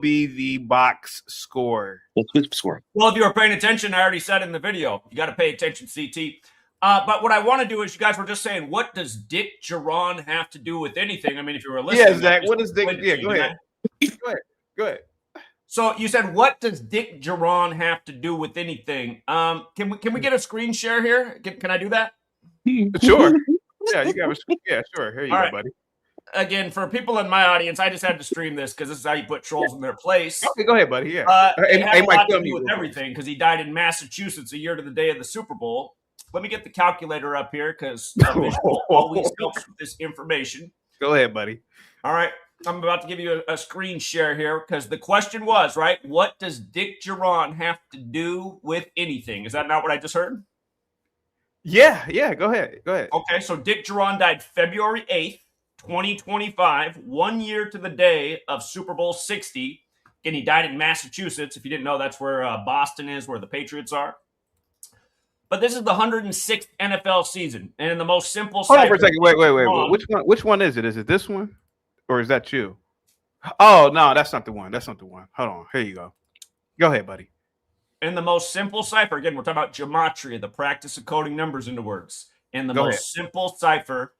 be the box score? What's the score? Well, if you were paying attention, I already said in the video, you got to pay attention, CT. But what I want to do is, you guys were just saying, what does Dick Geron have to do with anything? I mean, if you were listening. Yeah, Zach, what does Dick? Yeah, go ahead. Go ahead. So you said, what does Dick Geron have to do with anything? Can we get a screen share here? Can I do that? Sure. Yeah, you got. Yeah, sure. Here you go, buddy. Again, for people in my audience, I just had to stream this because this is how you put trolls in their place. Okay, go ahead, buddy. Yeah. It had a lot to do with everything because he died in Massachusetts a year to the day of the Super Bowl. Let me get the calculator up here because always helps with this information. Go ahead, buddy. All right. I'm about to give you a screen share here because the question was, right, what does Dick Geron have to do with anything? Is that not what I just heard? Yeah. Go ahead. Okay, so Dick Geron died February 8th, 2025, 1 year to the day of Super Bowl 60. And he died in Massachusetts. If you didn't know, that's where Boston is, where the Patriots are. But this is the 106th NFL season. And in the most simple... Hold on for a second. Wait. Which one is it? Is it this one? Or is that you? Oh, no, that's not the one. Hold on. Here you go. Go ahead, buddy. In the most simple cipher, again, we're talking about Gematria, the practice of coding numbers into words. In the most simple cipher,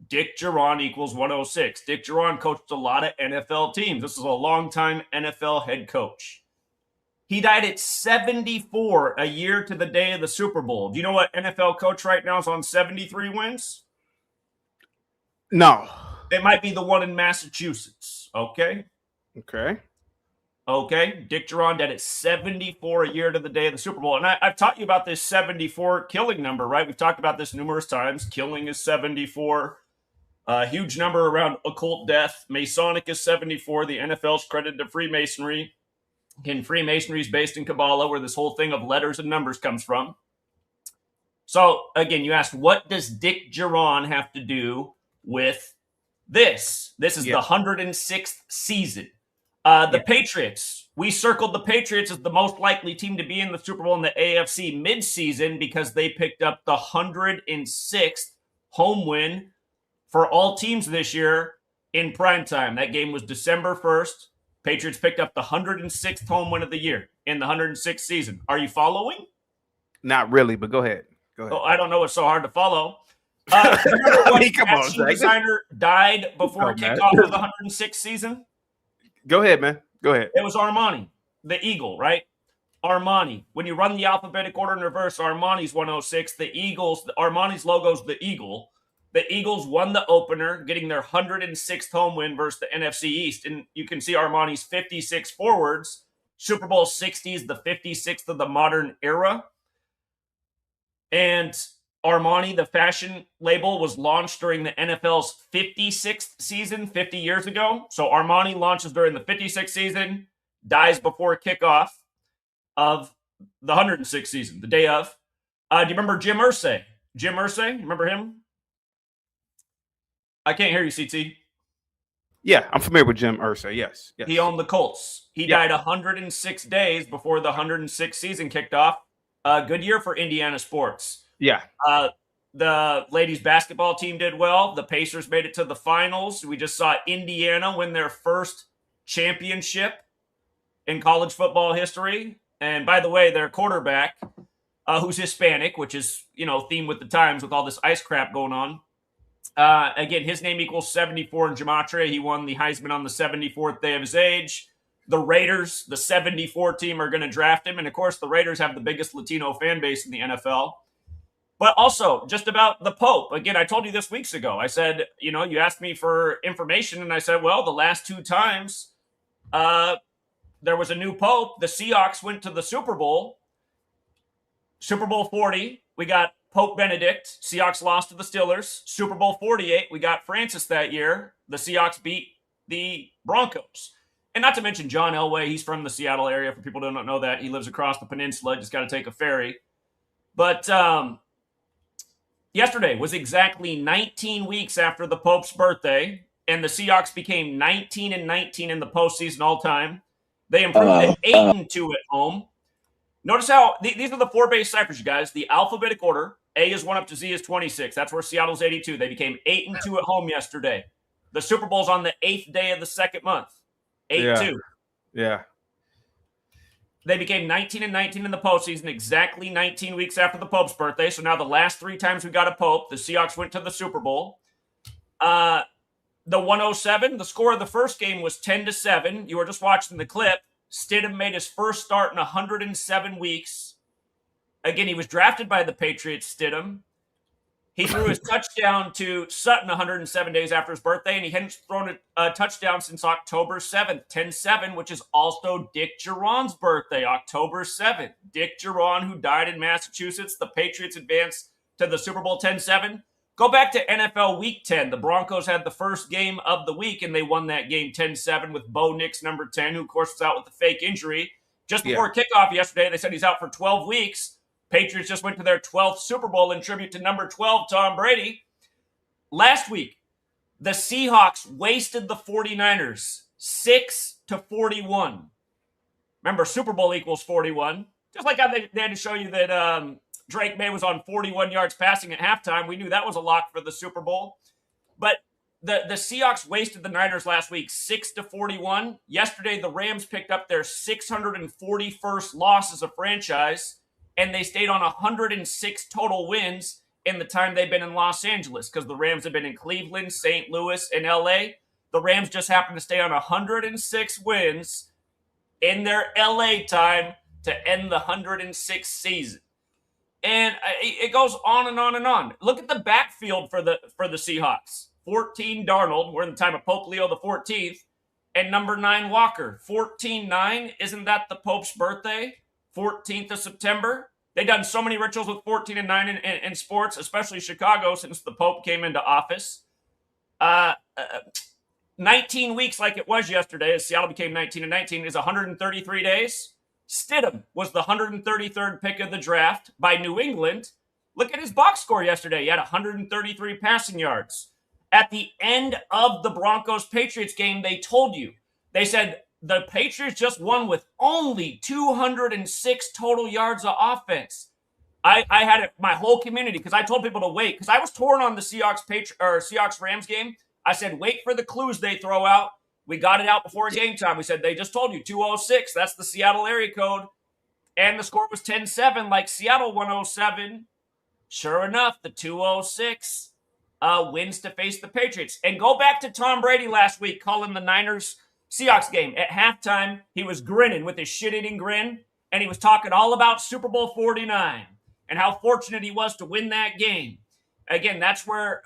Dick Geron equals 106. Dick Geron coached a lot of NFL teams. This is a long-time NFL head coach. He died at 74, a year to the day of the Super Bowl. Do you know what NFL coach right now is on 73 wins? No. It might be the one in Massachusetts, okay? Okay, Dick Geron died at 74, a year to the day of the Super Bowl. And I've taught you about this 74 killing number, right? We've talked about this numerous times. Killing is 74. A huge number around occult death. Masonic is 74. The NFL's credited to Freemasonry. Again, Freemasonry is based in Kabbalah, where this whole thing of letters and numbers comes from. So, again, you asked, what does Dick Geron have to do with this? This is the 106th season. The Patriots, we circled the Patriots as the most likely team to be in the Super Bowl in the AFC midseason because they picked up the 106th home win for all teams this year in primetime. That game was December 1st. Patriots picked up the 106th home win of the year in the 106th season. Are you following? Not really, but go ahead. Oh, I don't know what's so hard to follow. What designer died before kickoff of the 106th season? Go ahead, man. Go ahead. It was Armani, the eagle, right? Armani. When you run the alphabetic order in reverse, Armani's 106. Armani's logo's the eagle. The Eagles won the opener, getting their 106th home win versus the NFC East. And you can see Armani's 56 forwards. Super Bowl 60 is the 56th of the modern era. And Armani, the fashion label, was launched during the NFL's 56th season 50 years ago. So Armani launches during the 56th season, dies before kickoff of the 106th season, the day of. Do you remember Jim Irsay? Jim Irsay, remember him? I can't hear you, CT. Yeah, I'm familiar with Jim Irsay, yes. He owned the Colts. He died 106 days before the 106th season kicked off. Good year for Indiana sports. Yeah. The ladies basketball team did well. The Pacers made it to the finals. We just saw Indiana win their first championship in college football history. And by the way, their quarterback, who's Hispanic, which is, theme with the times with all this ice crap going on. Again, his name equals 74 in Gematria. He won the Heisman on the 74th day of his age. The Raiders, the 74 team, are going to draft him. And, of course, the Raiders have the biggest Latino fan base in the NFL. But also, just about the Pope. Again, I told you this weeks ago. I said, you asked me for information, and I said, well, the last two times there was a new Pope. The Seahawks went to the Super Bowl. Super Bowl 40, we got Pope Benedict. Seahawks lost to the Steelers. Super Bowl 48, we got Francis that year. The Seahawks beat the Broncos. And not to mention John Elway. He's from the Seattle area. For people who don't know that, he lives across the peninsula. Just got to take a ferry. But yesterday was exactly 19 weeks after the Pope's birthday, and the Seahawks became 19-19 in the postseason all time. They improved to 8-2 at home. Notice how these are the four base ciphers, you guys. The alphabetic order: A is 1 up to Z is 26. That's where Seattle's 82. They became 8-2 at home yesterday. The Super Bowl's on the 8th day of the second month. 8-2. Yeah. They became 19-19 in the postseason, exactly 19 weeks after the Pope's birthday. So now the last 3 times we got a Pope, the Seahawks went to the Super Bowl. The 107, the score of the first game was 10-7. You were just watching the clip. Stidham made his first start in 107 weeks. Again, he was drafted by the Patriots, Stidham. He threw his touchdown to Sutton 107 days after his birthday, and he hadn't thrown a touchdown since October 7th, 10-7, which is also Dick Geron's birthday, October 7th. Dick Geron, who died in Massachusetts. The Patriots advanced to the Super Bowl 10-7. Go back to NFL Week 10. The Broncos had the first game of the week, and they won that game 10-7 with Bo Nix, number 10, who, of course, was out with a fake injury. Just before kickoff yesterday, they said he's out for 12 weeks. Patriots just went to their 12th Super Bowl in tribute to number 12, Tom Brady. Last week, the Seahawks wasted the 49ers 6-41. Remember, Super Bowl equals 41. Just like how they had to show you that Drake May was on 41 yards passing at halftime. We knew that was a lock for the Super Bowl. But the Seahawks wasted the Niners last week 6-41. Yesterday, the Rams picked up their 641st loss as a franchise, and they stayed on 106 total wins in the time they've been in Los Angeles, because the Rams have been in Cleveland, St. Louis, and L.A. The Rams just happened to stay on 106 wins in their L.A. time to end the 106th season. And it goes on and on and on. Look at the backfield for the Seahawks. 14, Darnold. We're in the time of Pope Leo the 14th. And number 9, Walker. 14-9. Isn't that the Pope's birthday? 14th of September. They've done so many rituals with 14 and 9 in sports, especially Chicago, since the Pope came into office. 19 weeks like it was yesterday, as Seattle became 19-19, is 133 days. Stidham was the 133rd pick of the draft by New England. Look at his box score yesterday. He had 133 passing yards. At the end of the Broncos-Patriots game, they told you. They said, the Patriots just won with only 206 total yards of offense. I had it, my whole community, because I told people to wait, because I was torn on the Seahawks-Rams game. I said, wait for the clues they throw out. We got it out before game time. We said, they just told you, 206. That's the Seattle area code. And the score was 10-7, like Seattle 107. Sure enough, the 206 wins to face the Patriots. And go back to Tom Brady last week calling the Niners-Seahawks game. At halftime, he was grinning with his shit-eating grin, and he was talking all about Super Bowl 49 and how fortunate he was to win that game. Again, that's where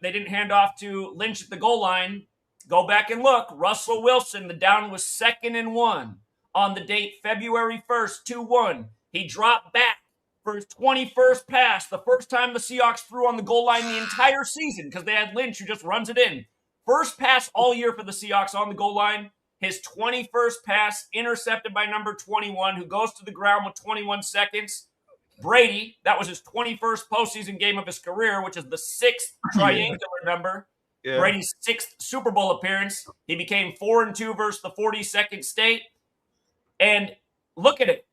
they didn't hand off to Lynch at the goal line. Go back and look. Russell Wilson, the down was 2nd and 1 on the date February 1st, 2-1. He dropped back for his 21st pass, the first time the Seahawks threw on the goal line the entire season, because they had Lynch who just runs it in. First pass all year for the Seahawks on the goal line. His 21st pass intercepted by number 21, who goes to the ground with 21 seconds. Brady, that was his 21st postseason game of his career, which is the 6th triangular number. Yeah. Brady's 6th Super Bowl appearance. He became 4-2 versus the 42nd state. And look at it.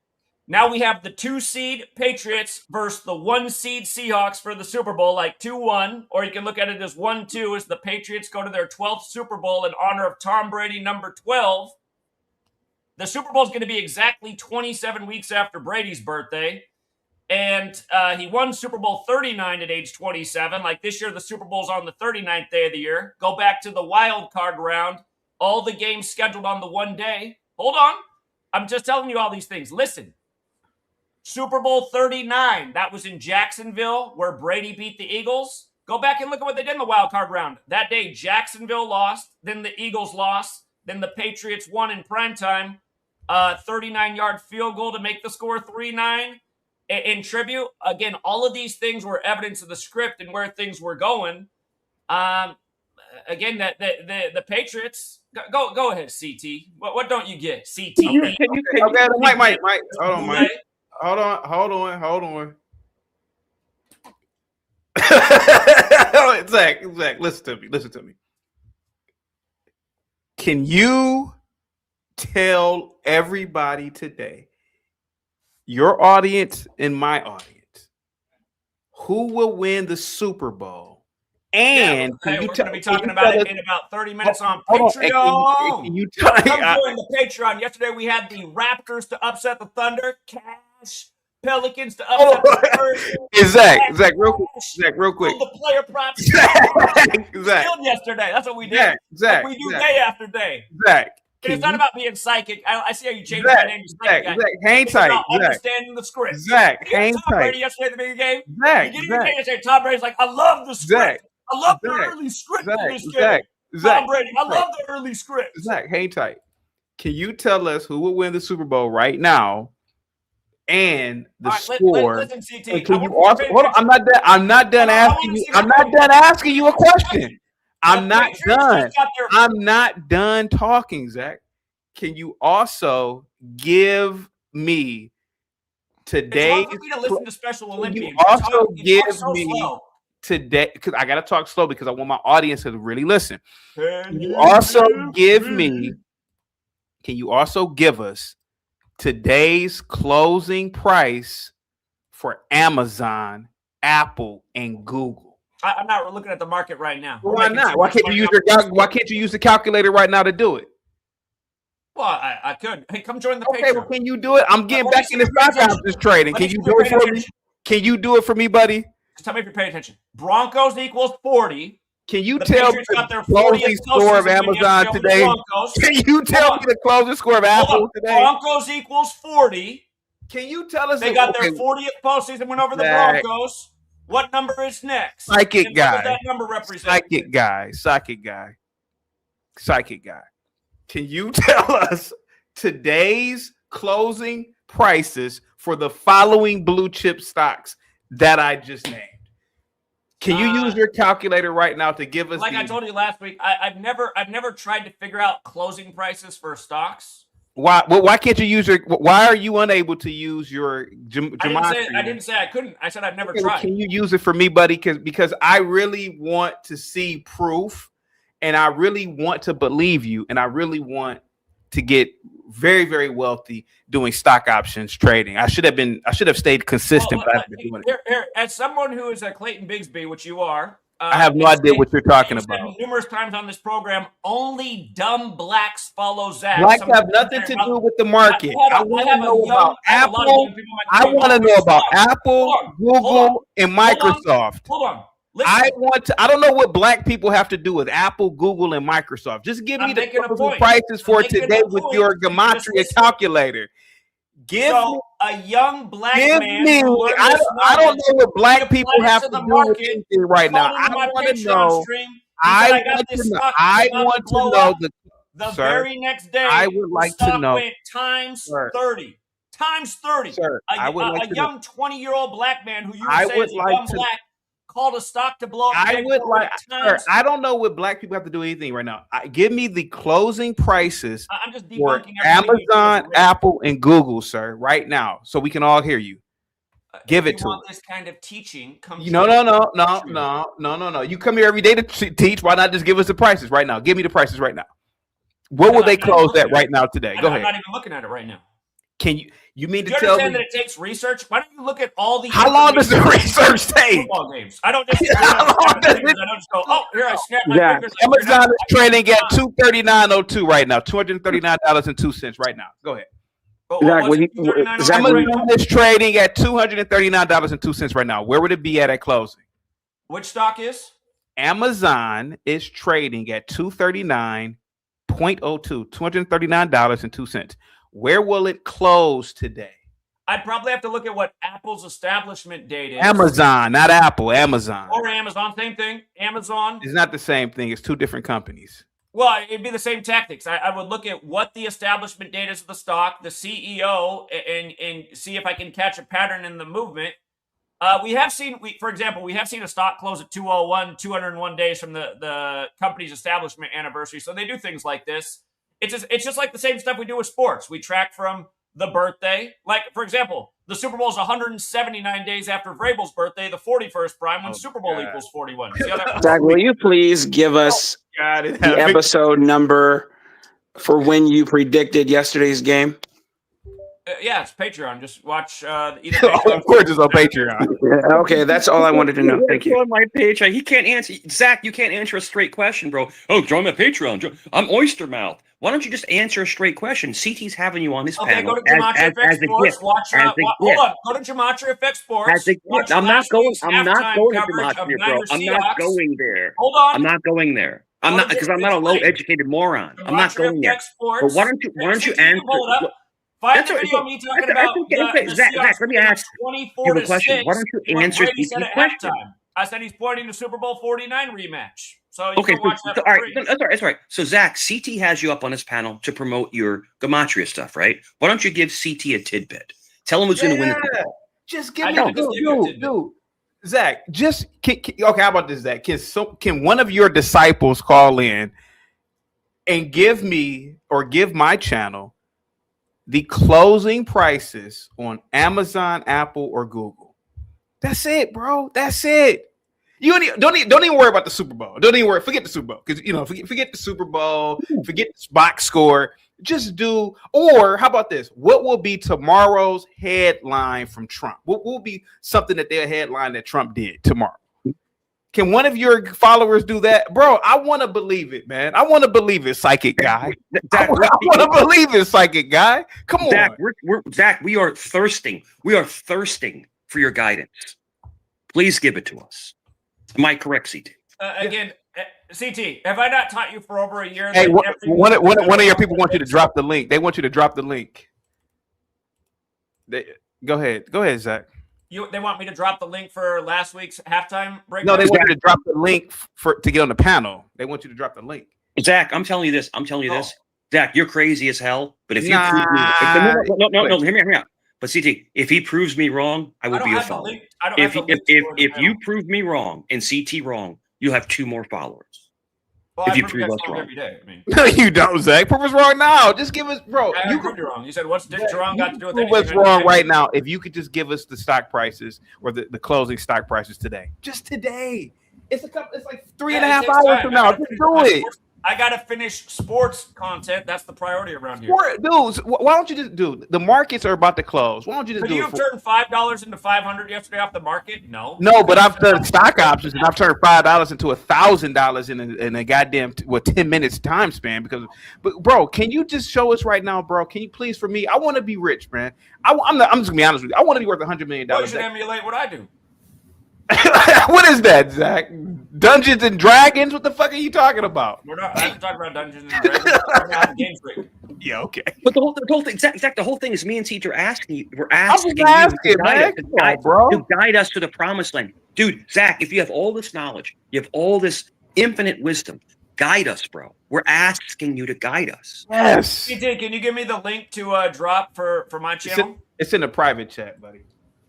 Now we have the 2-seed Patriots versus the 1-seed Seahawks for the Super Bowl, like 2-1. Or you can look at it as 1-2 as the Patriots go to their 12th Super Bowl in honor of Tom Brady, number 12. The Super Bowl is going to be exactly 27 weeks after Brady's birthday. And he won Super Bowl 39 at age 27. Like this year, the Super Bowl's on the 39th day of the year. Go back to the wild card round. All the games scheduled on the one day. Hold on. I'm just telling you all these things. Listen. Super Bowl 39. That was in Jacksonville, where Brady beat the Eagles. Go back and look at what they did in the wild card round. That day, Jacksonville lost. Then the Eagles lost. Then the Patriots won in primetime. 39-yard field goal to make the score 3-9. In tribute, again, all of these things were evidence of the script and where things were going. Again, the Patriots. Go ahead, CT. What don't you get, CT? Okay, Mike. Hold on, Mike. Hold on. Zach, listen to me. Can you tell everybody today, your audience and my audience, who will win the Super Bowl And we're going to be talking about it in about 30 minutes on hold Patreon. on. Can you tell Come join the Patreon. Yesterday we had the Raptors to upset the Thunder. Cash. Pelicans to upset the Spurs. Zach, real quick. The player props. Zach. Killed yesterday. That's what we did. Zach. We do day after day. Zach. It's not about being psychic. I see how you changed my name to psychic guy. Zach, hang tight. About understanding the script. Zach, hang Tom tight. Brady yesterday at the beginning of the game. Zach, you get in the game yesterday. Tom Brady's like, I love the script. I love the early script in this game. Tom Brady, I love the early script. Zach, hang tight. Can you tell us who will win the Super Bowl right now? And the score. Listen, CT. Can you also hold on? I'm not done asking you. I'm not done asking you a question. I'm not done. I'm not done talking, Zach. Can you also give me today? It's hard for me to listen to Special Olympians. Also give me today, because I gotta talk slow because I want my audience to really listen. Can you also give me? Can you also give us today's closing price for Amazon, Apple, and Google? I'm not looking at the market right now. Why not? Why can't you use the calculator right now to do it? Well, I could. Hey, come join the Patreon. Okay, well, can you do it? I'm getting back into stock options trading. Can you do it for me? Can you do it for me, buddy? Just tell me if you're paying attention. Broncos equals 40. Can you tell me the closing score of Amazon today? Can you tell me the closing score of Apple today? Broncos equals 40. Can you tell us? They got their 40th postseason win over the Broncos. What number is next? Psychic guy. What does that number represent? Psychic guy. Can you tell us today's closing prices for the following blue chip stocks that I just named? Can you use your calculator right now to give us? Like I told you last week, I've never tried to figure out closing prices for stocks. Why? Well, why can't you use your? Why are you unable to use your Gematria? I didn't say I couldn't. I said I've never tried. Can you use it for me, buddy? Because I really want to see proof, and I really want to believe you, and I really want to get very, very wealthy doing stock options trading. I should have stayed consistent. But I've been doing it. Here, as someone who is a Clayton Bigsby, which you are, I have no idea what you're talking about. Numerous times on this program, only dumb blacks follow Zach. Blacks have nothing to do with the market. I want to know about Apple. I want to know about Apple, Google, and Microsoft. Hold on. Listen. I don't know what black people have to do with Apple, Google, and Microsoft. Just give me the prices for today with your Gematria calculator. Give me a young black man. I don't know what black people have to do with anything right now. I want to know. I want to know the very next day. I would like to know times 30. Times 30. Sir, I would like a young 20-year-old black man who you would say is young black called a stock to blow up. I don't know what black people have to do anything right now. Give me the closing prices for Amazon, Apple, and Google, sir, right now, so we can all hear you. Give it to us. This kind of teaching. No. You come here every day to teach. Why not just give us the prices right now? Give me the prices right now. What will they close at right now today? Go ahead. I'm not even looking at it right now. Can you mean to tell me? You understand that it takes research? Why don't you look at all the? How long does the research take? Football games. I don't just. I don't just go. Oh, here I snap my fingers. Amazon is trading at $239.02 right now. $239.02 right now. Go ahead. Amazon is trading at $239.02 right now. Where would it be at closing? Which stock is? Amazon is trading at $239.02. $239.02. Where will it close today? I'd probably have to look at what Apple's establishment date is. Amazon, not Apple. Amazon. Or Amazon, same thing. Amazon. It's not the same thing. It's two different companies. Well, it'd be the same tactics. I would look at what the establishment date is of the stock, the CEO, and see if I can catch a pattern in the movement. We have seen a stock close at 201 days from the company's establishment anniversary. So they do things like this. It's just like the same stuff we do with sports. We track from the birthday. Like, for example, the Super Bowl is 179 days after Vrabel's birthday, the 41st prime, when Super Bowl equals 41. Zach, will you please give us the episode number for when you predicted yesterday's game? Yeah, it's Patreon. Just watch either. Of course, it's on Patreon. Yeah, okay, that's all I wanted to know. Thank you. On my Patreon, he can't answer. Zach, you can't answer a straight question, bro. Oh, join my Patreon. I'm Oyster Mouth. Why don't you just answer a straight question? CT's having you on this panel. Okay, go to Gematria Effect Sports. Watch. Hold on. Go to Gematria Effect Sports. I'm not going to Gematria, bro. I'm not going there. Hold on. I'm not going there. I'm not because I'm not a low-educated moron. I'm not going there. But why don't you answer? Find the video of me talking about the Zach, let me ask you a question. Why don't you answer CT's question? I said he's pointing to Super Bowl 49 rematch. So you can watch that for free. That's all right. So Zach, CT has you up on his panel to promote your Gematria stuff, right? Why don't you give CT a tidbit? Tell him who's going to win the Just give me dude. Zach, okay, how about this, Zach? Can one of your disciples call in and give me or give my channel the closing prices on Amazon, Apple, or Google? That's it, bro. That's it. You don't even worry about the Super Bowl. Don't even worry. Forget the Super Bowl because forget the Super Bowl. Forget the box score. Just do. Or how about this? What will be tomorrow's headline from Trump? What will be something that their headline that Trump did tomorrow? Can one of your followers do that, bro? I want to believe it, man. I want to believe it, psychic guy. I want to believe it, psychic guy. Come on, Zach. We are thirsting. We are thirsting for your guidance. Please give it to us. Am I correct, CT? Again, CT, have I not taught you for over a year? Hey, one of your people want you to drop the link. They want you to drop the link. Go ahead, Zach. They want me to drop the link for last week's halftime break? No, they want you to drop the link to get on the panel. They want you to drop the link. Zach, I'm telling you this. this. Zach, you're crazy as hell. But if you prove no, hear me out. But CT, if he proves me wrong, I will be a follower. If you prove me wrong and CT wrong, you'll have 2 more followers. Well, if you prove us wrong every day. No, you don't, Zach. Prove us wrong now. Just give us, bro. You proved you wrong. You said what's wrong got to do with anything? Prove us wrong right now. If you could just give us the stock prices or the closing stock prices today, just today. It's like 3.5 hours from now. Just do it. I gotta finish sports content. That's the priority around here. Dudes, why don't you just do? The markets are about to close. Why don't you just do? Could you have turned $5 into $500 yesterday off the market? No, but I've done stock options and I've turned $5 into $1,000 in a goddamn 10 minutes time span. But bro, can you just show us right now, bro? Can you please, for me? I want to be rich, man. I'm just gonna be honest with you. I want to be worth $100 million. Well, you should emulate what I do. What is that, Zach? Dungeons and Dragons? What the fuck are you talking about? I haven't talked about Dungeons and Dragons. We're not Game Freak. Yeah, okay. But the whole thing, Zach, the whole thing is me and Teacher asking you. We're asking you to guide us to the promised land. Dude, Zach, if you have all this knowledge, you have all this infinite wisdom, guide us, bro. We're asking you to guide us. Yes. Can you give me the link to drop for my channel? It's in the private chat, buddy.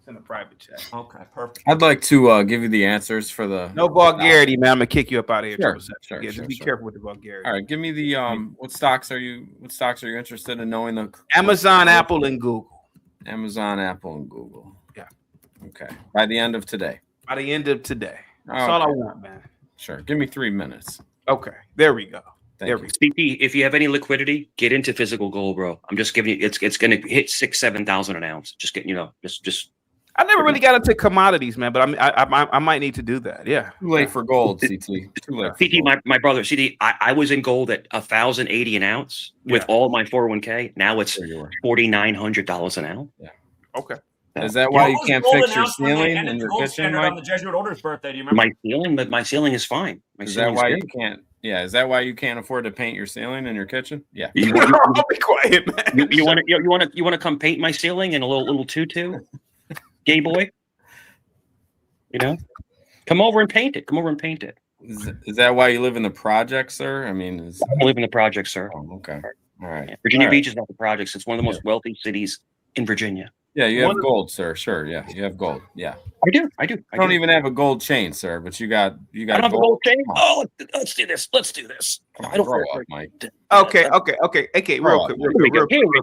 In the private chat. Okay, perfect. I'd like to give you the answers for the no vulgarity, man. I'm gonna kick you up out of here. Sure, just be careful with the vulgarity. All right, give me the what stocks are you interested in knowing? The Amazon, Apple, and Google. Amazon, Apple, and Google. Yeah. Okay. By the end of today. That's all I want, man. Sure. Give me 3 minutes. Okay. There we go. CP, if you have any liquidity, get into physical gold, bro. I'm just giving you. It's gonna hit 6,000-7,000 an ounce. Just getting just. I never really got into commodities, man, but I might need to do that. Yeah. Too late for gold, CT. Too late. CT, my brother, CT, I was in gold at 1,080 an ounce with all my 401k. Now it's $4,900 an ounce. Yeah. Okay. Is that why you can't fix your ceiling in your kitchen, Mike? On the Jesuit order's birthday, do you remember? My ceiling is fine. Is that why you can't? Yeah, is that why you can't afford to paint your ceiling in your kitchen? Yeah. I'll be quiet, man. You want to come paint my ceiling in a little tutu? Gay boy, come over and paint it. Is that why you live in the project, sir? I mean, I live in the project, sir. Oh, okay. All right. Virginia Beach is not the projects. It's one of the most wealthy cities in Virginia. Yeah, you have gold, sir. Sure. Yeah, you have gold. Yeah. I do. I don't even have a gold chain, sir, but you got. I don't have a gold chain. Oh, let's do this. I don't grow up, Mike. Okay. Real quick.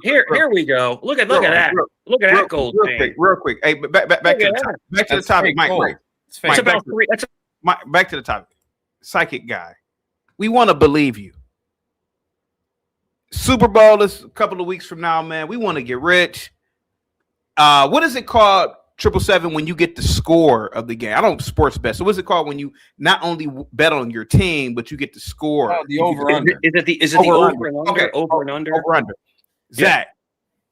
Here we go. Look at that. Look at that gold chain. Real quick. Hey, back to the topic, Mike. Back to the topic. Psychic guy. We want to believe you. Super Bowl is a couple of weeks from now, man. We want to get rich. what is it called? 777 when you get the score of the game. I don't sports bet. So what's it called when you not only bet on your team, but you get the score? The over under. Is it the over and under? Okay. Over and under. Over under. Zach,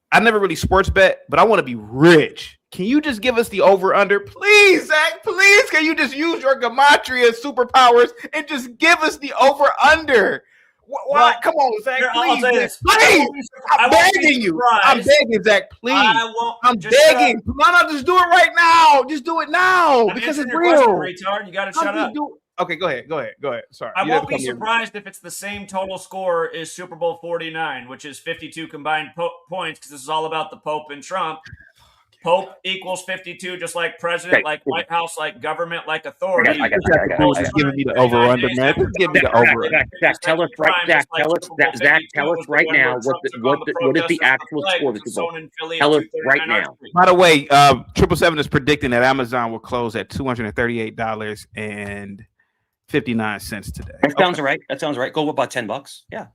I never really sports bet, but I want to be rich. Can you just give us the over under, please, Zach? Please, can you just use your Gematria superpowers and just give us the over under? What? Come on, Zach. Please, please. I'm begging you. I'm begging, Zach. Please. I'm begging. No, just do it right now. Just do it now because it's real. Retard, you got to shut up. Okay, go ahead. Sorry. I won't be surprised if it's the same total score as Super Bowl 49, which is 52 combined points, because this is all about the Pope and Trump. Pope equals 52, just like president, like White House, like government, like authority. I got giving me the over-under, man. Just give me the over. Zach, tell us right now what is the actual score of the Super Bowl. Tell us right now. By the way, 777 is predicting that Amazon will close at $238.59 today. That sounds right. That sounds right. Go about $10. Yeah.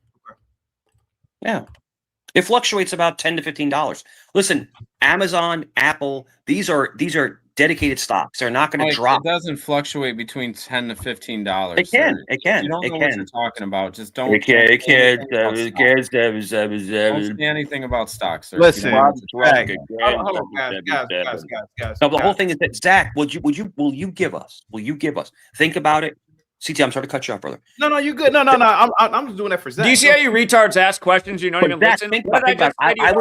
Yeah. It fluctuates about $10 to $15. Listen, Amazon, Apple, these are dedicated stocks. They're not going to drop. It doesn't fluctuate between $10 to $15. It can. You don't know what you're talking about. Just don't. Don't say anything about stocks, sir. Listen, guys. No, the whole thing is that Zach, will you give us? Think about it. CT, I'm sorry to cut you off, brother. No, you're good. No. I'm just doing that for Zach. Do you see how you retards ask questions? You don't even listen. I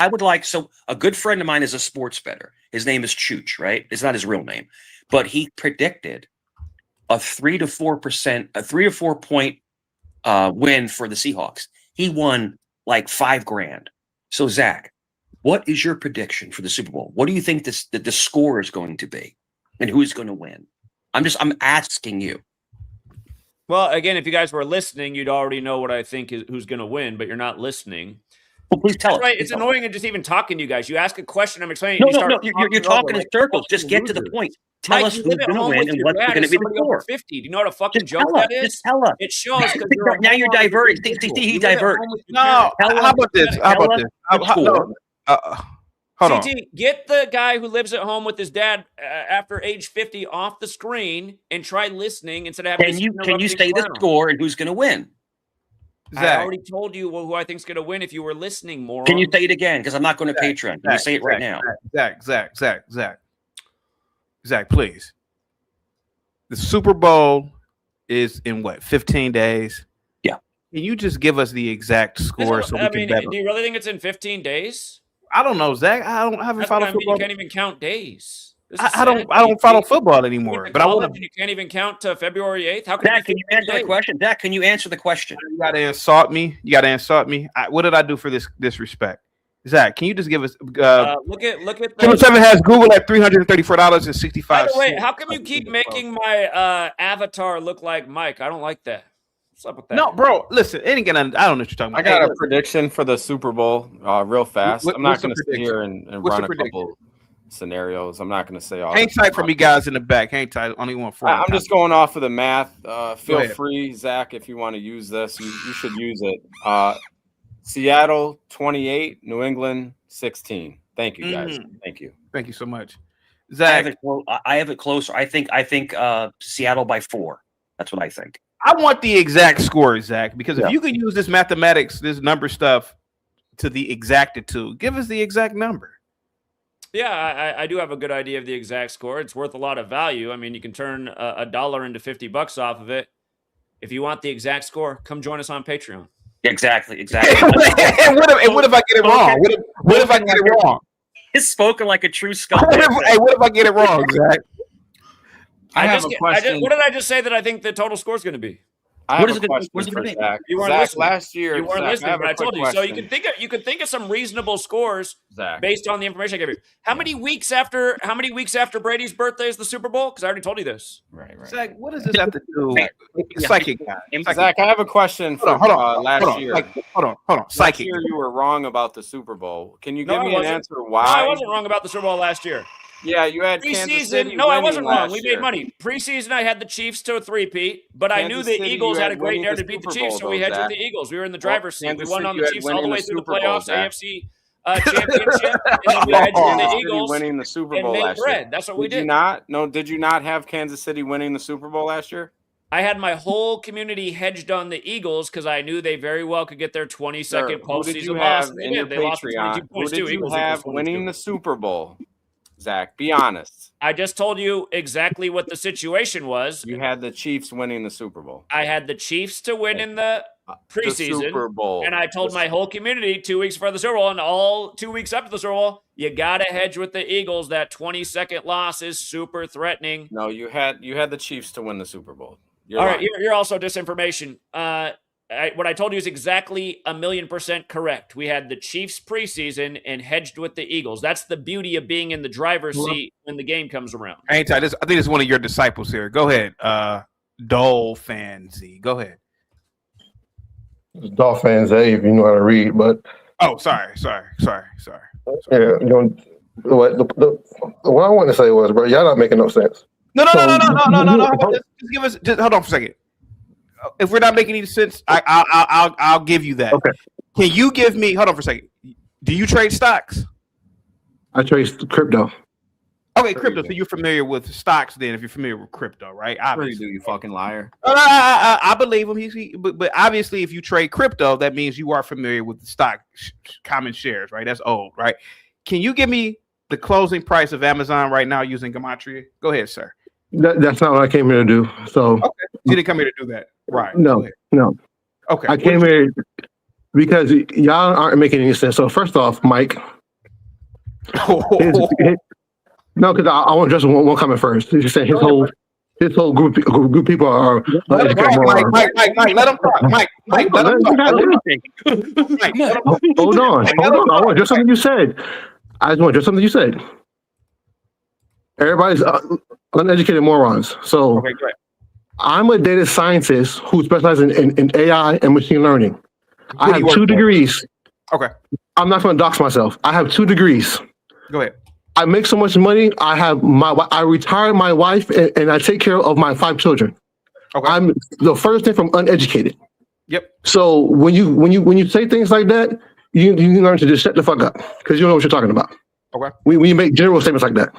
would like. So a good friend of mine is a sports bettor. His name is Chooch, right? It's not his real name, but he predicted a 3 to 4 point win for the Seahawks. He won like $5,000. So Zach, what is your prediction for the Super Bowl? What do you think the score is going to be, and who's going to win? I'm asking you. Well, again, if you guys were listening, you'd already know what I think is who's going to win, but you're not listening. Well, please tell us. Right, it's annoying and just even talking to you guys. You ask a question, I'm explaining. No, you're talking in circles. Just get to the point. Tell us who's going to win and what's going to be the score. 50. Do you know what a fucking joke that is? Just tell us. It shows. Now you're diverting. He diverted. No. How about this? Hold on. Get the guy who lives at home with his dad after age 50 off the screen and try listening instead of having. Can you say the score and who's going to win? Zach. I already told you who I think's going to win if you were listening more. Can you say it again? Because I'm not going to Patreon. Can you say it right now? Zach, please. The Super Bowl is in what, 15 days? Yeah. Can you just give us the exact score so we can bet? Do you really think it's in 15 days? I don't know, Zach. I haven't followed football. You can't even count days. I don't follow football anymore. But I want to. You can't even count to February 8th. How Zach, can you answer the question? Zach, can you answer the question? You got to insult me. What did I do for this disrespect? Zach, can you just give us? Look at. 7 has Google at $334.65. By the way, how come you keep making my avatar look like Mike? I don't like that. What's up with that? No, bro. Listen, I don't know what you're talking about. I got a prediction for the Super Bowl, real fast. I'm not going to sit here and run a couple scenarios. I'm not going to say all. Hang tight for me, guys in the back. Hang tight. Only one for. I'm just going off of the math. Feel free, Zach, if you want to use this, you should use it. Seattle 28, New England 16. Thank you, guys. Thank you so much, Zach. I have it closer. I think Seattle by 4. That's what I think. I want the exact score, Zach, because if you can use this mathematics, this number stuff to the exactitude, give us the exact number. Yeah, I do have a good idea of the exact score. It's worth a lot of value. I mean, you can turn $1 into $50 off of it. If you want the exact score, come join us on Patreon. Exactly. And what if I get it wrong? What if I get it wrong? It's spoken like a true skull. What if I get it wrong, Zach? I have a question. What did I just say that I think the total score is going to be? What is it going to be? You weren't listening. Last year, you weren't listening, but I told you. So you can think of some reasonable scores based on the information I gave you. How many weeks after Brady's birthday is the Super Bowl? Because I already told you this. Right. Zach, what does this have to do? Psychic guy. Zach, I have a question for last year. Hold on. Last Psychic. year, you were wrong about the Super Bowl. Can you give me an answer why? No, I wasn't wrong about the Super Bowl last year. Yeah, you had Kansas City. No, I wasn't wrong. We made money. Preseason, I had the Chiefs to a 3-peat, but I knew the Eagles had a great narrative to beat the Chiefs, so we hedged with the Eagles. We were in the driver's seat. We won on the Chiefs all the way through the playoffs, AFC championship, and then we hedged with the Eagles winning the Super Bowl and last made bread. year. That's what we did. Did you not have Kansas City winning the Super Bowl last year? I had my whole community hedged on the Eagles because I knew they very well could get their 22nd postseason loss. In your they lost for 22 Who points did too. you Eagles have winning the Super Bowl? Zach, be honest. I just told you exactly what the situation was. You had the Chiefs winning the Super Bowl. I had the Chiefs to win in the preseason, the Super Bowl. And I told my whole community 2 weeks before the Super Bowl and all 2 weeks after the Super Bowl, you got to hedge with the Eagles. That 22nd loss is super threatening. No, you had the Chiefs to win the Super Bowl. All right, you're also disinformation. What I told you is exactly 1,000,000% correct. We had the Chiefs preseason and hedged with the Eagles. That's the beauty of being in the driver's seat when the game comes around. I think it's one of your disciples here. Go ahead, Dole Fancy. Go ahead. Dolphins, if you know how to read, but sorry. Yeah, what I want to say was, bro, y'all not making no sense. No. Just hold on for a second. If we're not making any sense, I'll give you that. Okay. Can you give me? Hold on for a second. Do you trade stocks? I trade crypto. Okay, crypto. So you're familiar with stocks, then? If you're familiar with crypto, right? Obviously, you fucking liar. I believe him. But obviously, if you trade crypto, that means you are familiar with the stock common shares, right? That's old, right? Can you give me the closing price of Amazon right now using Gematria? Go ahead, sir. That's not what I came here to do. So okay, you didn't come here to do that, right? No. Okay, I came here because y'all aren't making any sense. So first off, Mike. No, because I want to address one comment first. You said his whole group of people are. Mike, let him talk. Mike, let him talk. Hold on. I want to address something you said. Everybody's uneducated morons. So okay, great. I'm a data scientist who specializes in AI and machine learning. I have 2 degrees. Okay. I'm not going to dox myself. I have 2 degrees. Go ahead. I make so much money. I retired my wife and I take care of my 5 children. Okay. I'm the first thing from uneducated. Yep. So when you say things like that, you learn to just shut the fuck up because you don't know what you're talking about. Okay. When you make general statements like that,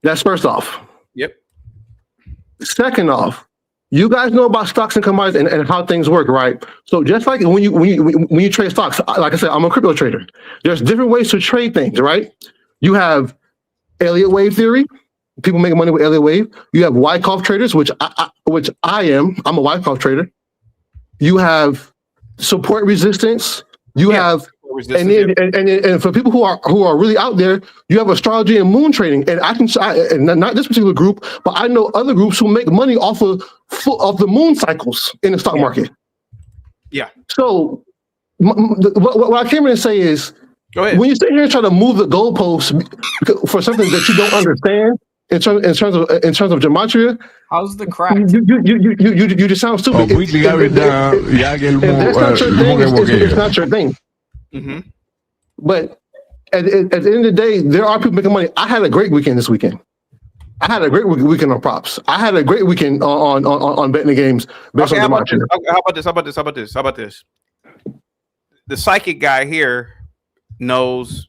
that's first off. Yep. Second off, you guys know about stocks and commodities and how things work, right? So just like when you trade stocks, like I said, I'm a crypto trader. There's different ways to trade things, right? You have Elliott wave theory. People making money with Elliott wave. You have Wyckoff traders, which I am. I'm a Wyckoff trader. You have support resistance. You have and for people who are really out there, you have astrology and moon trading. And and not this particular group, but I know other groups who make money off of the moon cycles in the stock market. Yeah. So what I came in to say is, go ahead. When you sit here and try to move the goalposts for something that you don't understand in terms of gematria, how's the crack? You just sound stupid. It's not your thing. Mm-hmm. But at the end of the day, there are people making money. I had a great weekend this weekend. I had a great weekend on props. I had a great weekend on betting the games based on gematria. How about this? The psychic guy here knows.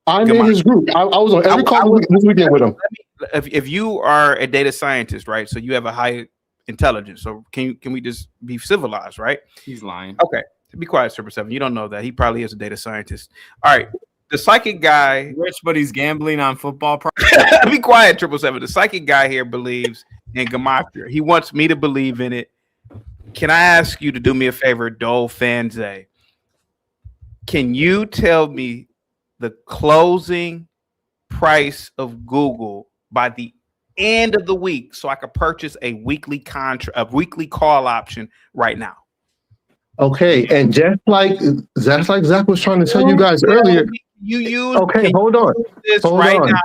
I'm in his group. I was on every call this weekend with him. If you are a data scientist, right? So you have a high intelligence. So can we just be civilized, right? He's lying. Okay, be quiet, Super 7. You don't know that. He probably is a data scientist. All right. The psychic guy, rich, but he's gambling on football. Be quiet, 777. The psychic guy here believes in Gematria. He wants me to believe in it. Can I ask you to do me a favor, Dole Fanze? Can you tell me the closing price of Google by the end of the week so I could purchase a weekly call option right now? Okay, and just like Zach was trying to tell you guys earlier, hold on. Now.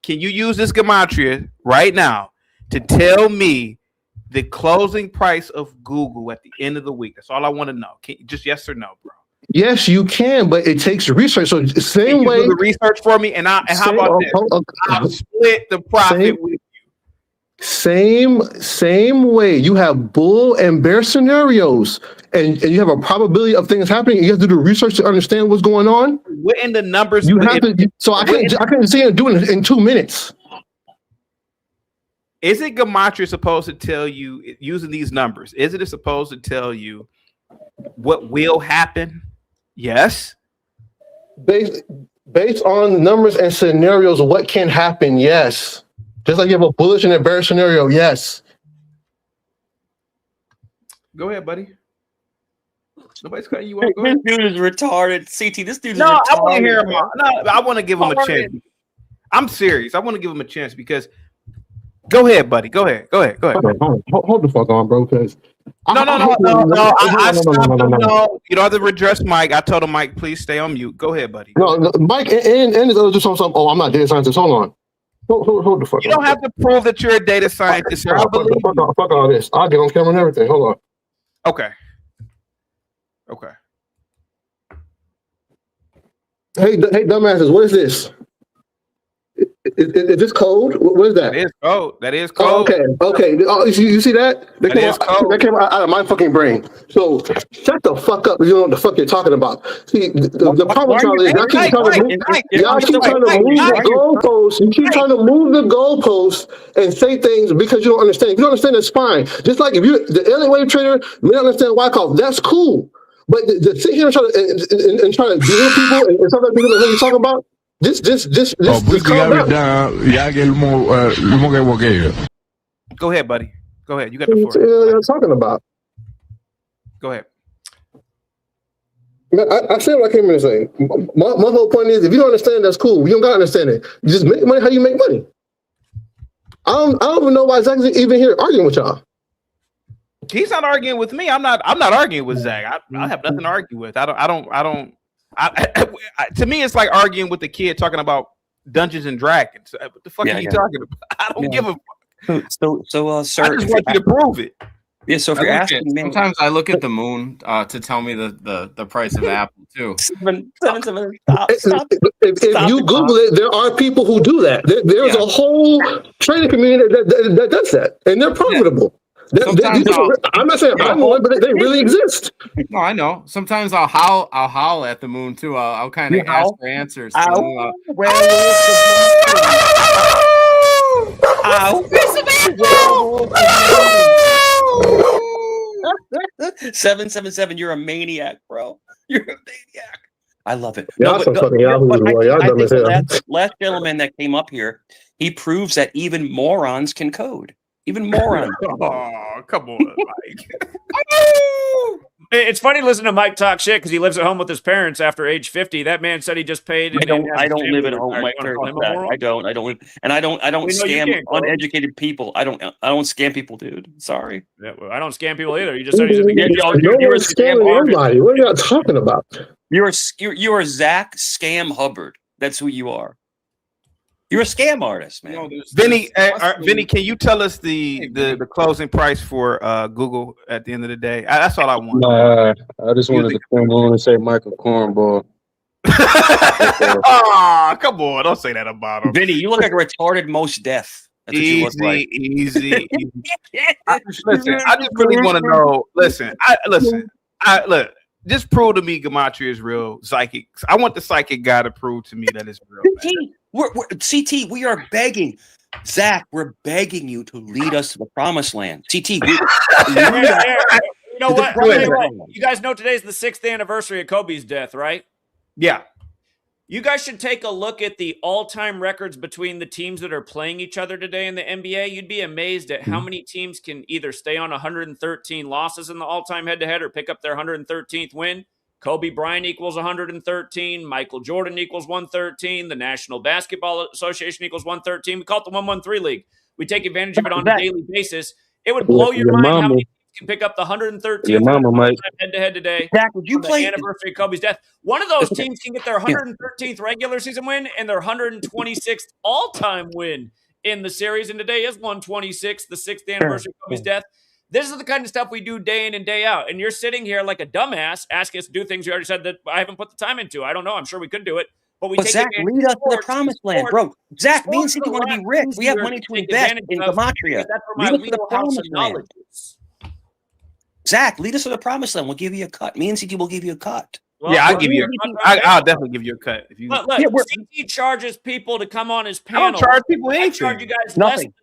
Can you use this Gematria right now to tell me the closing price of Google at the end of the week? That's all I want to know. Just yes or no, bro. Yes, you can, but it takes research. So same way, do the research for me, and how about this? I'll split the profit with you. Same way. You have bull and bear scenarios, and you have a probability of things happening. And you have to do the research to understand what's going on. What in the numbers? You have to. So I couldn't see him doing it in 2 minutes. Is it Gematria supposed to tell you using these numbers? Is it supposed to tell you what will happen? Yes. Based on numbers and scenarios, what can happen? Yes. Just like you have a bullish and a bearish scenario, yes. Go ahead, buddy. Nobody's cutting you off. This dude is retarded. CT, this dude is retarded. No, I want to hear him. No, I want to give him a chance. I'm serious. I want to give him a chance because. Go ahead, buddy. Go ahead. Hold the fuck on, bro. Because no. You don't have to address Mike. I told him, Mike, please stay on mute. Go ahead, buddy. No, Mike and his other just on something. Oh, I'm not data scientist. Hold on. Hold the fuck. You don't have to prove that you're a data scientist. Fuck all this. I'll get on camera and everything. Hold on. Okay. Hey, dumbasses, what is this? Is this code? What is that? That is code. Okay. Oh, you see that? That came out of my fucking brain. So shut the fuck up if you don't know what the fuck you're talking about. See, the problem is y'all keep trying to move the goalposts. You keep trying to move the goalposts and say things because you don't understand. If you don't understand, it's fine. Just like if you're the alien wave trader, we don't understand Wyckoff. That's cool. But to sit here and try to deal with people and stuff like that you're talking about. Just calm down. Go ahead, buddy. Go ahead. You got the floor. What are you talking about? Go ahead. I said what I came in to say. My whole point is, if you don't understand, that's cool. You don't gotta understand it. You just make money how you make money. I don't even know why Zach's even here arguing with y'all. He's not arguing with me. I'm not arguing with Zach. I have nothing to argue with. To me, it's like arguing with the kid talking about Dungeons and Dragons. What the fuck are you talking about? I don't give a fuck. So, sir, I just want you to prove it. Yeah. So if you're asking me, sometimes I look at the moon to tell me the price of Apple too. Stop. If you Google it, there are people who do that. There's a whole trading community that does that, and they're profitable. I'm not saying I'm one, but they really exist. No, I know. Sometimes I'll howl at the moon too. I'll kind of ask for answers. Ow. 777, you're a maniac, bro. You're a maniac. I love it. Last gentleman that came up here, he proves that even morons can code. Even morons. Oh, come on, Mike. It's funny listening to Mike talk shit because he lives at home with his parents after age 50. That man said he just paid. I don't live at home. I don't live, and I don't scam uneducated people. I don't scam people, dude. Sorry. Yeah, well, I don't scam people either. You just said you're a scam. Everybody. What are you talking about? You're Zach Scam Hubbard. That's who you are. You're a scam artist, man. Vinny, can you tell us the closing price for Google at the end of the day? That's all I want. I just wanted to come on and say Michael Cornball. Oh, come on. Don't say that about him. Vinny, you look like a retarded most deaf. That's what you look like. Easy. I just really want to know. Look. Just prove to me Gematria is real psychic. I want the psychic guy to prove to me that it's real. CT, we are begging. Zach, we're begging you to lead us to the promised land. CT, you know what? You guys know today's the 6th anniversary of Kobe's death, right? Yeah. You guys should take a look at the all-time records between the teams that are playing each other today in the NBA. You'd be amazed at how many teams can either stay on 113 losses in the all-time head-to-head or pick up their 113th win. Kobe Bryant equals 113. Michael Jordan equals 113. The National Basketball Association equals 113. We call it the 113 League. We take advantage of it on a daily basis. It would blow your mind how many can pick up the 113th head-to-head today. Zach, would you play the anniversary of Kobe's death? One of those teams can get their 113th regular season win and their 126th all-time win in the series. And today is 126, the 6th anniversary of Kobe's death. This is the kind of stuff we do day in and day out. And you're sitting here like a dumbass asking us to do things you already said that I haven't put the time into. I don't know. I'm sure we could do it. But Zach, lead us to the promised land, bro. Zach, me and CT want to be rich. We have money to invest in Gematria. Lead us to the promised land. Zach, lead us to the promised land. We'll give you a cut. Me and CT will give you a cut. Well, I'll give you. I'll definitely give you a cut. If you look, CT charges people to come on his panel. I don't charge people anything. I charge you guys nothing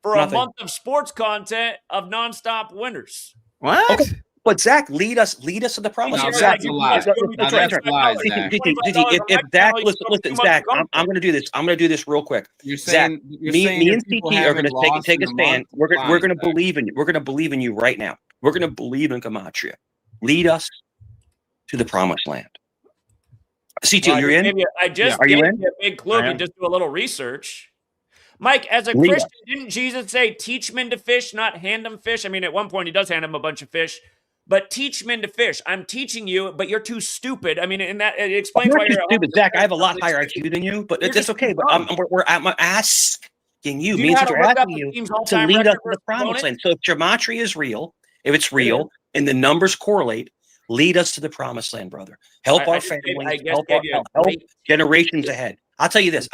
for a month of sports content of nonstop winners. What? Okay. But Zach, lead us to the promise. No, Zach, that's a lie. If Zach, listen, Zach, I'm going to do this. I'm going to do this real quick. Zach, me and CT are going to take a stand. We're going to believe in you. We're going to believe in you right now. We're going to believe in Gematria. Lead us to the promised land. CT, you're in? I just gave you a big clue. You just do a little research. Mike, as a Christian, didn't Jesus say, teach men to fish, not hand them fish? I mean, at one point, he does hand them a bunch of fish. But teach men to fish. I'm teaching you, but you're too stupid. I mean, and that it explains why you're stupid. Zach, I have a lot higher IQ than you, but it's okay. But I'm asking you. Me and CT are asking you to lead us to the promised land. So if Gematria is real, if it's real, and the numbers correlate, lead us to the promised land, brother. Help our families. Help generations ahead. I'll tell you this.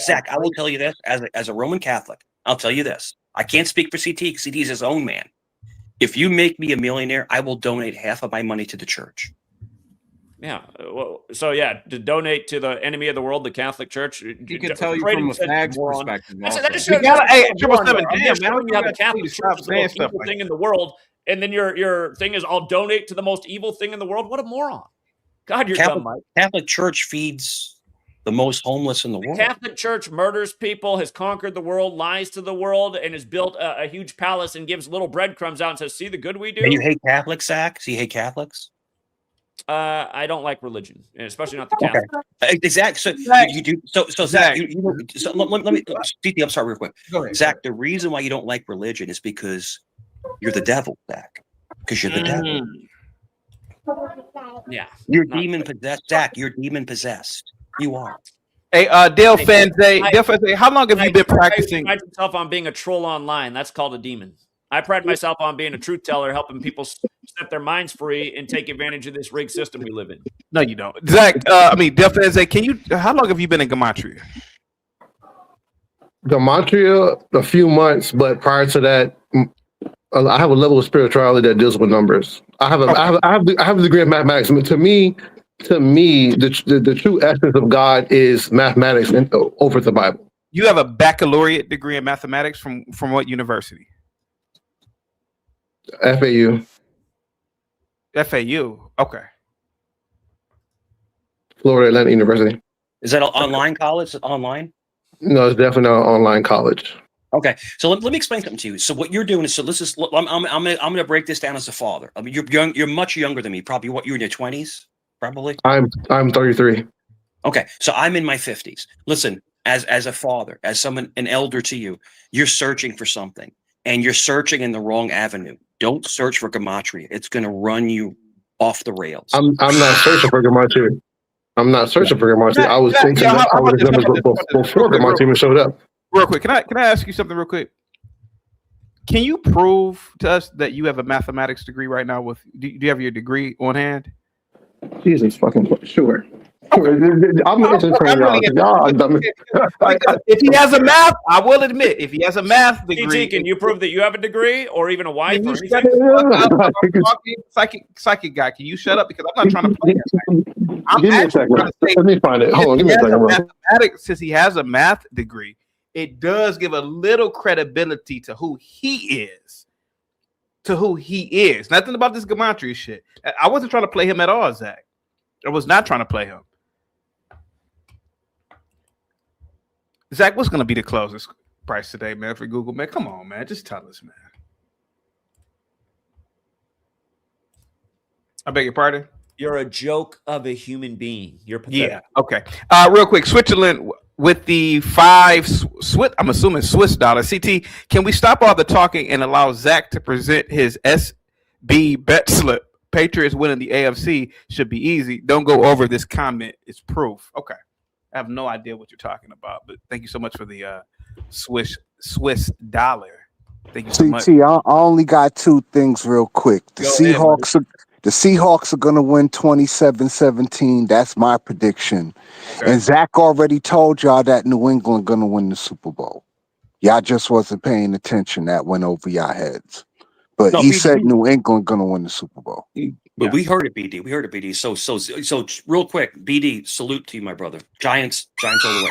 Zach. I will tell you this as a Roman Catholic. I'll tell you this. I can't speak for CT because CT is his own man. If you make me a millionaire, I will donate half of my money to the church. Yeah. Well, so to donate to the enemy of the world, the Catholic Church. He can tell you from a fag's perspective. That just shows you have a Catholic Church, the most evil thing in the world, and then your thing is, I'll donate to the most evil thing in the world. What a moron! God, you're dumb, Mike. Catholic Church feeds the most homeless in the world. The Catholic Church murders people, has conquered the world, lies to the world, and has built a huge palace and gives little breadcrumbs out and says, see the good we do? And you hate Catholics, Zach? So you hate Catholics? I don't like religion, especially not the Catholic. Okay. Exactly. So you do. So Zach, let me. CT, I'm sorry, real quick. Go ahead. Zach, the reason why you don't like religion is because you're the devil, Zach. Because you're the devil. Yeah. You're demon possessed, Zach. You're demon possessed. You are. Hey, Dale Fanze, how long have you been practicing? I pride myself on being a troll online. That's called a demon. I pride myself on being a truth teller, helping people set their minds free and take advantage of this rigged system we live in. No, you don't. Zach, Dale Fanze, how long have you been in Gematria? Gematria, a few months, but prior to that, I have a level of spirituality that deals with numbers. I have a degree in mathematics. I mean, to me, the true essence of God is mathematics and over the Bible. You have a baccalaureate degree in mathematics from what university? FAU. FAU. Okay. Florida Atlantic University. Is that an online college? Online? No, it's definitely not an online college. Okay, so let me explain something to you. So what you're doing is, I'm gonna break this down as a father. I mean, you're much younger than me. Probably you're in your 20s. Probably. I'm 33. Okay, so I'm in my 50s. Listen, as a father, as someone, an elder to you, you're searching for something, and you're searching in the wrong avenue. Don't search for Gematria. It's going to run you off the rails. I'm not searching for Gematria. I was thinking before Gematria showed up. Real quick, can I ask you something real quick? Can you prove to us that you have a mathematics degree right now? Do you have your degree on hand? Jesus fucking sure. I'm entertaining y'all. If he has a math, I will admit, if he has a math degree, can you prove that you have a degree or even a wife or anything? Psychic guy, can you shut up? Because I'm not trying to play that. Give me a second. Let me find it. Hold on, give me a second. Since he has a math degree, it does give a little credibility to who he is. Nothing about this Gematria shit. I wasn't trying to play him at all, Zach. I was not trying to play him. Zach, what's going to be the closest price today, man, for Google, man? Come on, man. Just tell us, man. I beg your pardon? You're a joke of a human being. You're pathetic. Yeah, okay. Real quick, Switzerland with the 5 I'm assuming Swiss dollar. CT, can we stop all the talking and allow Zach to present his SB bet slip? Patriots winning the AFC should be easy. Don't go over this comment. It's proof. Okay. I have no idea what you're talking about, but thank you so much for the Swiss dollar. Thank you so much. I only got 2 things real quick. The Seahawks The Seahawks are going to win 27-17. That's my prediction. Okay. And Zach already told y'all that New England going to win the Super Bowl. Y'all just wasn't paying attention. That went over y'all heads. But he said New England going to win the Super Bowl. But we heard it, BD. We heard it, BD. So real quick, BD, salute to you, my brother. Giants all the way.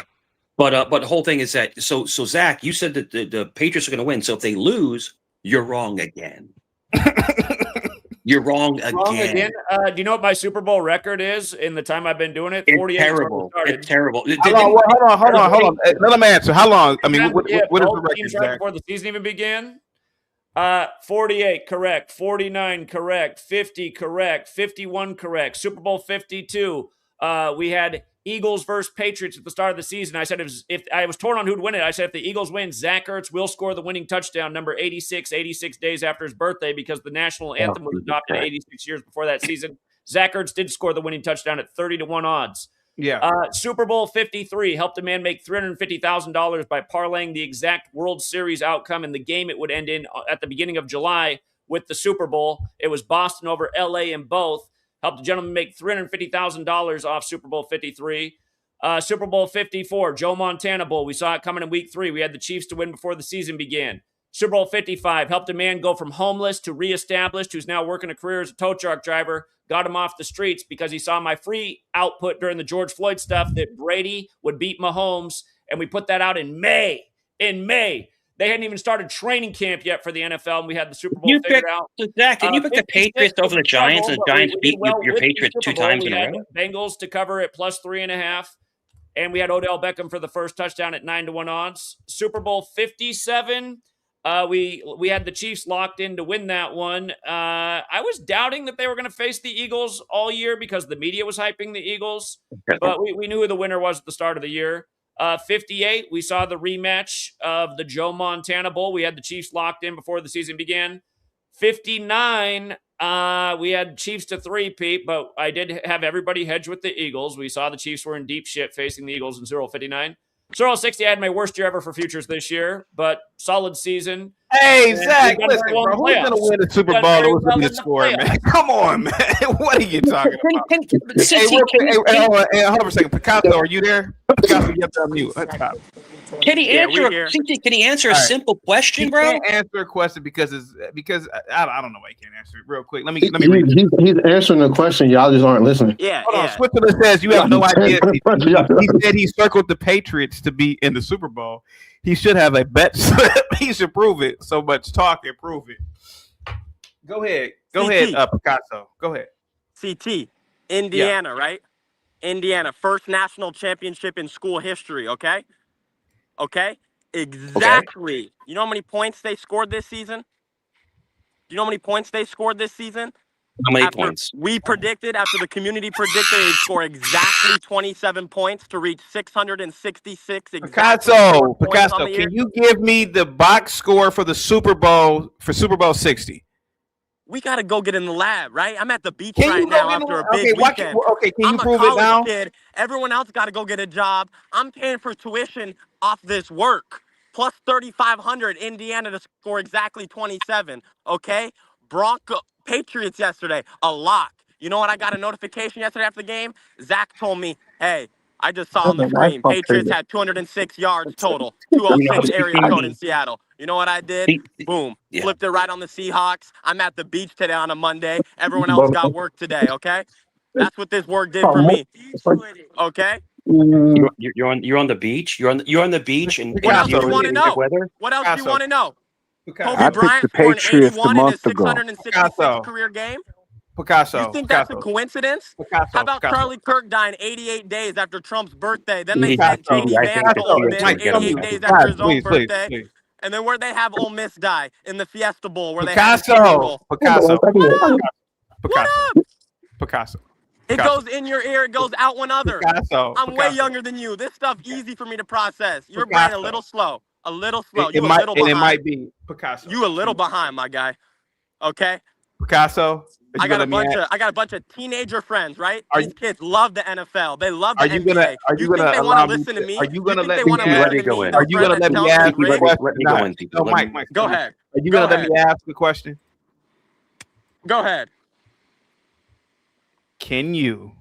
But the whole thing is that so Zach, you said that the Patriots are going to win. So if they lose, you're wrong again. You're wrong again. Do you know what my Super Bowl record is in the time I've been doing it? 48. It's terrible. It's terrible. Hold on. Let him answer. How long? I mean, what is the record? Right before the season even began? 48 correct, 49 correct, 50 correct, 51 correct, Super Bowl 52. We had Eagles versus Patriots at the start of the season. I said if I was torn on who'd win it, I said if the Eagles win, Zach Ertz will score the winning touchdown, number 86 days after his birthday, because the national anthem was adopted 86 years before that season. Zach Ertz did score the winning touchdown at 30-1 odds. Yeah. Super Bowl 53 helped a man make $350,000 by parlaying the exact World Series outcome in the game it would end in at the beginning of July with the Super Bowl. It was Boston over LA in both. Helped the gentleman make $350,000 off Super Bowl 53. Super Bowl 54, Joe Montana Bowl. We saw it coming in week 3. We had the Chiefs to win before the season began. Super Bowl 55 helped a man go from homeless to reestablished, who's now working a career as a tow truck driver. Got him off the streets because he saw my free output during the George Floyd stuff that Brady would beat Mahomes, and we put that out in May. They hadn't even started training camp yet for the NFL, and we had the Super Bowl figured out. Zach, can you pick the Patriots over the Giants, and the Giants beat your Patriots 2 times in a row? Bengals to cover at plus 3.5, and we had Odell Beckham for the first touchdown at 9-1 odds. Super Bowl 57, we had the Chiefs locked in to win that one. I was doubting that they were going to face the Eagles all year because the media was hyping the Eagles, but we knew who the winner was at the start of the year. 58, we saw the rematch of the Joe Montana Bowl. We had the Chiefs locked in before the season began. 59, we had Chiefs to 3-peat, but I did have everybody hedge with the Eagles. We saw the Chiefs were in deep shit facing the Eagles in Super Bowl 59. Super Bowl 60, I had my worst year ever for futures this year, but solid season. Hey, Zach, listen, bro, who's going to win the Super Bowl? Who's going to score, man? Come on, man. What are you talking about? Hold on a second. Picasso, are you there? Picasso, you have to unmute. Can he answer a simple question, bro? He can't answer a question because I don't know why he can't answer it. Real quick, let me read it. He's answering the question. Y'all just aren't listening. Yeah. Hold on. Switzerland says you have no idea. He said he circled the Patriots to be in the Super Bowl. He should have a bet slip. He should prove it. So much talk and prove it. Go ahead, Picasso. Go ahead. CT, Indiana, right? Indiana, first national championship in school history. Okay. Exactly. Okay. You know how many points they scored this season? How many points? We predicted, after the community predicted, they'd score exactly 27 points to reach 666. Picasso, can you give me the box score for the Super Bowl 60? We got to go get in the lab, right? I'm at the beach right now after a big weekend. Can you prove it now? Kid. Everyone else got to go get a job. I'm paying for tuition off this work. Plus 3,500, Indiana to score exactly 27, okay? Patriots yesterday, a lock. You know what? I got a notification yesterday after the game. Zach told me, hey, I just saw on the screen, Patriots had 206 yards total, 206 area code in Seattle. You know what I did? Boom. Flipped it right on the Seahawks. I'm at the beach today on a Monday. Everyone else got work today, okay? That's what this work did for me. Okay? You're on the beach. You're on the beach, and what else do you want to know? What else do you want to know? Kobe Bryant the Patriots scored 81 in his 666 career game. Picasso. You think that's a coincidence? How about Charlie Kirk dying 88 days after Trump's birthday? Then they sent J.D. Vance to Ole Miss 88 days after his own birthday. And then where'd they have Ole Miss die? In the Fiesta Bowl, where they had Picasso. It goes in your ear, it goes out one other. Picasso. I'm way younger than you. This stuff easy for me to process. Your brain a little slow. A little slow. It might be Picasso. You a little behind, my guy. Okay? Picasso. I got a bunch of teenager friends, right? These kids love the NFL. They love the NBA. You think they want to listen to me? Are you going to let me ask the question? Are you going to let me ask the question? No, Mike. Go ahead. Are you going to let me ask the question? Go ahead. can you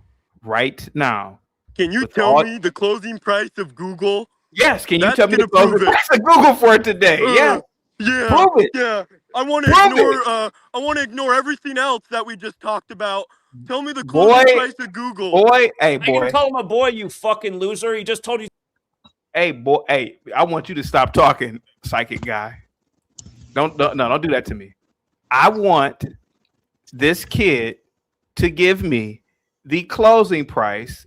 right now? Can you tell me the closing price of Google? Yes. Can you tell me the closing price of Google for today? Yeah. Prove it. Yeah. I want to ignore everything else that we just talked about. Tell me the closing price of Google. Boy, hey, I boy. can call him a boy, you fucking loser. He just told you. Hey, boy. Hey, I want you to stop talking, psychic guy. Don't do that to me. I want this kid to give me the closing price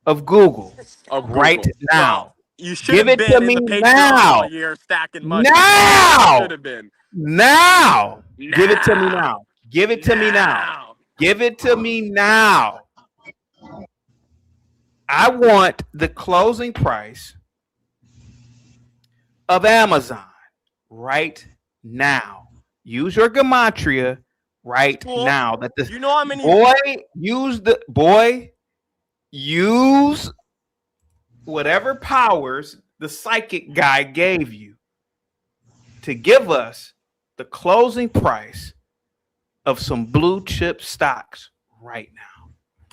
of Google right now. Wow. You should have been in the Patreon all year stacking money. Now. Should have been. Now. Give it to me now. Give it to me now. Give it to me now. I want the closing price of Amazon right now. Use your Gematria right now. That this, you know how many use whatever powers the psychic guy gave you to give us the closing price of some blue chip stocks right now.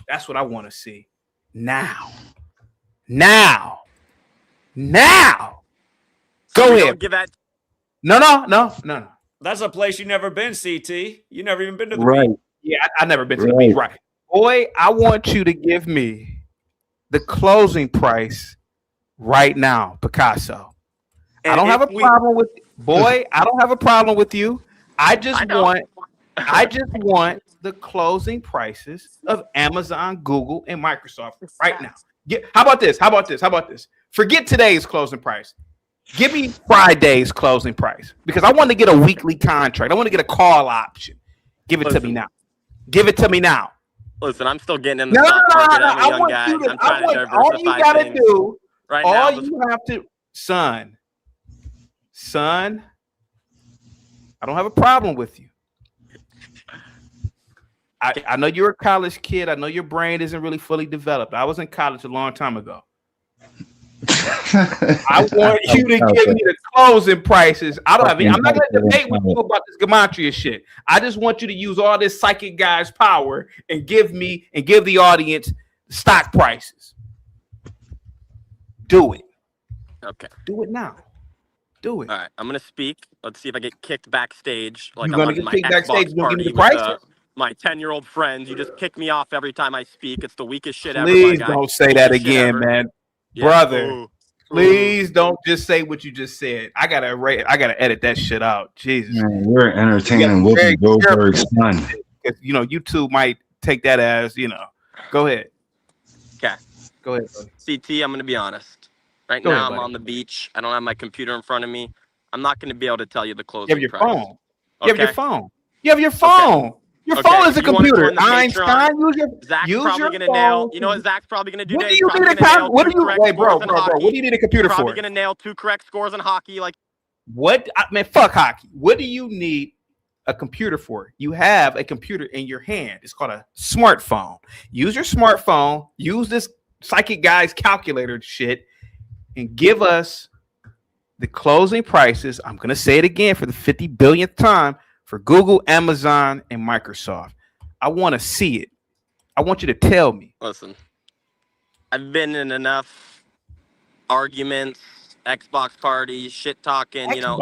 That's what I want to see. Now. Go ahead. Give that. No. That's a place you never been, CT. You never even been to the Right. beach. Yeah, I never been to the beach. Right. Boy, I want you to give me the closing price right now, Picasso. I don't have a problem with I don't have a problem with you. I just want the closing prices of Amazon, Google, and Microsoft right now. How about this? Forget today's closing price. Give me Friday's closing price because I want to get a weekly contract. I want to get a call option. Give it to me now. Give it to me now. Listen, I'm still getting in the stock market. I'm a young guy. I'm trying to diversify all you gotta things. do, right all now, you have to, son, I don't have a problem with you. I know you're a college kid. I know your brain isn't really fully developed. I was in college a long time ago. I want you to give me the closing prices. I'm not going to debate with you about this Gematria shit. I just want you to use all this psychic guy's power and give the audience stock prices. Do it. Okay. Do it now. Do it. All right. I'm going to speak. Let's see if I get kicked backstage. Like You're I'm going to on get my kicked backstage. Xbox You're going to give party me the with prices? my 10-year-old friends. You just kick me off every time I speak. It's the weakest shit ever. Please don't say that again, man. Yeah. Brother. Please don't just say what you just said. I gotta edit that shit out. Jesus, man, we're entertaining Whoopi Goldberg's son. You know, YouTube might take that as Go ahead. Okay. Go ahead, buddy. CT, I'm gonna be honest. Right now, I'm on the beach. I don't have my computer in front of me. I'm not gonna be able to tell you the closing price. You have your phone. Okay? You have your phone. You have your phone. Okay. Your phone is a computer. Einstein, Zach's probably gonna nail. You know what Zach's probably gonna do? What do you need a computer? What do you, wait, bro? What do you need a computer for? Probably gonna nail 2 correct scores in hockey. Like what? Man, fuck hockey. What do you need a computer for? You have a computer in your hand. It's called a smartphone. Use your smartphone. Use this psychic guy's calculator shit, and give us the closing prices. I'm gonna say it again for the 50 billionth time. For Google, Amazon, and Microsoft. I want to see it. I want you to tell me. Listen, I've been in enough arguments, Xbox parties, shit talking, to know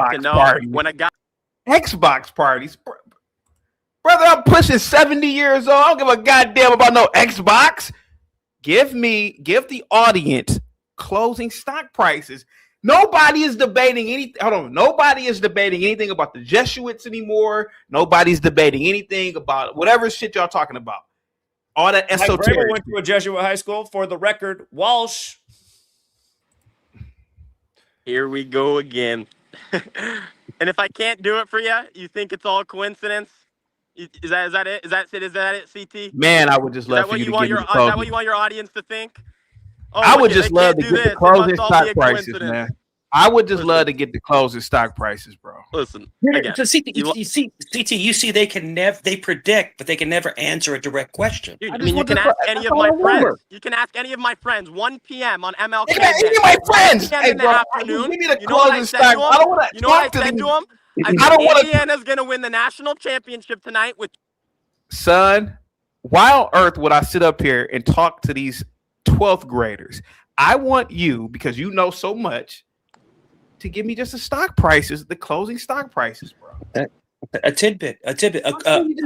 when a guy. Xbox parties? Brother, I'm pushing 70 years old. I don't give a goddamn about no Xbox. Give the audience closing stock prices. Nobody is debating anything. Hold on. Nobody is debating anything about the Jesuits anymore. Nobody's debating anything about whatever shit y'all talking about. All that esoteric. I went to a Jesuit high school. For the record, Walsh. Here we go again. And if I can't do it for you, you think it's all coincidence? Is that it? Is that it, CT? Man, I would just love for you to give me the closing. Is that what you want your audience to think? Oh, I would just love to get the closing stock prices, man. I would just love to get the closing stock prices, bro. Listen, again, so CT, you see, they predict, but they can never answer a direct question. Dude, I mean, you can ask any of my friends. You can ask any of my friends. 1 p.m. on MLK. Any of my friends. Hey, bro, give me the closing stock. I don't want to talk to them. I don't want to. Indiana's gonna win the national championship tonight with. Son, why on earth would I sit up here and talk to these 12th graders? I want you, because you know so much, to give me just the stock prices, the closing stock prices, bro. A tidbit, a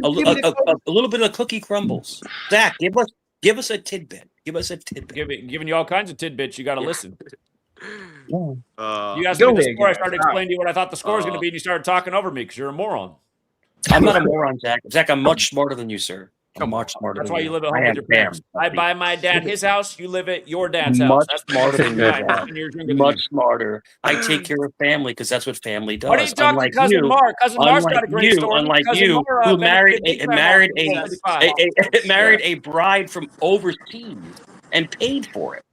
little bit of cookie crumbles. Zach, give us a tidbit. Give us a tidbit. Giving you all kinds of tidbits. You got to listen. You asked me the score. I started explaining to you what I thought the score was going to be, and you started talking over me because you're a moron. I'm not a moron, Zach. Zach, I'm much smarter than you, sir. I'm much smarter. That's why you live at home with your parents. I buy my dad his house. You live at your dad's house. That's smarter than you. Much smarter. I take care of family because that's what family does. What are you talking to Cousin Mark? Cousin Mark's got a great story. Unlike you, who married a bride from overseas and paid for it.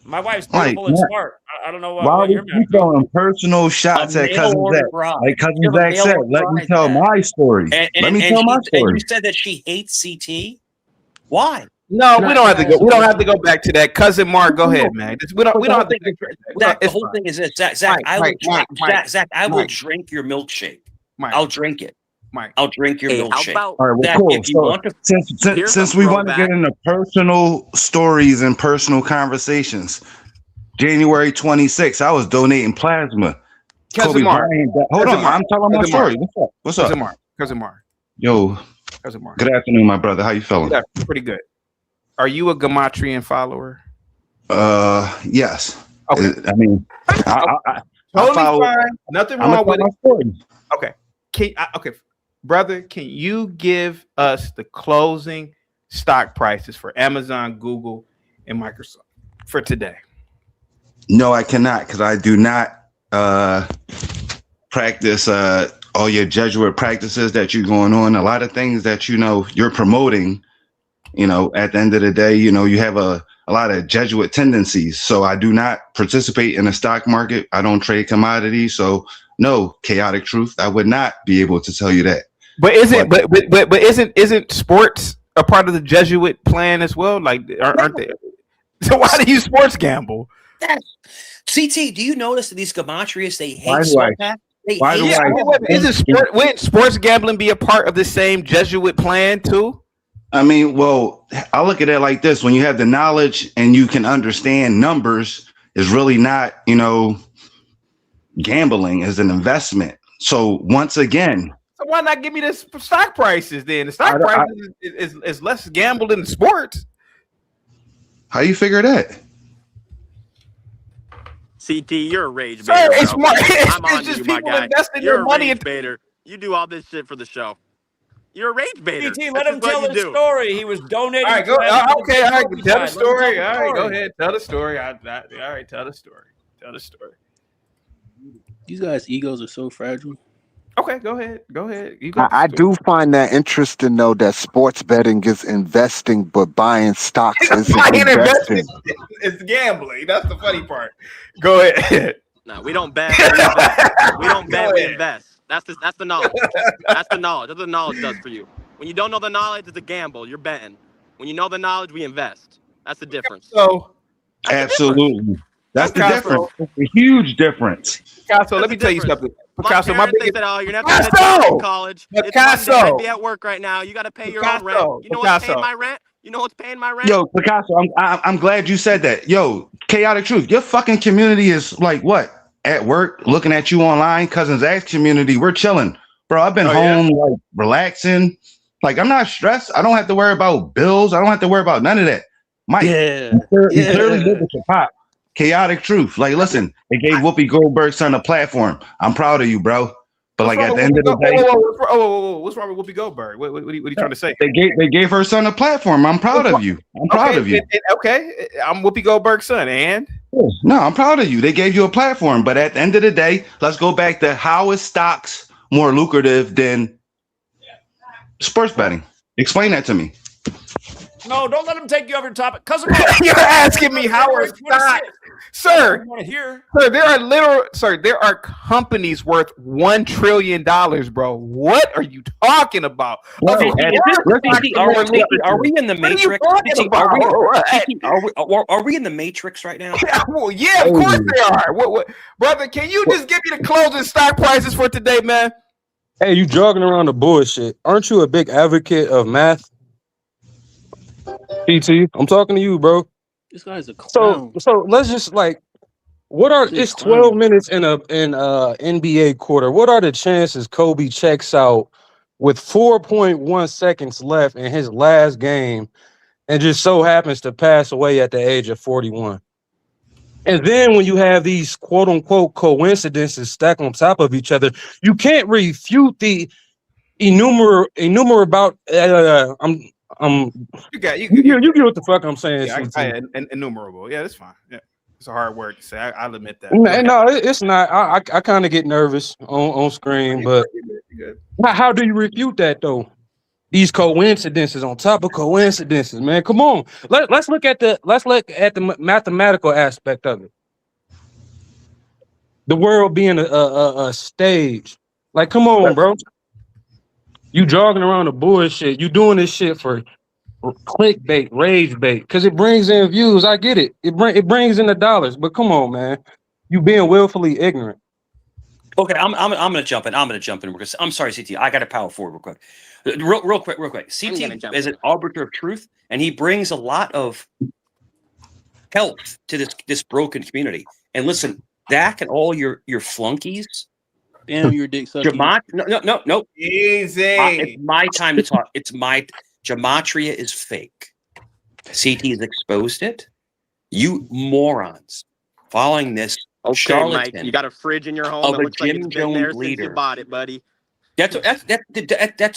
My wife's beautiful and smart. I don't know why you're you throwing personal shots at Cousin Zach. Like Cousin Zach said, let me tell my story. Let me tell my story. And you said that she hates CT. Why? No, we don't have to go. We don't have to go back to that. Cousin Mark, go ahead, man. We don't have to. The whole thing is this, Zach. Zach, I will drink your milkshake. I'll drink it. I'll drink your milkshake. All right, well, cool. If you want to, since we want to get into personal stories and personal conversations, January 26th, I was donating plasma. Cousin Mark. Hold on, I'm telling my story. What's up? Cousin Mark. Yo. Cousin Mark. Good afternoon, my brother. How you feeling? Yeah, pretty good. Are you a Gematrian follower? Yes. Okay. I mean, I totally fine. Nothing wrong with it. Okay. Okay. Brother, can you give us the closing stock prices for Amazon, Google, and Microsoft for today? No, I cannot, because I do not practice all your Jesuit practices that you're going on. A lot of things that you're promoting. At the end of the day, you have a lot of Jesuit tendencies. So I do not participate in the stock market. I don't trade commodities. So no, chaotic truth. I would not be able to tell you that. But isn't sports a part of the Jesuit plan as well? Like, aren't they? So why do you sports gamble? CT, do you notice that these Gematrias, they hate sports? Wouldn't sports gambling be a part of the same Jesuit plan too? I mean, well, I look at it like this: when you have the knowledge and you can understand numbers, is really not, gambling is an investment. So once again. So why not give me the stock prices then? The stock prices is less gambled than sports. How you figure that? CT, you're a rage baiter. I'm on you, my guy. You're a rage baiter. You do all this shit for the show. You're a rage baiter. CT, let him tell his story. He was donating. All right, go. Okay, all right. Tell the story. All right, go ahead. Tell the story. All right, tell the story. Tell the story. These guys' egos are so fragile. Okay, go ahead. I do find that interesting, though, that sports betting is investing, but buying stocks isn't investing. It's gambling. That's the funny part. Go ahead. No, we don't bet. We don't bet. We invest. That's the knowledge. That's the knowledge. That's what the knowledge does for you. When you don't know the knowledge, it's a gamble. You're betting. When you know the knowledge, we invest. That's the difference. Absolutely. That's the difference. It's a huge difference. Picasso, let me tell you something. Picasso, my biggest... said, "Oh, you're not going to college. Picasso, it's Monday. I'd be at work right now. You got to pay your own rent. You know what's paying my rent? You know what's paying my rent?" Yo, Picasso, I'm glad you said that. Yo, chaotic truth. Your fucking community is like what? At work, looking at you online. Cousin Zach's community, we're chilling, bro. I've been home, like relaxing. Like I'm not stressed. I don't have to worry about bills. I don't have to worry about none of that. Mike, you clearly live with your pop. Chaotic truth. Like, listen, they gave Whoopi Goldberg's son a platform. I'm proud of you, bro. But like at the end of the day, what's wrong with Whoopi Goldberg? What are you trying to say? They gave her son a platform. I'm proud of you. I'm proud of you. Okay, I'm Whoopi Goldberg's son, and no, I'm proud of you. They gave you a platform. But at the end of the day, let's go back to how is stocks more lucrative than sports betting? Explain that to me. No, don't let him take you over the topic. Cousin, you're asking me how are stocks, sir. There are companies worth $1 trillion, bro. What are you talking about? Are we in the Matrix? Are we in the Matrix right now? Yeah, of course they are. What, brother? Can you just give me the closing stock prices for today, man? Hey, you jogging around the bullshit. Aren't you a big advocate of math? PT, I'm talking to you, bro. This guy's a clown. So let's just like, what are it's 12 minutes in NBA quarter. What are the chances Kobe checks out with 4.1 seconds left in his last game and just so happens to pass away at the age of 41? And then when you have these quote unquote coincidences stacked on top of each other, you can't refute the about you get what the fuck I'm saying. Yeah, innumerable. Yeah, that's fine. Yeah, it's a hard word to say. I'll admit that. No, it's not. I kind of get nervous on screen, but how do you refute that though? These coincidences on top of coincidences, man. Come on, let's look at the mathematical aspect of it. The world being a stage. Like, come on, bro. You jogging around the bullshit. You doing this shit for clickbait, rage bait, because it brings in views. I get it. It brings in the dollars. But come on, man. You being willfully ignorant. Okay, I'm gonna jump in. I'm because I'm sorry, CT. I got to power forward real quick. Real quick. CT is an arbiter of truth, and he brings a lot of help to this broken community. And listen, Dak and all your flunkies. Damn, your dick sucking. No. Easy. It's my time to talk. Gematria is fake. CT has exposed it. You morons following this. Okay, Mike, you got a fridge in your home that looks like it's been there since you bought it, buddy. That's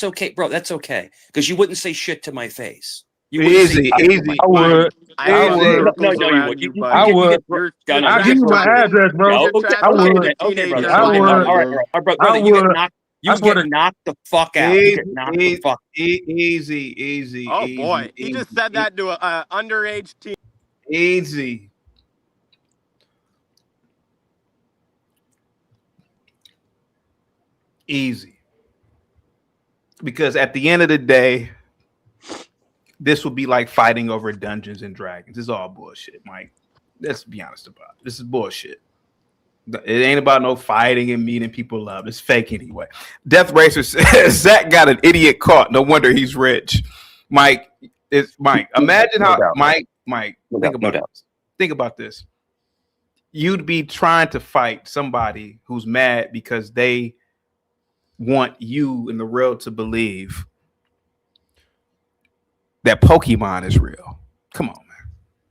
okay, bro. That's okay, because you wouldn't say shit to my face. Easy. I would. I would. No, you would. I would. I'll give you my address, bro. I would. Okay, brother. All right, brother. You get knocked. You get knocked the fuck out. You get knocked the fuck. Easy. Oh boy, he just said that to an underage team. Easy. Because at the end of the day, this will be like fighting over Dungeons and Dragons. It's all bullshit, Mike. Let's be honest about it. This is bullshit. It ain't about no fighting and meeting people up. It's fake anyway. Death Racer says Zach got an idiot caught. No wonder he's rich. Mike. Imagine how Mike. Think about this. You'd be trying to fight somebody who's mad because they want you in the world to believe that Pokemon is real. Come on, man.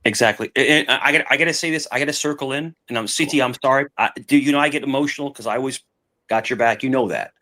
Exactly. And I gotta say this. I gotta circle in. And I'm CT. I'm sorry. I get emotional because I always got your back. You know that.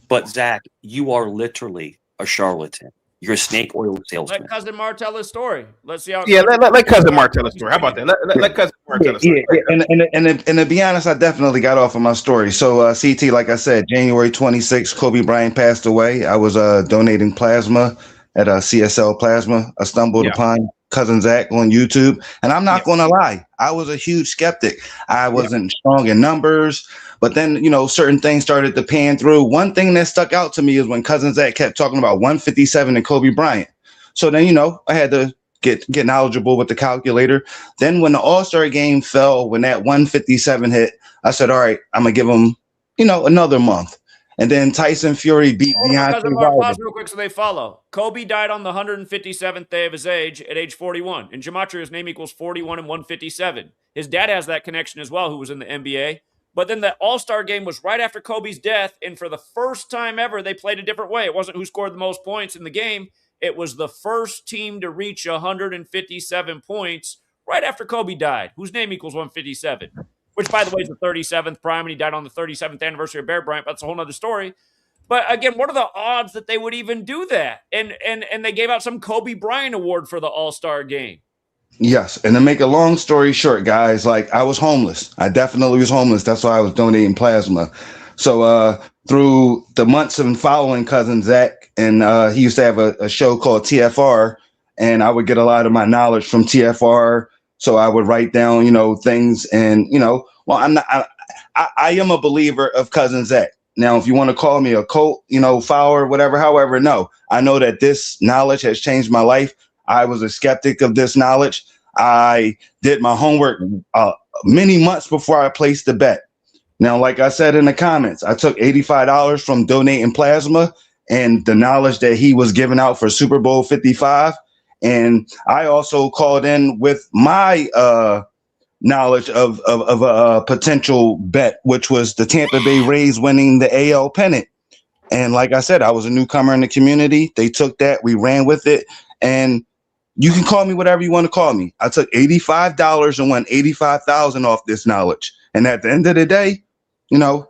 But Zach, you are literally a charlatan. You're a snake oil salesman. Let Cousin Mar tell his story. Let's see how. Let Cousin Mar tell his story. How about that? Let Cousin Mar tell his story. And to be honest, I definitely got off of my story. So CT, like I said, January 26th, Kobe Bryant passed away. I was donating plasma at CSL Plasma. I stumbled upon Cousin Zach on YouTube, and I'm not going to lie, I was a huge skeptic. I wasn't strong in numbers. But then, certain things started to pan through. One thing that stuck out to me is when Cousin Zach kept talking about 157 and Kobe Bryant. So then, I had to get knowledgeable with the calculator. Then when the All-Star game fell, when that 157 hit, I said, all right, I'm going to give him, another month. And then Tyson Fury beat Deontay Wilder. Pause real quick so they follow. Kobe died on the 157th day of his age at age 41. In Gematria, his name equals 41 and 157. His dad has that connection as well, who was in the NBA. But then the All-Star game was right after Kobe's death, and for the first time ever, they played a different way. It wasn't who scored the most points in the game. It was the first team to reach 157 points right after Kobe died, whose name equals 157, which, by the way, is the 37th prime, and he died on the 37th anniversary of Bear Bryant. That's a whole other story. But again, what are the odds that they would even do that? And they gave out some Kobe Bryant award for the All-Star game. Yes. And to make a long story short, guys, like I was homeless. I definitely was homeless. That's why I was donating plasma. So through the months of following Cousin Zach, and he used to have a show called TFR, and I would get a lot of my knowledge from TFR. So I would write down, things and, I am a believer of Cousin Zach. Now, if you want to call me a cult, follower, whatever, however, no, I know that this knowledge has changed my life. I was a skeptic of this knowledge. I did my homework many months before I placed the bet. Now, like I said in the comments, I took $85 from donating plasma and the knowledge that he was giving out for Super Bowl 55. And I also called in with my knowledge of a potential bet, which was the Tampa Bay Rays winning the AL pennant. And like I said, I was a newcomer in the community. They took that, we ran with it, and you can call me whatever you want to call me. I took $85 and won $85,000 off this knowledge. And at the end of the day, you know,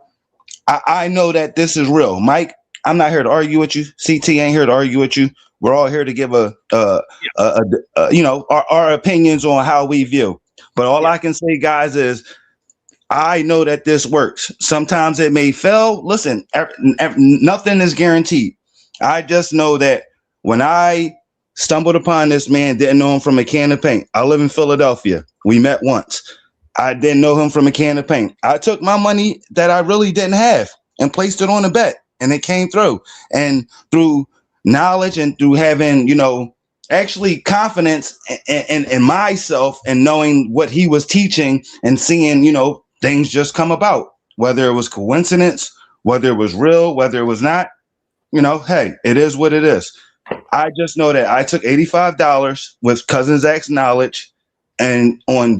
I know that this is real. Mike, I'm not here to argue with you. CT ain't here to argue with you. We're all here to give you know, our opinions on how we view. But all I can say, guys, is I know that this works. Sometimes it may fail. Listen, nothing is guaranteed. I just know that when I stumbled upon this man, didn't know him from a can of paint. I live in Philadelphia. We met once. I didn't know him from a can of paint. I took my money that I really didn't have and placed it on a bet, and it came through. And through knowledge and through having, you know, actually confidence in myself and knowing what he was teaching and seeing, you know, things just come about, whether it was coincidence, whether it was real, whether it was not, you know, hey, it is what it is. I just know that I took $85 with Cousin Zach's knowledge, and on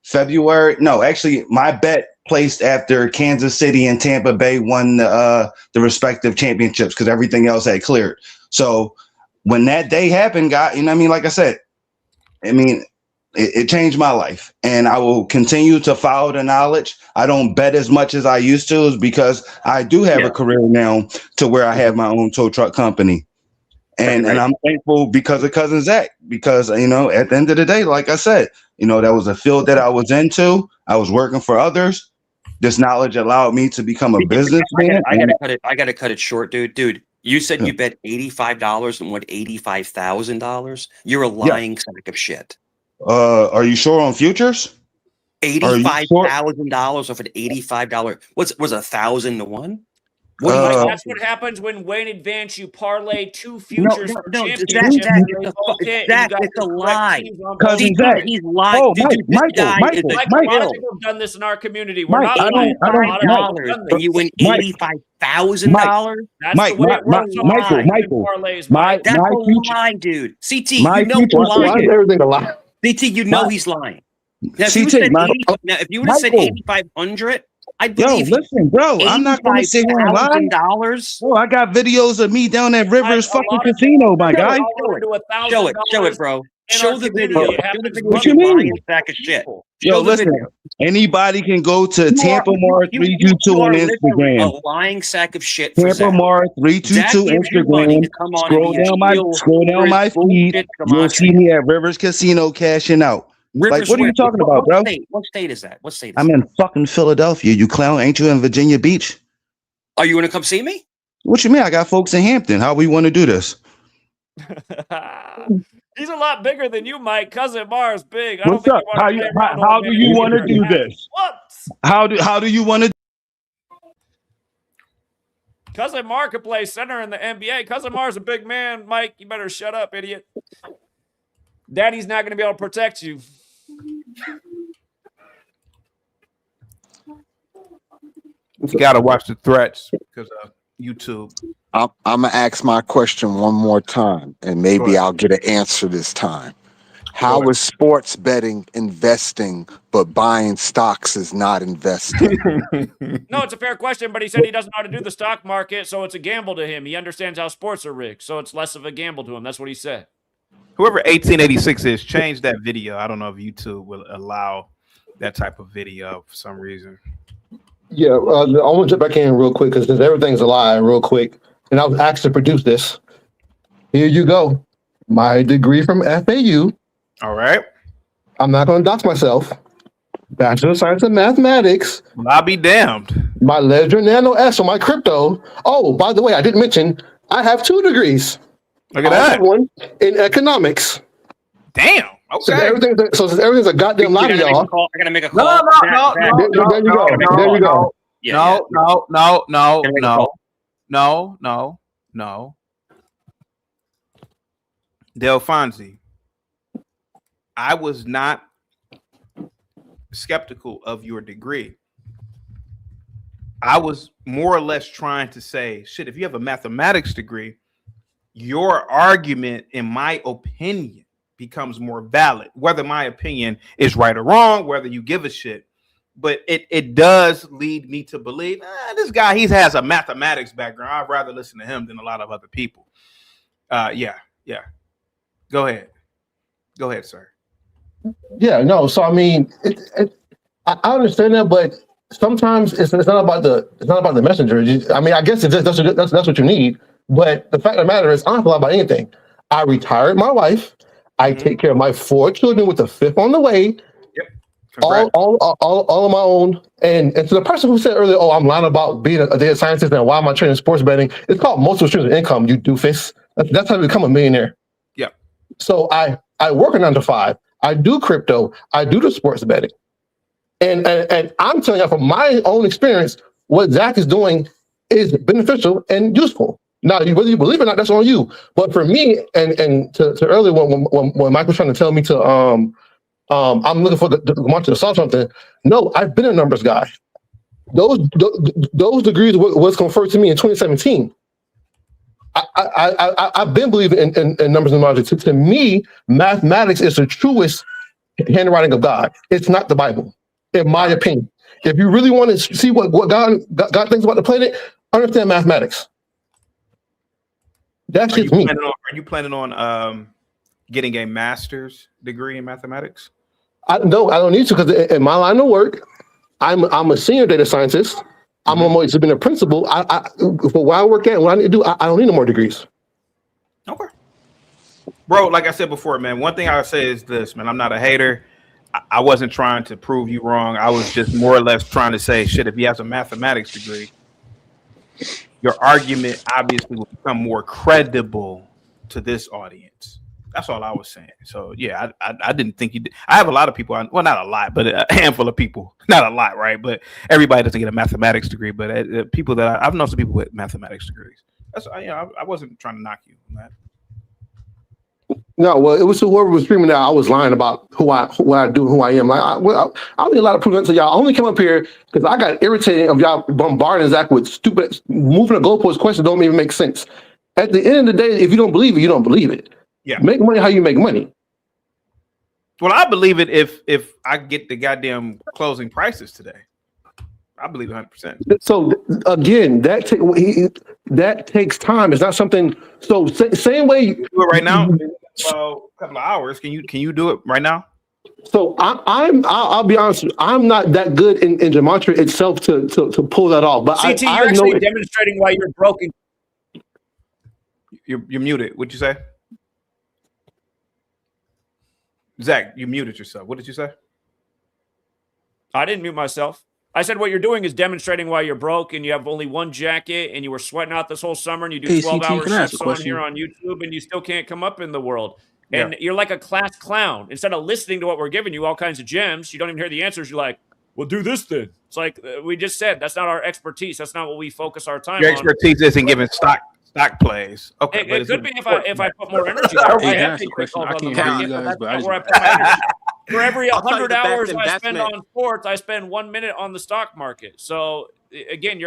February? No, actually, my bet placed after Kansas City and Tampa Bay won the respective championships because everything else had cleared. So when that day happened, you know what I mean? Like I said, I mean, it changed my life, and I will continue to follow the knowledge. I don't bet as much as I used to, is because I do have a career now to where I have my own tow truck company. And I'm thankful because of Cousin Zach, because, you know, at the end of the day, like I said, you know, that was a field that I was into. I was working for others. This knowledge allowed me to become a businessman. I gotta cut it short, dude. Dude, you said you bet $85 and won $85,000. You're a lying sack of shit. Are you sure on futures? $85,000 off an $85. Was 1,000 to 1? That's what happens when in advance you parlay two futures for championships. Zach, it's a lie. Cousin Zach, he's lying. Oh, Michael, a lot of people have done this in our community. We're not lying. And you win $85,000. That's the way it works. Michael, that's a lie, dude. CT, you know he's lying. Everything a lie. CT, you know he's lying. Now, if you would have said 8,500. I believe. Yo, listen, bro. I'm not going to sit here and lie. Bro, I got videos of me down at Rivers fucking casino, my guy. Show it, bro. Show the video. What you mean? Sack of shit. Yo, listen. Anybody can go to Tampa Mar 322 on Instagram. A lying sack of shit. Tampa Mar 322 Instagram. Scroll down my feed. You'll see me at Rivers Casino cashing out. Like, what are you talking about, bro? What state is that? What state is I'm in fucking Philadelphia, you clown. Ain't you in Virginia Beach? Are you going to come see me? What you mean? I got folks in Hampton. How we want to do this? He's a lot bigger than you, Mike. Cousin Mar's big. What's up? How do you want to do this? What? How do you want to? Cousin Mar could play center in the NBA. Cousin Mar's a big man. Mike, you better shut up, idiot. Daddy's not going to be able to protect you. You got to watch the threats because of YouTube. I'm going to ask my question one more time, and maybe I'll get an answer this time. How is sports betting investing, but buying stocks is not investing? No, it's a fair question, but he said he doesn't know how to do the stock market, so it's a gamble to him. He understands how sports are rigged, so it's less of a gamble to him. That's what he said. Whoever 1886 is, change that video. I don't know if YouTube will allow that type of video for some reason. Yeah, I want to jump back in real quick because everything's a lie real quick. And I was asked to produce this. Here you go. My degree from FAU. All right. I'm not going to dox myself. Bachelor of Science in Mathematics. Well, I'll be damned. My Ledger Nano S on my crypto. Oh, by the way, I didn't mention I have 2 degrees. Look at that. One in economics. Damn. Okay. So everything's a goddamn lie to y'all. I gotta make a call. No. There you go. No. Delfonsi, I was not skeptical of your degree. I was more or less trying to say, shit, if you have a mathematics degree, your argument, in my opinion, becomes more valid. Whether my opinion is right or wrong, whether you give a shit, but it does lead me to believe this guy, he has a mathematics background. I'd rather listen to him than a lot of other people. Yeah. Go ahead, sir. Yeah, no. So I mean, I understand that, but sometimes it's not about the messenger. I mean, I guess that's what you need. But the fact of the matter is, I don't feel about anything. I retired my wife. I take care of my 4 children with the 5th on the way. Yep. All on my own. And to the person who said earlier, "Oh, I'm lying about being a data scientist and why am I trading sports betting?" It's called multiple streams of income. You doofus. That's how you become a millionaire. Yeah. So I work a 9 to 5. I do crypto. I do the sports betting. And I'm telling you from my own experience, what Zach is doing is beneficial and useful. Now, whether you believe it or not, that's on you. But for me, and to earlier when Mike was trying to tell me to I'm looking for the Gematria to solve something. No, I've been a numbers guy. Those degrees was conferred to me in 2017. I've been believing in numbers and logic. To me, mathematics is the truest handwriting of God. It's not the Bible, in my opinion. If you really want to see what God thinks about the planet, understand mathematics. That's just me. Are you planning on getting a master's degree in mathematics? No, I don't need to, because in my line of work, I'm a senior data scientist. I'm almost been a principal. For where I work at and what I need to do, I don't need no more degrees. Okay. Bro, like I said before, man, one thing I would say is this, man. I'm not a hater. I wasn't trying to prove you wrong. I was just more or less trying to say, shit, if you have a mathematics degree, your argument obviously will become more credible to this audience. That's all I was saying. So, yeah, I didn't think you did. I have a lot of people, well, not a lot, but a handful of people. Not a lot, right? But everybody doesn't get a mathematics degree. But people that I've known some people with mathematics degrees. That's, I wasn't trying to knock you on that. No, well, it was whoever was screaming that I was lying about what I do, who I am. Like, I need a lot of proof to y'all. I only came up here because I got irritated of y'all bombarding Zach with stupid, moving the goalpost questions don't even make sense. At the end of the day, if you don't believe it, you don't believe it. Yeah. Make money how you make money. Well, I believe it if I get the goddamn closing prices today. I believe 100%. So again, that takes time. It's not something. So same way you do it right now. A couple of hours. Can you do it right now? So I'll be honest with you, I'm not that good in Gematria itself to pull that off. But CT, I you're know actually demonstrating why you're broken. You're muted. What'd you say? Zach, you muted yourself. What did you say? I didn't mute myself. I said what you're doing is demonstrating why you're broke and you have only one jacket and you were sweating out this whole summer and you do 12-hour shifts on here on YouTube and you still can't come up in the world. And you're like a class clown. Instead of listening to what we're giving you, all kinds of gems, you don't even hear the answers. You're like, well, do this then. It's like we just said, that's not our expertise. That's not what we focus our time on. Your expertise isn't giving stock plays. Okay, it could be if I put more energy. I have to question. I can't hear you guys, but where I put my energy. For every 100 hours I spend on sports, I spend 1 minute on the stock market. So again,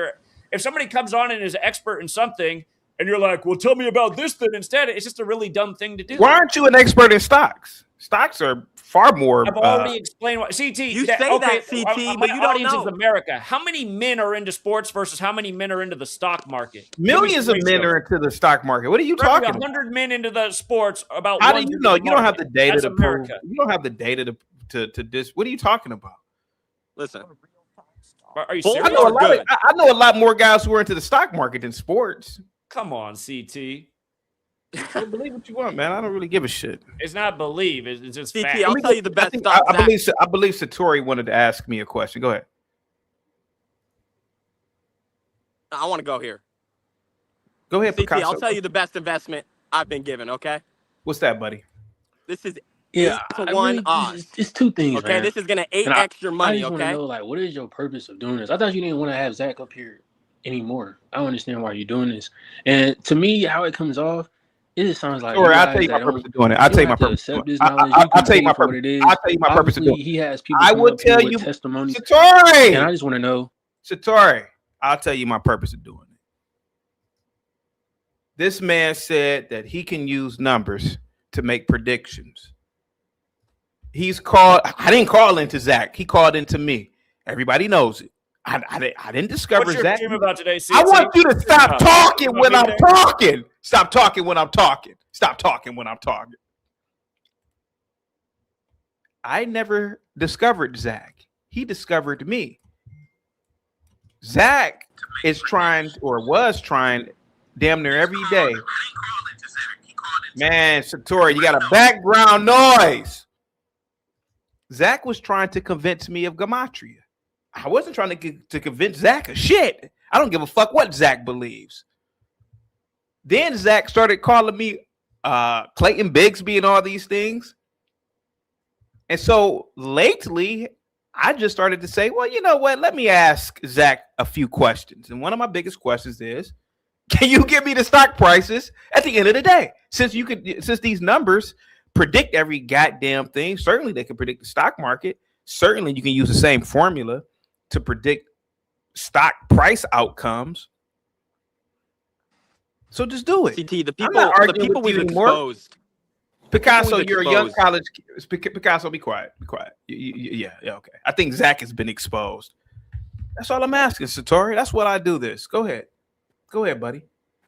if somebody comes on and is an expert in something, and you're like, well, tell me about this then instead, it's just a really dumb thing to do. Why aren't you an expert in stocks? Stocks are far more. I've already explained why. CT, you say that, CT, but you don't know. Is America. How many men are into sports versus how many men are into the stock market? Millions of men are into the stock market. What are you talking about? 100 men into the sports. About how do you know? You don't have the data That's to prove. America. You don't have the data to this. What are you talking about? Listen, are you serious? I know a lot more guys who are into the stock market than sports. Come on, CT. Believe what you want, man. I don't really give a shit. It's not believe. It's just CT, fact. I'll tell you the best stuff. I believe Satori wanted to ask me a question. Go ahead. I want to go here. Go ahead, CT, Picasso. I'll tell you the best investment I've been given, okay? What's that, buddy? This is 8 to 1 odds. It's two things, okay, man. this is going to 8x your money, I just want to know, like, what is your purpose of doing this? I thought you didn't want to have Zach up here anymore. I don't understand why you're doing this. And to me, how it comes off, it just sounds like. Sure, I'll tell you my purpose of doing it. I'll tell you my purpose. I'll tell you my purpose. I'll tell you my purpose of doing it. He has people. I will tell you testimony. Satori, and I just want to know. Satori, I'll tell you my purpose of doing it. This man said that he can use numbers to make predictions. He's called. I didn't call into Zach. He called into me. Everybody knows it. I didn't discover What's your Zach. team about today, CT? I want you to stop talking when I'm talking. Stop talking when I'm talking. Stop talking when I'm talking. I never discovered Zach. He discovered me. Zach is trying, or was trying, damn near every day. Man, Satori, you got a background noise. Zach was trying to convince me of Gematria. I wasn't trying to convince Zach of shit. I don't give a fuck what Zach believes. Then Zach started calling me Clayton Bigsby and all these things. And so lately, I just started to say, well, you know what? Let me ask Zach a few questions. And one of my biggest questions is, can you give me the stock prices at the end of the day? Since these numbers predict every goddamn thing, certainly they can predict the stock market. Certainly you can use the same formula to predict stock price outcomes. So just do it. CT, the people we've exposed. Picasso, you're a young college. Picasso, be quiet. Be quiet. Yeah, okay. I think Zach has been exposed. That's all I'm asking, Satori. That's what I do this. Go ahead. Go ahead, buddy.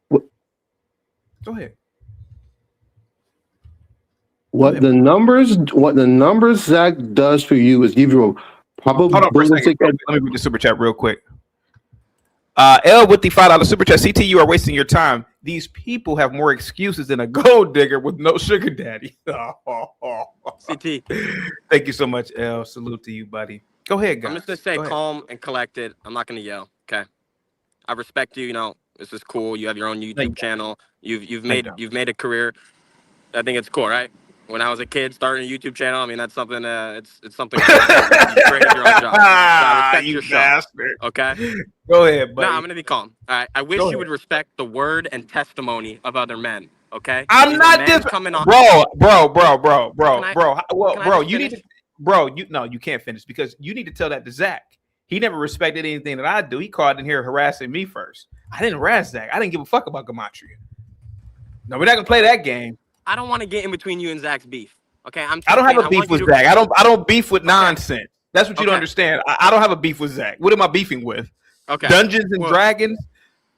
Go ahead. What the numbers Zach does for you is give you a probability. Hold on for a second. Let me read the super chat real quick. L with the $5 super chat. CT, you are wasting your time. These people have more excuses than a gold digger with no sugar daddy. CT. Thank you so much, L. Salute to you, buddy. Go ahead, guys. I'm just gonna stay calm and collected. I'm not gonna yell. Okay. I respect you. You know, this is cool. You have your own YouTube channel. You've made a career. I think it's cool, right? When I was a kid starting a YouTube channel, I mean that's something. It's something. Cool. You created your own job. So I respect your bastard. Show. Okay. Go ahead, buddy. No, I'm gonna be calm. All right. I wish you would respect the word and testimony of other men. Okay. I'm not just coming on. Bro. You need to. Bro, you can't finish because you need to tell that to Zach. He never respected anything that I do. He called in here harassing me first. I didn't harass Zach. I didn't give a fuck about Gematria. No, we're not gonna play that game. I don't want to get in between you and Zach's beef. Okay, I don't have a beef with Zach. I don't beef with nonsense. That's what you don't understand. I don't have a beef with Zach. What am I beefing with? Okay, Dungeons and Dragons,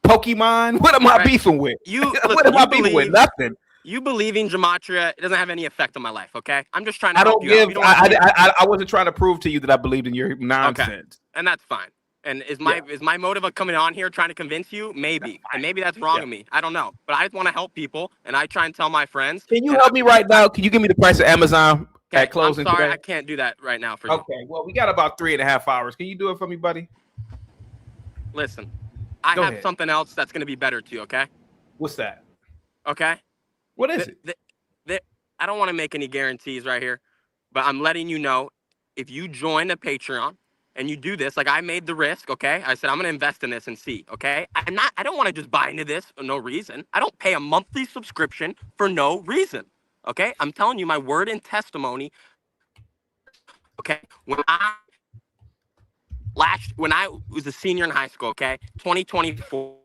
Pokemon. What am I beefing with? What am I beefing with? Nothing. You believing Gematria, it doesn't have any effect on my life. Okay, I'm just trying to. I wasn't trying to prove to you that I believed in your nonsense. Okay. And that's fine. And is my motive of coming on here trying to convince you? Maybe. And maybe that's wrong of me. I don't know. But I just want to help people, and I try and tell my friends. Can you help me right now? Can you give me the price of Amazon at closing? I'm sorry, today? I can't do that right now for you. Okay, well, we got about 3.5 hours. Can you do it for me, buddy? Listen, I have something else that's going to be better to you, okay? What's that? Okay. What is it? I don't want to make any guarantees right here, but I'm letting you know if you join the Patreon, and you do this, like I made the risk, okay? I said, I'm going to invest in this and see, okay? I don't want to just buy into this for no reason. I don't pay a monthly subscription for no reason, okay? I'm telling you my word and testimony, okay? When I was a senior in high school, okay? 2024,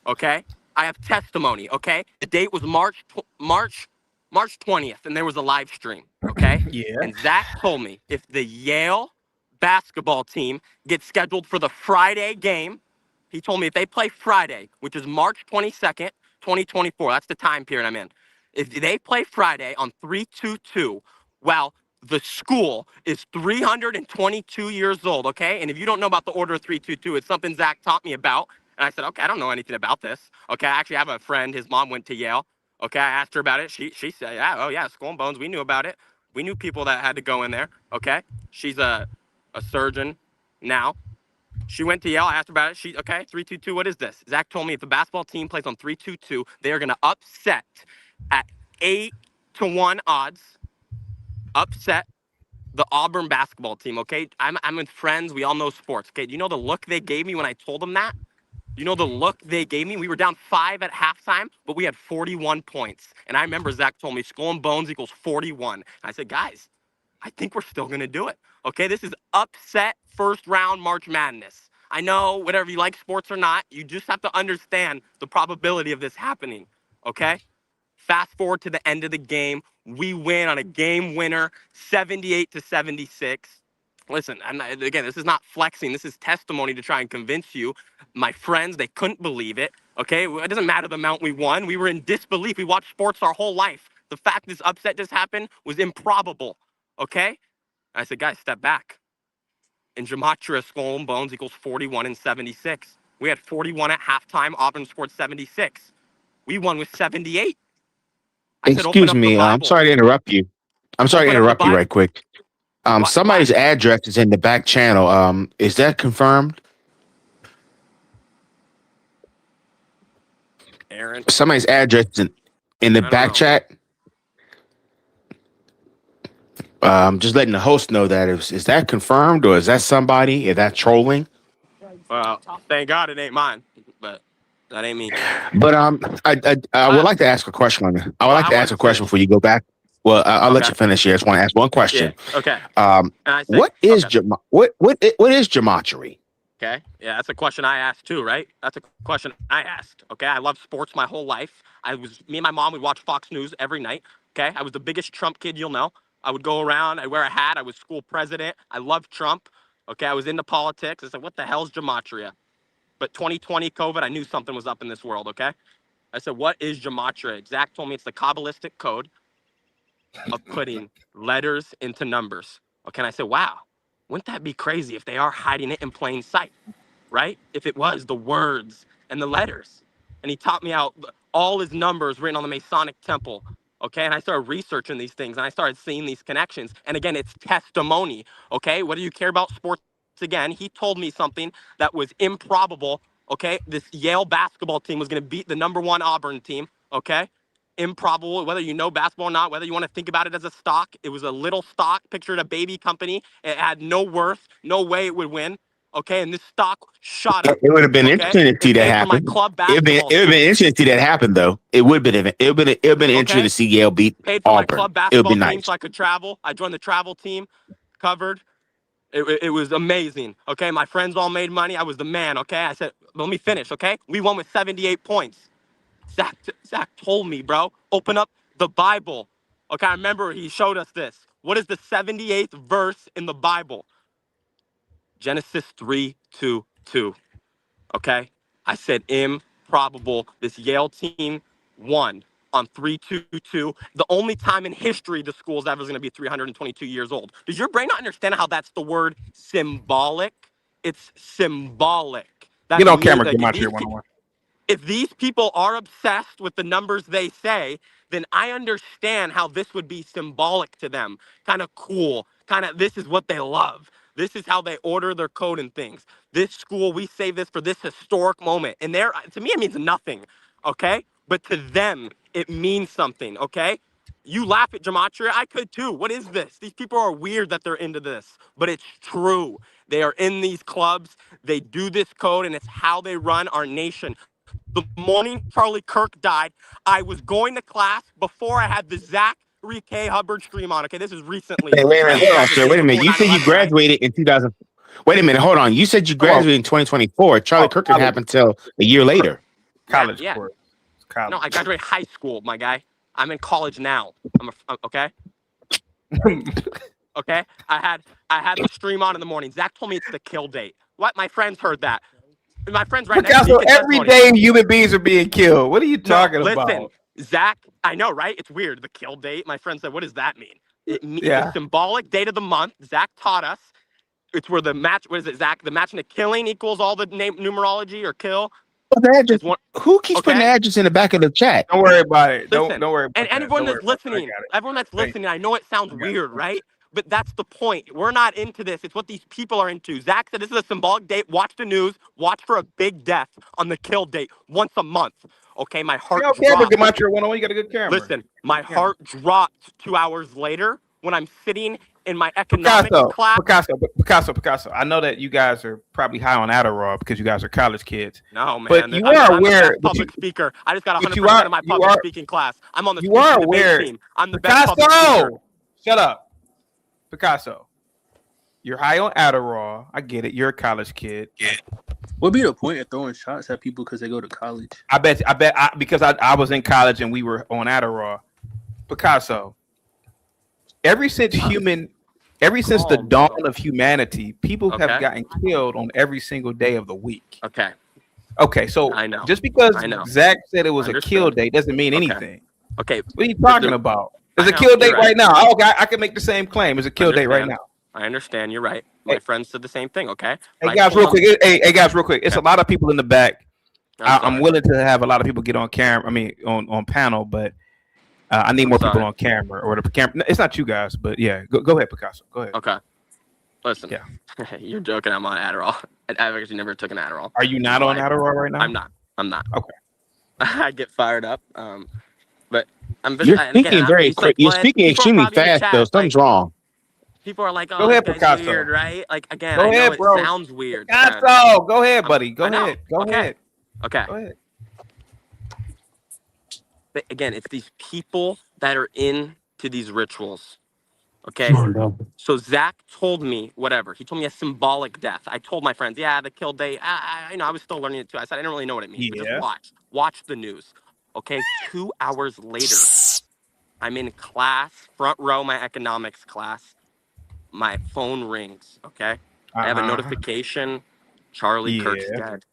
okay? I have testimony, okay? The date was March 20th, and there was a live stream, okay? Yeah. And Zach told me if the Yale basketball team gets scheduled for the Friday game. He told me if they play Friday, which is March 22nd, 2024, that's the time period I'm in. If they play Friday on 322, well, the school is 322 years old, okay? And if you don't know about the order of 322, it's something Zach taught me about. And I said, okay, I don't know anything about this. Okay, I actually have a friend, his mom went to Yale. Okay, I asked her about it. She said, yeah, Skull and Bones, we knew about it. We knew people that had to go in there, okay? She's a surgeon now. She went to Yale. I asked her about it. 322. What is this? Zach told me if the basketball team plays on 322, they are going to upset at 8-1 odds. Upset the Auburn basketball team. Okay, I'm with friends. We all know sports. Okay, do you know the look they gave me when I told them that? You know the look they gave me? We were down 5 at halftime, but we had 41 points. And I remember Zach told me Skull and Bones equals 41. And I said, guys, I think we're still going to do it. Okay, this is upset first round March Madness. I know whatever you like sports or not, you just have to understand the probability of this happening. Okay? Fast forward to the end of the game. We win on a game winner, 78-76. Listen, again, this is not flexing. This is testimony to try and convince you. My friends, they couldn't believe it. Okay? It doesn't matter the amount we won. We were in disbelief. We watched sports our whole life. The fact this upset just happened was improbable. Okay? I said, guys, step back. And Gematria skull and bones equals 41-76. We had 41 at halftime. Auburn scored 76. We won with 78. I said, open Excuse up the me. I'm Bible. sorry to interrupt you. I'm sorry to Open up the interrupt you right Bible. quick. Somebody's address is in the back channel. Is that confirmed? Aaron. Somebody's address in the back chat. Just letting the host know that is that confirmed or is that somebody? Is that trolling? Well, thank God it ain't mine, but that ain't me. But I would like to ask a question on it. I would like to ask a question before you go back. Well, I'll let you finish here. I just want to ask one question. Yeah. Okay. What is Gematria? Okay. Yeah, that's a question I asked too, right? That's a question I asked. Okay. I loved sports my whole life. Me and my mom would watch Fox News every night. Okay. I was the biggest Trump kid you'll know. I would go around, I'd wear a hat, I was school president. I loved Trump. Okay. I was into politics. It's like, what the hell's Gematria? But 2020 COVID, I knew something was up in this world. Okay. I said, what is Gematria? Zach told me it's the Kabbalistic code of putting letters into numbers. Okay. And I said, wow, wouldn't that be crazy if they are hiding it in plain sight? Right? If it was the words and the letters. And he taught me out all his numbers written on the Masonic temple. Okay. And I started researching these things and I started seeing these connections. And again, it's testimony. Okay. Whether you care about sports again, he told me something that was improbable. Okay. This Yale basketball team was going to beat the #1 Auburn team. Okay. Improbable, whether you know basketball or not, whether you want to think about it as a stock. It was a little stock, pictured a baby company. It had no worth, no way it would win. Okay, and this stock shot up. It would have been interesting to see that happen. It would have been interesting to see that happen, though. It would have been interesting to see Yale beat paid for Auburn. my club basketball team so I could travel. I joined the travel team, covered. It was amazing. Okay, my friends all made money. I was the man. Okay, I said, let me finish. Okay, we won with 78 points. Zach told me, bro, open up the Bible. Okay, I remember he showed us this. What is the 78th verse in the Bible? Genesis 3:2:2. Okay, I said improbable. This Yale team won on 3:2:2. The only time in history the school's ever going to be 322 years old. Does your brain not understand how that's the word symbolic? It's symbolic. Get on camera, Gematria 101. If these people are obsessed with the numbers they say, then I understand how this would be symbolic to them. Kind of cool. Kind of, this is what they love. This is how they order their code and things. This school, we save this for this historic moment. And to me, it means nothing, okay? But to them, it means something, okay? You laugh at Gematria, I could too. What is this? These people are weird that they're into this, but it's true. They are in these clubs. They do this code, and it's how they run our nation. The morning Charlie Kirk died, I was going to class before I had the Zachary K. Hubbard stream on. Okay, this is recently. Hey, wait a minute, hold on, sir. Wait a minute. You said you graduated in 2000. Wait a minute, hold on. You said you graduated in 2024. Charlie Kirk didn't happen until a year later. College course. College. No, I graduated high school, my guy. I'm in college now. Okay. Okay. I had the stream on in the morning. Zach told me it's the kill date. What? My friends heard that. My friends right next to me. Every day human beings are being killed. What are you talking about? Listen, Zach, I know, right? It's weird. The kill date. My friend said, what does that mean? The symbolic date of the month. Zach taught us. It's where the match, what is it, Zach? The match in the killing equals all the numerology or kill. Who keeps putting the address in the back of the chat? Don't worry about it. Listen, don't worry about it. And everyone that's listening, I know it sounds weird, right? But that's the point. We're not into this. It's what these people are into. Zach said this is a symbolic date. Watch the news. Watch for a big death on the kill date once a month. Okay, my heart dropped. Gematria 101, you got a good camera. Listen, my heart dropped 2 hours later when I'm sitting in my economics class. Picasso. I know that you guys are probably high on Adderall because you guys are college kids. No, man. But you are aware. I'm public speaker. I just got 100% of my public speaking class. I'm on the you are speaking aware. debate team. I'm the best public speaker. Shut up. Picasso, you're high on Adderall. I get it. You're a college kid. What be the point of throwing shots at people because they go to college? I bet because I was in college and we were on Adderall. Picasso. Ever since the dawn of humanity, people have gotten killed on every single day of the week. Okay, so I know. Just because Zach said it was a kill day doesn't mean anything. Okay. What are you talking about? There's a kill date right now. Okay, I can make the same claim. There's a kill date right now. I understand. You're right. My friend said the same thing. Okay. Hey guys, real quick. Hey guys, real quick. It's a lot of people in the back. I'm willing to have a lot of people get on camera. I mean, on panel, but I need more people on camera or the camera. It's not you guys, but yeah. Go ahead, Picasso. Go ahead. Okay. Listen. Yeah. You're joking. I'm on Adderall. I've actually never took an Adderall. Are you not on Adderall right now? I'm not. Okay. I get fired up. But You're speaking very quick. You're speaking extremely fast, though. Something's wrong. People are like, "Oh, go ahead, this Picasso. guy's weird, right?" Like again, go I know ahead, it bro. sounds weird. Picasso, go ahead, buddy. Go ahead. Go ahead. Okay. Go ahead. But again, it's these people that are into these rituals. Okay. So Zach told me whatever. He told me a symbolic death. I told my friends, yeah, the kill date. I was still learning it too. I said I didn't really know what it means. Yeah. But just watch the news. Okay. 2 hours later, I'm in class, front row, my economics class. My phone rings. Okay. I have a notification. Charlie Kirk's dead.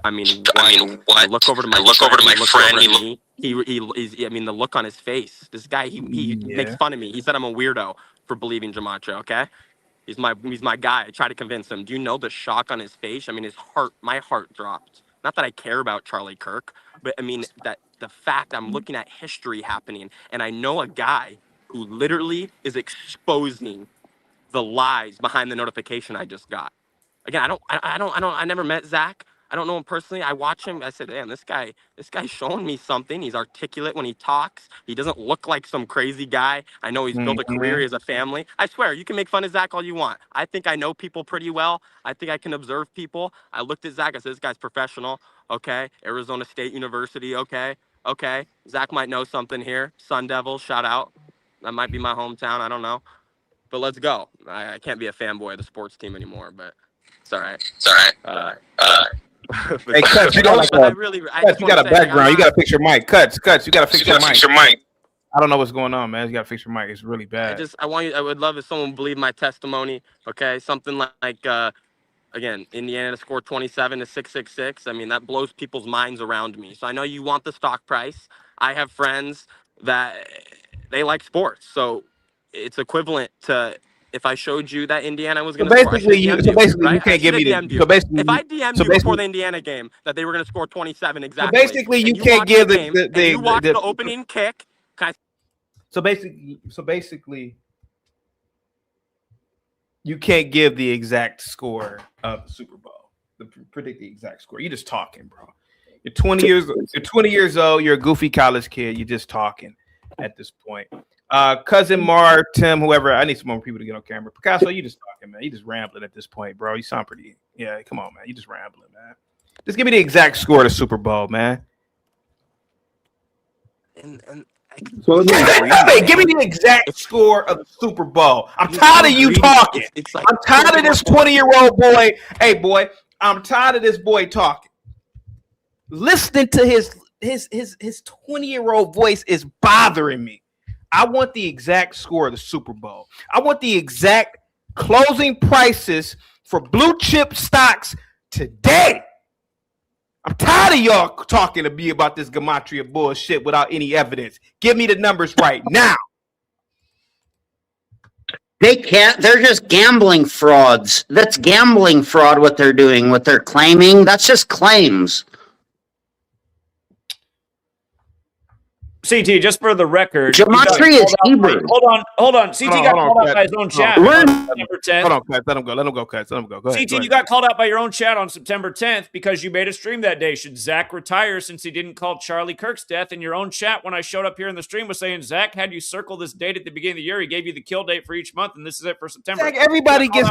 I mean, I look over to my friend. He's I mean, the look on his face. This guy, he makes fun of me. He said I'm a weirdo for believing Gematria. Okay, he's my guy. I try to convince him. Do you know the shock on his face? I mean, my heart dropped. Not that I care about Charlie Kirk, but I mean that the fact I'm looking at history happening, and I know a guy who literally is exposing the lies behind the notification I just got. Again, I never met Zach. I don't know him personally. I watch him. I said, damn, this guy's showing me something. He's articulate when he talks. He doesn't look like some crazy guy. I know he's built a career. He has a family. I swear, you can make fun of Zach all you want. I think I know people pretty well. I think I can observe people. I looked at Zach. I said, this guy's professional. Okay. Arizona State University. Okay. Zach might know something here. Sun Devils, shout out. That might be my hometown. I don't know. But let's go. I can't be a fanboy of the sports team anymore, but it's all right. Hey, Cuts, you got a background. You got to fix your mic. Cuts, you got to fix your mic. I don't know what's going on, man. You got to fix your mic. It's really bad. I would love if someone believed my testimony. Okay, something like again, Indiana scored 27 to 666. I mean, that blows people's minds around me. So I know you want the stock price. I have friends that they like sports, so it's equivalent to. If I showed you that Indiana was going to score, you can't give me the. So basically, if I DM'd you before the Indiana game that they were going to score 27 exactly. So basically, you can't give the opening kick. So basically, you can't give the exact score of the Super Bowl. Predict the exact score. You're just talking, bro. You're 20 years. You're 20 years old. You're a goofy college kid. You're just talking at this point. Cousin Mar, Tim, whoever. I need some more people to get on camera. Picasso, you just talking, man. You just rambling at this point, bro. You sound pretty. Yeah, come on, man. You just rambling, man. Just give me the exact score of the Super Bowl, man. Give me the exact score of the Super Bowl. I'm tired of you talking. I'm tired of this 20-year-old boy. Hey, boy, I'm tired of this boy talking. Listening to his 20-year-old voice is bothering me. I want the exact score of the Super Bowl. I want the exact closing prices for blue chip stocks today. I'm tired of y'all talking to me about this Gematria bullshit without any evidence. Give me the numbers right now. They can't. They're just gambling frauds. That's gambling fraud what they're doing, what they're claiming. That's just claims. CT, just for the record, Gematria is Hebrew. Hold on. CT got called out by his own chat on September 10th. Hold on, Cuts. Let him go, Cuts. Let him go. Go ahead. CT, you got called out by your own chat on September 10th because you made a stream that day. Should Zach retire since he didn't call Charlie Kirk's death? In your own chat, when I showed up here in the stream, was saying Zach had you circle this date at the beginning of the year. He gave you the kill date for each month, and this is it for September. Zach, everybody gets.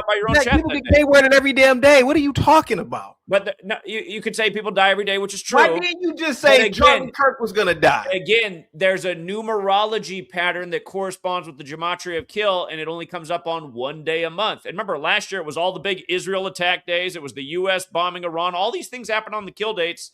People get K-worded every damn day. What are you talking about? But you could say people die every day, which is true. Why didn't you just say Charlie Kirk was going to die? Again, there's a numerology pattern that corresponds with the Gematria of kill, and it only comes up on one day a month. And remember, last year it was all the big Israel attack days. It was the U.S. bombing Iran. All these things happen on the kill dates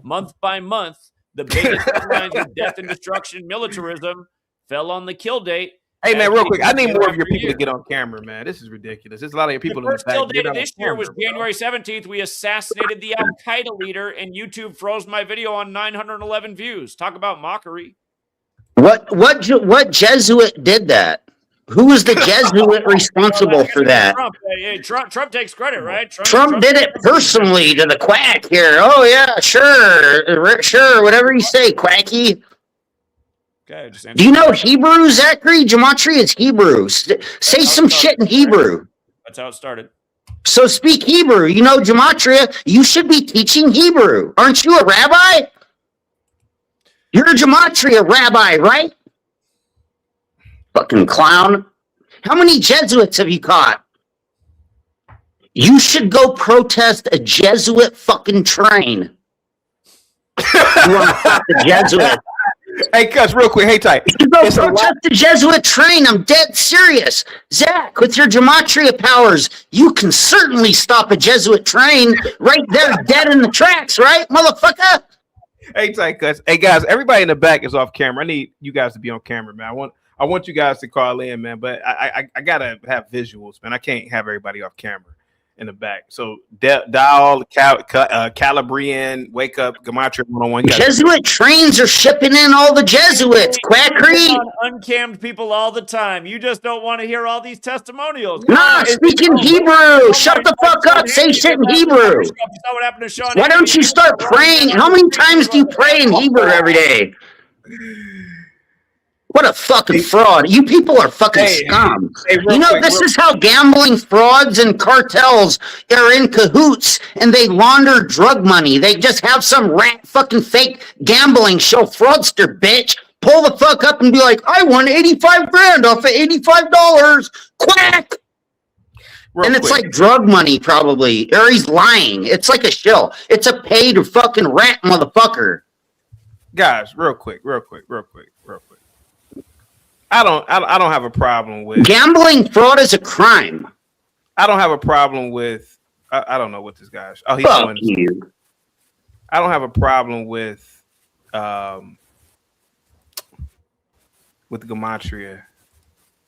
month by month. The biggest headlines of death and destruction, militarism fell on the kill date. Hey, man, real quick. I need more of your people to get on camera, man. This is ridiculous. There's a lot of your people the first in the kill back. date of this year was January 17th. We assassinated the Al-Qaeda leader, and YouTube froze my video on 911 views. Talk about mockery. What Jesuit did that? Who was the Jesuit responsible for that? Trump takes credit, right? Trump did it personally to the quack here. Oh, yeah, sure. Whatever you say, quacky. Okay, do you know Hebrew, Zachary? Gematria is Hebrew. Say some shit in Hebrew. That's how it started. So speak Hebrew. You know Gematria, you should be teaching Hebrew. Aren't you a rabbi? You're a Gematria rabbi, right? Fucking clown. How many Jesuits have you caught? You should go protest a Jesuit fucking train. You want to stop the Jesuits? Hey, Cuz, real quick. Hey, Ty. You go protest the Jesuit train. I'm dead serious. Zach, with your Gematria powers, you can certainly stop a Jesuit train right there dead in the tracks, right, motherfucker? Hey, Ty, Cuz. Hey, guys, everybody in the back is off camera. I need you guys to be on camera, man. I want you guys to call in, man, but I gotta have visuals, man. I can't have everybody off camera in the back. So dial Calabrian, wake up, Gematria 101. Jesuit trains are shipping in all the Jesuits, quackery. Uncammed people all the time. You just don't want to hear all these testimonials. Nah, speak in Hebrew. Shut the fuck up. Say shit in Hebrew. Why don't you start praying? How many times do you pray in Hebrew every day? What a fucking fraud. You people are fucking scum. You know, this is how gambling frauds and cartels are in cahoots and they launder drug money. They just have some rat fucking fake gambling show fraudster bitch pull the fuck up and be like, I won 85 grand off of $85. Quack! And it's like drug money probably. Or he's lying. It's like a shill. It's a paid fucking rat motherfucker. Guys, real quick. I don't have a problem with gambling. Fraud is a crime. I don't have a problem with. I don't know what this guy's. Oh, he's Fuck you. I don't have a problem with Gematria.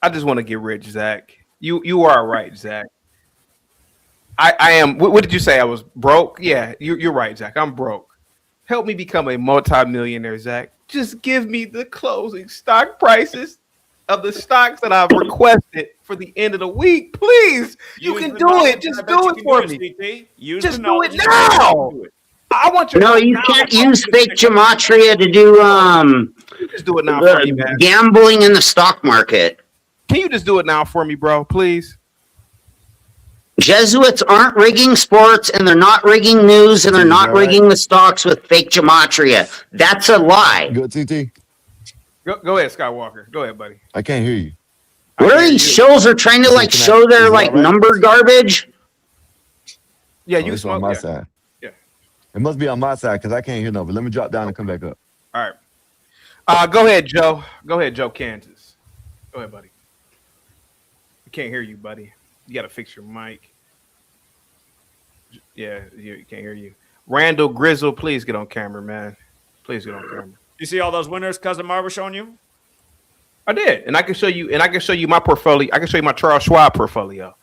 I just want to get rich, Zach. You are right, Zach. I am. What did you say? I was broke. Yeah, you're right, Zach. I'm broke. Help me become a multi-millionaire, Zach. Just give me the closing stock prices of the stocks that I've requested for the end of the week, please. You can do it. Just do it for me. Just do it now. I want you. No, you can't use fake Gematria to do just do it now for me, man. Gambling in the stock market. Can you just do it now for me, bro? Please. Jesuits aren't rigging sports, and they're not rigging news, and they're not rigging the stocks with fake Gematria. That's a lie. Go, TT. Go ahead, Skywalker. Go ahead, buddy. I can't hear you. What are these shows are trying to show their number garbage? Yeah, you on my side. Yeah, it must be on my side because I can't hear no. But let me drop down and come back up. All right. Go ahead, Joe. Go ahead, Joe Kansas. Go ahead, buddy. I can't hear you, buddy. You got to fix your mic. Yeah, you can't hear you. Randall Grizzle, please get on camera, man. Please get on camera. You see all those winners Cousin Marv was showing you? I did, and I can show you my portfolio. I can show you my Charles Schwab portfolio.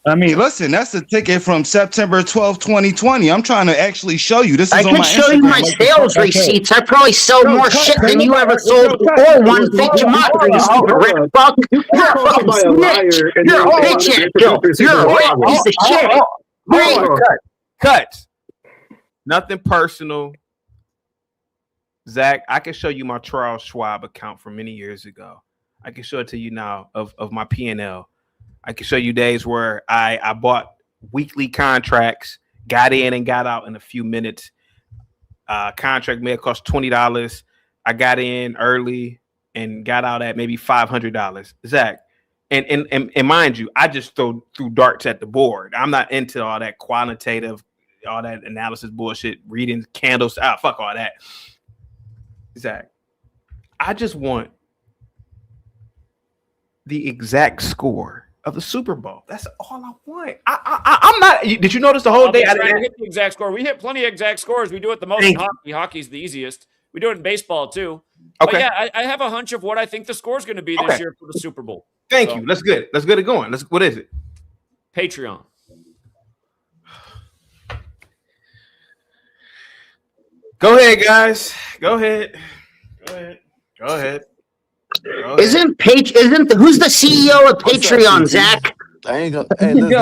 I mean, listen, that's the ticket from September 12th, 2020. I'm trying to actually show you. This is I on can my show Instagram. you my sales receipts. I probably sell more shit than you ever sold or one fake Gematria, you stupid rat fuck. You're a fucking snitch. You're a bitch ass Joe. You're a rat piece of shit. Cut. Nothing personal. Zach, I can show you my Charles Schwab account from many years ago. I can show it to you now of my P&L. I can show you days where I bought weekly contracts, got in and got out in a few minutes. Contract may have cost $20. I got in early and got out at maybe $500. Zach, and mind you, I just threw darts at the board. I'm not into all that quantitative all that analysis bullshit, reading candles. Fuck all that. Zach, I just want the exact score of the Super Bowl. That's all I want. I'm not. Did you notice the whole day? I didn't hit the exact score. We hit plenty of exact scores. We do it the most in hockey. Hockey's the easiest. We do it in baseball too. Okay. But yeah, I have a hunch of what I think the score is going to be this year for the Super Bowl. Thank you. Let's get it going. What is it? Patreon. Go ahead, guys. Go ahead. Isn't who's the CEO of Patreon, Zach? I ain't gonna,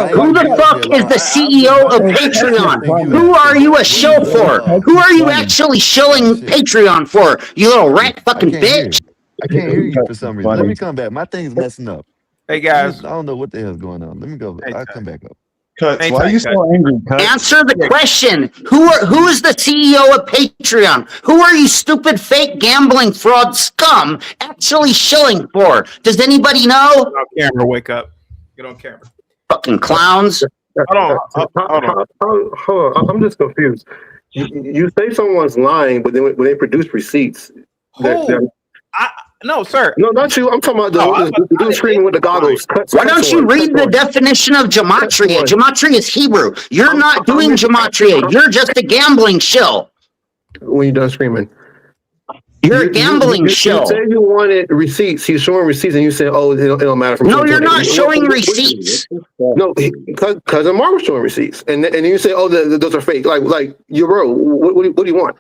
who the fuck is the CEO of Patreon? Who are you a shill for? Who are you actually shilling Patreon for? You little rat fucking bitch. I can't hear you for some reason. Let me come back. My thing's messing up. Hey guys, I don't know what the hell's going on. Let me go. I'll come back up. Cuts, why are you so angry, Cuts? Answer the question. Who is the CEO of Patreon? Who are you stupid fake gambling fraud scum actually shilling for? Does anybody know? Get on camera, wake up. Get on camera. Fucking clowns. Hold on. I'm just confused. You say someone's lying, but then when they produce receipts, no, sir. No, not you. I'm talking about the dude screaming with the goggles. Why don't you read the definition of Gematria? Gematria is Hebrew. You're not doing Gematria. You're just a gambling shill. When you're done screaming. You're a gambling shill. You said you wanted receipts. He's showing receipts, and you said, "Oh, it don't matter." No, you're not showing receipts. No, cousin Mark was showing receipts, and you say, "Oh, those are fake." Like you, bro. What do you want?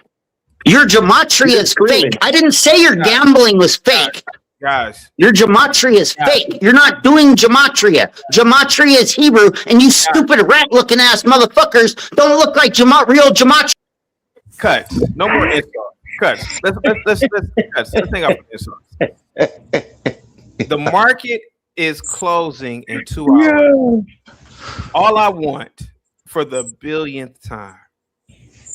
Your Gematria is fake. I didn't say your gambling was fake. Guys. Your Gematria is fake. You're not doing Gematria. Gematria is Hebrew, and you stupid rat-looking ass motherfuckers don't look like real Gematria. Cut. No more insults. Cut. Let's think of insults. The market is closing in 2 hours. All I want for the billionth time.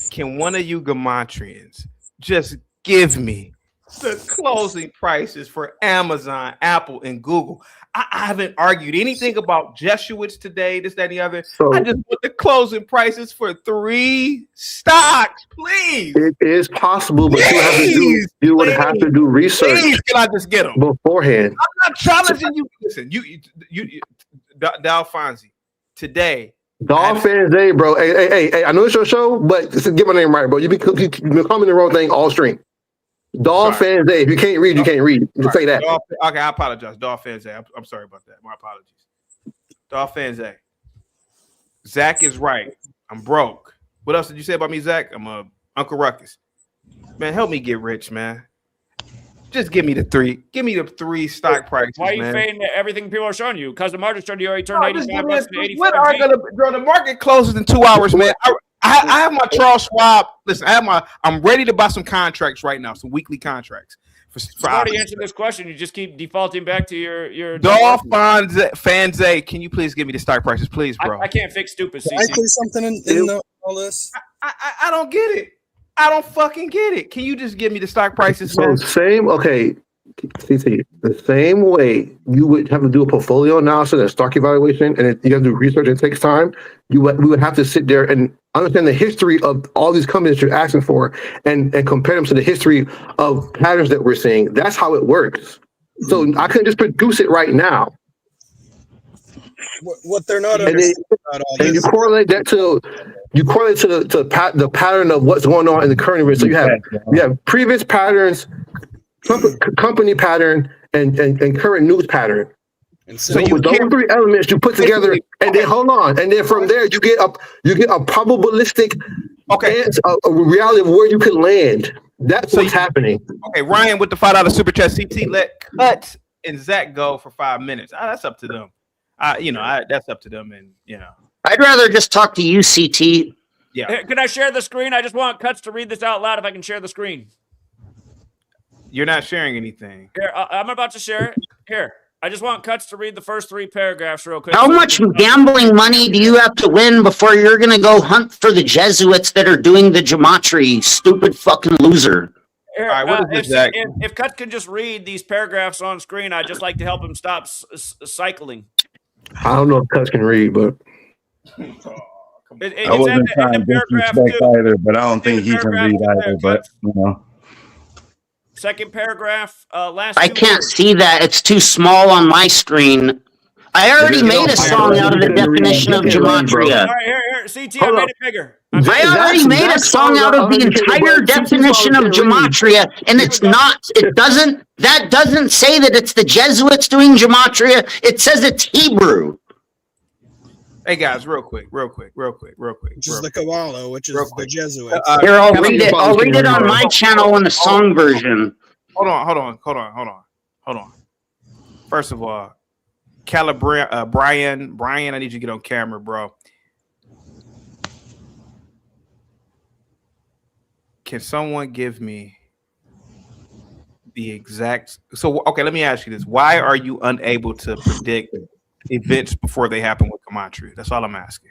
Can one of you Gematrians just give me the closing prices for Amazon, Apple, and Google? I haven't argued anything about Jesuits today, this, that, and the other. I just want the closing prices for 3 stocks, please. It is possible, but you would have to do research. Please, can I just get them beforehand? I'm not challenging you. Listen, you Dal Fonzie, today. Dolphins Day, bro. Hey, I know it's your show, but get my name right, bro. You've been commenting the wrong thing all stream. Dolphins Day. If you can't read, you can't read. You say that. Okay, I apologize. Dolphins Day. I'm sorry about that. My apologies. Dolphins Day. Zach is right. I'm broke. What else did you say about me, Zach? I'm Uncle Ruckus. Man, help me get rich, man. Just give me the 3. Give me the 3 stock prices. Why are you fading everything people are showing you? Because the market's showing you already turned 85 bucks to 85. Bro, the market closes in 2 hours, man. I have my Charles Schwab. Listen, I'm ready to buy some contracts right now, some weekly contracts. You already answered this question. You just keep defaulting back to your Fans. Can you please give me the stock prices, please, bro? I can't fix stupid. Can I say something in all this? I don't get it. I don't fucking get it. Can you just give me the stock prices? So CT, the same way you would have to do a portfolio analysis and stock evaluation, and you have to do research, and it takes time. We would have to sit there and understand the history of all these companies you're asking for, and compare them to the history of patterns that we're seeing. That's how it works. So I couldn't just produce it right now. What they're not understanding about all this. And you correlate that to the pattern of what's going on in the current event. So you have previous patterns, company pattern, and current news pattern. And so with those 3 elements you put together, and then hold on, and then from there you get a probabilistic a reality of where you can land. That's what's happening. Okay, Ryan with the $5 super chat. CT, let Cut and Zach go for 5 minutes. That's up to them. That's up to them, and I'd rather just talk to you, CT. Yeah. Can I share the screen? I just want Cuts to read this out loud. If I can share the screen. You're not sharing anything. Here, I'm about to share it. Here, I just want Cuts to read the first 3 paragraphs real quick. How much gambling money do you have to win before you're going to go hunt for the Jesuits that are doing the Gematria, stupid fucking loser? Here, all right, what is this, Zach? If Cuts can just read these paragraphs on screen, I'd just like to help him stop cycling. I don't know if Cuts can read, but I wasn't trying to disrespect either, but I don't think he can read either. But you know, second paragraph, last. I can't see that; it's too small on my screen. I already made a song out of the definition of gematria. All right, here, CT, I made it bigger. I already made a song out of the entire definition of gematria, and it's not. That doesn't say that it's the Jesuits doing gematria. It says it's Hebrew. Hey guys, real quick. Which is the Kabbalah, which is the Jesuits. Here, I'll read it. I'll read it on my channel in the song version. Hold on. First of all, Brian, I need you to get on camera, bro. Can someone give me the exact? So, okay, let me ask you this: why are you unable to predict events before they happen with Gematria? That's all I'm asking.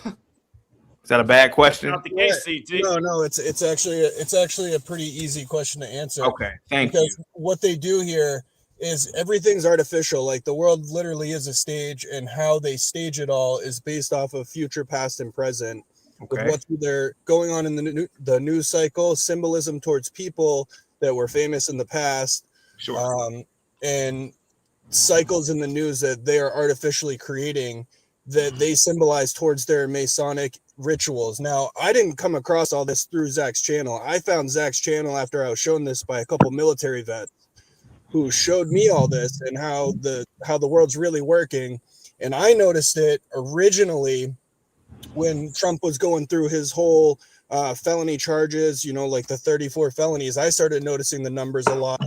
Is that a bad question? Not the case, CT. No, it's actually a pretty easy question to answer. Okay, thank you. Because what they do here is everything's artificial. Like the world literally is a stage, and how they stage it all is based off of future, past, and present. Okay. With what's either going on in the news cycle, symbolism towards people that were famous in the past, and cycles in the news that they are artificially creating that they symbolize towards their Masonic rituals. Now, I didn't come across all this through Zach's channel. I found Zach's channel after I was shown this by a couple military vets who showed me all this and how the world's really working. And I noticed it originally when Trump was going through his whole felony charges, like the 34 felonies. I started noticing the numbers a lot,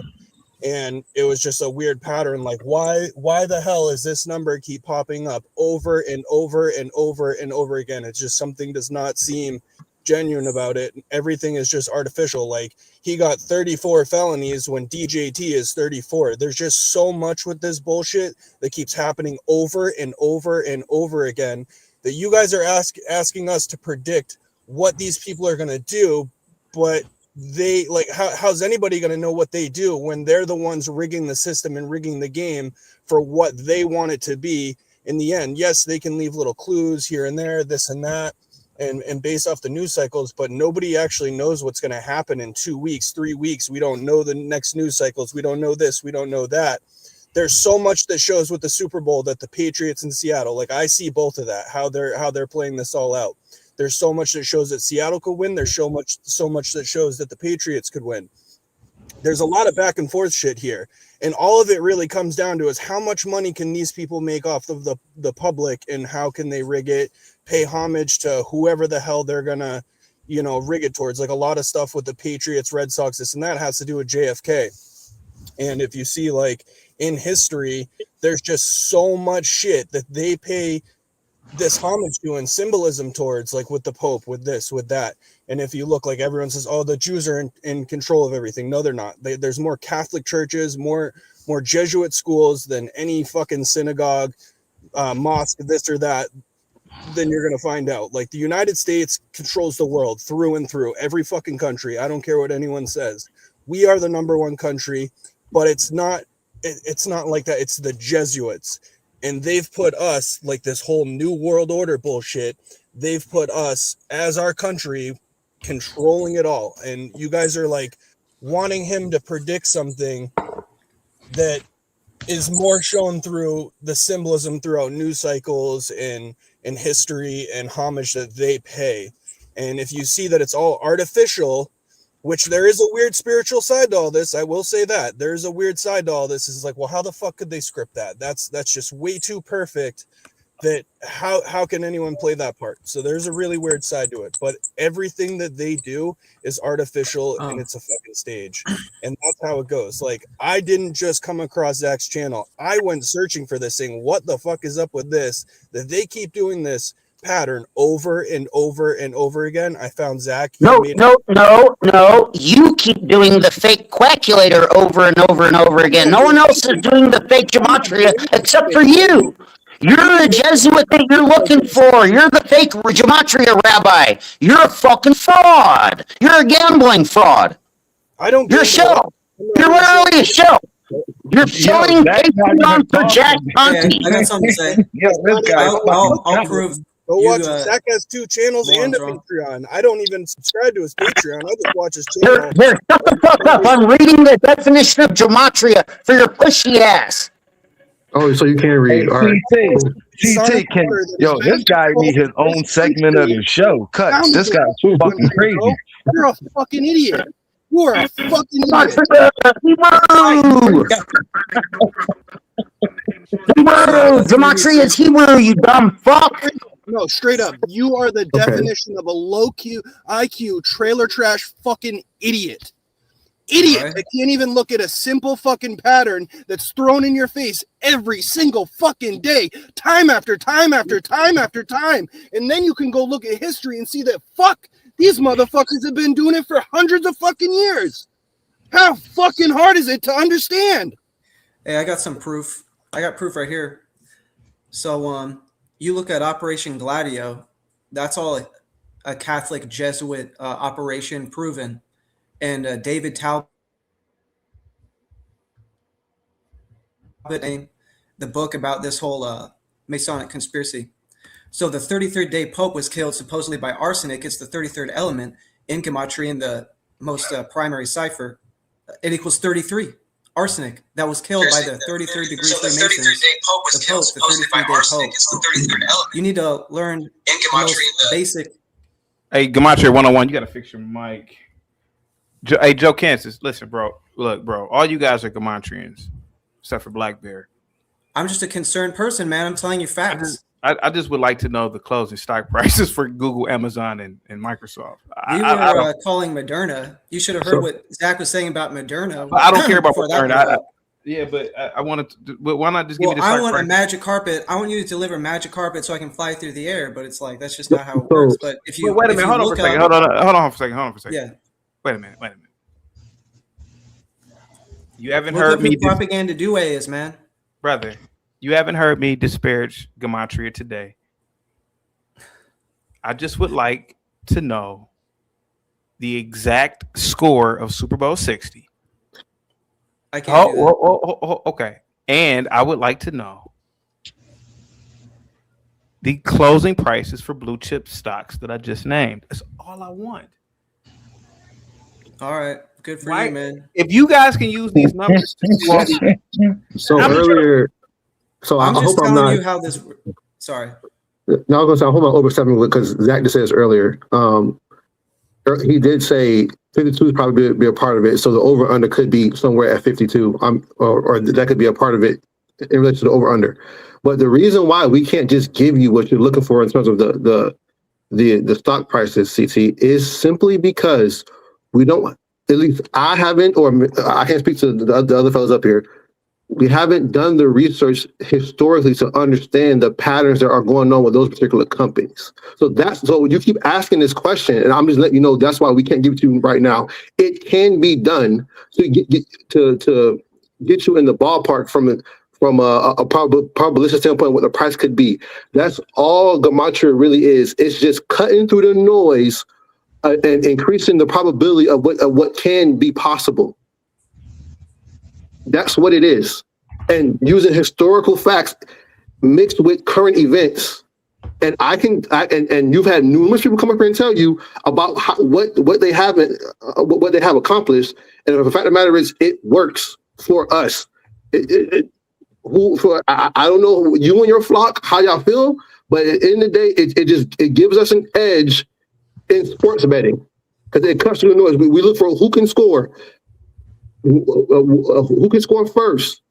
and it was just a weird pattern. Like, why the hell is this number keep popping up over and over and over and over again? It's just something does not seem genuine about it. Everything is just artificial. Like, he got 34 felonies when DJT is 34. There's just so much with this bullshit that keeps happening over and over and over again, that you guys are asking us to predict what these people are going to do. But they, like, how's anybody going to know what they do when they're the ones rigging the system and rigging the game for what they want it to be in the end? Yes, they can leave little clues here and there, this and that, and based off the news cycles, but nobody actually knows what's going to happen in 2 weeks, 3 weeks. We don't know the next news cycles. We don't know this. We don't know that. There's so much that shows with the Super Bowl that the Patriots in Seattle, like, I see both of that, how they're playing this all out. There's so much that shows that Seattle could win. There's so much that shows that the Patriots could win. There's a lot of back and forth shit here. And all of it really comes down to is how much money can these people make off of the public, and how can they rig it, pay homage to whoever the hell they're going to, rig it towards. Like, a lot of stuff with the Patriots, Red Sox, this and that has to do with JFK. And if you see, like, in history, there's just so much shit that they pay this homage to and symbolism towards, like with the Pope, with this, with that. And if you look, like, everyone says, oh, the Jews are in control of everything. No, they're not. There's more Catholic churches, more Jesuit schools than any fucking synagogue, mosque, this or that, then you're going to find out. Like, the United States controls the world through and through, every fucking country. I don't care what anyone says. We are the number one country, but it's not like that. It's the Jesuits. And they've put us, like, this whole new world order bullshit, they've put us as our country controlling it all. And you guys are, like, wanting him to predict something that is more shown through the symbolism throughout news cycles and history and homage that they pay. And if you see that it's all artificial, which there is a weird spiritual side to all this, I will say that there is a weird side to all this. Is like, well, how the fuck could they script that? That's just way too perfect. That how can anyone play that part? So there's a really weird side to it. But everything that they do is artificial, and it's a fucking stage, and that's how it goes. Like, I didn't just come across Zach's channel. I went searching for this thing. What the fuck is up with this? That they keep doing this pattern over and over and over again. I found Zach. No. You keep doing the fake quackulator over and over and over again. No one else is doing the fake gematria except for you. You're the Jesuit that you're looking for. You're the fake gematria rabbi. You're a fucking fraud. You're a gambling fraud. You're a shell. You're literally a shell. You're selling Patreon for Jack Conti. I got something to say. I'll prove Go watch it. Zach has 2 channels and a Patreon. I don't even subscribe to his Patreon. I just watch his channel. Here, shut the fuck up. I'm reading the definition of gematria for your pushy ass. Oh, so you can't read. All right. CT yo, this guy need his own segment of the show. Cuts. This guy's fucking crazy. You're a fucking idiot. You are a fucking idiot. Hebrew. Gematria is Hebrew, you dumb fuck. No, straight up. You are the definition of a low IQ trailer trash fucking idiot. Idiot that can't even look at a simple fucking pattern that's thrown in your face every single fucking day, time after time after time after time. And then you can go look at history and see that these motherfuckers have been doing it for hundreds of fucking years. How fucking hard is it to understand? Hey, I got some proof. I got proof right here. So, you look at Operation Gladio, that's all a Catholic Jesuit operation proven. And David Talbot, the book about this whole Masonic conspiracy. So the 33rd day Pope was killed supposedly by arsenic. It's the 33rd element in Gematria in the most primary cipher. It equals 33. Arsenic that was killed by the 33rd degree Freemasons. The Pope, the 33rd day Pope. You need to learn the most basic. Hey, Gematria 101, you got to fix your mic. Hey, Joe Kansas, listen, bro. Look, bro, all you guys are Gematrians, except for Black Bear. I'm just a concerned person, man. I'm telling you facts. I just would like to know the closing stock prices for Google, Amazon, and Microsoft. You were calling Moderna. You should have heard what Zach was saying about Moderna. I don't care about Moderna. But I wanted to. But why not just give me the stock I want price? a magic carpet. I want you to deliver magic carpet so I can fly through the air. But it's like that's just not how it works. But if you wait a minute, hold on for a second. Hold on for a second. Yeah. Wait a minute. You haven't heard me. Propaganda is, man. Brother, you haven't heard me disparage Gematria today. I just would like to know the exact score of Super Bowl 60. I can't. Okay. And I would like to know the closing prices for blue chip stocks that I just named. That's all I want. All right. Good for you, man. If you guys can use these numbers, so earlier, so I'm I just hope I'm telling not. you how this. Sorry. No, I was gonna say I hope I'm overstepping because Zach just said this earlier. He did say 52 would probably be a part of it, so the over under could be somewhere at 52. Or that could be a part of it in relation to the over under. But the reason why we can't just give you what you're looking for in terms of the stock prices, CT, is simply because we don't. At least I haven't, or I can't speak to the other fellows up here. We haven't done the research historically to understand the patterns that are going on with those particular companies. So you keep asking this question, and I'm just letting you know that's why we can't give it to you right now. It can be done to get you in the ballpark from a probabilistic standpoint what the price could be. That's all Gematria really is. It's just cutting through the noise and increasing the probability of what can be possible. That's what it is. And using historical facts mixed with current events. And and you've had numerous people come up here and tell you about what they have accomplished. And the fact of the matter is, it works for us. I don't know you and your flock how y'all feel, but at the end of the day, it gives us an edge in sports betting because it cuts through the noise. We look for who can score. Who can score first?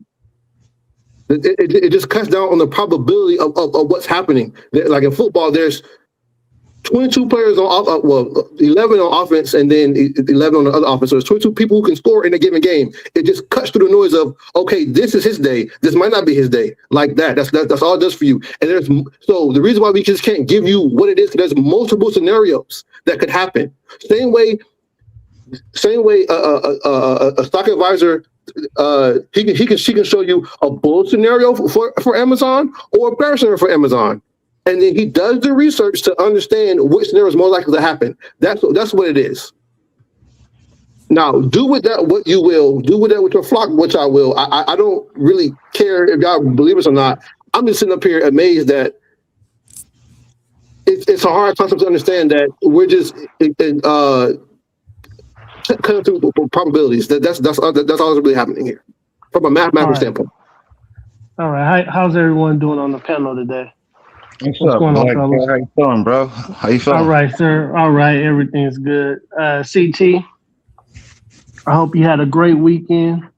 It just cuts down on the probability of what's happening. Like in football, there's 22 players on 11 on offense and then 11 on the other offense. So there's 22 people who can score in a given game. It just cuts through the noise of, okay, this is his day. This might not be his day. Like that. That's all it does for you. And so the reason why we just can't give you what it is, there's multiple scenarios that could happen. Same way a stock advisor she can show you a bull scenario for Amazon or a bear scenario for Amazon, and then he does the research to understand which scenario is more likely to happen. That's what it is. Now, do with that what you will. Do with that with your flock, which I will. I don't really care if y'all believe us or not. I'm just sitting up here amazed that it's a hard concept to understand that we're just cutting through probabilities. That's all that's really happening here from a mathematical standpoint. All right. How's everyone doing on the panel today? What's up, going on, fellas? How you feeling, bro? How you feeling? All right, sir. All right. Everything's good. CT, I hope you had a great weekend.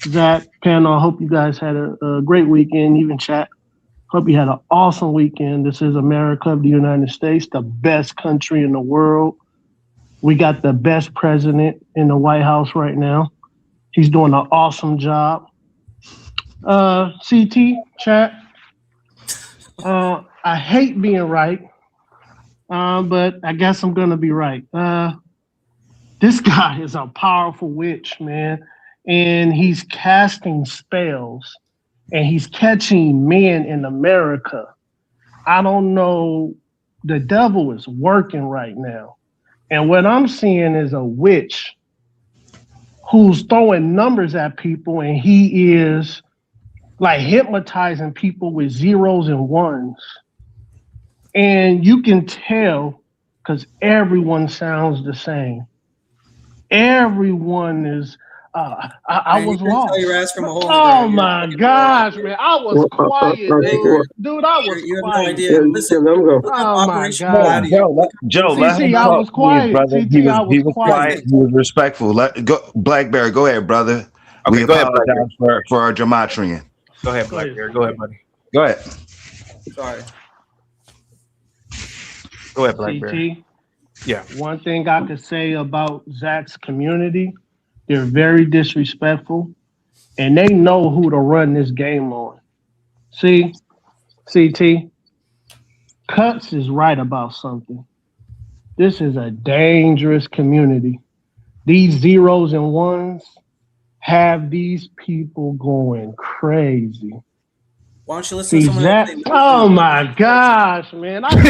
Zach, panel, I hope you guys had a great weekend. Even chat. Hope you had an awesome weekend. This is America, the United States, the best country in the world. We got the best president in the White House right now. He's doing an awesome job. CT, chat. I hate being right, but I guess I'm going to be right. This guy is a powerful witch, man, and he's casting spells, and he's catching men in America. I don't know. The devil is working right now. And what I'm seeing is a witch who's throwing numbers at people, and he is like hypnotizing people with zeros and ones. And you can tell because everyone sounds the same. Everyone is, I was lost. Tell your ass from a hole in the Oh ground. my gosh, man. I was quiet, dude. I was You have quiet. no idea. Listen, Oh my God. Joe, let him I was talk, quiet. brother. CT, He was quiet. He was respectful. Let go, Blackberry. Go ahead, brother. Okay, We apologize for our Gematrian. Go ahead, Blackberry. Go ahead, buddy. Go ahead. Sorry. Go ahead, Blackberry. CT, yeah. One thing I could say about Zach's community, they're very disrespectful, and they know who to run this game on. See, CT, Cuts is right about something. This is a dangerous community. These zeros and ones have these people going crazy. Why don't you listen to See, someone Zach, else? oh my gosh, man. Go ahead,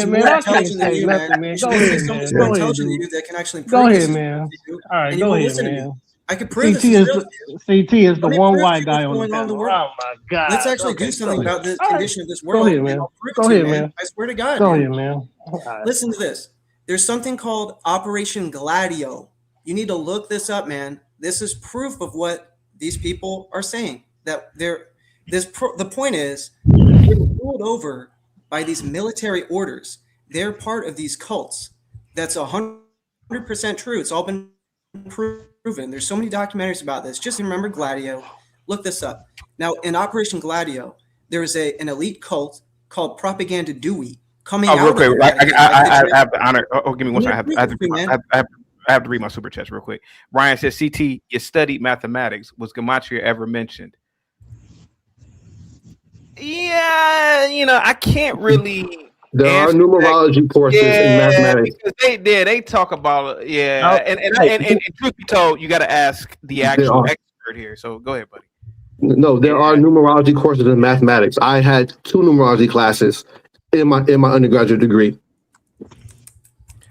man. I can't say nothing, man. Go ahead, man. Someone's more intelligent than you that can actually prove Go this ahead, is man. true, All right, and you go won't ahead, listen to me. man. I could prove CT this is is real. CT is the Let me one prove white to you guy what's on the going on in the panel. world. Oh my God. Let's actually Okay, do something go ahead. about the All right. condition of this Go world. ahead, and man. I'll prove it Go to you, ahead, man. man. I swear to God, Go man. ahead, man. All right. Listen to this. There's something called Operation Gladio. You need to look this up, man. This is proof of what these people are saying. That the point is, they're ruled over by these military orders. They're part of these cults. That's 100% true. It's all been proven. There's so many documentaries about this. Just remember Gladio. Look this up. Now, in Operation Gladio, there is an elite cult called Propaganda Dewey coming out. Real quick, of I have the honor. Oh, give me one second. I have to read my super chats real quick. Ryan says, CT, you studied mathematics. Was Gematria ever mentioned? Yeah, I can't really. There are numerology courses in mathematics. Because they talk about and truth be told, you got to ask the actual expert here. So go ahead, buddy. No, there are numerology courses in mathematics. I had 2 numerology classes in my undergraduate degree.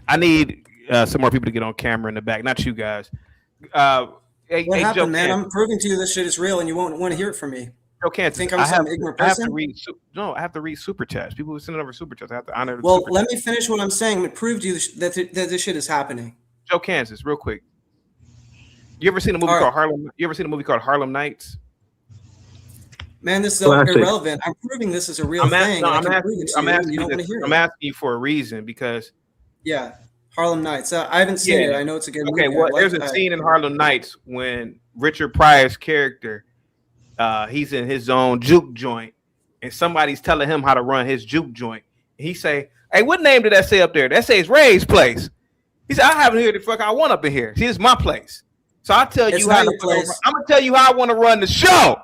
I need some more people to get on camera in the back, not you guys. What happened, man? I'm proving to you this shit is real, and you won't want to hear it from me. Joe Kansas, think I'm some ignorant person? I have to read super chats. People who send over super chats. I have to honor. Well, let me finish what I'm saying and prove to you that this shit is happening. Joe Kansas, real quick. You ever seen a movie called Harlem? You ever seen a movie called Harlem Nights? Man, this is irrelevant. I'm proving this is a real thing. I'm asking you for a reason because. Yeah, Harlem Nights. I haven't seen it. I know it's a good movie. Okay, well, there's a scene in Harlem Nights when Richard Pryor's character, he's in his own juke joint, and somebody's telling him how to run his juke joint. He say, "Hey, what name did that say up there? That says Ray's place." He said, "I haven't heard the fuck I want up in here. See, it's my place. So I tell you how I'm gonna tell you how I want to run the show.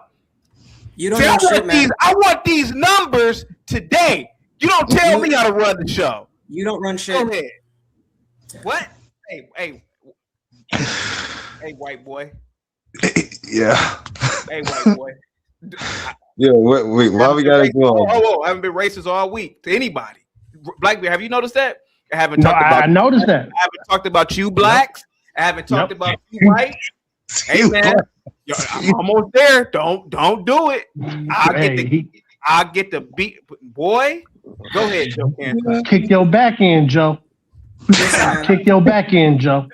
You don't know shit, man. I want these numbers today. You don't tell me how to run the show. You don't run shit. Go ahead. What? Hey, white boy. Yeah. Hey, white boy. Yeah. Wait. Why we gotta go? I haven't been racist all week to anybody. Blackbeard, have you noticed that? I haven't noticed that. I haven't talked about you blacks. I haven't talked about you white. Hey man, I'm almost there. Don't do it. I get the beat. Boy, go ahead, Joe. Kick your back in, Joe. Kick your back in, Joe.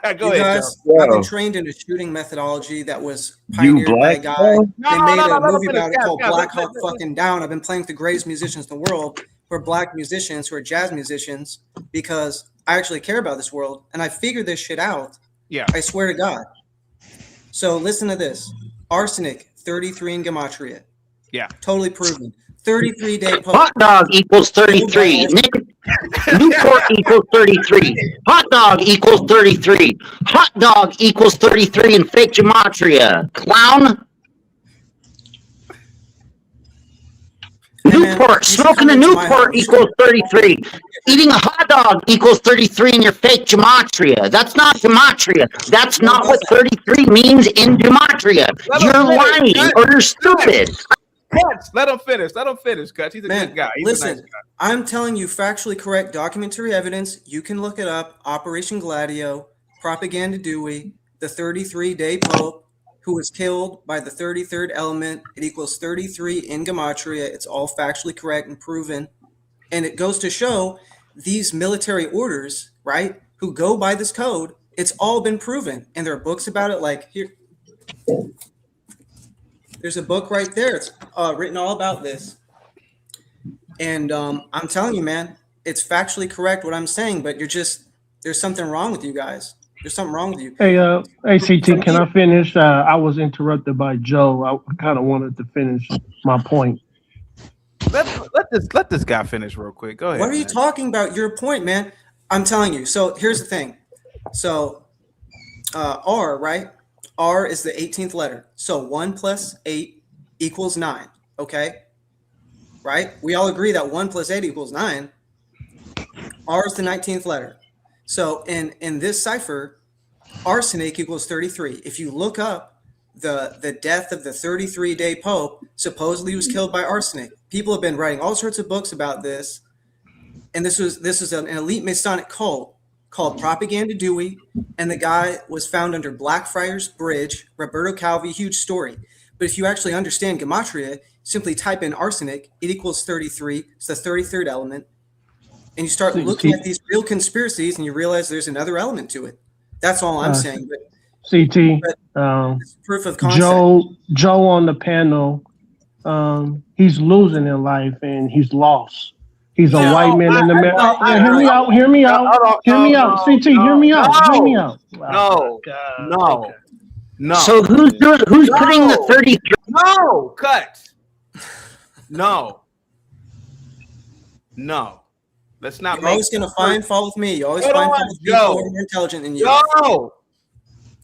Go you ahead, guys, Joe. I've been trained in a shooting methodology that was pioneered by a guy. They made a movie about it called Black Hawk Fucking Down. I've been playing with the greatest musicians in the world, who are black musicians, who are jazz musicians, because I actually care about this world, and I figured this shit out. Yeah. I swear to God. So listen to this. Arsenic, 33 in Gematria. Yeah. Totally proven. 33-day post. Hot dog equals 33. Newport equals 33. Hot dog equals 33. Hot dog equals 33 in fake gematria. Clown. Newport. Smoking a Newport equals 33. Eating a hot dog equals 33 in your fake gematria. That's not gematria. That's not what 33 means in gematria. You're lying or you're stupid. Cuts. Let him finish. Let him finish, Cuts. He's a good guy. He's Listen, a nice guy. I'm telling you factually correct documentary evidence. You can look it up. Operation Gladio, Propaganda Dewey, the 33-day Pope, who was killed by the 33rd element. It equals 33 in Gematria. It's all factually correct and proven. And it goes to show these military orders, right, who go by this code, it's all been proven. And there are books about it, like here. There's a book right there. It's written all about this. And I'm telling you, man, it's factually correct what I'm saying, but there's something wrong with you guys. There's something wrong with you. Hey, CT, can I finish? I was interrupted by Joe. I kind of wanted to finish my point. Let this guy finish real quick. Go ahead. What are you talking about? Your point, man. I'm telling you. So here's the thing. So R, right? R is the 18th letter. So 1 plus 8 equals 9. Okay? Right? We all agree that 1 plus 8 equals 9. R is the 19th letter. So in this cipher, arsenic equals 33. If you look up the death of the 33-day Pope, supposedly he was killed by arsenic. People have been writing all sorts of books about this. And this is an elite Masonic cult called Propaganda Dewey, and the guy was found under Blackfriars Bridge, Roberto Calvi, huge story. But if you actually understand Gematria, simply type in arsenic, it equals 33, it's the 33rd element, and you start looking at these real conspiracies, and you realize there's another element to it. That's all I'm saying. But, CT, proof of concept. Joe on the panel, he's losing in life, and he's lost. He's a white man in the middle. Hear me out. Hear me out. Hear me out. CT, hear me out. Hear me out. No. So who's putting the 33? No, cut. No. Let's not. You're always gonna find fault with me. You always find fault with people who are more intelligent than you. No.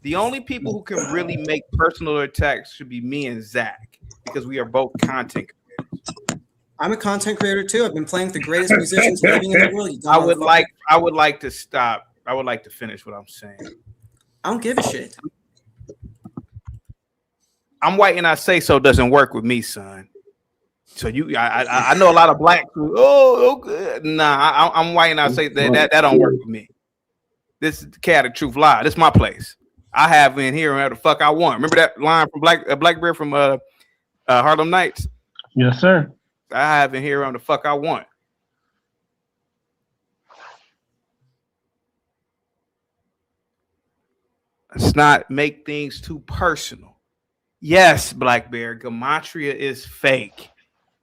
The only people who can really make personal attacks should be me and Zach, because we are both content creators. I'm a content creator too. I've been playing with the greatest musicians living in the world. I would like to stop. I would like to finish what I'm saying. I don't give a shit. I'm white and I say so doesn't work with me, son. So I know a lot of black people. Nah, I'm white and I say that don't work with me. This is the Chaotic Truth Live. This is my place. I have in here whatever the fuck I want. Remember that line from Blackbeard from Harlem Nights? Yes, sir. I have in here on the fuck I want. Let's not make things too personal. Yes, Black Bear, Gematria is fake.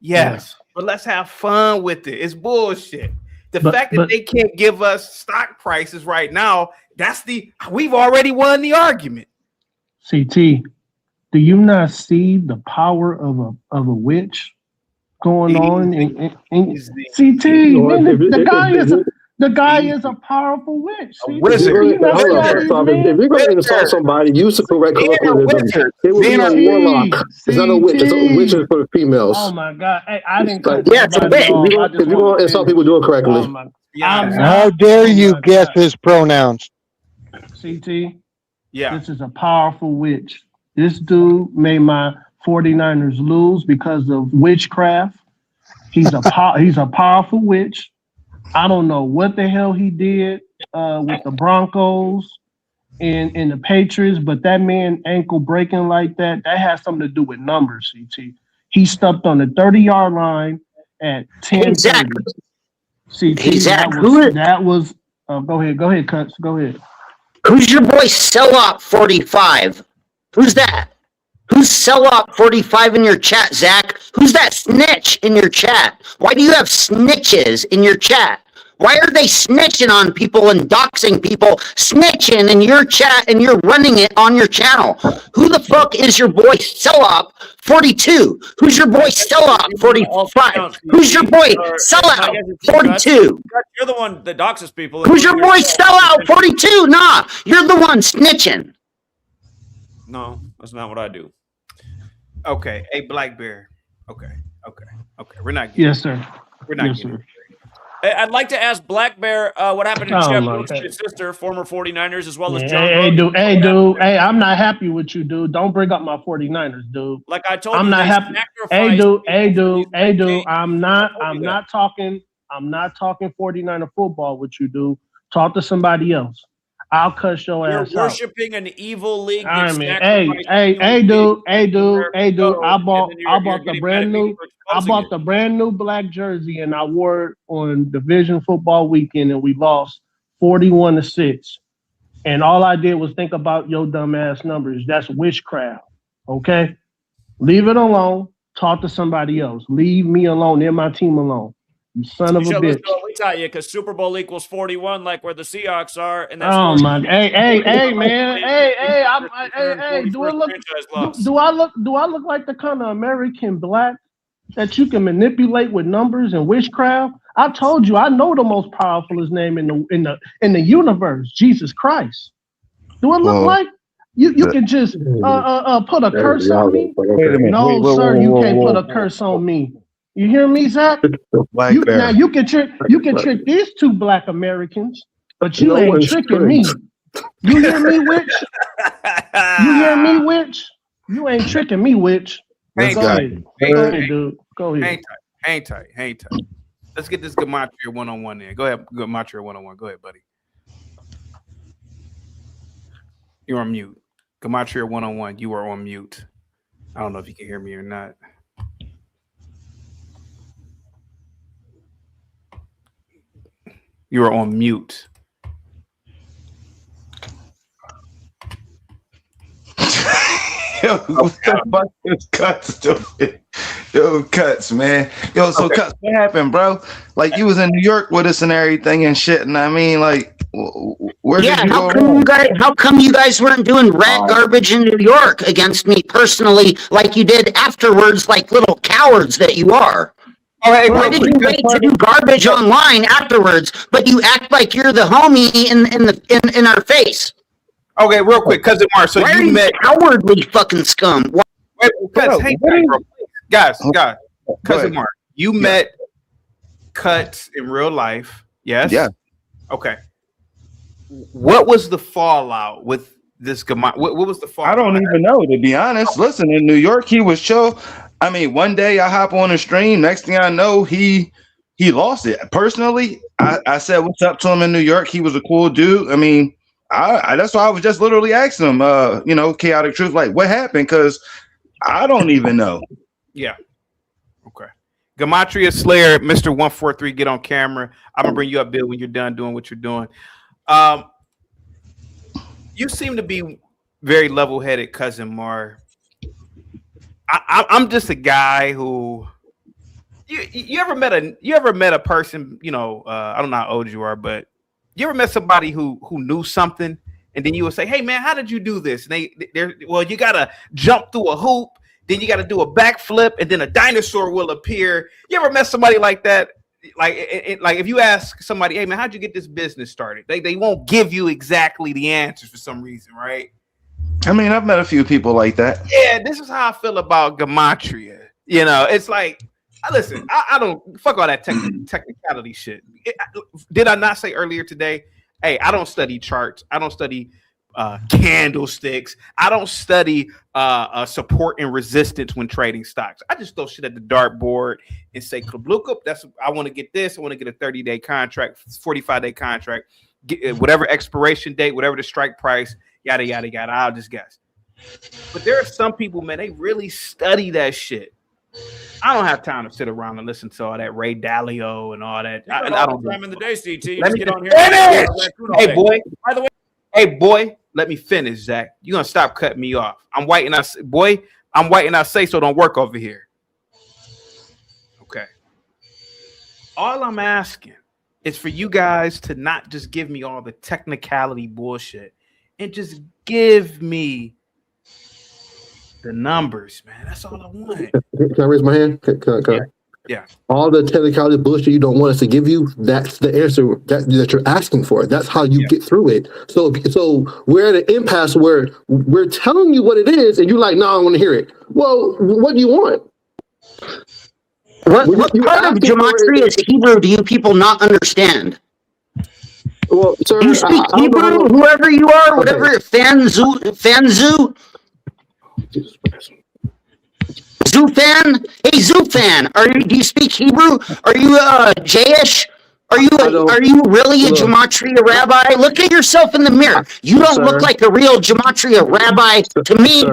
Yes, but let's have fun with it. It's bullshit. The fact that they can't give us stock prices right now, we've already won the argument. CT, do you not see the power of a witch going on? CT, the guy is a powerful witch. If you're going to insult somebody, use the correct colloquialism. It would be a warlock. It's not a witch. It's a witch is for females. Oh my God! Hey, I didn't. It's a witch. If you're going to insult people, do it correctly. How dare you guess his pronouns? CT. Yeah. This is a powerful witch. This dude made my 49ers lose because of witchcraft. He's a powerful witch. I don't know what the hell he did with the Broncos and the Patriots, but that man ankle breaking like that has something to do with numbers, CT. He stepped on the 30-yard line at 10:30. That was. Go ahead, Cuts. Go ahead. Who's your boy Sell-Up 45? Who's that? Who's Sell-Up 45 in your chat, Zach? Who's that snitch in your chat? Why do you have snitches in your chat? Why are they snitching on people and doxing people, snitching in your chat, and you're running it on your channel? Who the fuck is your boy Sell-Up 42? Who's your boy Sell-Up 45? Who's your boy Sell-Out 42? You're the one that doxes people. Who's your boy Sell-Out 42? Nah, you're the one snitching. No, that's not what I do. Okay, hey Black Bear. Okay. We're not. Yes, sir. We're not. Yes, sir. I'd like to ask Black Bear what happened to Jeff Wilson's sister, former 49ers, as well as John. Hey, dude. Hey, I'm not happy with you, dude. Don't bring up my 49ers, dude. Like I told I'm you, not happy. Hey, dude. I'm not talking 49er football with you, dude. Talk to somebody else. I'll cuss your ass out. You're worshiping an evil league. Hey, dude. I bought the brand new black jersey, and I wore it on Division Football Weekend, and we lost 41-6. And all I did was think about your dumb ass numbers. That's witchcraft. Okay, leave it alone. Talk to somebody else. Leave me alone. Leave my team alone. You son of a bitch. We taught you because Super Bowl equals 41, like where the Seahawks are, and that's. Oh my! Hey, man! Hey! Do I look like the kind of American black that you can manipulate with numbers and witchcraft? I told you I know the most powerful name in the universe, Jesus Christ. Do it look like you can just put a curse on me? No, sir, you can't put a curse on me. You hear me, Zach? Now you can trick these two black Americans, but you ain't tricking me. You hear me, witch? You hear me, witch? You ain't tricking me, witch. Go ahead, dude. Go ahead. Hang tight. Let's get this Gematria 101 in. Go ahead, Gematria 101. Go ahead, buddy. You're on mute. Gematria 101, you are on mute. I don't know if you can hear me or not. You are on mute. Yo, what the fuck is Cuts doing? Yo, Cuts, man. Yo, so Cuts, what happened, bro? Like, you was in New York with us and everything and shit, and I mean, like, where did you go wrong? How come you guys weren't doing rat garbage in New York against me personally like you did afterwards, like little cowards that you are? Why did you wait to do garbage online afterwards, but you act like you're the homie in our face? Okay, real quick, Cousin Mark. So you met cowardly fucking scum. Wait, guys, Cousin Mark. You met Cuts in real life, yes? Yeah. Okay. What was the fallout with this Gematria? What was the fallout? I don't even know, to be honest. Listen, in New York, he was chill. I mean, one day I hop on a stream. Next thing I know, he lost it. Personally, I said what's up to him in New York. He was a cool dude. I mean, that's why I was just literally asking him, Chaotic Truth, like, what happened? Because I don't even know. Yeah. Okay. Gematria Slayer, Mr. 143, get on camera. I'm gonna bring you up, Bill, when you're done doing what you're doing. You seem to be very level-headed, Cousin Mar. I'm just a guy who you ever met a person, I don't know how old you are, but you ever met somebody who knew something, and then you would say, hey man, how did you do this? And you gotta jump through a hoop, then you gotta do a backflip, and then a dinosaur will appear. You ever met somebody like that? Like if you ask somebody, hey man, how'd you get this business started? They won't give you exactly the answers for some reason, right? I mean, I've met a few people like that. Yeah, this is how I feel about Gematria. It's like, listen, I don't fuck all that technicality shit. Did I not say earlier today? Hey, I don't study charts. I don't study candlesticks. I don't study support and resistance when trading stocks. I just throw shit at the dartboard and say, "Kabluka, I want to get this. I want to get a 30-day contract, 45-day contract, get whatever expiration date, whatever the strike price." Yada, yada, yada. I'll just guess. But there are some people, man, they really study that shit. I don't have time to sit around and listen to all that Ray Dalio and all that. I don't time in the day, CT. You Let just me get on here. finish. Hey, boy. By the way, hey, boy, let me finish, Zach. You're going to stop cutting me off. I'm white and I say so don't work over here. Okay. All I'm asking is for you guys to not just give me all the technicality bullshit and just give me the numbers, man. That's all I want. Can I raise my hand? Can I? Yeah. All the technicality bullshit you don't want us to give you, that's the answer that you're asking for. That's how you get through it. So we're at an impasse where we're telling you what it is, and you're like, no, I don't want to hear it. Well, what do you want? What part of gematria is Hebrew do you people not understand? Well, sir, do you speak Hebrew, whoever you are, whatever, Fanzu? Zufan? Hey, Zufan, do you speak Hebrew? Are you Jayish? Are you really a gematria rabbi? Look at yourself in the mirror. You don't look like a real gematria rabbi to me.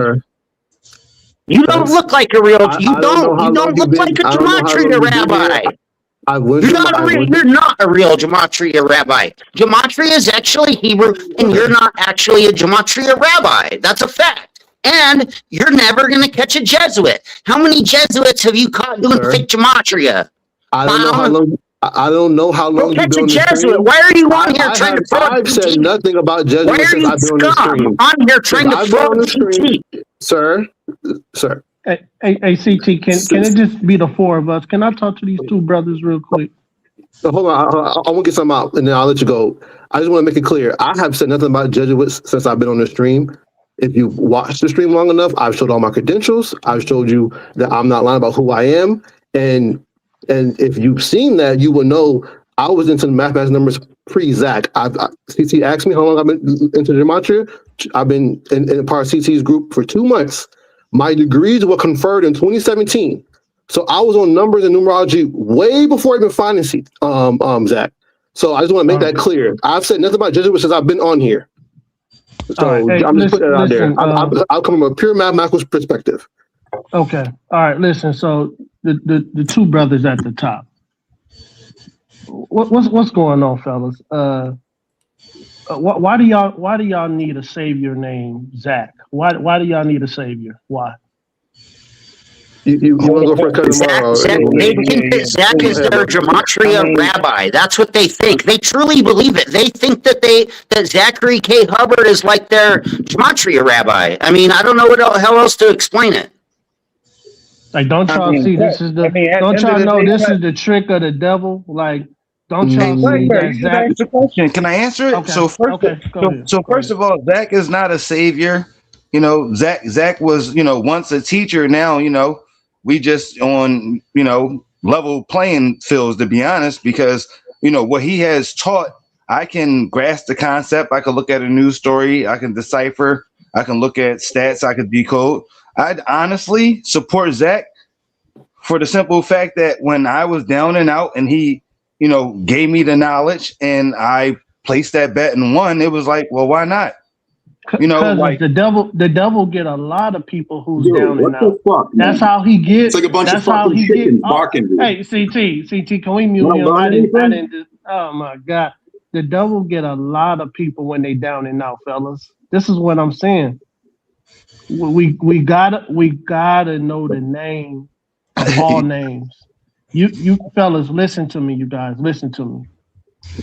You don't look like a real. You don't look like a gematria rabbi. You're not a real gematria rabbi. Gematria is actually Hebrew, and you're not actually a gematria rabbi. That's a fact. And you're never going to catch a Jesuit. How many Jesuits have you caught doing fake gematria? I don't know how long you've been on the Jesuit. Why are you on here trying to fraud? I've said nothing about Jesuits. Why are you scum on here trying to fraud CT? Sir. Hey, CT, can it just be the four of us? Can I talk to these two brothers real quick? So hold on, I want to get something out, and then I'll let you go. I just want to make it clear. I have said nothing about Jesuits since I've been on the stream. If you've watched the stream long enough, I've showed all my credentials. I've showed you that I'm not lying about who I am. And if you've seen that, you will know I was into the mathematics numbers pre-Zach. CT asked me how long I've been into gematria. I've been in part of CT's group for 2 months. My degrees were conferred in 2017. So I was on numbers and numerology way before even finding Zach. So I just want to make that clear. I've said nothing about Jesuits since I've been on here. So I'm just putting it out there. I'll come from a pure mathematical perspective. Okay. All right. Listen. So the two brothers at the top. What's going on, fellas? Why do y'all need a savior named Zach? Why do y'all need a savior? Why? You want to go for a cut tomorrow? They think that Zach is their gematria rabbi. That's what they think. They truly believe it. They think that Zachary K. Hubbard is like their gematria rabbi. I mean, I don't know how else to explain it. Like, don't y'all see this is the? Don't y'all know this is the trick of the devil? Like, don't y'all see that Zach? Ask the question. Can I answer it? Okay. So first of all, Zach is not a savior. You know, Zach was, once a teacher. Now, we just on, level playing fields, to be honest, because, what he has taught, I can grasp the concept. I can look at a news story. I can decipher. I can look at stats. I can decode. I'd honestly support Zach for the simple fact that when I was down and out and he, gave me the knowledge and I placed that bet and won, it was like, well, why not? Like the devil get a lot of people who's down and out. That's how he gets. It's like a bunch of fucking chickens barking. Hey, CT, can we mute him? I didn't. Oh my God, the devil get a lot of people when they down and out, fellas. This is what I'm saying. We gotta know the name of all names. You fellas, listen to me. You guys, listen to me.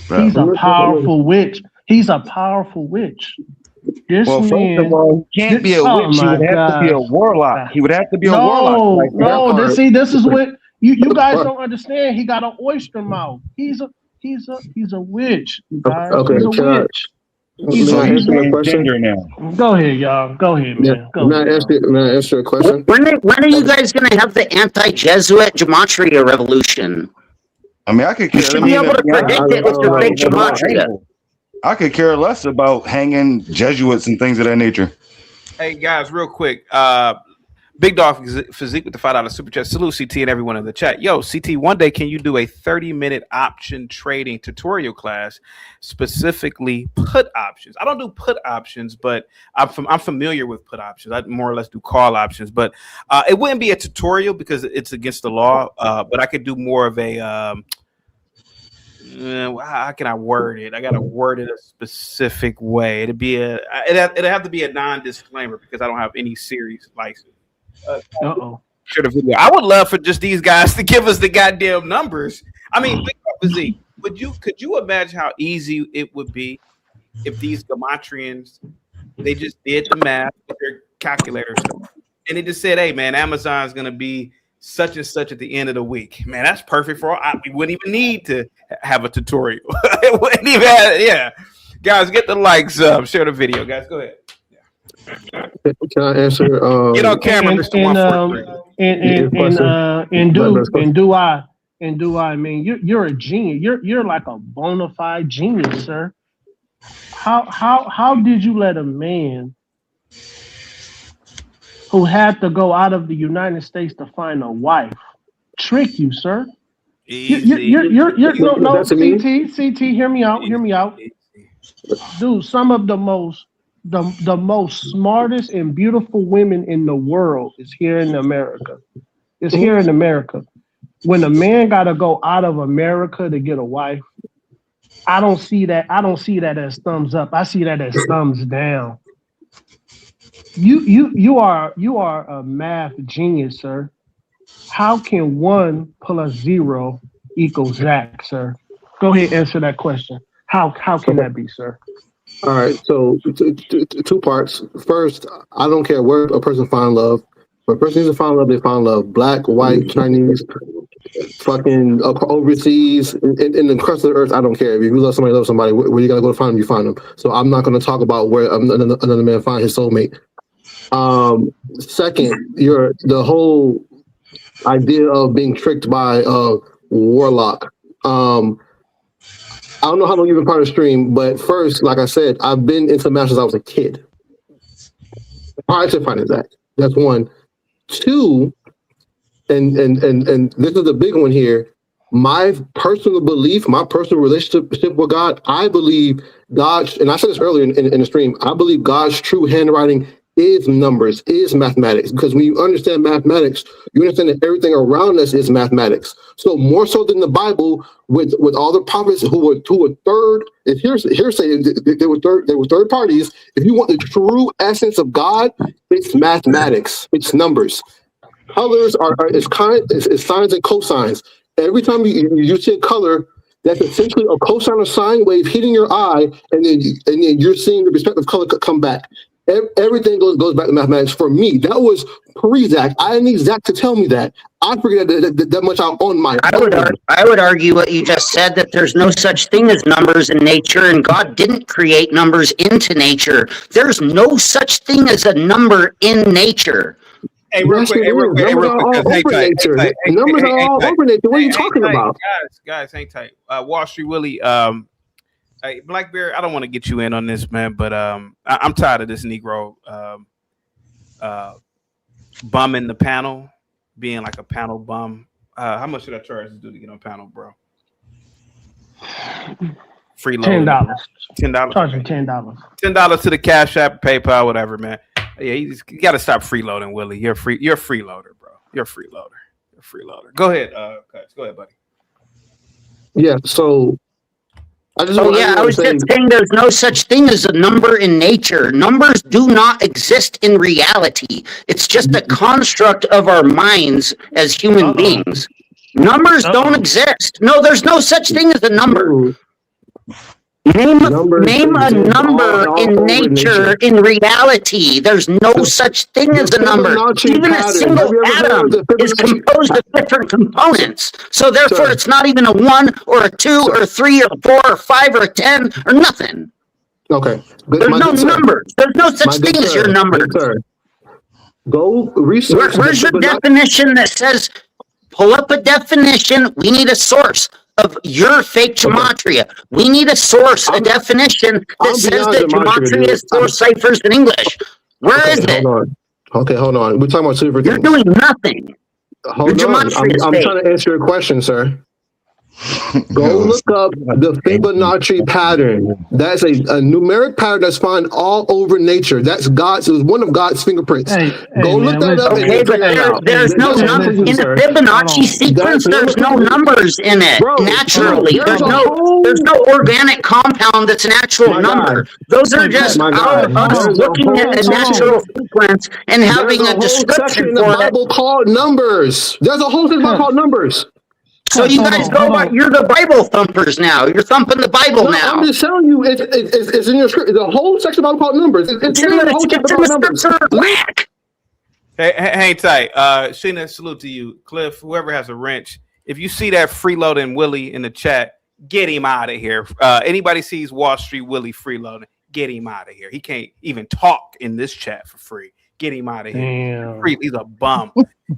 He's a powerful witch. He's a powerful witch. This first of all, he can't be a witch. He would have to be a warlock. He would have to be a warlock. This is what you guys don't understand. He got an oyster mouth. He's a witch, you guys. Okay, he's a witch. He's a question now. Go ahead, y'all. Go ahead, man. May I ask you a question? When are you guys going to have the anti-Jesuit gematria revolution? I mean, I could care. You should be able to predict it with your fake gematria. I could care less about hanging Jesuits and things of that nature. Hey guys, real quick. Big Dog Physique with the $5 super chat. Salute CT and everyone in the chat. Yo, CT, one day can you do a 30-minute option trading tutorial class, specifically put options? I don't do put options, but I'm familiar with put options. I more or less do call options, but it wouldn't be a tutorial because it's against the law. But I could do more of a how can I word it? I gotta word it a specific way. It'd have to be a non-disclaimer because I don't have any series license. Share the video. I would love for just these guys to give us the goddamn numbers. I mean, could you imagine how easy it would be if these Gematrians they just did the math with their calculator stuff and they just said, "Hey, man, Amazon's gonna be such and such at the end of the week." Man, that's perfect for all. We wouldn't even need to have a tutorial. It wouldn't even have, guys, get the likes up, share the video, guys. Go ahead. Can I answer? Get on camera, Mr. 143. And do I mean you're a genius. You're like a bona fide genius, sir. How did you let a man who had to go out of the United States to find a wife trick you, sir? You're no CT, hear me out. Dude, some of the most smartest and beautiful women in the world is here in America. It's here in America. When a man gotta go out of America to get a wife, I don't see that as thumbs up. I see that as thumbs down. You are a math genius, sir. How can 1 + 0 = Zach, sir? Go ahead, answer that question. How can that be, sir? All right, so two parts. First, I don't care where a person find love. When a person needs to find love, they find love. Black, white, Chinese, fucking overseas, in the crust of the earth. I don't care. If you love somebody, where you gotta go to find them, you find them. So I'm not gonna talk about where another man find his soulmate. Second, the whole idea of being tricked by a warlock. I don't know how long you've been part of the stream, but first, like I said, I've been into math since I was a kid. Prior to finding that. That's one. Two, and this is the big one here. My personal belief, my personal relationship with God, I believe God's, and I said this earlier in the stream, I believe God's true handwriting is numbers, is mathematics. Because when you understand mathematics, you understand that everything around us is mathematics. So more so than the Bible, with all the prophets who were third, if hearsay, they were third parties. If you want the true essence of God, it's mathematics, it's numbers. Colors is sines and cosines. Every time you see a color, that's essentially a cosine or sine wave hitting your eye, and then you're seeing the respective color come back. Everything goes back to mathematics for me. That was pre-Zach. I didn't need Zach to tell me that. I figured that much out on my own. I would argue what you just said, that there's no such thing as numbers in nature, and God didn't create numbers into nature. There's no such thing as a number in nature. Hey, real quick. Numbers are all over nature. Numbers are all over nature. What are you talking about? Guys, hang tight. Wall Street Willie, hey, Blackbeard, I don't want to get you in on this, man, but I'm tired of this Negro bumming the panel, being like a panel bum. How much should I charge this dude to get on panel, bro? Free load. $10. Charge him $10. $10 to the Cash App, PayPal, whatever, man. Yeah, you got to stop freeloading, Willie. You're a freeloader, bro. You're a freeloader. Go ahead, Kutch. Go ahead, buddy. Yeah. So. I was just saying there's no such thing as a number in nature. Numbers do not exist in reality. It's just a construct of our minds as human beings. Numbers don't exist. No, there's no such thing as a number. Name a number in nature, in reality. There's no such thing as a number. Even a single atom is composed of different components. So therefore, it's not even a 1 or a 2 or 3 or 4 or 5 or 10 or nothing. Okay. There's no numbers. There's no such thing as your numbers. Go research. Where's your definition that says, pull up a definition, we need a source of your fake gematria. We need a source, a definition that says that gematria is 4 ciphers in English. Where is it? Okay, hold on. We're talking about two different You're things. doing nothing. Hold on. I'm trying to answer your question, sir. Go look up the Fibonacci pattern. That's a numeric pattern that's found all over nature. That's God's. It was one of God's fingerprints. Go look that up and figure it out. There's no numbers in the Fibonacci sequence. There's no numbers in it naturally. There's no organic compound that's an actual number. Those are just us looking at a natural sequence and having a description in the for it. Bible called numbers. There's a whole section called numbers. So you guys you're the Bible thumpers now. You're thumping the Bible now. I'm just telling you, it's in your script. The whole section about called numbers. It's in the whole section about numbers. Hey, hang tight. Sheena, salute to you. Cliff, whoever has a wrench. If you see that freeloading Willie in the chat, get him out of here. Anybody sees Wall Street Willie freeloading, get him out of here. He can't even talk in this chat for free. Get him out of here. He's a bum.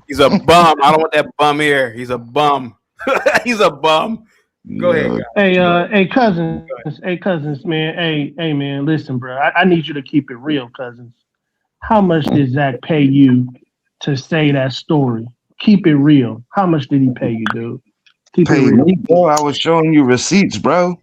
He's a bum. I don't want that bum here. He's a bum. He's a bum. Go ahead, guys. Hey, cousins, man. Hey, man. Listen, bro. I need you to keep it real, cousins. How much did Zach pay you to say that story? Keep it real. How much did he pay you, dude? Keep it real. Me, bro. I was showing you receipts, bro.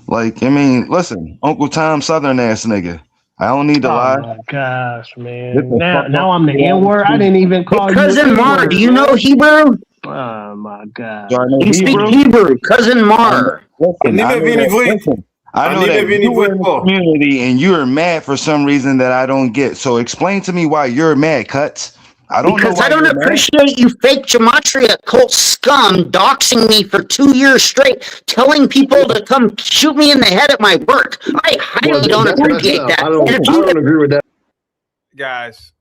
Like, I mean, listen, Uncle Tom Southern ass nigga. I don't need to lie. Oh my gosh, man. Now I'm the N-word. I didn't even call you. Cousin Mar, do you know Hebrew? Oh my God. You speak Hebrew, Cousin Mar. I know that you were in the community and you're mad for some reason that I don't get. So explain to me why you're mad, Cuts. I don't know why I don't appreciate you fake Gematria cult scum doxing me for 2 years straight, telling people to come shoot me in the head at my work. I highly don't appreciate that. I don't agree with that. Guys,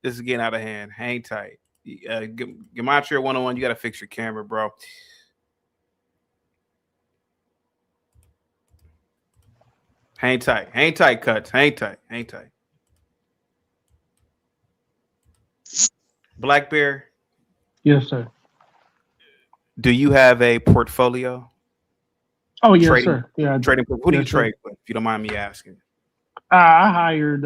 this is getting out of hand. Hang tight. Gematria 101, you got to fix your camera, bro. Hang tight, Cuts. Hang tight. Black Bear. Yes, sir. Do you have a portfolio? Oh, yes, sir. Yeah. Trading. Who do you trade with? If you don't mind me asking. I hired.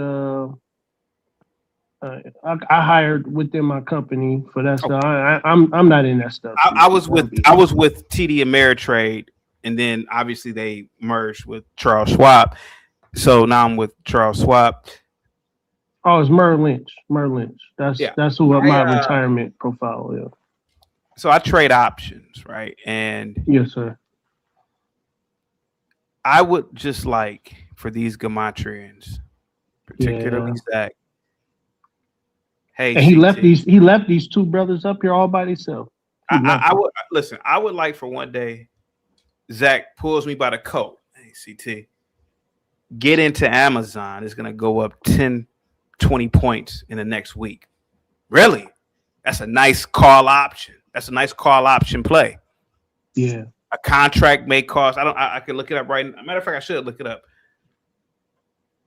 I hired within my company for that stuff. I'm not in that stuff. I was with TD Ameritrade, and then obviously they merged with Charles Schwab. So now I'm with Charles Schwab. Oh, it's Merrill Lynch. That's who my retirement profile is. So I trade options, right? And yes, sir. I would just like for these Gematrians, particularly Zach. Hey, and he left these two brothers up here all by themselves. I would listen. I would like for one day, Zach pulls me by the coat. Hey, CT, get into Amazon. It's gonna go up 10, 20 points in the next week. Really? That's a nice call option. That's a nice call option play. Yeah. A contract may cost. I can look it up right now. Matter of fact, I should look it up.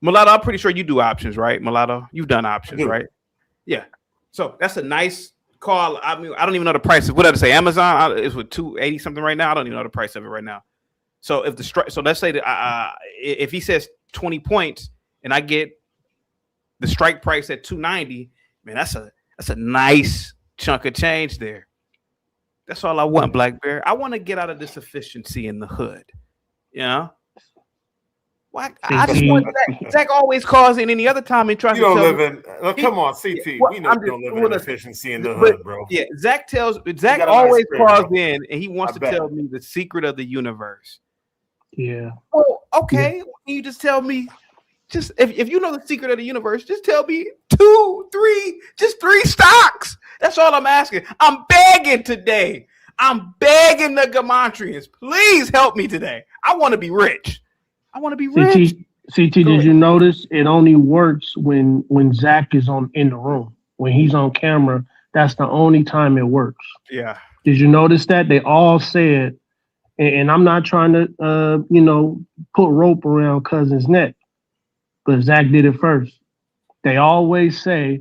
Mulatto, I'm pretty sure you do options, right? Mulatto, you've done options, right? Yeah. So that's a nice call. I mean, I don't even know the price of what did I say? Amazon is with 280 something right now. I don't even know the price of it right now. So if so let's say that if he says 20 points and I get the strike price at 290, man, that's a nice chunk of change there. That's all I want, Black Bear. I want to get out of this efficiency in the hood. You know? Why? I just want Zach always calls in any other time and tries to tell me. Come on, CT. We know you don't live in efficiency in the hood, bro. Yeah, Zach always calls in and he wants to tell me the secret of the universe. Yeah. Well, okay. Yeah. You just tell me. Just if you know the secret of the universe, just tell me 2, 3, just 3 stocks. That's all I'm asking. I'm begging today. I'm begging the Gematrians. Please help me today. I want to be rich. I want to be rich. CT, did you notice it only works when Zach is in the room? When he's on camera, that's the only time it works. Yeah. Did you notice that? They all said, and I'm not trying to put rope around Cousin's neck, but Zach did it first. They always say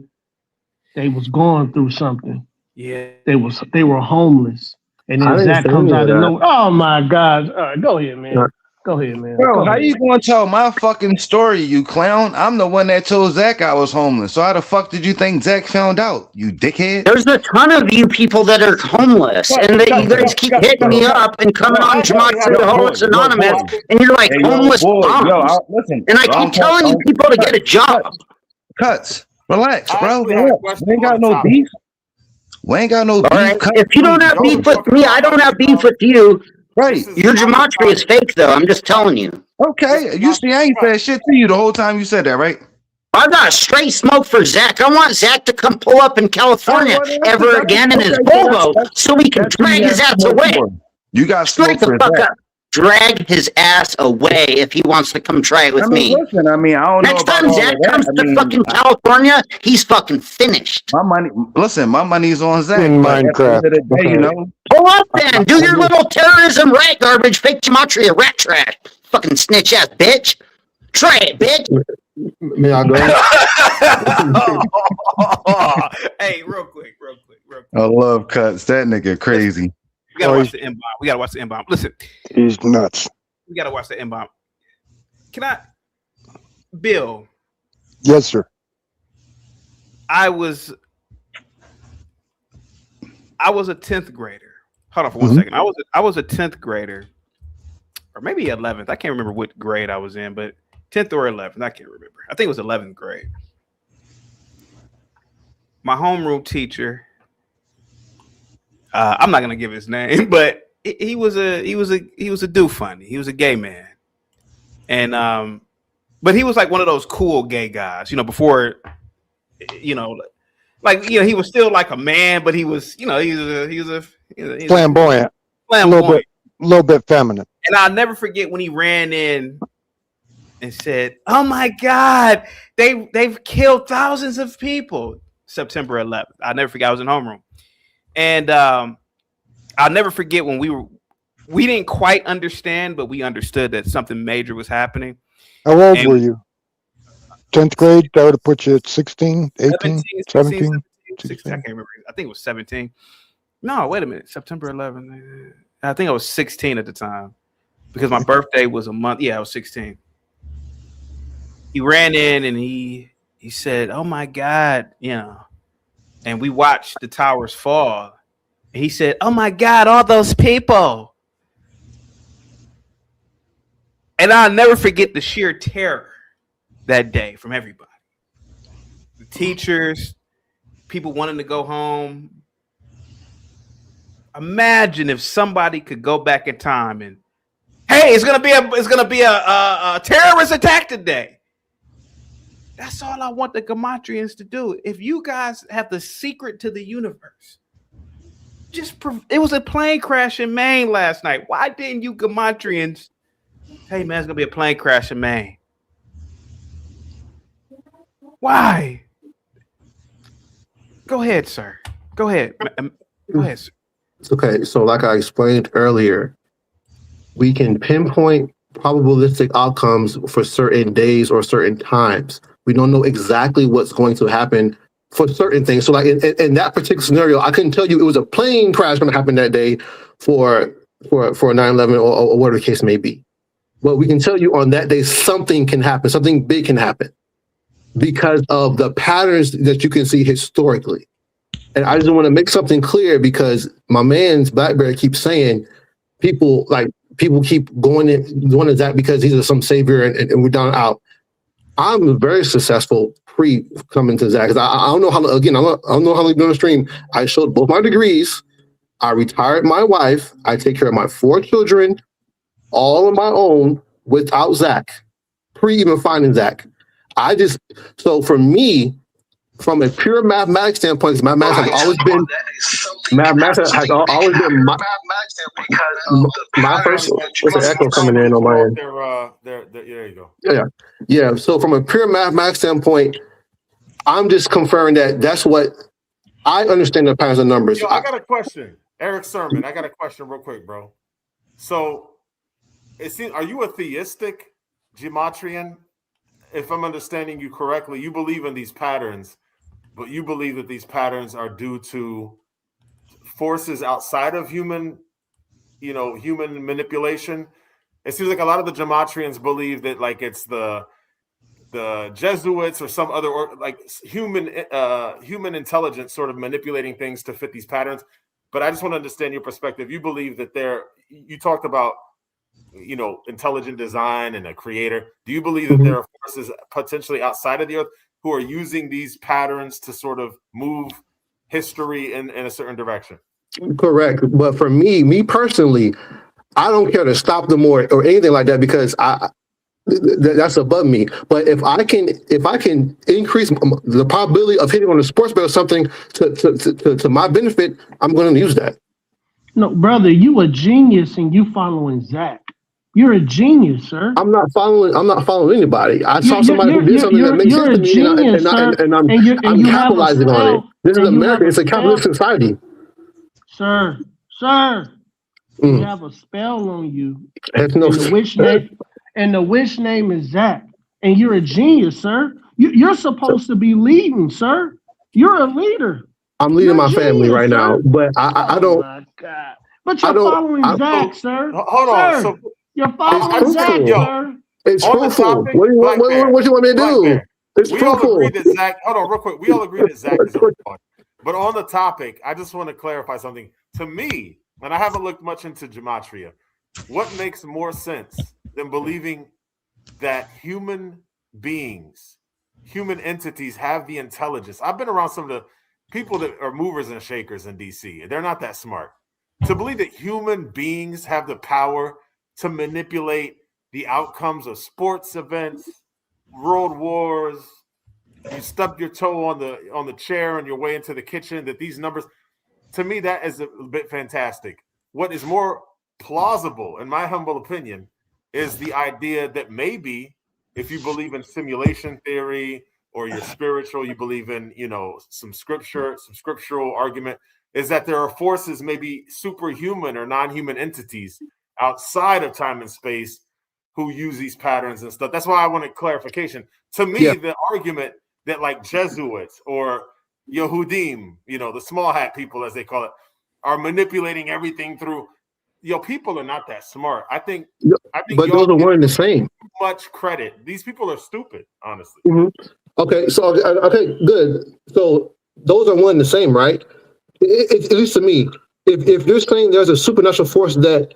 they was going through something. Yeah. They were homeless. And then Zach comes out of nowhere. Oh my God. Go ahead, man. Go ahead, man. Bro, how you gonna tell my fucking story, you clown? I'm the one that told Zach I was homeless. So how the fuck did you think Zach found out, you dickhead? There's a ton of you people that are homeless, and you guys keep hitting me up and coming on Gematria Anonymous, and you're like homeless bums. And I keep telling you people to get a job. Cuts. Relax, bro. We ain't got no beef. We ain't got no beef. Right. If you don't have beef with me, I don't have beef with you. Right. Your Gematria is fake, though. I'm just telling you. Okay. You see, I ain't said shit to you the whole time you said that, right? I got straight smoke for Zach. I want Zach to come pull up in California ever again in his Volvo so we can drag his ass away. You got straight the fuck up. Drag his ass away if he wants to come try it with me. Listen, I don't Next know about time Zach comes to fucking California, he's fucking finished. My money's on Zach. In Minecraft. Pull up then. Do your little terrorism rat garbage, fake Gematria rat trash. Fucking snitch ass bitch. Try it, bitch. May I go? Hey, real quick. I love Cuts. That nigga crazy. We gotta watch the inbound. We gotta watch the inbound. Listen, he's nuts. We gotta watch the inbound. Can I, Bill? Yes, sir. I was a 10th grader. Hold on for 1 second. I was a 10th grader, or maybe 11th. I can't remember what grade I was in, but 10th or 11th. I can't remember. I think it was 11th grade. My homeroom teacher. I'm not gonna give his name, but he was a do funny. He was a gay man, and but he was like one of those cool gay guys, before, he was still like a man, but he was Flamboyant. A little bit feminine. And I'll never forget when he ran in and said, "Oh my God, they've killed thousands of people." September 11th. I'll never forget. I was in homeroom. And I'll never forget when we didn't quite understand, but we understood that something major was happening. How old were you? 10th grade? That would have put you at 16, 18, 17? 16, I can't remember. I think it was 17. No, wait a minute. September 11th. I think I was 16 at the time because my birthday was a month. Yeah, I was 16. He ran in and he said, "Oh my God," and we watched the towers fall. And he said, "Oh my God, all those people." And I'll never forget the sheer terror that day from everybody. The teachers, people wanting to go home. Imagine if somebody could go back in time and, hey, it's gonna be a terrorist attack today. That's all I want the Gematrians to do. If you guys have the secret to the universe, it was a plane crash in Maine last night. Why didn't you Gematrians? Hey man, it's gonna be a plane crash in Maine. Why? Go ahead, sir. Go ahead. Go ahead, sir. Okay, so like I explained earlier, we can pinpoint probabilistic outcomes for certain days or certain times. We don't know exactly what's going to happen for certain things. So like in that particular scenario, I couldn't tell you it was a plane crash going to happen that day for 9/11 or whatever the case may be. But we can tell you on that day something can happen, something big can happen because of the patterns that you can see historically. And I just want to make something clear because my man's Blackberry keeps saying people keep going to that because he's some savior and we're down out. I'm very successful pre coming to Zach. I don't know how, again, I don't know how to do on the stream. I showed both my degrees. I retired my wife. I take care of my 4 children, all on my own without Zach, pre even finding Zach. So for me, from a pure mathematics standpoint, because mathematics has always been my first. What's the echo coming in on my end? There you go. Yeah. So from a pure mathematics standpoint, I'm just confirming that's what I understand the patterns of numbers. Yo, I got a question, Eric Sermon. I got a question real quick, bro. So, are you a theistic Gematrian? If I'm understanding you correctly, you believe in these patterns, but you believe that these patterns are due to forces outside of human manipulation. it seems like a lot of the Gematrians believe that like it's the Jesuits or some other human intelligence sort of manipulating things to fit these patterns. But I just want to understand your perspective. You believe that you talked about, intelligent design and a creator. Do you believe that there are forces potentially outside of the earth who are using these patterns to sort of move history in a certain direction? Correct. But for me personally, I don't care to stop them or anything like that, because that's above me. But if I can increase the probability of hitting on a sports bet or something to my benefit, I'm going to use that. No, brother, you a genius and you following Zach. You're a genius, sir. I'm not following anybody. I saw somebody who did something that makes sense to me, genius, and I'm capitalizing on it. This is America. It's a capitalist society. Sir, you have a spell on you. And the witch name is Zach. And you're a genius, sir. You're supposed to be leading, sir. You're a leader. I'm leading my family right now, but I don't. Oh my God! But you're following Zach, sir. Hold on. So you're following Zach, sir. It's fruitful. What do you want me to do? It's fruitful. All agree that Zach. Hold on, real quick. We all agree that Zach is on. But on the topic, I just want to clarify something. To me, and I haven't looked much into Gematria, what makes more sense than believing that human beings, human entities have the intelligence? I've been around some of the people that are movers and shakers in DC. They're not that smart. To believe that human beings have the power to manipulate the outcomes of sports events, world wars, you stub your toe on the chair on your way into the kitchen, that these numbers, to me, that is a bit fantastic. What is more plausible, in my humble opinion, is the idea that maybe if you believe in simulation theory or you're spiritual, you believe in, some scriptural argument, is that there are forces, maybe superhuman or non-human entities outside of time and space who use these patterns and stuff. That's why I wanted clarification. To me, the argument that like Jesuits or Yehudim, the small hat people, as they call it, are manipulating everything through, people are not that smart. I think but those are one and the same. Much credit. These people are stupid, honestly. Okay, so okay, good. So those are one and the same, right? At least to me, if you're saying there's a supernatural force that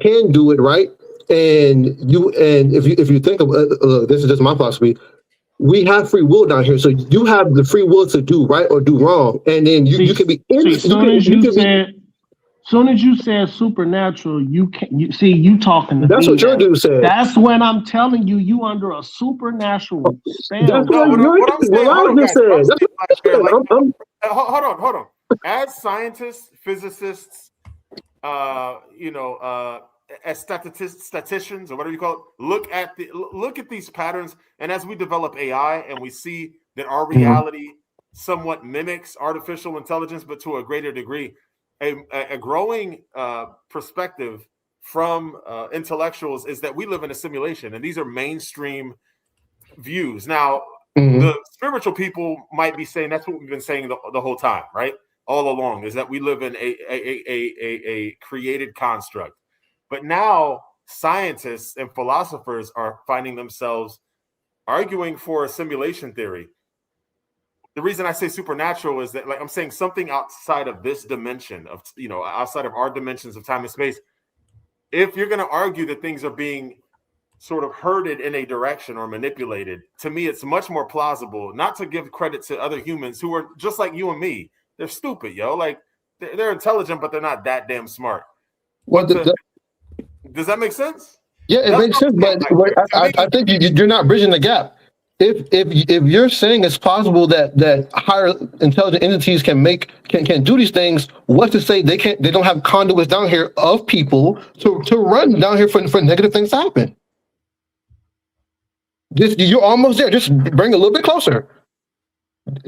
can do it, right? And if you think of this is just my philosophy, we have free will down here, so you have the free will to do right or do wrong, and then you can be. Soon as you said supernatural, you talking to that's me. What your dude said. That's when I'm telling you under a supernatural spell. That's what I'm saying. Hold on. As scientists, physicists, as statisticians or whatever you call it, look at these patterns, and as we develop AI and we see that our reality somewhat mimics artificial intelligence, but to a greater degree, a growing perspective from intellectuals is that we live in a simulation, and these are mainstream views. Now, the spiritual people might be saying that's what we've been saying the whole time, right? All along, is that we live in a created construct. But now scientists and philosophers are finding themselves arguing for a simulation theory. The reason I say supernatural is that, like, I'm saying something outside of this dimension of, outside of our dimensions of time and space. If you're going to argue that things are being sort of herded in a direction or manipulated, to me, it's much more plausible not to give credit to other humans who are just like you and me. They're stupid, yo. Like, they're intelligent, but they're not that damn smart. Does that make sense? Yeah, it makes sense, but I think you're not bridging the gap. If you're saying it's possible that higher intelligent entities can do these things, what's to say they don't have conduits down here of people to run down here for negative things to happen? You're almost there. Just bring a little bit closer.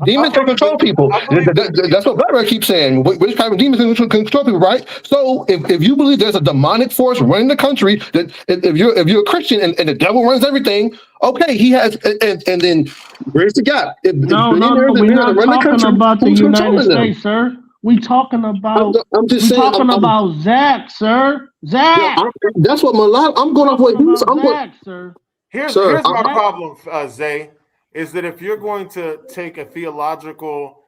Demons can control people. That's what Black keeps saying. Which type of demons can control people, right? So if you believe there's a demonic force running the country, that if you're a Christian and the devil runs everything, okay, he has, and then where's the gap? We're not talking about the United States, sir. We talking about. I'm just saying. About Zach, sir. Zach. Yeah, that's what I'm going off what he's. I'm going. Zach, sir. Here's my problem, Zay, is that if you're going to take a theological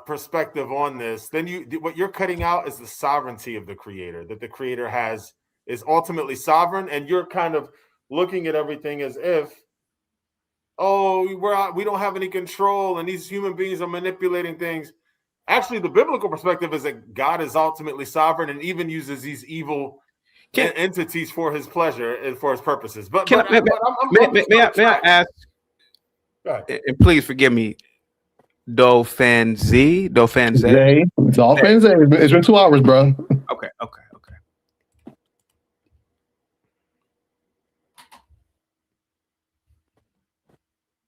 perspective on this, then what you're cutting out is the sovereignty of the creator, that the creator is ultimately sovereign, and you're kind of looking at everything as if, we don't have any control and these human beings are manipulating things. Actually, the biblical perspective is that God is ultimately sovereign and even uses these evil entities for his pleasure and for his purposes. May I ask, and please forgive me, Dolphin Zay. It's been 2 hours, bro. Okay.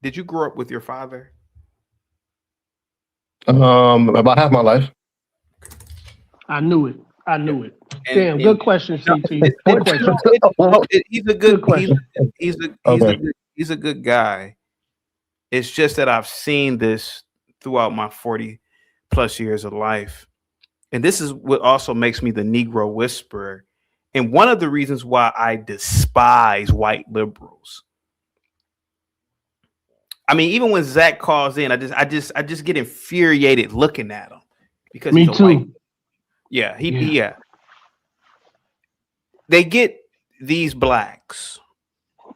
Did you grow up with your father? About half my life. I knew it. Damn, good question, CT. Good question. He's a good question. He's a good guy. It's just that I've seen this throughout my 40 plus years of life. And this is what also makes me the Negro whisperer. And one of the reasons why I despise white liberals. I mean, even when Zach calls in, I just get infuriated looking at him because me he's a too. white. Yeah. They get these blacks.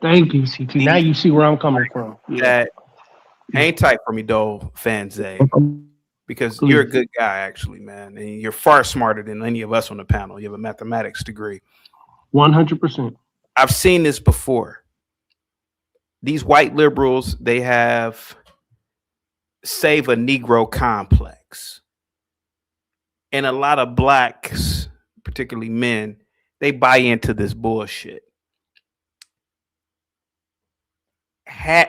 Thank you, CT. Now you see where I'm coming from. That ain't tight for me, though, Fanzay, because you're a good guy, actually, man, and you're far smarter than any of us on the panel. You have a mathematics degree. 100%. I've seen this before. These white liberals, they have save a Negro complex. And a lot of blacks, particularly men, they buy into this bullshit.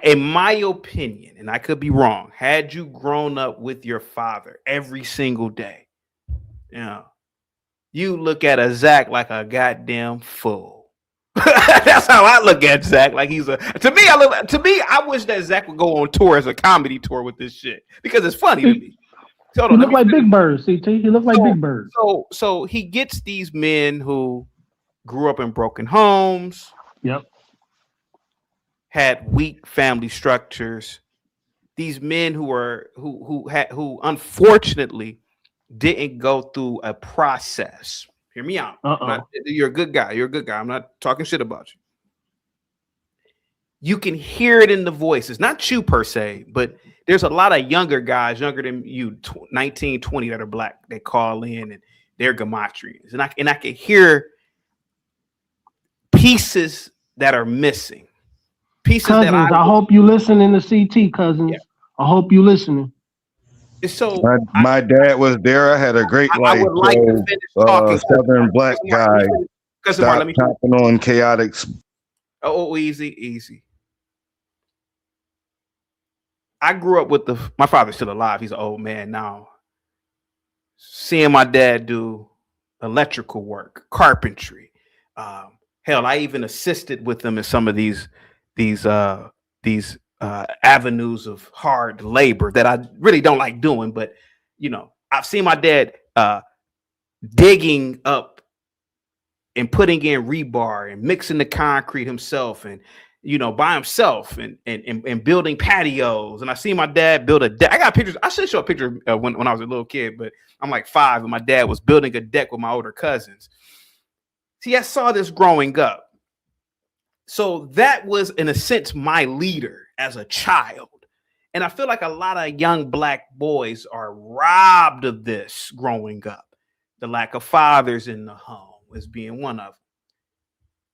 In my opinion, and I could be wrong, had you grown up with your father every single day, you look at a Zach like a goddamn fool. That's how I look at Zach. Like to me, I wish that Zach would go on tour as a comedy tour with this shit because it's funny to me. He look like Big Bird, CT. He look like Big Bird. So he gets these men who grew up in broken homes. Yep. Had weak family structures. These men who unfortunately didn't go through a process. Hear me out. You're a good guy. I'm not talking shit about you. You can hear it in the voices, not you per se, but there's a lot of younger guys, younger than you, 19, 20, that are black. They call in and they're Gematrians. And I can hear pieces that are missing. Pieces cousins, that I hope you listening to CT, cousins. Yeah. I hope you listening. So my dad was there. I had a great life. I would like to finish talking. Southern black guy. Stop tapping on chaotic. Oh, easy. I grew up with my father's still alive. He's an old man now. Seeing my dad do electrical work, carpentry. Hell, I even assisted with them in some of these avenues of hard labor that I really don't like doing. But, I've seen my dad digging up and putting in rebar and mixing the concrete himself and, by himself and building patios. And I see my dad build a deck. I got pictures. I should show a picture when I was a little kid, but I'm like 5 and my dad was building a deck with my older cousins. See, I saw this growing up. So that was, in a sense, my leader as a child. And I feel like a lot of young black boys are robbed of this growing up. The lack of fathers in the home is being one of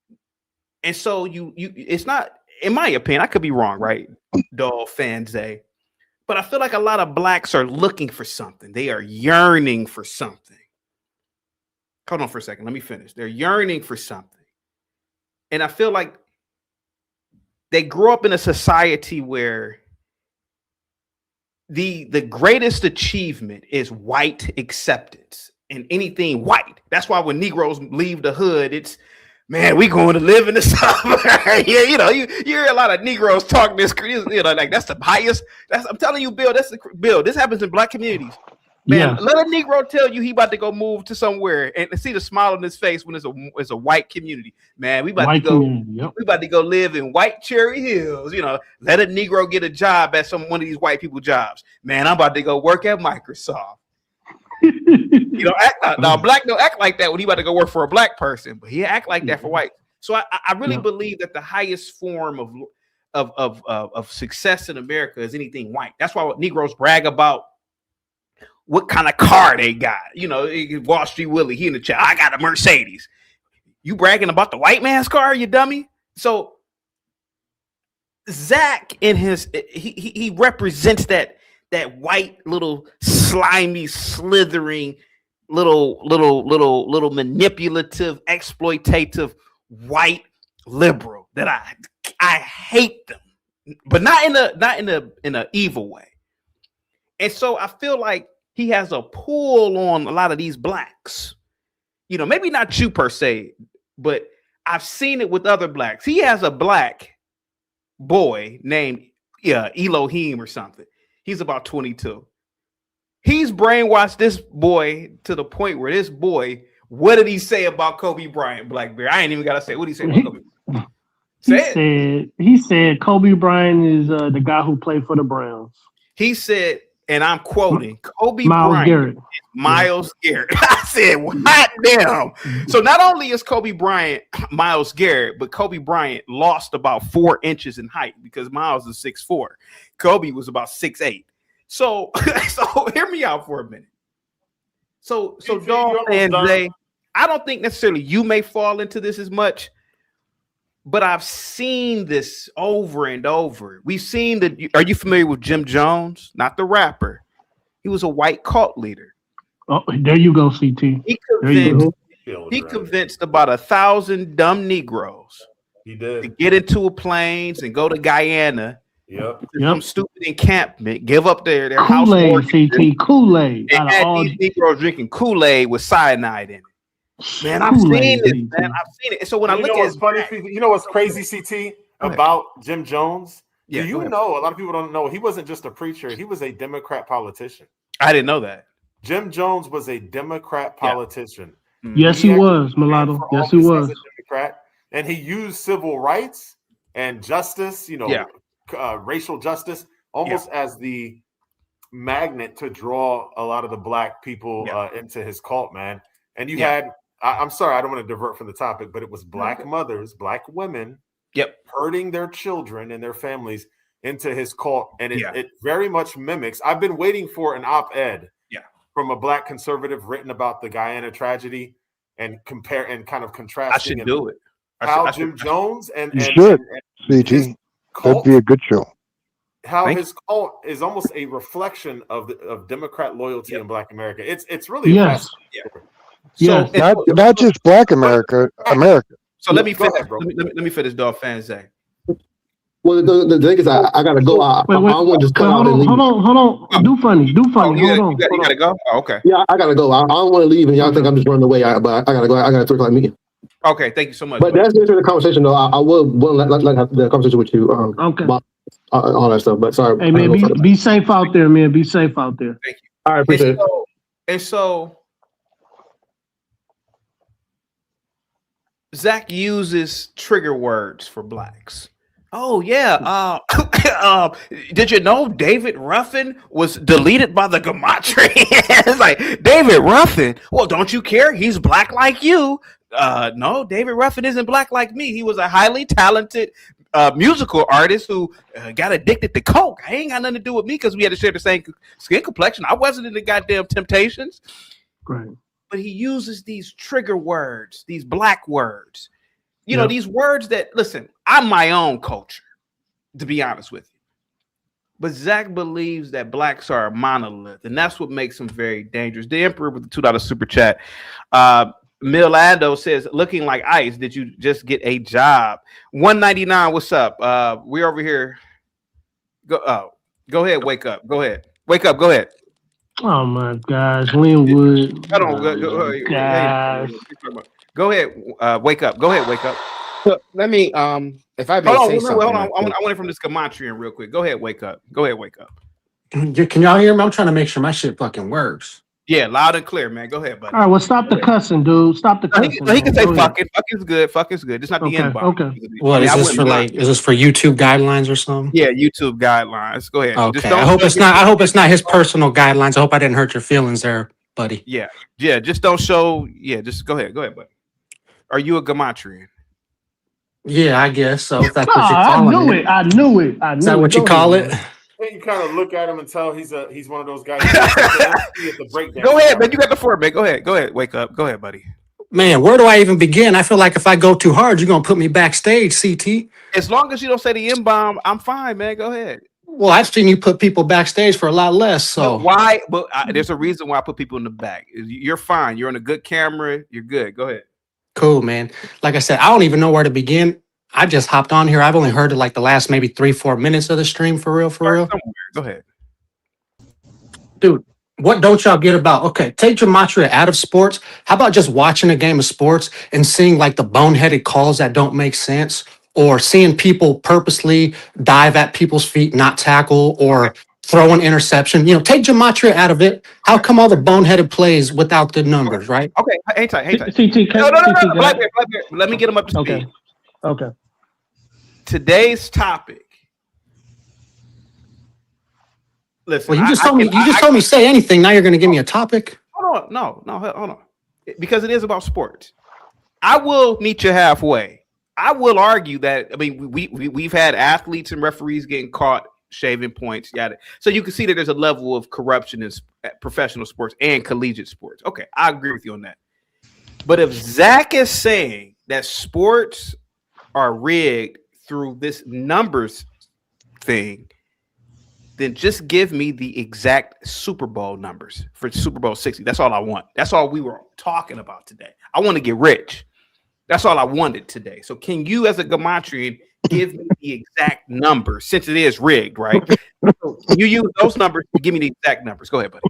them. And so it's not, in my opinion, I could be wrong, right? Fanzay. But I feel like a lot of blacks are looking for something. They are yearning for something. Hold on for a second. Let me finish. They're yearning for something. And I feel like they grew up in a society where the greatest achievement is white acceptance and anything white. That's why when Negroes leave the hood, it's, man, we going to live in the suburbs. Yeah, you hear a lot of Negroes talk this, like that's the highest. I'm telling you, Bill, Bill, this happens in black communities. Man, let a Negro tell you he about to go move to somewhere and see the smile on his face when it's a white community. Man, we about to go. We about to go live in White Cherry Hills. You know, let a Negro get a job at one of these white people jobs. Man, I'm about to go work at Microsoft. You know, now black don't act like that when he about to go work for a black person, but he act like that for white. So I really believe that the highest form of success in America is anything white. That's why Negroes brag about what kind of car they got. You know, Wall Street Willie, he in the chat, I got a Mercedes. You bragging about the white man's car, you dummy? So Zach in his he represents that white little slimy, slithering, little manipulative, exploitative white liberal that I hate them, but not in a evil way. And so I feel like he has a pull on a lot of these blacks. You know, maybe not you per se, but I've seen it with other blacks. He has a black boy named Elohim or something. He's about 22. He's brainwashed this boy to the point where this boy, what did he say about Kobe Bryant, Blackberry? I ain't even got to say. What did he say about Kobe Bryant? He said Kobe Bryant is the guy who played for the Browns. He said, and I'm quoting, Kobe Bryant, Miles Garrett. I said, hot damn. So not only is Kobe Bryant Miles Garrett, but Kobe Bryant lost about 4 inches in height because Miles is 6'4". Kobe was about 6'8". So hear me out for a minute. So Dog and Zay, I don't think necessarily you may fall into this as much, but I've seen this over and over. We've seen that. Are you familiar with Jim Jones? Not the rapper. He was a white cult leader. Oh, there you go, CT. He convinced about 1,000 dumb Negroes to get into a planes and go to Guyana. Some stupid encampment, give up their house. Kool-Aid, Kool-Aid. And had these Negroes drinking Kool-Aid with cyanide in it. Man, I've seen it, man. I've seen it. So when I look at funny, you know what's crazy, CT, about Jim Jones? Do you know, a lot of people don't know, he wasn't just a preacher, he was a Democrat politician. I didn't know that. Jim Jones was a Democrat politician. Yes, he was, Mulatto. Yes, he was. As a Democrat, and he used civil rights and justice, racial justice, almost as the magnet to draw a lot of the black people into his cult, man. And you had, I'm sorry, I don't want to divert from the topic, but it was black mothers, black women, hurting their children and their families into his cult. And it very much mimics. I've been waiting for an op-ed from a black conservative written about the Guyana tragedy and compare and kind of contrasting. I should do it. How Jim Jones and CT. That'd be a good show. How his cult is almost a reflection of Democrat loyalty in Black America. It's really not just Black America. So let me finish. Let me finish, Dog Fan Zay. Well, the thing is, I gotta go. I don't want to just cut out and leave. Hold on. Do funny. You gotta go. Oh, okay. Yeah, I gotta go. I don't want to leave, and y'all think I'm just running away. But I gotta go. I got a 3 o'clock meeting. Okay, thank you so much. But that's the end of the conversation, though. I will let have the conversation with you. Okay. About, all that stuff. But sorry. Hey man, be safe out there, man. Be safe out there. Thank you. All right, appreciate it. And so Zach uses trigger words for blacks. Oh yeah. Did you know David Ruffin was deleted by the Gematria? It's like, David Ruffin. Well, don't you care? He's black like you. No, David Ruffin isn't black like me. He was a highly talented musical artist who got addicted to coke. I ain't got nothing to do with me because we had to share the same skin complexion. I wasn't in the goddamn Temptations. Right. But he uses these trigger words, these black words. You know, these words that, listen, I'm my own culture, to be honest with you. But Zach believes that blacks are a monolith, and that's what makes him very dangerous. The Emperor with the $2 super chat. Milando says, looking like ice, did you just get a job? 199, what's up? We're over here. Go ahead, wake up. Go ahead. Wake up, go ahead. Oh my gosh, Linwood. Hold on, go ahead, wake up. Go ahead, wake up. So, let me if I may say something. Hold on. I want it from this Gematrian real quick. Go ahead, wake up. Go ahead, wake up. Can y'all hear me? I'm trying to make sure my shit fucking works. Yeah, loud and clear, man. Go ahead, buddy. All right, well, stop the cussing, dude. Stop the cussing. He can say Go fuck ahead. it. Fuck is good. Fuck is good. It's not the Okay, N-bomb. okay. What is this for? Like, is this for YouTube guidelines or something? Yeah, YouTube guidelines. Go ahead. Okay. Just don't I hope it's not. I hope it's not his personal guidelines. I hope I didn't hurt your feelings there, buddy. Yeah, yeah. Just don't show. Yeah, just go ahead. Go ahead, buddy. Are you a Gematrian? Yeah, I guess so. If that's what you're I calling knew it. I knew it. I knew Is that what you Go call ahead, it? Then you kind of look at him and tell he's one of those guys. Go ahead, man. You got the floor, man. Go ahead. Go ahead. Wake up. Go ahead, buddy. Man, where do I even begin? I feel like if I go too hard, you're gonna put me backstage, CT. As long as you don't say the N-bomb, I'm fine, man. Go ahead. Well, I've seen you put people backstage for a lot less. So But why? But there's a reason why I put people in the back. You're fine. You're on a good camera. You're good. Go ahead. cool, man. Like I said, I don't even know where to begin. I just hopped on here. I've only heard it like the last maybe 3-4 minutes of the stream for real, for real. Go ahead. Dude, what don't y'all get about, okay, take Gematria out of sports. How about just watching a game of sports and seeing like the boneheaded calls that don't make sense, or seeing people purposely dive at people's feet, not tackle, or throw an interception? You know, take Gematria out of it. How come all the boneheaded plays without the numbers, right? Okay, hang tight, hang tight. CT, No. Blackbeard. Let me get him up to speed. Okay. Today's topic. Listen, Well, you just told me say anything. Now you're going to give me a topic. Hold on, no, hold on, because it is about sports. I will meet you halfway. I will argue that. I mean, we've had athletes and referees getting caught shaving points. Yeah, so you can see that there's a level of corruption in professional sports and collegiate sports. Okay, I agree with you on that. But if Zach is saying that sports are rigged through this numbers thing, then just give me the exact Super Bowl numbers for Super Bowl 60. That's all I want. That's all we were talking about today. I want to get rich. That's all I wanted today. So can you, as a Gematrian, give me the exact numbers, since it is rigged, right? So you use those numbers to give me the exact numbers. Go ahead, buddy.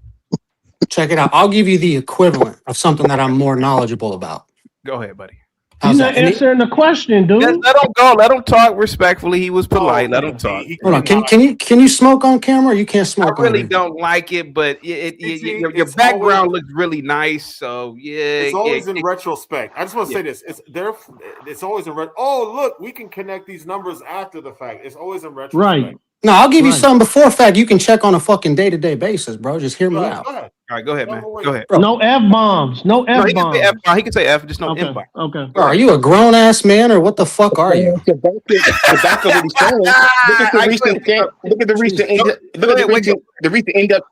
Check it out. I'll give you the equivalent of something that I'm more knowledgeable about. Go ahead, buddy. You're not answering the question, dude. Let him go. Let him talk respectfully. He was polite. Let him talk. Hold on. Can you smoke on camera? Or you can't smoke. I really don't like it, but your background looks really nice. So yeah, it's always in retrospect. I just want to say this: it's always in Oh, look, we can connect these numbers after the fact. It's always in retrospect. Right. No, I'll give you something before fact. You can check on a fucking day-to-day basis, bro. Just hear me out. All right, go ahead, man. Go ahead. No F-bombs. No F-bombs. He can say F, just no F-bomb. Okay. Bro, are you a grown-ass man or what the fuck are you? Look at the recent end up.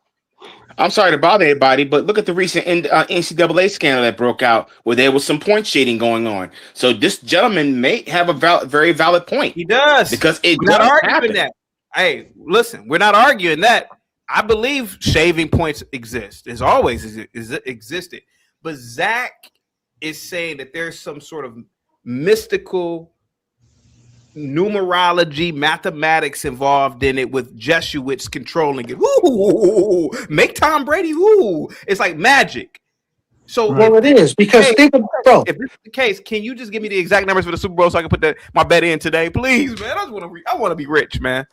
I'm sorry to bother everybody, but look at the recent NCAA scandal that broke out where there was some point shading going on. So this gentleman may have a very valid point. He does. Because it We're not does arguing happen. that. Hey, listen, we're not arguing that. I believe shaving points exist. It's always existed. But Zach is saying that there's some sort of mystical numerology, mathematics involved in it, with Jesuits controlling it. Ooh, make Tom Brady. Ooh, it's like magic. So well, it is because bro. If this is the case, can you just give me the exact numbers for the Super Bowl so I can put my bet in today, please, man? I want to be rich, man.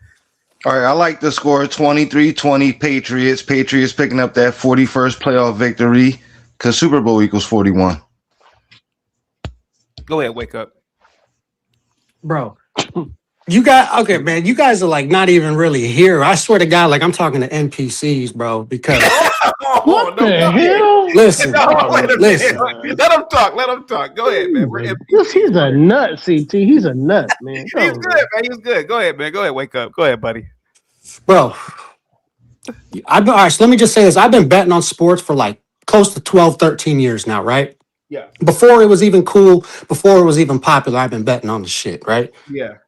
All right, I like the score 23-20 Patriots. Patriots picking up that 41st playoff victory because Super Bowl equals 41. Go ahead, wake up. Bro. You guys are like not even really here. I swear to God, like I'm talking to NPCs, bro, because what the hell? Listen. Let him talk. Go ahead, man. He's a nut, CT. He's a nut, man. He's good, man. He's good. Go ahead, man. Go ahead, wake up. Go ahead, buddy. Bro. All right, so let me just say this. I've been betting on sports for like close to 12, 13 years now, right? Yeah. Before it was even cool, before it was even popular, I've been betting on the shit, right? Yeah.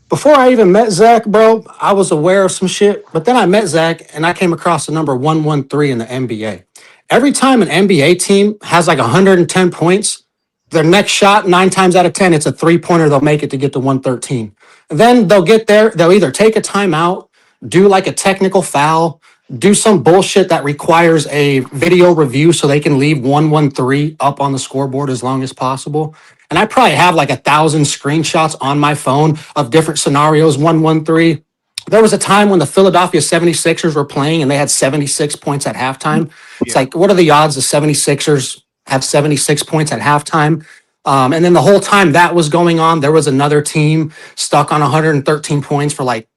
Before I even met Zach, bro, I was aware of some shit. But then I met Zach and I came across the number 113 in the NBA. Every time an NBA team has like 110 points, their next shot, 9 times out of 10, it's a 3-pointer. They'll make it to get to 113. And then they'll get there. They'll either take a timeout, do like a technical foul, do some bullshit that requires a video review so they can leave 113 up on the scoreboard as long as possible. And I probably have like 1,000 screenshots on my phone of different scenarios, 113. there was a time when the Philadelphia 76ers were playing and they had 76 points at halftime. It's like, what are the odds the 76ers have 76 points at halftime? And then the whole time that was going on, there was another team stuck on 113 points for like,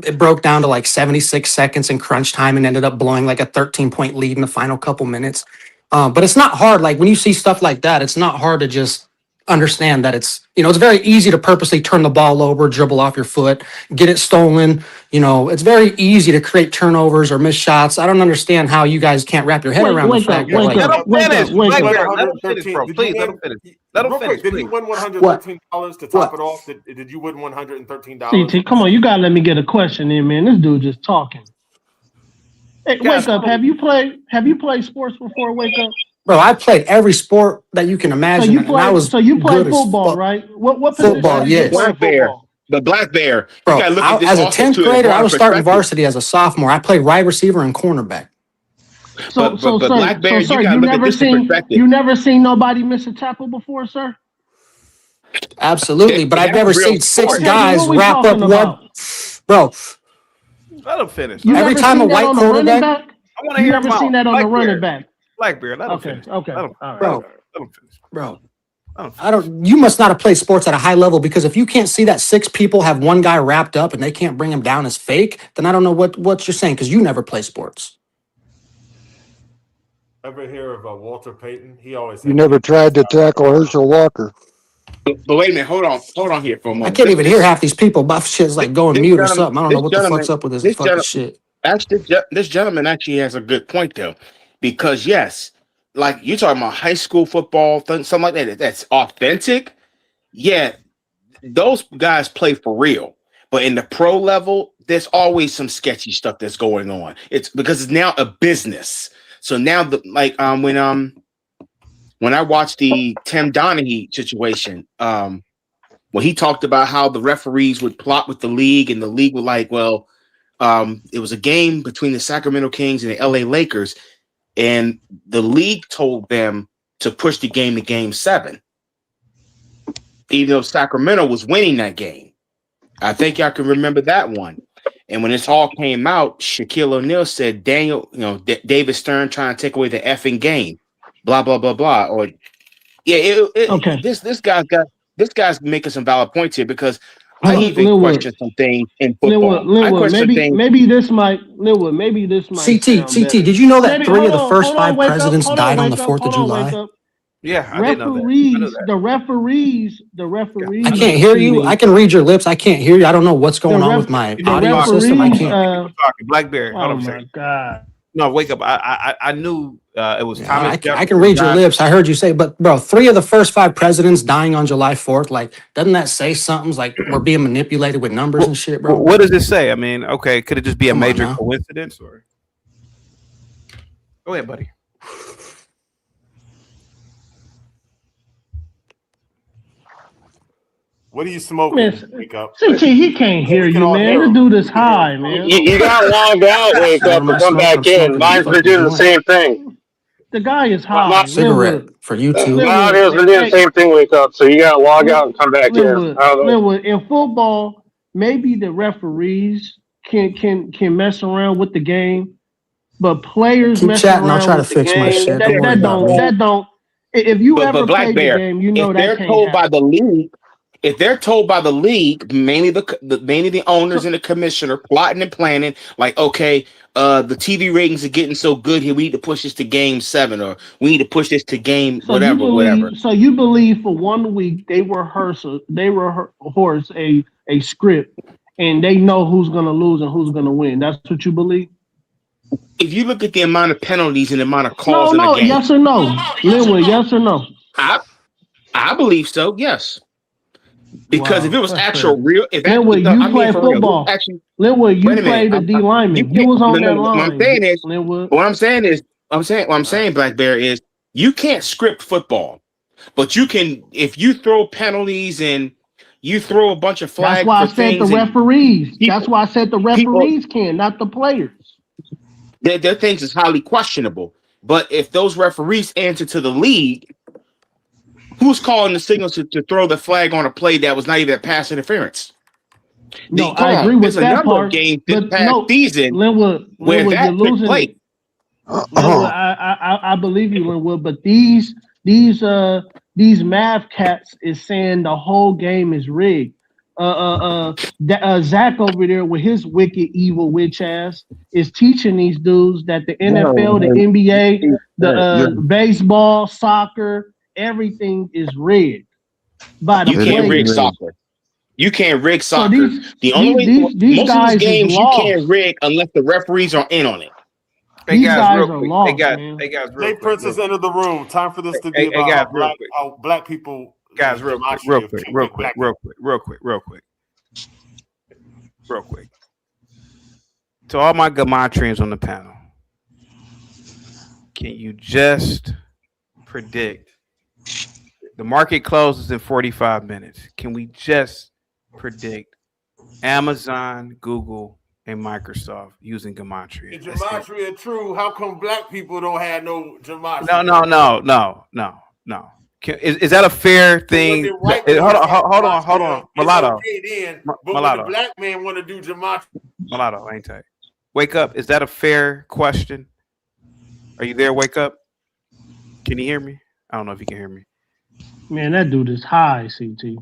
it broke down to like 76 seconds in crunch time and ended up blowing like a 13-point lead in the final couple minutes. But it's not hard. Like when you see stuff like that, it's not hard to just understand that it's, it's very easy to purposely turn the ball over, dribble off your foot, get it stolen. It's very easy to create turnovers or miss shots. I don't understand how you guys can't wrap your head around the fact that like, Let him finish, bro. Please let him finish. Let him finish. Did he win $113 to top it off? Did you win $113? CT, come on, you gotta let me get a question in, man. This dude just talking. Hey, Wake Up. Have you played sports before? Wake Up. Bro, I played every sport that you can imagine. So you play football, right? What football? Yes. Black Bear. The Black Bear. Bro, as a 10th grader, I was starting varsity as a sophomore. I played wide receiver and cornerback. But Black Bear, sir, you never seen nobody miss a tackle before, sir? Absolutely, but I've never seen six guys wrap up one. Bro, let him finish. Every time a white quarterback, I want to hear him out. Seen that on the running back. Blackbeard, let him finish. Okay. Let him, all right. Let him finish. Bro. You must not have played sports at a high level, because if you can't see that six people have one guy wrapped up and they can't bring him down as fake, then I don't know what you're saying, because you never play sports. Ever hear of Walter Payton? He always. You never tried to tackle Herschel Walker. But wait a minute, hold on here for a moment. I can't even hear half these people. My shit's like going mute or something. I don't know what the fuck's up with this fucking shit. Actually, this gentleman actually has a good point though, because yes, like you're talking about high school football, something like that. That's authentic. Yeah, those guys play for real. But in the pro level, there's always some sketchy stuff that's going on. It's because it's now a business. So now, when I watched the Tim Donaghy situation, when he talked about how the referees would plot with the league, and the league would like, well, it was a game between the Sacramento Kings and the LA Lakers, and the league told them to push the game to Game 7, even though Sacramento was winning that game. I think y'all can remember that one. And when this all came out, Shaquille O'Neal said, David Stern trying to take away the effing game, blah blah blah blah. Or okay. This guy's making some valid points here, because I even question some things in football. Maybe this might. CT. Did you know that three of the first five presidents died on the 4th of July? Yeah, I didn't know that. The referees. I can't hear you. I can read your lips. I can't hear you. I don't know what's going on with my audio system. I can't. Blackberry. Oh my god. No, Wake Up. I knew it was Thomas. I can read your lips. I heard you say, but bro, 3 of the first 5 presidents dying on July 4th. Like, doesn't that say something? Like we're being manipulated with numbers and shit, bro. What does it say? I mean, okay, could it just be a major coincidence, or? Go ahead, buddy. What are you smoking? Man, Wake Up. CT, he can't hear you, man. This dude is high, man. You got logged out, Wake Up, to come back in. Mine's been doing the same thing. The guy is high. Cigarette for YouTube. Mine has been doing the same thing, Wake Up. So you got to log out and come back in. In football, maybe the referees can mess around with the game, but players mess around I'll try to fix my shit. That don't. If you ever played the game, you know that can't happen. If they're told by the league, mainly the owners and the commissioner, plotting and planning, like, okay, the TV ratings are getting so good here, we need to push this to Game 7, or we need to push this to game whatever. So you believe for 1 week they rehearse a script, and they know who's going to lose and who's going to win. That's what you believe? If you look at the amount of penalties and the amount of calls in the game. Yes or no? Linwood, yes or no? I believe so, yes. Because if it was actual real, if Linwood, you play football. Linwood, you played the D lineman. You was on that line. What I'm saying, Black Bear, is you can't script football, but you can if you throw penalties and you throw a bunch of flags. That's why I said the referees. That's why I said the referees can, not the players. Their things is highly questionable. But if those referees answer to the league, who's calling the signals to throw the flag on a play that was not even a pass interference? No, I agree with that part. But no, Linwood, you're losing it. Linwood, I believe you, Linwood, but these math cats is saying the whole game is rigged. Zach over there with his wicked evil witch ass is teaching these dudes that the NFL, the NBA, the baseball, soccer, everything is rigged by the You can't rig soccer. You can't rig soccer. The only way most of these games you can't rig unless the referees are in on it. Hey guys, real quick. Hey guys, real Jay quick. Prince has entered the room. Time for this to be about how black people. Guys, real quick. To all my Gematrians on the panel, can you just predict? The market closes in 45 minutes. Can we just predict Amazon, Google, and Microsoft using Gematria? Is Gematria true? How come black people don't have no Gematria? No. Is that a fair thing? Hold on. Mulatto. But when the black man want to do Gematria. Mulatto, ain't tight. Wake up. Is that a fair question? Are you there? Wake up. Can you hear me? I don't know if you can hear me. Man, that dude is high, CT.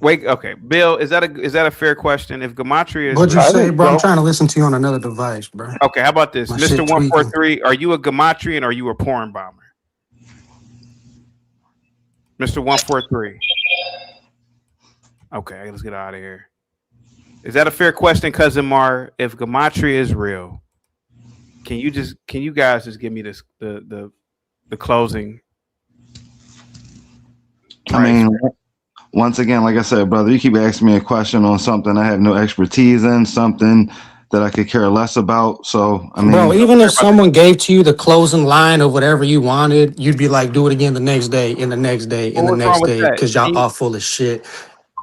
Okay, Bill, is that a fair question? If Gematria is what'd you say, bro? I'm trying to listen to you on another device, bro. Okay, how about this? My Mr. shit 143, are you a Gematrian or are you a porn bomber? Mr. 143. Okay, let's get out of here. Is that a fair question, Cousin Mar? If Gematria is real, can you guys just give me this the closing? I mean, once again, like I said, brother, you keep asking me a question on something I have no expertise in, something that I could care less about. So, I mean, bro, even if someone gave to you the closing line of whatever you wanted, you'd be like, do it again the next day, and the next day, and the next day, because y'all all full of shit.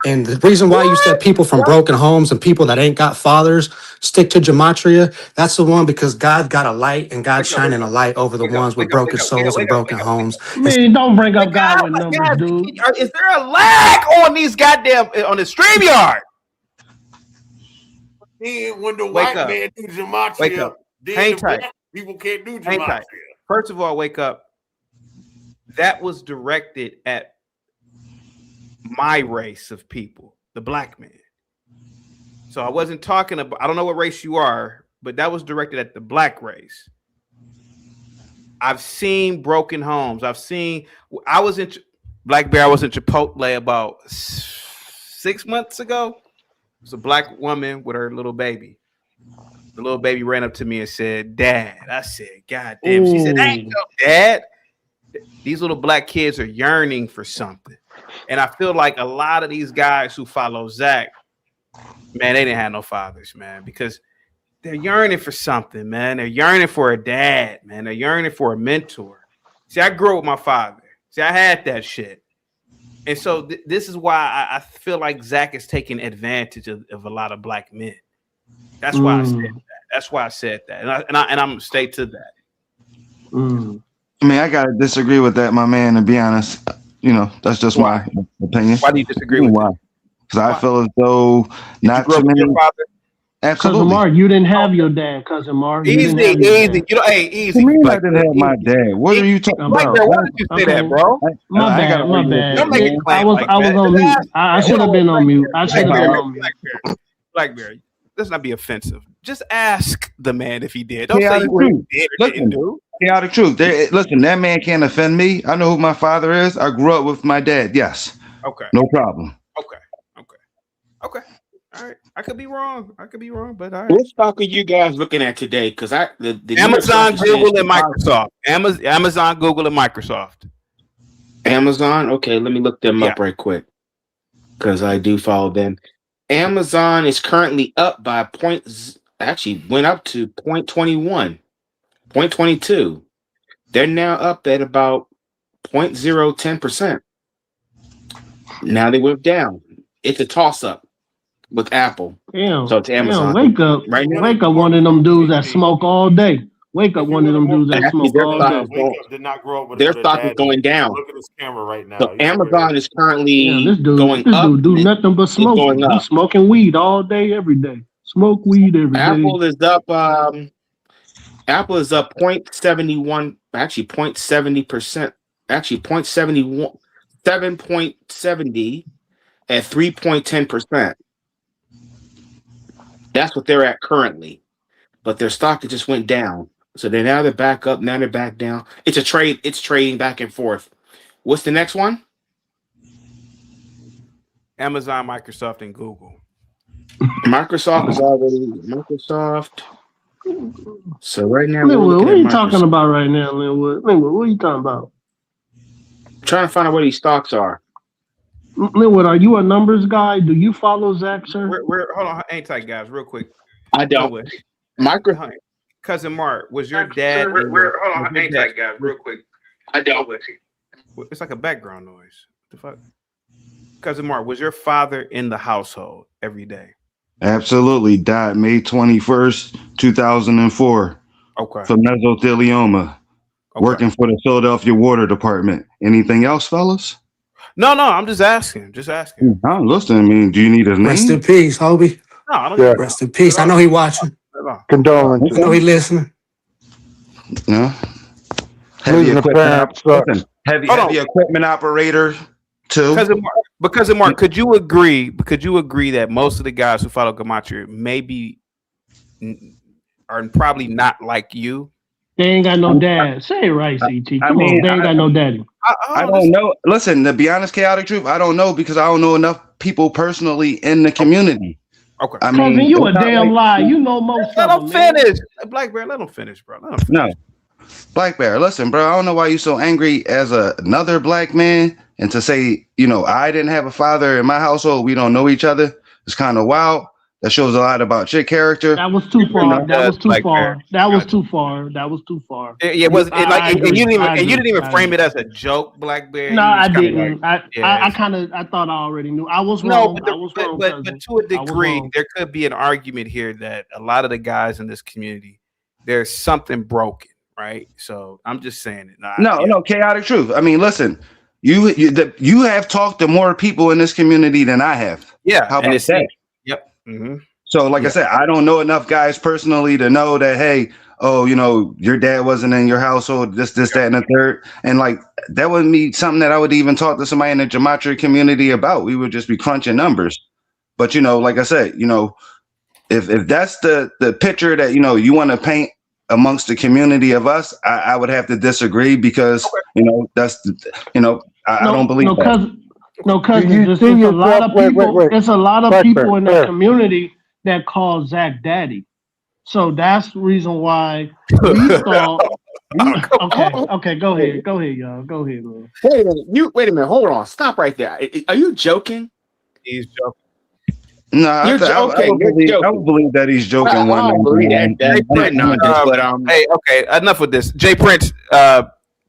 And the reason why you said people from broken homes and people that ain't got fathers stick to Gematria, that's the one because God got a light and God's shining a light over the ones with broken souls and broken homes. Man, don't bring up God with numbers, dude. Is there a lag on these goddamn on the StreamYard? When the white man do Gematria, then the black people can't do Gematria. First of all, wake up. That was directed at my race of people, the black man. So I wasn't talking about, I don't know what race you are, but that was directed at the black race. I've seen broken homes. I was in Black Bear. I was in Chipotle about 6 months ago. It was a black woman with her little baby. The little baby ran up to me and said, "Dad." I said, "God damn." She said, "Ain't no dad." These little black kids are yearning for something. And I feel like a lot of these guys who follow Zach, man, they didn't have no fathers, man, because they're yearning for something, man. They're yearning for a dad, man. They're yearning for a mentor. See, I grew up with my father. See, I had that shit. And so this is why I feel like Zach is taking advantage of a lot of black men. That's why I said that. That's why I said that. And I'm going to stay to that. I mean, I gotta disagree with that, my man. To be honest, that's just my opinion. Why do you disagree with that? Because I feel as though not too many. Absolutely. Cousin Mark, you didn't have your dad, Cousin Mark. Easy. Easy. I mean, I didn't have my dad. What are you talking about? Why did you say that, bro? My bad. Don't make it I was on mute. I should have been on mute. Blackberry, let's not be offensive. Just ask the man if he did. Don't say you did or didn't do. Chaotic truth. Listen, that man can't offend me. I know who my father is. I grew up with my dad. Yes. Okay. No problem. Okay. All right. I could be wrong, but all right. What stock are you guys looking at today? Because the Amazon, Google, and Microsoft. Amazon, Google, and Microsoft. Amazon. Okay, let me look them up right quick because I do follow them. Amazon is currently up by went up to 0.21, 0.22. They're now up at about 0.010%. Now they went down. It's a toss up with Apple. Damn, so it's Amazon. Wake up, right now. Wake up, one of them dudes that smoke all day. Wake Up, one of them dudes that Actually, smoke all day. Wake Up did not grow up with their a stock is dad. going down. Look at this camera right now. So Amazon is currently Damn, this going dude up. do nothing but smoking. going up. He's smoking weed all day, every day. Smoke weed every day. Apple is up. Apple is up 0.71. Actually, 0.70%. Actually, 0.71. 7.70 at 3.10%. That's what they're at currently. But their stock just went down. So they're back up. Now they're back down. It's a trade. It's trading back and forth. What's the next one? Amazon, Microsoft, and Google. Microsoft is already Microsoft. So right now, Linwood, what are you talking about right now, Linwood? Linwood, what are you talking about? I'm trying to find out where these stocks are. Linwood, are you a numbers guy? Do you follow Zach, sir? Hold on, hang tight, guys, real quick. I don't. Microsoft. Cousin Mark, was your dad? Hold on, hang tight, guys, real quick. I don't. It's like a background noise. What the fuck? Cousin Mark, was your father in the household every day? Absolutely. Died May 21st, 2004. Okay. From mesothelioma. Okay. Working for the Philadelphia Water Department. Anything else, fellas? No, I'm just asking. Listen, I mean, do you need his name? Rest in peace, Hobie. No, I don't. Rest in peace. I know he watching. Condolences. I know he listening. No. Losing a parent sucks. Heavy equipment operator too. Cousin Mark, could you agree that most of the guys who follow Gematria maybe are probably not like you? They ain't got no dad. Say it right, CT. Come on, they ain't got no daddy. I don't know. Listen, to be honest, chaotic truth, I don't know because I don't know enough people personally in the community. Okay. I mean, Cousin, you a damn lie. You know most Let of him them. finish. Black Bear, let him finish, bro. Let him finish. No. Black Bear, listen, bro, I don't know why you so angry as another black man and to say, I didn't have a father in my household. We don't know each other. It's kind of wild. That shows a lot about your character. That was too far. That was too far. That was too far. That was too far. Yeah, and you didn't even frame it as a joke, Black Bear. No, I didn't. I thought I already knew. I was wrong. But to a degree, there could be an argument here that a lot of the guys in this community, there's something broken, right? So I'm just saying it. No, chaotic truth. I mean, listen, you have talked to more people in this community than I have. Yeah, how about that? Yep. Mm-hmm. So, like I said, I don't know enough guys personally to know that, hey, your dad wasn't in your household, this, that, and the third. And like, that wouldn't be something that I would even talk to somebody in the Gematria community about. We would just be crunching numbers. But, like I said, if that's the picture that, you want to paint amongst the community of us, I would have to disagree because, that's, I don't believe that. No, cousin, there's a lot of people. There's a lot of people in the community that call Zach daddy. So that's the reason why we thought. Okay, go ahead, y'all. Go ahead, man. Wait a minute. Hold on. Stop right there. Are you joking? He's joking. No, I would believe that he's joking. I don't believe that. Hey, okay, enough with this. Jay Prince,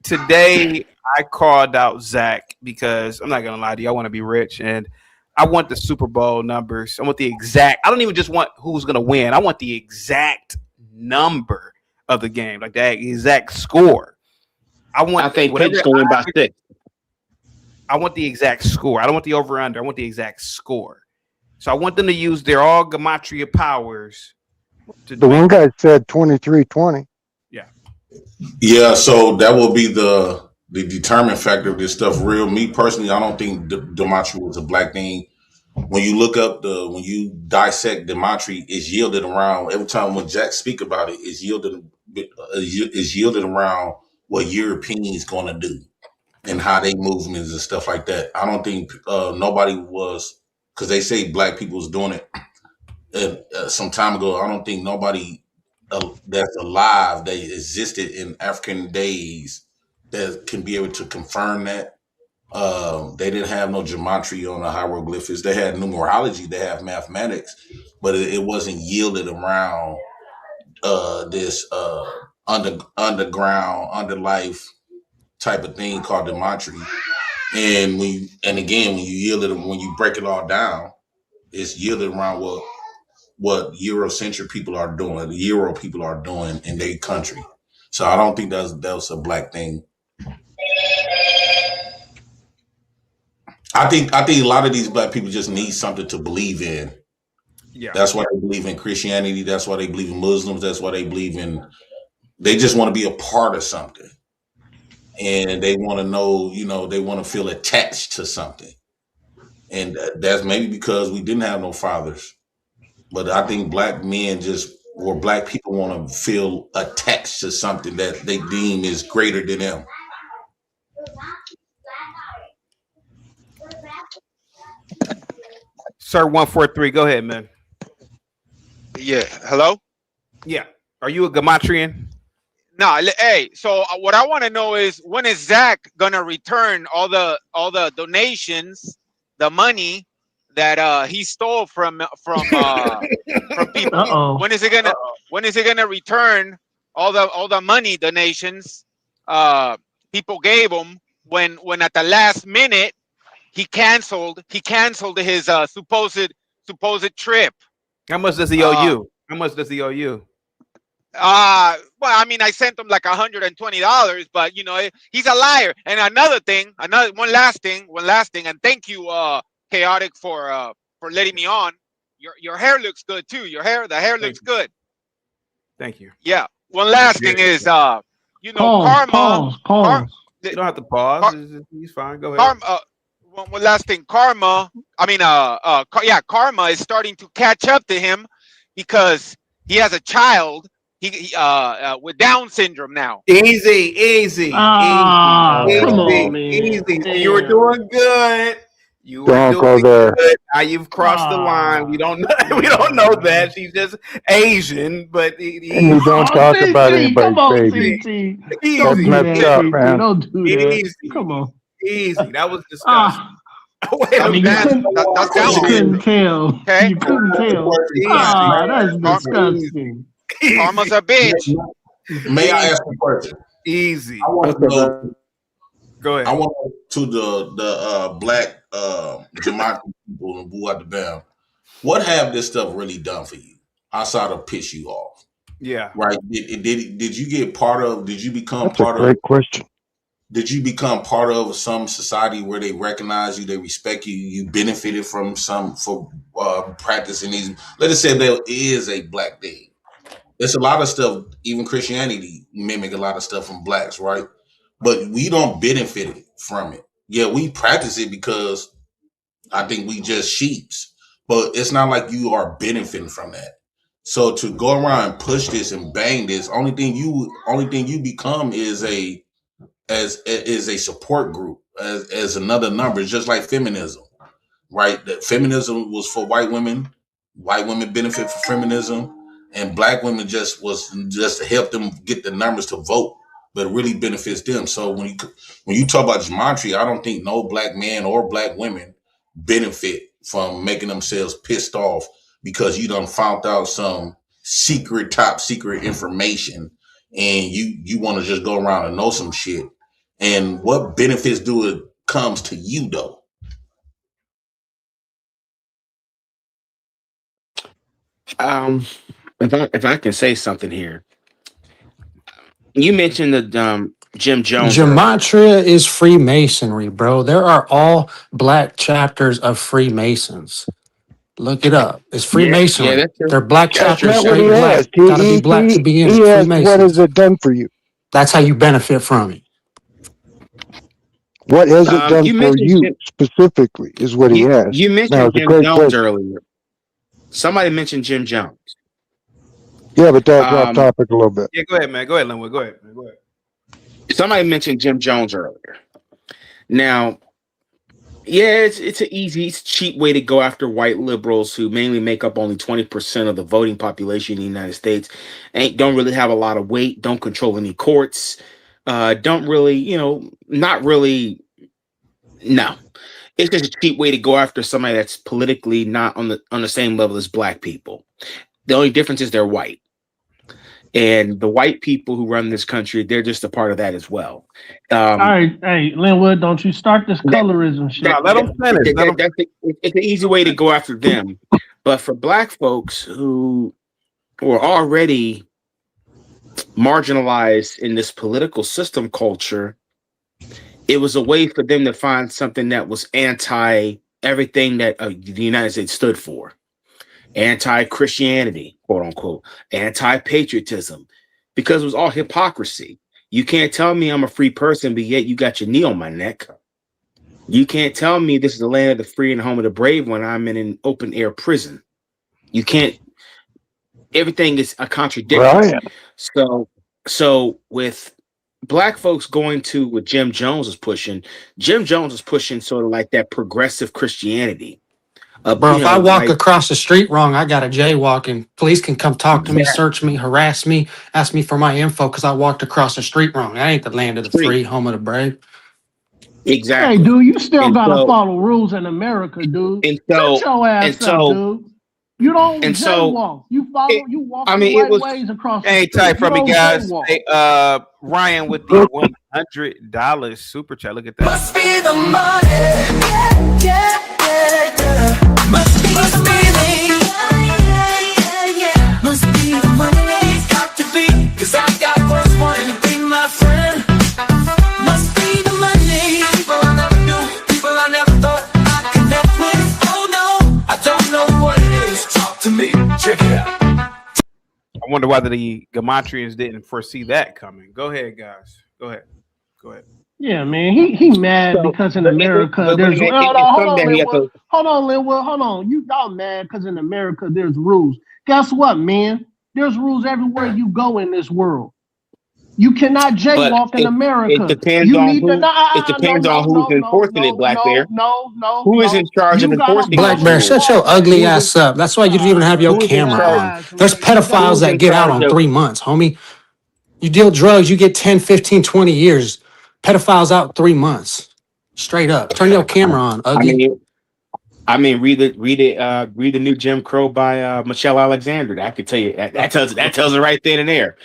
today I called out Zach because I'm not gonna lie to you. I want to be rich and I want the Super Bowl numbers. I want the exact. I don't even just want who's gonna win. I want the exact number of the game, like that exact score. I think Pitt's gonna win by 6. I want the exact score. I don't want the over under. I want the exact score. So I want them to use their all Gematria powers. The one guy said 23-20. Yeah, so that will be the determinant factor of this stuff. Real, me personally, I don't think Gematria was a black thing. When you look up when you dissect Gematria, it's yielded around every time when Jack speak about it, it's yielded around what Europeans going to do and how they movements and stuff like that. I don't think nobody was, because they say black people was doing it some time ago. I don't think nobody that's alive that existed in African days that can be able to confirm that. They didn't have no gematria on the hieroglyphics. They had numerology, they have mathematics, but it wasn't yielded around this underground, underlife type of thing called gematria. And when you break it all down, it's yielded around what Eurocentric people are doing, the Euro people are doing in their country. So I don't think that was a black thing. I think a lot of these black people just need something to believe in. Yeah. That's why they believe in Christianity. That's why they believe in Muslims. That's why they believe in. They just want to be a part of something, and they want to know. They want to feel attached to something, and that's maybe because we didn't have no fathers. But I think black men or black people want to feel attached to something that they deem is greater than them. Sir 143, go ahead, man. Yeah. Hello? Yeah. Are you a Gematrian? No, hey, so what I want to know is when is Zach gonna return all the donations, the money that he stole from people? Uh-oh. When is it gonna return all the money donations people gave him when at the last minute he canceled his supposed trip? How much does he owe you? How much does he owe you? Well, I mean, I sent him like $120, but he's a liar. And one last thing, and thank you, Chaotic, for letting me on. Your hair looks good too. The hair looks good. Thank you. Yeah. One last thing is, Pause, karma. pause. You don't have to pause. He's fine. Go ahead. One last thing, karma. I mean, karma is starting to catch up to him because he has a child. He with Down syndrome now. Easy. Come on, man. Easy. Damn. You were doing good. You were Don't go doing there. good. Now you've crossed the line. We don't know. We don't know that she's just Asian, but And you don't talk about anybody's Come on, baby. CT. Easy. Don't do That's messed that, up, CT. man. Don't do that. Easy. Come on. Easy. That was disgusting. That's Down You couldn't syndrome. tell. Okay. You couldn't tell. That's disgusting. Karma's a bitch. May I ask a question? Easy. I want to know. Go ahead. I want to the black Gematria people and Boo at the Bam. What have this stuff really done for you outside of piss you off? Yeah. Right. Did you get part of? Did you become That's a part great of? question. Did you become part of some society where they recognize you, they respect you, you benefited from practicing these? Let us say there is a black thing. There's a lot of stuff, even Christianity mimic a lot of stuff from blacks, right? But we don't benefit from it. Yeah, we practice it because I think we just sheeps. But it's not like you are benefiting from that. So to go around and push this and bang this, only thing you become is a support group, as another number. It's just like feminism, right? That feminism was for white women. White women benefit from feminism, and black women just to help them get the numbers to vote, but it really benefits them. So when you talk about gematria, I don't think no black man or black women benefit from making themselves pissed off because you done found out some top secret information, and you want to just go around and know some shit. And what benefits do it comes to you though? If I can say something here, you mentioned the Jim Jones. Gematria is Freemasonry, bro. There are all black chapters of Freemasons. Look it up. It's Freemasonry. that's true. They're black That's chapters, not what straight he black. asked. Gotta be black to be in He it. asked, what Freemasons. has it done for you? That's how you benefit from it. What has it done You for mentioned you specifically is what he asked. You Now, mentioned it's a Jim great Jones question. earlier. Somebody mentioned Jim Jones. Yeah, but that's off topic a little bit. Yeah, go ahead, man. Go ahead, Linwood. Go ahead. Man. Go ahead. Somebody mentioned Jim Jones earlier. Now, yeah, it's an easy, cheap way to go after white liberals who mainly make up only 20% of the voting population in the United States. Don't really have a lot of weight, don't control any courts, don't really, not really. No, it's just a cheap way to go after somebody that's politically not on the same level as black people. The only difference is they're white. And the white people who run this country, they're just a part of that as well. All right, hey, Linwood, don't you start this colorism shit. Let them finish. It's an easy way to go after them. But for black folks who are already marginalized in this political system culture, it was a way for them to find something that was anti everything that the United States stood for. Anti-Christianity, quote unquote, anti-patriotism, because it was all hypocrisy. You can't tell me I'm a free person, but yet you got your knee on my neck. You can't tell me this is the land of the free and home of the brave when I'm in an open air prison. You can't. Everything is a contradiction. Right. So with black folks going to what Jim Jones was pushing sort of like that progressive Christianity. Bro, if I walk across the street wrong, I got a jaywalking. Police can come talk to me, search me, harass me, ask me for my info because I walked across the street wrong. That ain't the land of the free, home of the brave. Exactly. Hey, dude, you still gotta follow rules in America, dude. Shut your ass up, dude. You don't jaywalk. You follow. You walk the right ways across the street. Tight from me, guys. Hey, Ryan with the $100 super chat. Look at that. Must be the money. Yeah. Must be the money. Must be the money. Got to be, 'cause I got first wanting to be my friend. Must be the money. People I never knew, people I never thought I'd connect with. Oh no, I don't know what it is. Talk to me, check it out. I wonder whether the Gematrians didn't foresee that coming. Go ahead, guys. Go ahead. Yeah, man, he mad because in America there's hold on, Linwood. Y'all mad because in America there's rules. Guess what, man? There's rules everywhere you go in this world. You cannot jaywalk in America. It depends on who's enforcing it, Black Bear. Who is in charge of enforcing Black Bear, shut your ugly ass up. That's why you don't even have your camera on. There's pedophiles that get out on 3 months, homie. You deal drugs, you get 10, 15, 20 years. Pedophiles out 3 months. Straight up. Turn your camera on, ugly. I mean, read the new Jim Crow by Michelle Alexander. I could tell you that tells it right then and there.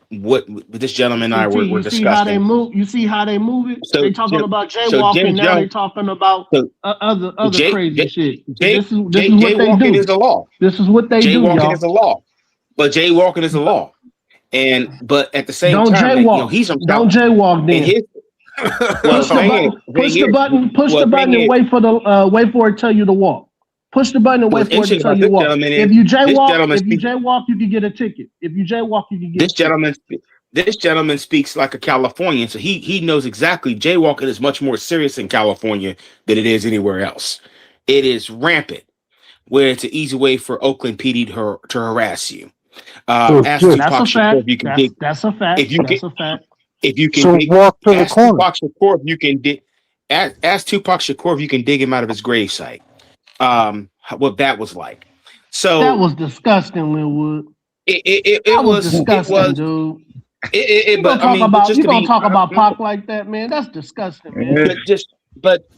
What this gentleman and I were discussing. You see how they move it? They talking about jaywalking now. They talking about other crazy shit. This is what they do. Is the law. This is what they do, y'all. Jaywalking is the law. But jaywalking is the law. But at the same time, jaywalk. Don't jaywalk then. Push the button and wait for it to tell you to walk. Push the button and wait for it to tell you to walk. If you jaywalk, you can get a ticket. If you jaywalk, you can get this gentleman. This gentleman speaks like a Californian, so he knows exactly jaywalking is much more serious in California than it is anywhere else. It is rampant, where it's an easy way for Oakland PD to harass you. That's a fact. That's a fact. If you can walk to the corner, Tupac Shakur, if you can ask Tupac Shakur if you can dig him out of his gravesite. What that was like. So that was disgusting, Linwood. It was disgusting, dude. You gonna talk about Pac like that, man? That's disgusting, man. But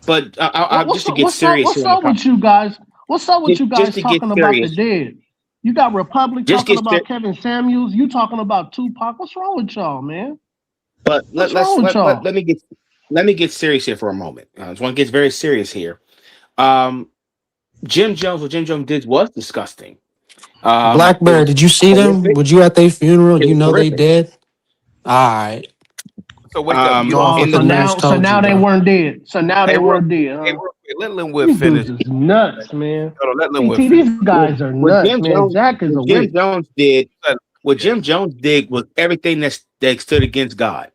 just to get serious. What's up with you guys? What's up with you guys talking about the dead? You got Republic talking about Kevin Samuels. You talking about Tupac. What's wrong with y'all, man? But let me get serious here for a moment. I just want to get very serious here. What Jim Jones did was disgusting. Black Bear, did you see them? Would you at their funeral? You know they dead? All right. So wait up. Now they weren't dead. So now they weren't dead. Hey, let Linwood finish. These dudes is nuts, man. Let Linwood finish. These guys are nuts, man. Zach is a witch. What Jim Jones did was everything that stood against God.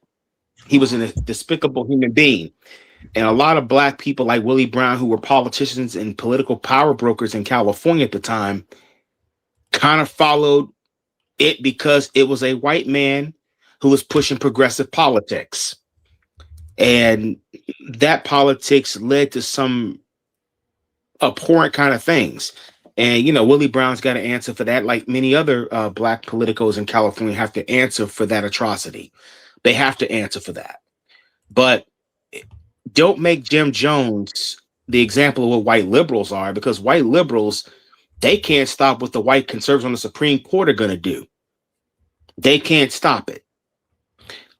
He was a despicable human being. And a lot of black people like Willie Brown, who were politicians and political power brokers in California at the time, kind of followed it because it was a white man who was pushing progressive politics. And that politics led to some abhorrent kind of things. And, Willie Brown's got to answer for that, like many other black politicos in California have to answer for that atrocity. They have to answer for that. But don't make Jim Jones the example of what white liberals are, because white liberals, they can't stop what the white conservatives on the Supreme Court are going to do. They can't stop it.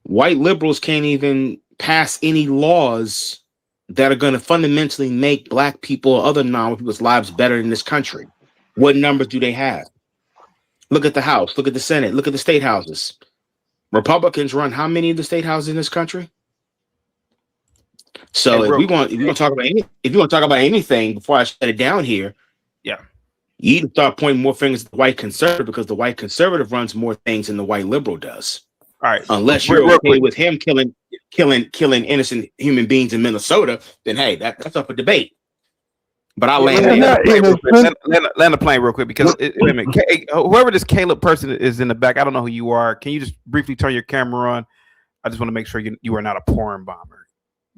White liberals can't even pass any laws that are going to fundamentally make black people or other non-white people's lives better in this country. What numbers do they have? Look at the House. Look at the Senate. Look at the state houses. Republicans run how many of the state houses in this country? So if you want to talk about anything before I shut it down here, yeah, you need to start pointing more fingers at the white conservative, because the white conservative runs more things than the white liberal does. All right. Unless you're okay with him killing innocent human beings in Minnesota, then hey, that's up for debate. But I'll land the plane real quick because wait a minute. Whoever this Caleb person is in the back, I don't know who you are. Can you just briefly turn your camera on? I just want to make sure you are not a porn bomber.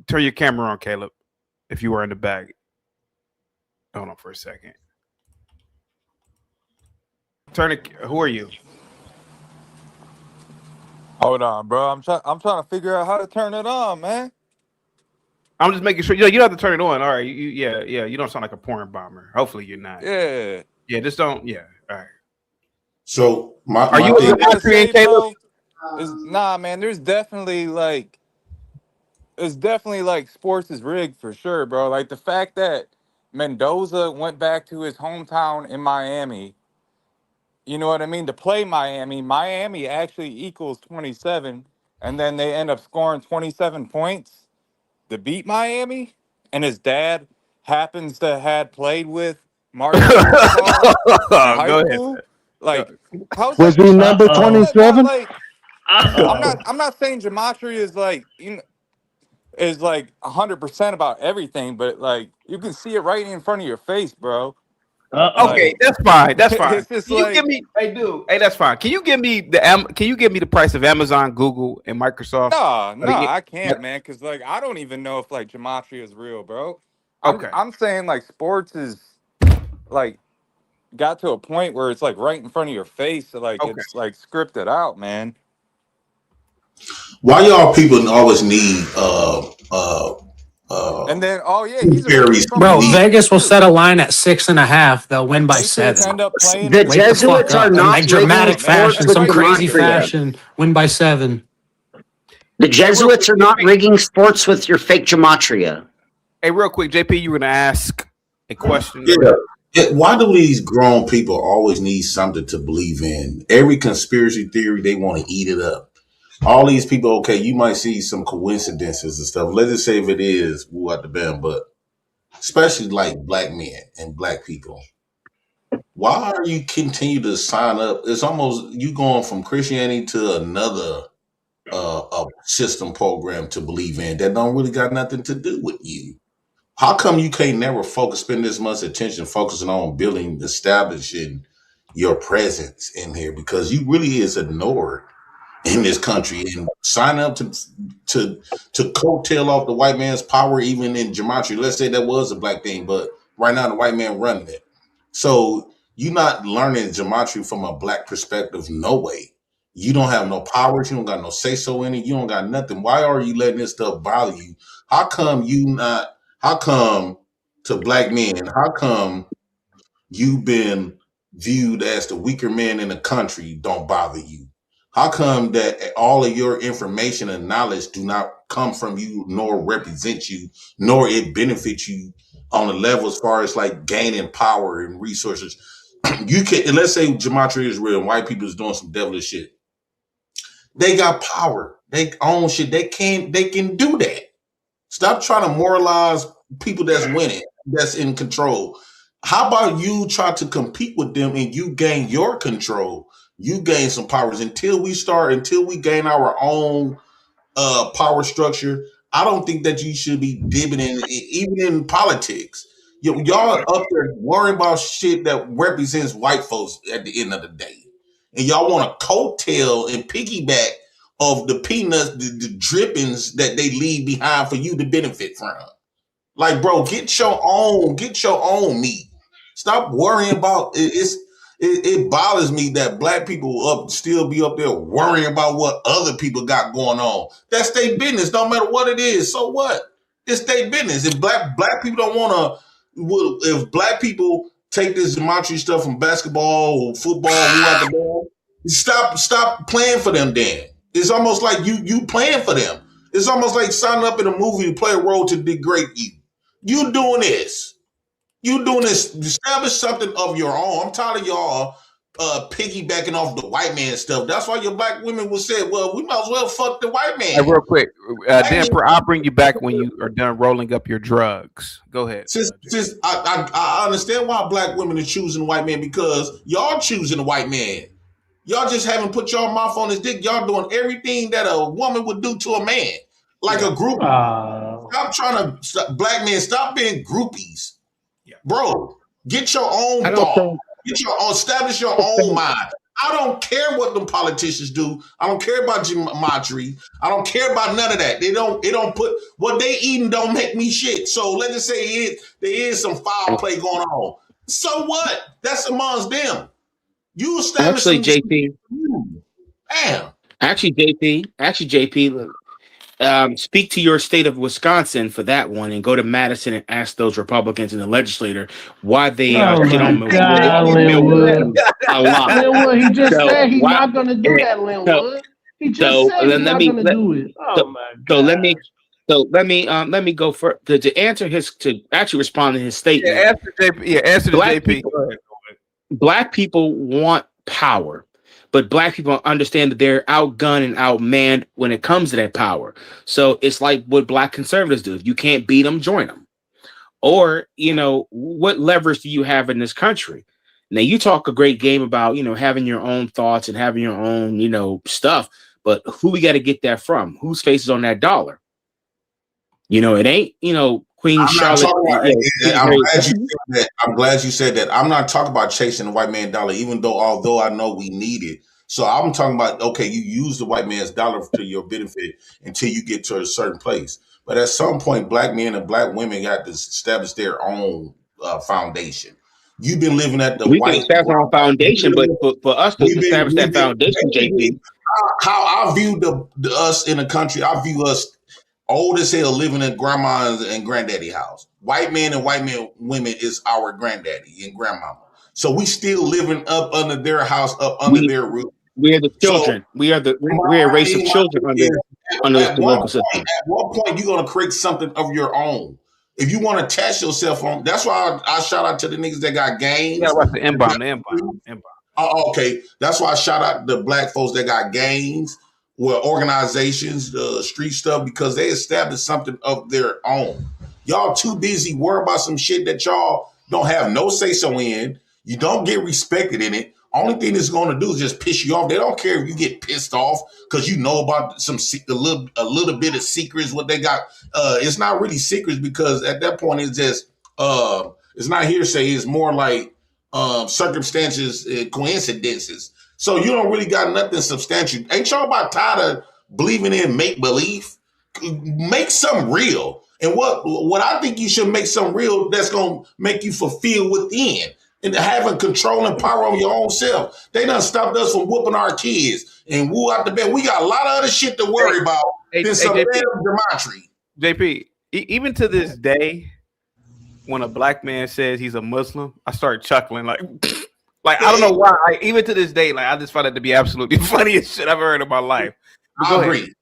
Turn your camera on, Caleb, if you are in the back. Hold on for a second. Turn it. Who are you? Hold on, bro. I'm trying to figure out how to turn it on, man. I'm just making sure you don't have to turn it on. All right, you don't sound like a porn bomber. Hopefully you're not. Yeah. Just don't. Yeah. All right. So are you a Gematria, Caleb? Nah, man. There's definitely like sports is rigged for sure, bro. Like the fact that Mendoza went back to his hometown in Miami. You know what I mean? To play Miami, Miami actually equals 27, and then they end up scoring 27 points to beat Miami, and his dad happens to had played with Mario Cristobal in high school. Like, how's Was that? he number 27? Like, I'm not saying Gematria is like is like 100% about everything, but like you can see it right in front of your face, bro. Okay, that's fine. That's fine. It's just Can you give me? Hey, dude. Hey, that's fine. Can you give me the price of Amazon, Google, and Microsoft? No, I can't, man. Because like I don't even know if like Gematria is real, bro. I'm saying like sports is like got to a point where it's like right in front of your face, so like it's like scripted out, man. Why y'all people always need and then he's bro. Vegas will set a line at 6.5. They'll win by 7. End up playing the Jesuits are not like dramatic rigging fashion, sports some with crazy Gematria. fashion. Win by 7. The Jesuits are not rigging sports with your fake Gematria. Hey, real quick, JP, you were gonna ask a question. Yeah. Why do these grown people always need something to believe in? Every conspiracy theory, they want to eat it up. All these people, okay, you might see some coincidences and stuff. Let's just say if it is, woo out the band, but especially like black men and black people. Why are you continue to sign up? It's almost you going from Christianity to another a system program to believe in that don't really got nothing to do with you. How come you can't never spend this much attention focusing on building, establishing your presence in here? Because you really is ignored in this country, and sign up to coattail off the white man's power, even in Gematria. Let's say that was a black thing, but right now the white man running it. So you're not learning Gematria from a black perspective. No way. You don't have no powers. You don't got no say so in it. You don't got nothing. Why are you letting this stuff bother you? How come to black men, how come you've been viewed as the weaker man in the country don't bother you? How come that all of your information and knowledge do not come from you, nor represent you, nor it benefits you on a level as far as like gaining power and resources? You can, let's say Gematria is real and white people is doing some devilish shit. They got power. They own shit. They can do that. Stop trying to moralize people that's winning, that's in control. How about you try to compete with them and you gain your control? You gain some powers until we gain our own power structure. I don't think that you should be dipping in, even in politics. Y'all up there worrying about shit that represents white folks at the end of the day. And y'all want to coattail and piggyback of the peanuts, the drippings that they leave behind for you to benefit from. Like, bro, get your own meat. Stop worrying about it. It bothers me that black people still be up there worrying about what other people got going on. That's their business, no matter what it is. So what? It's their business. If black people don't want to, if black people take this Gematria stuff from basketball or football, stop playing for them. Then it's almost like you playing for them. It's almost like signing up in a movie to play a role to degrade you. You doing this. Establish something of your own. I'm tired of y'all piggybacking off the white man stuff. That's why your black women will say, well, we might as well fuck the white man. Hey, real quick, Dan, I'll bring you back when you are done rolling up your drugs. Go ahead. Since I understand why black women are choosing the white man, because y'all choosing the white man. Y'all just haven't put your mouth on his dick. Y'all doing everything that a woman would do to a man, like a groupie. Stop trying to black men. Stop being groupies, bro. Get your own thought. Get your own. Establish your own mind. I don't care what them politicians do. I don't care about Gematria. I don't care about none of that. They don't put what they eating don't make me shit. So let's just say there is some foul play going on. So what? That's amongst them. You establish Actually, JP. Damn. Actually, JP. Speak to your state of Wisconsin for that one, and go to Madison and ask those Republicans in the legislature why they shit on Linwood. a lot. Linwood, he just said he's not going to do that, Linwood. He just said he's not going to do it. Oh my God. Let me go for to answer to actually respond to his statement. Answer to JP. Black people want power, but black people understand that they're outgunned and outmanned when it comes to that power. So it's like what black conservatives do. If you can't beat them, join them. Or, what leverage do you have in this country? Now, you talk a great game about, having your own thoughts and having your own, stuff. But who we got to get that from? Whose face is on that dollar? It ain't, Queen Charlotte. I'm glad you said that. I'm not talking about chasing the white man dollar, although I know we need it. So I'm talking about, okay, you use the white man's dollar to your benefit until you get to a certain place. But at some point, black men and black women got to establish their own foundation. You've been living at the we can establish our foundation, but for us to establish that foundation, JP. How I view us in the country, I view us old as hell living in grandma's and granddaddy house. White men and women is our granddaddy and grandmama. So we still living up under their house, up under their roof. We are the children. So, we're a race of children under the local system. At one point, you're gonna create something of your own. If you want to test yourself on, that's why I shout out to the niggas that got games. Yeah, what's the M-bomb? Oh, okay. That's why I shout out the black folks that got games, organizations, street stuff, because they established something of their own. Y'all too busy worrying about some shit that y'all don't have no say-so in. You don't get respected in it. Only thing it's going to do is just piss you off. They don't care if you get pissed off because you know about a little bit of secrets, what they got. It's not really secrets, because at that point it's just, it's not hearsay. It's more like circumstances and coincidences. So you don't really got nothing substantial. Ain't y'all about tired of believing in make-believe? Make something real. And what I think you should make something real that's going to make you fulfill within and having control and power over your own self. They done stopped us from whooping our kids and woo out the bed. We got a lot of other shit to worry about than some damn Gematria. JP, even to this day, when a black man says he's a Muslim, I start chuckling like I don't know why. Even to this day, I just find it to be absolutely funniest shit I've ever heard in my life. I agree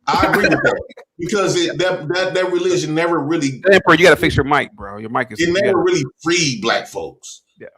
with that, because that religion never really. Emperor, you got to fix your mic, bro. Your mic is. It never really freed black folks. Yeah.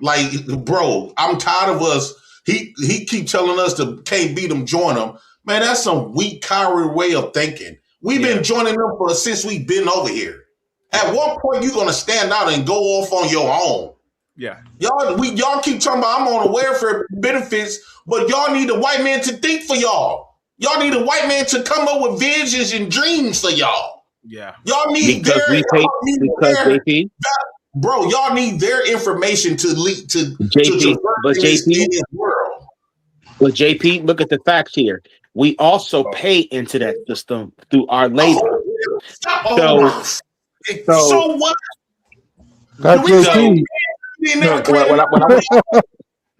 Bro, I'm tired of us. He keep telling us to can't beat them, join them. Man, that's some weak, coward way of thinking. We've been joining them since we've been over here. At one point, you're gonna stand out and go off on your own. Yeah. Y'all keep talking about I'm on the welfare benefits, but y'all need a white man to think for y'all. Y'all need a white man to come up with visions and dreams for y'all. Yeah. Y'all need bro, y'all need their information to lead to JP. But JP, look at the facts here. We also pay into that system through our labor. So what?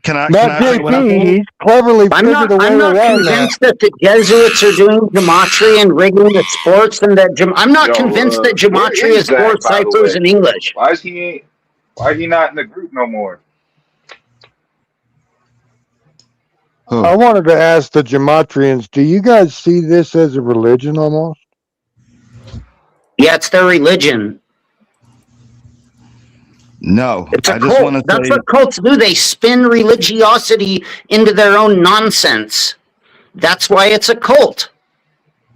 Can I he's cleverly I'm not convinced that the Jesuits are doing Gematria and rigging the sports, and that I'm not convinced that Gematria is four ciphers in English. Why is he not in the group no more? I wanted to ask the Gematrians, do you guys see this as a religion almost? Yeah, it's their religion. No, It's a I just want cult. to That's say what cults do. They spin religiosity into their own nonsense. That's why it's a cult.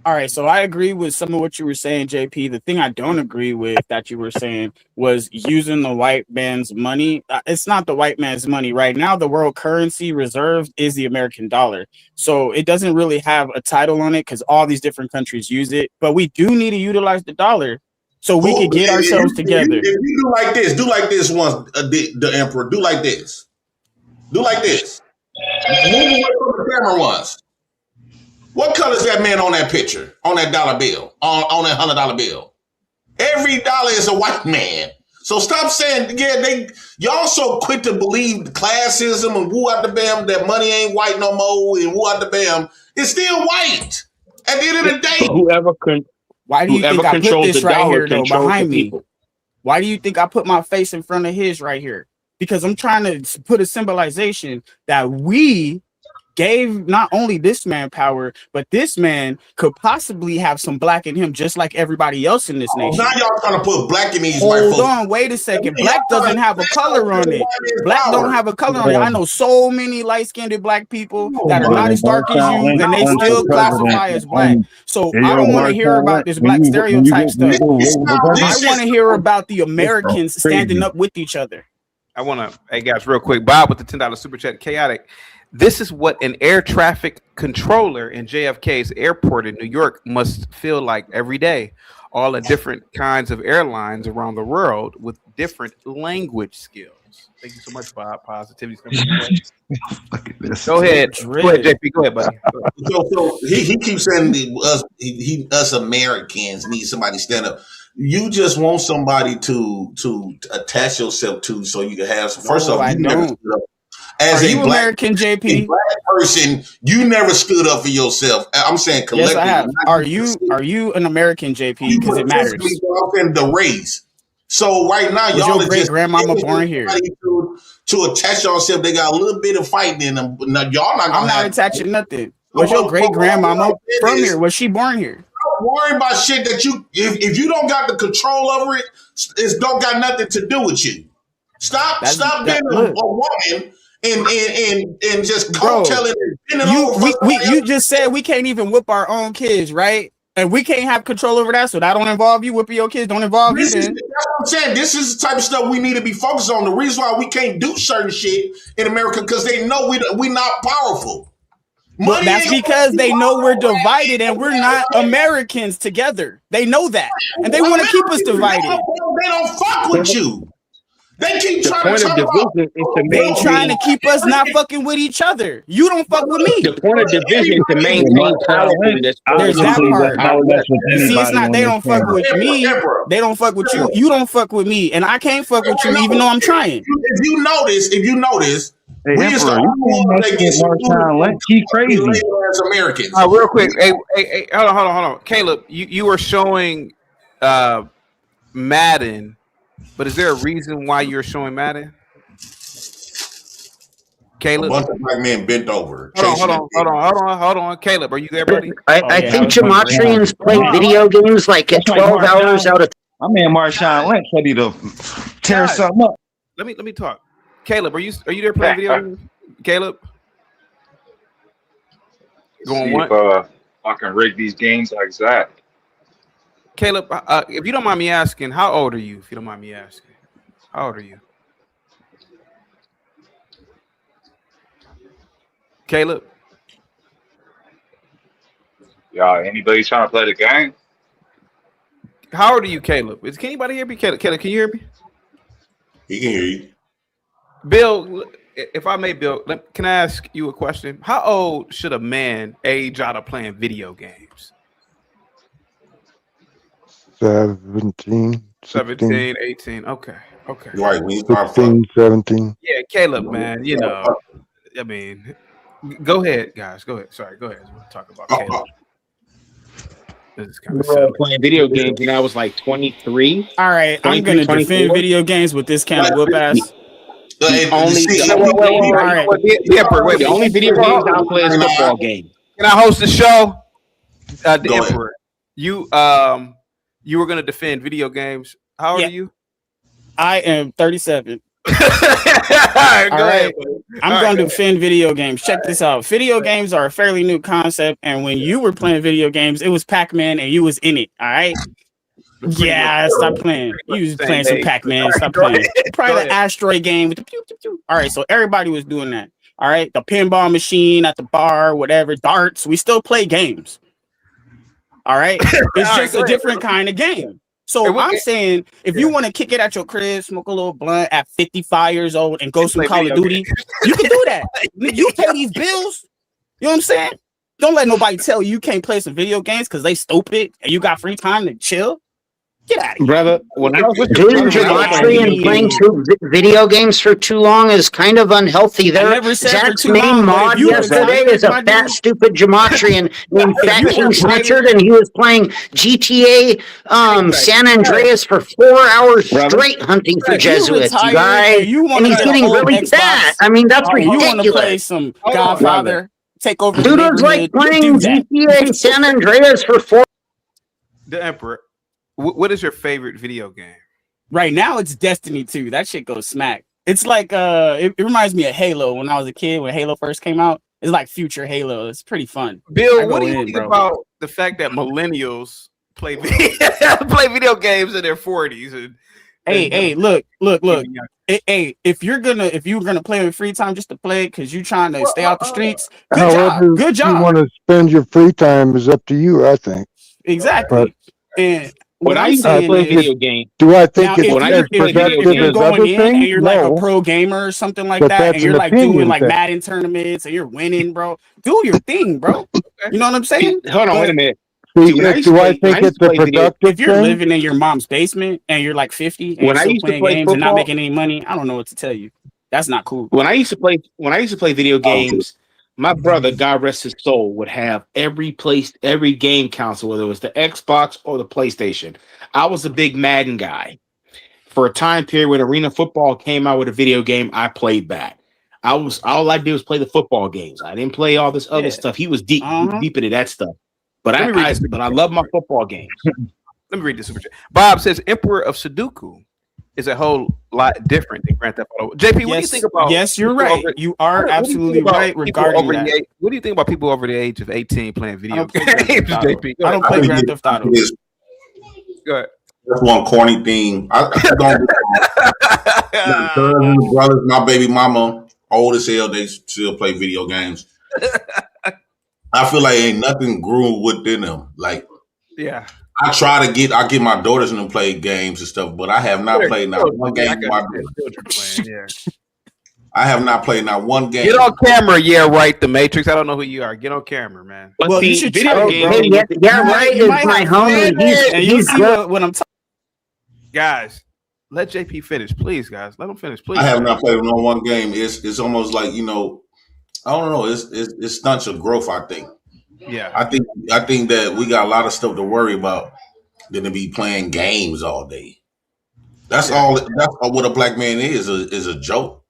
All right, so I agree with some of what you were saying, JP. The thing I don't agree with that you were saying was using the white man's money. It's not the white man's money. Right now, the world currency reserve is the American dollar. So it doesn't really have a title on it because all these different countries use it. But we do need to utilize the dollar so we could get ourselves together. If you do like this once, the emperor, do like this. Do like this. Move away from the camera once. What color is that man on that picture? On that dollar bill? On that $100 bill? Every dollar is a white man. So stop saying, y'all so quick to believe classism and woo out the bam, that money ain't white no more and woo out the bam. It's still white. At the end of the day. Why do you think I put this right here, though, behind me? Why do you think I put my face in front of his right here? Because I'm trying to put a symbolization that we gave not only this man power, but this man could possibly have some black in him, just like everybody else in this nation. Now y'all trying to put black in these white folks. Hold on, wait a second. Black doesn't have a color on it. Black don't have a color on it. I know so many light-skinned black people that are not as dark as you, and they still classify as black. So I don't want to hear about this black stereotype stuff. I want to hear about the Americans standing up with each other. I want to, hey guys, real quick. Bob with the $10 super chat. Chaotic. This is what an air traffic controller in JFK's airport in New York must feel like every day. All the different kinds of airlines around the world with different language skills. Thank you so much, Bob. Positivity's coming your way. Go ahead. Go ahead, JP. Go ahead, buddy. So he keeps saying us Americans need somebody to stand up. You just want somebody to attach yourself to so you can have some. First off, you never stood up. As a black American, JP? Black person, you never stood up for yourself. I'm saying collectively. Yes, I have. Are you an American, JP? Because it matters. The race. So right now, was y'all your great grandmama born here? To attach yourself, they got a little bit of fighting in them. But y'all not. I'm not attaching nothing. Was your great grandmama from here? Was she born here? Don't worry about shit that you. If you don't got the control over it, it's don't got nothing to do with you. Stop being a woman. And just telling you just said we can't even whip our own kids, right? And we can't have control over that, so that don't involve you. Whipping your kids don't involve you. Then that's what I'm saying. This is the type of stuff we need to be focused on. The reason why we can't do certain shit in America because they know we not powerful. Well, that's because they know we're divided and we're not Americans together. They know that, and they want to keep us divided. They don't fuck with you. They keep trying to keep us not fucking with each other. You don't fuck with me. The point of division is to maintain power. There's that part. See, it's not they don't fuck with me. They don't fuck with you. You don't fuck with me, and I can't fuck with you even though I'm trying. If you notice, hey, we Emperor, he crazy. As Americans. Real quick, hey, hold on. Caleb, you were showing Madden. But is there a reason why you're showing Madden? Caleb? A bunch of black men bent over. Hold on. Caleb, are you there, buddy? I think Gematrians play video games like at 12 hours out of. My man Marshawn Lynch ready to tear something up. Let me talk. Caleb, are you there playing video games? Caleb? Going what? I can rig these games like Zach. Caleb, if you don't mind me asking, how old are you? If you don't mind me asking, how old are you? Caleb? Yeah, anybody trying to play the game? How old are you, Caleb? Can anybody hear me? Caleb, can you hear me? He can hear you. Bill, if I may, Bill, can I ask you a question? How old should a man age out of playing video games? 17, 18. Okay. Right. 16, 17. Yeah, Caleb, man. You know, I mean, go ahead, guys. Go ahead. Sorry, go ahead. We'll talk about Caleb. This is kind of playing video games when I was like 23. All right, I'm gonna defend video games with this kind of whoop ass. The only video games I play is football game. Can I host the show? The Emperor. You were going to defend video games. How old are you? I am 37. All right, All go right. ahead. I'm going to defend video games. Check this out. Video games are a fairly new concept, and when you were playing video games, it was Pac-Man, and you was in it. All right. Yeah, stop playing. You was playing some Pac-Man. Stop playing. Probably the asteroid game with the pew pew pew. All right, so everybody was doing that. All right, the pinball machine at the bar, whatever, darts. We still play games. All right, it's just a different kind of game. So I'm saying, if you want to kick it at your crib, smoke a little blunt at 55 years old, and go some Call of Duty, you can do that. You pay these bills. You know what I'm saying? Don't let nobody tell you can't play some video games because they stupid and you got free time to chill. Get out of here. Brother, when I was with Doing gematria and playing video games for too long is kind of unhealthy. Zach's main mod yesterday is a fat, stupid gematrian named Fat King Snitchard, and he was playing GTA San Andreas for 4 hours straight hunting for Jesuits, you guys. And he's getting really fat. I mean, that's ridiculous. You want to play some Godfather, take over the neighborhood. Dude was like playing GTA San Andreas for 4 hours. The Emperor. What is your favorite video game? Right now, it's Destiny 2. That shit goes smack. It's like it reminds me of Halo when I was a kid when Halo first came out. It's like future Halo. It's pretty fun. Bill, what do you think about the fact that millennials play video games in their 40s? Hey, look. Hey, if you're gonna play with free time just to play because you're trying to stay out the streets, good job. You want to spend your free time is up to you, I think. Exactly. And when I used to play video games, do I think it's if you're going in and you're like a pro gamer or something like that, and you're like doing like Madden tournaments and you're winning, bro, do your thing, bro. You know what I'm saying? Hold on, wait a minute. Do I think it's a productive if you're living in your mom's basement and you're like 50 and you're still playing games and not making any money, I don't know what to tell you. That's not cool. When I used to play video games, my brother, God rest his soul, would have every game console, whether it was the Xbox or the PlayStation. I was a big Madden guy. For a time period when Arena Football came out with a video game, I played that. All I did was play the football games. I didn't play all this other stuff. He was deep into that stuff. But I love my football games. Let me read this super chat. Bob says Emperor of Sudoku is a whole lot different than Grand Theft Auto. JP, what do you think about? Yes, you're right. You are absolutely right regarding that. What do you think about people over the age of 18 playing video games? JP, I don't play Grand Theft Auto. Go ahead. That's one corny thing. I don't. Brothers, my baby mama, old as hell, they still play video games. I feel like ain't nothing grew within them. Like, yeah. I get my daughters in to play games and stuff, but I have not played not one game with my daughters. I have not played not one game. Get on camera, yeah, right. The Matrix. I don't know who you are. Get on camera, man. Well, you should video games. Yeah, right. Is my homie. He's good. What I'm talking. Guys, let JP finish, please, guys. Let him finish, please. I have not played no one game. It's almost like, you know, I don't know. It stunts your growth, I think. Yeah, I think that we got a lot of stuff to worry about than to be playing games all day. That's all. That's all what a black man is a joke.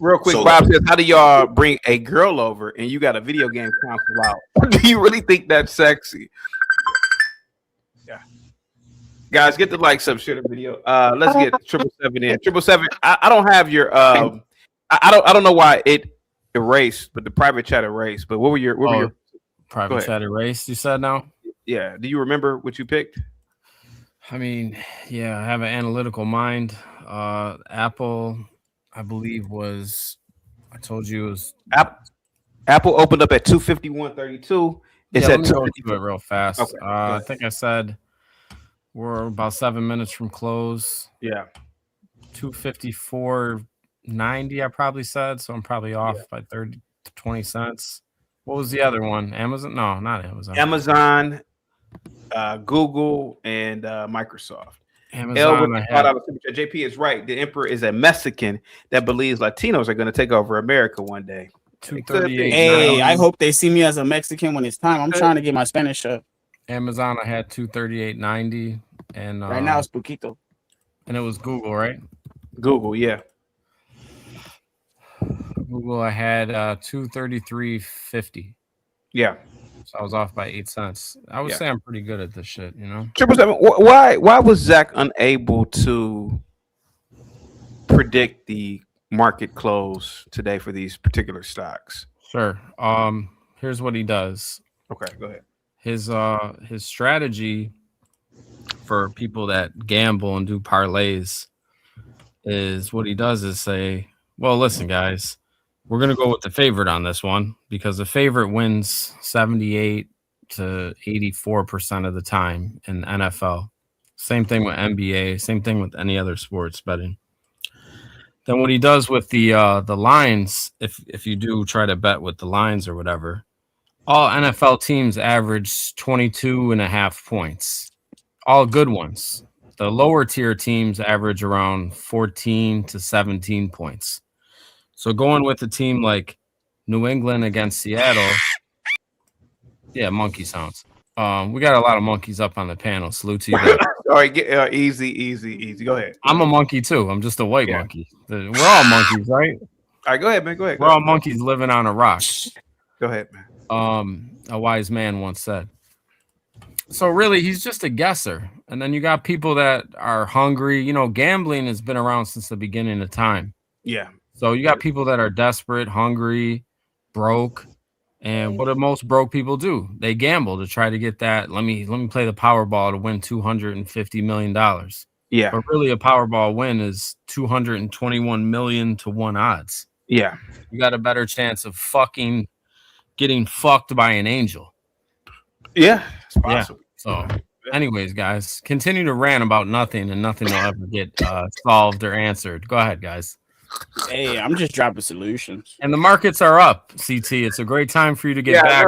Real quick, so, Bob says, "How do y'all bring a girl over and you got a video game console out? Do you really think that's sexy?" Yeah, guys, get the like, sub, share the video. Let's get 777 in. 777. I don't have your. I don't know why it erased, but the private chat erased. But what were your private chat erased? You said now? Yeah. Do you remember what you picked? I mean, yeah, I have an analytical mind. Apple, I believe I told you it was Apple opened up at 251.32. It's at 252 it real fast. Okay, I think I said we're about 7 minutes from close. Yeah. 254.90, I probably said, so I'm probably off by 30 to 20 cents. What was the other one? Amazon? No, not Amazon. Amazon, Google, and Microsoft. Amazon. JP is right. The Emperor is a Mexican that believes Latinos are going to take over America one day. 238. Hey, I hope they see me as a Mexican when it's time. I'm trying to get my Spanish up. Amazon, I had 238.90, and right now it's poquito. And it was Google, right? Google, yeah. Google, I had 233.50. Yeah. So I was off by 8 cents. I would say I'm pretty good at this shit, you know. 777. Why was Zach unable to predict the market close today for these particular stocks? Sure. Here's what he does. Okay, go ahead. His strategy for people that gamble and do parlays is what he does is say, well, listen, guys, we're going to go with the favorite on this one because the favorite wins 78 to 84% of the time in NFL. Same thing with NBA, same thing with any other sports betting. Then what he does with the lines, if you do try to bet with the lines or whatever, all NFL teams average 22.5 points. All good ones. The lower tier teams average around 14 to 17 points. So going with a team like New England against Seattle, yeah, monkey sounds. We got a lot of monkeys up on the panel. Salute to you guys. All right, easy. Go ahead. I'm a monkey too. I'm just a white monkey. We're all monkeys, right? All right, go ahead, man. Go ahead. We're all monkeys living on a rock. Go ahead, man. A wise man once said. So really, he's just a guesser. And then you got people that are hungry. You know, gambling has been around since the beginning of time. Yeah. So you got people that are desperate, hungry, broke. And what do most broke people do? They gamble to try to get that. Let me play the Powerball to win $250 million. Yeah. But really a Powerball win is 221 million to 1 odds. Yeah. You got a better chance of fucking getting fucked by an angel. Yeah, it's possible. Yeah. So anyways, guys, continue to rant about nothing and nothing will ever get solved or answered. Go ahead, guys. Hey, I'm just dropping solutions. And the markets are up, CT. It's a great time for you to get back.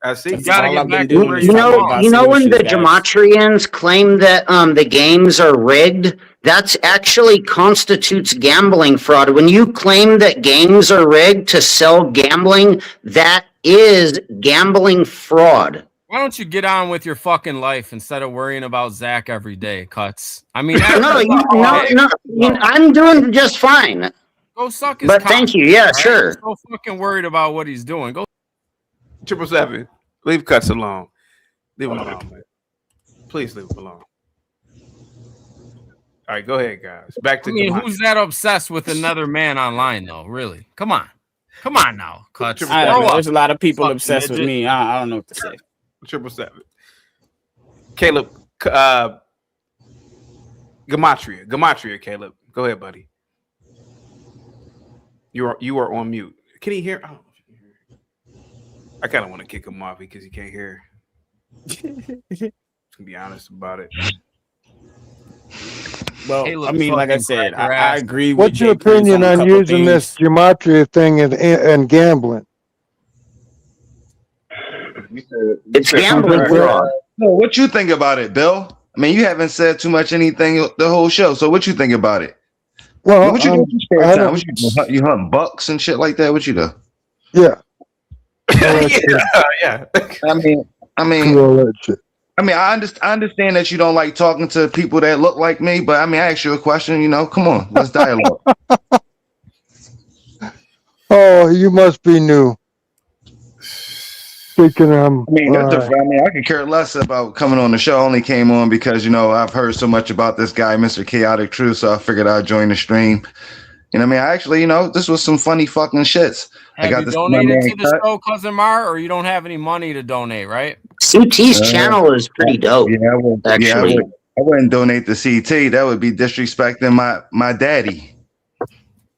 I see. You gotta get back to where You know when the Gematrians claim that the games are rigged, that's actually constitutes gambling fraud. When you claim that games are rigged to sell gambling, that is gambling fraud. Why don't you get on with your fucking life instead of worrying about Zach every day, Cuts? I mean, no, I'm doing just fine. Go suck his But cock, thank you, yeah, right? sure. I'm so fucking worried about what he's doing. Go 777. Leave Cuts alone. Leave him alone, man. Please leave him alone. All right, go ahead, guys. Back to who's that obsessed with another man online, though? Really? Come on now, Cuts. There's a lot of people obsessed with me. I don't know what to say. 777. Caleb, Gematria, Caleb. Go ahead, buddy. You are on mute. Can he hear? Oh, I kind of want to kick him off because he can't hear. To be honest about it. Well, I mean, like I said, I agree with What's your opinion on using this Gematria thing and gambling? It's gambling fraud. So what you think about it, Bill? I mean, you haven't said too much anything the whole show. So what you think about it? Well, what you do? What you do? You hunt bucks and shit like that? What you do? Yeah. Yeah. I mean, I understand that you don't like talking to people that look like me, but I mean, I asked you a question. You know, come on, let's dialogue. Oh, you must be new. Speaking of, I could care less about coming on the show. I only came on because, you know, I've heard so much about this guy, Mr. Chaotic Troll, so I figured I'd join the stream. You know what I mean? I actually, you know, this was some funny fucking shits. Have you donated to the show, Cousin Mar, or you don't have any money to donate, right? CT's channel is pretty dope. Yeah, actually. I wouldn't donate to CT. That would be disrespecting my daddy.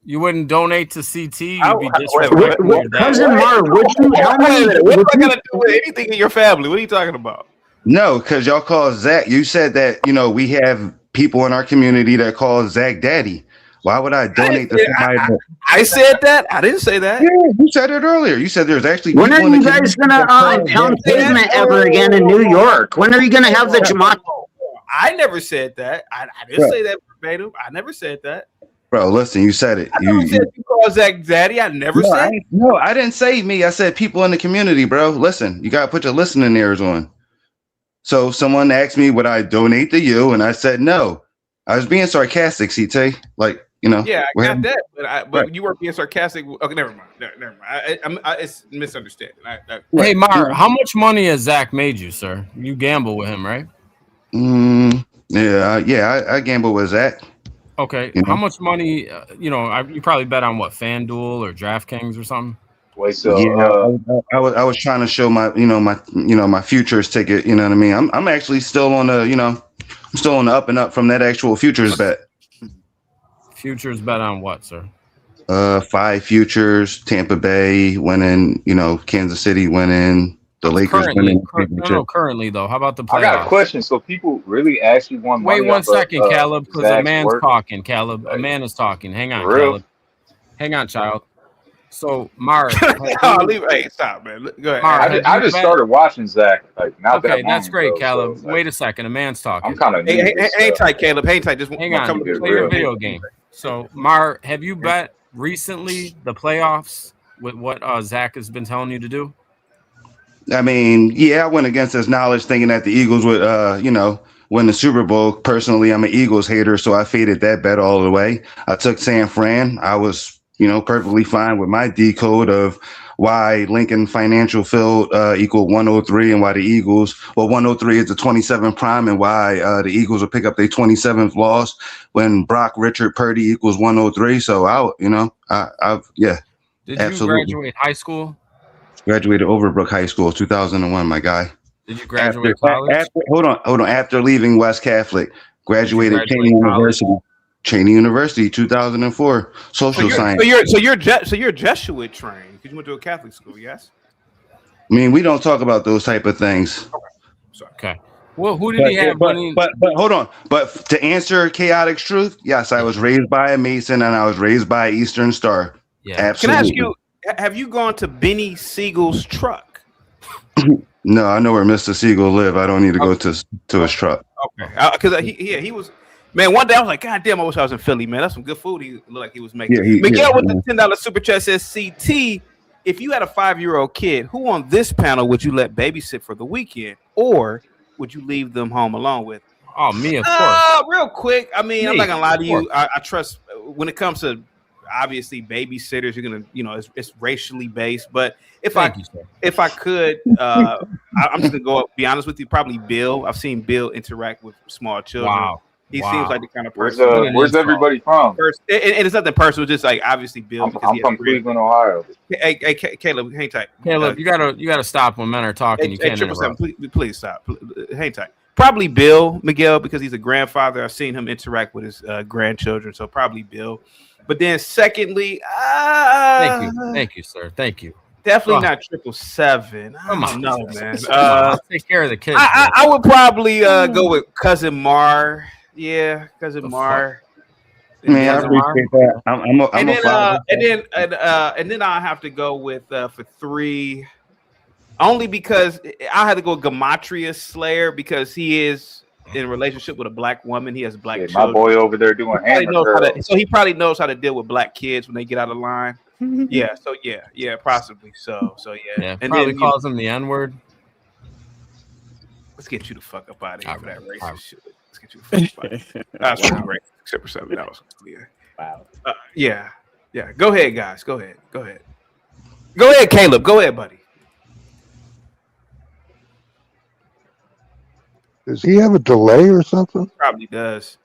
You wouldn't donate to CT. You'd be disrespecting your dad. Cousin Mar, would you help me? What am I gonna do with anything in your family? What are you talking about? No, because y'all call Zach. You said that, you know, we have people in our community that call Zach daddy. Why would I donate to somebody? I said that. I didn't say that. Yeah, you said it earlier. You said there's actually. When are you guys gonna pound pavement ever again in New York? When are you gonna have the Gematria? I never said that. I didn't say that verbatim. I never said that. Bro, listen, you said it. I never said you call Zach daddy. I never said. I didn't say me. I said people in the community, bro. Listen, you gotta put your listening ears on. So someone asked me, would I donate to you? And I said no. I was being sarcastic, CT. Like, you know. Yeah, I got that. But you were being sarcastic. Okay, never mind. Never mind. It's misunderstanding. Hey, Mar, how much money has Zach made you, sir? You gamble with him, right? Yeah, I gamble with Zach. Okay, You how know? much money? You probably bet on what, FanDuel or DraftKings or something. Wait, Yeah, so I was trying to show my futures ticket. You know what I mean? I'm actually still on the I'm still on the up and up from that actual futures bet. Futures bet on what, sir? 5 futures, Tampa Bay winning, Kansas City winning, the Lakers winning the championship. Currently though. How about the I got a playoffs? question. So people really actually won Wait money 1 off second, of Caleb, because a Zach's man's work? talking. Caleb, a Like, man is talking. Hang on, for real? Caleb. Hang on, child. So, Mark, Hey, stop, man. Go ahead. Mark, I just started watching Zach like not that Okay, long that's great, ago. Caleb. So like, Wait a second. A man's talking. I'm kind of new to this Hang stuff. tight, Caleb. Hang tight. Just Hang one on. couple Keep it Play your real. video game. So, Mar, have you bet recently the playoffs with what Zach has been telling you to do? I mean, yeah, I went against his knowledge thinking that the Eagles would, win the Super Bowl. Personally, I'm an Eagles hater, so I faded that bet all the way. I took San Fran. I was, perfectly fine with my decode of why Lincoln Financial Field equal 103 and why the Eagles, 103 is the 27 prime and why the Eagles will pick up their 27th loss when Brock Richard Purdy equals 103. So Did absolutely. you graduate high school? Graduated Overbrook High School, 2001, my guy. Did you graduate college? Hold on. After leaving West Catholic, graduated Cheney University, 2004, social science. So you're Jesuit trained because you went to a Catholic school, yes? I mean, we don't talk about those type of things. Okay. Well, who did he have? But hold on. But to answer Chaotic's truth, yes, I was raised by a Mason and I was raised by Eastern Star. Yeah. Absolutely. Can I ask you? Have you gone to Benny Siegel's truck? No, I know where Mr. Siegel live. I don't need to go to his truck. Okay, because he was. Man, one day I was like, God damn, I wish I was in Philly, man. That's some good food he looked like he was making. Miguel with the $10 super chat says, CT, if you had a 5-year-old kid, who on this panel would you let babysit for the weekend? Or would you leave them home alone with? Oh, me, of course. Real quick. I mean, I'm not going to lie to you. I trust when it comes to obviously babysitters, you're going to, it's racially based. But if I could, I'm just going to go up, be honest with you, probably Bill. I've seen Bill interact with small children. Wow. He seems like the kind of person. Where's everybody from? And it's nothing personal. It's just like obviously Bill. I'm from Cleveland, Ohio. Hey, Caleb, hang tight. Caleb, you gotta stop when men are talking. You can't interrupt. Please stop. Hang tight. Probably Bill Miguel because he's a grandfather. I've seen him interact with his grandchildren, so probably Bill. But then secondly, thank you, sir. Thank you. Definitely not 777. Come on, no, man. Take care of the kids. I would probably go with cousin Mar. Yeah, cousin Mar. Man, I appreciate that. I'm a father. And then I'll have to go with for 3, only because I had to go Gematria Slayer because he is in a relationship with a black woman. He has black children. My boy over there doing hammer. So he probably knows how to deal with black kids when they get out of line. Yeah. So yeah, possibly. So yeah. Yeah. And probably calls him the N-word. Let's get you the fuck up out of here for that racist shit. Let's get you the fuck up out of here. That's really racist. Except for 7. That was clear. Wow. Yeah. Go ahead, guys. Go ahead, Caleb. Go ahead, buddy. Does he have a delay or something? Probably does.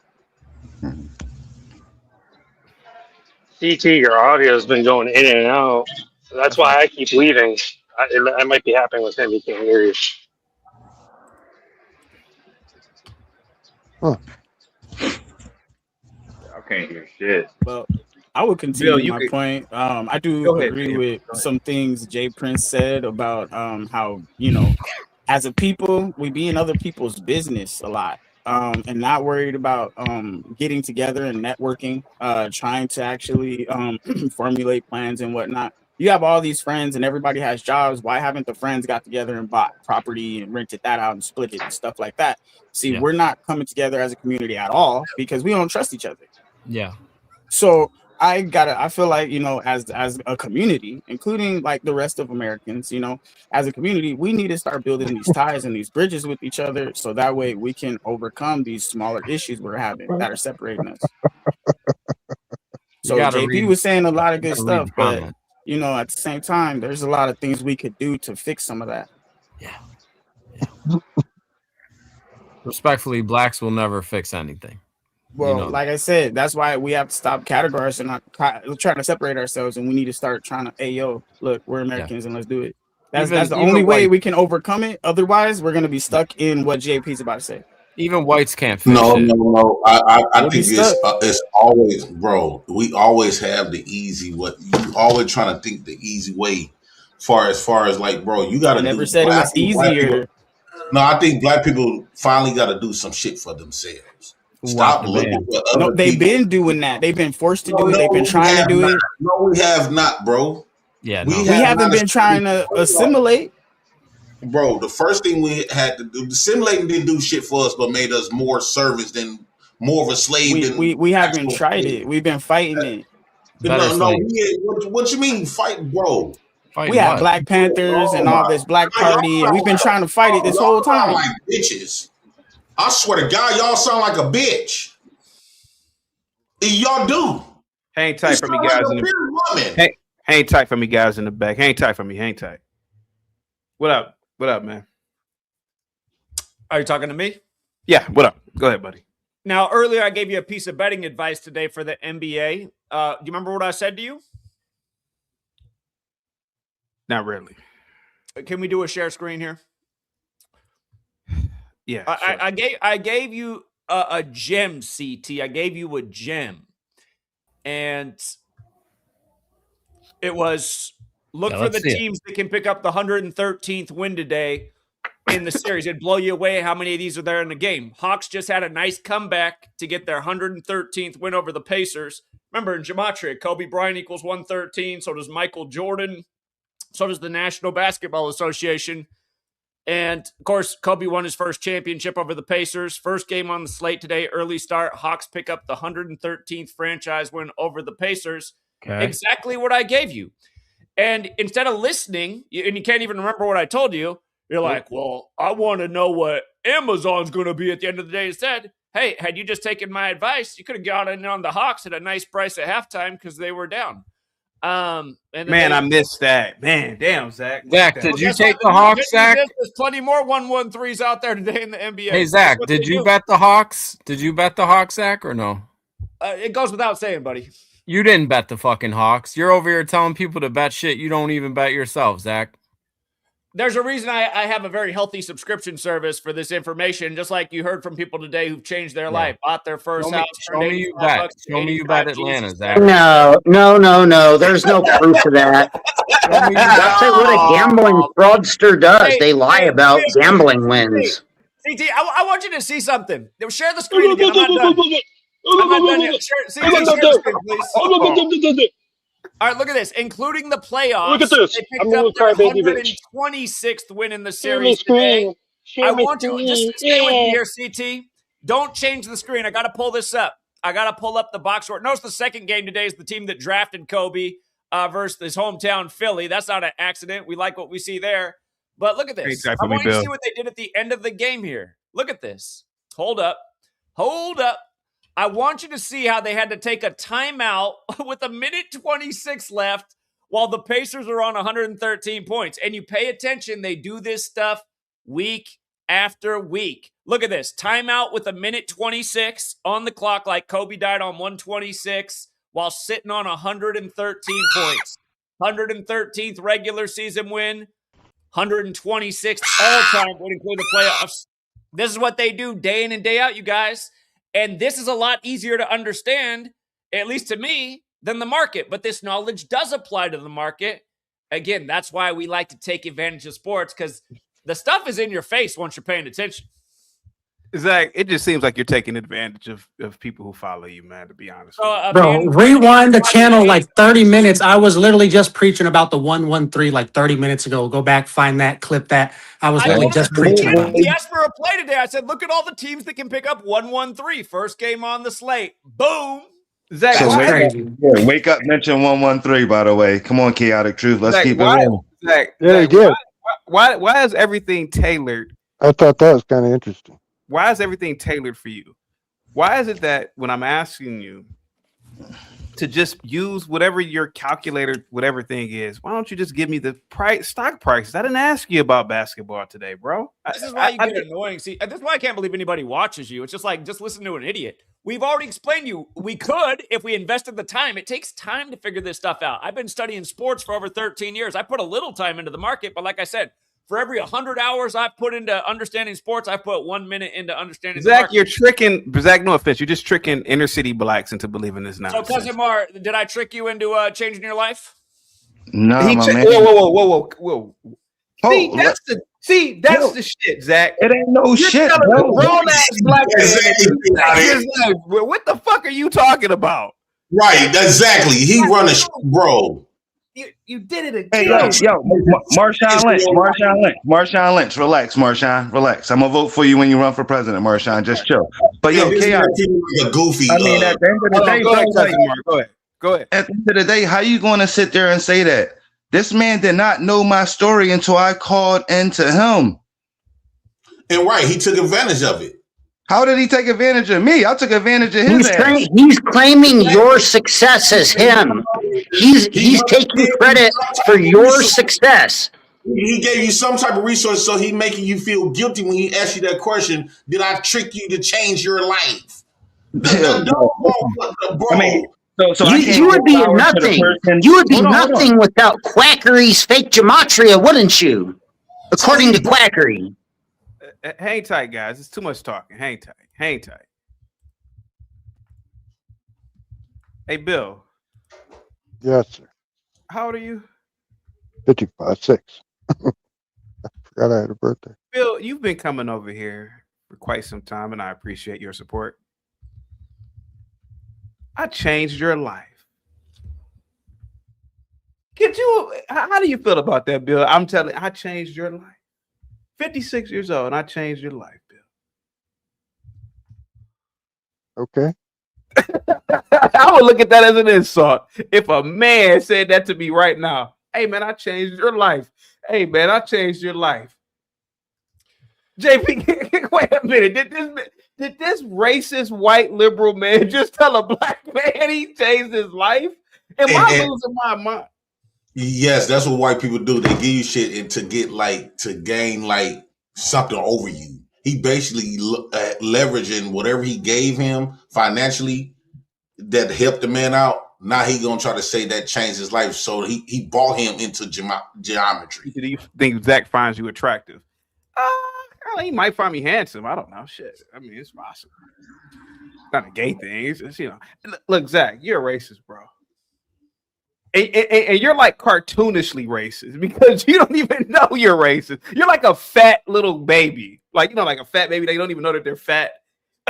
CT, your audio has been going in and out. That's why I keep leaving. I might be happening with him. He can't hear you. Huh. I can't hear shit. Well, I would continue my point. I do agree with some things Jay Prince said about how, as a people, we be in other people's business a lot. And not worried about getting together and networking, trying to actually formulate plans and whatnot. You have all these friends and everybody has jobs. Why haven't the friends got together and bought property and rented that out and split it and stuff like that? See, we're not coming together as a community at all because we don't trust each other. Yeah. So I feel like, as a community, including like the rest of Americans, as a community, we need to start building these ties and these bridges with each other. So that way we can overcome these smaller issues we're having that are separating us. So JP was saying a lot of good stuff, but at the same time, there's a lot of things we could do to fix some of that. Yeah. Respectfully, blacks will never fix anything. Well, like I said, that's why we have to stop categorizing and not trying to separate ourselves, and we need to start trying to, hey, yo, look, we're Americans and let's do it. That's the only way we can overcome it. Otherwise, we're gonna be stuck in what JP's about to say. Even whites can't fix No, it. no. I think it's always, bro. We always have the easy. What you always trying to think the easy way. As far as like, bro, you got to do. Never said it was easier. No, I think black people finally got to do some shit for themselves. Stop looking for other No, they've people. been doing that. They've been forced to do it. They've been trying to do it. No, we have not, bro. Yeah, we haven't been trying to assimilate. Bro, the first thing we had to do, assimilating didn't do shit for us, but made us more servants than more of a slave than we haven't tried it. We've been fighting it. What you mean fight, bro? We had Black Panthers and all this Black Party, and we've been trying to fight it this whole time. Like bitches. I swear to God, y'all sound like a bitch. Y'all do. Hang tight for me, guys. Hang tight for me, guys in the back. Hang tight for me. Hang tight. What up? What up, man? Are you talking to me? Yeah. What up? Go ahead, buddy. Now, earlier I gave you a piece of betting advice today for the NBA. Do you remember what I said to you? Not really. Can we do a share screen here? Yeah. I gave you a gem, CT. I gave you a gem. And it was look for the teams that can pick up the 113th win today in the series. It'd blow you away how many of these are there in the game. Hawks just had a nice comeback to get their 113th win over the Pacers. Remember, in Gematria, Kobe Bryant equals 113. So does Michael Jordan. So does the National Basketball Association. And, of course, Kobe won his first championship over the Pacers. First game on the slate today, early start. Hawks pick up the 113th franchise win over the Pacers. Okay. Exactly what I gave you. And instead of listening, and you can't even remember what I told you, you're like, well, I want to know what Amazon's going to be at the end of the day. Instead, hey, had you just taken my advice, you could have got in on the Hawks at a nice price at halftime because they were down. And man, I missed that. Man, damn, Zach. Zach, did you take the Hawks, Zach? There's plenty more 113s out there today in the NBA. Hey, Zach, did you bet the Hawks? Did you bet the Hawks, Zach, or no? It goes without saying, buddy. You didn't bet the fucking Hawks. You're over here telling people to bet shit you don't even bet yourself, Zach. There's a reason I have a very healthy subscription service for this information, just like you heard from people today who've changed their life, bought their first house. Show me you bet. Show me you bet Atlanta, Zach. No. There's no proof of that. That's what a gambling fraudster does. They lie about gambling wins. CT, I want you to see something. Share the screen again. I'm not done. I'm not done yet. Share the screen, please. All right, look at this. Including the playoffs, look at this. They picked up their 126th win in the series today. I want you just stay with me here, CT. Don't change the screen. I got to pull this up. I got to pull up the box score. Notice the second game today is the team that drafted Kobe versus his hometown Philly. That's not an accident. We like what we see there. But look at this. I want you to see what they did at the end of the game here. Look at this. Hold up. I want you to see how they had to take a timeout with 1:26 left while the Pacers are on 113 points. And you pay attention, they do this stuff week after week. Look at this. Timeout with 1:26 on the clock like Kobe died on 126 while sitting on 113 points. 113th regular season win, 126th all-time win, including the playoffs. This is what they do day in and day out, you guys. And this is a lot easier to understand, at least to me, than the market. But this knowledge does apply to the market. Again, that's why we like to take advantage of sports, because the stuff is in your face once you're paying attention. Zach, it just seems like you're taking advantage of people who follow you, man, to be honest. Bro, rewind the channel like 30 minutes. I was literally just preaching about the 113 like 30 minutes ago. Go back, find that, clip that. I was literally just preaching about it. He asked for a play today. I said, look at all the teams that can pick up 113. First game on the slate. Boom. Zach, so wake up, mention 113, by the way. Come on, Chaotic Truth. Let's keep it rolling. Zach, why is everything tailored? I thought that was kind of interesting. Why is everything tailored for you? Why is it that when I'm asking you to just use whatever your calculator, whatever thing is, why don't you just give me the stock prices? I didn't ask you about basketball today, bro. This is why you get annoying. See, this is why I can't believe anybody watches you. It's just like, just listen to an idiot. We've already explained to you. We could, if we invested the time. It takes time to figure this stuff out. I've been studying sports for over 13 years. I put a little time into the market, but like I said, for every 100 hours I've put into understanding sports, I put 1 minute into understanding the market. You're tricking, Zach, no offense, you're just tricking inner city blacks into believing this nonsense. So, Cousin Mar, did I trick you into changing your life? No, my man. Whoa. See, that's the shit, Zach. It ain't no shit, bro. Grown-ass black man. What the fuck are you talking about? Right, exactly. He run a bro. You did it again. Hey, yo, Marshawn Lynch, relax, Marshawn, relax. I'm gonna vote for you when you run for president, Marshawn. Just chill. But yo, chaos. A goofy. I mean, at the end of the day, go ahead. At the end of the day, how you gonna sit there and say that? This man did not know my story until I called into him. And right, he took advantage of it. How did he take advantage of me? I took advantage of his ass. He's claiming your success as him. He's taking credit for your success. He gave you some type of resource, so he making you feel guilty when he asked you that question. Did I trick you to change your life? I mean, so you would be nothing. You would be nothing without Quackery's fake gematria, wouldn't you? According to Quackery. Hang tight, guys. It's too much talking. Hang tight. Hey, Bill. Yes, sir. How old are you? 55-6. I forgot I had a birthday. Bill, you've been coming over here for quite some time, and I appreciate your support. I changed your life. How do you feel about that, Bill? I'm telling you, I changed your life. 56 years old, and I changed your life, Bill. Okay. I would look at that as an insult. If a man said that to me right now, hey, man, I changed your life. Hey, man, I changed your life. JP, wait a minute. Did this racist white liberal man just tell a black man he changed his life? Am I losing my mind? Yes, that's what white people do. They give you shit and to gain something over you. He basically leveraging whatever he gave him financially that helped the man out. Now he gonna try to say that changed his life. So he brought him into geometry. Do you think Zach finds you attractive? He might find me handsome. I don't know. Shit. I mean, it's possible. It's not a gay thing. It's Look, Zach, you're a racist, bro. And you're like cartoonishly racist because you don't even know you're racist. You're like a fat little baby, like like a fat baby. They don't even know that they're fat.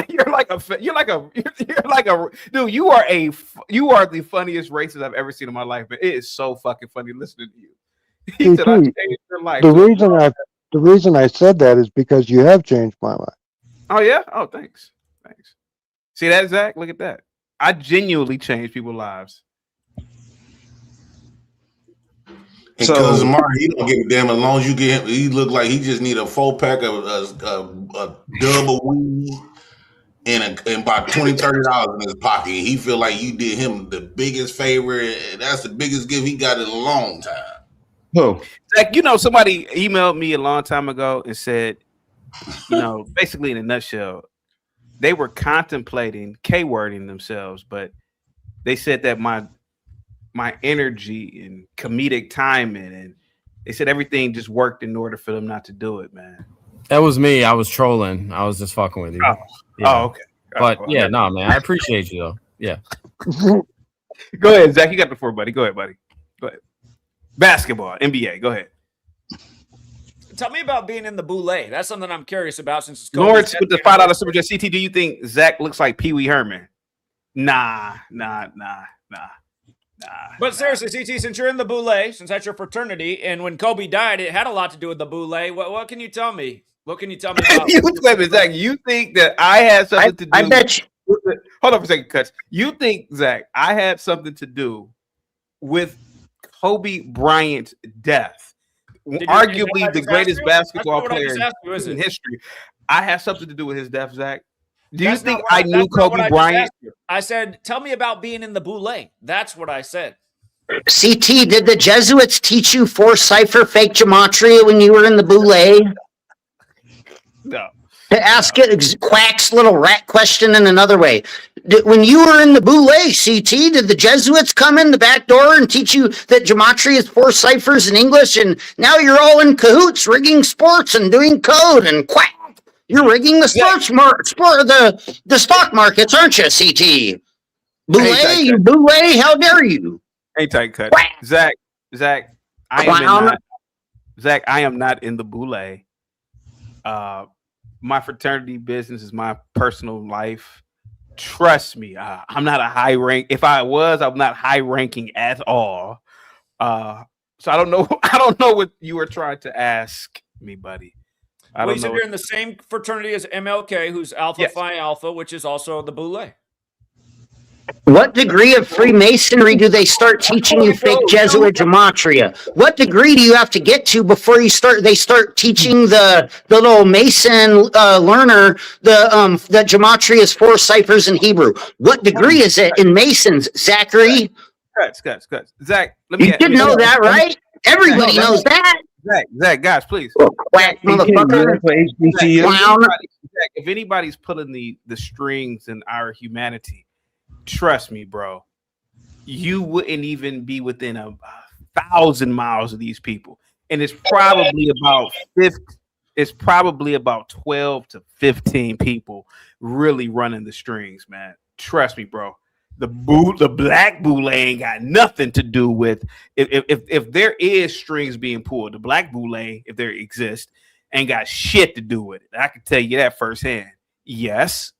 You're like a dude. You are the funniest racist I've ever seen in my life. But it is so fucking funny listening to you. He said, "I changed your life." The reason I said that is because you have changed my life. Oh yeah. Oh, thanks. See that, Zach? Look at that. I genuinely changed people's lives. Because Martin, he don't give a damn as long as you get him. He look like he just need a 4-pack of a double weed and about $20-$30 in his pocket. He feel like you did him the biggest favor, and that's the biggest gift he got in a long time. Who? Like, somebody emailed me a long time ago and said, basically in a nutshell, they were contemplating K-wording themselves, but they said that my energy and comedic timing, and they said everything just worked in order for them not to do it, man. That was me. I was trolling. I was just fucking with you. Oh, okay. But man, I appreciate you though. Yeah. Go ahead, Zach. You got the floor, buddy. Go ahead, buddy. Go ahead. Basketball, NBA. Go ahead. Tell me about being in the boule. That's something I'm curious about since it's Lawrence with the $5 super chat. CT, do you think Zach looks like Pee Wee Herman? Nah. But seriously, CT, since you're in the boule, since that's your fraternity, and when Kobe died, it had a lot to do with the boule. What can you tell me? What can you tell me about Zach, you think that I had something to do? I bet you. Hold on for a second, Cuts. You think, Zach, I had something to do with Kobe Bryant's death? Arguably the greatest basketball player in history. I had something to do with his death, Zach. Do you think I knew Kobe Bryant? I said, tell me about being in the boule. That's what I said. CT, did the Jesuits teach you 4-cipher fake gematria when you were in the boule? No. To ask it Quack's little rat question in another way. When you were in the Boule, CT, did the Jesuits come in the back door and teach you that gematria is 4 ciphers in English, and now you're all in cahoots rigging sports and doing code and Quack? You're rigging the the stock markets, aren't you, CT? Boule, you Boule, how dare you? Hey, tight cut. Zach, I am not in the Boule. My fraternity business is my personal life. Trust me, I'm not a high rank. If I was, I'm not high ranking at all. So I don't know. I don't know what you were trying to ask me, buddy. Well, you said you're in the same fraternity as MLK, who's Alpha Phi Alpha, which is also the Boule. What degree of Freemasonry do they start teaching you fake Jesuit gematria? What degree do you have to get to before they start teaching the little Mason learner that gematria is 4 ciphers in Hebrew? What degree is it in Masons, Zachary? Cuts. Zach, you should know that, right? Everybody knows that. Zach, guys, please. Quack, motherfucker. Zach, if anybody's pulling the strings in our humanity, trust me, bro, you wouldn't even be within 1,000 miles of these people. And it's probably about 12 to 15 people really running the strings, man. Trust me, bro. The black boule ain't got nothing to do with if there is strings being pulled. The black boule, if there exists, ain't got shit to do with it. I can tell you that firsthand. Yes.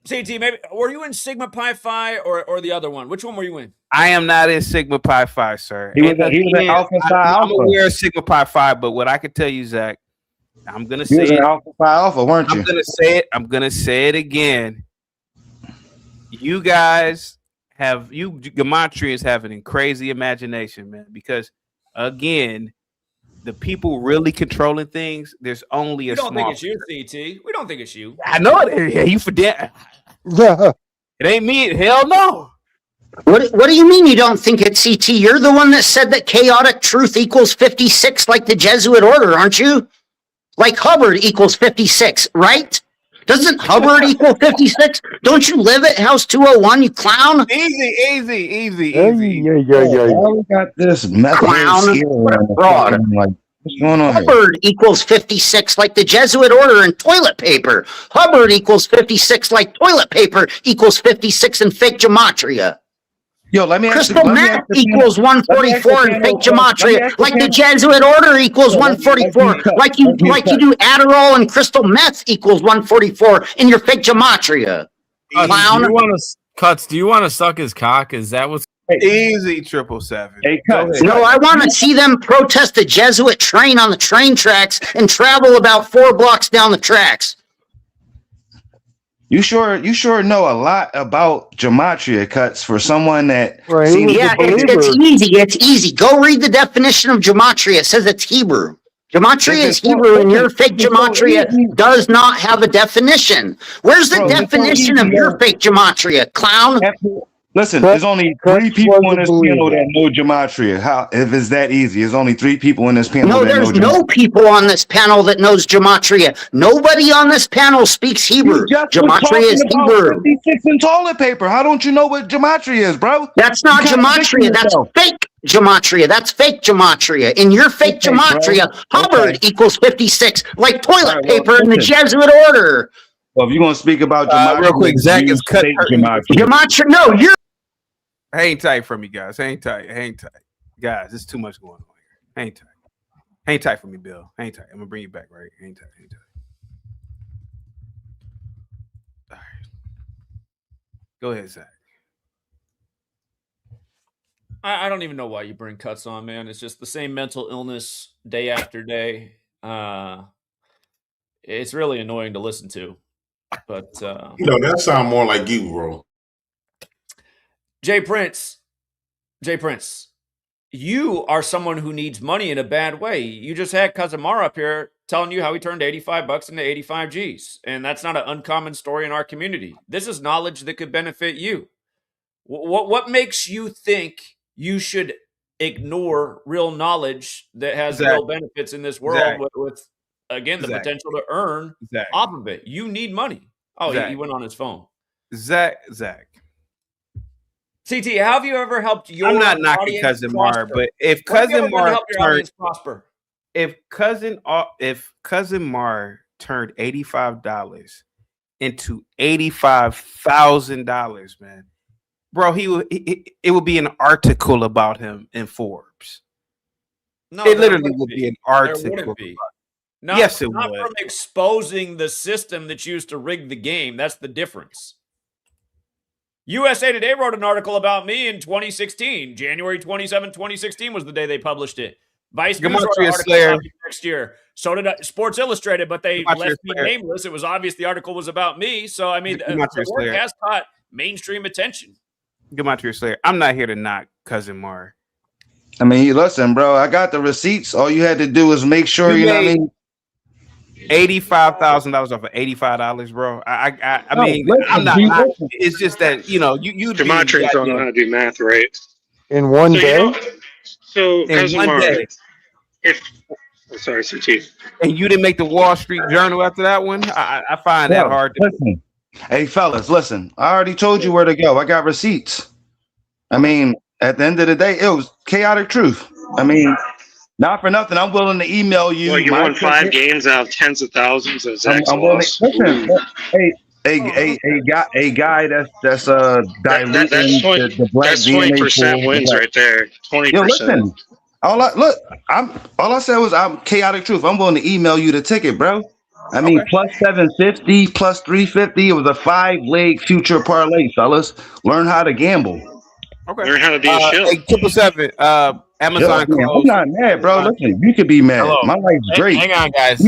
CT, maybe were you in Sigma Pi Phi or the other one? Which one were you in? I am not in Sigma Pi Phi, sir. He was an Alpha Phi Alpha. I'm aware of Sigma Pi Phi, but what I can tell you, Zach, I'm gonna say it. Alpha Phi Alpha, weren't you? I'm gonna say it again. You guys Gematrians have an crazy imagination, man. Because again, the people really controlling things. There's only a small. We don't think it's you, CT. We don't think it's you. I know it. Yeah, you forget. It ain't me. Hell no. What do you mean you don't think it's CT? You're the one that said that chaotic truth equals 56 like the Jesuit order, aren't you? Like Hubbard equals 56, right? Doesn't Hubbard equal 56? Don't you live at House 201, you clown? Easy. We got this clown. What a fraud. What's going on Hubbard equals 56 like the Jesuit order in toilet paper. Hubbard equals 56 like toilet paper equals 56 in fake gematria. Yo, let me Crystal meth equals 144 in fake gematria, like the Jesuit order equals 144, like you do Adderall and crystal meth equals 144 in your fake gematria. Clown. Do you want to suck his cock? Is that what's easy? 777. Hey, no, I want to see them protest a Jesuit train on the train tracks and travel about 4 blocks down the tracks. You sure know a lot about gematria, Cuts, for someone that seems it's easy. Go read the definition of gematria. It says it's Hebrew. Gematria is Hebrew, and your fake gematria does not have a definition. Where's the definition of your fake gematria, clown? Listen, there's only 3 people in this panel that know gematria. How, if it's that easy? There's only 3 people in this panel that know gematria. No, there's no people on this panel that knows gematria. Nobody on this panel speaks Hebrew. Gematria is Hebrew. 56 in toilet paper. How don't you know what gematria is, bro? That's not gematria. That's fake gematria. That's fake gematria. In your fake gematria, Hubbard equals 56, like toilet paper in the Jesuit order. Well, if you're gonna speak about gematria, real quick, Zach is cut. Gematria, no, you're. Hang tight for me, guys. Hang tight. Guys, there's too much going on here. Hang tight for me, Bill. Hang tight. I'm gonna bring you back, right? Hang tight. All right. Go ahead, Zach. I don't even know why you bring Cuts on, man. It's just the same mental illness day after day. It's really annoying to listen to. But that sound more like you, bro. Jay Prince, you are someone who needs money in a bad way. You just had Kazamar up here telling you how he turned $85 into 85 G's. And that's not an uncommon story in our community. This is knowledge that could benefit you. What makes you think you should ignore real knowledge that has real benefits in this world with again, the potential to earn off of it. You need money. Oh, he went on his phone. Zach. CT, how have you ever helped your I'm not knocking audience Cousin prosper? Mar, but if When have you Cousin ever done to Mar help your audience prosper? if Cousin Mar turned $85 into $85,000, man, bro, it would be an article about him in Forbes. No, it literally would be an article. There wouldn't be. Yes, it not would. From exposing the system that's used to rig the game. That's the difference. USA Today wrote an article about me in 2016. January 27, 2016 was the day they published it. Vice News wrote an article about me next year. So did Sports Illustrated, but they left me nameless. It was obvious the article was about me. So, I mean, the work has caught mainstream attention. Gematria Slayer, I'm not here to knock Cousin Mar. I mean, listen, bro, I got the receipts. All you had to do was make sure, you know what I mean? $85,000 off of $85, bro. I mean, I'm not. It's just that you Gematrians don't know how to do math, right? In one day. Cousin Mar, sorry, CT. And you didn't make the Wall Street Journal after that one. I find that hard. Listen, hey fellas, listen. I already told you where to go. I got receipts. I mean, at the end of the day, it was chaotic truth. I mean. Not for nothing, I'm willing to email you. Well, you won 5 games out of tens of thousands. I'm willing to, listen, a guy that's diluting the black that's 20% wins right there. 20%. Yo, listen. All I said was I'm chaotic truth. I'm willing to email you the ticket, bro. I mean, plus 750, plus 350. It was a 5-leg future parlay, fellas. Learn how to gamble. Okay. Learn how to be a shill. 777. Amazon closed. I'm not mad, bro. Listen, you could be mad. Hello. My life's great. Hang on, guys.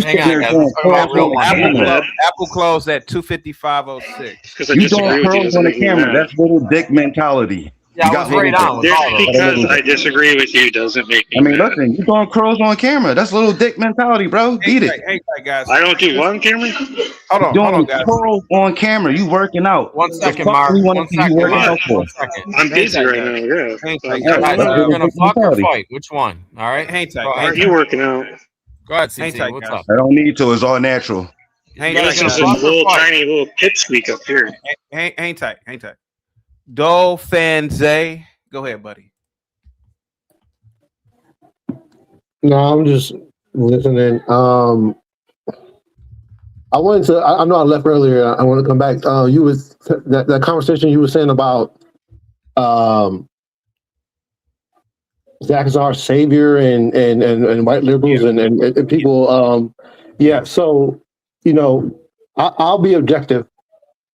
Apple closed at 255.06. You doing curls on the camera? That's little dick mentality. Yeah, I was right on. Because I disagree with you doesn't make me. I mean, listen, you doing curls on camera? That's little dick mentality, bro. Beat it. Hey, guys. I don't do one camera. Hold on, guys. Curls on camera. You working out? 1 second, Mark. 1 second. I'm busy right now. Yeah. You're gonna fuck or fight? Which one? All right. Hang tight. Are you working out? Go ahead, CT. What's up? I don't need to. It's all natural. Hang tight. Tiny little pit squeak up here. Hang tight. Dolphin go ahead, buddy. No, I'm just listening. I wanted to. I know I left earlier. I want to come back. You was that conversation you were saying about Zach is our savior and white liberals and people. Yeah. So I'll be objective.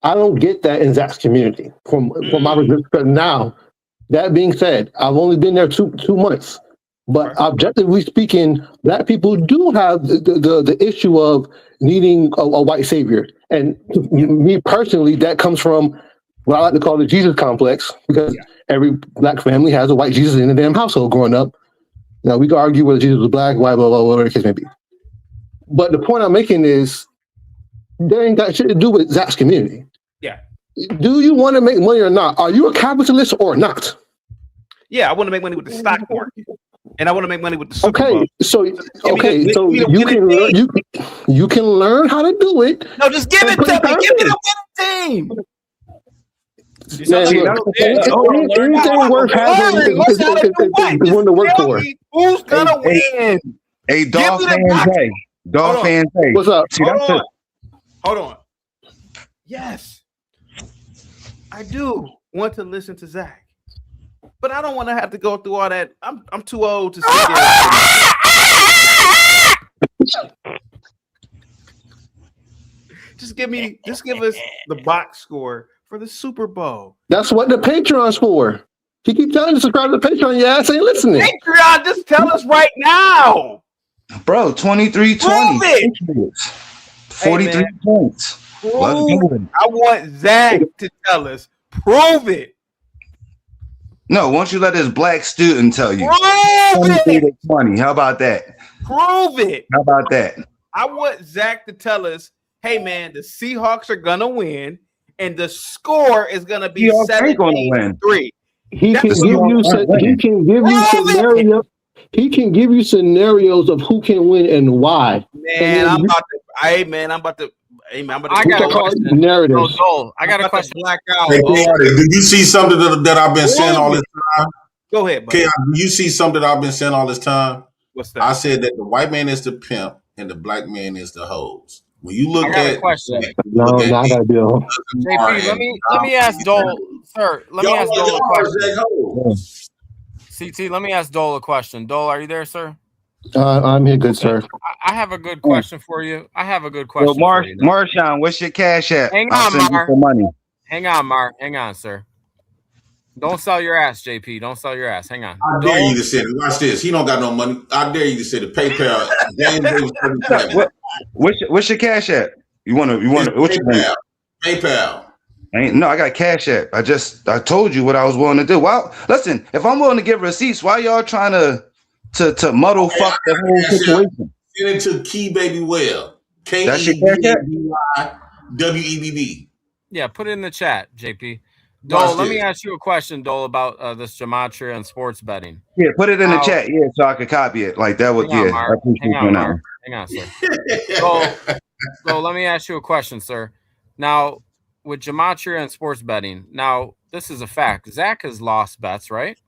I don't get that in Zach's community from my perspective. Now, that being said, I've only been there two months, but objectively speaking, black people do have the issue of needing a white savior. And me personally, that comes from what I like to call the Jesus complex, because every black family has a white Jesus in the damn household growing up. Now, we can argue whether Jesus was black, white, blah, blah, whatever the case may be. But the point I'm making is, that ain't got shit to do with Zach's community. Yeah. Do you want to make money or not? Are you a capitalist or not? Yeah, I want to make money with the stock market, and I want to make money with the Super Bowl. So you can learn how to do it. No, just give it to me. Give me the winning team. Anything worth having is one to work for. Who's gonna win? Hey, Dolphin Day. Dolphin Day. What's up? Hold on. Yes, I do want to listen to Zach, but I don't want to have to go through all that. I'm too old to sit there. Just give us the box score for the Super Bowl. That's what the Patreon's for. You keep telling you to subscribe to the Patreon, your ass ain't listening. Patreon, just tell us right now. Bro, 23-20. 43 points. I want Zach to tell us. Prove it. No, won't you let this black student tell you? Prove it. 20. How about that? Prove it. How about that? I want Zach to tell us, hey, man, the Seahawks are going to win, and the score is going to be 17-3. He can give you scenarios. He can give you scenarios of who can win and why. Man, I'm about to. Hey, man, I'm about to. Hey, man, I'm about to. I got a question. Narratives. Dole, I got a question. Black out. Hey, did you see something that I've been saying all this time? Go ahead, buddy. Do you see something that I've been saying all this time? What's that? I said that the white man is the pimp and the black man is the hose. When you look I got at a question. No, I gotta be a hoe. JP, let me ask Dole, sir. Let me ask Dole a question. CT, let me ask Dole a question. Dole, are you there, sir? I'm here, good sir. I have a good question for you. Well, Marshawn, what's your cash app? Hang I'll on, send you Mar. some money. Hang on, Mar. Hang on, sir. Don't sell your ass, JP. Don't sell your ass. Hang on. I dare you to say it. Watch this. He don't got no money. I dare you to say the PayPal. What's your cash app? You want to? What you want? PayPal. I got Cash App. I told you what I was willing to do. Well, listen, if I'm willing to give receipts, why y'all trying to muddle fuck the whole situation? Send it to Key Baby Well. KEBABYWEBB. Yeah, put it in the chat, JP. Dole, let me ask you a question, Dole, about this Gematria and sports betting. Yeah, put it in the chat, so I could copy it. Like that would, hang on, I Mark. appreciate Hang on, you now. Mark. Hang on, sir. So let me ask you a question, sir. Now, with Gematria and sports betting, now this is a fact. Zach has lost bets, right?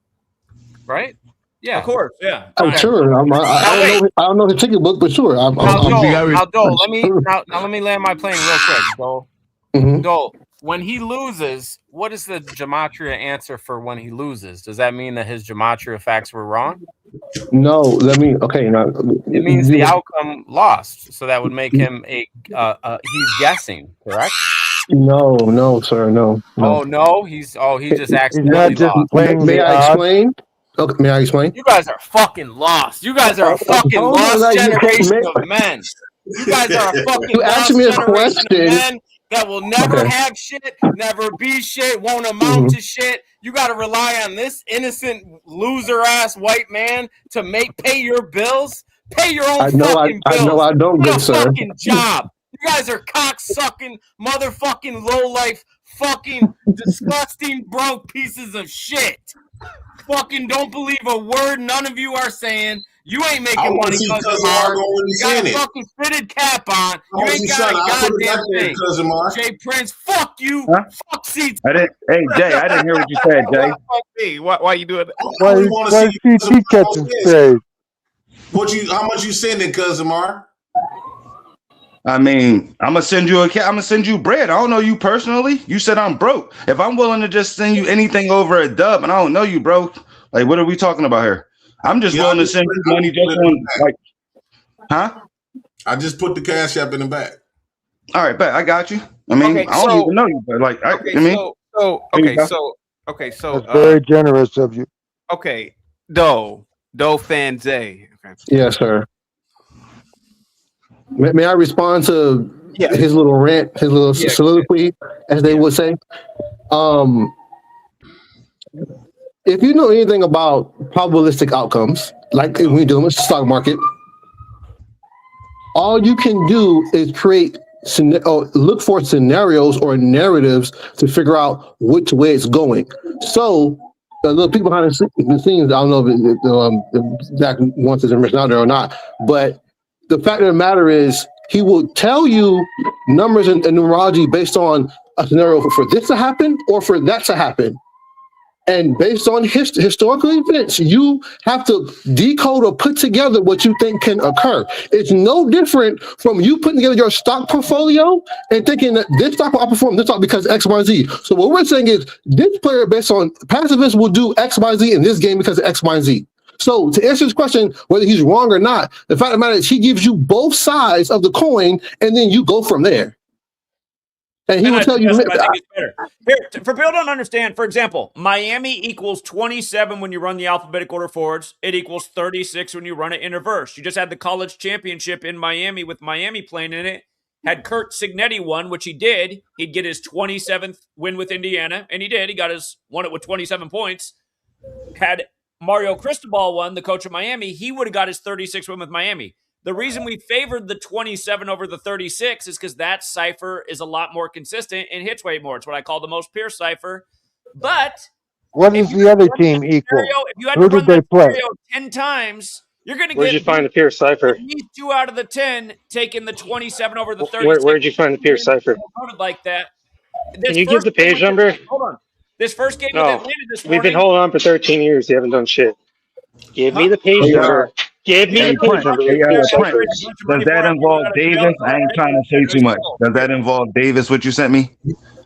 Right? Yeah, of course. Yeah. I'm sure. I don't know the ticket book, but sure. Dole, let me land my plane real quick, Dole. Dole, when he loses, what is the Gematria answer for when he loses? Does that mean that his Gematria facts were wrong? No, it means the outcome lost, so that would make him he's guessing, correct? No, sir, no. Oh no, he just accidentally lost. May I explain? Okay, may I explain? You guys are fucking lost. You guys are a fucking lost generation of men. You guys are a fucking lost generation of men that will never have shit, never be shit, won't amount to shit. You got to rely on this innocent loser ass white man to pay your bills. Pay your own fucking bills. I know I don't, get good sir. Fucking job. You guys are cock-sucking, motherfucking low-life, fucking disgusting, broke pieces of shit. Fucking don't believe a word none of you are saying. You ain't making money because of Mark. You got a fucking fitted cap on. You ain't got a goddamn thing. Jay Prince, fuck you. Fuck CT. Hey, Jay, I didn't hear what you said, Jay. Fuck me. Why you doing that? Why CT catching straight? How much you sending, Cousin Mar? I mean, I'm gonna send you bread. I don't know you personally. You said I'm broke. If I'm willing to just send you anything over a dub, and I don't know you, bro, like what are we talking about here? I'm just willing to send you money just on like, huh? I just put the Cash App in the back. All right, but I got you. I mean, I don't even know you, but like, so that's very generous of you. Okay, Dole Fanzay. Okay. Yes, sir. May I respond to his little rant, his little soliloquy, as they would say? If you know anything about probabilistic outcomes, like we do in the stock market, all you can do is look for scenarios or narratives to figure out which way it's going. So the little people behind the scenes, I don't know if Zach wants his information out there or not, but the fact of the matter is he will tell you numbers and numerology based on a scenario for this to happen or for that to happen. And based on historical events, you have to decode or put together what you think can occur. It's no different from you putting together your stock portfolio and thinking that this stock will outperform this stock because X, Y, Z. So what we're saying is this player based on past events will do X, Y, Z in this game because of X, Y, Z. So to answer this question, whether he's wrong or not, the fact of the matter is he gives you both sides of the coin and then you go from there. And he will tell you. I think it's better. Here, for people don't understand, for example, Miami equals 27 when you run the alphabetical order forwards. It equals 36 when you run it in reverse. You just had the college championship in Miami with Miami playing in it. Had Kurt Signetti won, which he did, he'd get his 27th win with Indiana, and he did. He won it with 27 points. Had Mario Cristobal won, the coach of Miami, he would have got his 36th win with Miami. The reason we favored the 27 over the 36 is because that cipher is a lot more consistent and hits way more. It's what I call the most pure cipher. But What does the other team equal? If you had Who to run did they that play? scenario 10 times, you're going to Where'd get you find the pure cipher? at least 2 out of the 10 taking the 27 over the 36. Where'd you find the pure cipher? Voted like that. Can you give the page number? Hold on. This first game with No, Atlanta this we've been morning. holding on for 13 years. You haven't done shit. Give me the page Hey, number. Give me the page number with pure ciphers. Does that involve Davis? I ain't trying to say too much. Does that involve Davis? What you sent me?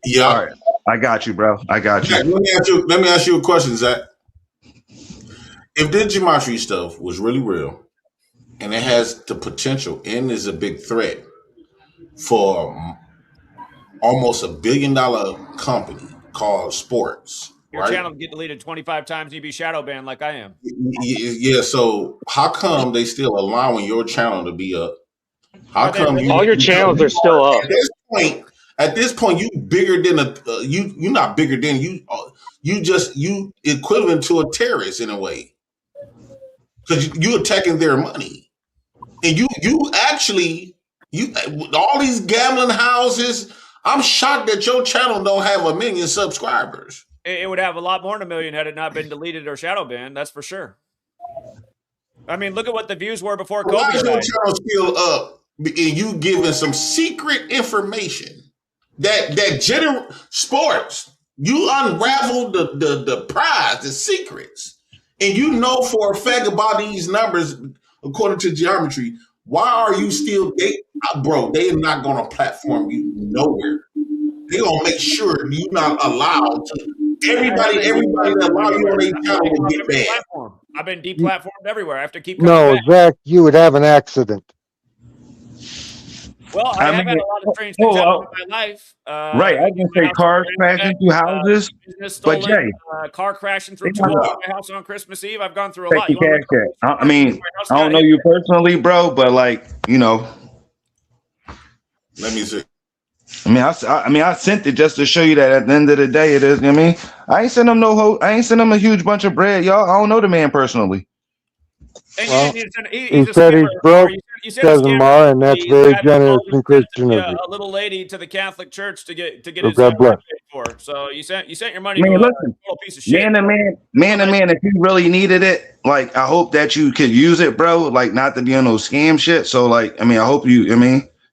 Yeah. All right, I got you, bro. I got you. Zach, let me ask you a question, Zach. If this Gematria stuff was really real, and it has the potential and is a big threat for almost $1 billion company called sports, Your right? channel get deleted 25 times and you'd be shadow banned like I am. Yeah. So how come they still allowing your channel to be up? How come you? All your channels are still up. At this point, you bigger than you're not bigger than you equivalent to a terrorist in a way because you attacking their money, and you actually all these gambling houses. I'm shocked that your channel don't have 1 million subscribers. It would have a lot more than 1 million had it not been deleted or shadow banned. That's for sure. I mean, look at what the views were before Kobe Why is your died. channel still up and you giving some secret information that sports? You unravel the prize, the secrets, and you know for a fact about these numbers according to geometry. Why are you still bro? They are not going to platform you nowhere. They're gonna make sure you're not allowed to. Everybody that allow you on their channel will get banned. I've been deplatformed everywhere. I have to keep coming No, back. Zach, you would have an accident. Well, I have had a lot of strange things happen in my life. Right, I can say cars crashing through houses, business but stolen, Jay, car crashing through two homes in my house on Christmas Eve. I've gone through a take lot. the You want to cash. I mean, I don't know you personally, bro, but like, you know. Let me see. I mean, I sent it just to show you that at the end of the day, it is. I mean, I ain't sent him I ain't sent him a huge bunch of bread, y'all. I don't know the man personally. And Well, you didn't he he's a said he's scammer, broke, you doesn't mar, and that's very generous and Christian of you. a little lady to the Catholic Church to get So his God bless. rent paid for. So you sent your money Man, to a listen, little piece of shit. man to man, if you really needed it, like, I hope that you could use it, bro. Like, not to be on no scam shit. So, like, I mean, I hope you,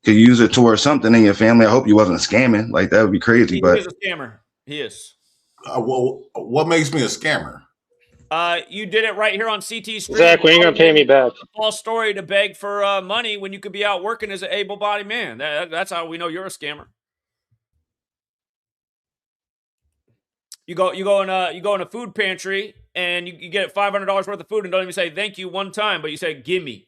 could use it towards something in your family. I hope you wasn't scamming. Like, that would be crazy. He But is a scammer. He is. Well, what makes me a scammer? You did it right here on CT Stream. Zach, when you gonna pay me back? A false story to beg for money when you could be out working as an able-bodied man. That's how we know you're a scammer. You go in a food pantry and you get $500 worth of food and don't even say thank you one time, but you say give me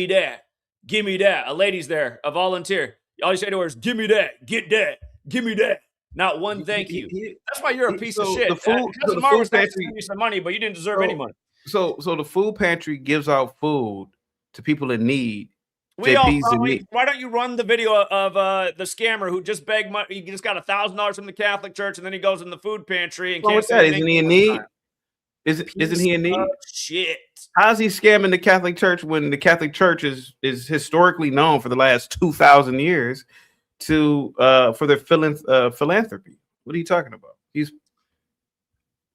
that. A lady's there, a volunteer. All you say to her is give me that, get that, give me that. Not one thank you. That's why you're a piece of shit. Cousin Mar was nice to give you some money, but you didn't deserve any money. So the food pantry gives out food to people in need. Why don't you run the video of the scammer who just begged money? He just got $1,000 from the Catholic Church, and then he goes in the food pantry and can't say Isn't he in need? Isn't he in need? Shit. How's he scamming the Catholic Church when the Catholic Church is historically known for the last 2,000 years for their philanthropy? What are you talking about? He's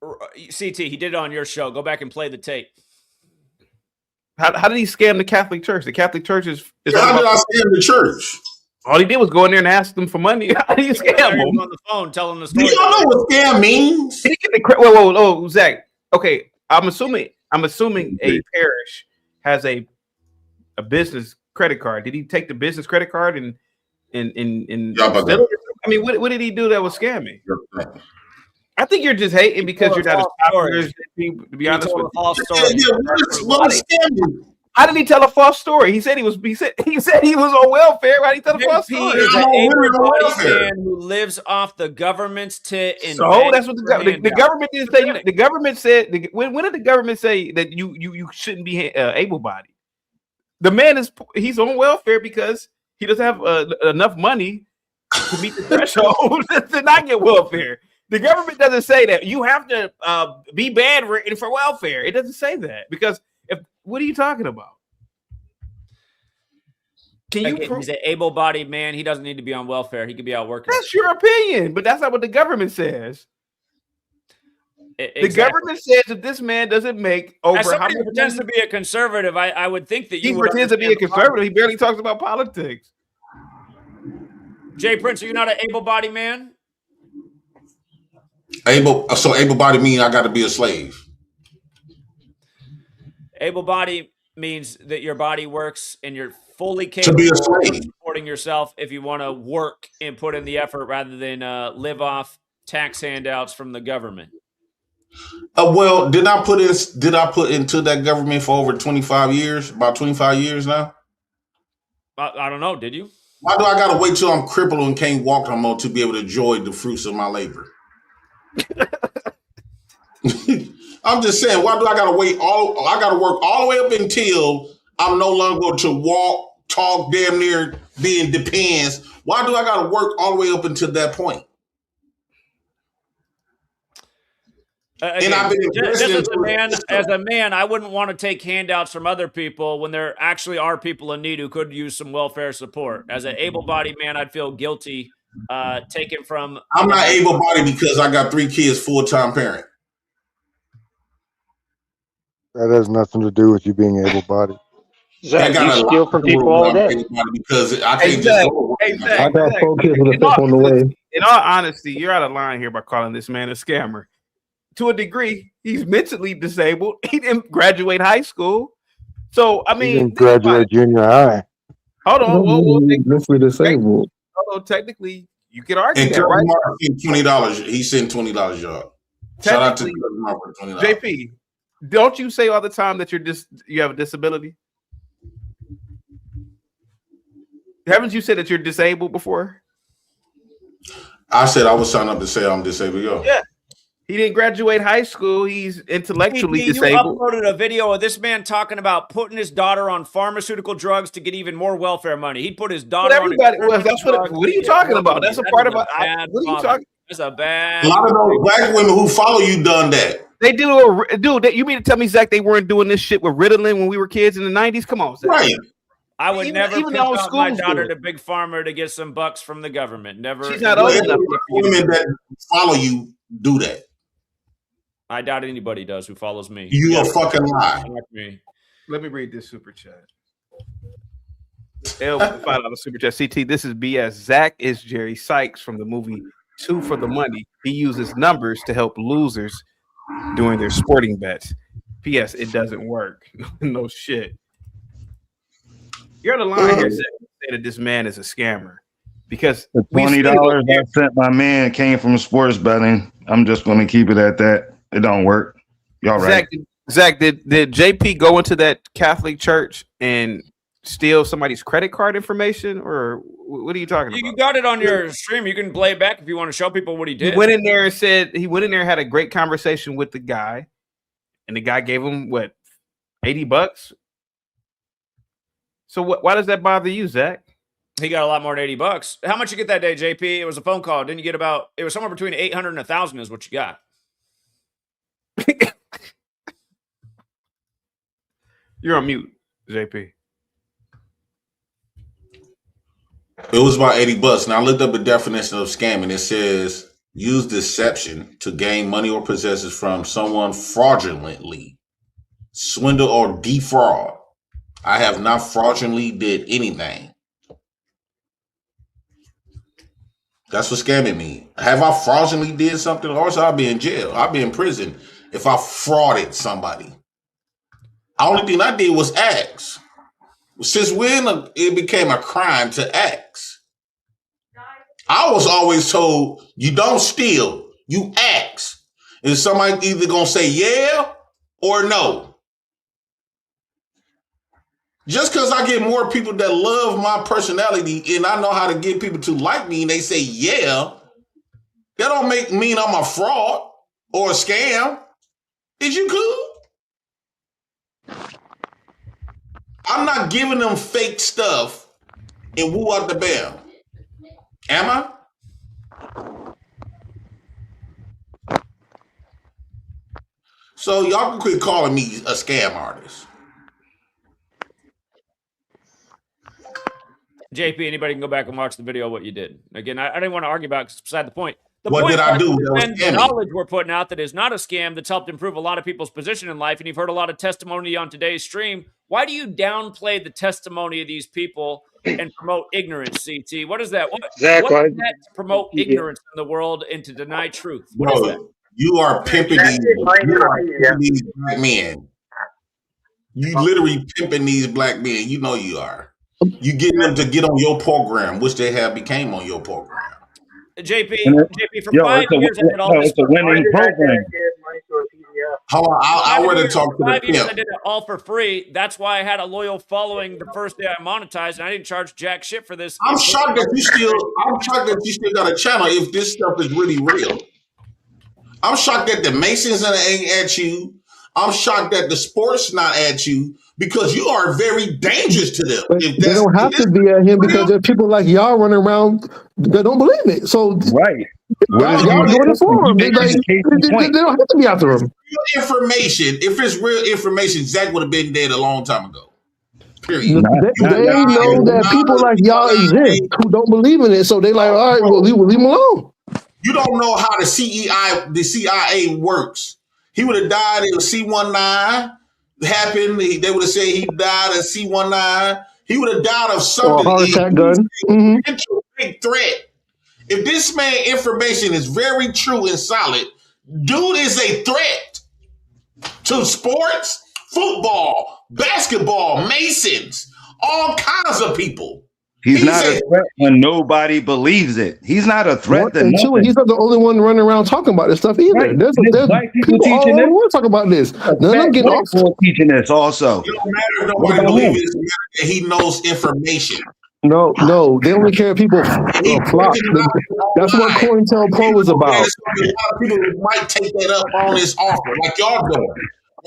CT. He did it on your show. Go back and play the tape. How did he scam the Catholic Church? The Catholic Church is how did I scam the church? All he did was go in there and ask them for money. How did he scam them? On the phone telling the story. Do y'all know what scam means? Whoa, Zach. Okay, I'm assuming a parish has a business credit card. Did he take the business credit card and steal it? I mean, what did he do that was scamming? I think you're just hating because you're not as popular as people, to be honest with you. How did he tell a false story? He said he was on welfare. Why did he tell a false story? He is an able-bodied man who lives off the government's tit. So that's what the government didn't say. The government said. When did the government say that you shouldn't be able-bodied? The man he's on welfare because he doesn't have enough money to meet the threshold to not get welfare. The government doesn't say that you have to be bedridden for welfare. It doesn't say that because what are you talking about? He's an able-bodied man. He doesn't need to be on welfare. He could be out working. That's your opinion, but that's not what the government says. The government says if this man doesn't make over as somebody how who much pretends money, to be a conservative, I would think that you he would pretends to be a understand the problem. conservative. He barely talks about politics. Jay Prince, are you not an able-bodied man? Able-bodied mean I got to be a slave. Able-bodied means that your body works and you're fully To capable be a of slave. supporting yourself if you want to work and put in the effort rather than live off tax handouts from the government. Well, did I put into that government for over 25 years? About 25 years now? I don't know. Did you? Why do I gotta wait till I'm crippled and can't walk no more to be able to enjoy the fruits of my labor? I'm just saying, why do I gotta wait I gotta work all the way up until I'm no longer going to walk, talk, damn near being depends. Why do I gotta work all the way up until that point? Again, and I've been just investing as a man, I wouldn't want to take handouts from other people when there actually are people in need who could use some welfare support. As an able-bodied man, I'd feel guilty taking from. I'm not able-bodied because I got 3 kids, full-time parent. That has nothing to do with you being able-bodied. Zach, you steal from people all day. Because I can't just go. I got 4 kids with a step on the way. In all honesty, you're out of line here by calling this man a scammer. To a degree, he's mentally disabled. He didn't graduate high school. So, I mean, he didn't graduate junior high. Hold on. Mentally disabled. Although technically, you could argue And that, right? $20. He sent $20, y'all. Shout out to Mark for $20. JP, don't you say all the time that you have a disability? Haven't you said that you're disabled before? I said I was signed up to say I'm disabled. Yo. Yeah. He didn't graduate high school. He's intellectually disabled. You uploaded a video of this man talking about putting his daughter on pharmaceutical drugs to get even more welfare money. He'd put his daughter on. What are you talking about? That's a part of it. What are you talking? That's a bad. A lot of those black women who follow you done that. They do, dude. You mean to tell me, Zach, they weren't doing this shit with Ritalin when we were kids in the 90s? Come on, Zach. Right. I would Even never pimp our out my schools daughter do to Big Pharma to get some bucks from the government. Never. She's not old enough. Women that follow you do that. I doubt anybody does who follows me. You a fucking lie. Let me read this super chat. $5 super chat. CT, this is BS. Zach is Jerry Sykes from the movie 2 for the Money. He uses numbers to help losers doing their sporting bets. P.S. It doesn't work. No shit. You're on the line here saying that this man is a scammer. Because the $20 I sent my man came from sports betting. I'm just going to keep it at that. It don't work. Y'all right. Zach, did JP go into that Catholic church and steal somebody's credit card information, or what are you talking about? You got it on your stream. You can play it back if you want to show people what he did. He went in there and had a great conversation with the guy, and the guy gave him what, $80? So why does that bother you, Zach? He got a lot more than $80. How much you get that day, JP? It was a phone call. Didn't you get it was somewhere between 800 and 1,000 is what you got. You're on mute, JP. It was about $80. Now I looked up the definition of scamming. It says use deception to gain money or possessions from someone fraudulently, swindle or defraud. I have not fraudulently did anything. That's what scamming means. Have I fraudulently did something, or else I'll be in jail. I'll be in prison if I frauded somebody. The only thing I did was ask. Since when it became a crime to ask? I was always told you don't steal, you ask. And somebody either gonna say yeah or no. Just because I get more people that love my personality and I know how to get people to like me and they say yeah, that don't mean I'm a fraud or a scam. Is you cool? I'm not giving them fake stuff and woo out the bell. Am I? So y'all can quit calling me a scam artist. JP, anybody can go back and watch the video of what you did. Again, I didn't want to argue about it because it's beside the point. What did I do? That was the knowledge we're putting out that is not a scam that's helped improve a lot of people's position in life, and you've heard a lot of testimony on today's stream. Why do you downplay the testimony of these people and promote ignorance, CT? What is that? What is that to promote ignorance in the world and to deny truth? What is that? You are pimping these black men. You literally pimping these black men. You know you are. You getting them to get on your program, which they have became on your program. JP, for Yo, 5 years, I did all this. It's a winning program. Hold on, I'll rather talk to the 5 years, I pimp. did it all for free. That's why I had a loyal following the first day I monetized, and I didn't charge jack shit for this. I'm shocked that you still got a channel if this stuff is really real. I'm shocked that the Masons ain't at you. I'm shocked that the sports not at you because you are very dangerous to them. They don't have to be at him because there's people like y'all running around that don't believe it. So right, y'all doing it for them. They don't have to be after him. Information. If it's real information, Zach would have been dead a long time ago. Period. They know that people like y'all exist who don't believe in it, so they like, all right, well, leave him alone. You don't know how the CIA works. He would have died. It was C-19 happened. They would have said he died of C-19. He would have died of something. Or a heart attack gun. Big threat. If this man information is very true and solid, dude is a threat to sports, football, basketball, Masons, all kinds of people. He's not a threat when nobody believes it. He's not a threat. And two, he's not the only one running around talking about this stuff either. Right. There's Black people all over the world talking about this. None of them getting off. Teaching this also. It don't matter if nobody believes it. It matters that he knows information. No, they only care if people flop. That's what COINTELPRO is about. A lot of people might take that up on his offer, like y'all doing.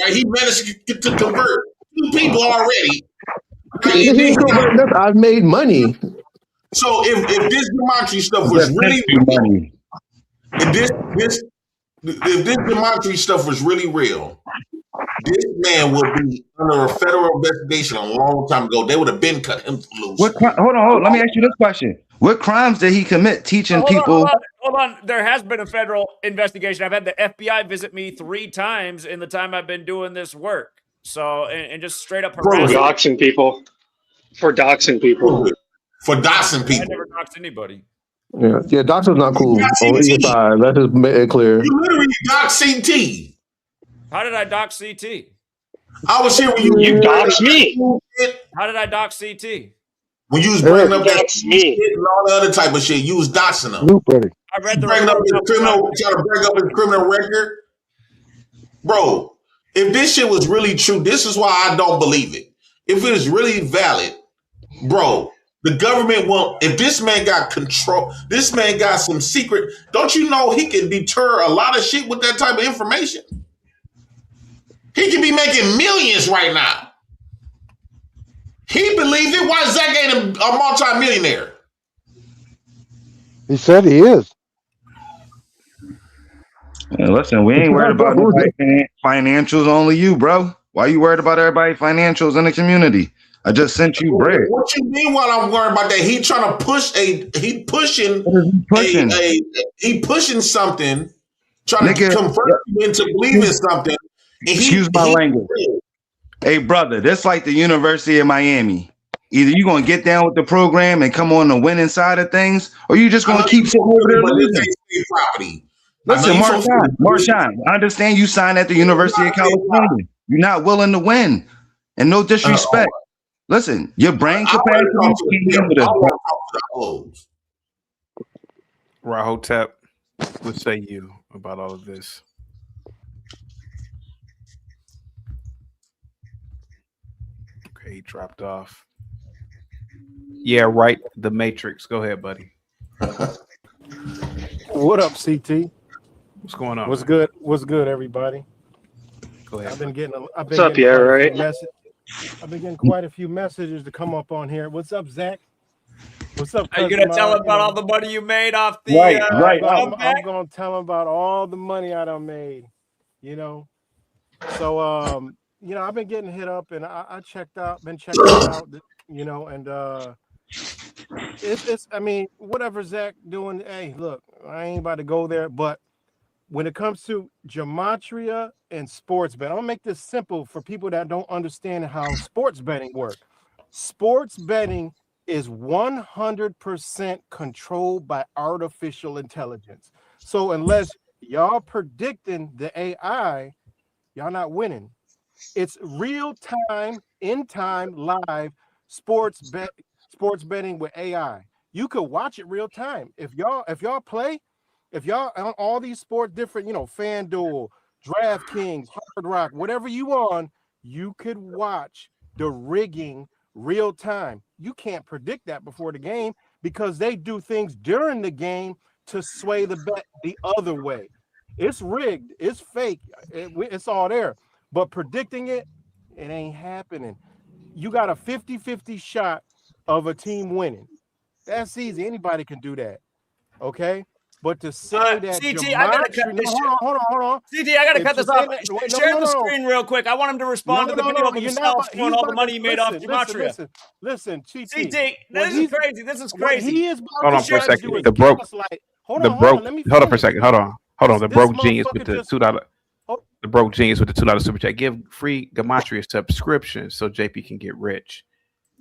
Right? He managed to convert 2 people already. I've made money. So if this Gematria stuff was really real, if this Gematria stuff was really real, this man would be under a federal investigation a long time ago. They would have been cut him loose. Hold on. Let me ask you this question. What crimes did he commit teaching people? Hold on. There has been a federal investigation. I've had the FBI visit me 3 times in the time I've been doing this work. So, and just straight up harassing doxing people. For doxing people. For doxing people. I never doxed anybody. Yeah, doxing's not cool. On either side. Let's just make it clear. You literally doxed CT. How did I dox CT? I was here when you doxed me. How did I dox CT? When you was bringing up that shit and all the other type of shit, you was doxing them. I read the bringing up his criminal, trying to bring up his criminal record. Bro, if this shit was really true, this is why I don't believe it. If it is really valid, bro, the government won't. If this man got control, this man got some secret. Don't you know he can deter a lot of shit with that type of information? He can be making millions right now. He believes it. Why Zach ain't a multi-millionaire? He said he is. Yeah, listen, we ain't worried about nobody financials, only you, bro. Why you worried about everybody financials in the community? I just sent you bread. What you mean while I'm worried about that? He trying to push he pushing something, trying to convert you into believing something. Excuse my language. Hey, brother, that's like the University of Miami. Either you're going to get down with the program and come on the winning side of things, or you just going to keep sitting over there losing. Listen, Marshawn, I understand you signed at the University of California. You're not willing to win. And no disrespect. Listen, your brain capacity can't handle this. Rahotep, what say you about all of this? Okay, he dropped off. Yeah, right. The Matrix. Go ahead, buddy. What up, CT? What's going on? What's good? What's good, everybody? Go ahead. I've been getting quite a few messages to come up on here. What's up, Zach? What's up? Are you gonna tell him about all the money you made off the right? I'm gonna tell him about all the money I done made. You know, so you know, I've been getting hit up, and I checked out, been checking out, you know, and it's. I mean, whatever Zach doing. Hey, look, I ain't about to go there, but when it comes to gematria and sports bet, I'm gonna make this simple for people that don't understand how sports betting work. Sports betting is 100% controlled by artificial intelligence. So unless y'all predicting the AI, y'all not winning. It's real time, in time, live sports betting with AI. You could watch it real time. If y'all play, if y'all on all these sports, different, FanDuel, DraftKings, Hard Rock, whatever you on, you could watch the rigging real time. You can't predict that before the game because they do things during the game to sway the bet the other way. It's rigged, it's fake, it's all there. But predicting it ain't happening. You got a 50-50 shot of a team winning. That's easy. Anybody can do that. Okay? But to say that CT, I gotta cut this. Hold on. CT, I gotta cut this off. Share the screen real quick. I want him to respond to the video of himself showing all the money he made off Gematria. Listen, CT. This is crazy. This is crazy. He is hold on for a second. Hold on for a second. Hold on. The broke genius with the $2. The broke genius with the $2 super chat. Give free Gematria subscription so JP can get rich.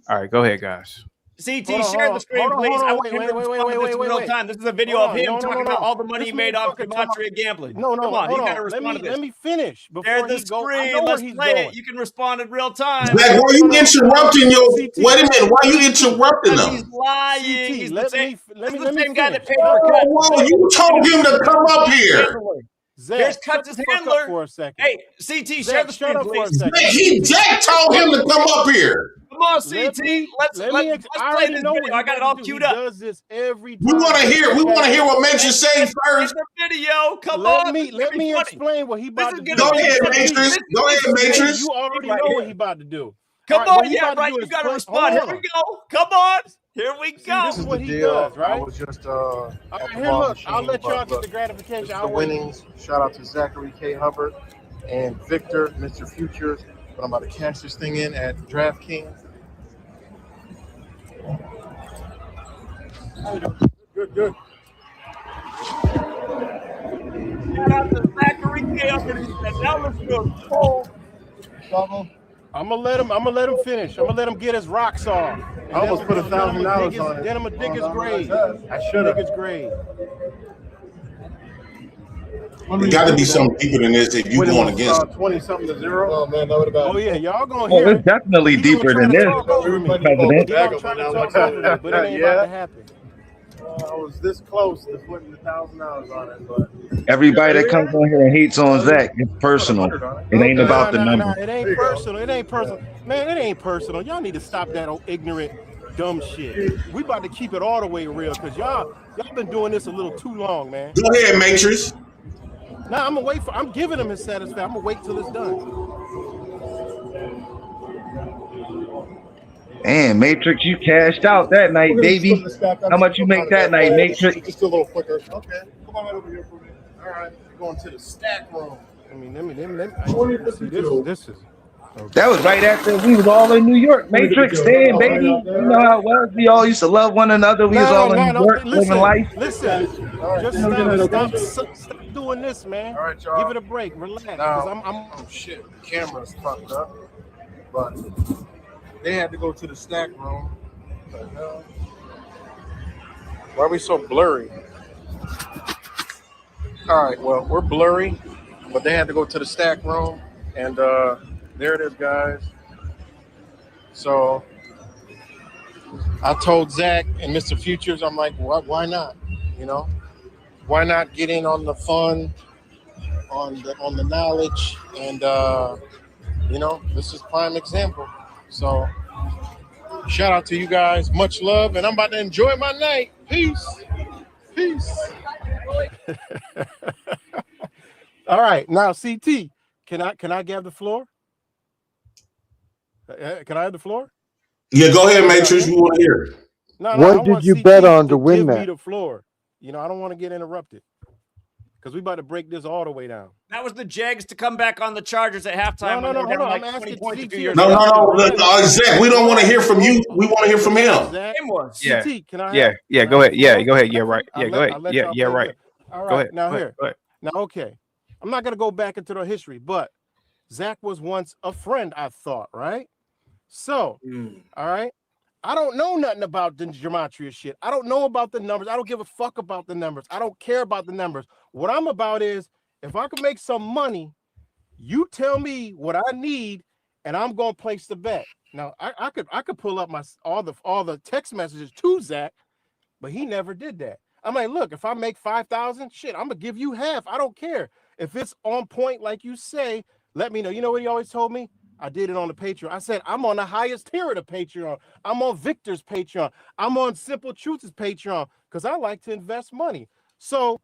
All right, go ahead, guys. CT, share the screen, please. I want him to respond to this in real time. This is a video of him talking about all the money he made off Gematria gambling. Come on, he got to respond to this. Let me finish. Share the screen. Let's play it. You can respond in real time. Zach, why are you interrupting wait a minute, why are you interrupting them? He's lying. He's the same guy that paid for cuts. Whoa, you told him to come up here. Zach, here's Cuts' handler. For a second. Hey, CT, share the screen, please. Jack told him to come up here. Come on, CT. Let's play this video. I got it all queued up. Does this every time. We want to hear what Matrix say first. The video. Come on. Let me explain what he about to do. Go ahead, Matrix. Go ahead, Matrix. You already know what he about to do. Come on, yeah, right. You got to respond. Here we go. Come on. Here we go. This is what he does, right? I was just here, look, I'll let y'all get the gratification. The winnings. Shout out to Zachary K. Hubbard and Victor, Mr. Futures. But I'm about to cash this thing in at DraftKings. Good. Shout out to Zachary K. Hubbard. That looks good. I'm gonna let him finish. I'm gonna let him get his rocks off. I almost put $1,000 on it. Then I'm gonna dig his grave. I should have. Dig his grave. It got to be something deeper than this if you going against 20-something to 0. Oh man, that would have been. Oh yeah, y'all gonna hear it. It's definitely deeper than this, President. But it ain't about to happen. I was this close to putting $1,000 on it, but everybody that comes on here and hates on Zach, it's personal. It ain't about the number. It ain't personal. It ain't personal. Man, it ain't personal. Y'all need to stop that ignorant, dumb shit. We about to keep it all the way real because y'all been doing this a little too long, man. Go ahead, Matrix. Nah, I'm giving him his satisfaction. I'm gonna wait till it's done. And Matrix, you cashed out that night, baby. How much you make that night, Matrix? Just a little quicker. Okay, come on right over here for me. All right, we're going to the stack room. I mean, let me see, this is. Okay. That was right after we was all in New York. Matrix, staying, baby. You know how it was. We all used to love one another. We was all in New York, living life. Listen, just stop doing this, man. All right, y'all. Give it a break. Relax. Now, oh shit, the camera's fucked up. But they had to go to the stack room. What the hell? Why are we so blurry? All right, well, we're blurry, but they had to go to the stack room, and there it is, guys. So I told Zach and Mr. Futures, I'm like, why not? You know, why not get in on the fun, on the knowledge, and you know, this is prime example. So shout out to you guys, much love, and I'm about to enjoy my night. Peace. All right, now CT, can I give the floor? Can I have the floor? Yeah, go ahead, Matrix. You want to hear? No, what did you bet on to win that? Give me the floor. You know, I don't want to get interrupted. because we about to break this all the way down. That was the Jags to come back on the Chargers at halftime. No, when they were down hold on. like I'm 20 asking points a few CT. years No, ago. Zach, we don't want to hear from you. We want to hear from him. Zach, Yeah. CT, can I? Yeah. Go ahead. Yeah. Go ahead. Yeah. Right. Yeah. Go ahead. I'll let Yeah. y'all Yeah. play Right. good. All Go right. ahead. Now Go here. ahead. Go ahead. Now, okay. I'm not gonna go back into the history, but Zach was once a friend, I thought, right? So, all right. I don't know nothing about the gematria shit. I don't know about the numbers. I don't give a fuck about the numbers. I don't care about the numbers. What I'm about is if I can make some money, you tell me what I need, and I'm gonna place the bet. Now I could pull up my all the text messages to Zach, but he never did that. I'm like, look, if I make 5,000, shit, I'm gonna give you half. I don't care if it's on point, like you say. Let me know. You know what he always told me? I did it on the Patreon. I said, I'm on the highest tier of the Patreon. I'm on Victor's Patreon. I'm on Simple Truth's Patreon because I like to invest money. So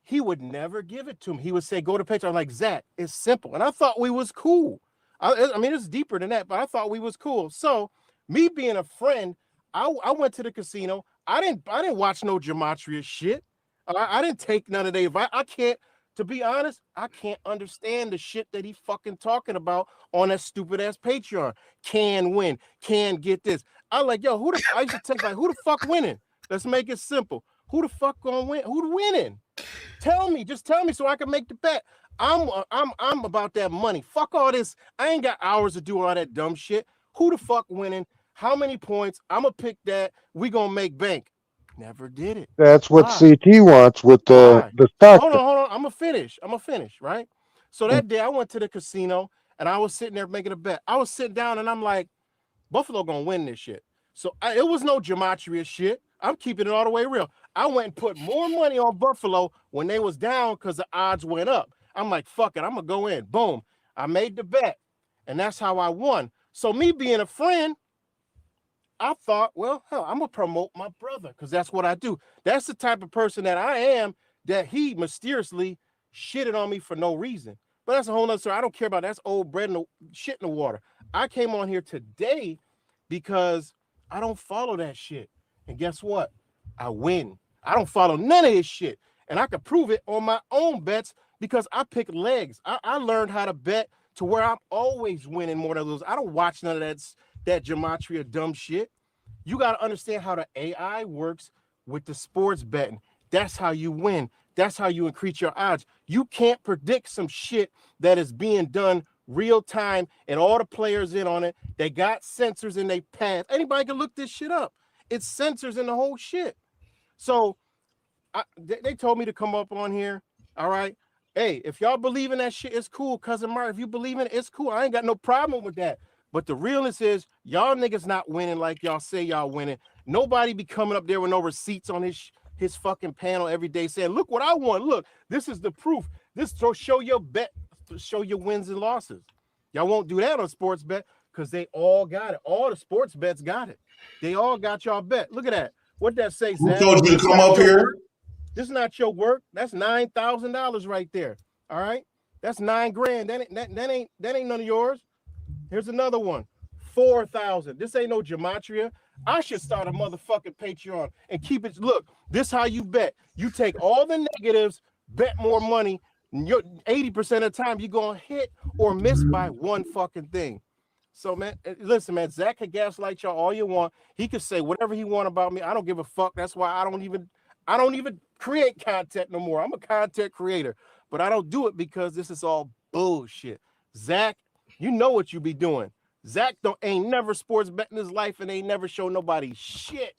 he would never give it to me. He would say, go to Patreon. I'm like, Zach, it's simple. And I thought we was cool. I mean, it's deeper than that, but I thought we was cool. So me being a friend, I went to the casino. I didn't watch no gematria shit. I didn't take none of their advice. I can't, to be honest, I can't understand the shit that he fucking talking about on that stupid ass Patreon. Can win, can get this. I like, yo, I used to text like, who the fuck winning? Let's make it simple. Who the fuck gonna win? Who winning? Tell me, just tell me so I can make the bet. I'm about that money. Fuck all this. I ain't got hours to do all that dumb shit. Who the fuck winning? How many points? I'm gonna pick that. We gonna make bank. Never did it. That's what Why? CT wants with the stock. Hold on. I'm gonna finish, right? So that day I went to the casino and I was sitting there making a bet. I was sitting down and I'm like, Buffalo gonna win this shit. So it was no gematria shit. I'm keeping it all the way real. I went and put more money on Buffalo when they was down because the odds went up. I'm like, fuck it, I'm gonna go in. Boom. I made the bet. And that's how I won. So me being a friend, I thought, well, hell, I'm gonna promote my brother because that's what I do. That's the type of person that I am, that he mysteriously shitted on me for no reason. But that's a whole nother story. I don't care about that. That's old bread and shit in the water. I came on here today because I don't follow that shit. And guess what? I win. I don't follow none of this shit. And I can prove it on my own bets because I pick legs. I learned how to bet to where I'm always winning more than lose. I don't watch none of that gematria dumb shit. You got to understand how the AI works with the sports betting. That's how you win. That's how you increase your odds. You can't predict some shit that is being done real time and all the players in on it. They got sensors in their path. Anybody can look this shit up. It's sensors in the whole shit. So they told me to come up on here. All right. Hey, if y'all believe in that shit, it's cool. Cousin Mark, if you believe in it, it's cool. I ain't got no problem with that. But the realness is y'all niggas not winning like y'all say y'all winning. Nobody be coming up there with no receipts on his fucking panel every day saying, look what I want. Look, this is the proof. This to show your bet, show your wins and losses. Y'all won't do that on sports bet because they all got it. All the sports bets got it. They all got y'all bet. Look at that. What that say, Who Zach? told you to come up here? This is not your work. That's $9,000 right there. All right. That's $9 grand. That ain't none of yours. Here's another one. 4,000. This ain't no gematria. I should start a motherfucking Patreon and keep it. Look, this how you bet. You take all the negatives, bet more money. You're 80% of the time you're gonna hit or miss by one fucking thing. So man, listen, man, Zach can gaslight y'all all you want. He could say whatever he want about me. I don't give a fuck. That's why I don't even create content no more. I'm a content creator, but I don't do it because this is all bullshit. Zach, you know what you be doing. Zach ain't never sports betting his life and ain't never show nobody shit.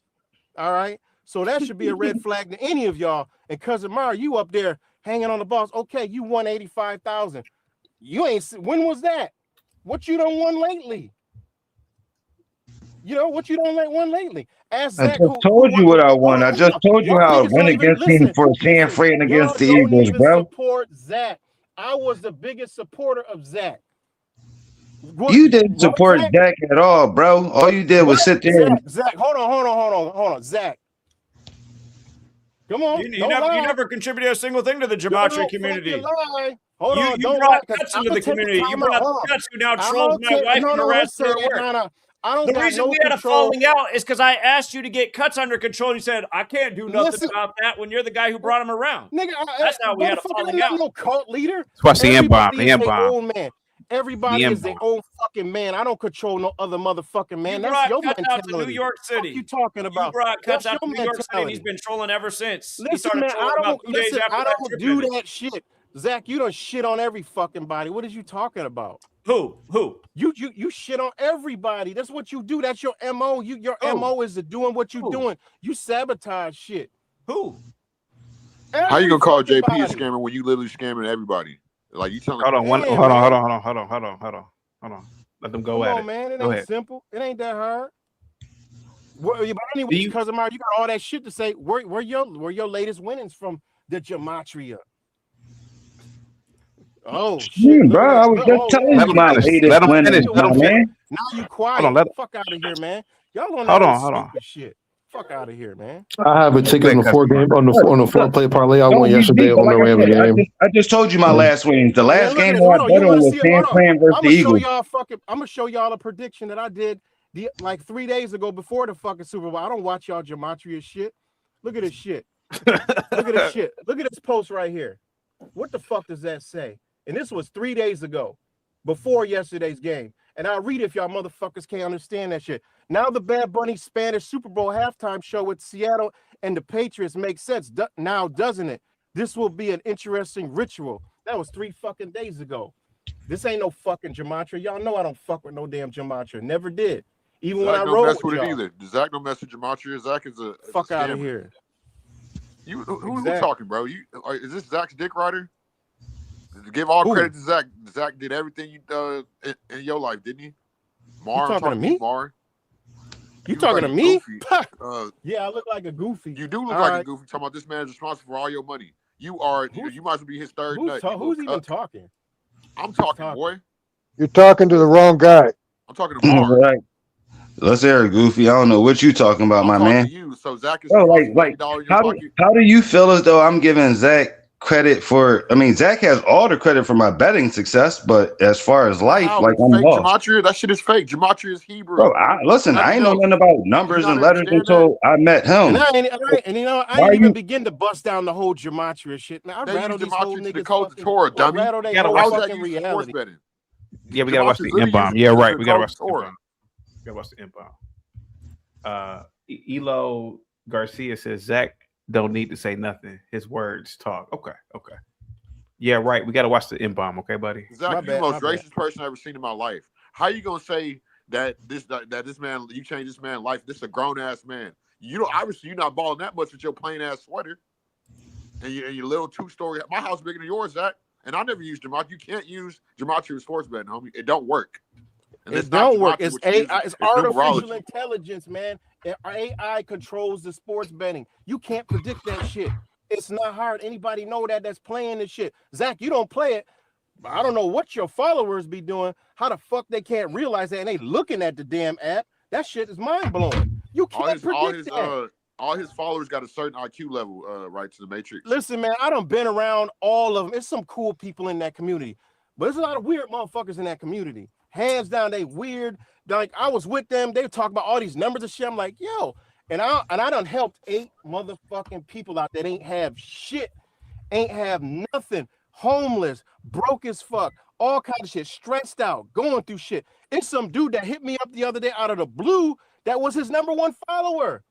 All right. So that should be a red flag to any of y'all. And cousin Mara, you up there hanging on the balls. Okay, you won 85,000. You ain't. When was that? What you done won lately? You know what you done won lately? Ask I Zach. just told you what I won. I just told you how I went against him for San Fran against the Eagles, bro. Support Zach. I was the biggest supporter of Zach. You didn't support Zach at all, bro. All you did was sit there. Zach, hold on. Zach. Come on. You never contributed a single thing to the gematria community. Hold on, you brought guts into the community. You brought guts who now trolls my wife and the rest of her work. I don't The got reason no we had a control. falling out is because I asked you to get cuts under control. And you said, I can't do nothing about that when you're the guy who brought him around. Nigga, That's how we had a motherfucker, falling I'm not out. no cult leader. Watch the M-bomb. Everybody The is their M-bomb. own man. Everybody is their own fucking man. I don't control no other motherfucking man. You That's brought your cuts out to mentality. New York City. What you talking about? You brought cuts That's out to your New York City, and he's mentality. been trolling ever since. He Listen, started man, trolling about 2 days after I that don't trip do ended. that shit. Zach, you done shit on every fucking body. What is you talking about? Who? You shit on everybody. That's what you do. That's your MO. Your MO is doing what you doing. You sabotage shit. Who? How you gonna call JP a body. scammer when you literally scamming everybody? Like you telling? Hold on, hold on. Let them go Come at on, it. man. It Go ain't ahead. simple. It ain't that hard. But anyways, cousin Mario, you got all that shit to say. Where your latest winnings from the Gematria? Oh shit, bro! I was just telling you my latest winnings, my man. Now you quiet. Hold on, Fuck out of here, man. Y'all on Hold that on. stupid shit. Fuck out of here, man. I have a ticket on the 4 game on the 4-play parlay I won yesterday on the Rams game. I just told you my last winnings. The last game I Hold on, bet on was San Fran versus the Eagles. I'm gonna show y'all a prediction that I did like 3 days ago before the fucking Super Bowl. I don't watch y'all Gematria shit. Look at this shit. Look at this shit. Look at this post right here. What the fuck does that say? And this was 3 days ago, before yesterday's game. And I'll read if y'all motherfuckers can't understand that shit. Now the Bad Bunny Spanish Super Bowl halftime show with Seattle and the Patriots makes sense now, doesn't it? This will be an interesting ritual. That was 3 fucking days ago. This ain't no fucking Gematria. Y'all know I don't fuck with no damn Gematria. Never did. Even when I don't rode mess with with it y'all. either. Zach don't mess with Gematria. Zach is a Fuck out scammer. of here. Who talking, bro? Is this Zach's dick rider? Give all credit to Zach. Zach did everything you in your life, didn't he? Mar, you talking to me? Mar. You talking to me? Yeah, I look like a goofy. You do look like a goofy. Talking about this man is responsible for all your money. You are. You might as well be his third nut. Who's even talking? I'm talking, boy. You're talking to the wrong guy. I'm talking to Mar. Right. Let's hear it, Goofy. I don't know what you talking about, my man. To you. So Zach is like how do you feel as though I'm giving Zach credit for? I mean, Zach has all the credit for my betting success, but as far as life, like I'm fake lost. Gematria, that shit is fake. Gematria is Hebrew. Bro, I ain't know nothing about numbers and letters until I met him. I ain't even begin to bust down the whole Gematria shit. Man, I rattle these whole niggas. Code the Torah, dummy. Rattle they whole fucking reality. Yeah, we gotta watch the M-bomb. Yeah, right. We gotta watch the M-bomb. We gotta watch the M-bomb. Elo Garcia says Zach don't need to say nothing. His words talk. Okay. Yeah, right. We gotta watch the M-bomb. Okay, buddy. Zach, you're the most racist person I've ever seen in my life. How you gonna say that this man, you changed this man's life? This is a grown ass man. You know, obviously you're not balling that much with your plain ass sweater and your little 2-story. My house bigger than yours, Zach. And I never used Gematria. You can't use Gematria sports betting, homie. It don't work. And it don't work. It's AI. It's artificial intelligence, man. AI controls the sports betting. You can't predict that shit. It's not hard. Anybody know that's playing this shit. Zach, you don't play it. I don't know what your followers be doing. How the fuck they can't realize that and they looking at the damn app? That shit is mind blowing. You can't predict that. All his followers got a certain IQ level, right to the Matrix. Listen, man, I done been around all of them. There's some cool people in that community, but there's a lot of weird motherfuckers in that community. Hands down, they weird. Like I was with them, they talk about all these numbers and shit. I'm like, yo, and I done helped 8 motherfucking people out that ain't have shit, ain't have nothing, homeless, broke as fuck, all kind of shit, stressed out, going through shit. It's some dude that hit me up the other day out of the blue that was his #1 follower.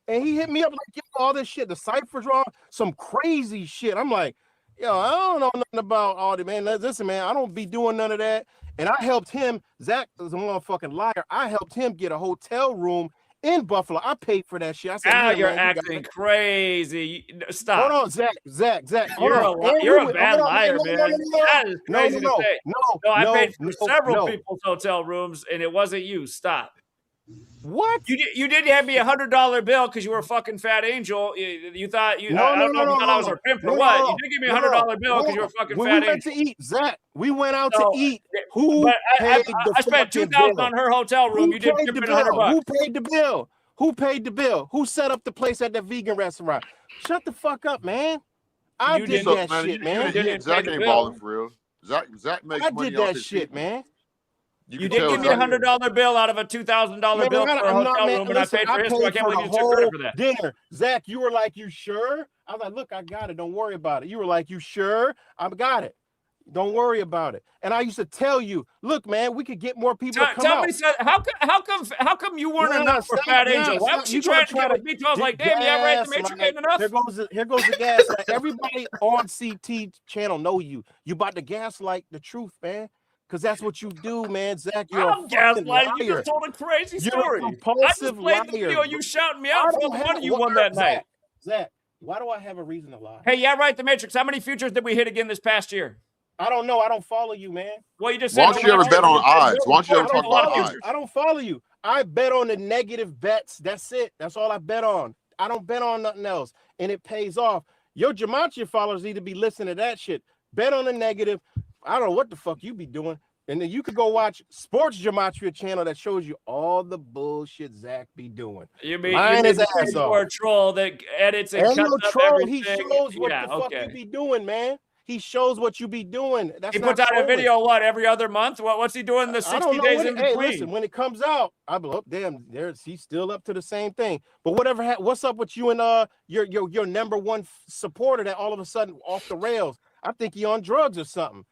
And he hit me up like, yo, all this shit, the cipher's wrong, some crazy shit. I'm like, yo, I don't know nothing about all that, man. Listen, man, I don't be doing none of that. And I helped him. Zach is a motherfucking liar. I helped him get a hotel room in Buffalo. I paid for that shit. I said, you're acting crazy. Stop. Hold on, Zach. You're a bad liar, man. That is crazy to say. No, I paid for several people's hotel rooms, and it wasn't you. Stop. What? You did hand me $100 bill because you were a fucking fat angel. You thought I don't know if you thought I was a pimp or what. You did give me $100 bill because you were a fucking fat angel. We went to eat, Zach. We went out to eat. I spent $2,000 on her hotel room. You did tip me $100. Who paid the bill? Who paid the bill? Who set up the place at the vegan restaurant? Shut the fuck up, man. I did that shit, man. Zach ain't balling for real. Zach makes money off his shit, man. You did give me $100 bill out of a $2,000 bill for a hotel room, and listen, I paid for his, so I can't believe you took credit for that. Dinner. Zach, you were like, you sure? I was like, look, I got it. Don't worry about it. You were like, you sure? I got it. Don't worry about it. And I used to tell you, look, man, we could get more people to come out. How come you weren't enough for Fat Angel? Why was she trying to get with me? I was like, damn, yeah, right, the Matrix ain't enough. Here goes the gaslight. Everybody on CT channel know you. You about to gaslight the truth, man. Because that's what you do, man. Zach, you're a fucking liar. You just told a crazy story. You're a compulsive I just played the video you shouting me out for all the money you won that night. Zach, why do I have a reason to lie? Hey, yeah, right, the Matrix. How many futures did we hit again this past year? I don't know. I don't follow you, man. Well, you just said. Why don't you ever bet on odds? Why don't you ever talk about odds? I don't follow you. I bet on the negative bets. That's it. That's all I bet on. I don't bet on nothing else, and it pays off. Your Gematria followers need to be listening to that shit. Bet on the negative. I don't know what the fuck you be doing. And then you could go watch Sports Gematria channel that shows you all the bullshit Zach be doing. You mean his ass off. A troll that edits and cuts up everything. He shows what the fuck you be doing, man. He shows what you be doing. He puts out a video, what, every other month? What's he doing the 60 days in between? Hey, listen, when it comes out, I be, oh, damn, he's still up to the same thing. But whatever, what's up with you and your number one supporter that all of a sudden off the rails? I think he on drugs or something.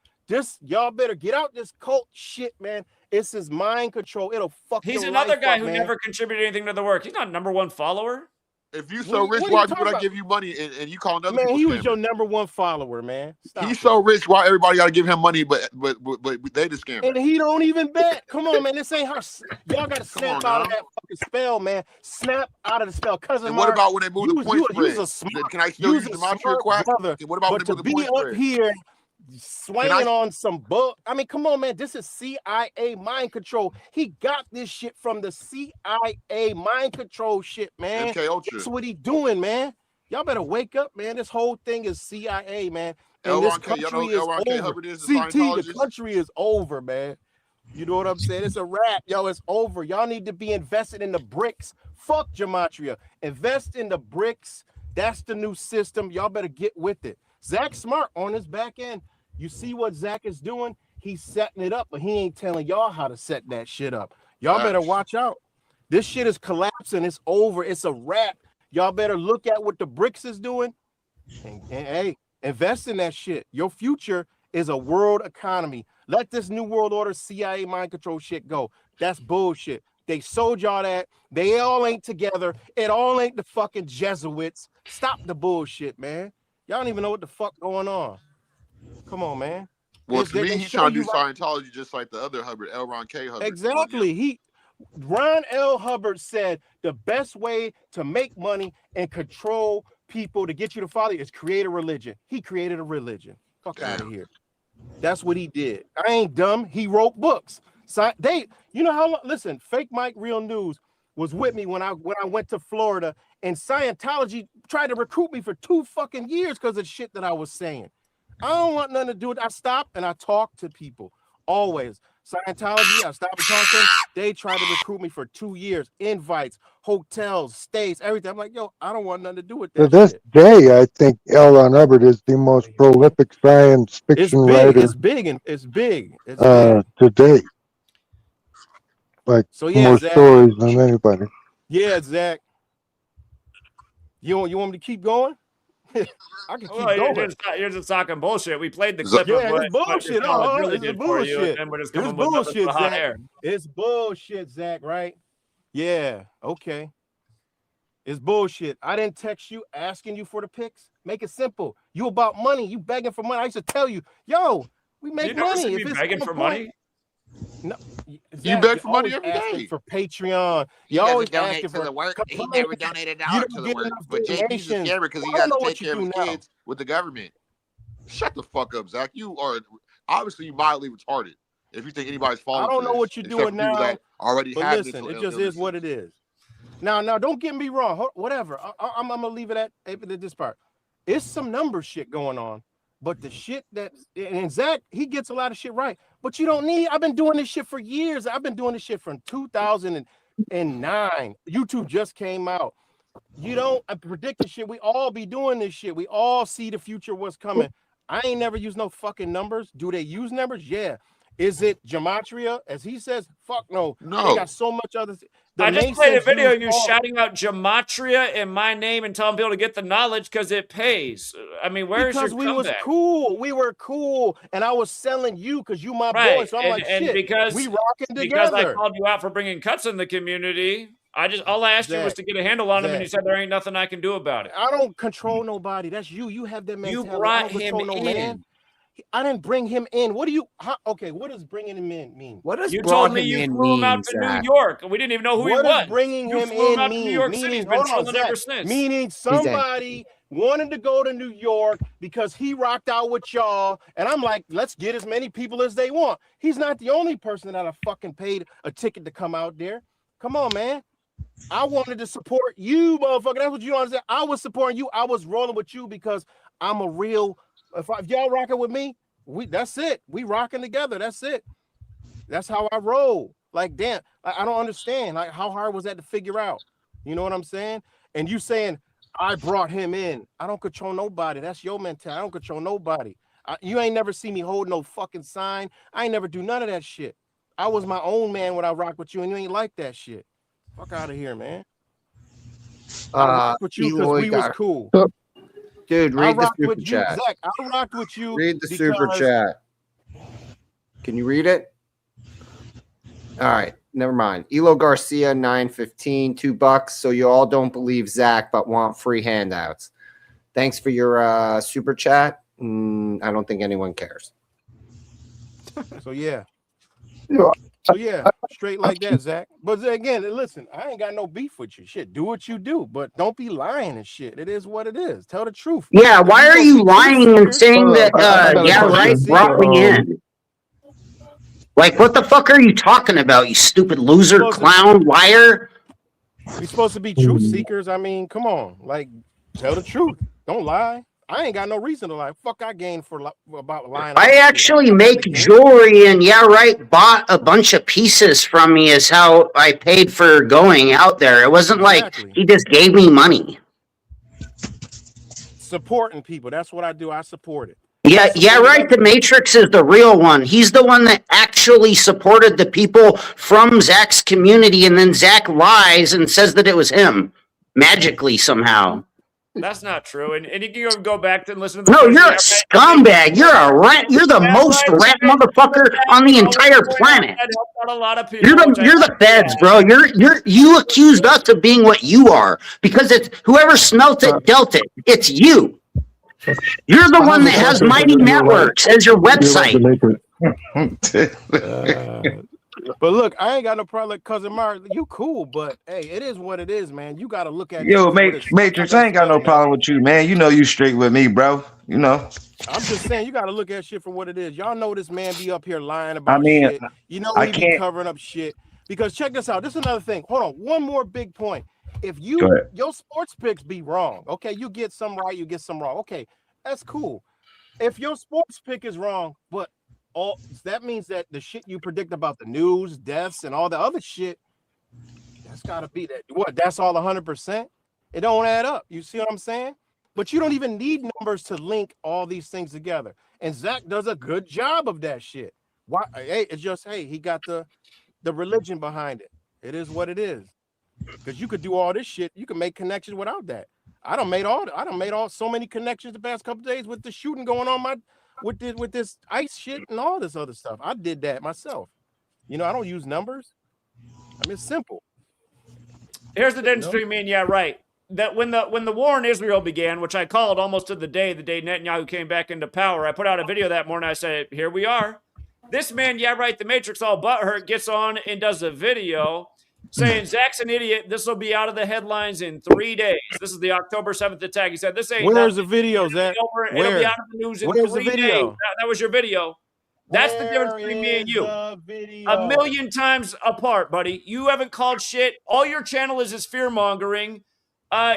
Y'all better get out this cult shit, man. It's his mind control. It'll fuck He's another guy who never contributed anything to the work. He's not number one follower. If you so rich, why would I give you money and you call another? Man, he was your number one follower, man. He's so rich, why everybody got to give him money, but they the scammer. And he don't even bet. Come on, man. This ain't how y'all got to snap out of that fucking spell, man. Snap out of the spell, cousin. And what about when they move the point spread? Can I still use the Gematria quack? What about when they move the point spread? Here, swinging on some book. I mean, come on, man. This is CIA mind control. He got this shit from the CIA mind control shit, man. That's what he doing, man. Y'all better wake up, man. This whole thing is CIA, man. And this country is over. CT, the country is over, man. You know what I'm saying? It's a wrap, yo. It's over. Y'all need to be invested in the bricks. Fuck Gematria. Invest in the bricks. That's the new system. Y'all better get with it. Zach Smart on his back end. You see what Zach is doing? He's setting it up, but he ain't telling y'all how to set that shit up. Y'all better watch out. This shit is collapsing. It's over. It's a wrap. Y'all better look at what the bricks is doing and hey, invest in that shit. Your future is a world economy. Let this new world order CIA mind control shit go. That's bullshit. They sold y'all that. They all ain't together. It all ain't the fucking Jesuits. Stop the bullshit, man. Y'all don't even know what the fuck going on. Come on, man. Well, to me, he's trying to do Scientology just like the other Hubbard, L. Ron K. Hubbard. Exactly. Ron L. Hubbard said the best way to make money and control people to get you to follow is create a religion. He created a religion. Fuck out of here. That's what he did. I ain't dumb. He wrote books. So you know how long? Listen, Fake Mike Real News was with me when I went to Florida, and Scientology tried to recruit me for 2 fucking years because of shit that I was saying. I don't want nothing to do with it. I stop and I talk to people. Always. Scientology, I stop and talk to them. They tried to recruit me for 2 years. Invites, hotels, stays, everything. I'm like, yo, I don't want nothing to do with that. To this day, I think L. Ron Hubbard is the most prolific science fiction writer. It's big. To date. Like, so yeah, more Zach, stories than anybody. Yeah, Zach. You want me to keep going? I can keep going. You're just talking bullshit. We played the clip of it's bullshit. It's bullshit. And we're just coming with bullshit, Zach. It's bullshit, Zach, right? Yeah, okay. It's bullshit. I didn't text you asking you for the pics. Make it simple. You about money. You begging for money. I used to tell you, yo, we make money. If it's begging for money? No, Zach, you beg for money every day for Patreon. You always asking for the work. He never donated out to the work, but JP's a scammer because he got to take care of his kids with the government. Shut the fuck up, Zach. You are obviously mildly retarded. If you think anybody's falling, I don't know what you're doing now. That already but have listen, it just is what it is. Now, don't get me wrong. Whatever. I'm gonna leave it at this part. It's some number shit going on. But the shit and Zach, he gets a lot of shit right. But you don't need, I've been doing this shit for years. I've been doing this shit from 2009. YouTube just came out. You don't predict the shit. We all be doing this shit. We all see the future, what's coming. I ain't never used no fucking numbers. Do they use numbers? Yeah. Is it Gematria? As he says, fuck no. No. They got so much other. I just played a video of you shouting out Gematria in my name and telling people to get the knowledge because it pays. I mean, where's your comeback? Because we was cool. We were cool. And I was selling you because you my boy. So I'm like, shit, because we rocking together. Because I called you out for bringing cuts in the community. All I asked you was to get a handle on him, and you said there ain't nothing I can do about it. I don't control nobody. That's you. You have that mentality. You brought him no in. Man. I didn't bring him in. What do you? Okay, what does bringing him in mean? What does you told me you flew him out to New York? We didn't even know who he was. What does bringing him in mean? To New York City. He's been chilling ever since. Meaning somebody wanted to go to New York because he rocked out with y'all, and I'm like, let's get as many people as they want. He's not the only person that I fucking paid a ticket to come out there. Come on, man. I wanted to support you, motherfucker. That's what you understand. I was supporting you. I was rolling with you because I'm a real. If y'all rocking with me, that's it. We rocking together. That's it. That's how I roll. Like, damn, I don't understand. Like, how hard was that to figure out? You know what I'm saying? And you saying I brought him in. I don't control nobody. That's your mentality. I don't control nobody. You ain't never see me hold no fucking sign. I ain't never do none of that shit. I was my own man when I rock with you, and you ain't like that shit. Fuck out of here, man. I rocked with you because we was cool. Dude, read the super chat. Zach, I rocked with you. Read the super chat. Can you read it? All right, never mind. Elo Garcia 915, $2. So you all don't believe Zach, but want free handouts. Thanks for your super chat. I don't think anyone cares. So yeah. So yeah, straight like that, Zach. But again, listen, I ain't got no beef with you. Shit, do what you do, but don't be lying and shit. It is what it is. Tell the truth. Yeah, why are you lying and saying that? Brought me in. Like, what the fuck are you talking about? You stupid loser, clown, liar. We're supposed to be truth seekers. I mean, come on, like, tell the truth. Don't lie. I ain't got no reason to lie. Fuck, I gained about lying. I actually make jewelry and bought a bunch of pieces from me is how I paid for going out there. It wasn't like he just gave me money. Supporting people. That's what I do. I support it. Yeah, right. The Matrix is the real one. He's the one that actually supported the people from Zach's community, and then Zach lies and says that it was him magically somehow. That's not true. And you can go back and listen to the No, you're a scumbag. You're a rat. You're the most rat motherfucker on the entire planet. You're the feds, bro. You accused us of being what you are because it's whoever smelt it dealt it. It's you. You're the one that has Mighty Networks as your website. But look, I ain't got no problem with Cousin Mark. You cool, but hey, it is what it is, man. You got to look at Matrix, I ain't got no problem with you, man. You know you straight with me, bro. You know. I'm just saying, you got to look at shit for what it is. Y'all know this man be up here lying about shit. You know he be covering up shit. Because check this out. This is another thing. Hold on. One more big point. If your sports picks be wrong, okay, you get some right, you get some wrong. Okay, that's cool. If your sports pick is wrong, but that means that the shit you predict about the news, deaths, and all the other shit, that's got to be that. What? That's all 100%? It don't add up. You see what I'm saying? But you don't even need numbers to link all these things together. And Zach does a good job of that shit. Why? Hey, it's just, he got the religion behind it. It is what it is. Because you could do all this shit. You can make connections without that. I done made so many connections the past couple days with the shooting going on with this ICE shit and all this other stuff. I did that myself. You know, I don't use numbers. I mean, it's simple. Here's the difference between me and right. That when the war in Israel began, which I called almost to the day Netanyahu came back into power, I put out a video that morning. I said, here we are. This man, the Matrix, all butthurt, gets on and does a video saying Zach's an idiot. This will be out of the headlines in 3 days. This is the October 7th attack. He said, "This ain't." Where's the video, Zach? It'll be out of the news in 3 days. That was your video. That's the difference between me and you. A million times apart, buddy. You haven't called shit. All your channel is fear mongering.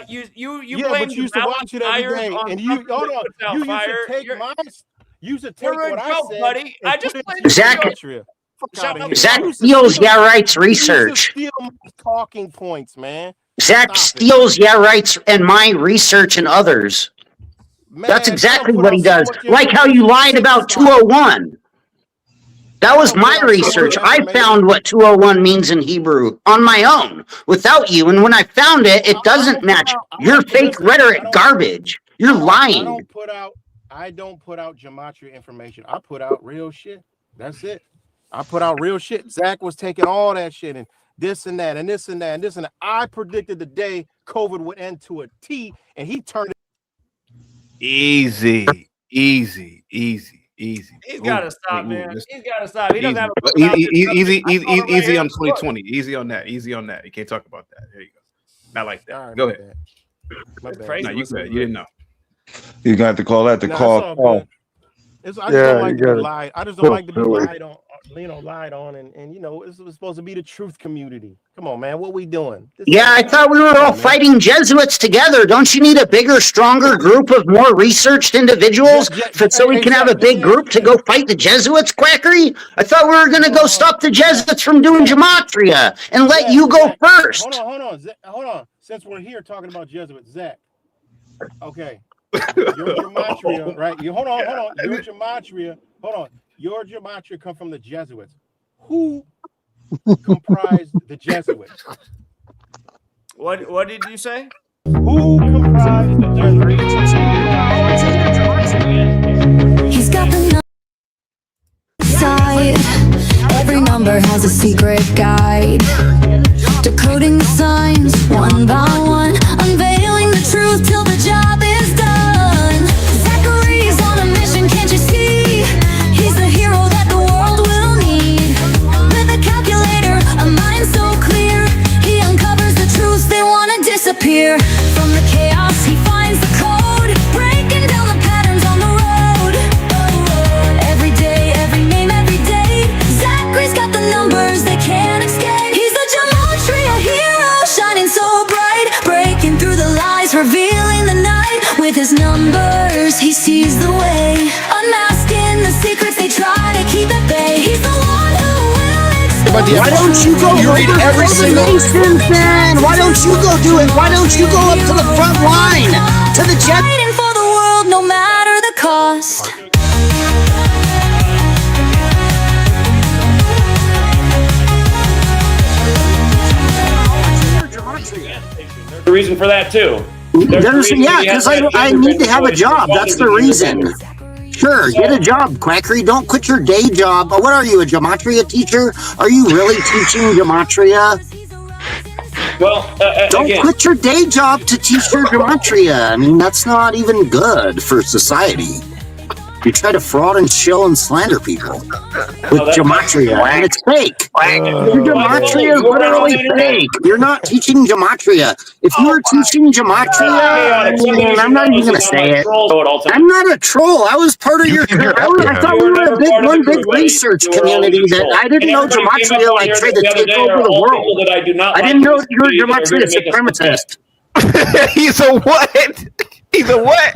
You blame but you used to watch it every day, and you hold on. You used to take what I said, buddy. I just Zach steals right's research. Steal my talking points, man. Zach steals right's and my research and others. Man, that's exactly what he does. Like how you lied about 201. That was my research. I found what 201 means in Hebrew on my own without you. And when I found it, it doesn't match your fake rhetoric garbage. You're lying. I don't put out gematria information. I put out real shit. That's it. I put out real shit. Zach was taking all that shit and this and that and this and that and this and that. I predicted the day COVID would end to a T, and he turned it. Easy. He's got to stop, man. He's got to stop. He doesn't have a easy on 2020. Easy on that. You can't talk about that. There you go. Not like that. Right, go ahead. No, you said you didn't know. You got to call that the call. I just don't like to be lied. I just don't like to be lied on. Lied on, and you know, it's supposed to be the truth community. Come on, man, what we doing? I thought we were all fighting Jesuits together. Don't you need a bigger, stronger group of more researched individuals so we can have a big group to go fight the Jesuits, Quackery? I thought we were going to go stop the Jesuits from doing gematria and let you go first. Hold on. Since we're here talking about Jesuits, Zach. Okay. Your gematria, right? Hold on. Your gematria. Hold on. Your gematria come from the Jesuits. Who comprised the Jesuits? What did you say? Who comprised the Jesuits? He's got the side. Every number has a secret guide. Decoding the signs one by one, unveiling the truth till the job is done. Zachary's on a mission, can't you see? He's the hero that the world will need. With a calculator, a mind so clear, he uncovers the truths they want to disappear. From the chaos, he finds the code, breaking down the patterns on the road. Every day, every name, every day, Zachary's got the numbers they can't escape. He's the gematria hero, shining so bright, breaking through the lies, revealing the night. With his numbers, he sees the way, unmasking the secrets they try to keep at bay. He's the one who will expose. Why don't you go read every single Masons, man? Why don't you go do it? Why don't you go up to the front line, to the jet? Fighting for the world, no matter the cost. The reason for that too. Because I need to have a job. That's the reason. Sure, get a job, Quackery. Don't quit your day job. What are you, a gematria teacher? Are you really teaching gematria? Well, don't quit your day job to teach your gematria. I mean, that's not even good for society. You try to fraud and shill and slander people with gematria, and it's fake. Your gematria is literally fake. You're not teaching gematria. If you were teaching gematria, I'm not even going to say it. I'm not a troll. I was part of your. I thought we were one big research community that I didn't know gematria like tried to take over the world. I didn't know you were gematria supremacist. He's a what? He's a what?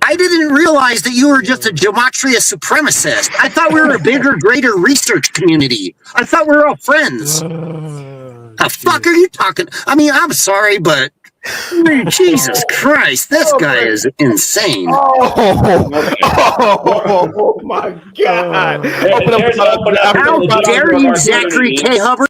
I didn't realize that you were just a gematria supremacist. I thought we were a bigger, greater research community. I thought we were all friends. The fuck are you talking? I mean, I'm sorry, but Jesus Christ, this guy is insane. Oh my God. How dare you, Zachary K. Hubbard?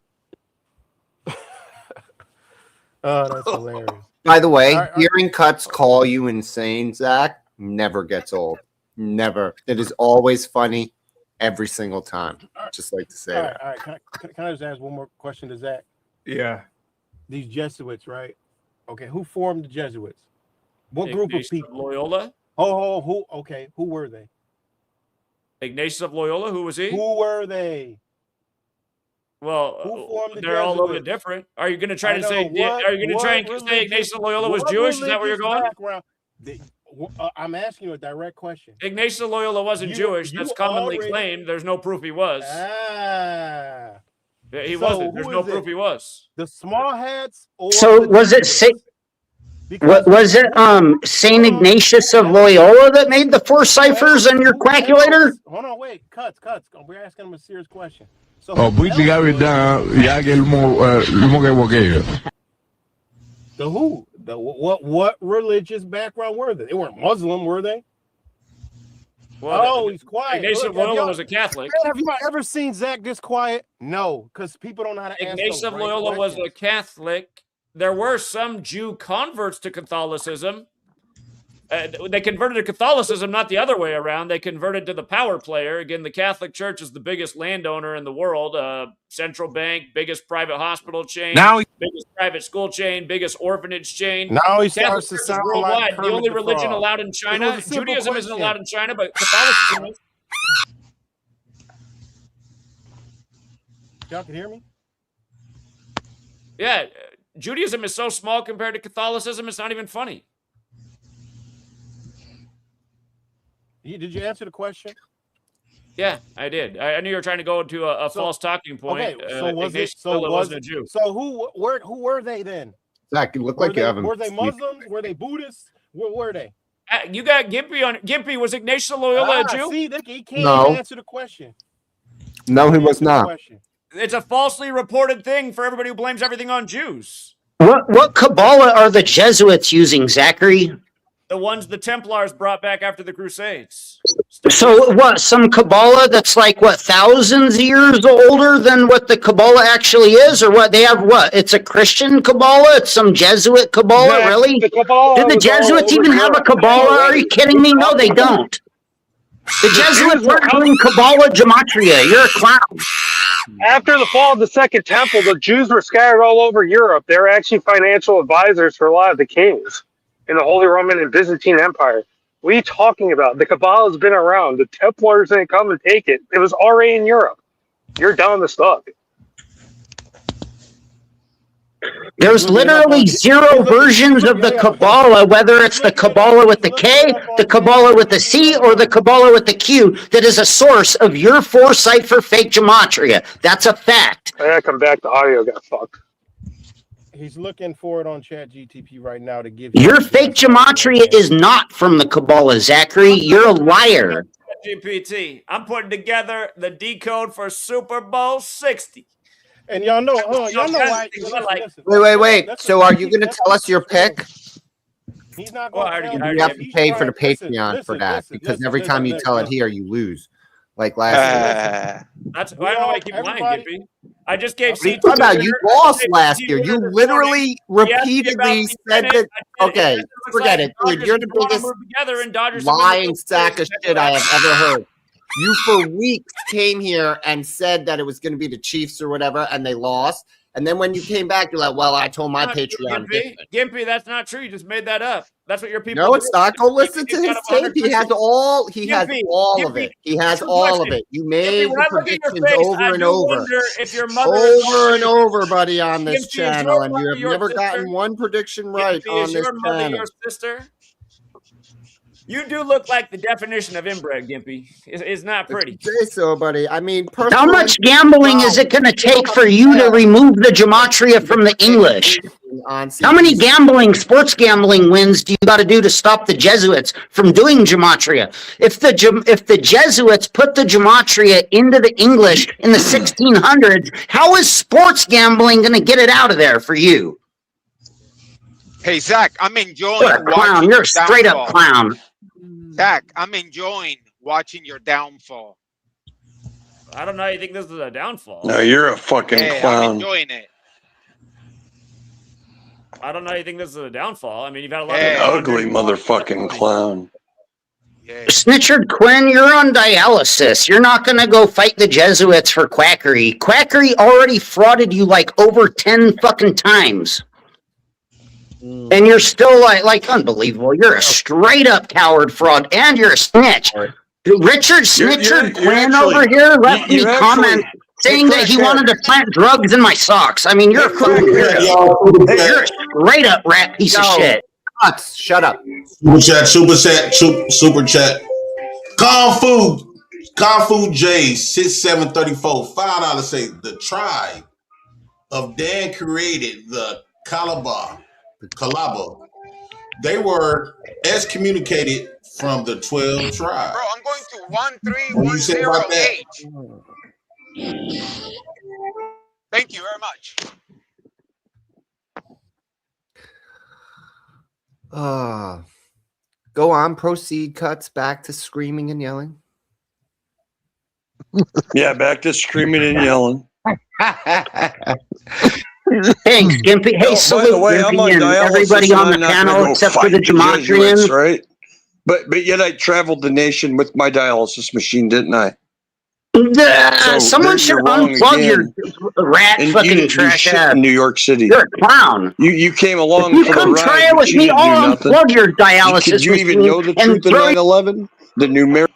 Oh, that's hilarious. By the way, hearing Cuts call you insane, Zach, never gets old. Never. It is always funny every single time. Just like to say that. All right. Can I just ask one more question to Zach? Yeah. These Jesuits, right? Okay, who formed the Jesuits? What group of people? Loyola. Who? Okay, who were they? Ignatius of Loyola. Who was he? Who were they? Well, they're all a little bit different. Are you going to try to say? Are you going to try and say Ignatius of Loyola was Jewish? Is that where you're going? I'm asking you a direct question. Ignatius of Loyola wasn't Jewish. That's commonly claimed. There's no proof he was. He wasn't. There's no proof he was. The small hats. So was it Saint Ignatius of Loyola that made the 4 ciphers in your calculator? Hold on, wait, cuts. We're asking him a serious question. So the who? What religious background were they? They weren't Muslim, were they? Well, he's quiet. Ignatius Look, of Loyola was a Catholic. Man, have you ever seen Zach this quiet? No, because people don't know how to Ignatius answer of the right Loyola was questions. a Catholic. There were some Jew converts to Catholicism. They converted to Catholicism, not the other way around. They converted to the power player. Again, the Catholic Church is the biggest landowner in the world. Central bank, biggest private hospital chain, biggest private school chain, biggest orphanage chain. Now he Catholic starts to Church is sound worldwide. like The Kermit only the religion Frog. allowed in It China, was a simple Judaism isn't question. allowed in China, but Catholicism is. Y'all can hear me? Yeah, Judaism is so small compared to Catholicism, it's not even funny. Did you answer the question? Yeah, I did. I knew you were trying to go to a false talking point. Okay, so was it? Ignatius Loyola wasn't a Jew. So who were they then? Zach, you look like you haven't. Were they Muslims? Were they Buddhists? What were they? You got Gimpy on. Gimpy, was Ignatius Loyola a Jew? See, he can't even answer the question. No, he was not. It's a falsely reported thing for everybody who blames everything on Jews. What Kabbalah are the Jesuits using, Zachary? The ones the Templars brought back after the Crusades. So what? Some Kabbalah that's like what, thousands of years older than what the Kabbalah actually is, or what? They have what? It's a Christian Kabbalah. It's some Jesuit Kabbalah, really? Did the Jesuits even have a Kabbalah? Are you kidding me? No, they don't. The Jesuits weren't doing Kabbalah Gematria. You're a clown. After the fall of the Second Temple, the Jews were scattered all over Europe. They were actually financial advisors for a lot of the kings in the Holy Roman and Byzantine Empire. What are you talking about? The Kabbalah has been around. The Templars didn't come and take it. It was already in Europe. You're down the stuff. There's literally zero versions of the Kabbalah, whether it's the Kabbalah with the K, the Kabbalah with the C, or the Kabbalah with the Q, that is a source of your foresight for fake gematria. That's a fact. I gotta come back. The audio got fucked. He's looking for it on ChatGTP right now to give Your fake gematria is not from the Kabbalah, Zachary. You're a liar. GPT. I'm putting together the decode for Super Bowl 60. And y'all know why. Wait. So are you going to tell us your pick? He's not going to. You have to pay for the Patreon for that because every time you tell it here, you lose. Like last year. That's why I don't know why you keep lying, Gimpy. I just gave CT. You lost last year. You literally repeatedly said that. Okay, forget it, dude. You're the biggest lying sack of shit I have ever heard. You for weeks came here and said that it was going to be the Chiefs or whatever, and they lost. And then when you came back, you're like, "Well, I told my Patreon." Gimpy, that's not true. You just made that up. That's what your people. No, it's not. Go listen to his tape. He has all. He has all of it. He has all of it. You made the predictions over and over, over and over, buddy, on this channel, and you have never gotten one prediction right on this channel. Your sister. You do look like the definition of inbred, Gimpy. It's not pretty. Say so, buddy. I mean, how much gambling is it going to take for you to remove the gematria from the English? How many sports gambling wins do you got to do to stop the Jesuits from doing gematria? If the Jesuits put the gematria into the English in the 1600s, how is sports gambling going to get it out of there for you? Hey, Zach, I'm enjoying What a clown. You're a straight up clown. Zach, I'm enjoying watching your downfall. I don't know how you think this is a downfall. No, you're a fucking clown. I'm enjoying it. I don't know how you think this is a downfall. I mean, you've had a lot of ugly motherfucking clown. Snitchard Quinn, you're on dialysis. You're not going to go fight the Jesuits for quackery. Quackery already frauded you like over 10 fucking times. And you're still like unbelievable. You're a straight up coward fraud, and you're a snitch. Richard Snitchard Quinn over here left me comment saying that he wanted to plant drugs in my socks. I mean, you're a fool. You're a straight up rat piece of shit. Shut up. Super chat. Kung Fu J 6734 $5 say the tribe of Dan created the Kalaba. They were excommunicated from the 12 tribes. Bro, I'm going to 13108. Thank you very much. Go on, proceed. Cuts back to screaming and yelling. Yeah, back to screaming and yelling. Thanks, Gimpy. Hey, salute, by the way, I'm on Gimpy, and dialysis, everybody and on I'm the not panel gonna go except for fight the Jesuits, Gematrians. right? But yet I traveled the nation with my dialysis machine, didn't I? Someone should unplug your rat and fucking you trash shit ass. in New York City. You're a clown. You came along If you for the come ride, try it but with you me, didn't do I'll nothing. unplug your dialysis Could you even machine know the and truth in throw 9/11? The numeric.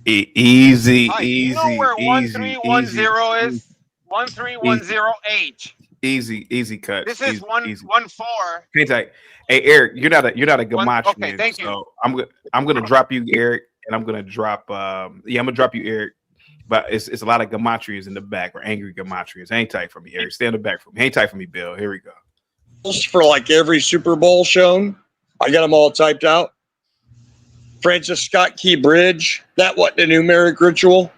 Easy, You know where 1310 is? 1310H. easy cuts. This is easy. 114. Hey, Ty. Hey, Eric, you're not a Gematrian. Okay, thank you. So I'm gonna drop you, Eric, and I'm gonna drop I'm gonna drop you, Eric. But it's a lot of Gematrias in the back, or angry Gematrias. Hang tight for me, Eric. Stay in the back for me. Hang tight for me, Bill. Here we go. For like every Super Bowl shown, I got them all typed out. Francis Scott Key Bridge. That what the numeric ritual?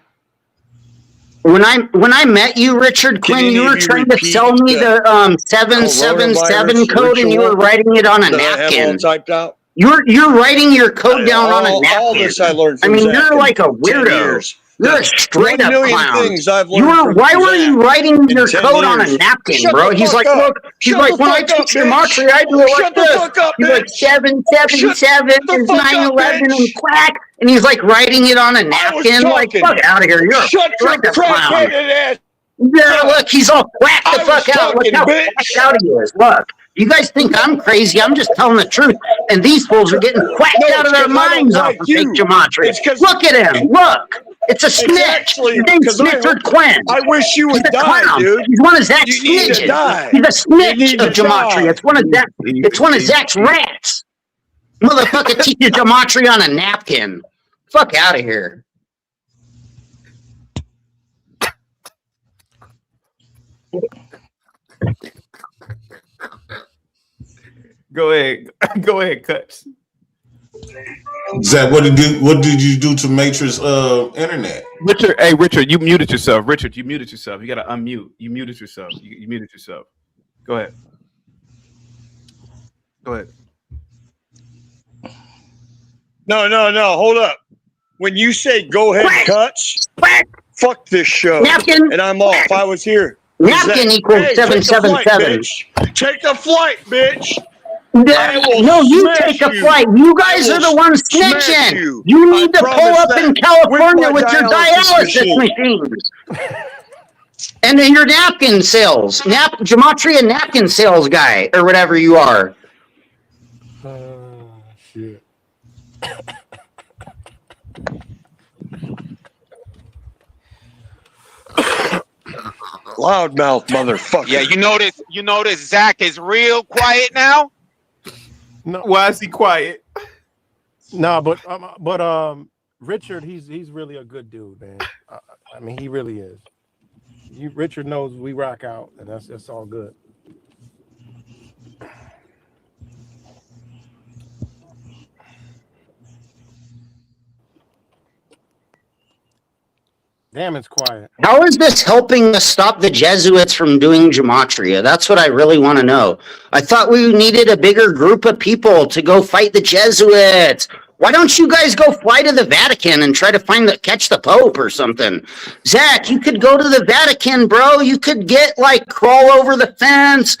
When I met you, Richard Quinn, you were trying to sell me the 777 code, and you were writing it on a napkin. Typed out. You're writing your code down on a napkin. All this I learned from mean, Zach you're like a 10 weirdo. years. You're a straight up 1 million clown. things I've learned Why from were Zach you writing your 10 code on a years. napkin, Shut bro? the He's fuck like, up. look, he's Shut like, the when I fuck up, teach bitch. Gematria, I do it Shut like the this. fuck up, He's like bitch. 777 is 9/11 and quack, and he's like writing it on a napkin. Like, fuck out of here. You're Shut your like a clown. crack-headed ass. Yeah, look, he's all quacked the fuck out. Look how quacked out he is. Look, you guys think I'm crazy. I'm just telling the truth. And these fools are getting quacked out of their minds off of fake Gematria. Look at him. Look. It's a snitch. His name's Snitchard Quinn. I wish you would die, dude. He's one of Zach's You need to snitches. die. He's a snitch need of to Gematria. die. It's one of Zach's rats. Motherfucker teaches Gematria on a napkin. Fuck out of here. Go ahead, Cuts. Zach, what did you do to Matrix internet? Richard, you muted yourself. You gotta unmute. You muted yourself. You muted yourself. Go ahead. No. Hold up. When you say go ahead, Cuts, fuck this show. Napkin. And I'm off. I was here. Napkin equals 777. Take a flight, bitch. No, you take a flight. You guys are the ones snitching. You need to pull up in California with your dialysis machines. And then your napkin sales. Gematria napkin sales guy, or whatever you are. Shit. Loudmouth motherfucker. Yeah, you notice Zach is real quiet now? No. Why is he quiet? No, but Richard, he's really a good dude, man. I mean, he really is. Richard knows we rock out, and that's all good. Damn, it's quiet. How is this helping us stop the Jesuits from doing Gematria? That's what I really want to know. I thought we needed a bigger group of people to go fight the Jesuits. Why don't you guys go fly to the Vatican and try to catch the Pope or something? Zach, you could go to the Vatican, bro. You could crawl over the fence,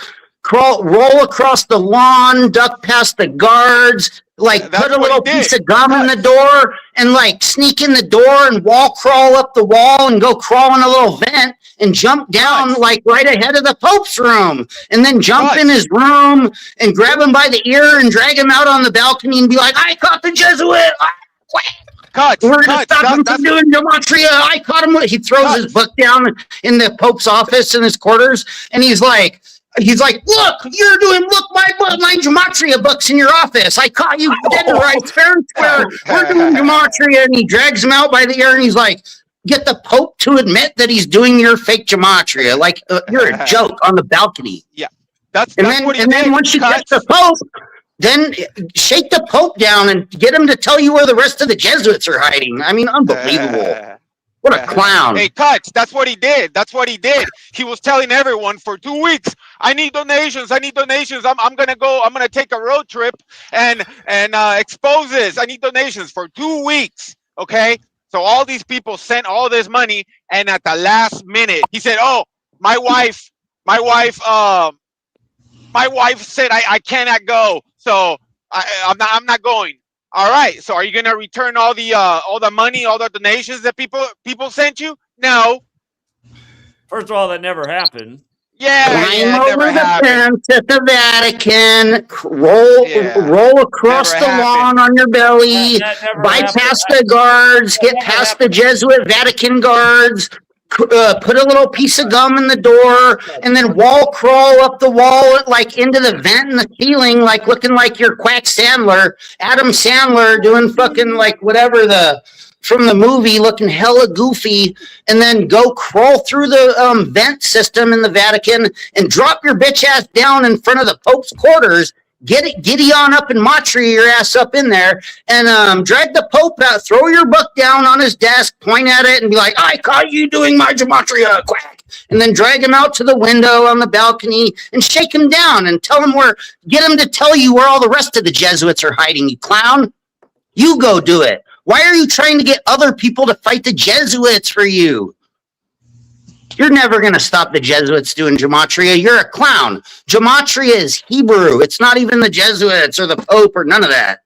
roll across the lawn, duck past the guards, put a little piece of gum in the door and sneak in the door and wall crawl up the wall and go crawl in a little vent and jump down right ahead of the Pope's room, and then jump in his room and grab him by the ear and drag him out on the balcony and be like, I caught the Jesuit. We're going to stop him from doing Gematria. I caught him. He throws his book down in the Pope's office in his quarters, and he's like, look, my Gematria book's in your office. I caught you dead to rights, fair and square. We're doing Gematria. And he drags him out by the ear, and he's like, get the Pope to admit that he's doing your fake Gematria. You're a joke on the balcony. Yeah. And then once you get the Pope, then shake the Pope down and get him to tell you where the rest of the Jesuits are hiding. I mean, unbelievable. What a clown. Hey, Cuts, that's what he did. That's what he did. He was telling everyone for 2 weeks, I need donations. I need donations. I'm going to go. I'm going to take a road trip and expose this. I need donations for 2 weeks. Okay. So all these people sent all this money. And at the last minute, he said, oh, my wife said I cannot go. So I'm not going. All right. So are you gonna return all the money, all the donations that people sent you? No. First of all, that never happened. Climb over the fence at the Vatican, roll across the lawn on your belly, bypass the guards, get past the Jesuit Vatican guards, put a little piece of gum in the door, and then wall crawl up the wall like into the vent in the ceiling, like looking like you're Quack Sandler, Adam Sandler doing fucking like whatever from the movie, looking hella goofy, and then go crawl through the vent system in the Vatican and drop your bitch ass down in front of the Pope's quarters. Giddy on up and Gematria your ass up in there and drag the Pope out, throw your book down on his desk, point at it and be like, I caught you doing my Gematria, quack. And then drag him out to the window on the balcony and shake him down and get him to tell you where all the rest of the Jesuits are hiding, you clown. You go do it. Why are you trying to get other people to fight the Jesuits for you? You're never going to stop the Jesuits doing Gematria. You're a clown. Gematria is Hebrew. It's not even the Jesuits or the Pope or none of that.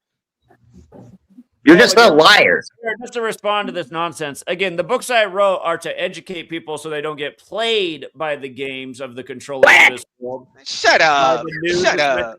You're just a liar. Just to respond to this nonsense, again, the books I wrote are to educate people so they don't get played by the games of the controllers of this world. Shut up. Shut up.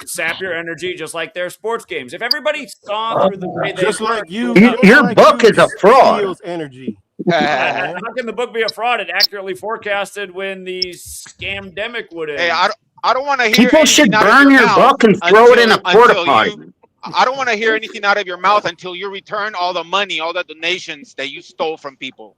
Sap your energy just like their sports games. If everybody saw through the way they just like you, your book is a fraud. Energy. How can the book be a fraud? It accurately forecasted when the scamdemic would end. Hey, I don't want to hear. People should burn your book and throw it in a porta potty. I don't want to hear anything out of your mouth until you return all the money, all the donations that you stole from people.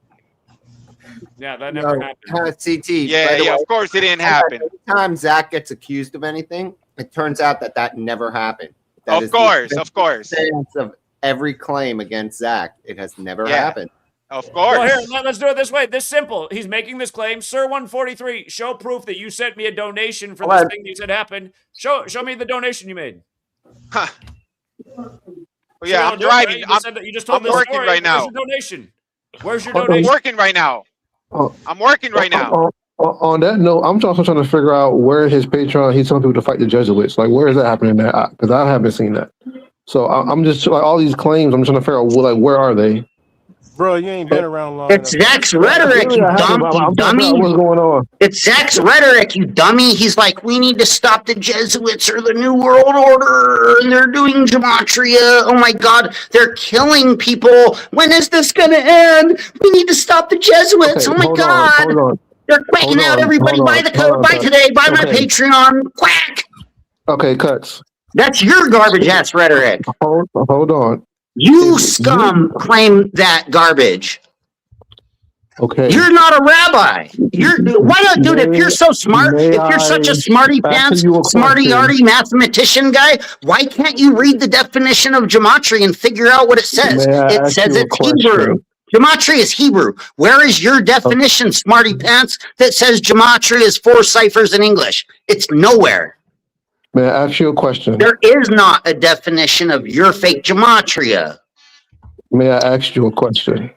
Yeah, that never happened. CT. Yeah, of course it didn't happen. Every time Zach gets accused of anything, it turns out that never happened. Of course. Of every claim against Zach, it has never happened. Of course. Well, here, let's do it this way. This simple. He's making this claim. Sir 143, show proof that you sent me a donation for this thing you said happened. Show me the donation you made. Huh. Well, yeah, I'm driving. You just told I'm working right now. Where's your donation? Where's your donation? I'm working right now. I'm working right now. On that note, I'm also trying to figure out where his Patreon, he's telling people to fight the Jesuits. Like, where is that happening at? Because I haven't seen that. So I'm just like all these claims. I'm trying to figure out where are they? Bro, you ain't been around long It's enough. Zach's rhetoric, you dummy. What's going on? It's Zach's rhetoric, you dummy. He's like, we need to stop the Jesuits or the New World Order, and they're doing Gematria. Oh my God, they're killing people. When is this going to end? We need to stop the Jesuits. Okay, oh my God. They're quacking out everybody. Buy the code. Buy today. Buy my Patreon. Quack. Okay, Cuts. That's your garbage ass rhetoric. Hold on. You scum claim that garbage. Okay. You're not a rabbi. Why not, dude? If you're so smart, if you're such a smarty pants, smarty arty mathematician guy, why can't you read the definition of gematria and figure out what it says? It says it's Hebrew. Gematria is Hebrew. Where is your definition, smarty pants, that says gematria is 4 ciphers in English? It's nowhere. May I ask you a question? There is not a definition of your fake gematria. May I ask you a question?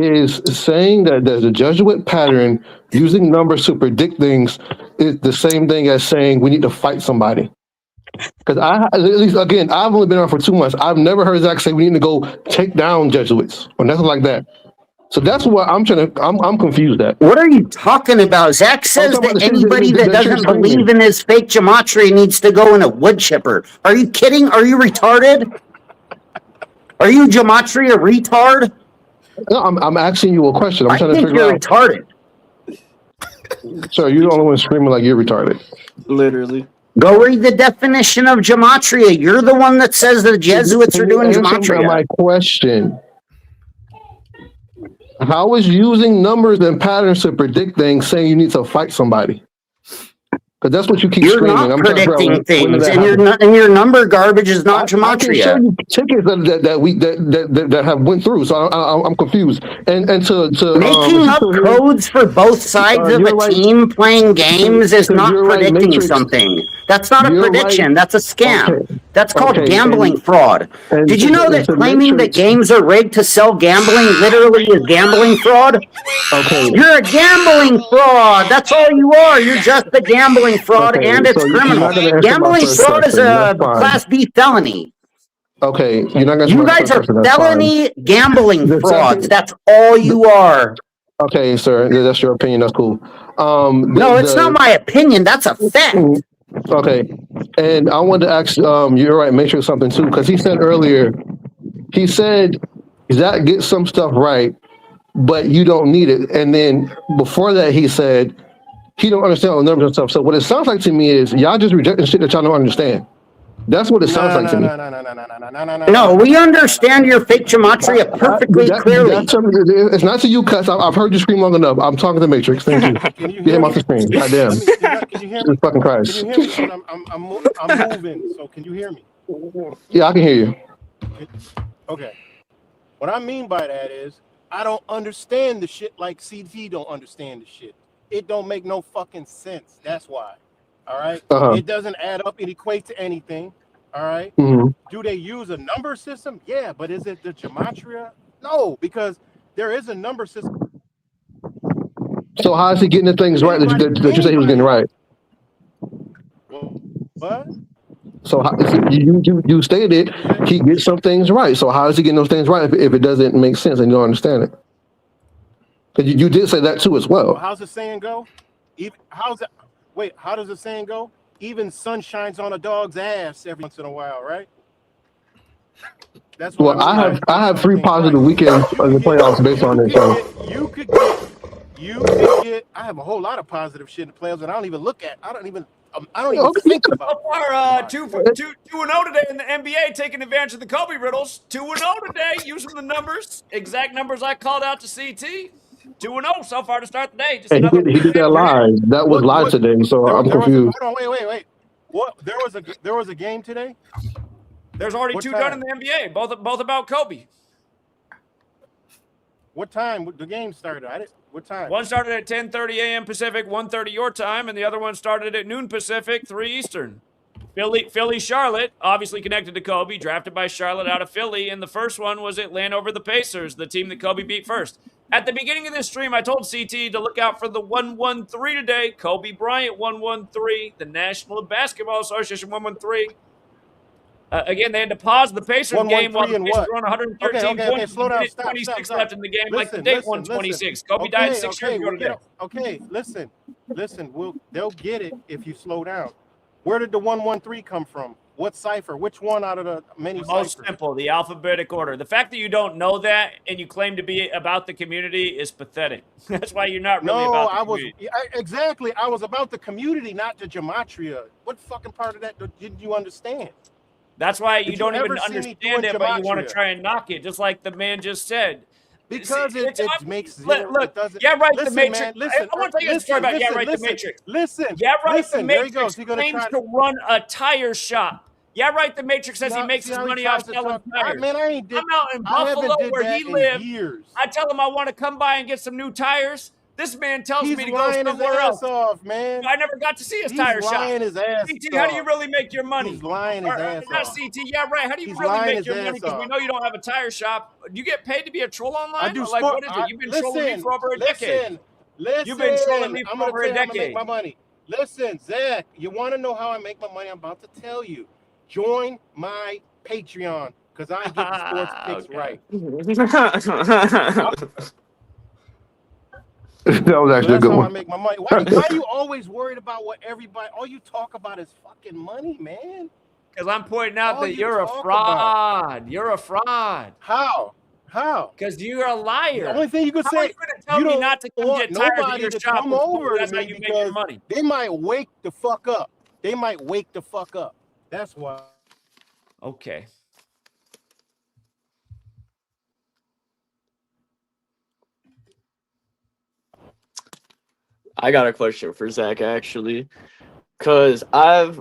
Is saying that there's a Jesuit pattern using numbers to predict things is the same thing as saying we need to fight somebody? Because at least again, I've only been around for 2 months. I've never heard Zach say we need to go take down Jesuits or nothing like that. So that's what I'm confused at. What are you talking about? Zach says that anybody that doesn't believe in his fake gematria needs to go in a wood chipper. Are you kidding? Are you retarded? Are you gematria retard? No, I'm asking you a question. I'm trying to figure out. Retarded. Sir, you're the only one screaming like you're retarded. Literally. Go read the definition of gematria. You're the one that says the Jesuits are doing gematria. My question. How is using numbers and patterns to predict things saying you need to fight somebody? Because Because that's what you keep You're screaming. not I'm trying to figure predicting out when did things, that and happen. your number garbage is not I can show gematria. you tickets that have went through, so I'm confused. And to Making up codes for both sides of you're a right. team playing games is not You're right, predicting Matrix. something. That's not a You're right. prediction. That's a scam. Okay. That's called Okay. gambling fraud. And Did you know that to claiming that Matrix. games are rigged to sell gambling literally is gambling fraud? Okay. You're a gambling fraud. That's all you are. You're just a gambling fraud, Okay. and it's So you're criminal. not going to answer my Gambling first fraud is question. That's a fine. Class B felony. Okay. You're not going to answer You my guys first are question. That's fine. felony gambling The frauds. second. That's all you are. Okay, sir. That's your opinion. That's cool. No, it's not my opinion. That's a fact. Okay. And I wanted to ask, you're right, make sure something too, because he said earlier, he said that gets some stuff right, but you don't need it. And then before that, he said he don't understand all the numbers and stuff. So what it sounds like to me is y'all just rejecting shit that y'all don't understand. That's what it sounds like to me. No, we understand your fake gematria perfectly clearly. It's not to you, cuss. I've heard you scream long enough. I'm talking to Matrix. Thank you. Get him off the screen. Goddamn. Can you hear me? Jesus fucking Christ. Can you hear me? Because I'm moving. So can you hear me? Yeah, I can hear you. Okay. What I mean by that is I don't understand the shit like CT don't understand the shit. It don't make no fucking sense. That's why. All right. It doesn't add up and equate to anything. All right. Do they use a number system? Yeah, but is it the gematria? No, because there is a number system. So how is he getting the things right that you say he was getting right? What? So you stated he gets some things right. So how is he getting those things right if it doesn't make sense and you don't understand it? Because you did say that too as well. How's the saying go? Wait, how does the saying go? Even sun shines on a dog's ass every once in a while, right? That's what I mean. I have 3 positive weekends in the playoffs based on this. So You could get. I have a whole lot of positive shit in the playoffs, and I don't even think about. So far, 2-0 today in the NBA, taking advantage of the Kobe riddles. 2-0 today, using the numbers, exact numbers I called out to CT. 2-0 so far to start the day. Just another he did that live. That was live today, so I'm confused. Hold on, wait. What? There was a game today. There's already 2 done in the NBA, both about Kobe. What time the game started? What time? One started at 10:30 a.m. Pacific, 1:30 your time, and the other one started at noon Pacific, 3 Eastern. Philly, Charlotte, obviously connected to Kobe, drafted by Charlotte out of Philly, and the first one was Atlanta over the Pacers, the team that Kobe beat first. At the beginning of this stream, I told CT to look out for the 113 today. Kobe Bryant 113, the National Basketball Association 113. Again, they had to pause the Pacers game while the Pacers were on 113 points. Okay, slow down. Stop, 26 stop. left in the game, like the date 126. Kobe died 6 years ago today. Okay, listen. They'll get it if you slow down. Where did the 113 come from? What cipher? Which one out of the many ciphers? Most simple, the alphabetic order. The fact that you don't know that and you claim to be about the community is pathetic. That's why you're not really about the community. Exactly. I was about the community, not the gematria. What fucking part of that didn't you understand? That's why you don't even understand it, but you want to try and knock it, just like the man just said. Because it makes zero. Look, it doesn't. Yeah, right. Listen, the Matrix. Man, listen, I want to tell you a story about Yeah, right. The Matrix. Listen. Yeah, right. Listen, the Matrix claims to run a tire shop. Yeah, right. The Matrix says he makes his money off selling tires. Man, I'm out in Buffalo where he lives. I tell him I want to come by and get some new tires. This man tells me to go somewhere else. Off, man. I never got to see his tire shop. Lying his ass CT, how do you really make your money? He's lying his ass not off. CT, yeah, right. How do you really make your money? Because we know you don't have a tire shop. Do you get paid to be a troll online? I do. Like, what is it? You've been trolling me for over a decade. You've been trolling me for over a decade. Make my money. Listen, Zach, you want to know how I make my money? I'm about to tell you. Join my Patreon because I get the sports picks right. That was actually a good one. I make my money. Why are you always worried about what everybody? All you talk about is fucking money, man. Because I'm pointing out that you're a fraud. You're a fraud. How? Because you're a liar. The only thing you could say, you gonna tell me not to come get tires at your shop. Come over that's to how me you make your money. They might wake the fuck up. That's why. Okay. I got a question for Zach, actually. because I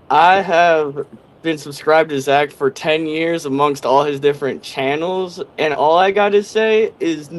have been subscribed to Zach for 10 years amongst all his different channels, and all I gotta say is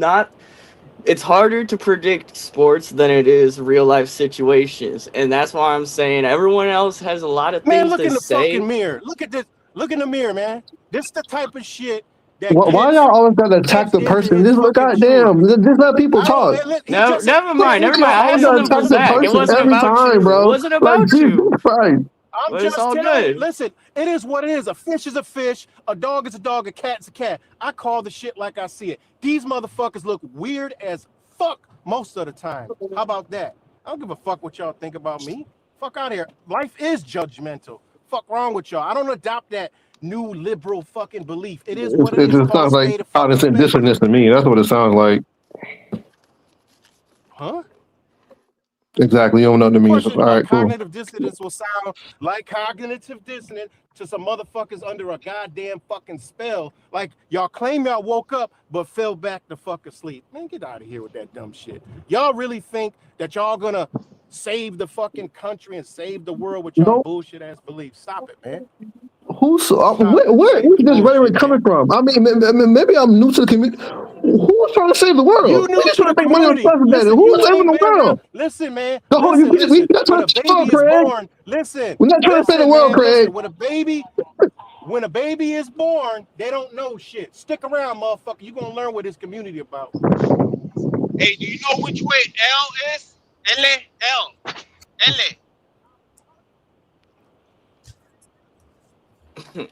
it's harder to predict sports than it is real life situations, and that's why I'm saying everyone else has a lot of things Man, look to in the say. fucking mirror. Look at this. Look in the mirror, man. This is the type of shit that Why y'all always gotta attack the person? Just look, goddamn, just let people talk. No, never mind. You I had gotta something for attack the Zach. It person wasn't every about time, you. It bro. wasn't Like, about Jesus you. Christ. I'm But it's just all telling you. good. Listen, it is what it is. A fish is a fish. A dog is a dog. A cat's a cat. I call the shit like I see it. These motherfuckers look weird as fuck most of the time. How about that? I don't give a fuck what y'all think about me. Fuck out of here. Life is judgmental. Fuck wrong with y'all. I don't adopt that new liberal fucking belief. It is what it It is. just Call sounds a like spade a fucking honest and spade. dissonance to me. That's what it sounds like. Huh? Exactly. You don't know what it means. All Question, right, cool. cognitive dissonance will sound like cognitive dissonance to some motherfuckers under a goddamn fucking spell. Like y'all claim y'all woke up but fell back to fuck asleep. Man, get out of here with that dumb shit. Y'all really think that y'all gonna save the fucking country and save the world with y'all bullshit ass beliefs? Stop it, man. Where's this rhetoric coming from? I mean, maybe I'm new to the community. Who was trying to save the world? You We new just to trying the to make money on community. president. Listen, Who you was saving ain't the been around. world? Listen, man. No, Listen. we're not When trying a to save the world, baby is Craig. born, listen. We're not trying to save the world, Man, Craig. listen. When a baby is born, they don't know shit. Stick around, motherfucker. You gonna learn what this community about. Hey, do you know which way L is? L.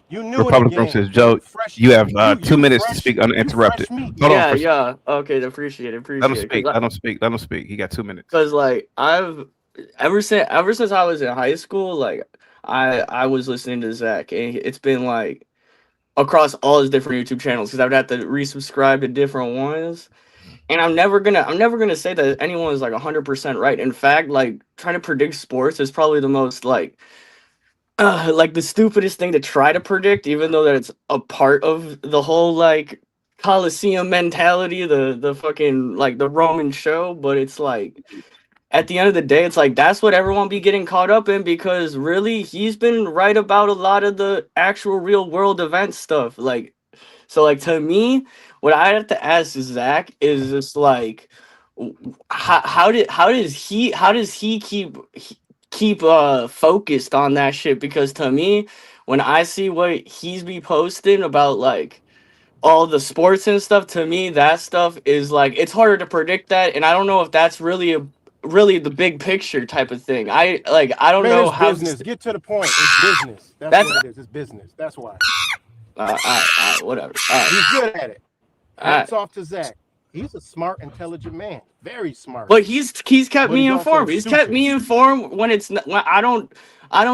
You new in the Republic Room game. says, Joe, Fresh. you have 2 you minutes to fresh. speak You uninterrupted. fresh meat. Hold on. Yeah. Okay, appreciate it. Let him speak. Let him speak. Let him speak. He got 2 minutes. Because like I've ever since I was in high school, like I was listening to Zach, and it's been like across all his different YouTube channels because I've had to resubscribe to different ones. And I'm never gonna say that anyone is like 100% right. In fact, like trying to predict sports is probably the most like the stupidest thing to try to predict, even though that it's a part of the whole like Coliseum mentality, the fucking like the Roman show. But it's like at the end of the day, it's like that's what everyone be getting caught up in because really he's been right about a lot of the actual real world event stuff. Like so, like to me, what I have to ask Zach is just like, how does he keep focused on that shit? Because to me, when I see what he's be posting about like all the sports and stuff, to me that stuff is like it's harder to predict that, and I don't know if that's really the big picture type of thing. I don't Man, know it's how. business. Get to the point. It's business. That's what it is. It's business. That's why. Whatever. He's good at it. Hats Alright. off to Zach. He's a smart, intelligent man. Very smart. But he's kept But me he's also informed. He's kept me informed when I don't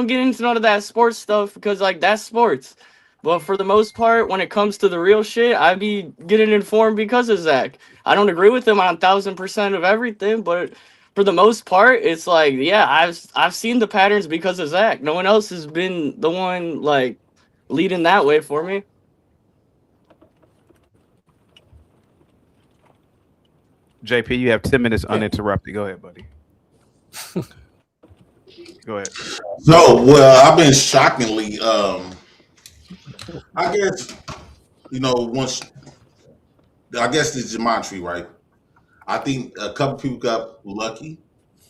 get into none of that sports stuff because like that's sports. But for the most part, when it comes to the real shit, I be getting informed because of Zach. I don't agree with him on 1000% of everything, but for the most part, it's like yeah, I've seen the patterns because of Zach. No one else has been the one like leading that way for me. JP, you have 10 minutes uninterrupted. Go ahead, buddy. Go ahead. So, well, I've been shockingly, I guess, I guess it's Gematria, right? I think a couple people got lucky.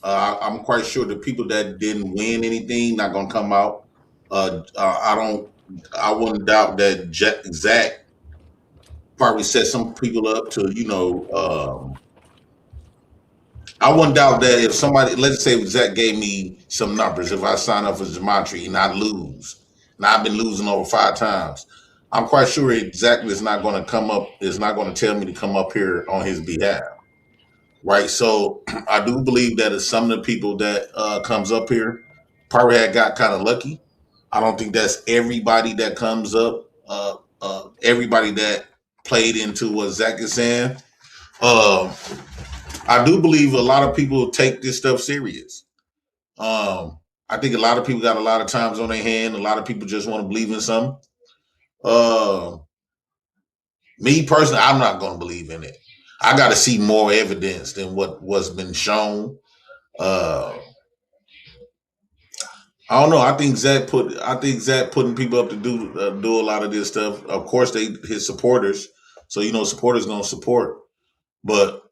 I'm quite sure the people that didn't win anything not gonna come out. I wouldn't doubt that Zach probably set some people up to, I wouldn't doubt that if somebody, let's say Zach gave me some numbers, if I sign up for Gematria and I lose, and I've been losing over 5 times, I'm quite sure Zach is not going to tell me to come up here on his behalf, right? So I do believe that some of the people that comes up here probably got kind of lucky. I don't think that's everybody that comes up, everybody that played into what Zach is saying. I do believe a lot of people take this stuff serious. I think a lot of people got a lot of times on their hand. A lot of people just want to believe in something. Me personally, I'm not going to believe in it. I got to see more evidence than what's been shown. I don't know. I think Zach putting people up to do a lot of this stuff. Of course, his supporters. So supporters gonna support, but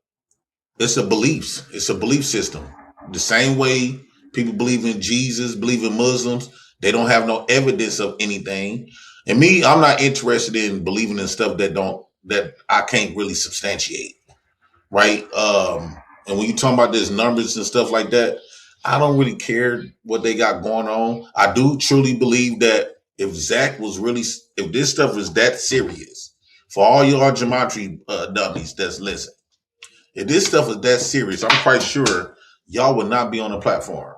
it's a beliefs. It's a belief system. The same way people believe in Jesus, believe in Muslims. They don't have no evidence of anything. And me, I'm not interested in believing in stuff that I can't really substantiate. Right? And when you talk about this numbers and stuff like that, I don't really care what they got going on. I do truly believe that if this stuff is that serious, for all y'all gematria dummies that's listening, if this stuff is that serious, I'm quite sure y'all would not be on the platforms.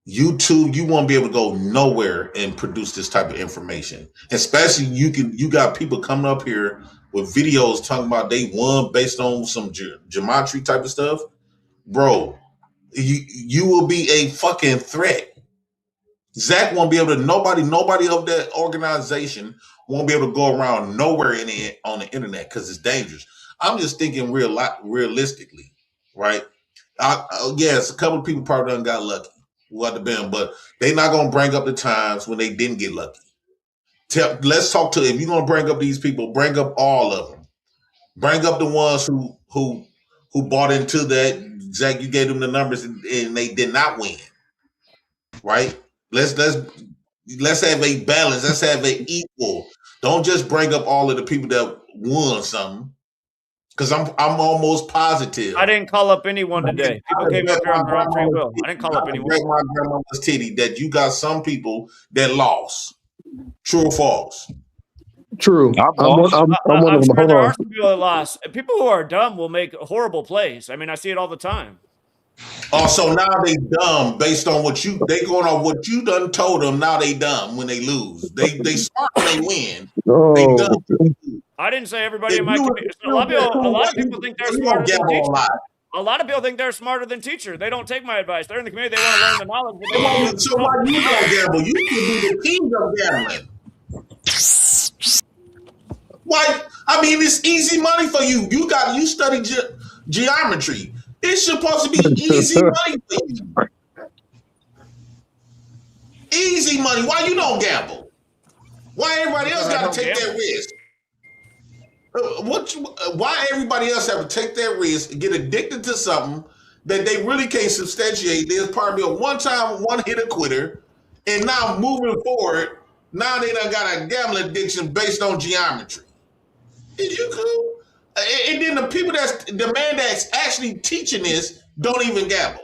YouTube, you won't be able to go nowhere and produce this type of information. Especially you got people coming up here with videos talking about they won based on some gematria type of stuff. Bro, you will be a fucking threat. Zach won't be able to, nobody of that organization won't be able to go around nowhere on the internet because it's dangerous. I'm just thinking realistically, right? Yes, a couple of people probably done got lucky. What the been, but they not gonna bring up the times when they didn't get lucky. Let's talk to, if you're gonna bring up these people, bring up all of them. Bring up the ones who bought into that. Zach, you gave them the numbers and they did not win. Right? Let's have a balance. Let's have an equal. Don't just bring up all of the people that won something. Because I'm almost positive. I didn't call up anyone today. People came up here on their own free will. I didn't call up anyone. Break my grandmother's titty that you got some people that lost. True or false? True. I'm one of them. Sure there are some people that lost. People who are dumb will make horrible plays. I mean, I see it all the time. Oh, so now they dumb based on they going on what you done told them. Now they dumb when they lose. They smart when they win. Oh. They dumb. I didn't say everybody in my community. A lot of people think they're smarter than teachers. A lot of people think they're smarter than teachers. They don't take my advice. They're in the community. They want to learn the knowledge. But they want to so why you don't gamble? You should be the king of gambling. Why? I mean, it's easy money for you. You study geometry. It's supposed to be easy money for you. Easy money. Why you don't gamble? Why everybody else got to take that risk? Why everybody else have to take that risk and get addicted to something that they really can't substantiate? There's probably a one-time, one-hitter quitter, and now moving forward, now they done got a gambling addiction based on geometry. Is you cool? And then the man that's actually teaching this don't even gamble.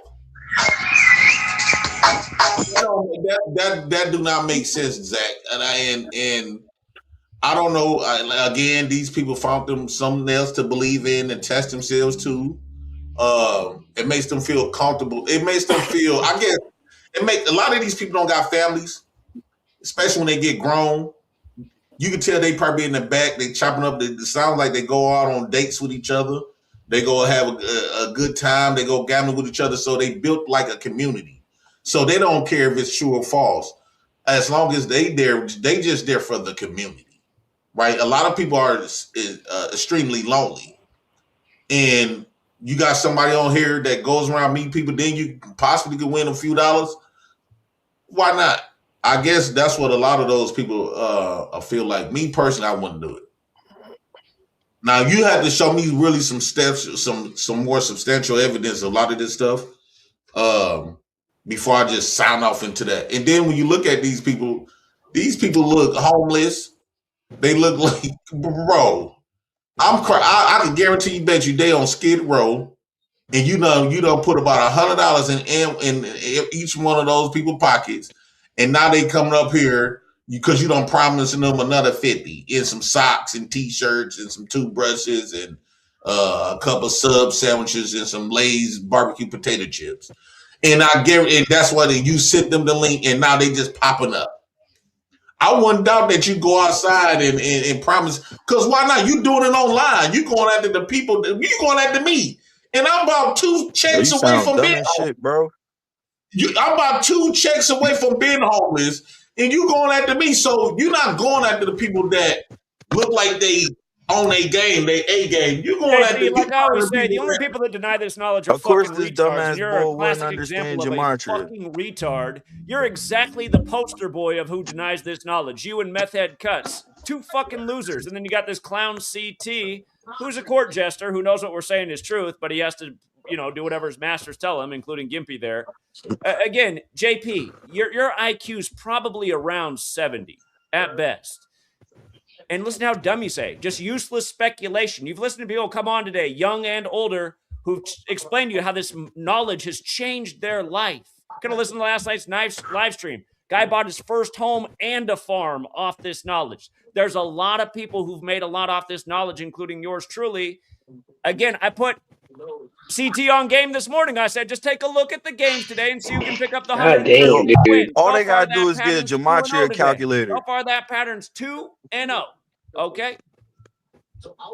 That do not make sense, Zach. And I don't know. Again, these people found them something else to believe in and test themselves to. It makes them feel comfortable. It makes them feel, I guess, a lot of these people don't got families, especially when they get grown. You can tell they probably in the back, they chopping up. It sounds like they go out on dates with each other. They go have a good time. They go gambling with each other. So they built like a community. So they don't care if it's true or false. As long as they just there for the community. Right, a lot of people are extremely lonely, and you got somebody on here that goes around meeting people. Then you possibly could win a few dollars. Why not? I guess that's what a lot of those people feel like. Me personally, I wouldn't do it. Now you have to show me really some steps, some more substantial evidence of a lot of this stuff before I just sign off into that. And then when you look at these people look homeless. They look like, bro. I can guarantee you, bet you they on Skid Row, and you don't put about $100 in each one of those people's pockets, and now they coming up here because you don't promising them another 50 in some socks and t-shirts and some toothbrushes and a couple of sub sandwiches and some Lay's barbecue potato chips, and I guarantee, and that's why you sent them the link, and now they just popping up. I wouldn't doubt that you go outside and promise, because why not? You doing it online. You going after the people. You going after me, and I'm about 2 checks away from being homeless, bro. I'm about 2 checks away from being homeless, and you going after me. So you're not going after the people that look like they on their game, they A game. You gonna have to. Like I always say, the only people that deny this knowledge are fucking retards. And you're a classic example of a fucking retard. You're exactly the poster boy of who denies this knowledge. You and Meth Head Cuts, two fucking losers. And then you got this clown CT, who's a court jester who knows what we're saying is truth, but he has to, do whatever his masters tell him, including Gimpy there. Again, JP, your IQ's probably around 70 at best. And listen to how dumb you say. Just useless speculation. You've listened to people come on today, young and older, who've explained to you how this knowledge has changed their life. Could have listened to last night's live stream. Guy bought his first home and a farm off this knowledge. There's a lot of people who've made a lot off this knowledge, including yours truly. Again, I put CT on game this morning. I said, just take a look at the games today and see who can pick up the 100. Dude. All they gotta do is get a Gematria calculator. So far, that pattern's 2-0. Okay.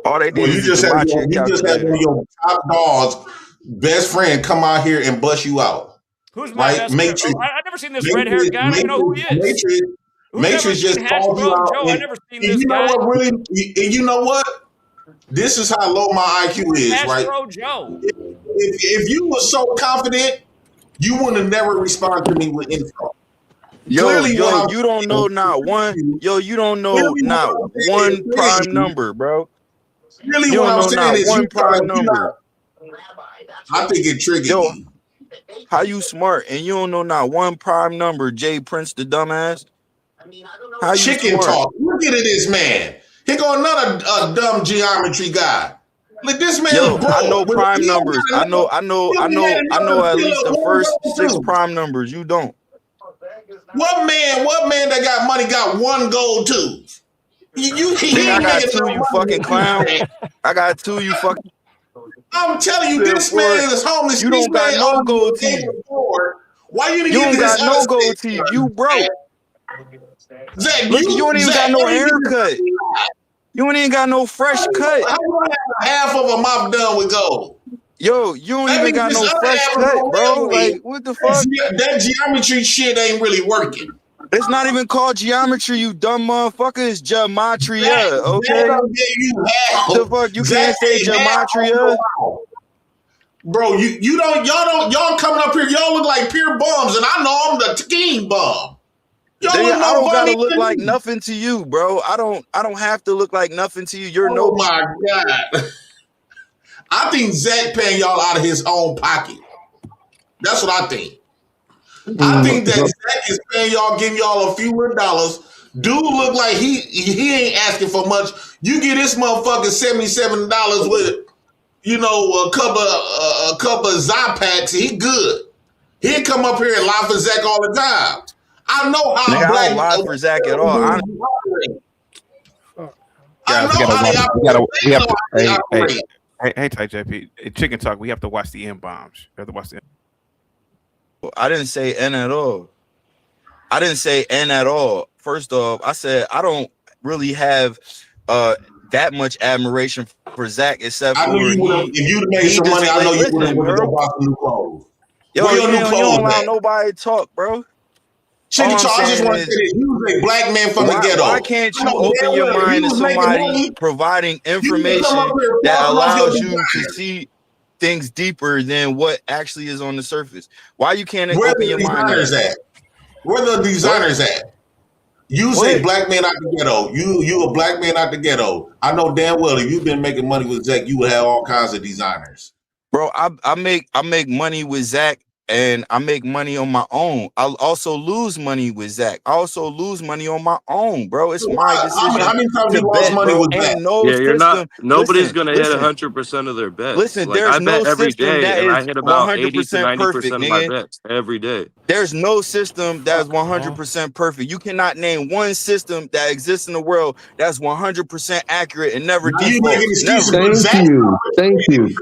All they did you just had one of your top dogs, best friend, come out here and bust you out. Who's my best friend? Oh, I've never seen this red-haired guy. I don't even know who he is. Matrix just called you out. I've never seen this guy. And you know what? This is how low my IQ is, right? Joe. If you were so confident, you would have never responded to me with info. Yo, you don't know not one. Yo, you don't know not one prime number, bro. Really, what I'm saying is one prime number. I think it triggered you. How you smart and you don't know not one prime number, Jay Prince the dumbass? How you chicken smart? Talk. Look at this man. Here go another dumb geometry guy. Look, this man. Yo, I know prime numbers. I know at least the first 6 prime numbers. You don't. What man that got money got one gold tooth? I got 2, you fucking clown. I got 2, you fucking. I'm telling you, this man is homeless. You don't got no gold teeth. Why you don't got no gold teeth? You broke. Zach, look, you don't even got no haircut. You ain't even got no fresh cut. How do I have half of a mop done with gold? Yo, you don't even got no fresh cut, bro. Like, what the fuck? That geometry shit ain't really working. It's not even called geometry, you dumb motherfucker. It's Gematria, okay? The fuck? You can't say Gematria? Bro, y'all coming up here, y'all look like pure bums, and I know I'm the king bum. I don't gotta look like nothing to you, bro. I don't have to look like nothing to you. You're oh my God. I think Zach paying y'all out of his own pocket. That's what I think. I think that Zach is paying y'all, giving y'all a few $1. Dude look like he ain't asking for much. You get this motherfucker $77 with, a couple of Zypacks. He good. He'll come up here and lie for Zach all the time. I know how I don't lie for Zach at all. Hey, Ty JP, Chicken Talk. We have to watch the M-bombs. We have to watch the. I didn't say N at all. I didn't say N at all. First off, I said I don't really have that much admiration for Zach, except for if you'd made some money, I know you would have go buy some new clothes. Yo, you don't allow nobody to talk, bro. Chicken Talk, I just want to say this. You was a black man from the ghetto. Why can't you open your mind to somebody providing information that allows you to see things deeper than what actually is on the surface? Why you can't open your mind? Where the designers at? You say black man out the ghetto. You a black man out the ghetto. I know damn well if you've been making money with Zach, you would have all kinds of designers. Bro, I make money with Zach. And I make money on my own. I'll also lose money with Zach. I also lose money on my own, bro. It's my decision. How many times you lost money with Zach? You're not. Nobody's gonna hit 100% of their bets. Listen, like, there's I bet no every system day, that and I is hit about 100% 80 to 90% perfect, of my nigga. bets every day. There's no system that's 100% perfect. You cannot name one system that exists in the world that's 100% accurate and never defaults. Thank you.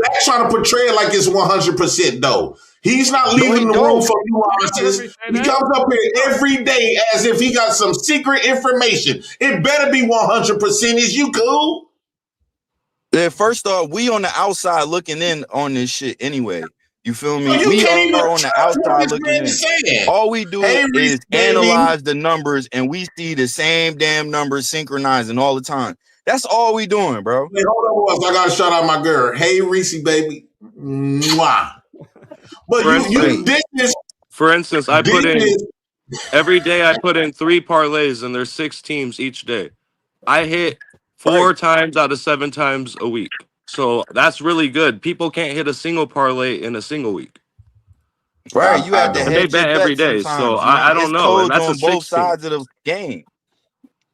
Zach's trying to portray it like it's 100% though. He's not leaving the room for nuances. He comes up here every day as if he got some secret information. It better be 100%. Is you cool? Yeah, first off, we on the outside looking in on this shit anyway. You feel me? No, we are on the outside looking in. All we do is analyze the numbers and we see the same damn numbers synchronizing all the time. That's all we doing, bro. Hey, hold on, I gotta shout out my girl. Hey, Reese, baby. Mwah. But you did this. For instance, I put in every day. I put in 3 parlays, and there's 6 teams each day. I hit 4 times out of 7 times a week, so that's really good. People can't hit a single parlay in a single week. Right, you have to And they hedge your bet every bet day, sometimes. so I don't It's know, and codes that's a on both 16. sides of the game.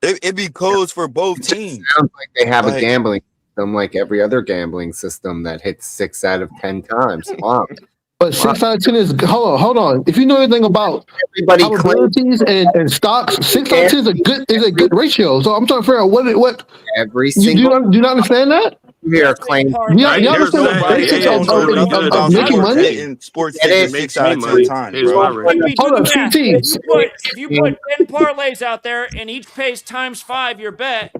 It be codes for both teams. Sounds like they have a Like- gambling system like every other gambling system that hits 6 out of 10 times. Wow. But 6 out of 10 is hold on. If you know anything about probabilities and stocks, 6 out of 10 is a good ratio. So I'm trying to figure out what every you single do you not understand that? Here claim Yeah, you understand the basics of making money? Betting sports tickets 6 out of 10 times, Hold bro. on, if you put 10 parlays out there and each pays times 5 your bet,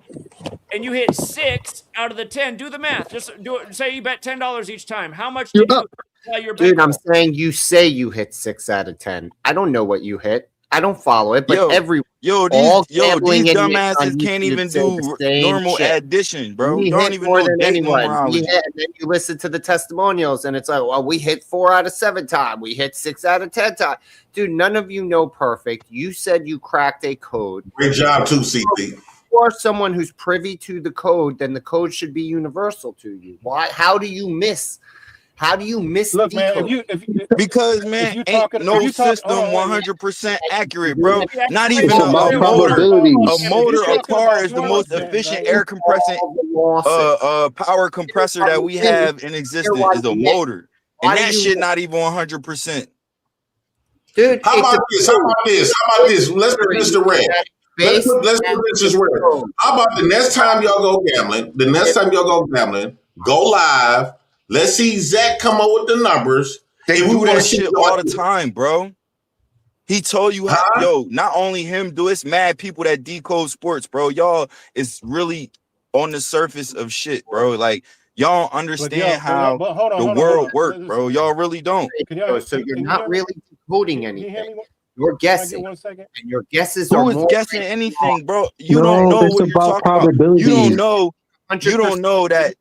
and you hit 6 out of the 10, do the math. Just do it. Say you bet $10 each time. How much did you apply your Dude, I'm bankroll? saying you say you hit 6 out of 10. I don't know what you hit. I don't follow it, but Yo, all these gambling idiots dumbasses on can't YouTube even say do the same normal shit. addition, bro. We Y'all don't hit even more know than date anyone. numerology. We hit, and then you listen to the testimonials, and it's like, well, we hit 4 out of 7 times. We hit 6 out of 10 times. Dude, none of you know perfect. You said you cracked a code. Great job, too, CT. If you are someone who's privy to the code, then the code should be universal to you. Why? How do you miss? How do you miss? Look, man, because man, ain't no system 100% accurate, bro. Not even It's about probabilities. a motor, a car is the most efficient air compressing power compressor that we have in existence is a motor, and that shit not even 100%. Dude, How about this? Let's put this to rest. Let's put this to rest. How about the next time y'all go gambling? Go live. Let's see Zach come up with the numbers. They do that shit all the time, bro. He told you how, yo, not only him do it's mad people that decode sports, bro. Y'all is really on the surface of shit, bro. Like, y'all don't understand how the world works, bro. Y'all really don't. So you're not really decoding anything. You're guessing. And your guesses Who are is more guessing anything, bro? You don't know what you're talking about. You don't know that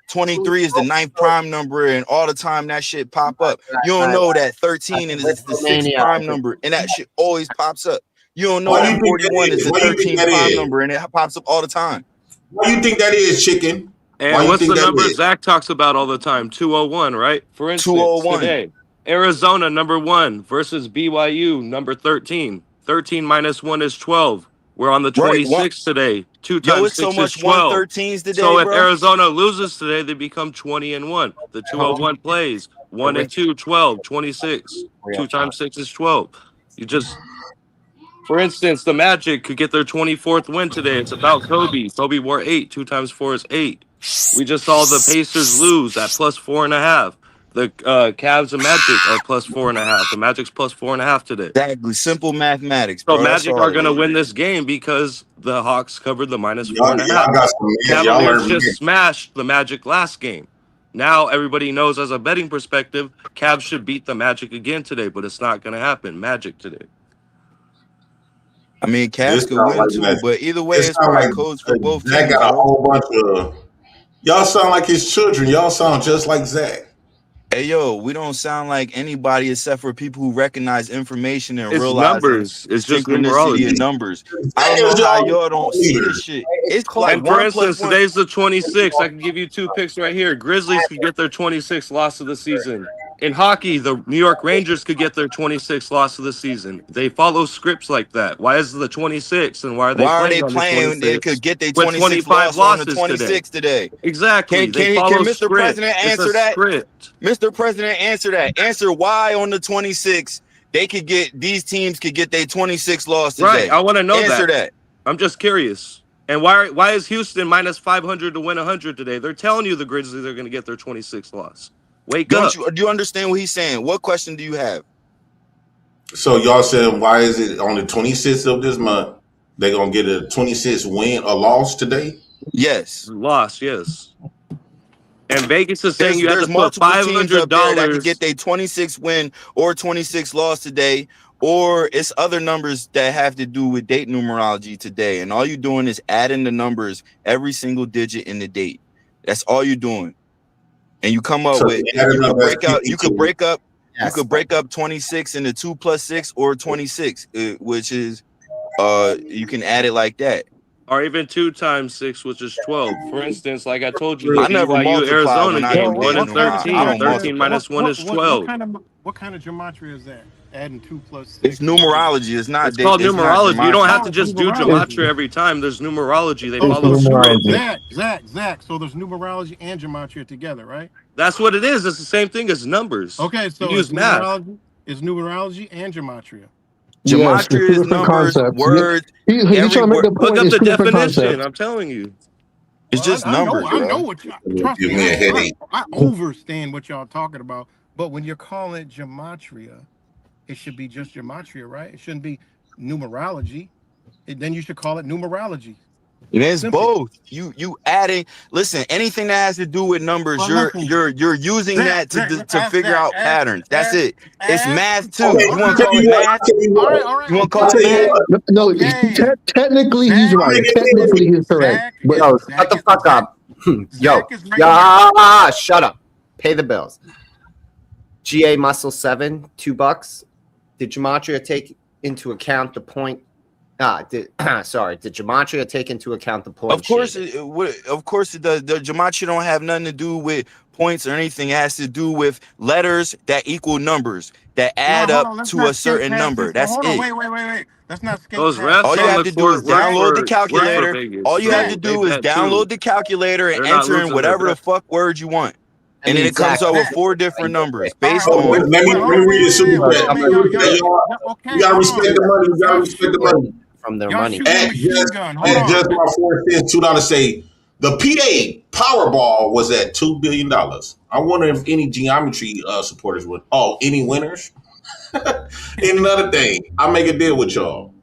23 is the 9th prime number, and all the time that shit pop up. You don't know that 13 is the 6th prime number, and that shit always pops up. You don't know that 41 is the 13th prime number, and it pops up all the time. Why you think that is, chicken? And what's the number Zach talks about all the time? 201, right? For instance, 201. today, Arizona number 1 versus BYU number 13. 13 minus 1 is 12. We're on the 26th today. 2 times it's so 6 much is 12. 113s today, so if bro. Arizona loses today, they become 20-1. The 201 plays 1 and 2, 12, 26. 2 times 6 is 12. You just, for instance, the Magic could get their 24th win today. It's about Kobe. Kobe wore 8. 2 times 4 is 8. We just saw the Pacers lose at plus 4.5. The Cavs and Magic are plus 4.5. The Magic's plus 4.5 today. Exactly. Simple mathematics, So bro. Magic are going to win this game because the Hawks covered the minus 4.5. Y'all got some Cavaliers just smashed the Magic last game. Now everybody knows, as a betting perspective, Cavs should beat the Magic again today, but it's not going to happen. Magic today. I mean, Cavs could win too, but either way, it's probably codes for both teams. Zach got a whole bunch of. Y'all sound like his children. Y'all sound just like Zach. Hey, yo, we don't sound like anybody except for people who recognize information and It's realize numbers. It's just synchronicity numerology. and numbers. I don't know how y'all don't see this shit. It's like And for 1 instance, + 1. today's the 26th. I can give you 2 picks right here. Grizzlies could get their 26th loss of the season. In hockey, the New York Rangers could get their 26th loss of the season. They follow scripts like that. Why is it the 26th, and why are they playing? They could get their with 25 loss on the 26th today. Exactly. Can Mr. President answer that? Script. Mr. President, answer that. Answer why on the 26th these teams could get their 26th loss today. Right. I want to know Answer that. I'm just curious. And why is Houston minus 500 to win 100 today? They're telling you the Grizzlies are going to get their 26th loss. Wake up. Do you understand what he's saying? What question do you have? So y'all saying, why is it on the 26th of this month they're gonna get a 26th win or loss today? Yes. Loss, yes. And Vegas is saying you have to put multiple teams up there that $500 could get their 26th win or 26th loss today, or it's other numbers that have to do with date numerology today. And all you're doing is adding the numbers, every single digit in the date. That's all you're doing. And you come up with, you could break up 26 into 2 plus 6 or 26, which is you can add it like that. Or even 2 times 6, which is 12. For instance, like I told you, the I never BYU multiply Arizona when I game, do 1 date and numerology. 13. I don't 13 multiply. minus 1 is 12. What kind of gematria is that? Adding 2 plus 6. It's numerology. It's not. It's called It's not numerology. You don't have gematria. to just do gematria every time. There's numerology. They So follow script. Zach. So there's numerology and gematria together, right? That's what it is. It's the same thing as numbers. Okay, so you use math. It's numerology and gematria. Yes, Gematria two is different numbers, concepts. words. He's trying to make the Look point. up It's the two different definition. concepts. I'm telling you. It's just numbers, I bro. know what you trust Give me. me a headache. I understand what y'all talking about. But when you're calling it gematria, it should be just gematria, right? It shouldn't be numerology. Then you should call it numerology. It is Simple. both. You adding. Listen, anything that has to do with numbers, Well, you're using Zach, that to ask figure Zach, out patterns. That's it. It's ask. math too. Okay, You want I'll to tell call you it what. math? All right. You want to I'll call tell it you math? what. No, Okay. technically he's right. Technically he's correct. But Yo, shut the fuck up. Yo, shut up. Pay the bills. GA Muscle 7, $2. Did Gematria take into account the point? Did Gematria take into account the point? Of course, of course it does. The gematria don't have nothing to do with points or anything. It has to do with letters that equal numbers that add up to a certain number. That's it. Wait. Let's not skate Those past. refs All you on have the to do is court work download the for calculator. Vegas, All you have so to they do is bet too. download the calculator and They're not enter in losing their whatever the bet. fuck words you want. And then it comes up with 4 different numbers based Hold on, on. let me read the super chat. You gotta respect the money. You gotta respect the money. From their money. At just my 4 cents, $2 say the PA Powerball was at $2 billion. I wonder if any geometry supporters would. Oh, any winners? And another thing, I make a deal with y'all.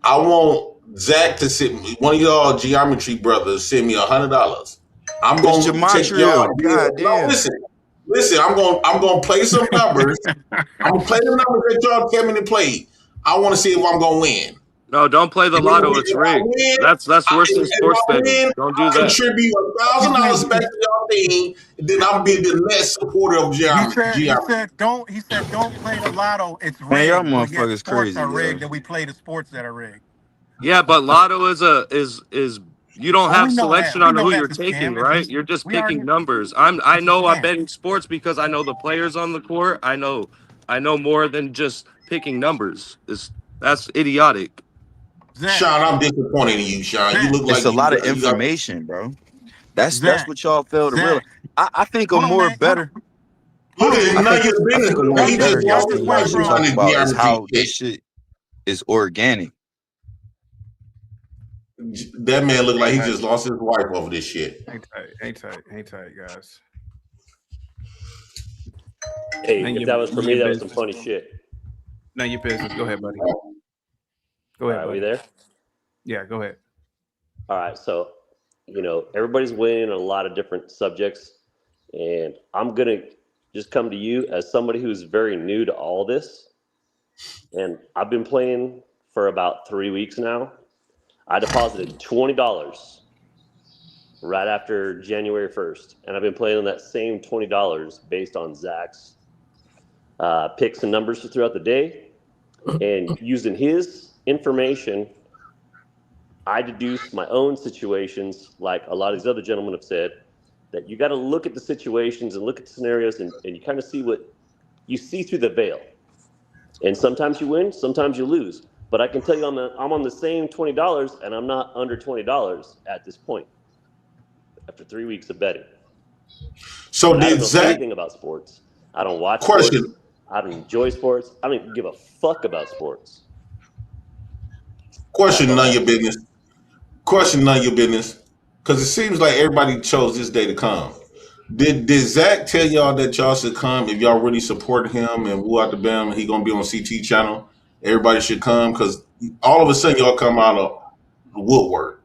I want Zach to send one of y'all geometry brothers send me $100. I'm It's gonna take y'all. gematria. God No, damn. listen. I'm gonna play some numbers. I'm gonna play the numbers that y'all tell me to play. I want to see if I'm gonna win. No, don't play the lotto. It's If I rigged. win, That's worse than if sports I betting. win, Don't do I that. contribute $1,000 back to y'all team. And then I'll be the next supporter of geometry. He said don't play the lotto. It's Man, y'all rigged, but yet motherfuckers sports crazy, are yo. rigged, and we play the sports that are rigged. Yeah, but lotto is you don't Oh, have we know selection that. We on know who you're that's a taking, scam. right? You're just We already picking numbers. I know I'm scam. betting sports because I know the players on the court. I know more than just picking numbers. That's idiotic. Sean, I'm disappointed in you, Sean. You look It's like a lot of you got information, bro. That's what y'all fail to realize. I think a Hold on, more man. better. look at I none think of your I business. think a Look like more he just better lost his thing wife y'all should behind talk this about is geometry how this shit. shit is organic. That man looked like he just lost his wife over this shit. Hang tight, guys. Hey, None if your, that was for none me, your that was some business. funny shit. None your business. Go ahead, buddy. Go All ahead, right, buddy. we there? Yeah, go ahead. All right, so everybody's weighing on a lot of different subjects, and I'm gonna just come to you as somebody who's very new to all this, and I've been playing for about 3 weeks now. I deposited $20 right after January 1st, and I've been playing on that same $20 based on Zach's picks and numbers throughout the day, and using his information, I deduce my own situations, like a lot of these other gentlemen have said, that you got to look at the situations and look at the scenarios, and you kind of see what you see through the veil. And sometimes you win, sometimes you lose. But I can tell you I'm on the same $20, and I'm not under $20 at this point after 3 weeks of betting. So And I don't did know Zach? anything about sports. I don't watch sports. Question. I don't enjoy sports. I don't even give a fuck about sports. Question. None of your business. Question. None of your business. Because it seems like everybody chose this day to come. Did Zach tell y'all that y'all should come if y'all really support him and woo out the bam and he gonna be on CT channel? Everybody should come because all of a sudden y'all come out of the woodwork.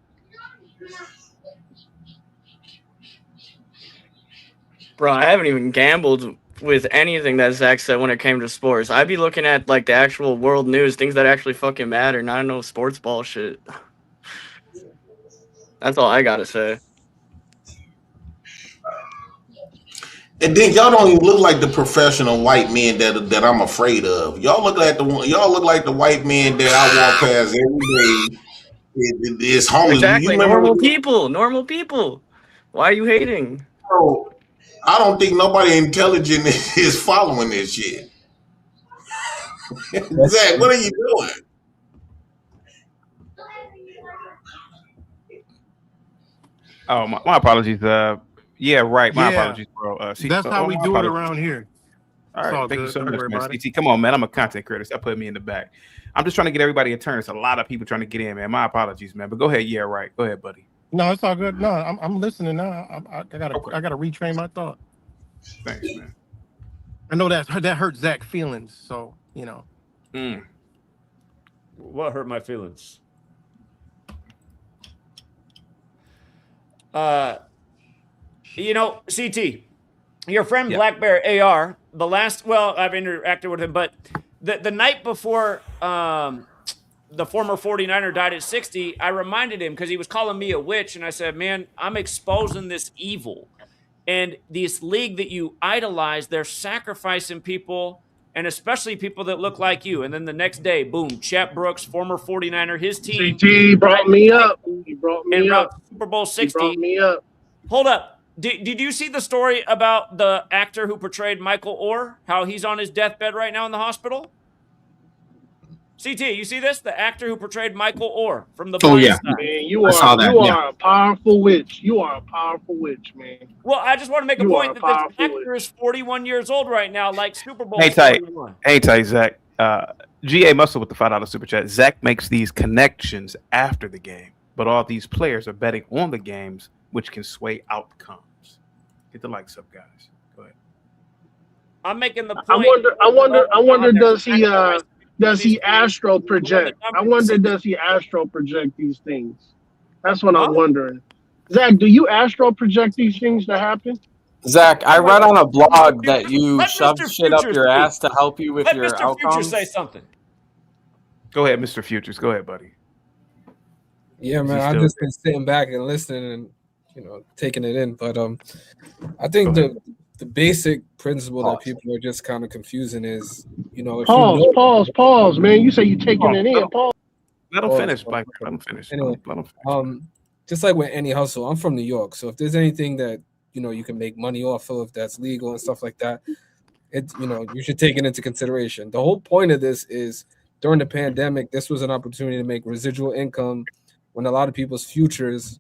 Bro, I haven't even gambled with anything that Zach said when it came to sports. I'd be looking at like the actual world news, things that actually fucking matter, not no sports ball shit. That's all I gotta say. And then y'all don't even look like the professional white men that I'm afraid of. Y'all look like the white men that I walk past every day. It's homeless. You Exactly, remember? normal people. Why are you hating? Bro, I don't think nobody intelligent is following this shit. Zach, what are you doing? Oh, my apologies. Yeah, right. My Yeah, apologies, bro. that's how we my do it apologies. around here. All It's right, all thank you good. so Don't much, worry man. about it. CT, come on, man. I'm a content creator. Stop putting me in the back. I'm just trying to get everybody a turn. There's a lot of people trying to get in, man. My apologies, man. But go ahead. Yeah, right. Go ahead, buddy. No, it's all good. No, I'm listening now. I gotta retrain my thought. Thanks, man. I know that hurt Zach's feelings. So What hurt my feelings? CT, your friend Black Bear AR, I've interacted with him, but the night before the former 49er died at 60, I reminded him because he was calling me a witch, and I said, man, I'm exposing this evil. And this league that you idolize, they're sacrificing people, and especially people that look like you. And then the next day, boom, Chet Brooks, former 49er, his team. CT brought me up. He brought me up. Super Bowl 60. He brought me up. Hold up. Did you see the story about the actor who portrayed Michael Orr? How he's on his deathbed right now in the hospital? CT, you see this? The actor who portrayed Michael Orr from The Blind Side. Man, you are a powerful witch. You are a powerful witch, man. Well, I just want to make a point that this actor is 41 years old right now, like Super Bowl 41. Hey, tight, Zach. GA Muscle with the $5 super chat. Zach makes these connections after the game, but all these players are betting on the games, which can sway outcomes. Get the likes up, guys. Go ahead. I'm making the point. I wonder, does he astral project? I wonder, does he astral project these things? That's what I'm wondering. Zach, do you astral project these things to happen? Zach, I read on a blog that you shove shit up your ass to help you with your outcomes. Future say something. Go ahead, Mr. Futures. Go ahead, buddy. Yeah, man, I've just been sitting back and listening and taking it in. But I think the basic principle that people are just kind of confusing is, if Pause, man. You say you're taking it in. Pause. Let him finish, Mike. Let him finish. Anyway, let him finish. Just like with any hustle, I'm from New York, so if there's anything that you can make money off of that's legal and stuff like that, you should take it into consideration. The whole point of this is during the pandemic, this was an opportunity to make residual income when a lot of people's futures,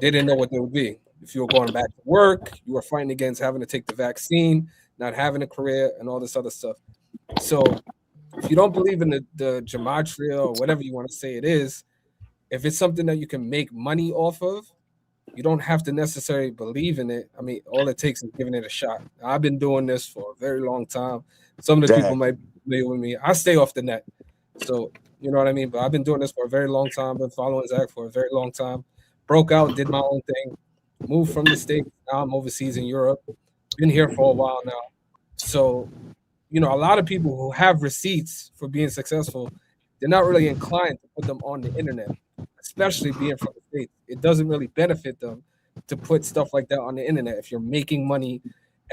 they didn't know what they would be. If you were going back to work, you were fighting against having to take the vaccine, not having a career, and all this other stuff. So if you don't believe in the gematria or whatever you want to say it is, if it's something that you can make money off of, you don't have to necessarily believe in it. I mean, all it takes is giving it a shot. I've been doing this for a very long time. Some of the people might be with me. I stay off the net. So, you know what I mean? But I've been doing this for a very long time. Been following Zach for a very long time. Broke out, did my own thing. Moved from the States. Now I'm overseas in Europe. Been here for a while now. So, a lot of people who have receipts for being successful, they're not really inclined to put them on the internet, especially being from the States. It doesn't really benefit them to put stuff like that on the internet. If you're making money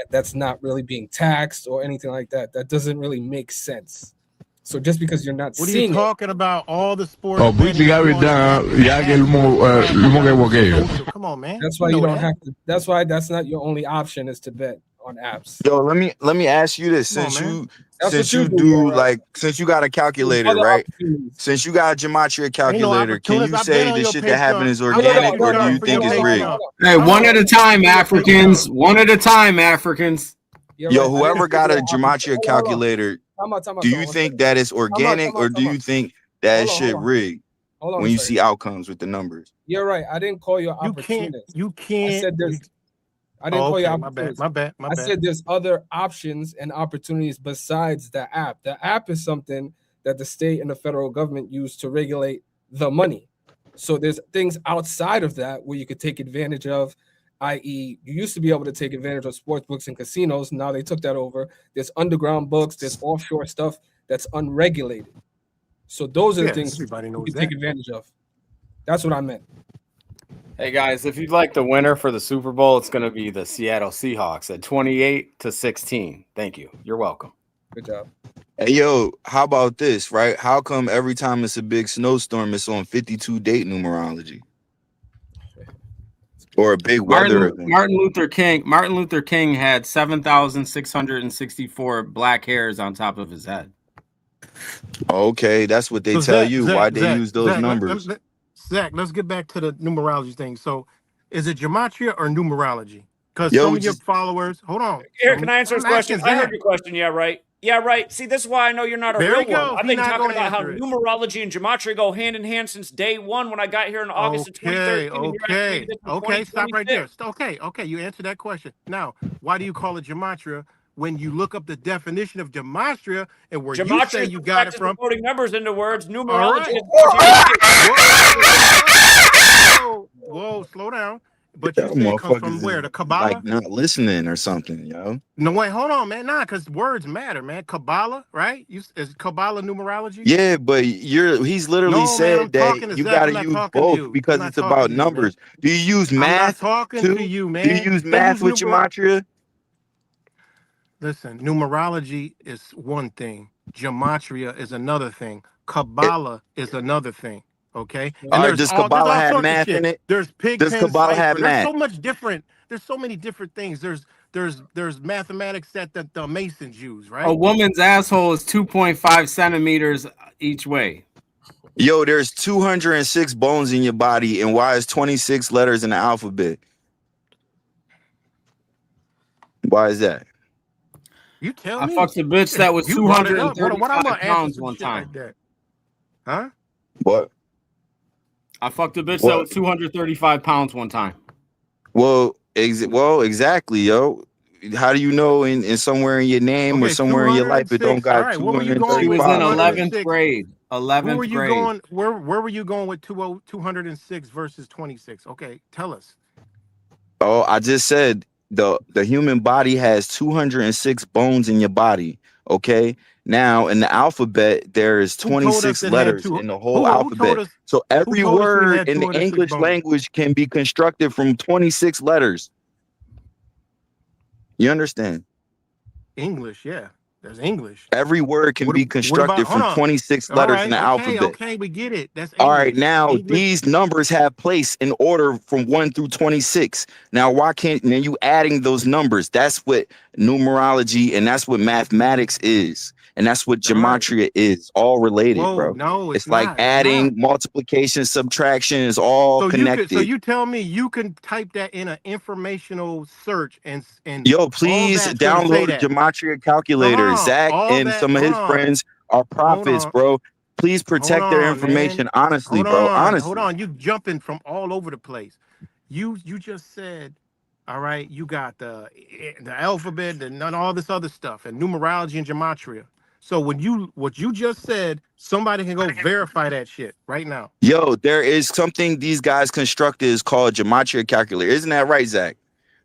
that's not really being taxed or anything like that, that doesn't really make sense. So just because you're not What are seeing you talking about? All the sports. Oh, poi Come on, man. That's why you don't have to. That's why that's not your only option is to bet on apps. Yo, let me ask you this: since you got a calculator, right? Since you got a Gematria calculator, can you say the shit that happened is organic, or do you think it's rigged? Hey, one at a time, Africans. One at a time, Africans. Yo, whoever got a Gematria calculator, do you think that it's organic, or do you think that shit rigged when you see outcomes with the numbers? You're right. I didn't call you opportunist. You can't. I said there's. I didn't call you opportunist. My bad. I said there's other options and opportunities besides the app. The app is something that the state and the federal government use to regulate the money. So there's things outside of that where you could take advantage of i.e., you used to be able to take advantage of sports books and casinos. Now they took that over. There's underground books. There's offshore stuff that's unregulated. So those are the things everybody you knows can that. take advantage of. That's what I meant. Hey guys, if you'd like the winner for the Super Bowl, it's going to be the Seattle Seahawks at 28-16. Thank you. You're welcome. Good job. Hey, yo, how about this, right? How come every time it's a big snowstorm, it's on 52 date numerology? Or a big weather event? Martin Luther King had 7,664 black hairs on top of his head. Okay, that's what they So tell you. Why'd they use those Zach, numbers? Zach, let's get back to the numerology thing. So, is it gematria or numerology? Because Yo, some of your followers, hold on. Eric, can I answer this question? I heard Zach. your question. Yeah, right. Yeah, right. See, this is why I know you're not a There real he goes. one. I've He been not talking gonna about how answer it. numerology and gematria go hand in hand since day one when I got here in August of 2013. and you're asking me this in Okay, stop right there. 2026. Okay, you answered that question. Now, why do you call it gematria when you look up the definition of gematria and where you say Gematria is you the got it practice from? of putting numbers into words. All Numerology right. Whoa, slow down. But you Y'all say it comes from motherfuckers where? is The Kabbalah? like not listening or something, yo. No, wait, hold on, man. Nah, because words matter, man. Kabbalah, right? Is Kabbalah numerology? Yeah, but he's literally No, man, I'm said that talking to you Zach. got I'm to not use talking to both you. I'm because not it's talking about to you, man. numbers. Do you use I'm not math talking too? to you, man. Do you use They math use with gematria? Listen, numerology is one thing. Gematria is another thing. Kabbalah is another thing. Okay, All and right, there's does all Kabbalah have sorts of math in shit. it? There's Does pigpen Kabbalah have cipher. There's math? so much different. There's so many different things. There's mathematics that the Masons use, A right? woman's asshole is 2.5 centimeters each way. Yo, there's 206 bones in your body, and why is 26 letters in the alphabet? Why is that? You tell I me. fucked a bitch that was You brought it up. What I'm 235 gonna answer pounds some one shit like time. that? Huh? What? I fucked a bitch that What? was 235 pounds one time. Well, exactly, yo. How do you know in somewhere in your name or Okay, somewhere in your life it don't 206. All got right, what were you going She with? was in 235 letters? 11th grade. Who 11th were you grade. going? Where were you going with 206 versus 26? Okay, tell us. Oh, I just said the human body has 206 bones in your body. Okay. Now in the alphabet, there is Who told us 26 it had letters two? in the whole Who told alphabet. us? So Who every told us we word had in the 206 English bones? language can be constructed from 26 letters. You understand? English, yeah. There's English. Every word can be What about? constructed Hold from on. 26 All letters in right. the alphabet. Okay, we get it. That's All right, English. now English. these numbers have place in order from 1 through 26. Now, why can't then you adding those numbers? That's what numerology and that's what mathematics is. And that's what gematria is. All related, Whoa, bro. no, It's it's like not. It's adding, not. multiplication, subtraction is all So connected. you tell me you can type that in an informational search and Yo, all please that's gonna say download a that. gematria So hold calculator. on, Zach all and that. some of Hold his on, friends are hold prophets, on, bro. Please hold protect their on, man. information. Honestly, Hold bro. on, hold Honestly. on. You jumping from all over the place. You just said, all right. You got the alphabet and none all this other stuff and numerology and gematria. So what you just said, somebody can go verify that shit right now. Yo, there is something these guys constructed is called gematria calculator. Isn't that right, Zach?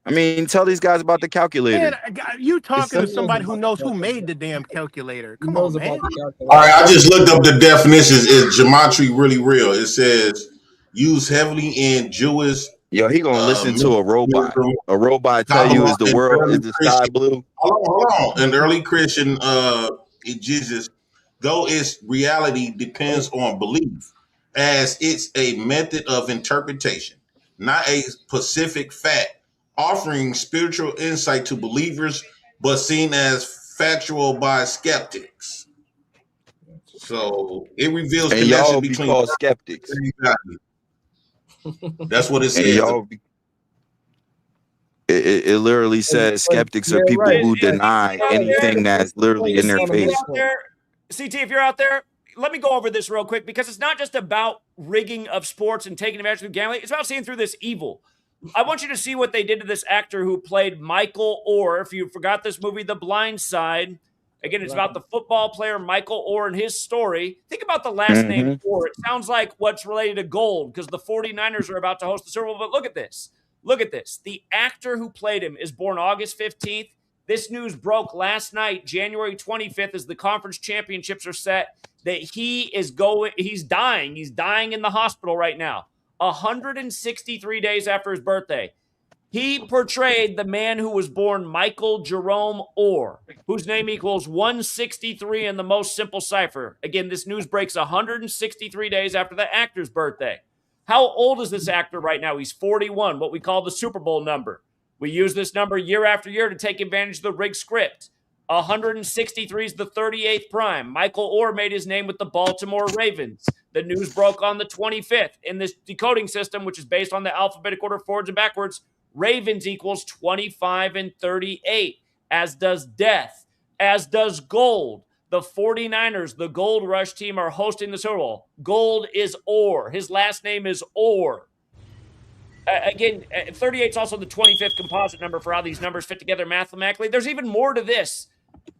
I mean, tell these guys about the calculator. Man, you It's talking to simple. somebody who knows who made the damn calculator. Come on, man. All right, I just looked up the definitions. Is gematria really real? It says used heavily in Jewish. Yo, he gonna listen to a robot. A robot tell you is the In world is early the sky Christian, blue? hold on. In early Christian Jesus, though its reality depends on belief, as it's a method of interpretation, not a specific fact, offering spiritual insight to believers, but seen as factual by skeptics. So it reveals And connection y'all be between called skeptics. That's what it And says. y'all be, it literally says skeptics are Yeah, people right. who deny anything that's literally in their face. CT, if you're out there, let me go over this real quick because it's not just about rigging of sports and taking advantage of gambling. It's about seeing through this evil. I want you to see what they did to this actor who played Michael Orr. If you forgot this movie, The Blind Side. Again, it's about the football player Michael Orr and his story. Think about the last name Orr. It sounds like what's related to gold because the 49ers are about to host the Super Bowl. But look at this. Look at this. The actor who played him is born August 15th. This news broke last night, January 25th, as the conference championships are set, that he's dying. He's dying in the hospital right now, 163 days after his birthday. He portrayed the man who was born Michael Jerome Orr, whose name equals 163 in the most simple cipher. Again, this news breaks 163 days after the actor's birthday. How old is this actor right now? He's 41, what we call the Super Bowl number. We use this number year after year to take advantage of the rigged script. 163 is the 38th prime. Michael Orr made his name with the Baltimore Ravens. The news broke on the 25th. In this decoding system, which is based on the alphabetic order forwards and backwards, Ravens equals 25 and 38, as does death, as does gold. The 49ers, the Gold Rush team, are hosting the Super Bowl. Gold is Orr. His last name is Orr. Again, 38 is also the 25th composite number for how these numbers fit together mathematically. There's even more to this.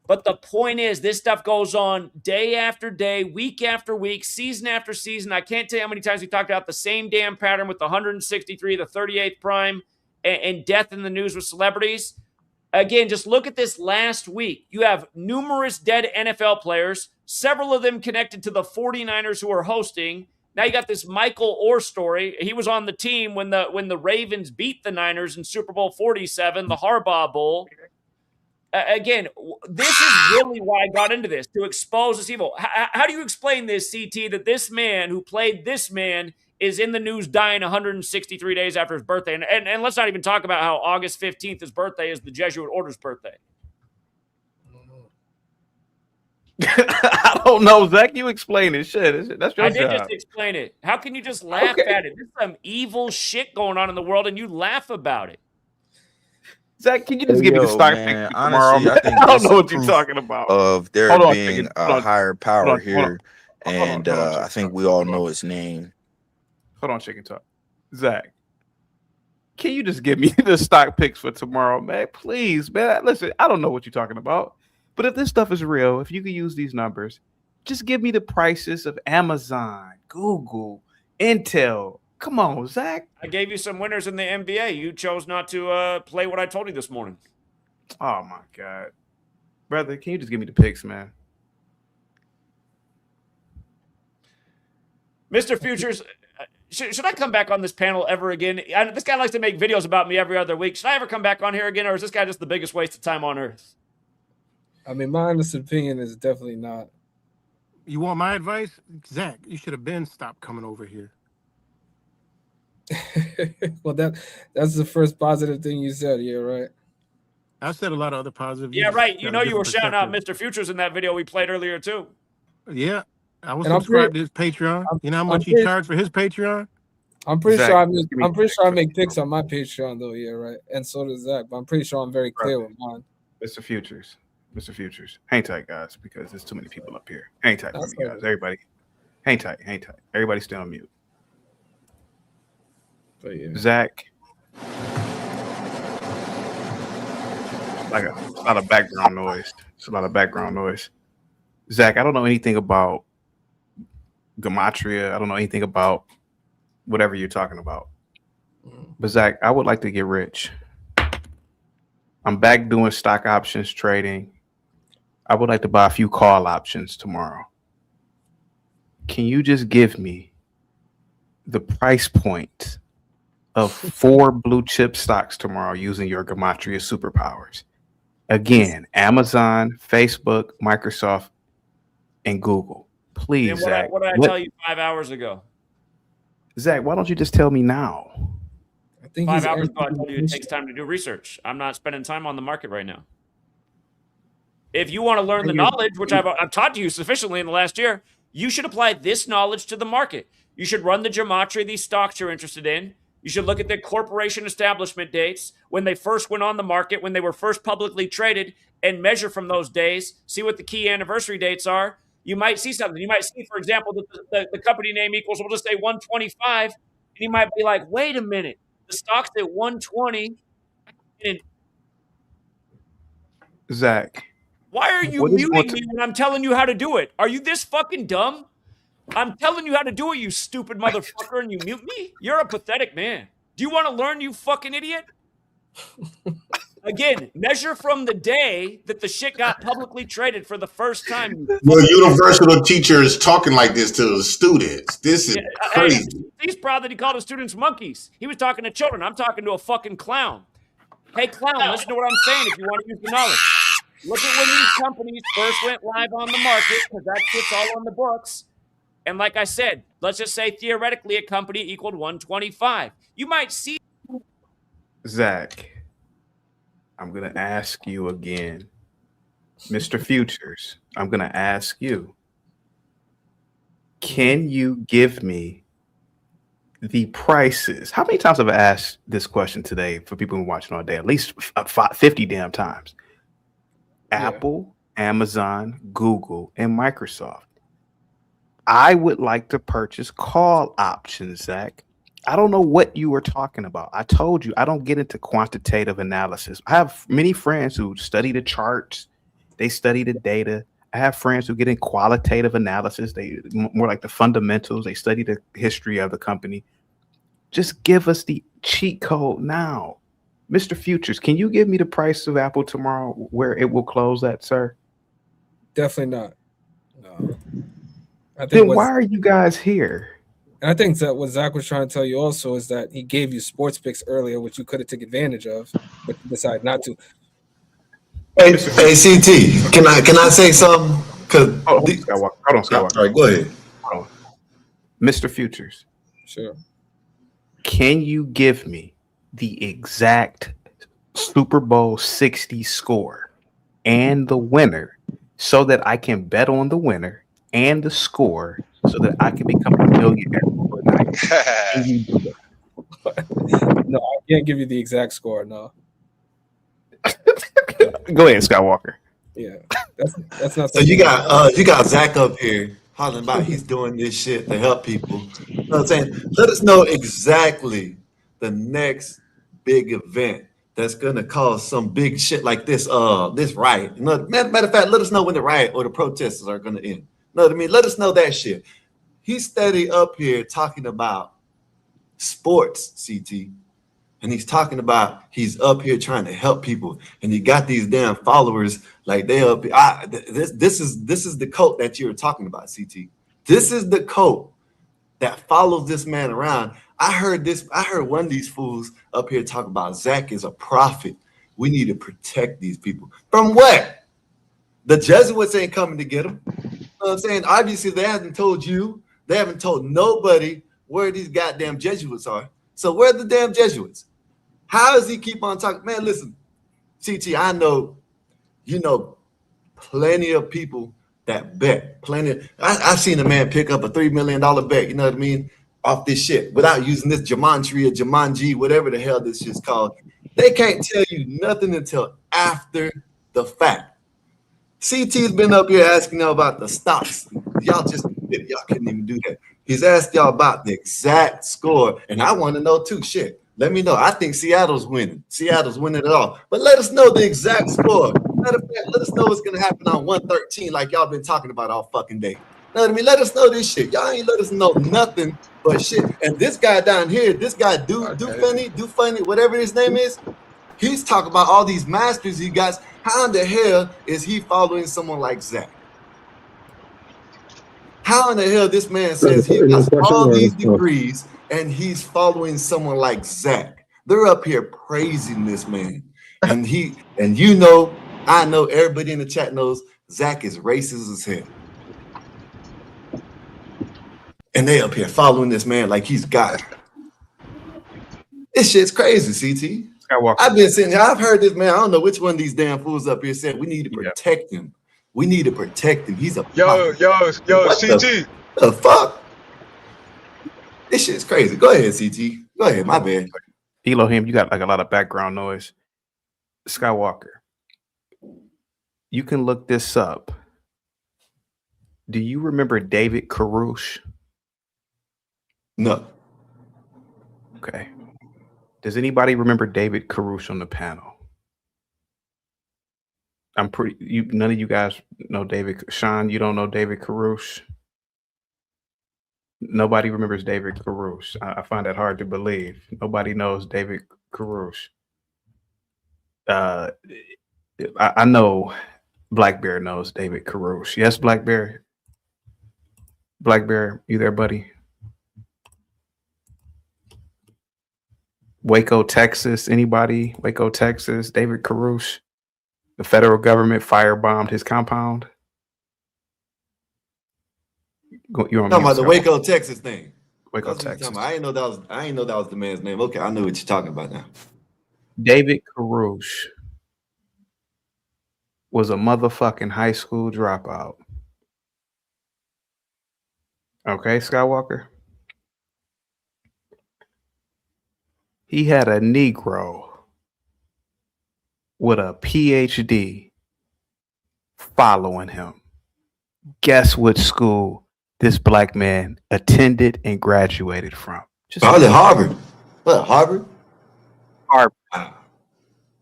But the point is, this stuff goes on day after day, week after week, season after season. I can't tell you how many times we talked about the same damn pattern with the 163, the 38th prime, and death in the news with celebrities. Again, just look at this last week. You have numerous dead NFL players, several of them connected to the 49ers who are hosting. Now you got this Michael Orr story. He was on the team when the Ravens beat the Niners in Super Bowl 47, the Harbaugh Bowl. Again, this is really why I got into this, to expose this evil. How do you explain this, CT, that this man who played this man is in the news dying 163 days after his birthday? And let's not even talk about how August 15th, his birthday, is the Jesuit Order's birthday. I don't know, Zach. You explain it. Shit, that's your job. I did just explain it. How can you just laugh at it? There's some evil shit going on in the world, and you laugh about it. Zach, can you just give me the stock pick tomorrow? Honestly, I think I don't know what you're talking about. Of there being a higher power here, and I think we all know his name. Hold on, Chicken Talk. Zach, can you just give me the stock picks for tomorrow, man? Please, man. Listen, I don't know what you're talking about, but if this stuff is real, if you can use these numbers, just give me the prices of Amazon, Google, Intel. Come on, Zach. I gave you some winners in the NBA. You chose not to play what I told you this morning. Oh, my God. Brother, can you just give me the picks, man? Mr. Futures, should I come back on this panel ever again? This guy likes to make videos about me every other week. Should I ever come back on here again, or is this guy just the biggest waste of time on earth? I mean, my honest opinion is definitely not. You want my advice? Zach, you should have been stopped coming over here. Well, that's the first positive thing you said. Yeah, right. I said a lot of other positive. Yeah, right. You know you were shouting out Mr. Futures in that video we played earlier, too. Yeah. I was subscribed to his Patreon. You know how much he charged for his Patreon? I'm pretty sure I make picks on my Patreon, though. Yeah, right. And so does Zach. But I'm pretty sure I'm very clear with mine. Mr. Futures. Hang tight, guys, because there's too many people up here. Hang tight, guys. Everybody. Hang tight. Everybody stay on mute. But yeah. Zach. Like a lot of background noise. It's a lot of background noise. Zach, I don't know anything about Gematria. I don't know anything about whatever you're talking about. But Zach, I would like to get rich. I'm back doing stock options trading. I would like to buy a few call options tomorrow. Can you just give me the price point of 4 blue chip stocks tomorrow using your Gematria superpowers? Again, Amazon, Facebook, Microsoft, and Google. Please, Zach. What did I tell you 5 hours ago? Zach, why don't you just tell me now? I think 5 hours ago, I told you it takes time to do research. I'm not spending time on the market right now. If you want to learn the knowledge, which I've taught to you sufficiently in the last year, you should apply this knowledge to the market. You should run the gematria of these stocks you're interested in. You should look at the corporation establishment dates, when they first went on the market, when they were first publicly traded, and measure from those days, see what the key anniversary dates are. You might see something. You might see, for example, that the company name equals, we'll just say 125, and you might be like, wait a minute, the stock's at 120. And Zach. Why are you muting me when I'm telling you how to do it? Are you this fucking dumb? I'm telling you how to do it, you stupid motherfucker, and you mute me? You're a pathetic man. Do you want to learn, you fucking idiot? Again, measure from the day that the shit got publicly traded for the first time. Your university teacher is talking like this to the students. This is crazy. Hey, he's proud that he called his students monkeys. He was talking to children. I'm talking to a fucking clown. Hey, clown, listen to what I'm saying if you want to use the knowledge. Look at when these companies first went live on the market, because that shit's all on the books. And like I said, let's just say theoretically a company equaled 125. You might see. Zach, I'm going to ask you again. Mr. Futures, I'm going to ask you. Can you give me the prices? How many times have I asked this question today for people who are watching all day? At least 50 damn times. Apple, Amazon, Google, and Microsoft. I would like to purchase call options, Zach. I don't know what you were talking about. I told you I don't get into quantitative analysis. I have many friends who study the charts. They study the data. I have friends who get in qualitative analysis. They more like the fundamentals. They study the history of the company. Just give us the cheat code now. Mr. Futures, can you give me the price of Apple tomorrow, where it will close at, sir? Definitely not. No. Then why are you guys here? And I think that what Zach was trying to tell you also is that he gave you sports picks earlier, which you could have taken advantage of, but you decided not to. Hey, CT, can I say something? Because hold on, Skywalker. Sorry, go ahead. Hold on. Mr. Futures. Sure. Can you give me the exact Super Bowl 60 score and the winner so that I can bet on the winner and the score so that I can become a millionaire overnight? Can you do that? No, I can't give you the exact score. No. Go ahead, Skywalker. Yeah, that's not. So you got Zach up here hollering about he's doing this shit to help people. You know what I'm saying? Let us know exactly the next big event that's gonna cause some big shit like this. This riot. You know, matter of fact, let us know when the riot or the protests are gonna end. You know what I mean? Let us know that shit. He's steady up here talking about sports, CT. And he's talking about he's up here trying to help people, and he got these damn followers like they up. This is the cult that you were talking about, CT. This is the cult that follows this man around. I heard one of these fools up here talk about Zach is a prophet. We need to protect these people from what? The Jesuits ain't coming to get them. You know what I'm saying? Obviously, they haven't told you. They haven't told nobody where these goddamn Jesuits are. So where are the damn Jesuits? How does he keep on talking? Man, listen, CT, I know, you know, plenty of people that bet. I've seen a man pick up a $3 million bet, you know what I mean, off this shit without using this Gematria, Jumanji, whatever the hell this shit's called. They can't tell you nothing until after the fact. CT's been up here asking y'all about the stocks. Y'all couldn't even do that. He's asked y'all about the exact score, and I want to know too. Shit. Let me know. I think Seattle's winning. Seattle's winning it all. But let us know the exact score. Matter of fact, let us know what's going to happen on 113 like y'all been talking about all fucking day. You know what I mean? Let us know this shit. Y'all ain't let us know nothing but shit. And this guy down here, this guy, do funny, whatever his name is, he's talking about all these masters he got. How in the hell is he following someone like Zach? How in the hell this man says he has all these degrees and he's following someone like Zach? They're up here praising this man. And you know, I know everybody in the chat knows Zach is racist as hell. And they up here following this man like he's God. This shit's crazy, CT. I've been sitting here, I've heard this man, I don't know which one of these damn fools up here said we need to protect him. We need to protect him. He's a yo, CT. The fuck? This shit's crazy. Go ahead, CT. Go ahead, my bad. Elohim, you got like a lot of background noise. Skywalker, you can look this up. Do you remember David Carouche? No. Okay. Does anybody remember David Carouche on the panel? None of you guys know David. Sean, you don't know David Carouche? Nobody remembers David Caruso. I find that hard to believe. Nobody knows David Caruso. I know Black Bear knows David Caruso. Yes, Black Bear. Black Bear, you there, buddy? Waco, Texas. Anybody? Waco, Texas. David Caruso. The federal government firebombed his compound. You're on Talking mute, about the sir. Waco, Texas thing. Waco, That's what you're Texas. talking about. I ain't know that was the man's name. Okay, I know what you're talking about now. David Caruso was a motherfucking high school dropout. Okay, Skywalker. He had a Negro with a PhD following him. Guess what school this black man attended and graduated from? Probably Harvard. What, Harvard? Harvard.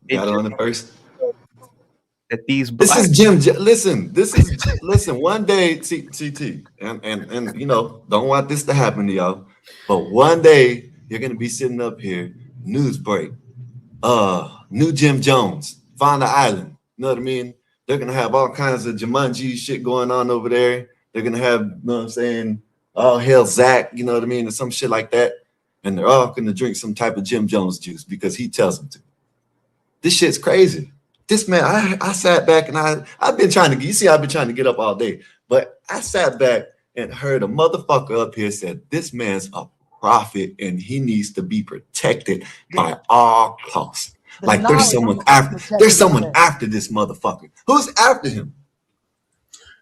Got on the first. That these This is listen. One day, CT, and you know, don't want this to happen to y'all, but one day you're gonna be sitting up here, news break. New Jim Jones found the island. You know what I mean? They're gonna have all kinds of Jumanji shit going on over there. They're gonna have, you know what I'm saying, all hell Zach, you know what I mean, or some shit like that. And they're all gonna drink some type of Jim Jones juice because he tells them to. This shit's crazy. This man, I sat back and I've been trying to get up all day, but I sat back and heard a motherfucker up here said this man's a prophet and he needs to be protected by all costs. Like there's someone after this motherfucker. Who's after him?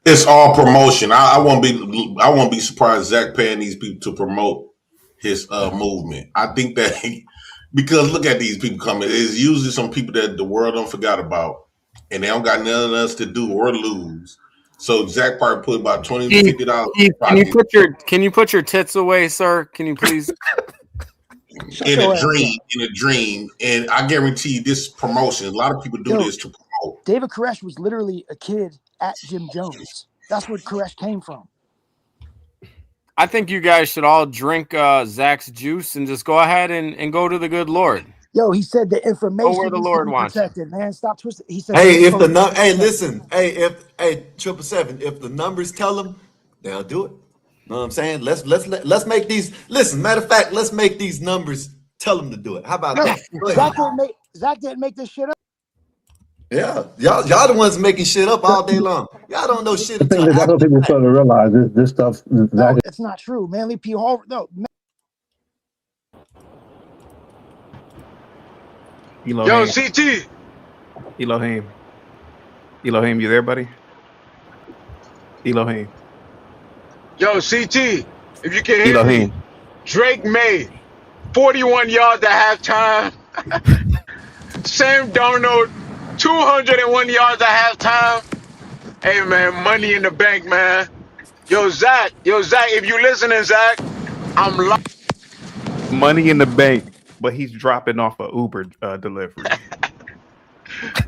It's all promotion. I won't be surprised Zach paying these people to promote his movement. I think that because look at these people coming. It's usually some people that the world don't forgot about, and they don't got nothing else to do or lose. So Zach probably put about $20 to $50. Can you put your tits away, sir? Can you please? In a dream, and I guarantee you this promotion. A lot of people do this to promote. David Koresh was literally a kid at Jim Jones. That's where Koresh came from. I think you guys should all drink Zach's juice and just go ahead and go to the good Lord. Yo, he said the information where the needs Lord to be wants protected, man. Stop twisting. He said, Hey, if the listen, hey, if 777, if the numbers tell them, they'll do it. Know what I'm saying? Let's make these. Listen, matter of fact, let's make these numbers tell them to do it. How about that? Zach didn't make this shit up. Yeah, y'all the ones making shit up all day long. Y'all don't know shit. I think that's what people start to realize. This stuff. No, it's not true. Manly P. Hall. No. Yo, CT. Elohim, you there, buddy? Elohim. Yo, CT. If you can hear Elohim. me, Drake made 41 yards at halftime. Sam Darnold, 201 yards at halftime. Hey, man, money in the bank, man. Yo, Zach, if you listening, Zach, I'm Money in the bank, but he's dropping off a Uber delivery.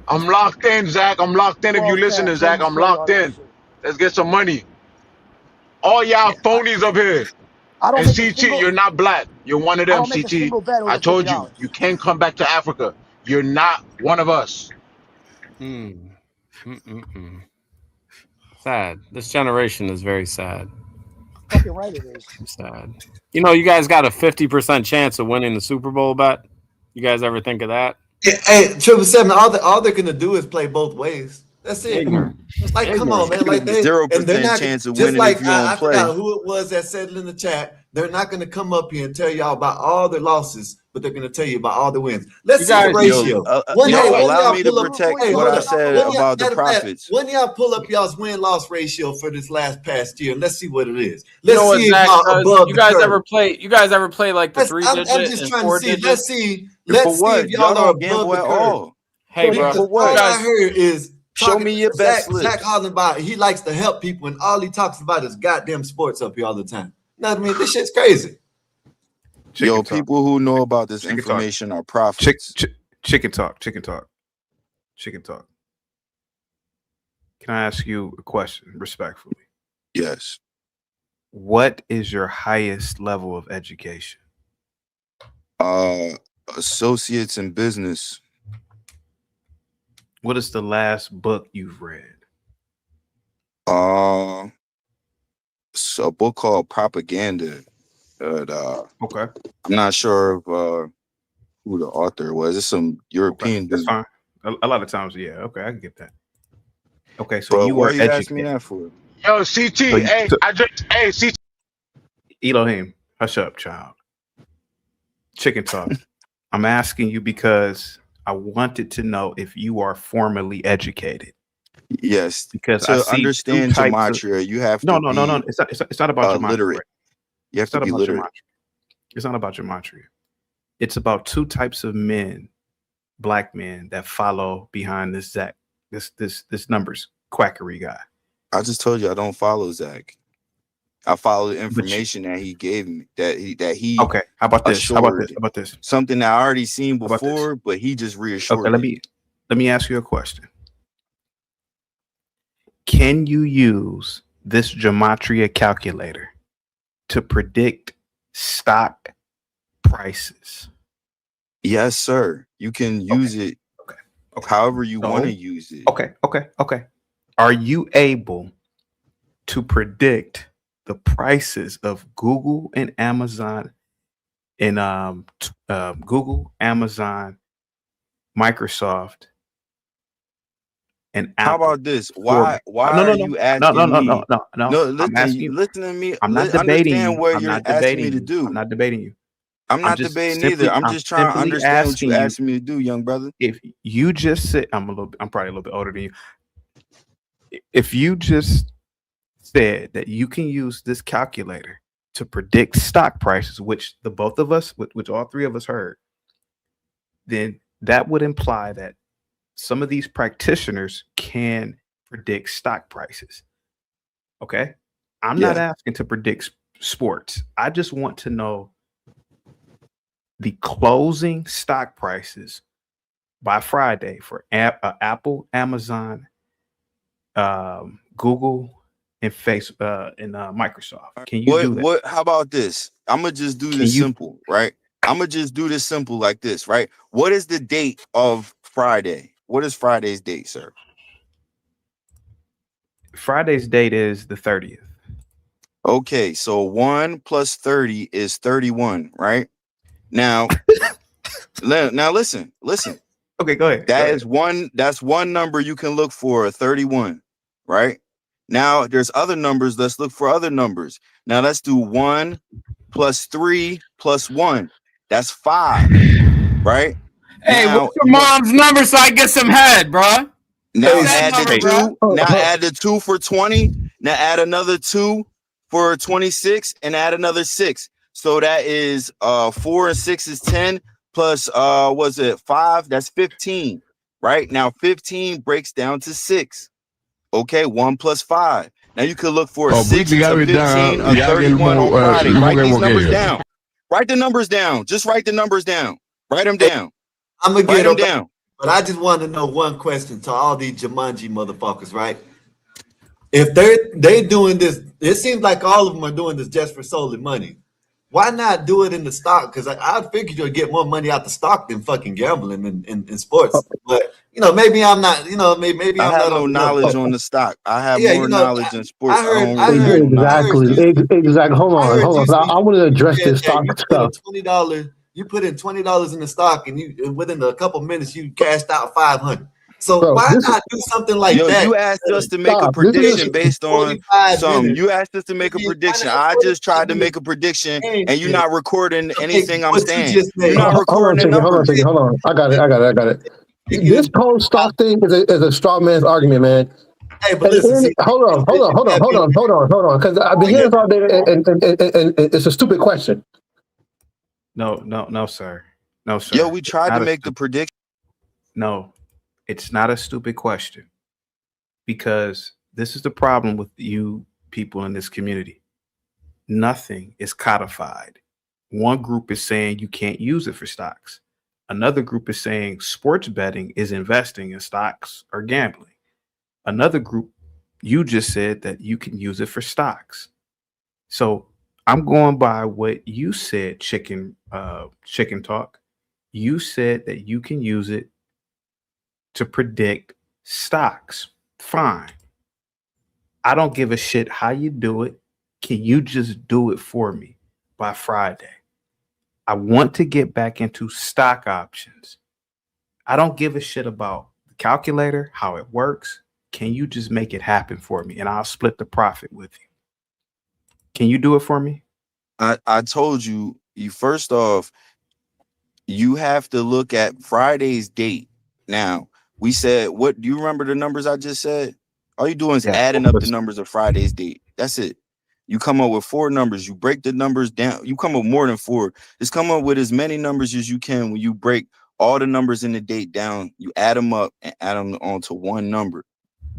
I'm locked in, Zach. I'm locked in. If you listening, Zach, I'm locked in. Let's get some money. All y'all phonies up here. And CT, you're not black. You're one of them, CT. I told you, you can't come back to Africa. You're not one of us. Sad. This generation is very sad. Fucking right it is. Sad. You know, you guys got a 50% chance of winning the Super Bowl bet. You guys ever think of that? Hey, 777, all they're gonna do is play both ways. That's it. Like, come on, man. Like they 0% chance of winning like if you don't I play. forgot who it was that said it in the chat. They're not gonna come up here and tell y'all about all their losses, but they're gonna tell you about all the wins. Let's see the ratio. Allow me to protect what I said about the profits. When y'all pull up y'all's win-loss ratio for this past year, and let's see what it is. You Let's know what, see Zach, if y'all above you guys the ever play? You guys ever play like the curve. 3-digit I'm just and trying to 4 see. digit? Let's see if y'all are above the curve. Hey, bro. Because all I heard is show me your best Zach Hollenbach, he likes to help people, and all he talks about is goddamn sports up here all the time. You know what I mean? This shit's crazy. People who know about this information are prophets. Chicken talk. Can I ask you a question respectfully? Yes. what is your highest level of education? Associates in business. What is the last book you've read? It's a book called Propaganda. Okay. I'm not sure of who the author was. It's some European That's dude. fine. A lot of times, yeah. Okay, I can get that. Okay, so But you why are you asking me educated. that for? Yo, CT, hey, CT. Elohim, hush up, child. Chicken talk. I'm asking you because I wanted to know if you are formally educated. Yes. Because I To see two understand types of gematria, you have no, to no, no, no. be It's not about gematria. literate. Right? You have It's to not be about literate. gematria. It's not about gematria. It's about two types of men, black men, that follow behind this Zach, this numbers quackery guy. I just told you I don't follow Zach. I follow the information that he gave me. That he Okay. How about this? How about this? How about this? Something that I already seen How about this? before, but he just reassured Okay, me. let me ask you a question. Can you use this Gematria calculator to predict stock prices? Yes, sir. You can use it however you want to use it. Okay. Are you able to predict the prices of Google and Amazon and Google, Amazon, Microsoft, and Apple? How about this? Why are you asking me? No, I'm asking you. listen to me. I'm not debating Understand you. what I'm you're not asking debating me to you. do. I'm not debating you. I'm not debating either. I'm just trying to understand what you're asking me to do, young brother. If you just said, I'm probably a little bit older than you. If you just said that you can use this calculator to predict stock prices, which the both of us, which all three of us heard, then that would imply that some of these practitioners can predict stock prices. Okay. I'm not asking to predict sports. I just want to know the closing stock prices by Friday for Apple, Amazon, Google, and Microsoft. Can you do that? What? How about this? I'm gonna just do this simple, right? I'm gonna just do this simple like this, right? What is the date of Friday? What is Friday's date, sir? Friday's date is the 30th. Okay, so 1 plus 30 is 31, right? Now, listen. Okay, go ahead. That's one number you can look for, 31, right? Now there's other numbers. Let's look for other numbers. Now let's do 1 plus 3 plus 1. That's 5, right? Hey, Now, what's your mom's number so I get some head, bro? Now That add the number, 2. bro. Now add the 2 for 20. Now add another 2 for 26 and add another 6. So that is 4 and 6 is 10 plus was it 5? That's 15. Right? Now 15 breaks down to 6. Okay, 1 plus 5. Now you could look for a 6, a 15, a 31 on Friday. Write these numbers down. Write the numbers down. Just write the numbers down. Write them down. I'm gonna get them down. But I just want to know one question to all these Jumanji motherfuckers, right? If they're doing this, it seems like all of them are doing this just for solely money. Why not do it in the stock? Because I figured you'll get more money out the stock than fucking gambling in sports. But maybe I'm not. Maybe I I'm have not no on enough. knowledge on the stock. I have Yeah, more knowledge in sports. I heard. Exactly. Hold on. I want to address this stock You stuff. put in $20. You put in $20 in the stock, and within a couple minutes you cashed out $500. So Bro, why not do something like that? You asked us to make a prediction based on some. You asked us to make a prediction. I just tried to make a prediction, and you're not recording anything I'm saying. You're not recording the numbers. Hold on. I got it. This whole stock thing is a straw man's argument, man. Hey, but listen, hold on. Because I've been hearing this all day, and it's a stupid question. No, sir. No, sir. Yo, we tried to make the prediction. No, it's not a stupid question. Because this is the problem with you people in this community. Nothing is codified. One group is saying you can't use it for stocks. Another group is saying sports betting is investing and stocks or gambling. Another group, you just said that you can use it for stocks. So I'm going by what you said, chicken talk. You said that you can use it to predict stocks. Fine. I don't give a shit how you do it. Can you just do it for me by Friday? I want to get back into stock options. I don't give a shit about the calculator, how it works. Can you just make it happen for me? And I'll split the profit with you. Can you do it for me? I told you, first off, you have to look at Friday's date. Now, we said, what do you remember the numbers I just said? All you doing is adding up the numbers of Friday's date. That's it. You come up with 4 numbers. You break the numbers down. You come up with more than 4. Just come up with as many numbers as you can. When you break all the numbers in the date down, you add them up and add them onto one number.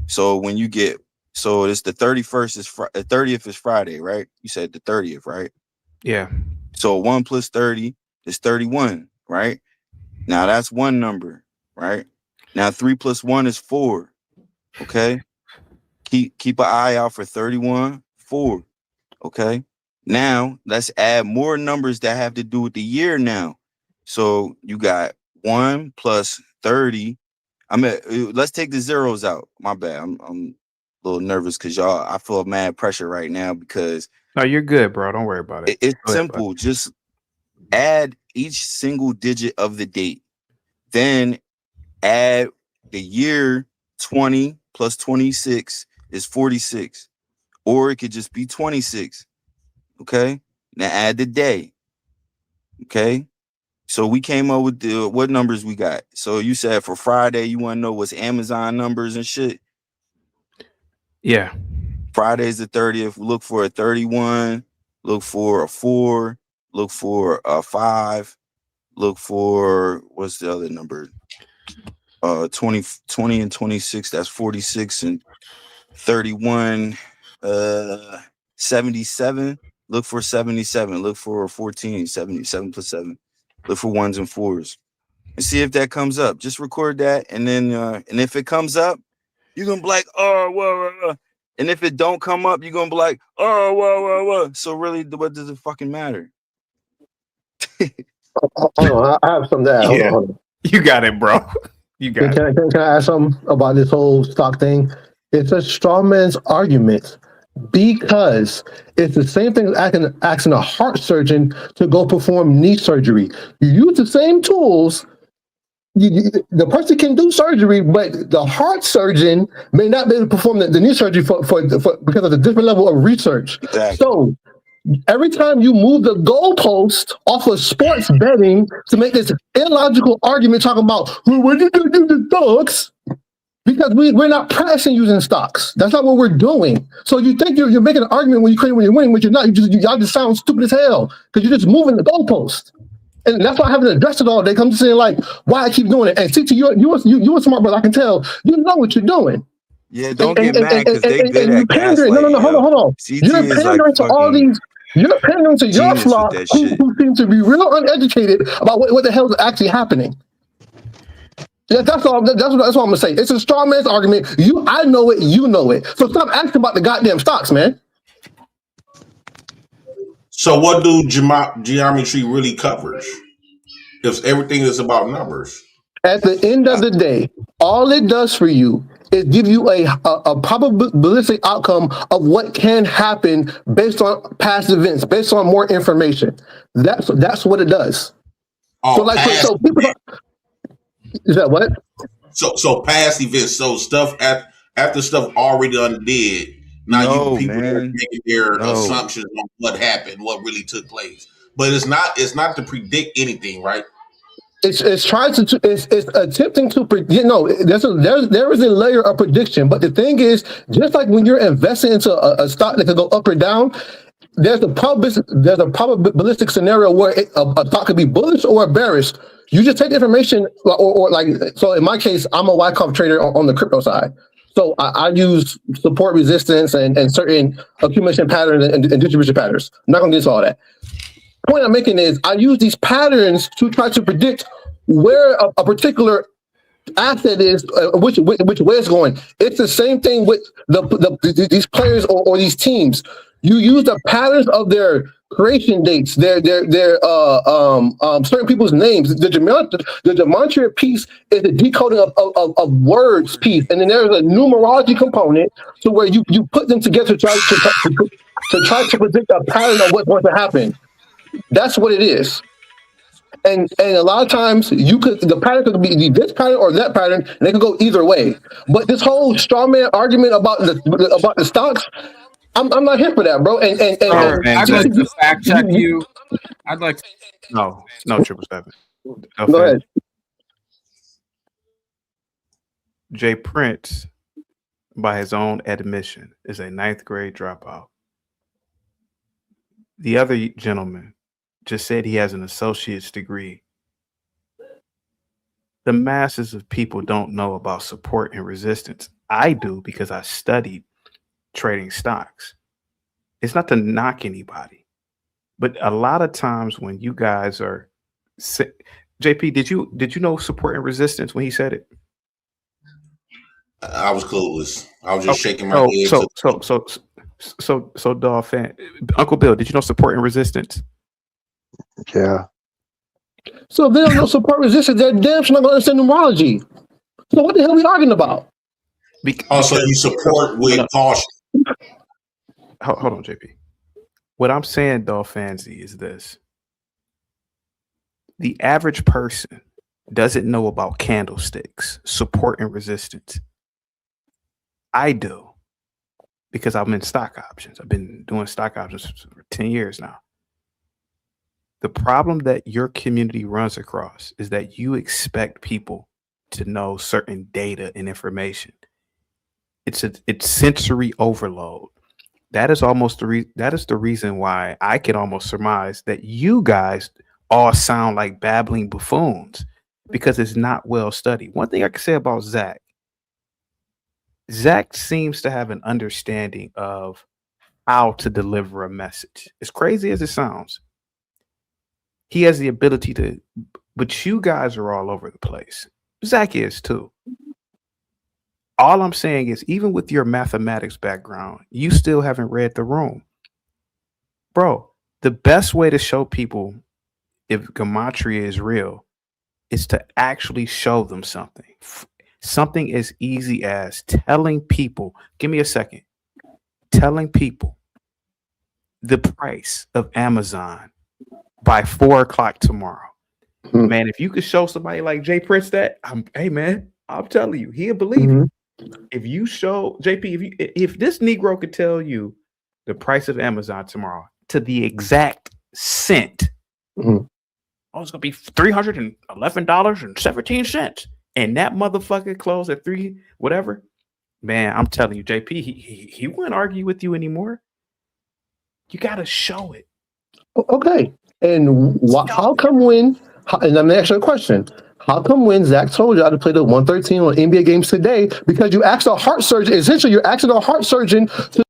So when you get, so it's the 31st is the 30th is Friday, right? You said the 30th, right? Yeah. So 1 plus 30 is 31, right? Now that's one number, right? Now 3 plus 1 is 4. Okay. Keep an eye out for 31, 4. Okay. Now let's add more numbers that have to do with the year now. So you got 1 plus 30. Let's take the zeros out. My bad. I'm a little nervous because I feel mad pressure right now because. No, you're good, bro. Don't worry about it. It's simple. Just add each single digit of the date. Then add the year. 20 plus 26 is 46. Or it could just be 26. Okay. Now add the day. Okay. So we came up with what numbers we got. So you said for Friday, you want to know what's Amazon numbers and shit? Yeah. Friday's the 30th. Look for a 31. Look for a 4. Look for a 5. Look for, what's the other number? 20 and 26. That's 46 and 31. 77. Look for 77. Look for 14. 77 plus 7. Look for 1s and 4s. And see if that comes up. Just record that. And then, and if it comes up, you're going to be like, oh, whoa. And if it don't come up, you're going to be like, oh, whoa. So really, what does it fucking matter? Hold on, I have some that. Yeah. Hold on. You got it, bro. You got it. Can I ask something about this whole stock thing? It's a straw man's argument because it's the same thing as asking a heart surgeon to go perform knee surgery. You use the same tools. The person can do surgery, but the heart surgeon may not be able to perform the knee surgery for because of the different level of research. Exactly. So every time you move the goalpost off of sports betting to make this illogical argument talking about, well, what you do the stocks? Because we're not practicing using stocks. That's not what we're doing. So you think you're making an argument when you're winning, but you're not. Y'all just sound stupid as hell because you're just moving the goalpost. And that's why I haven't addressed it all day. I'm just saying, like, why I keep doing it. And CT, you're a smart brother. I can tell. You know what you're doing. Yeah, don't get mad because they good at gaslighting. No, hold on. CT You're pandering to all these. You're pandering to your flock who seem to be real uneducated about what the hell is actually happening. Yeah, that's all. That's what I'm gonna say. It's a straw man's argument. I know it. You know it. So stop asking about the goddamn stocks, man. So what do geometry really covers? If everything is about numbers. At the end of the day, all it does for you is give you a probabilistic outcome of what can happen based on past events, based on more information. That's what it does. Oh, so people is that what? So past events, so stuff after stuff already undid. Now people are making their assumptions on what happened, what really took place. But it's not to predict anything, right? It's trying to it's attempting to predict. There is a layer of prediction, but the thing is, just like when you're investing into a stock that can go up or down, there's a probabilistic scenario where a stock could be bullish or bearish. You just take the information, or like, so in my case, I'm a Wyckoff trader on the crypto side. So I use support, resistance, and certain accumulation patterns and distribution patterns. I'm not going to get into all that. The point I'm making is I use these patterns to try to predict where a particular asset is, which way it's going. It's the same thing with these players or these teams. You use the patterns of their creation dates, their certain people's names. The Gematria piece is the decoding of words piece, and then there's a numerology component to where you put them together to try to predict a pattern of what's going to happen. That's what it is. And a lot of times the pattern could be this pattern or that pattern, and they could go either way. But this whole straw man argument about the stocks, I'm not here for that, bro. I'd like to fact check you. I'd like to. No, 777. Go ahead. Jay Prince, by his own admission, is a 9th grade dropout. The other gentleman just said he has an associate's degree. The masses of people don't know about support and resistance. I do because I studied trading stocks. It's not to knock anybody, but a lot of times when you guys are, JP, did you know support and resistance when he said it? I was clueless. I was just shaking my head. So, dog fan, Uncle Bill, did you know support and resistance? Yeah. So if they don't know support resistance, they're damn sure not going to understand numerology. So what the hell are we arguing about? Also, you support with caution. Hold on, JP. What I'm saying, dog fancy, is this: the average person doesn't know about candlesticks, support and resistance. I do, because I'm in stock options. I've been doing stock options for 10 years now. The problem that your community runs across is that you expect people to know certain data and information. It's sensory overload. That is almost the reason why I can almost surmise that you guys all sound like babbling buffoons, because it's not well studied. One thing I can say about Zach seems to have an understanding of how to deliver a message. As crazy as it sounds, he has the ability to, but you guys are all over the place. Zach is too. All I'm saying is, even with your mathematics background, you still haven't read the room. Bro, the best way to show people if Gematria is real is to actually show them something. Something as easy as telling people, give me a second, telling people the price of Amazon by 4 o'clock tomorrow. Man, if you could show somebody like Jay Prince that, hey man, I'm telling you, he'll believe you. If you show JP, if this Negro could tell you the price of Amazon tomorrow to the exact cent, oh, it's gonna be $311.17, and that motherfucker closed at 3 whatever. Man, I'm telling you, JP, he wouldn't argue with you anymore. You gotta show it. Okay. And how come when, and I'm asking a question, how come when Zach told you how to play the 113 on NBA games today, because you asked a heart surgeon, essentially you're asking a heart surgeon to.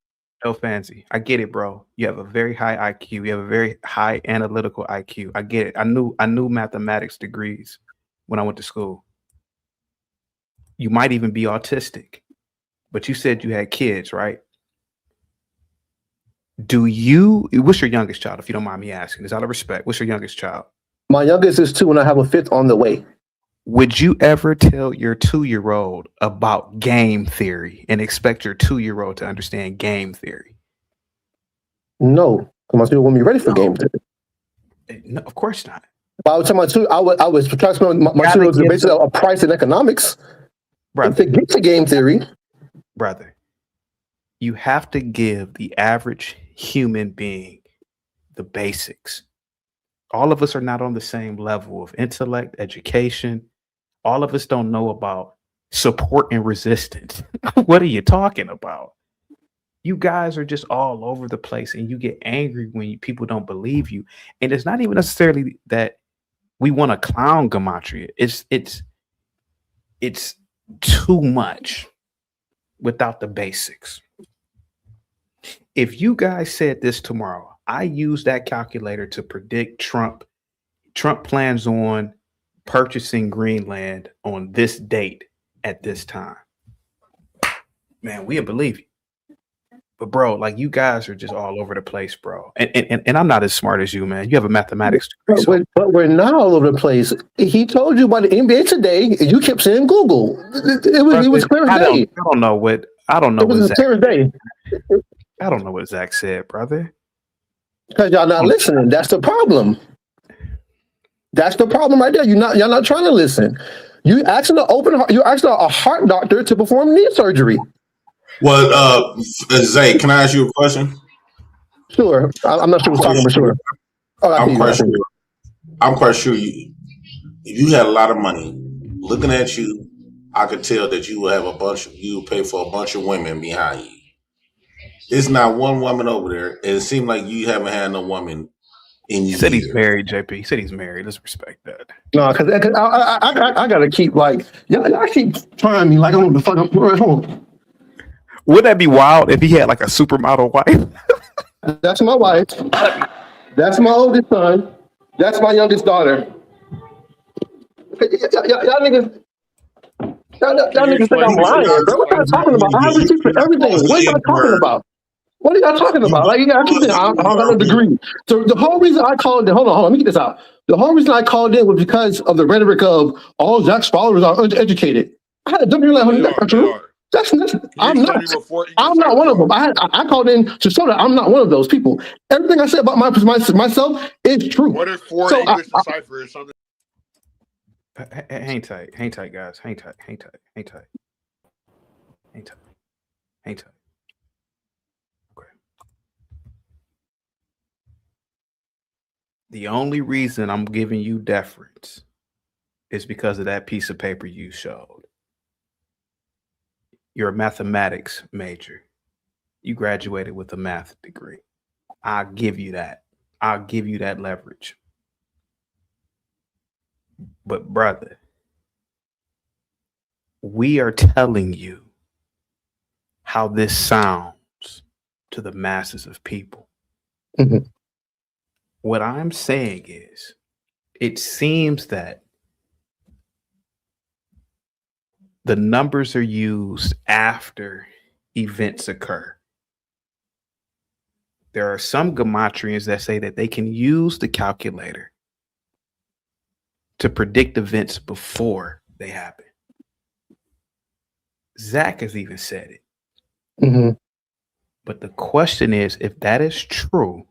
No fancy. I get it, bro. You have a very high IQ. You have a very high analytical IQ. I get it. I knew mathematics degrees when I went to school. You might even be autistic, but you said you had kids, right? What's your youngest child, if you don't mind me asking? Is out of respect, what's your youngest child? My youngest is 2 and I have a 5th on the way. Would you ever tell your 2-year-old about game theory and expect your 2-year-old to understand game theory? No. My 2 won't be ready for game theory. No, of course not. But I would tell my 2, I was trying to my 2 was basically a price in economics. Brother, to get to game theory. Brother, you have to give the average human being the basics. All of us are not on the same level of intellect, education. All of us don't know about support and resistance. What are you talking about? You guys are just all over the place, and you get angry when people don't believe you. And it's not even necessarily that we want to clown Gematria. It's too much without the basics. If you guys said this tomorrow, I use that calculator to predict Trump. Trump plans on purchasing Greenland on this date at this time. Man, we'll believe you. But bro, like you guys are just all over the place, bro. And I'm not as smart as you, man. You have a mathematics degree. But we're not all over the place. He told you about the NBA today, and you kept saying Google. It was clear as day. I don't know what It was clear as day. I don't know what Zach said, brother. Because y'all not listening. That's the problem. That's the problem right there. Y'all not trying to listen. You asking a heart doctor to perform knee surgery. Well, Zay, can I ask you a question? Sure. I'm not sure who's talking, but sure. Oh, I'm quite sure if you had a lot of money, looking at you, I could tell that you will have you will pay for a bunch of women behind you. There's not one woman over there, and it seemed like you haven't had no woman in you. He said he's married, JP. He said he's married. Let's respect that. No, because I gotta keep like y'all keep trying me like I'm the fuck up. Would that be wild if he had like a supermodel wife? That's my wife. That's my oldest son. That's my youngest daughter. Y'all niggas think I'm lying, bro. What y'all talking about? I have receipts for everything. What are y'all talking about? What are y'all talking about? Like, I keep saying I don't got a degree. So the whole reason I called in, hold on, let me get this out. The whole reason I called in was because of the rhetoric of all Zach's followers are uneducated. I had to jump in like, that's not true. I'm not one of them. I called in to show that I'm not one of those people. Everything I said about myself is true. What if four English decipher or something? Hang tight, guys. Hang tight. Okay. The only reason I'm giving you deference is because of that piece of paper you showed. You're a mathematics major. You graduated with a math degree. I'll give you that. I'll give you that leverage. But brother, we are telling you how this sounds to the masses of people. Mm-hmm. What I'm saying is, it seems that the numbers are used after events occur. There are some Gematrians that say that they can use the calculator to predict events before they happen. Zach has even said it. Mm-hmm. But the question is, if that is true,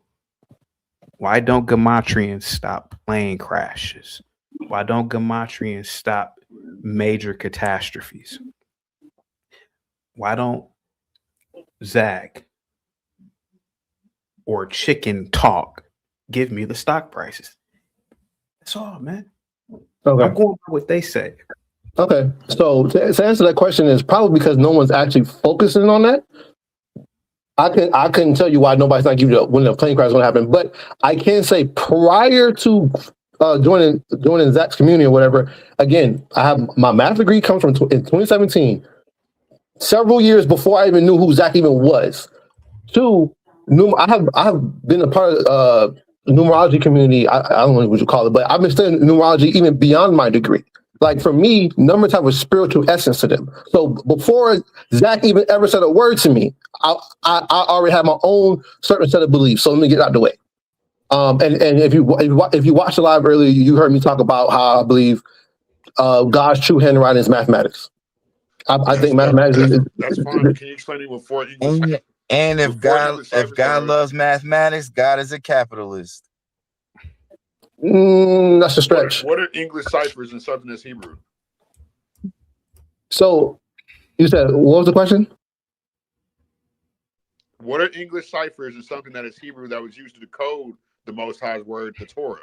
why don't Gematrians stop plane crashes? Why don't Gematrians stop major catastrophes? Why don't Zach or Chicken Talk give me the stock prices? That's all, man. Okay. I'm going by what they say. Okay. So to answer that question is probably because no one's actually focusing on that. I couldn't tell you why nobody's not giving you when the plane crash is going to happen, but I can say prior to joining Zach's community or whatever. Again, I have my math degree comes from in 2017, several years before I even knew who Zach even was. Two, I have been a part of numerology community. I don't know what you call it, but I've been studying numerology even beyond my degree. Like for me, numbers have a spiritual essence to them. So before Zach even ever said a word to me, I already have my own certain set of beliefs. So let me get out the way. And if you watched the live earlier, you heard me talk about how I believe God's true handwriting is mathematics. I think mathematics. That's fine. Can you explain me what four English? And if God loves mathematics, God is a capitalist. That's a stretch. What are English ciphers and something that's Hebrew? So you said, what was the question? What are English ciphers and something that is Hebrew that was used to decode the Most High's word, the Torah?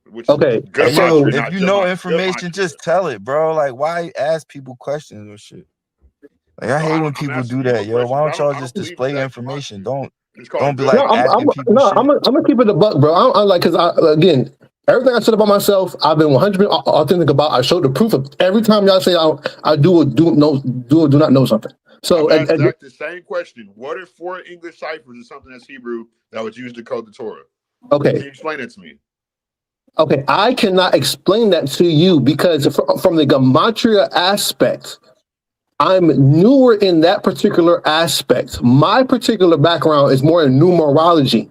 Which okay. Is so if you know information, just tell it, bro. Like, why ask people questions or shit? Like, I hate when people do that, yo. Why don't y'all just display information? Don't be like asking people shit. I'm gonna keep it a buck, bro. I'm like, because again, everything I said about myself, I've been 100% authentic about. I showed the proof of every time y'all say I do or do not know something. So I'm asking the same question. What are four English ciphers or something that's Hebrew that was used to code the Torah? Okay. Can you explain it to me? Okay, I cannot explain that to you because from the Gematria aspect, I'm newer in that particular aspect. My particular background is more in numerology.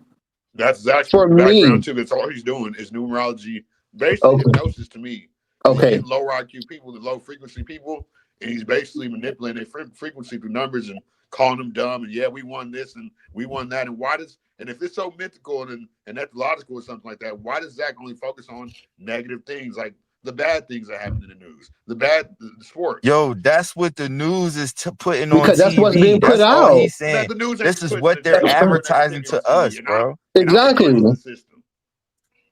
That's Zach's background too. That's all he's doing is numerology, basically hypnosis to me. He's getting low IQ people, the low frequency people, and he's basically manipulating their frequency through numbers and calling them dumb. And yeah, we won this and we won that. And why does, and if it's so mythical and ethological or something like that, why does Zach only focus on negative things, like the bad things that happen in the news, the sports? Yo, that's what the news is putting because on that's TV. what's being put That's all out. he's saying. This is what they're advertising to us, bro. Exactly.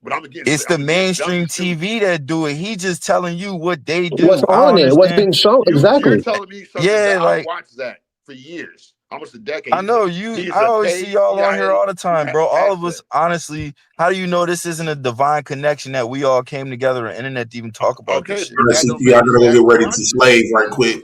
But I'm against it's the mainstream TV that do it. He just telling you what they do. What's on it? What's being shown? Exactly. You're telling me something that I watched that for years, almost a decade. I know you. I always see y'all on here all the time, bro. All of us, honestly. How do you know this isn't a divine connection that we all came together on the internet to even talk about this shit? I gotta go get ready to slave right quick.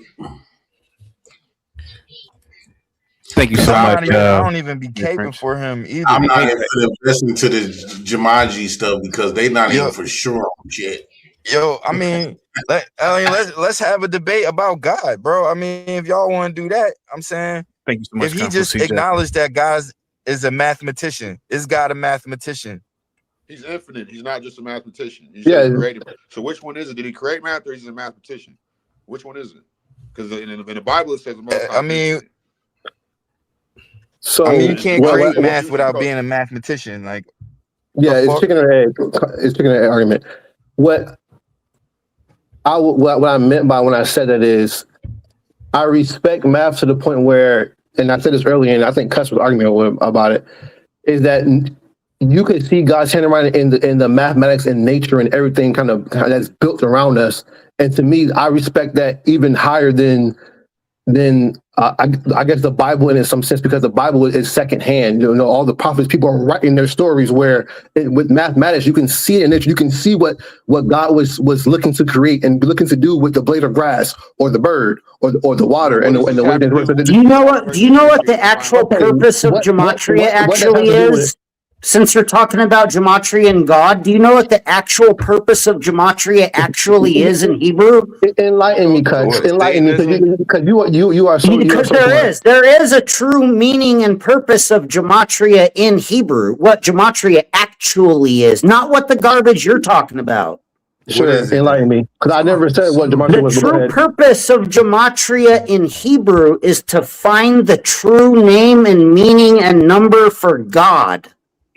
Thank you so much. I don't even be caping for him either. I'm not even listening to the Jumanji stuff because they not even for sure on shit. Yo, I mean, let's have a debate about God, bro. I mean, if y'all want to do that, I'm saying, thank you so much. If he just acknowledged that God is a mathematician, is God a mathematician? He's infinite. He's not just a mathematician. He's just creative. So which one is it? Did he create math or is he a mathematician? Which one is it? Because in the Bible it says the most high. I mean, so you can't create math without being a mathematician. Like, it's chicken or egg. It's chicken or egg argument. What I meant by when I said that is, I respect math to the point where, and I said this earlier, and I think Cuss was arguing about it, is that you could see God's handwriting in the mathematics and nature and everything kind of that's built around us. And to me, I respect that even higher than I guess the Bible in some sense, because the Bible is secondhand. You know, all the prophets, people are writing their stories where with mathematics, you can see it, and you can see what God was looking to create and looking to do with the blade of grass or the bird or the water and the way they work. Do you know what the actual purpose of Gematria actually is? Since you're talking about Gematria and God, do you know what the actual purpose of Gematria actually is in Hebrew? Enlighten me, because you are so. Because there is a true meaning and purpose of Gematria in Hebrew. What Gematria actually is, not what the garbage you're talking about. Sure, enlighten me, because I never said what Gematria was. The true purpose of Gematria in Hebrew is to find the true name and meaning and number for God.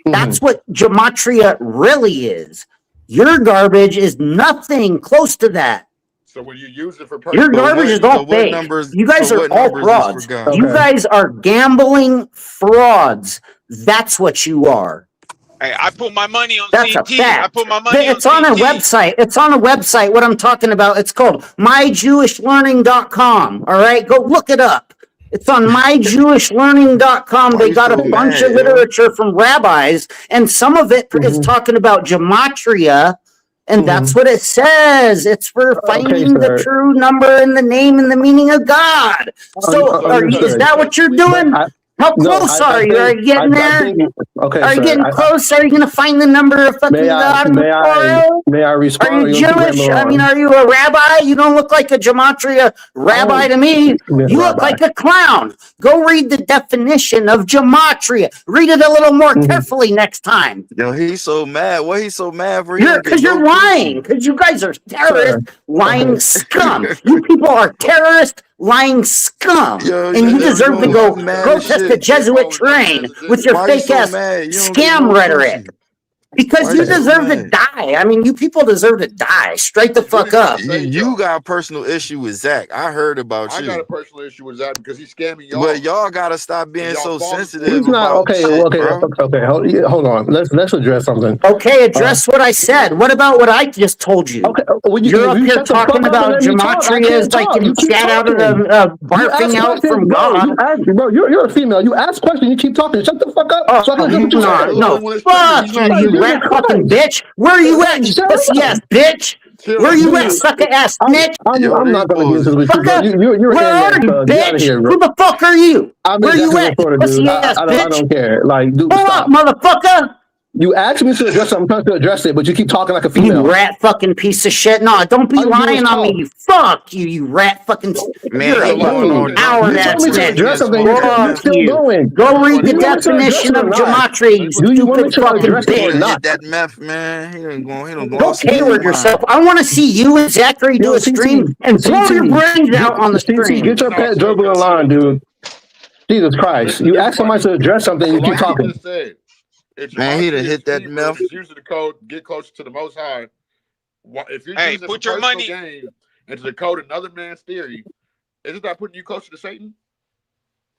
That's what Gematria really is. Your garbage is nothing close to that. So when you use it for your garbage is all fake. You guys are all frauds. You guys are gambling frauds. That's what you are. Hey, I put my money on That's CT. a fact. I put my money It's on on a CT. website. It's on a website. What I'm talking about. It's called myjewishlearning.com. All right, go look it up. It's on myjewishlearning.com. They got a bunch of literature from rabbis, and some of it is talking about Gematria, and that's what it says. It's for finding the true number and the name and the meaning of God. So, is that what you're doing? How close are you? Are you getting there? Are you getting close? Are you going to find the number of fucking God in the Torah? May I respond? Are you Jewish? I mean, are you a rabbi? You don't look like a Gematria rabbi to me. You look like a clown. Go read the definition of Gematria. Read it a little more carefully next time. Yo, he's so mad. What he's so mad for? Because you're lying. Because you guys are terrorist, lying scum. You people are terrorist, lying scum. And you deserve to go protest the Jesuit train with your fake ass scam rhetoric. Because you deserve to die. I mean, you people deserve to die. Straight the fuck up. You got a personal issue with Zach. I heard about you. I got a personal issue with Zach because he's scamming y'all. But y'all gotta stop being so sensitive. He's not okay. Hold on. Let's address something. Okay, address what I said. What about what I just told you? Okay, you're up here talking about Gematria is like getting shat out of the barfing out from God. Bro, you're a female. You ask questions. You keep talking. Shut the fuck up. No, fuck you, rat fucking bitch. Where are you at, you pussy ass bitch? Where you at, sucker ass snitch? I'm not gonna get into this with you. Where are you, bitch? Who the fuck are you? Where you at, pussy ass bitch? I don't care. Like, dude, pull up, motherfucker. You asked me to address it. I'm trying to address it, but you keep talking like a female. You rat fucking piece of shit. No, don't be lying on me. You fuck you, you rat fucking. Man, You're he a going on coward You told me to ass. address something. You're Fuck still you. going. Go read Do the you want me to address definition it or of not? gematria, you Do you want me stupid to fucking address it He or done bitch. not? hit that meth, man. He done Go lost his Hayward mind. yourself. I want to see you and Zachary do Yo, a stream and blow your brains out on the CT, stream. get your pet dribble in line, dude. Jesus Christ. You ask somebody to address something, you keep talking. Just said, if Man, he done Gematria is hit that fever, meth. if it's using the code, get closer to the Most High. If you're Hey, using it put for your personal money. gain and to decode another man's theory, isn't that putting you closer to Satan?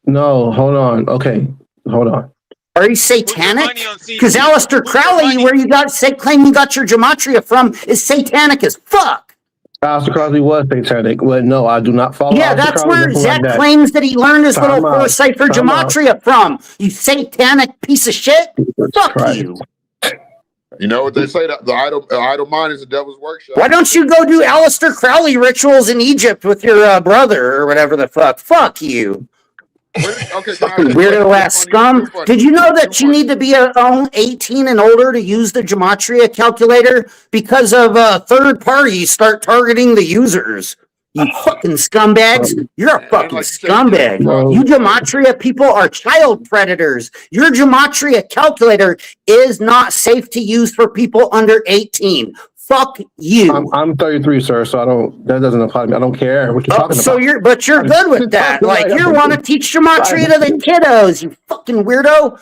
No, hold on. Okay, hold on. Are you satanic? Because CT. Aleister Crowley, where you got claim you got your gematria from, is satanic as fuck. Aleister Crowley was satanic, but no, I do not follow Yeah, Aleister that's Crowley. where Nothing Zach like that. claims that he learned his Time little out. cipher Time out. gematria from. You satanic piece of shit. Fuck Christ. you. You know what they say, that the idle mind is the devil's workshop. Why don't you go do Aleister Crowley rituals in Egypt with your brother or whatever the fuck? Fuck you. Okay, Fucking weirdo ass scum. Did you know that you need to be 18 and older to use the gematria calculator? Because of third parties start targeting the users. You fucking scumbags. You're a fucking scumbag. You gematria people are child predators. Your gematria calculator is not safe to use for people under 18. Fuck you. I'm 33, sir, so that doesn't apply to me. I don't care what you're talking So about. you're good with that. Like you want to teach gematria to the kiddos, you fucking weirdo.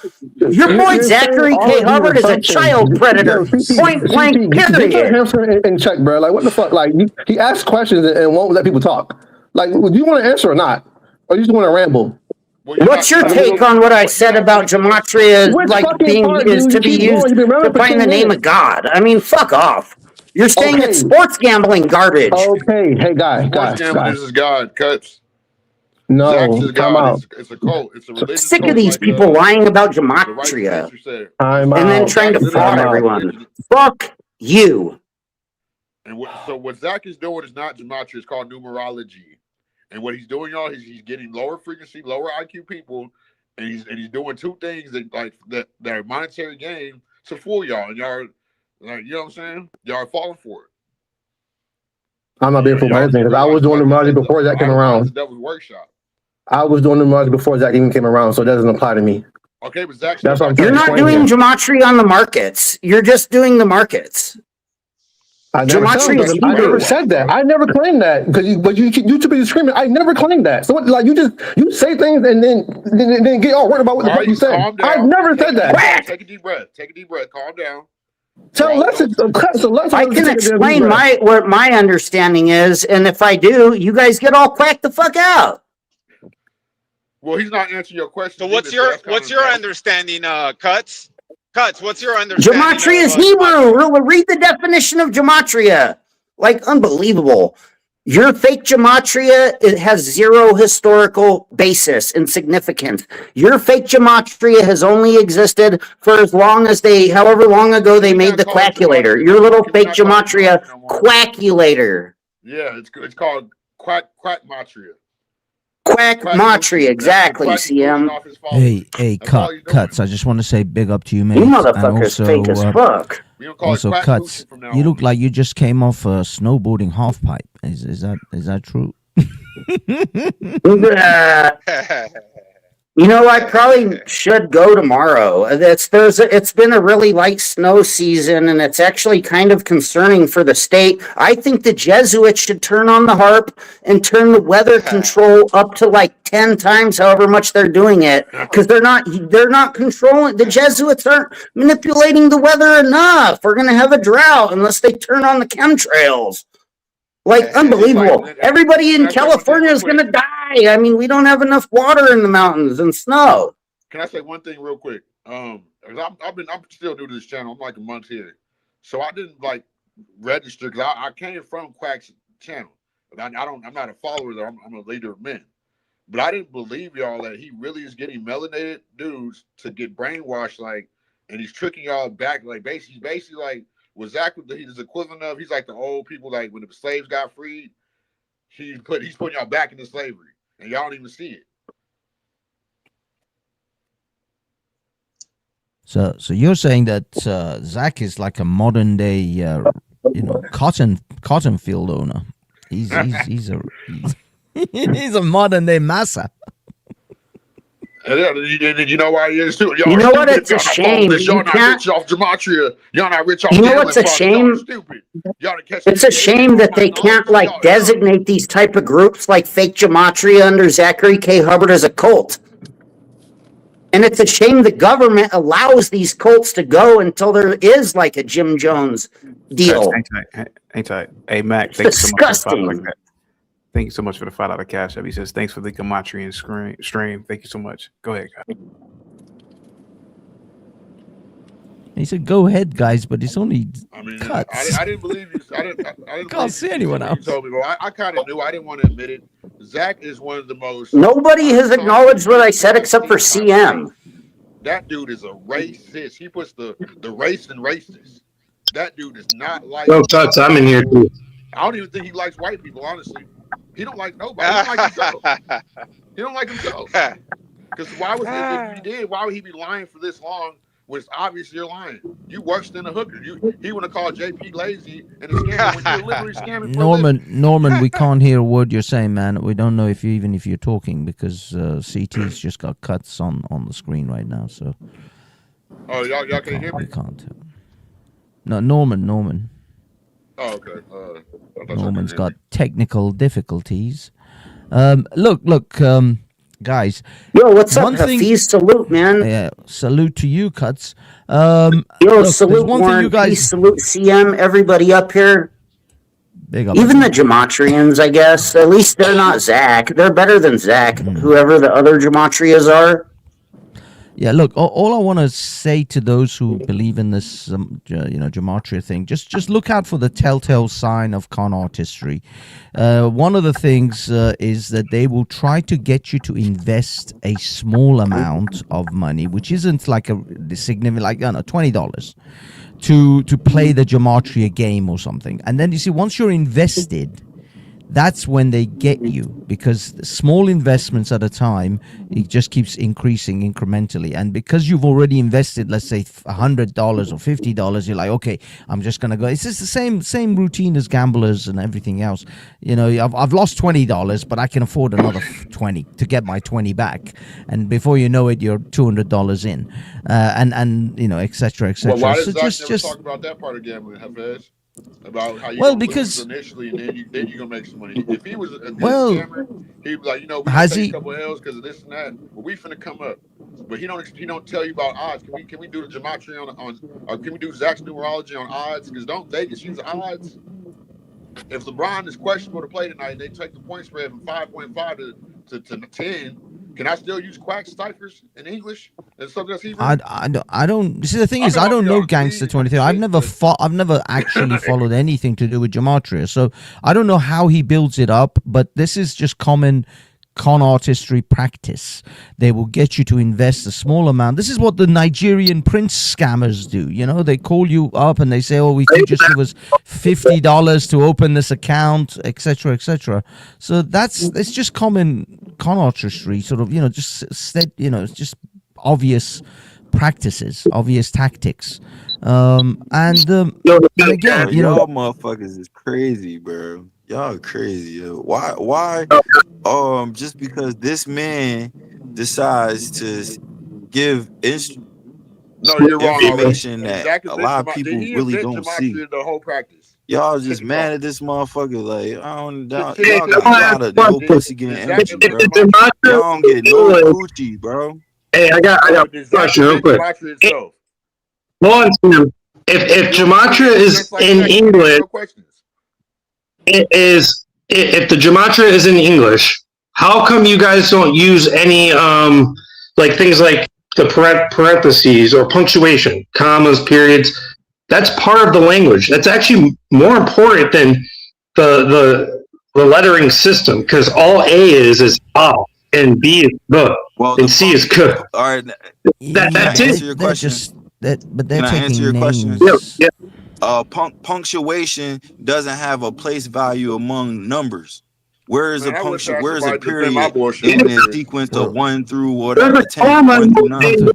Your boy You're saying Zachary all K. of these Hubbard is a assumptions. child predator. Point blank, Get your period. hamster in check, bro. Like, what the fuck? Like, he asks questions and won't let people talk. Like, do you want to answer or not? Or you just want to ramble? What's your take on what I said about gematria Which fucking part, is dude? to You be keep used going. You've been running to for find 10 the name minutes. of God? I mean, fuck off. You're saying it's sports gambling garbage. Okay, hey, guy. Gambling is God, cuts. No, Zach's is time God. out. It's a cult. It's a religious Sick cult. of these people lying about the righteous gematria teacher said. Time and then out. trying to Zach fraud literally everyone. Fuck you. And what Zach is doing is not gematria. It's called numerology. And what he's doing, y'all, he's getting lower frequency, lower IQ people, and he's doing two things that are monetary gain to fool y'all. And y'all, like, you know what I'm saying? Y'all are falling for it. I'm not being fooled by anything because I was doing numerology before that came around. The devil's workshop. I was doing numerology before Zach even came around, so it doesn't apply to me. Okay, but Zach, that's what I'm You're trying to not explain doing here. gematria on the markets. You're just doing the markets. I never said that. I never claimed that but you too busy screaming. I never claimed that. So like you say things and then get all worried about what the fuck you said. I never said that. Take a deep breath. Take a deep breath. Calm down. I can explain what my understanding is, and if I do, you guys get all cracked the fuck out. Well, he's not answering your question. So what's your understanding, Cuts? Cuts, what's your understanding Gematria is of Hebrew. Read the definition of gematria. Like, unbelievable. Your fake gematria, it has zero historical basis and significance. Your fake gematria has only existed for as long as however long ago they made the quackulator. Your little fake gematria quackulator. Yeah, it's called quackmatria. Quackmatria, exactly, CM. Hey, Cuts. I just want to say big up to you, mate. You motherfuckers fake as fuck. Also, Cuts, you look like you just came off a snowboarding half pipe. Is that true? You know, I probably should go tomorrow. It's been a really light snow season, and it's actually kind of concerning for the state. I think the Jesuits should turn on the harp and turn the weather control up to like 10 times, however much they're doing it, because they're not controlling. The Jesuits aren't manipulating the weather enough. We're gonna have a drought unless they turn on the chemtrails. Like, unbelievable. Everybody in California is going to die. I mean, we don't have enough water in the mountains and snow. Can I say one thing real quick? I'm still new to this channel. I'm like a month here. So I didn't register because I came from Quack's channel. But I'm not a follower though. I'm a leader of men. But I didn't believe y'all that he really is getting melanated dudes to get brainwashed, and he's tricking y'all back. He's basically like what Zach he's equivalent of. He's like the old people, like when the slaves got freed. He's putting y'all back into slavery, and y'all don't even see it. So you're saying that Zach is like a modern day, cotton field owner. He's he's a modern day massa. Did you know why he is too? Y'all You know what? stupid. It's a Y'all not following shame. this. Y'all You not can't. rich off Gematria. Y'all not rich off You know gambling what's a products. Y'all shame? stupid. Y'all done catch It's a these kids shame that not they knowledge. can't like Y'all dumb. designate these type of groups like fake Gematria under Zachary K. Hubbard as a cult. And it's a shame the government allows these cults to go until there is like a Jim Jones deal. Ain't tight. Hey, Mac, It's thank you so much for the disgusting. $5. Thank you so much for the $5 cash app. He says, thanks for the Gematrian stream. Thank you so much. Go ahead, guys. He said, "Go ahead, guys," but it's only cuts. I didn't believe you. I didn't Can't see anyone you else. told me. Well, I kind of knew. I didn't want to admit it. Zach is one of the most. Nobody has acknowledged what I said except for CM. That dude is a racist. He puts the race in racist. That dude is not like. No, Tuts, I'm in here too. I don't even think he likes white people. Honestly, he don't like nobody. He don't like himself. He don't like himself. Because why was if he did? Why would he be lying for this long? Was obviously you're lying. You worse than a hooker. He would have called JP lazy and a scammer when you're literally scamming for a living. Norman, we can't hear a word you're saying, man. We don't know if you're talking because CT's just got cuts on the screen right now. So. Oh, y'all can't hear me? We can't. No, Norman. Oh, okay. Norman's got technical difficulties. Look, guys. Yo, what's up, Hafiz? Salute, man. Yeah, salute to you, Cuts. Yo, salute Warren. Peace, salute CM, everybody up here. Even the Gematrians, I guess. At least they're not Zach. They're better than Zach, whoever the other Gematrias are. Yeah, look, all I want to say to those who believe in this, Gematria thing, just look out for the telltale sign of con artistry. One of the things is that they will try to get you to invest a small amount of money, which isn't like a significant, like, $20, to play the Gematria game or something. And then you see, once you're invested, that's when they get you, because small investments at a time, it just keeps increasing incrementally. And because you've already invested, let's say $100 or $50, you're like, okay, I'm just gonna go. It's just the same routine as gamblers and everything else. I've lost $20, but I can afford another 20 to get my 20 back. And before you know it, you're $200 in, and etc. etc. Well, why so does Zach never talk about that part of gambling, Hafez? About how you lose initially and then you're gonna make some money. If he was a good scammer, he'd be like, we gonna take a couple of L's because of this and that, but we finna come up. But he don't tell you about odds. Can we do the Gematria on or can we do Zach's numerology on odds? Because don't Vegas use odds? If LeBron is questionable to play tonight, they take the point spread from 5.5 to 10. Can I still use quack ciphers in English? And something that's Hebrew? I don't. See, the thing is, I don't know Gangster 23. I've never actually followed anything to do with Gematria, so I don't know how he builds it up. But this is just common con artistry practice. They will get you to invest a small amount. This is what the Nigerian prince scammers do. They call you up and they say, "Oh, can you just give us $50 to open this account, etc., etc." So it's just common con artistry, sort of, it's just obvious practices, obvious tactics. And again, y'all motherfuckers is crazy, bro. Y'all crazy, yo. Why? Just because this man decides to give information that a lot of people really don't see. The whole practice. Y'all just mad at this motherfucker. Like, y'all got a lot of no pussy getting energy, bro. Y'all don't get no coochie, bro. Hey, I got a question real quick. Hold on, if Gematria is in English, if the Gematria is in English, how come you guys don't use any like things like the parentheses or punctuation, commas, periods? That's part of the language. That's actually more important than the lettering system, because all A is A and B is B and C is K. All right, that's it. Your question. But they're Can I answer your names. question? Yeah. Punctuation doesn't have a place value among numbers. Where is a punctuation? Where is a period in the sequence of 1 through whatever 10? 1 through 9.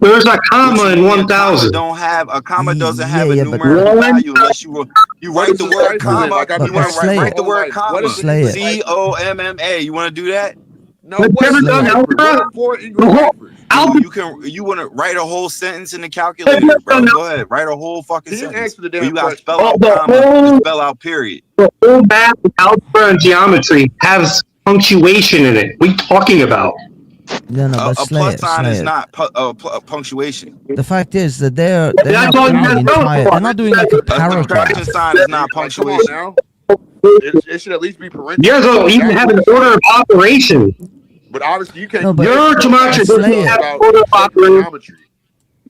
There's a comma in 1,000. A comma doesn't have a numerical value unless you write the word comma. Like, You want to write the word what comma? is the COMMA. You want to do that? No, what is the cipher? What are 4 English ciphers? You want to write a whole sentence in the calculator, bro? Go ahead, write a whole fucking Can you sentence. answer the But damn you got to question? spell out comma and spell out period. The whole math, algebra, and geometry has punctuation in it. What are you talking about? No, but a plus sign is not punctuation. The fact is that they're not doing an entire. They're not doing like a paragraph. Subtraction sign is not punctuation. Come on now. It should at least be parentheses. You guys don't even have an order of operation. But obviously you can't. No, but your gematria doesn't have an order of operation.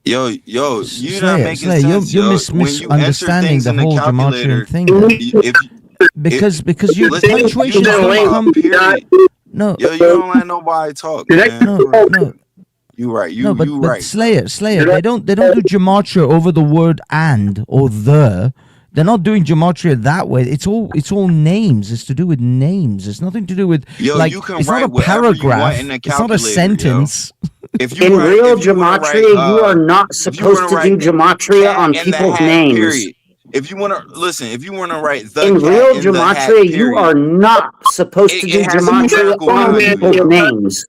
Yo, you're not making sense. You're misunderstanding the whole Gematrian thing. Because you punctuation don't come. No, yo, you don't let nobody talk. No. You right. But right. Slayer. They don't do gematria over the word and or the. They're not doing gematria that way. It's all names. It's to do with names. It's nothing to do with you can it's write not a paragraph. In the it's not a sentence. If you in real gematria, you are not supposed to do gematria on people's names. Period. If you want to listen, if you want to write the in cat real in the hat, gematria, you are not supposed to do gematria on people's names.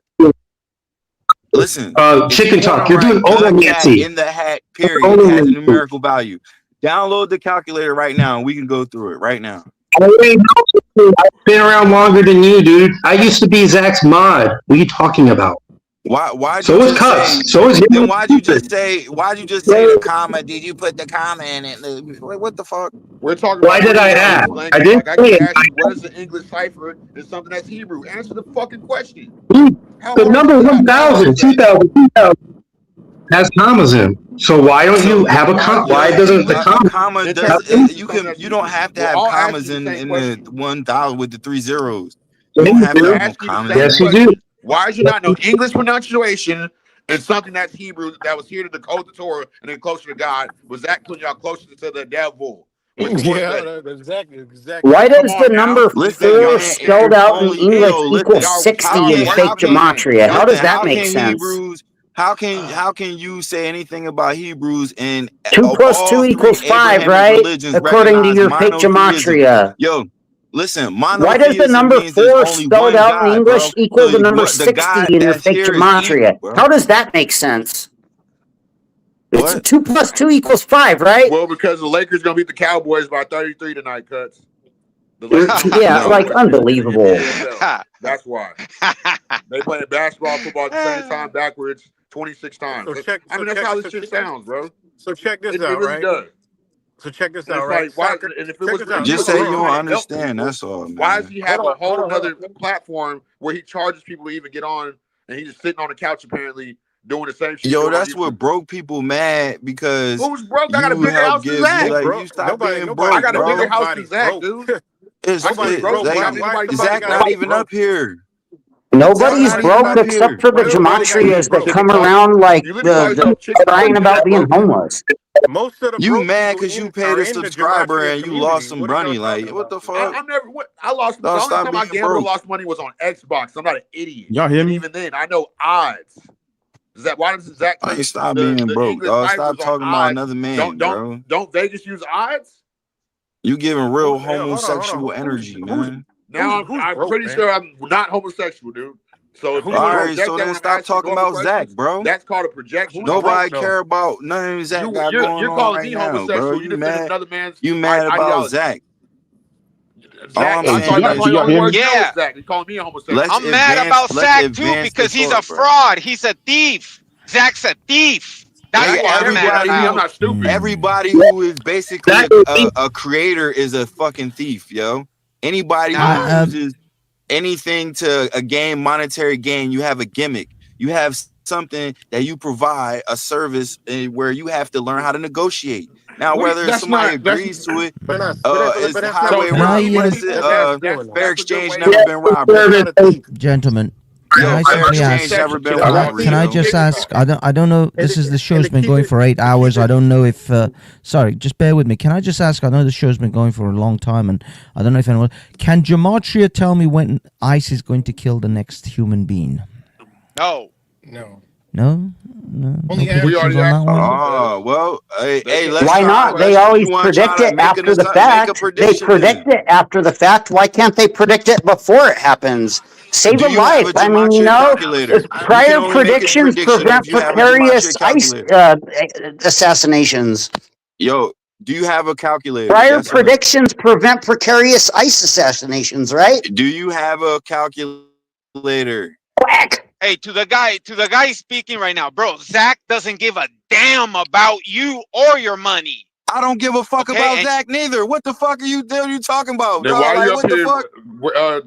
Listen, chicken talk. You're doing the over cat in the hat period has a numerical value. Download the calculator right now, and we can go through it right now. I've been around longer than you, dude. I used to be Zach's mod. What are you talking about? Why? So is Cuts. So is then why'd you just say the comma? Did you put the comma in it? What the fuck? We're talking Why about did I ask? I didn't I can ask you what is the English cipher and something that's Hebrew. Answer the fucking question. The number 1,000, 2,000, 2,000 has commas in. So why don't you have a comma? Why doesn't the comma? You don't have to have commas in the 1,000 with the 3 zeros. You don't have to have no commas. Yes, you do. Why is you not know English pronunciation and something that's Hebrew that was here to decode the Torah and then closer to God? Was that putting y'all closer to the devil? Yeah, exactly. Why does the number 4 spelled out in English equal 60 in fake gematria? How does that make sense? How can you say anything about Hebrews and 2 plus 2 equals 5, right? According to your fake gematria. Yo, listen, why does the number 4 spelled out in English equal the number 60 in your fake gematria? How does that make sense? It's 2 plus 2 equals 5, right? Well, because the Lakers gonna beat the Cowboys by 33 tonight, Cuts. Yeah, like unbelievable. That's why. They play basketball, football at the same time, backwards, 26 times. That's how this shit sounds, bro. So check this out, it really right? Does. So check this and out, right? Like, why, and if it was just say you don't understand, that's all. Man. Why does he have a whole other platform where he charges people to even get on, and he's just sitting on the couch apparently doing the same shit? Yo, that's what broke people mad because who's broke? I got a bigger house than Zach. You stop being broke, I got a bro. bigger house than Zach, dude. Zach not even up here. Nobody's broke except for the gematrias that come around like crying about being homeless. Most of the you mad because you paid a subscriber and you lost some money. Like what the fuck? I lost. The only time I gambled and lost money was on Xbox. I'm not an idiot. Y'all hear me? Even then, I know odds. Why does Zach? Stop being broke, dog. Stop talking about another man, bro. Don't Vegas use odds? You giving real homosexual energy, man. Now I'm pretty sure I'm not homosexual, dude. So if all right, so then stop talking about Zach, bro. That's called a projection. Nobody care about none of Zach got going you're on calling right me now, homosexual. bro. You mad? Another man's you mad about Zach? All I'm saying is, yeah. Zach. You're calling me a homosexual. I'm mad about Zach too because he's a fraud. He's a thief. Zach's a thief. That's why I'm mad about. I'm not stupid. Everybody who is basically a creator is a fucking thief, yo. Anybody who uses anything to a game, monetary gain, you have a gimmick. You have something that you provide, a service where you have to learn how to negotiate. Now, whether somebody agrees to it, it's the highway robbery. What is it? Fair exchange never been robbery. Gentlemen, can I simply ask? Can I just ask? I don't know. The show's been going for 8 hours. I don't know if. Sorry, just bear with me. Can I just ask? I know the show's been going for a long time, and I don't know if anyone can. Gematria tell me when ICE is going to kill the next human being? No. No. Only predictions on that one. Oh, well, hey, let's Why try not? it. They always You want to predict try it to make after the make a fact. They prediction predict then. it after the fact. Why can't they predict it before it happens? Save Do a you have life. a I mean, you Gematria know, calculator? You can prior only make a predictions prediction if prevent you have a precarious Gematria ice calculator. assassinations. Yo, do you have a calculator? Prior Yes or no? predictions prevent precarious ice assassinations, right? Do you have a calculator? Hey, to the guy speaking right now, bro. Zach doesn't give a damn about you or your money. I don't give a fuck about And Zach neither. What the fuck are you talking about, Then dog? why are Like, you up what the here? fuck?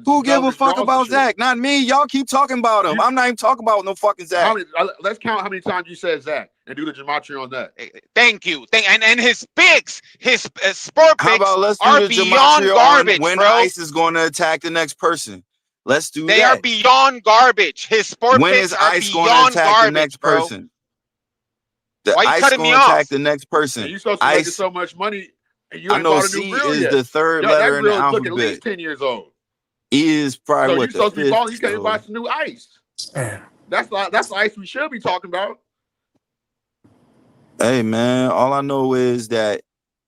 Who give a fuck about Zach? Not me. Y'all keep talking about him. I'm not even talking about no fucking Zach. Let's count how many times you said Zach and do the gematria on that. thank you. And his picks, his sport How picks about let's do are the beyond gematria garbage, on when bro. ICE is going to attack the next person? Let's do They that. are beyond garbage. His sport When picks is are ICE going to beyond attack the garbage, next bro. person? The Why you ICE cutting me going to attack off? the next person. And you supposed to making ICE. so much money, and you I ain't know bought a new C grill is yet. the third That letter in the grill is looking at alphabet. least 10 years old. E is probably So what, you the supposed to be fifth. balling. You can't even buy So some new ice. That's the ice we should be talking about. hey man, all I know is that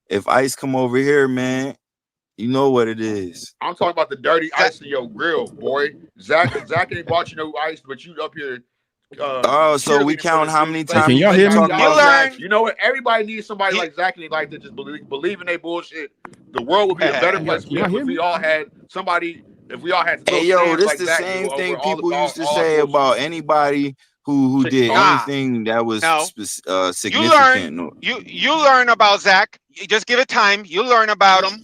if ICE come over here, man, you know what it is. I'm talking about the dirty ice in your grill, boy. Zach ain't bought you no ice, but you up here. So we count how many times Can y'all hear me? talking about Zach. You know what? Everybody needs somebody like Zach and they like to just believe in their bullshit. The world would be a better place if we all had somebody. If we all had Hey little yo, stands this like the Zach same do thing over all people used to our say bullshit. about anybody who did anything that was significant. You learn about Zach. You just give it time. You learn about him.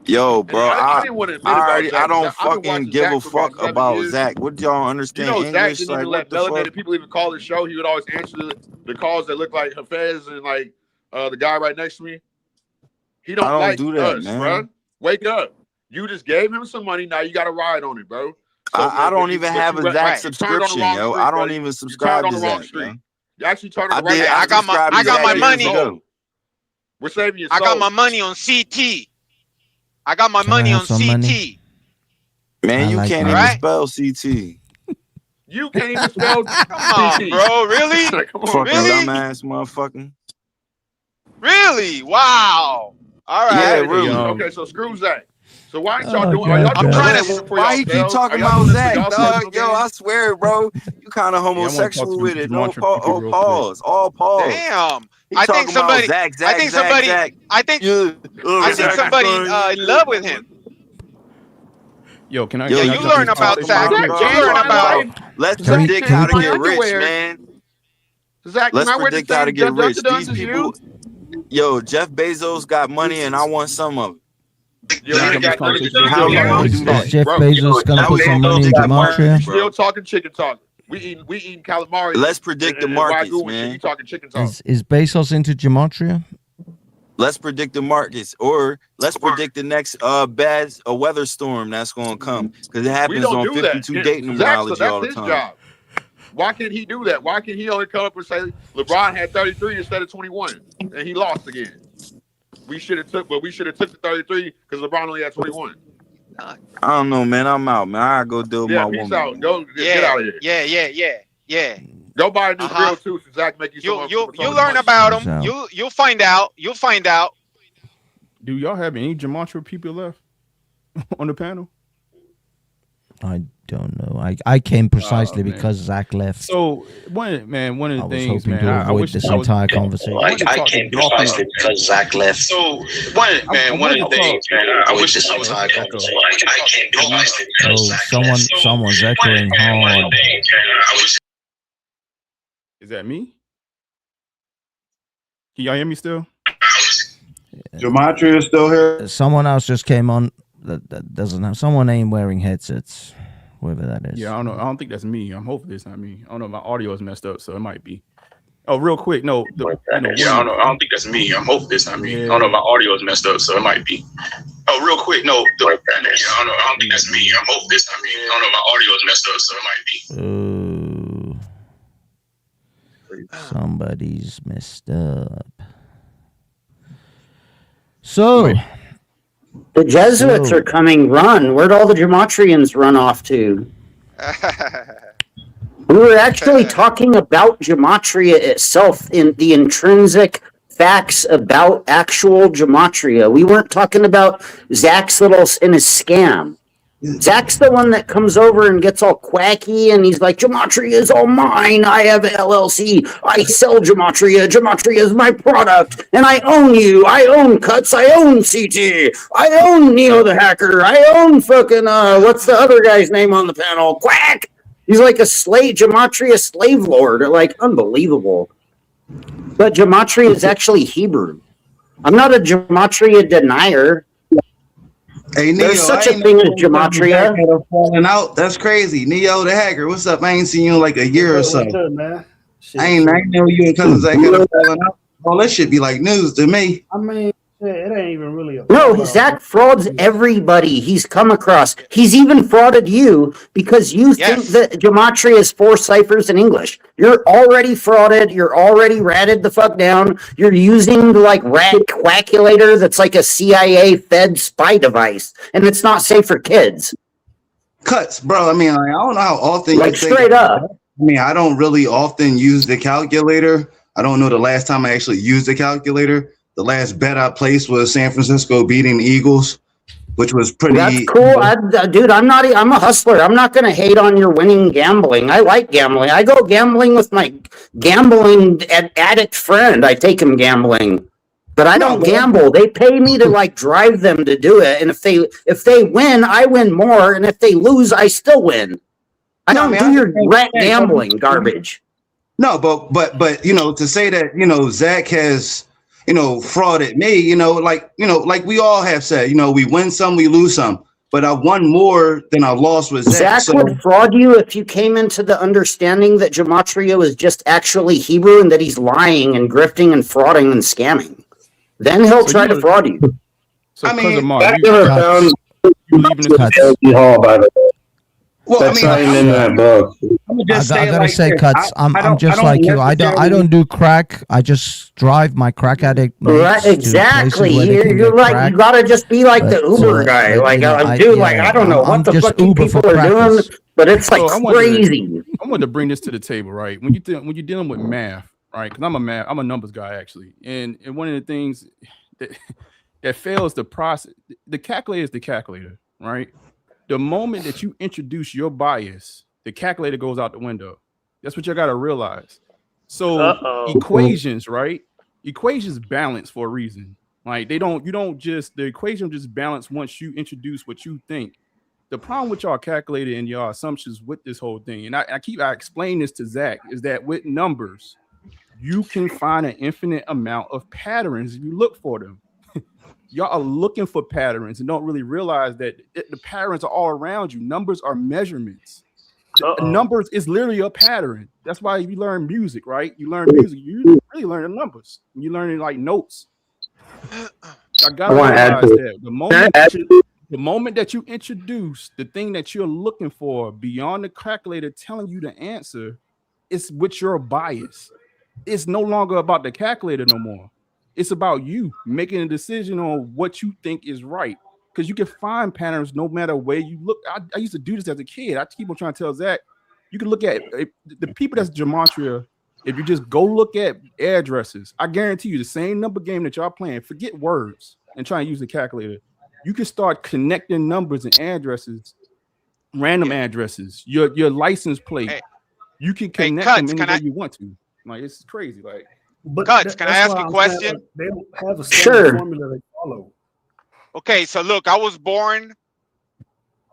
Yo, bro, I didn't want to admit about Zach. I don't I've been fucking watching give Zach a for about fuck 7 about years. Zach. What y'all You understand know, Zach English? didn't Like, even what let the fuck? melanated people even call his show. He would always answer the calls that look like Hafez and like the guy right next to me. He don't like do that, us, man. bro. Wake up. You just gave him some money. Now you got to ride on it, bro. So, I don't even have a Zach subscription, yo. I don't even subscribe to Zach, yo. You actually turned on the right. I got my money. We're saving your soul. I got my money on CT. I got my Can I money have on some CT. money? Man, I you like can't money. even spell CT. You can't even spell Come on, bro. Really? Come on, fucking really? dumbass motherfucker. Really? Wow. All right. Yeah, really. Okay, so screw Zach. So why ain't y'all doing? I'm trying to. Why you keep talking about Zach, dog? Yo, I swear, bro, you kind of homosexual with it. No, pause. All pause. Damn. He I think talking about somebody. Zach. I think somebody. I think somebody in love with him. Yo, can I? Yo, Yeah, you learn about Zach. You learn about him. Let's predict how to get rich, man. Zach, Let's predict how to get rich. These people. Yo, Jeff Bezos got money, and I want some of it. Yo, he ain't got nothing to do. How we gonna do that? Is Jeff Bezos gonna put some money in Gematria? Still talking chicken talk. We eating calamari. Let's predict the markets, man. You talking chicken talk? Is Bezos into Gematria? Let's predict the markets, or let's predict the next bad weather storm that's gonna come, because it happens on 52 date numerology that's all the his time. job. Why can't he do that? Why can't he only come up and say LeBron had 33 instead of 21 and he lost again? We should have took the 33 because LeBron only had 21. I don't know, man. I'm out, man. I go deal with my peace woman. out. Go get out of here. Yeah. Go buy a new grill too, so Zach make you some. You'll learn about him. You'll find out. You'll find out. Do y'all have any Gematria people left on the panel? I don't know. I came precisely because Zach left. So one of the things, hoping to avoid this entire conversation. I came precisely because Zach left. So one of the things, man, I wish this entire conversation. I came precisely because Zach left. Someone's echoing hard. Is that me? Can y'all hear me still? Gematria is still here. Someone else just came on that doesn't have. Someone ain't wearing headsets, whoever that is. Yeah, I don't know. I don't think that's me. I'm hoping it's not me. I don't know. My audio is messed up, so it might be. Oh, real quick, no. I don't think that's me. I'm hoping it's not me. I don't know. My audio is messed up, so it might be. Oh, real quick, no. I don't think that's me. I'm hoping it's not me. I don't know. My audio is messed up, so it might be. Somebody's messed up. So the Jesuits are coming. Run! Where'd all the Gematrians run off to? We were actually talking about Gematria itself in the intrinsic facts about actual Gematria. We weren't talking about Zach's little in his scam. Zach's the one that comes over and gets all quacky and he's like, Gematria is all mine. I have an LLC. I sell Gematria. Gematria is my product. And I own you. I own Cuts. I own CT. I own Neo the Hacker. I own fucking, what's the other guy's name on the panel? Quack! He's like a Gematria slave lord. Like, unbelievable. But Gematria is actually Hebrew. I'm not a Gematria denier. Hey, Neo, there's such a thing as Gematria. Falling out. That's crazy. Neo the Hacker, what's up? I ain't seen you in like a year or so. What's up, man? I ain't know you and Cousin Zach had a falling out. All that shit be like news to me. I mean, it ain't even really a No, Zach frauds everybody he's come across. He's even frauded you because you think that Gematria is 4 ciphers in English. You're already frauded. You're already ratted the fuck down. You're using the like rat quackulator that's like a CIA Fed spy device, and it's not safe for kids. Cuts, bro. I mean, like, I don't know how often like you straight up. I mean, I don't really often use the calculator. I don't know the last time I actually used the calculator. The last bet I placed was San Francisco beating the Eagles, which was pretty. That's cool, dude. I'm a hustler. I'm not gonna hate on your winning gambling. I like gambling. I go gambling with my gambling addict friend. I take him gambling, but I don't gamble. They pay me to like drive them to do it, and if they win, I win more, and if they lose, I still win. I don't do your rat gambling garbage. No, but you know, to say that, you know, Zach has, you know, frauded me, like we all have said, we win some, we lose some, but I won more than I lost with Zach. Zach would fraud you if you came into the understanding that Gematria was just actually Hebrew and that he's lying and grifting and frauding and scamming. Then he'll try to fraud you. So, I mean, Amar, you leaving the hall, by the way. Well, that's not in that book. I gotta say, Cuts. I'm just like you. I don't do crack. I just drive my crack addict mates. Right, exactly. You're like crack. You gotta just be like the Uber guy. Like, dude, I don't know what the fuck you people are doing, but it's like crazy. I wanted to bring this to the table, right? When you're dealing with math, right? Because I'm a numbers guy actually, and one of the things that fails the process, the calculator is the calculator, right? The moment that you introduce your bias, the calculator goes out the window. That's what you got to realize. So equations, right? Equations balance for a reason. Like the equation just balance once you introduce what you think. The problem with y'all calculator and y'all assumptions with this whole thing, and I explain this to Zach, is that with numbers, you can find an infinite amount of patterns if you look for them. Y'all are looking for patterns and don't really realize that the patterns are all around you. Numbers are measurements. Numbers is literally a pattern. That's why you learn music, right? You learn music. You really learn the numbers. You learn like notes. I gotta realize that the moment that you introduce the thing that you're looking for beyond the calculator telling you the answer, it's with your bias. It's no longer about the calculator no more. It's about you making a decision on what you think is right, because you can find patterns no matter where you look. I used to do this as a kid. I keep on trying to tell Zach, you can look at the people that's Gematria. If you just go look at addresses, I guarantee you the same number game that y'all playing, forget words and try and use the calculator. You can start connecting numbers and addresses, random addresses, your license plate. You can connect them any way you want to. Like, it's crazy. Like, Cuts, can I ask you a question? They don't have a standard formula they follow. Okay, so look, I was born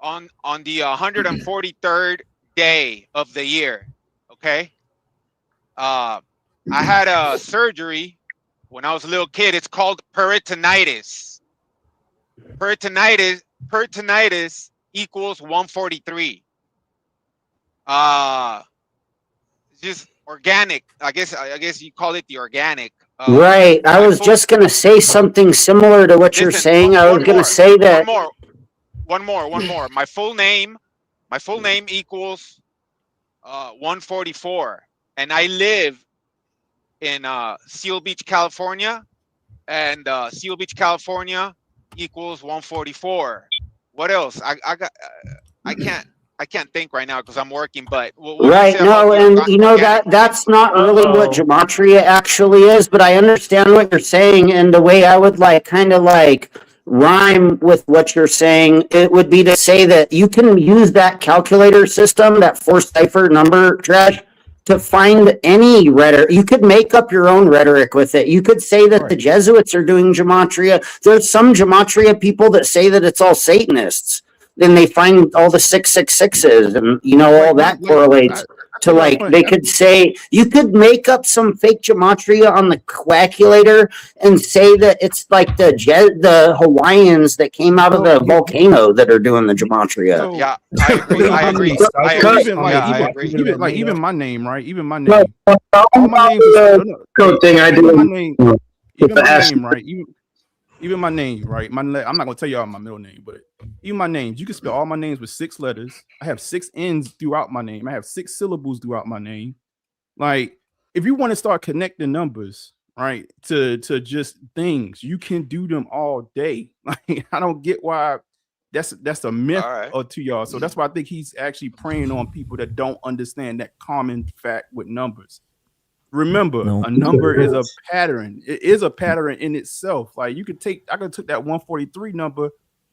on the 143rd day of the year. Okay, I had a surgery when I was a little kid. It's called peritonitis. Peritonitis equals 143. Just organic. I guess you call it the organic. Right. I was just gonna say something similar to what you're saying. I was gonna say that. One more. My full name equals 144, and I live in Seal Beach, California, and Seal Beach, California equals 144. What else? I can't. I can't think right now because I'm working. But Right, no, and you know that's not really what gematria actually is, but I understand what you're saying, and the way I would like kind of like rhyme with what you're saying, it would be to say that you can use that calculator system, that 4-cipher number trash, to find any rhetoric. You could make up your own rhetoric with it. You could say that the Jesuits are doing gematria. There's some gematria people that say that it's all Satanists. Then they find all the 666s, and you know all that correlates to like they could say you could make up some fake gematria on the calculator and say that it's like the Hawaiians that came out of the volcano that are doing the gematria. Yeah, I agree. I agree. I agree. Even my name, right? Even my name. All my names is even my name. Even my name, right? Even my name, right? I'm not gonna tell y'all my middle name, but even my names, you can spell all my names with 6 letters. I have 6 N's throughout my name. I have 6 syllables throughout my name. Like, if you want to start connecting numbers, right, to just things, you can do them all day. Like, I don't get why that's a myth or to y'all. So that's why I think he's actually preying on people that don't understand that common fact with numbers. Remember, a number is a pattern. It is a pattern in itself. Like, I could take that 143 number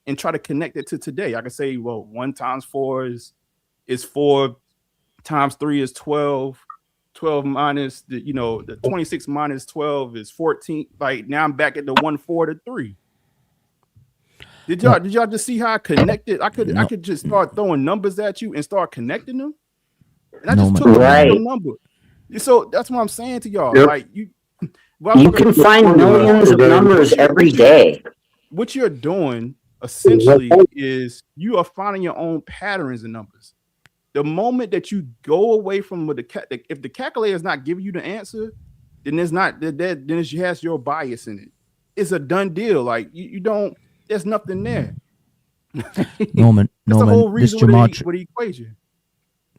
and try to connect it to today. I could say, well, 1 times 4 is 4, times 3 is 12. 12 minus the 26 minus 12 is 14. Like, now I'm back at the 1, 4 to 3. Did y'all just see how I connected? I could just start throwing numbers at you and start connecting them. And I just took a random number. So that's what I'm saying to y'all. Yep. Like, you can find millions of numbers every day. What you're doing essentially is you are finding your own patterns in numbers. The moment that you go away from if the calculator is not giving you the answer, then it has your bias in it. It's a done deal. Like, you don't. There's nothing there. Norman, that's the whole reason with the equation.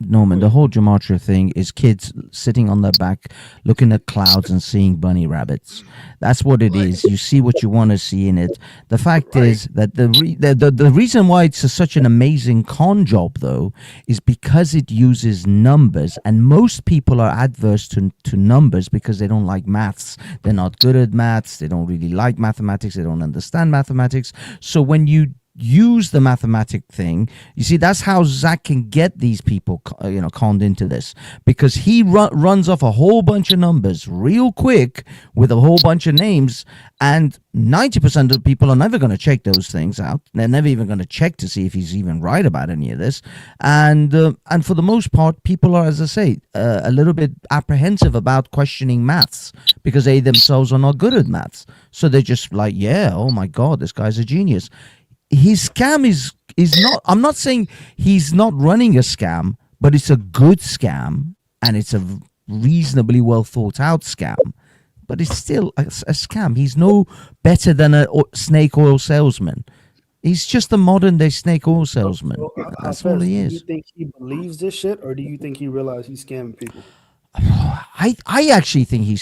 Norman, the whole gematria thing is kids sitting on their back looking at clouds and seeing bunny rabbits. That's what it is. You see what you want to see in it. The fact is that the reason why it's such an amazing con job, though, is because it uses numbers, and most people are adverse to numbers because they don't like maths. They're not good at maths. They don't really like mathematics. They don't understand mathematics. So when you use the mathematic thing, you see, that's how Zach can get these people conned into this, because he runs off a whole bunch of numbers real quick with a whole bunch of names, and 90% of the people are never going to check those things out. They're never even going to check to see if he's even right about any of this, and for the most part, people are, as I say, a little bit apprehensive about questioning maths because they themselves are not good at maths. So they're just like, yeah, oh my god, this guy's a genius. His scam is not, I'm not saying he's not running a scam, but it's a good scam, and it's a reasonably well thought out scam, but it's still a scam. He's no better than a snake oil salesman. He's just a modern day snake oil salesman. That's all he is. Do you think he believes this shit, or do you think he realized he's scamming people? I actually think he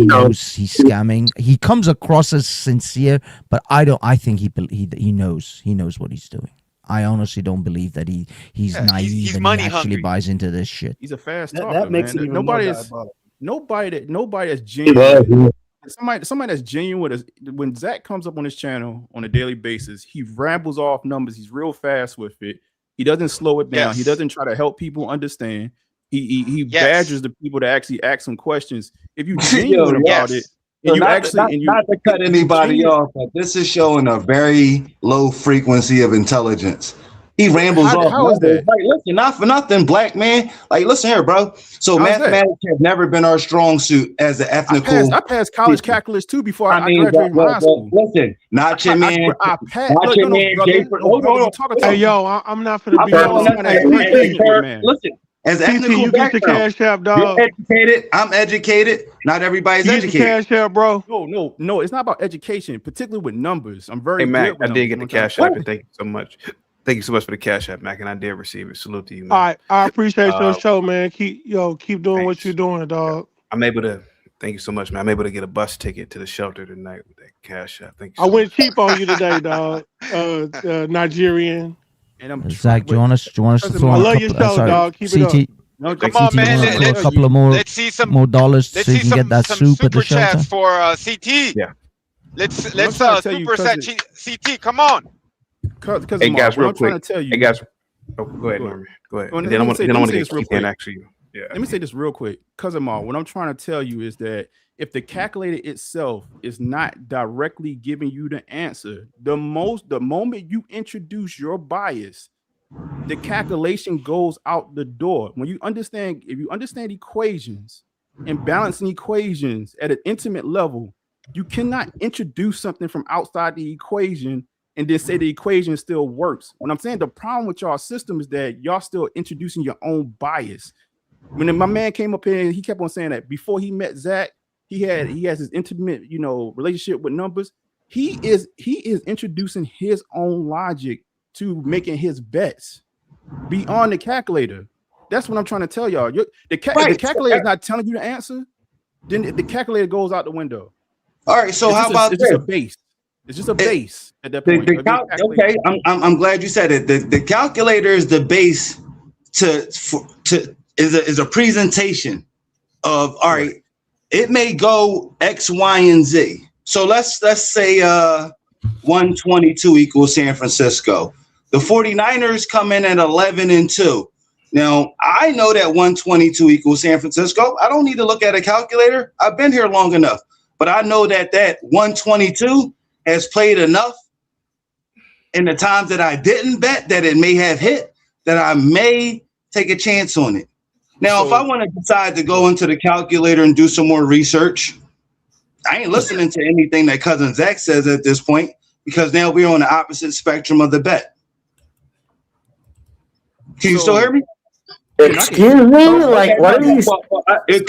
knows he's scamming. He comes across as sincere, but I think he knows what he's doing. I honestly don't believe that he's naive and he actually buys into this shit. He's a fast talker. That makes it even nobody that's genuine. Somebody that's genuine with us. When Zach comes up on his channel on a daily basis, he rambles off numbers. He's real fast with it. He doesn't slow it down. Yes. He doesn't try to help people understand. He badgers the people to actually ask him questions. If you genuine about it, and you not to cut anybody off, but this is showing a very low frequency of intelligence. He rambles off. How is that? Like, listen, not for nothing, black man. Like, listen here, bro. So mathematics has never been our strong suit as an ethnical. I passed college calculus too before I graduated from high school. Listen, not your man. Not your man. Hey, yo, I'm not finna be on. Listen. As an ethnical you get the Cash App, dog. You're educated. I'm educated. Not everybody's educated. Cash App, bro. No. It's not about education, particularly with numbers. I'm very good Mac, with I did get the Cash App, and thank you so much. Thank you so much for the Cash App, Mac, and I did receive it. Salute to you, man. All right, I appreciate your show, man. Keep doing what you're doing, dog. I'm able to. Thank you so much, man. I'm able to get a bus ticket to the shelter tonight with that Cash App. Thank you. I went cheap on you today, dog. Nigerian. And Zach, do you want us to throw I on love a your couple? show, Sorry, dog. Keep it up. CT. No, CT, come on, man. you want to throw a couple of more Let's see some more dollars Let's so you see can get that some soup at the super shelter? chats for CT. Yeah. Let's trying to tell you, super set CT. Come on. Hey guys, real quick. Trying to tell you, hey guys, go ahead, Norman. Go ahead. Well, And then I want to get this real Keith in quick. actually. Yeah. Let me say this real quick, Cousin Ma. What I'm trying to tell you is that if the calculator itself is not directly giving you the answer, the moment you introduce your bias, the calculation goes out the door. If you understand equations and balancing equations at an intimate level, you cannot introduce something from outside the equation and then say the equation still works. When I'm saying the problem with y'all system is that y'all still introducing your own bias. When my man came up here, he kept on saying that before he met Zach, he has his intimate, relationship with numbers. He is introducing his own logic to making his bets beyond the calculator. That's what I'm trying to tell y'all. If the calculator is not telling you the answer, then the calculator goes out the window. All right, so how about it's just a base? It's just a base at that point. Okay, I'm glad you said it. The calculator is the base is a presentation of, all right, it may go X, Y, and Z. So let's say 122 equals San Francisco. The 49ers come in at 11-2. Now, I know that 122 equals San Francisco. I don't need to look at a calculator. I've been here long enough. But I know that 122 has played enough in the times that I didn't bet that it may have hit, that I may take a chance on it. Now, if I want to decide to go into the calculator and do some more research, I ain't listening to anything that Cousin Zach says at this point, because now we're on the opposite spectrum of the bet. Can you still hear me? Excuse me? Like, what are you?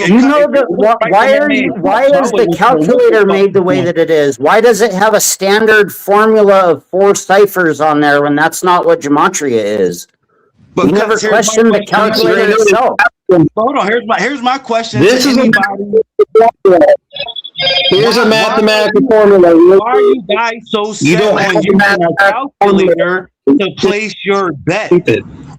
You know that? Why is the calculator made the way that it is? Why does it have a standard formula of 4 ciphers on there when that's not what Gematria is? But you never questioned the calculator itself. Hold on. Here's my question. This is Here's a mathematical formula. Why are you guys so set on using a calculator to place your bet?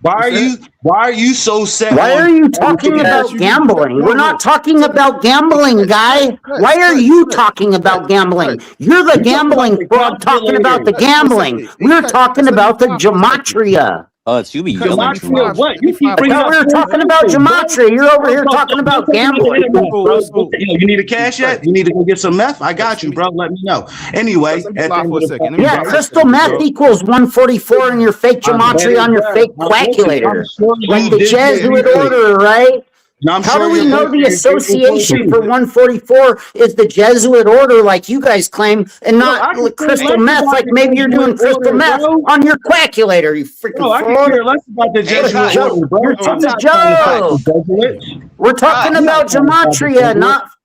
Why are you so set? Why are you talking about gambling? We're not talking about gambling, guy. Why are you talking about gambling? You're the gambling fraud talking about the gambling. We're talking about the Gematria. Oh, it's you be Gematria. What? You keep bringing up. We're talking about Gematria. You're over here talking about gambling. You need a cash app? You need to go get some meth? I got you, bro. Let me know. Anyway, yeah, crystal meth equals 144 in your fake Gematria on your fake calculator. Like the Jesuit order, right? How do we know the association for 144 is the Jesuit order like you guys claim and not crystal meth like maybe you're doing crystal meth on your calculator, you freaking fraud. I can care less about the Jesuit order, bro. You're talking joke. We're talking about Gematria,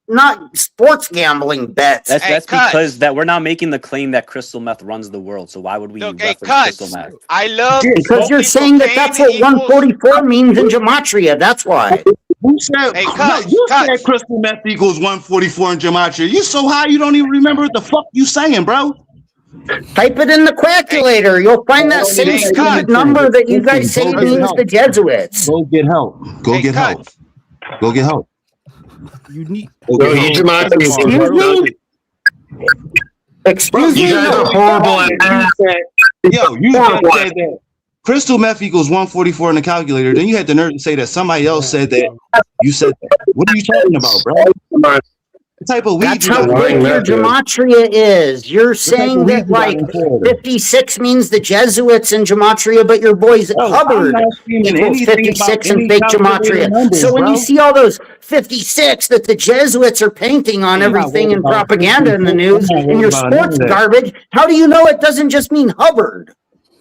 not sports gambling bets. That's because we're not making the claim that crystal meth runs the world. So why would we reference crystal meth? I love because you're saying that's what 144 means in Gematria. That's why. Who said? You said crystal meth equals 144 in Gematria. You so high you don't even remember what the fuck you saying, bro. Type it in the calculator. You'll find that same stupid number that you guys say means the Jesuits. Go get help. Go get help. Go get help. You need. Excuse me. Excuse me. You just said that crystal meth equals 144 in the calculator. Then you had the nerve to say that somebody else said that. You said that. What are you talking about, bro? What type of weed? That's how big your Gematria is. You're saying that like 56 means the Jesuits in Gematria, but your boys at Hubbard equals 56 in fake Gematria. So when you see all those 56 that the Jesuits are painting on everything in propaganda in the news and your sports garbage, how do you know it doesn't just mean Hubbard?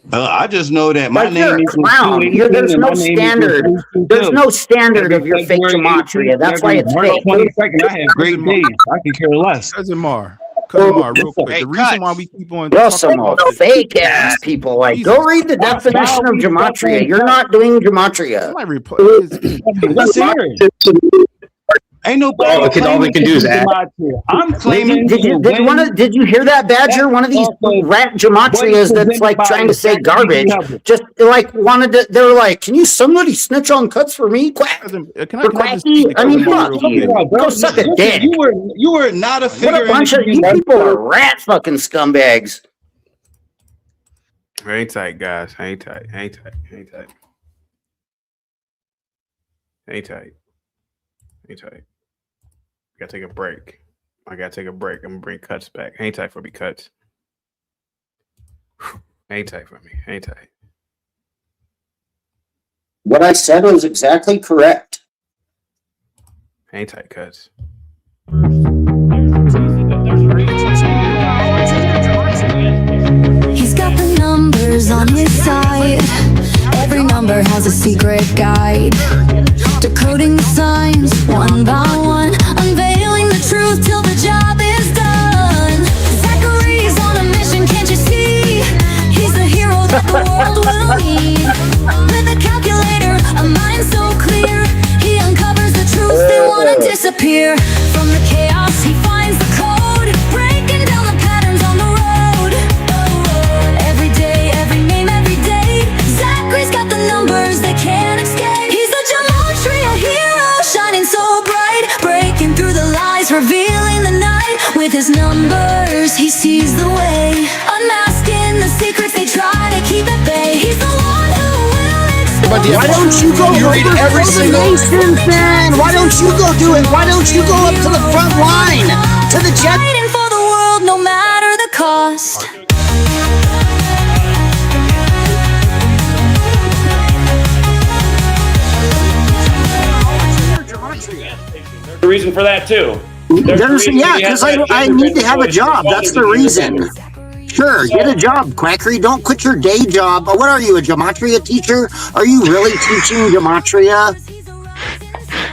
I just know that my name is clown. There's no standard. There's no standard of your fake Gematria. That's why it's fake. 22nd, I have great days. I can care less. Cousin Mar, real quick. The reason why we keep on some fake ass people. Like, go read the definition of Gematria. You're not doing Gematria. Ain't nobody all we claiming can to do is be ask. Gematria. I'm claiming Did to win. did you hear that, Badger? One of these rat Gematrias that's like trying to say garbage, just like wanted to. They were like, "Can you somebody snitch on cuts for me?" Quack. Can I Quacky? I mean, fuck you. Go suck a dick. You were not a figure. What a bunch of you people are rat fucking scumbags. Hang tight, guys. Hang tight. Hang tight. Hang tight. Hang tight. Hang tight. Gotta take a break. I gotta take a break. I'm gonna bring Cuts back. Hang tight for me, Cuts. Hang tight for me. Hang tight. What I said was exactly correct. Hang tight, Cuts. He's got the numbers on his side. Every number has a secret guide. Decoding the signs one by one, unveiling the truth till the job is done. Zachary's on a mission, can't you see? He's the hero that the world will need. With a calculator, a mind so clear, he uncovers the truths that wanna disappear. From the chaos, he finds the code, breaking down the patterns on the road. Every day, every name, every day, Zachary's got the numbers they can't escape. He's the Gematria hero, shining so bright, breaking through the lies, revealing the night. With his numbers, he sees the way, unmasking the secrets they try to keep at bay. He's the one who will expose. Why don't you go read every single man? Why don't you go do it? Why don't you go up to the front line, to the jet? Fighting for the world, no matter the cost. The reason for that too. Yeah, because I need to have a job. That's the reason. Sure, get a job, Quackery. Don't quit your day job. What are you, a Gematria teacher? Are you really teaching Gematria?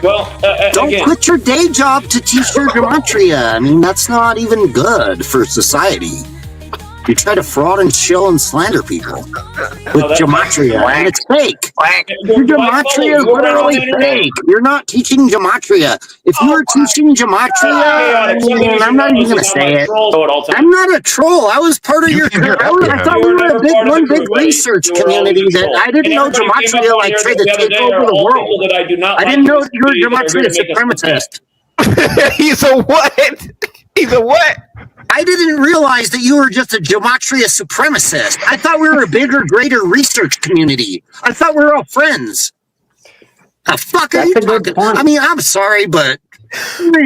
Well, don't quit your day job to teach your Gematria. I mean, that's not even good for society. You try to fraud and shill and slander people with Gematria, and it's fake. Your Gematria is literally fake. You're not teaching Gematria. If you were teaching Gematria, I'm not even going to say it. I'm not a troll. I was part of your. I thought we were one big research community that I didn't know Gematria like tried to take over the world. I didn't know you were Gematria supremacist. He's a what? He's a what? I didn't realize that you were just a Gematria supremacist. I thought we were a bigger, greater research community. I thought we were all friends. The fuck are you talking? I mean, I'm sorry, but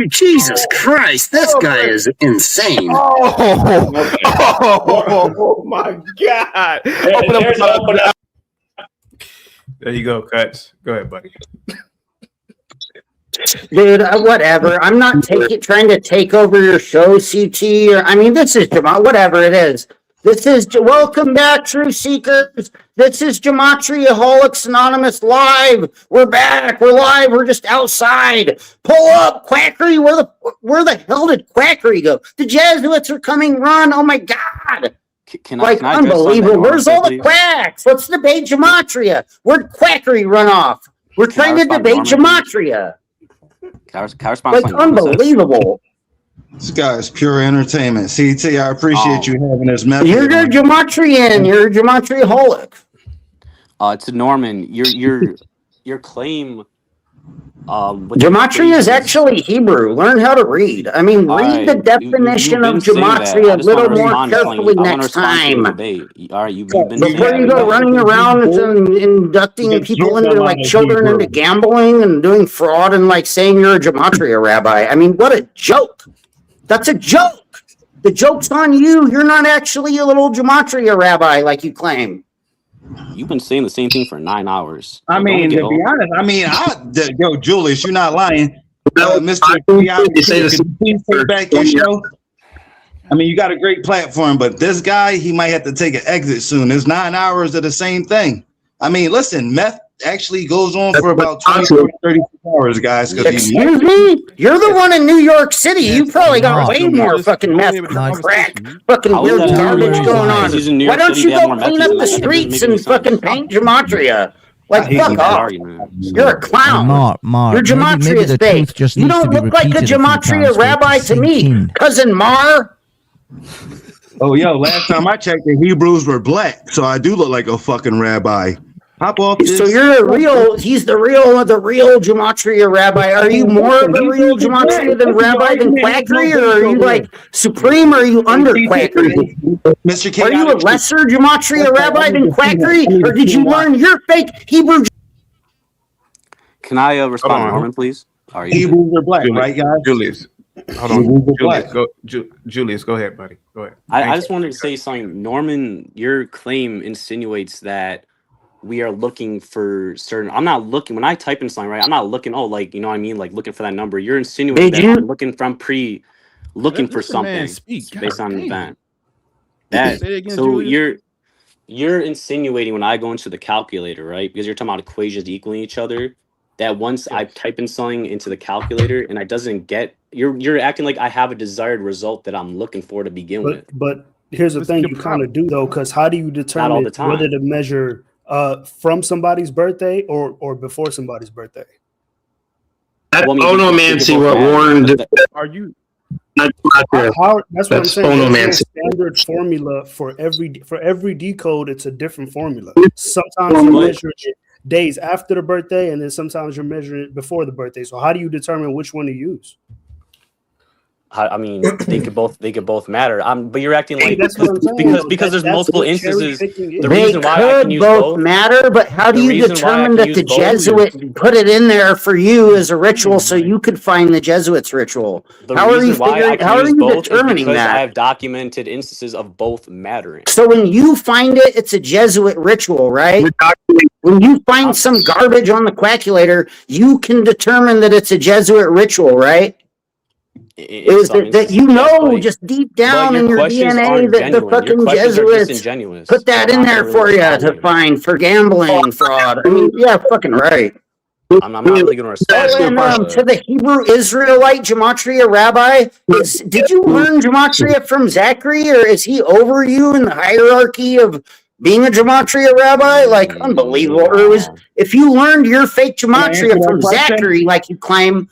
Jesus Christ, this guy is insane. Oh my God. There you go, Cuts. Go ahead, buddy. Dude, whatever. I'm not trying to take over your show, CT. I mean, this is whatever it is. This is welcome back, True Seekers. This is GematriaHolics Anonymous live. We're back. We're live. We're just outside. Pull up, Quackery. Where the hell did Quackery go? The Jesuits are coming. Run! Oh my God! Can I unbelievable. Where's all the quacks? Let's debate Gematria. Where'd Quackery run off? We're trying to debate Gematria. Like unbelievable. This guy's pure entertainment. CT, I appreciate you having this message. You're a Gematrian. You're a Gematriaholic. It's Norman. Your claim. Gematria is actually Hebrew. Learn how to read. I mean, read the definition of Gematria a little more carefully next time. All right, you've been before you go running around and inducting people into like children into gambling and doing fraud and like saying you're a Gematria rabbi. I mean, what a joke! That's a joke. The joke's on you. You're not actually a little Gematria rabbi like you claim. You've been saying the same thing for 9 hours. I mean, to be honest, yo, Julius, you're not lying. Mr. Back your show. I mean, you got a great platform, but this guy, he might have to take an exit soon. There's 9 hours of the same thing. I mean, listen, meth actually goes on for about 24 to 36 hours, guys. Excuse me? You're the one in New York City. You probably got way more fucking meth crack, fucking weird garbage going on. Why don't you go clean up the streets and fucking paint Gematria? Like, fuck off. You're a clown. Mar, Your gematria maybe is the fake. truth just You needs to don't be look like a repeated a few gematria times for it to rabbi to sink me, in. cousin Mar. Oh, yo, last time I checked, the Hebrews were black, so I do look like a fucking rabbi. Hop off this. So you're he's the real gematria rabbi. Are you more of a real gematria than rabbi than quackery, or are you like supreme, or are you under quackery? Mr. Are you a lesser gematria rabbi than quackery, or did you learn your fake Hebrew? Can I respond to Norman, please? Are you Hebrews are black, right, guys? Julius. Hold on. Julius, go ahead, buddy. Go ahead. I just wanted to say something. Norman, your claim insinuates that we are looking for certain. I'm not looking when I type in something, right? I'm not looking. Oh, like you know what I mean, like looking for that number. You're insinuating that I'm looking for something based on an event. That so you're insinuating when I go into the calculator, right? Because you're talking about equations equaling each other. That once I type in something into the calculator and I doesn't get, you're acting like I have a desired result that I'm looking for to begin with. But here's the thing, you kind of do though, because how do you determine all the time. whether to measure from somebody's birthday or before somebody's birthday? Well, I mean, Phonomancy, what Warren did. Are you? That's what I'm saying. There's no standard formula for every decode. It's a different formula. Sometimes you measure it days after the birthday, and then sometimes you're measuring it before the birthday. So how do you determine which one to use? I mean, they could both matter. But you're acting like that's what I'm saying. because there's multiple instances. The They reason why I can use both matter, but how do you determine that the Jesuit put it in there for you as a ritual so you could find the Jesuits' ritual? How are you determining that? I have documented instances of both mattering. So when you find it, it's a Jesuit ritual, right? When you find some garbage on the calculator, you can determine that it's a Jesuit ritual, right? Is that you know just deep down in your DNA that the fucking Jesuits put that in there for you to find for gambling fraud? I mean, yeah, fucking right. I'm not really going to respond to the Hebrew Israelite gematria rabbi. Did you learn gematria from Zachary, or is he over you in the hierarchy of being a gematria rabbi? Like, unbelievable. Or if you learned your fake gematria from Zachary, like you claim,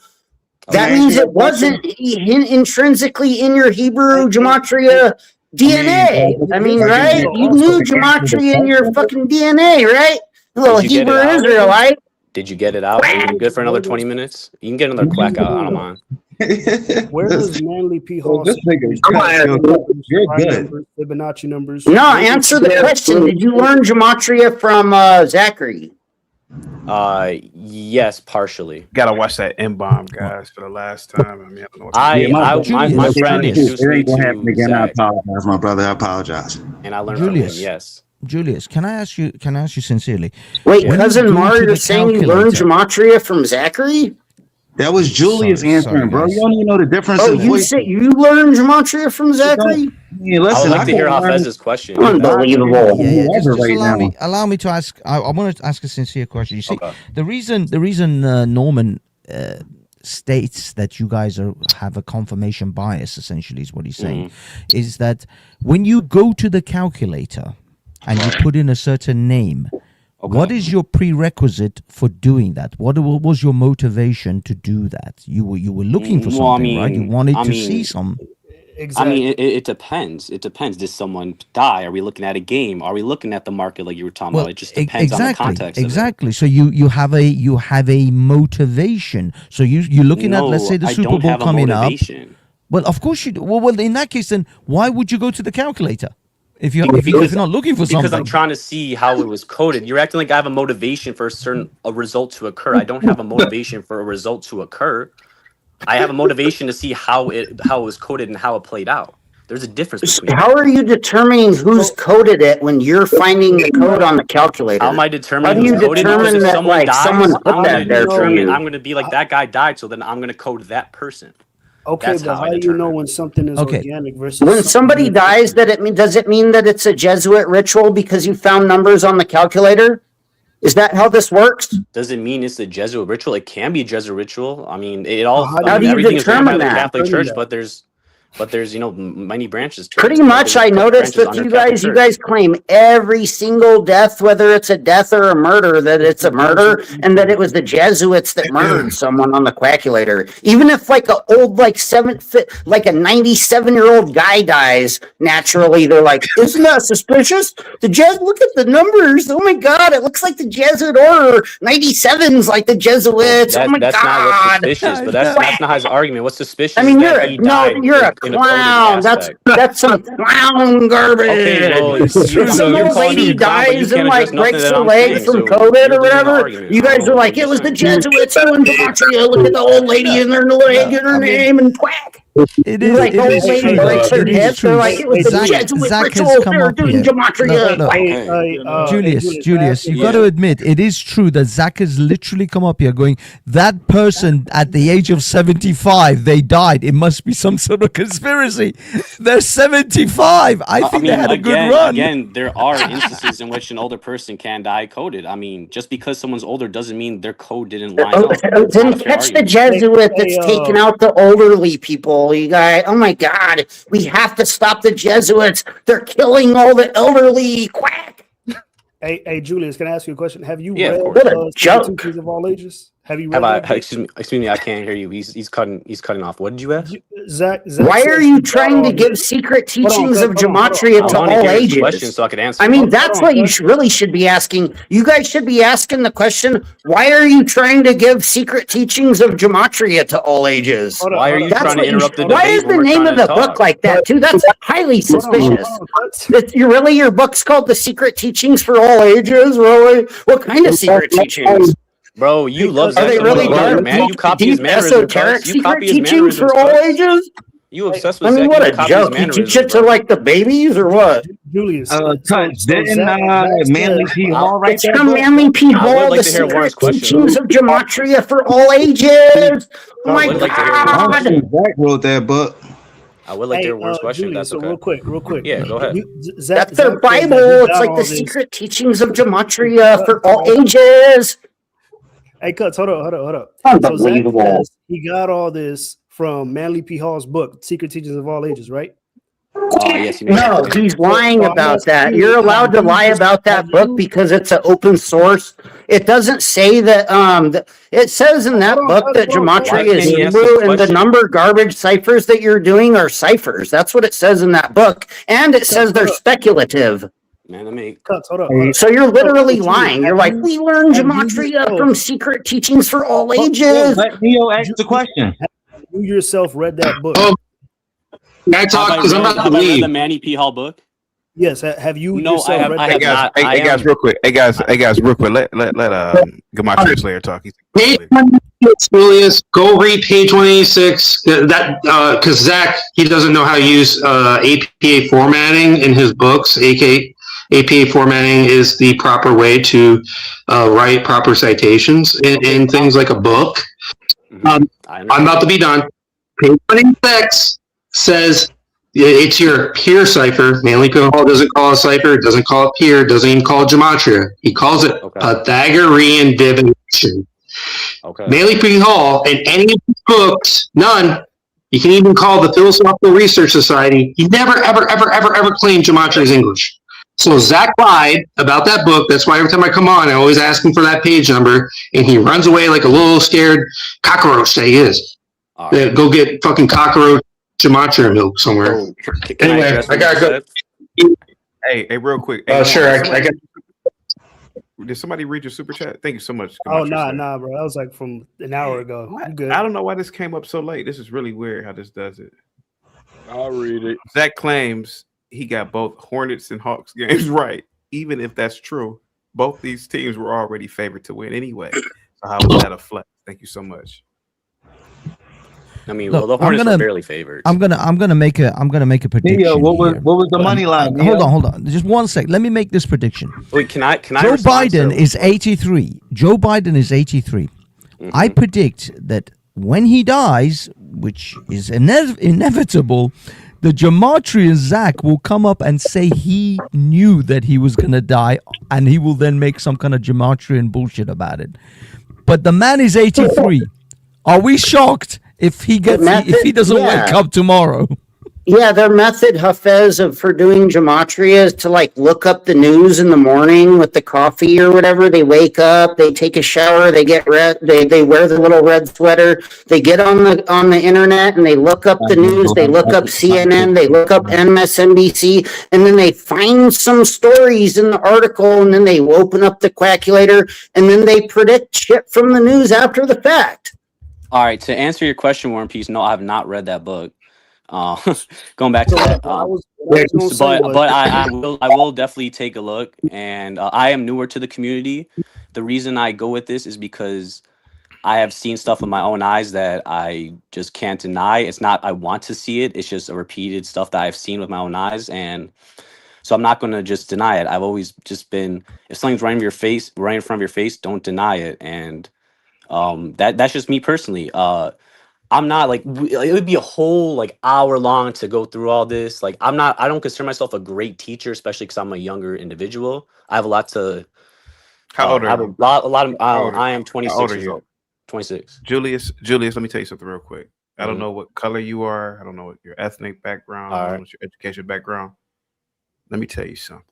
that means it wasn't intrinsically in your Hebrew gematria DNA. I mean, right? You knew gematria in your fucking DNA, right? Little Hebrew Israelite. Did you get it out? Are you good for another 20 minutes? You can get another quack out. I don't mind. Where does Manly P. Hall You're good. Fibonacci numbers? No, answer the question. Did you learn gematria from Zachary? Yes, partially. Gotta watch that M-bomb, guys, for the last time. I mean, I don't know what my friend introduced me to Zach. I apologize, my brother. I apologize. And I learned from him. Yes. Julius, can I ask you sincerely? Wait, cousin Mar, you're saying you learned gematria from Zachary? That was Julius answering, bro. You don't even know the difference. Oh, you said you learned gematria from Zachary? Yeah, listen, I would like to hear Hafez's question. Unbelievable. Just allow me to ask. I want to ask a sincere question. You see, the reason Norman states that you guys have a confirmation bias, essentially, is what he's saying, is that when you go to the calculator and you put in a certain name, what is your prerequisite for doing that? What was your motivation to do that? You were looking for something, right? You wanted to see some. Exactly. I mean, it depends. It depends. Did someone die? Are we looking at a game? Are we looking at the market like you were talking about? It just depends on the context. Exactly. So you have a motivation. So you're looking at, let's say, the Super Bowl coming up. Well, of course you do. Well, in that case, then why would you go to the calculator? If you're not looking for something. Because I'm trying to see how it was coded. You're acting like I have a motivation for a result to occur. I don't have a motivation for a result to occur. I have a motivation to see how it was coded and how it played out. There's a difference between. How are you determining who's coded it when you're finding the code on the calculator? How am I determining who's coded? Because if someone dies, I'm going to be like, that guy died, so then I'm going to code that person. Okay, That's but how do you know when something is organic versus when somebody dies? Does it mean that it's a Jesuit ritual because you found numbers on the calculator? Is that how this works? Does it mean it's a Jesuit ritual? It can be a Jesuit ritual. I mean, it all. How do you everything is run by determine the that? Catholic Church, but there's But there's, many branches to it. Pretty much, There's I noticed branches that under you Catholic guys claim every single death, whether it's a death or a murder, that it's a murder, and that it was the Jesuits that murdered someone on the quackulator. Even if like a old, like a 97-year-old guy dies naturally, they're like, isn't that suspicious? Look at the numbers. Oh my God, it looks like the Jesuit order. 97's like the Jesuits. Oh my That's God. not what's suspicious, but that's not his argument. What's suspicious? I mean, is that he died you're a in a coded clown. aspect. That's some clown garbage. Okay, well, If some old lady dies and like breaks her leg from COVID or whatever, you guys are like, it was the Jesuits doing gematria. Look at the old lady in her leg and her name and quack. It is. Like old lady breaks her hip. They're like, it was the Jesuit ritual. They're doing gematria. Julius, you got to admit, it is true that Zach has literally come up here going, that person at the age of 75, they died. It must be some sort of conspiracy. They're 75. I think they had a good run. Again, there are instances in which an older person can die coded. I mean, just because someone's older doesn't mean their code didn't line up. Then catch the Jesuit that's taking out the elderly people. You guys, oh my God, we have to stop the Jesuits. They're killing all the elderly. Quack. Hey, Julius, can I ask you a question? Have you read Teachings of All Ages? Have you read excuse me, I can't hear you. He's cutting off. What did you ask? Zach Why are you trying to give secret teachings of gematria to all ages? Question so I could answer. I mean, that's what you really should be asking. You guys should be asking the question, why are you trying to give secret teachings of gematria to all ages? Why are you trying to interrupt the debate? Why is the name of the book like that, too? That's highly suspicious. Your book's called The Secret Teachings for All Ages? Really? What kind of secret teachings? Bro, you love Zach. Are they really dark, man? You copy his mannerisms. Esoteric secret teachings for all ages? You obsessed with I mean, Zach. what a joke. You teach it to like the babies or what? Julius. Didn't Manly P. Hall write It's that from book? Manly P. I would Hall, like The to hear Warren's Secret question. Teachings of Gematria for All Ages. Oh my would like to hear God. Zach wrote that book. I would like to hear Warren's question. Julius, That's okay. Real quick. Yeah, go ahead. That's their Bible. It's like The Secret Teachings of Gematria for All Ages. Hey, Cuts, hold up. Unbelievable. So Zach says he got all this from Manly P. Hall's book, Secret Teachings of All Ages, right? Yes, No, he's lying about that. You're allowed to lie about that book because it's an open source. It doesn't say that. It says in that book that gematria is Hebrew and the number garbage ciphers that you're doing are ciphers. That's what it says in that book, and it says they're speculative. Man, let me Cuts, hold up. So you're literally lying. You're like, we learned gematria from Secret Teachings for All Ages. Let Neo ask the question. You yourself read that book. Can I talk? Because I'm about to leave. The Manny P. Hall book. Yes, have you? No, I have not. Hey guys, real quick. Hey guys, real quick. Let Gematria Slayer talk. Page 186, Julius, go read page 186. Because Zach, he doesn't know how to use APA formatting in his books. APA formatting is the proper way to write proper citations in things like a book. I'm about to be done. Page 186 says it's your peer cipher. Manly P. Hall doesn't call it cipher. It doesn't call it peer. Doesn't even call it gematria. He calls it Pythagorean divination. Manly P. Hall in any of his books, none. You can even call the Philosophical Research Society. He never, ever claimed gematria is English. So Zach lied about that book. That's why every time I come on, I always ask him for that page number, and he runs away like a little scared cockroach that he is. Go get fucking cockroach gematria milk somewhere. Anyway, I gotta go. Hey, real quick. Sure, I got. Did somebody read your super chat? Thank you so much. Oh, nah, bro. That was like from an hour ago. You good. I don't know why this came up so late. This is really weird how this does it. I'll read it. Zach claims he got both Hornets and Hawks games right. Even if that's true, both these teams were already favored to win anyway. So how was that a flex? Thank you so much. I mean, well, the Hornets were barely favored. I'm gonna make a prediction. Yo, what was the money line? Hold on. Just 1 sec. Let me make this prediction. Wait, can I? Joe Biden is 83. Joe Biden is 83. I predict that when he dies, which is inevitable, the Gematrian Zach will come up and say he knew that he was gonna die, and he will then make some kind of Gematrian bullshit about it. But the man is 83. Are we shocked if he doesn't wake up tomorrow? Yeah, their method, Hafez, for doing gematria is to like look up the news in the morning with the coffee or whatever. They wake up, they take a shower, they get red, they wear the little red sweater, they get on the internet and they look up the news, they look up CNN, they look up MSNBC, and then they find some stories in the article, and then they open up the calculator, and then they predict shit from the news after the fact. All right, to answer your question, War and Peace, no, I have not read that book. Going back to that, but I will definitely take a look, and I am newer to the community. The reason I go with this is because I have seen stuff with my own eyes that I just can't deny. It's not I want to see it; it's just a repeated stuff that I've seen with my own eyes, and so I'm not going to just deny it. I've always just been, if something's right in your face, right in front of your face, don't deny it, and that's just me personally. I'm not like it would be a whole like hour long to go through all this. Like I don't consider myself a great teacher, especially because I'm a younger individual. I have a lot to. How old are you? I have a lot of. I am 26 years old. 26. Julius, let me tell you something real quick. I don't Mhm. know what color you are. I don't know what your ethnic background. I don't know what your education background. Let me tell you something.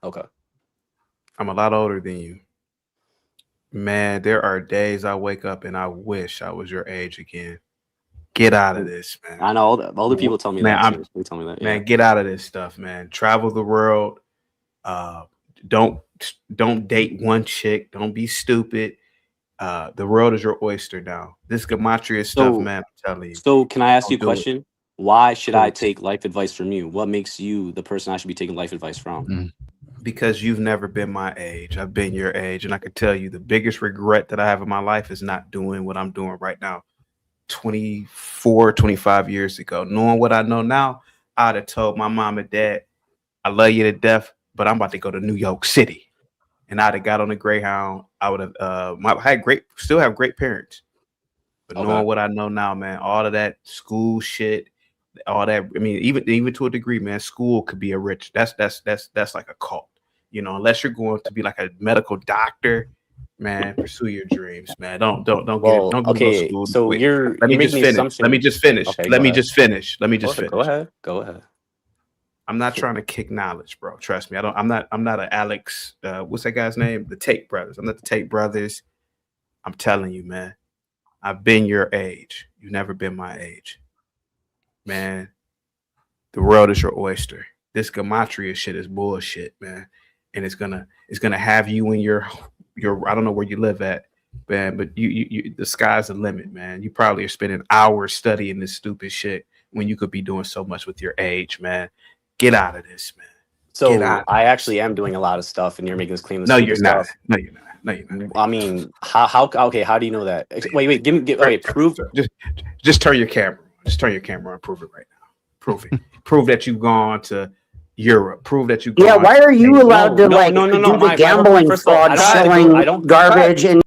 Okay. I'm a lot older than you. Man, there are days I wake up and I wish I was your age again. Get out of this, man. I know all the people tell me that. Too. They tell me that. Man, Yeah. get out of this stuff, man. Travel the world. Don't date one chick. Don't be stupid. The world is your oyster now. This gematria stuff, man. I'm telling you. So can I ask you a Don't do it. question? Why should I take life advice from you? What makes you the person I should be taking life advice from? Because you've never been my age. I've been your age. And I can tell you the biggest regret that I have in my life is not doing what I'm doing right now. 24, 25 years ago. Knowing what I know now, I'd have told my mom and dad, I love you to death, but I'm about to go to New York City. And I'd have got on the Greyhound. I would have still have great parents. But knowing what I know now, man, all of that school shit, all that, I mean, even to a degree, man, school could be that's like a cult. You know, unless you're going to be like a medical doctor, man, pursue your dreams, man. Don't go to school. So Wait, you're let me making just the finish. assumption. Let me just finish. Okay, Let go me ahead. just finish. Let me just finish. Go ahead. I'm not trying to kick knowledge, bro. Trust me. I'm not an Alex. What's that guy's name? The Tate brothers. I'm not the Tate brothers. I'm telling you, man. I've been your age. You've never been my age. Man, the world is your oyster. This gematria shit is bullshit, man. And it's gonna have you in your I don't know where you live at, man, but you the sky's the limit, man. You probably are spending hours studying this stupid shit when you could be doing so much with your age, man. Get out of this, man. So I actually am doing a lot of stuff, and you're making this claim. No, you're not. No, you're not. No, you're not. I mean, how? Okay, how do you know that? Wait. Okay, prove. Just turn your camera. Just turn your camera on. Prove it right now. Prove it. Prove that you've gone to Europe. Prove that you've gone. Yeah, why are you allowed to do the My gambling first of all, fraud, selling garbage and?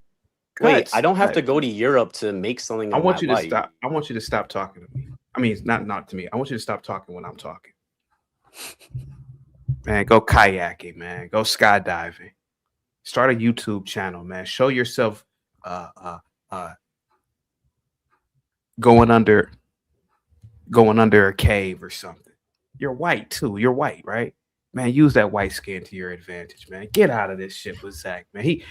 Wait, I don't have to go to Europe to make something. I want you to stop. I want you to stop talking to me. I mean, it's not to me. I want you to stop talking when I'm talking. Man, go kayaking, man. Go skydiving. Start a YouTube channel, man. Show yourself going under a cave or something. You're white too. You're white, right? Man, use that white skin to your advantage, man. Get out of this shit with Zach, man. He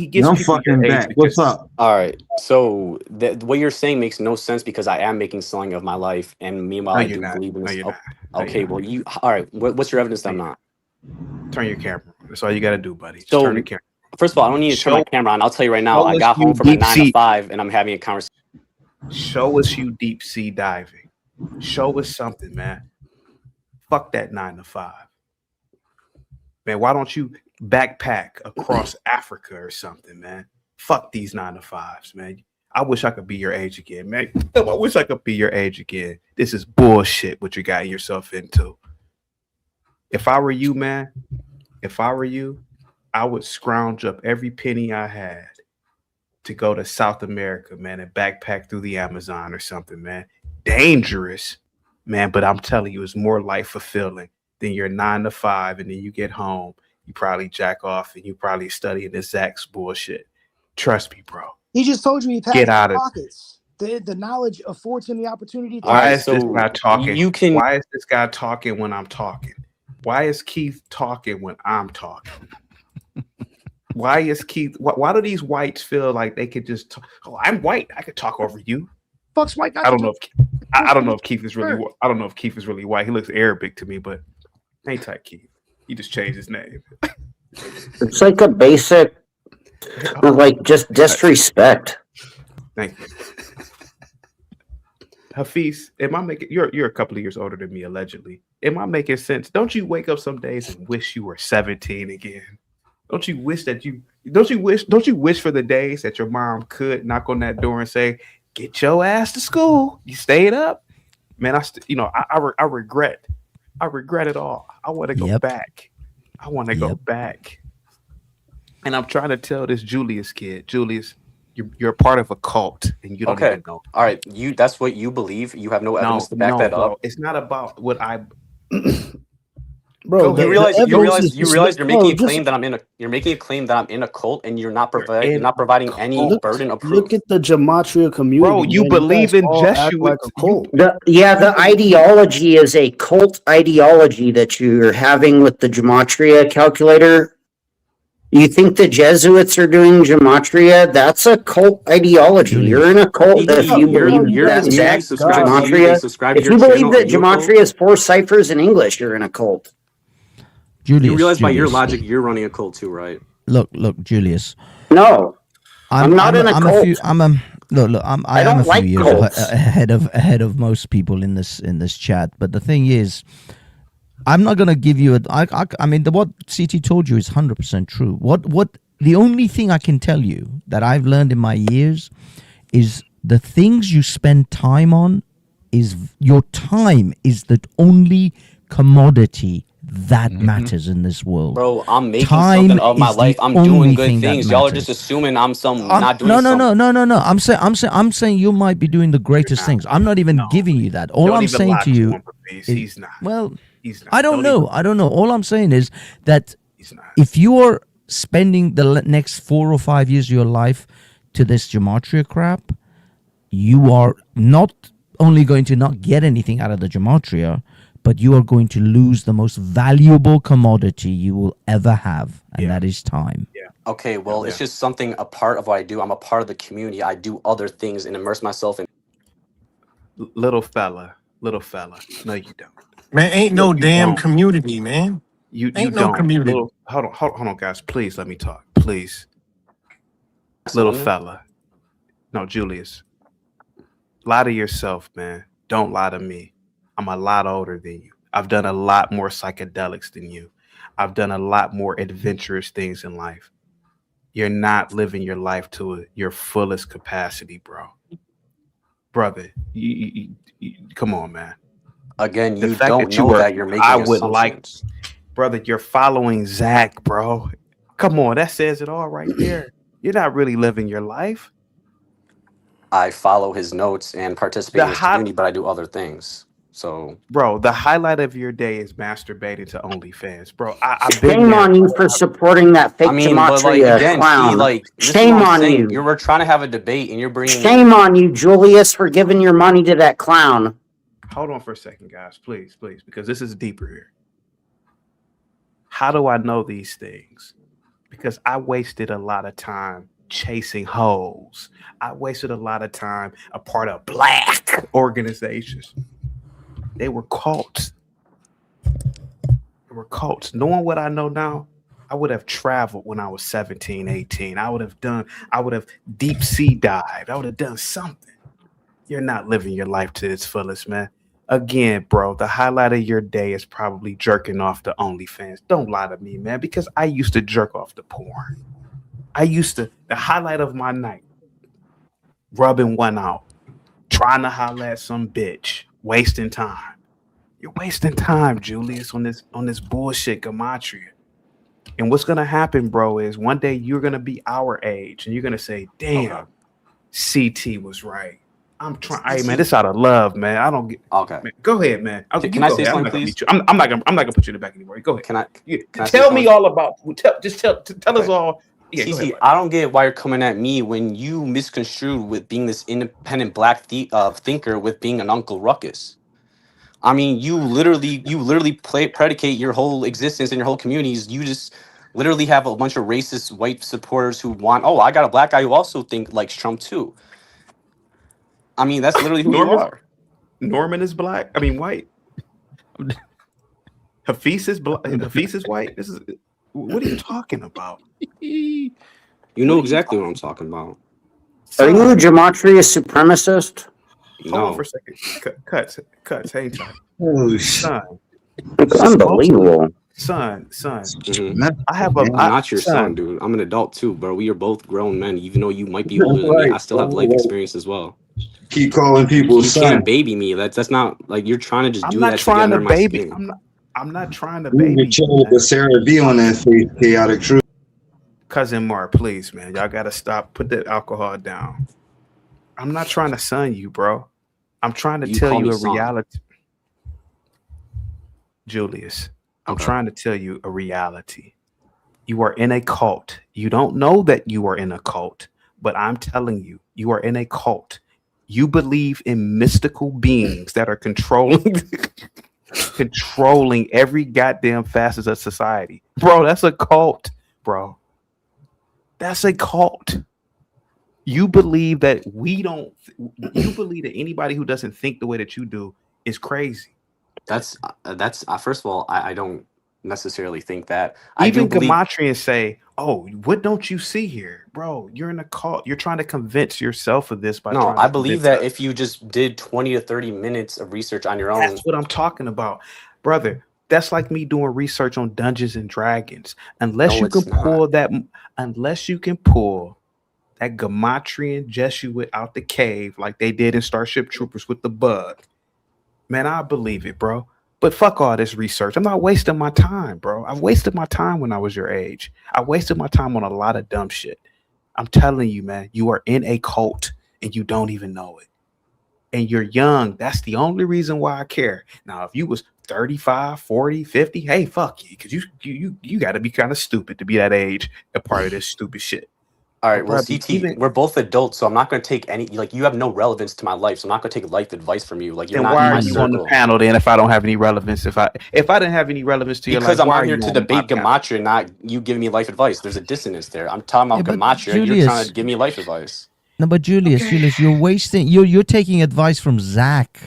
gets I'm people fucking your age back. because- What's up? All right, so what you're saying makes no sense because I am making something of my life, and meanwhile No, I you're do not. believe in No, this. you're not. Okay, well, you all right? What's your evidence that I'm not? Turn your camera on. That's all you got to do, buddy. Just So, turn the camera. First of all, I don't need to turn my camera on. I'll tell you right now. I got home from my 9 to 5, and I'm having a conversation. Show us you deep sea diving. Show us something, man. Fuck that 9 to 5. Man, why don't you backpack across Africa or something, man? Fuck these 9 to 5s, man. I wish I could be your age again, man. I wish I could be your age again. This is bullshit what you got yourself into. If I were you, man, I would scrounge up every penny I had to go to South America, man, and backpack through the Amazon or something, man. Dangerous, man, but I'm telling you, it's more life fulfilling than your 9 to 5, and then you get home, you probably jack off, and you probably studying this Zach's bullshit. Trust me, bro. He just told you he packed Get out of pockets. the knowledge affords him the opportunity to. Why is this guy talking? Why is this guy talking when I'm talking? Why is Keith talking when I'm talking? Why is Keith? Why do these whites feel like they could just? Oh, I'm white. I could talk over you. Fuck's white. I don't know if I don't know if Keith is really. I don't know if Keith is really white. He looks Arabic to me, but ain't tight Keith. He just changed his name. It's like a basic, like just disrespect. Thank you. Hafiz, am I making you're a couple of years older than me, allegedly. Am I making sense? Don't you wake up some days and wish you were 17 again? Don't you wish for the days that your mom could knock on that door and say, "Get your ass to school. You stayed up." Man, I regret it all. I want to go back. I want to go back. And I'm trying to tell this Julius kid, Julius, you're part of a cult and you don't even know. All right, that's what you believe. You have no evidence to back that up. It's not about what I Bro, you realize you're making a claim that I'm in a cult and you're not providing any burden of proof. Look at the Gematria community. Bro, you believe in Jesuits. Like the ideology is a cult ideology that you're having with the Gematria calculator. You think the Jesuits are doing Gematria? That's a cult ideology. You're in a cult if you believe that Gematria. If you believe that Gematria is 4 ciphers in English, you're in a cult. Julius, you realize by your logic, you're running a cult too, right? Look, Julius. No, I'm not in a cult. I am a few years ahead of most people in this chat. But the thing is, I'm not gonna give you I mean, what CT told you is 100% true. What the only thing I can tell you that I've learned in my years is the things you spend time on is your time is the only commodity that matters in this world. Bro, I'm making something of my life. I'm doing good things. Y'all are just assuming I'm not doing something. No. I'm saying you might be doing the greatest things. I'm not even giving you that. All I'm saying to you is, he's not. Well, he's not. I don't know. All I'm saying is that if you are spending the next 4 or 5 years of your life to this Gematria crap, you are not only going to not get anything out of the Gematria, but you are going to lose the most valuable commodity you will ever have, and that is time. Yeah. Okay, well, it's just something, a part of what I do. I'm a part of the community. I do other things and immerse myself in. Little fella. No, you don't. Man, ain't no damn community, man. You ain't don't. No community. Hold on, guys. Please let me talk. Please. Little fella. No, Julius. Lie to yourself, man. Don't lie to me. I'm a lot older than you. I've done a lot more psychedelics than you. I've done a lot more adventurous things in life. You're not living your life to your fullest capacity, bro. Brother, you come on, man. Again, you don't know that you're making assumptions. Brother, you're following Zach, bro. Come on, that says it all right there. You're not really living your life. I follow his notes and participate in his community, but I do other things. So, bro, the highlight of your day is masturbating to OnlyFans, bro. Shame on you for supporting that fake Gematria clown. Shame on you. We're trying to have a debate, and you're bringing. Shame on you, Julius, for giving your money to that clown. Hold on for a second, guys, please, because this is deeper here. How do I know these things? Because I wasted a lot of time chasing hoes. I wasted a lot of time a part of black organizations. They were cults. Knowing what I know now, I would have traveled when I was 17, 18. I would have deep sea dived. I would have done something. You're not living your life to its fullest, man. Again, bro, the highlight of your day is probably jerking off to OnlyFans. Don't lie to me, man, because I used to jerk off to porn. The highlight of my night, rubbing one out, trying to holler at some bitch, wasting time. You're wasting time, Julius, on this bullshit Gematria. And what's gonna happen, bro, is one day you're gonna be our age and you're gonna say, damn, CT was right. I'm trying. Hey, man, this out of love, man. I don't get. Okay. Man, go ahead, man. Can I say something, please? I'm not gonna put you in the back anymore. Go ahead. Can I tell me all about? Tell us all Yeah, go ahead, TT, I don't get why you're coming at me when you misconstrued with being this independent black thinker with being an Uncle Ruckus. I mean, you literally predicate your whole existence and your whole communities. You just literally have a bunch of racist white supporters who want. Oh, I got a black guy who also likes Trump too. I mean, that's literally who you are. Norman is black. I mean, white. Hafiz is black. Hafiz is white. This is. What are you talking about? You know exactly what I'm talking about. Are you a Gematria supremacist? Hold on for a second. Cuts. Hang tight. Oh, son. It's unbelievable. Son. Mm-hmm. I have I'm not your son, dude. I'm an adult too, bro. We are both grown men. Even though you might be older than me, I still have life experience as well. Keep calling people You son. can't baby me. That's not like you're trying to just I'm do not that trying to get under to my baby. skin. I'm not trying to You baby. can chill with the Sarah V on that face, chaotic truth. Cousin Mark, please, man. Y'all gotta stop. Put that alcohol down. I'm not trying to son you, bro. I'm trying to tell you a reality. Julius, I'm trying to tell you a reality. You are in a cult. You don't know that you are in a cult, but I'm telling you, you are in a cult. You believe in mystical beings that are controlling every goddamn facet of society. Bro, that's a cult, bro. That's a cult. You believe that you believe that anybody who doesn't think the way that you do is crazy. That's first of all, I don't necessarily think that. Even Gematrians say, "Oh, what don't you see here, bro? You're in a cult. You're trying to convince yourself of this by No, trying to I believe convince that us." if you just did 20 to 30 minutes of research on your own. That's what I'm talking about, brother. That's like me doing research on Dungeons and Dragons. Unless you can pull that Gematrian Jesuit out the cave like they did in Starship Troopers with the bug, man, I believe it, bro. But fuck all this research. I'm not wasting my time, bro. I wasted my time when I was your age. I wasted my time on a lot of dumb shit. I'm telling you, man, you are in a cult and you don't even know it. And you're young. That's the only reason why I care. Now, if you was 35, 40, 50, hey, fuck you. Because you got to be kind of stupid to be that age, a part of this stupid shit. All right, well, CT, we're both adults, so I'm not going to take any, like, you have no relevance to my life, so I'm not going to take life advice from you. Like, you're then not why in my are you on the circle. panel then if I don't have any relevance? If I didn't have any relevance to your life, Because I'm why on are here you to on debate my panel? Gematria, not you giving me life advice. There's a dissonance there. I'm talking about Gematria, you're trying to give me life advice. No, but Julius, you're wasting. You're taking advice from Zach.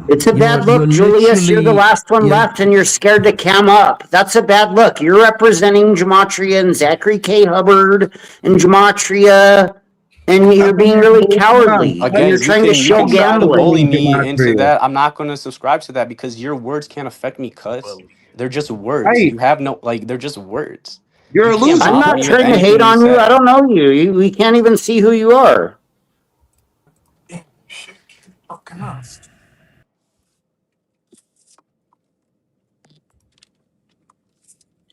It's a bad look, Julius. You're the last one left, and you're scared to cam up. That's a bad look. You're representing Gematria and Zachary K. Hubbard and Gematria, and you're being really cowardly. And Again, you're trying to show you can try to bully gambling. me into that. I'm not going to subscribe to that because your words can't affect me, cuz. They're just words. Right. You have no, like, they're just words. You're you can't I'm bother not me with trying to hate anything on you. say. I don't know you. We can't even see who you are.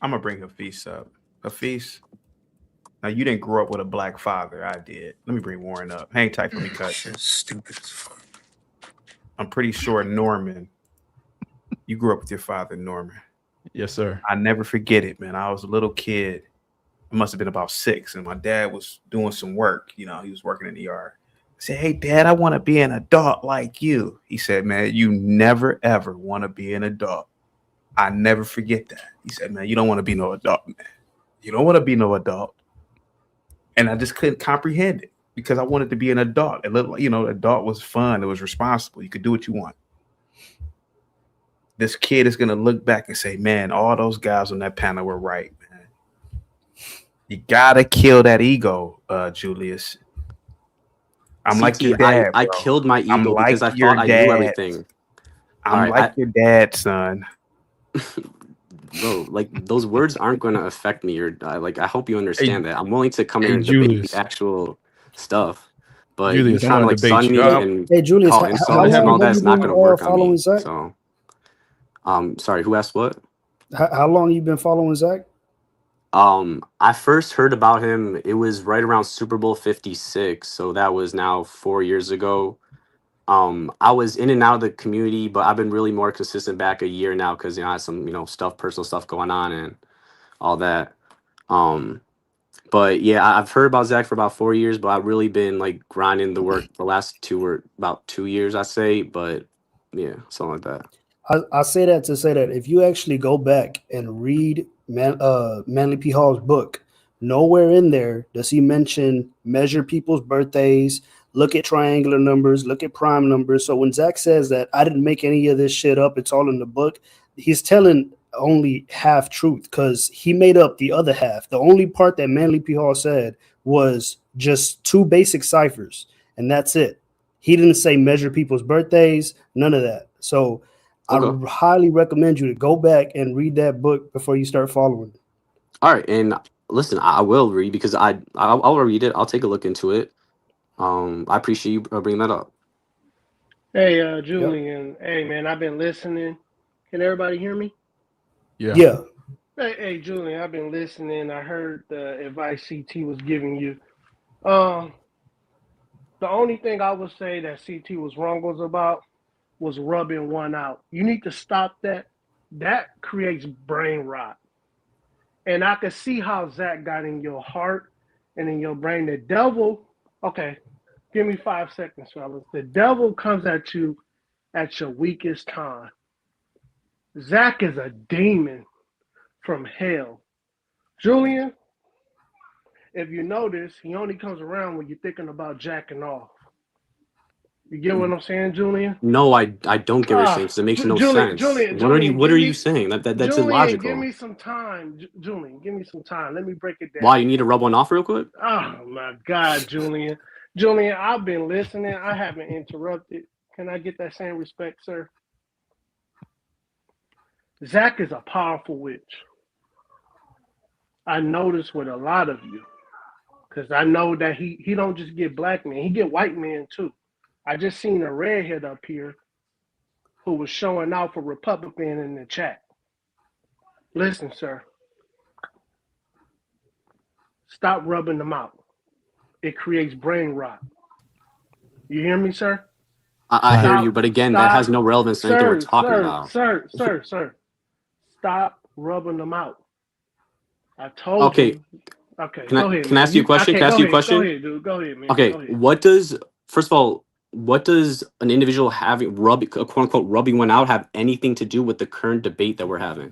I'm gonna bring Hafiz up. Hafiz, now you didn't grow up with a black father. I did. Let me bring Warren up. Hang tight for me, cut. Stupid as fuck. I'm pretty sure Norman, you grew up with your father, Norman. Yes, sir. I never forget it, man. I was a little kid. I must have been about 6, and my dad was doing some work. You know, he was working in the yard. I said, "Hey, Dad, I want to be an adult like you." He said, "Man, you never ever want to be an adult." I never forget that. He said, "Man, you don't want to be no adult, man. You don't want to be no adult." And I just couldn't comprehend it because I wanted to be an adult. It looked like, adult was fun. It was responsible. You could do what you want. This kid is going to look back and say, "Man, all those guys on that panel were right, man." You got to kill that ego, Julius. I'm like your dad, I bro. killed my I'm ego like because I your thought I dad. knew everything. I'm like your dad, son. Bro, like, those words aren't going to affect me. Or like, I hope you understand that. I'm willing to come here and Julius. debate the actual stuff. But Julius, you I trying to wanna like debate sun you. me and Hey, Julius, call how insults and long all have that's you not been going to work on following me. Zach? So, sorry, who asked what? How long you been following Zach? I first heard about him. It was right around Super Bowl 56, so that was now 4 years ago. I was in and out of the community, but I've been really more consistent back a year now because I had some personal stuff going on and all that. But yeah, I've heard about Zach for about 4 years, but I've really been like grinding the work the last about 2 years, I say. But yeah, something like that. I say that to say that if you actually go back and read Manly P. Hall's book, nowhere in there does he mention measure people's birthdays, look at triangular numbers, look at prime numbers. So when Zach says that I didn't make any of this shit up, it's all in the book, he's telling only half truth because he made up the other half. The only part that Manly P. Hall said was just 2 basic ciphers, and that's it. He didn't say measure people's birthdays, none of that. So Okay. I highly recommend you to go back and read that book before you start following. All right, and listen, I will read because I'll read it. I'll take a look into it. I appreciate you bringing that up. Hey, Julian. Hey, man, I've been listening. Can everybody hear me? Yeah. Hey, Julian, I've been listening. I heard the advice CT was giving you. The only thing I would say that CT was wrong was rubbing one out. You need to stop that. That creates brain rot. And I can see how Zach got in your heart and in your brain. The devil, okay, give me 5 seconds, fellas. The devil comes at you at your weakest time. Zach is a demon from hell. Julian, if you notice, he only comes around when you're thinking about jacking off. You get what I'm saying, Julian? No, I don't get what you're saying because it makes no sense. What are you saying? That's Julian, illogical. give me some time. Julian, give me some time. Let me break it down. Why, you need to rub one off real quick? Oh my God, Julian. Julian, I've been listening. I haven't interrupted. Can I get that same respect, sir? Zach is a powerful witch. I notice with a lot of you, because I know that he don't just get black men, he get white men too. I just seen a redhead up here who was showing out for Republican in the chat. Listen, sir. Stop rubbing them out. It creates brain rot. You hear me, sir? I hear you, but again, that has no relevance to anything we're talking about. Sir. Stop rubbing them out. I told you. Okay, go ahead. Can I ask you a question? Can I ask you a question? Go ahead, dude. Go ahead, man. Okay, Go ahead. First of all, what does an individual having quote unquote rubbing one out have anything to do with the current debate that we're having?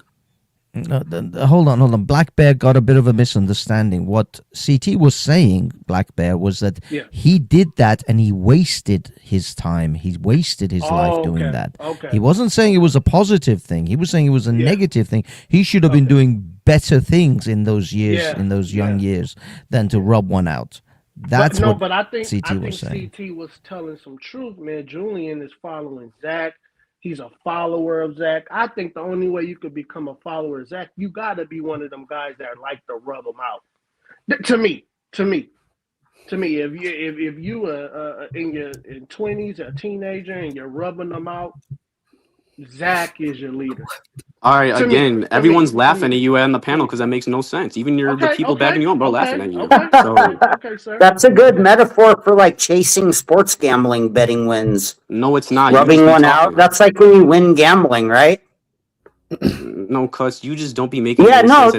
Hold on. Black Bear got a bit of a misunderstanding. What CT was saying, Black Bear, was that he did that and he wasted his time. He wasted his life doing that. He wasn't saying it was a positive thing. He was saying it was a negative thing. He should have been doing better things in those years, in those young years, than to rub one out. That's what I think CT was saying. CT was telling some truth, man. Julian is following Zach. He's a follower of Zach. I think the only way you could become a follower of Zach, you got to be one of them guys that like to rub them out. To me, if you in your 20s, a teenager, and you're rubbing them out, Zach is your leader. All right, again, everyone's laughing at you on the panel because that makes no sense. Even the people backing you up are laughing at you. Okay, sir. That's a good metaphor for like chasing sports gambling betting wins. No, it's not. Rubbing one out. That's like when you win gambling, right? No, cuz you just don't be making sense. Like,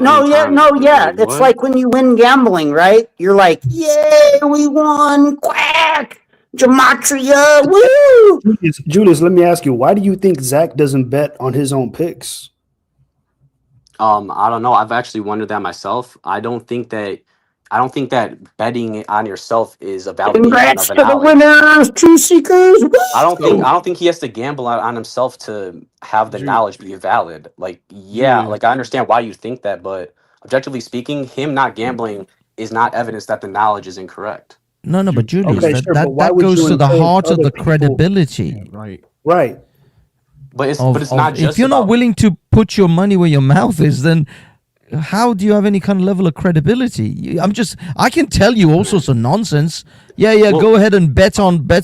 it's like when you win gambling, right? You're like, yay, we won, quack, Gematria, woo! Julius, let me ask you, why do you think Zach doesn't bet on his own picks? I don't know. I've actually wondered that myself. I don't think that betting on yourself is a validation Congrats of to an the winners, Truth Seekers. I don't think he has to gamble on himself to have the knowledge be valid. Like, like I understand why you think that, but objectively speaking, him not gambling is not evidence that the knowledge is incorrect. No, but Julius, that goes to the heart of the credibility. Right. But it's not just if you're not willing to put your money where your mouth is, then how do you have any kind of level of credibility? I can tell you all sorts of nonsense. Go ahead and bet on I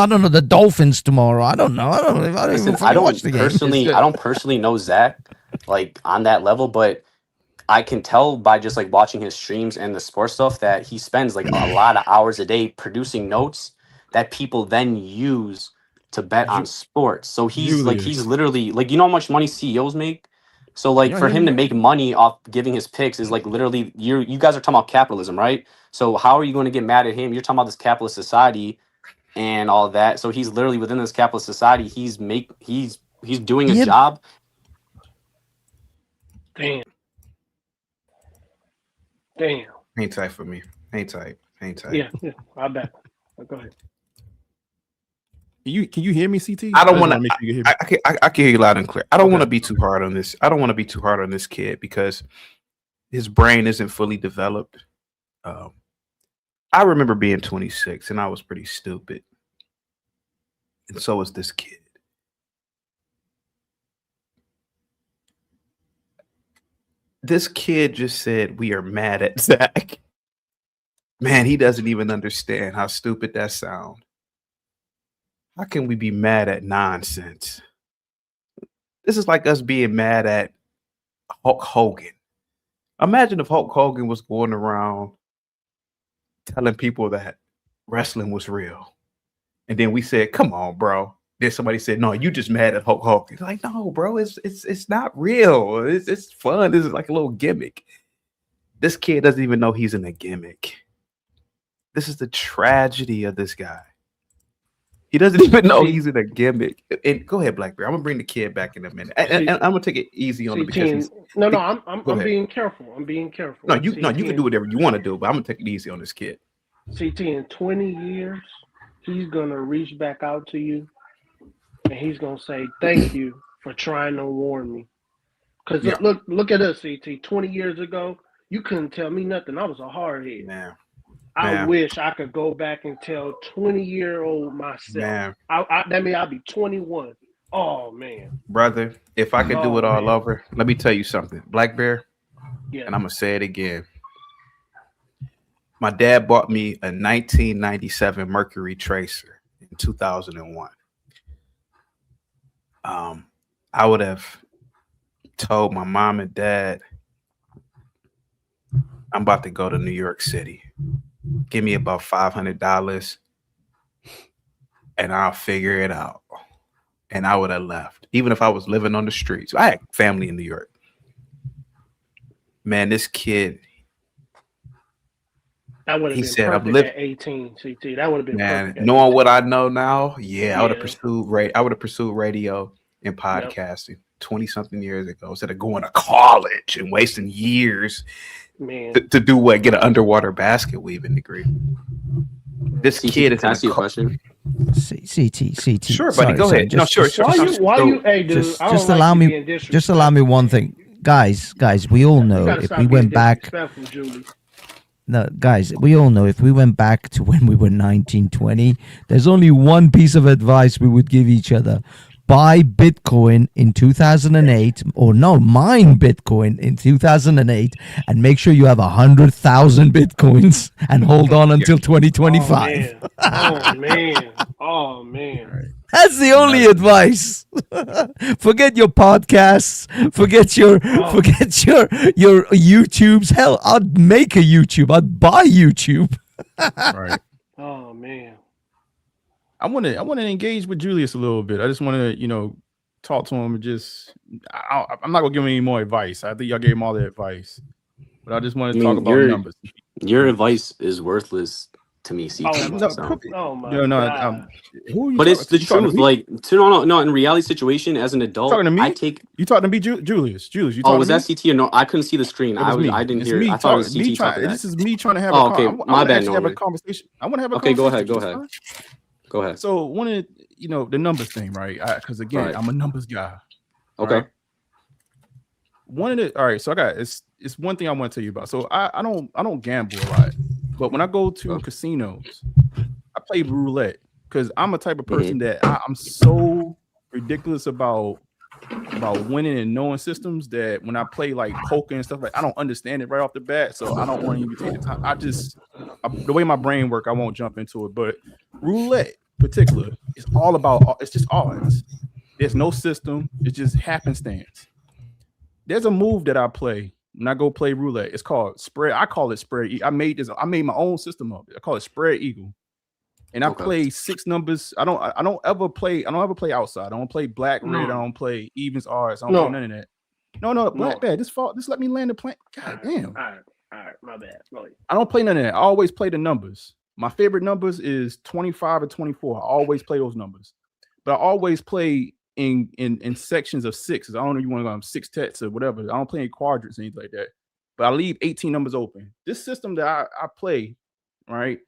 don't know, the Dolphins tomorrow. I don't know. I don't personally know Zach like on that level, but I can tell by just like watching his streams and the sports stuff that he spends like a lot of hours a day producing notes that people then use to bet on sports. So he's literally like, you know how much money CEOs make? So like for him to make money off giving his picks is like literally you guys are talking about capitalism, right? So how are you going to get mad at him? You're talking about this capitalist society and all of that. So he's literally within this capitalist society. He's doing a job. Damn. Ain't tight for me. Ain't tight. Yeah, I bet. Go ahead. Can you hear me, CT? I don't want to. I can hear you loud and clear. I don't want to be too hard on this. I don't want to be too hard on this kid because his brain isn't fully developed. I remember being 26 and I was pretty stupid, and so was this kid. This kid just said we are mad at Zach. Man, he doesn't even understand how stupid that sounds. How can we be mad at nonsense? This is like us being mad at Hulk Hogan. Imagine if Hulk Hogan was going around telling people that wrestling was real. And then we said, come on, bro. Then somebody said, no, you just mad at Hulk Hogan. It's like, no, bro, it's not real. It's fun. This is like a little gimmick. This kid doesn't even know he's in a gimmick. This is the tragedy of this guy. He doesn't even know he's in a gimmick. And go ahead, Blackbeard. I'm gonna bring the kid back in a minute, and I'm gonna take it easy on him because I'm being careful. I'm being careful. No, you can do whatever you want to do, but I'm gonna take it easy on this kid. CT, in 20 years, he's gonna reach back out to you, and he's gonna say, "Thank you for trying to warn me." Because look at us, CT. 20 years ago, you couldn't tell me nothing. I was a hardhead. Man. I wish I could go back and tell 20-year-old myself. That means I'll be 21. Oh man, brother, if I could do it all over, let me tell you something, Black Bear. Yeah. And I'm gonna say it again. My dad bought me a 1997 Mercury Tracer in 2001. I would have told my mom and dad, I'm about to go to New York City. Give me about $500 and I'll figure it out. And I would have left, even if I was living on the streets. I had family in New York. Man, this kid, that would have been perfect at 18, CT. That would have been perfect. Knowing what I know now, I would have pursued radio and podcasting 20-something years ago instead of going to college and wasting years to do what? Get an underwater basket weaving degree. This kid is asking a question. CT. Sure, buddy. Go ahead. No, sure. Why you? Hey, dude. Just allow me. Just allow me one thing, guys. We all know if we went back. No, guys, we all know if we went back to when we were 19, 20, there's only one piece of advice we would give each other. Buy Bitcoin in 2008, or no, mine Bitcoin in 2008, and make sure you have 100,000 Bitcoins and hold on until 2025. Oh man. That's the only advice. Forget your podcasts. Forget your YouTubes. Hell, I'd make a YouTube. I'd buy YouTube. Right. Oh man. I want to engage with Julius a little bit. I just want to, talk to him and just. I'm not gonna give him any more advice. I think y'all gave him all the advice, but I just want to talk about numbers. Your advice is worthless to me, CT. God. But it's the truth. Like, no. In reality situation, as an adult, talking to me? I take. You talking to me, Julius? You talking was that CT or no? I couldn't see the screen. I didn't hear. I thought it was CT talking. This is me trying to have. Okay, my bad. Have a conversation. I want to have a conversation. Okay, go ahead. So one of the numbers thing, right? Because again, I'm a numbers guy. Okay. All right. So I got it's one thing I want to tell you about. So I don't gamble a lot, but when I go to casinos, I play roulette because I'm a type of person that I'm so ridiculous about winning and knowing systems that when I play like poker and stuff, like I don't understand it right off the bat, so I don't want to even take the time. The way my brain works, I won't jump into it. But roulette, particular, it's just odds. There's no system. It's just happenstance. There's a move that I play when I go play roulette. It's called spread. I call it spread. I made my own system of it. I call it spread eagle. And I play 6 numbers. I don't ever play outside. I don't play black, red. I don't play evens, odds. I don't play none of that. No, Black Bad. Just let me land the plane. God damn. All right, my bad. I don't play none of that. I always play the numbers. My favorite numbers is 25 or 24. I always play those numbers, but I always play in sections of sixes. I don't know if you want to go 6 tets or whatever. I don't play in quadrants or anything like that. But I leave 18 numbers open. This system that I play, right?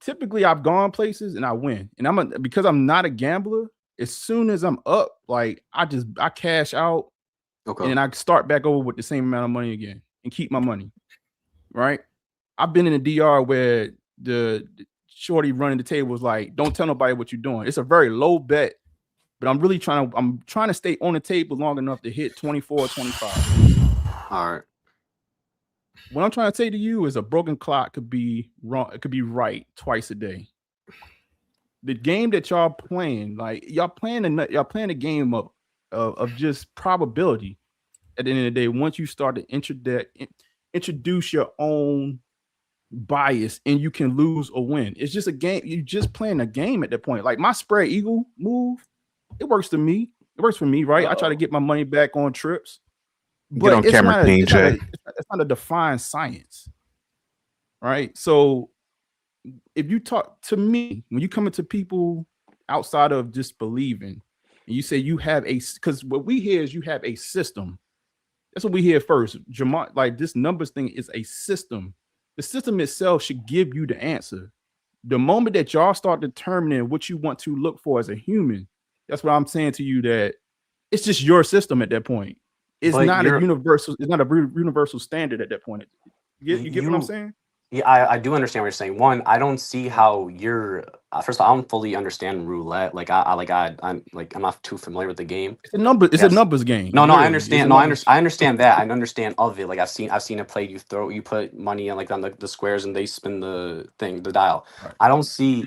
Typically, I've gone places and I win. And because I'm not a gambler. As soon as I'm up, like I cash out, and then I start back over with the same amount of money again and keep my money. Right? I've been in a DR where the shorty running the table was like, "Don't tell nobody what you're doing." It's a very low bet, but I'm trying to stay on the table long enough to hit 24 or 25. All right. What I'm trying to say to you is a broken clock could be wrong. It could be right twice a day. The game that y'all playing, like y'all playing a game of just probability. At the end of the day, once you start to introduce your own bias, and you can lose or win. It's just a game. You're just playing a game at that point. Like my spread eagle move, it works to me. It works for me, right? I try to get my money back on trips. But get on camera, King J. It's not a defined science, right? So if you talk to me, when you come into people outside of just believing, and you say you have because what we hear is you have a system. That's what we hear first. Like this numbers thing is a system. The system itself should give you the answer. The moment that y'all start determining what you want to look for as a human, that's what I'm saying to you, that it's just your system at that point. It's not a universal. It's not a universal standard at that point. You get what I'm saying? Yeah, I do understand what you're saying. One, I don't see how you're. First of all, I don't fully understand roulette. I'm not too familiar with the game. It's a number. It's a numbers game. No, I understand. No, I understand that. I understand of it. Like I've seen it played. You put money in on the squares and they spin the dial. Right. I don't see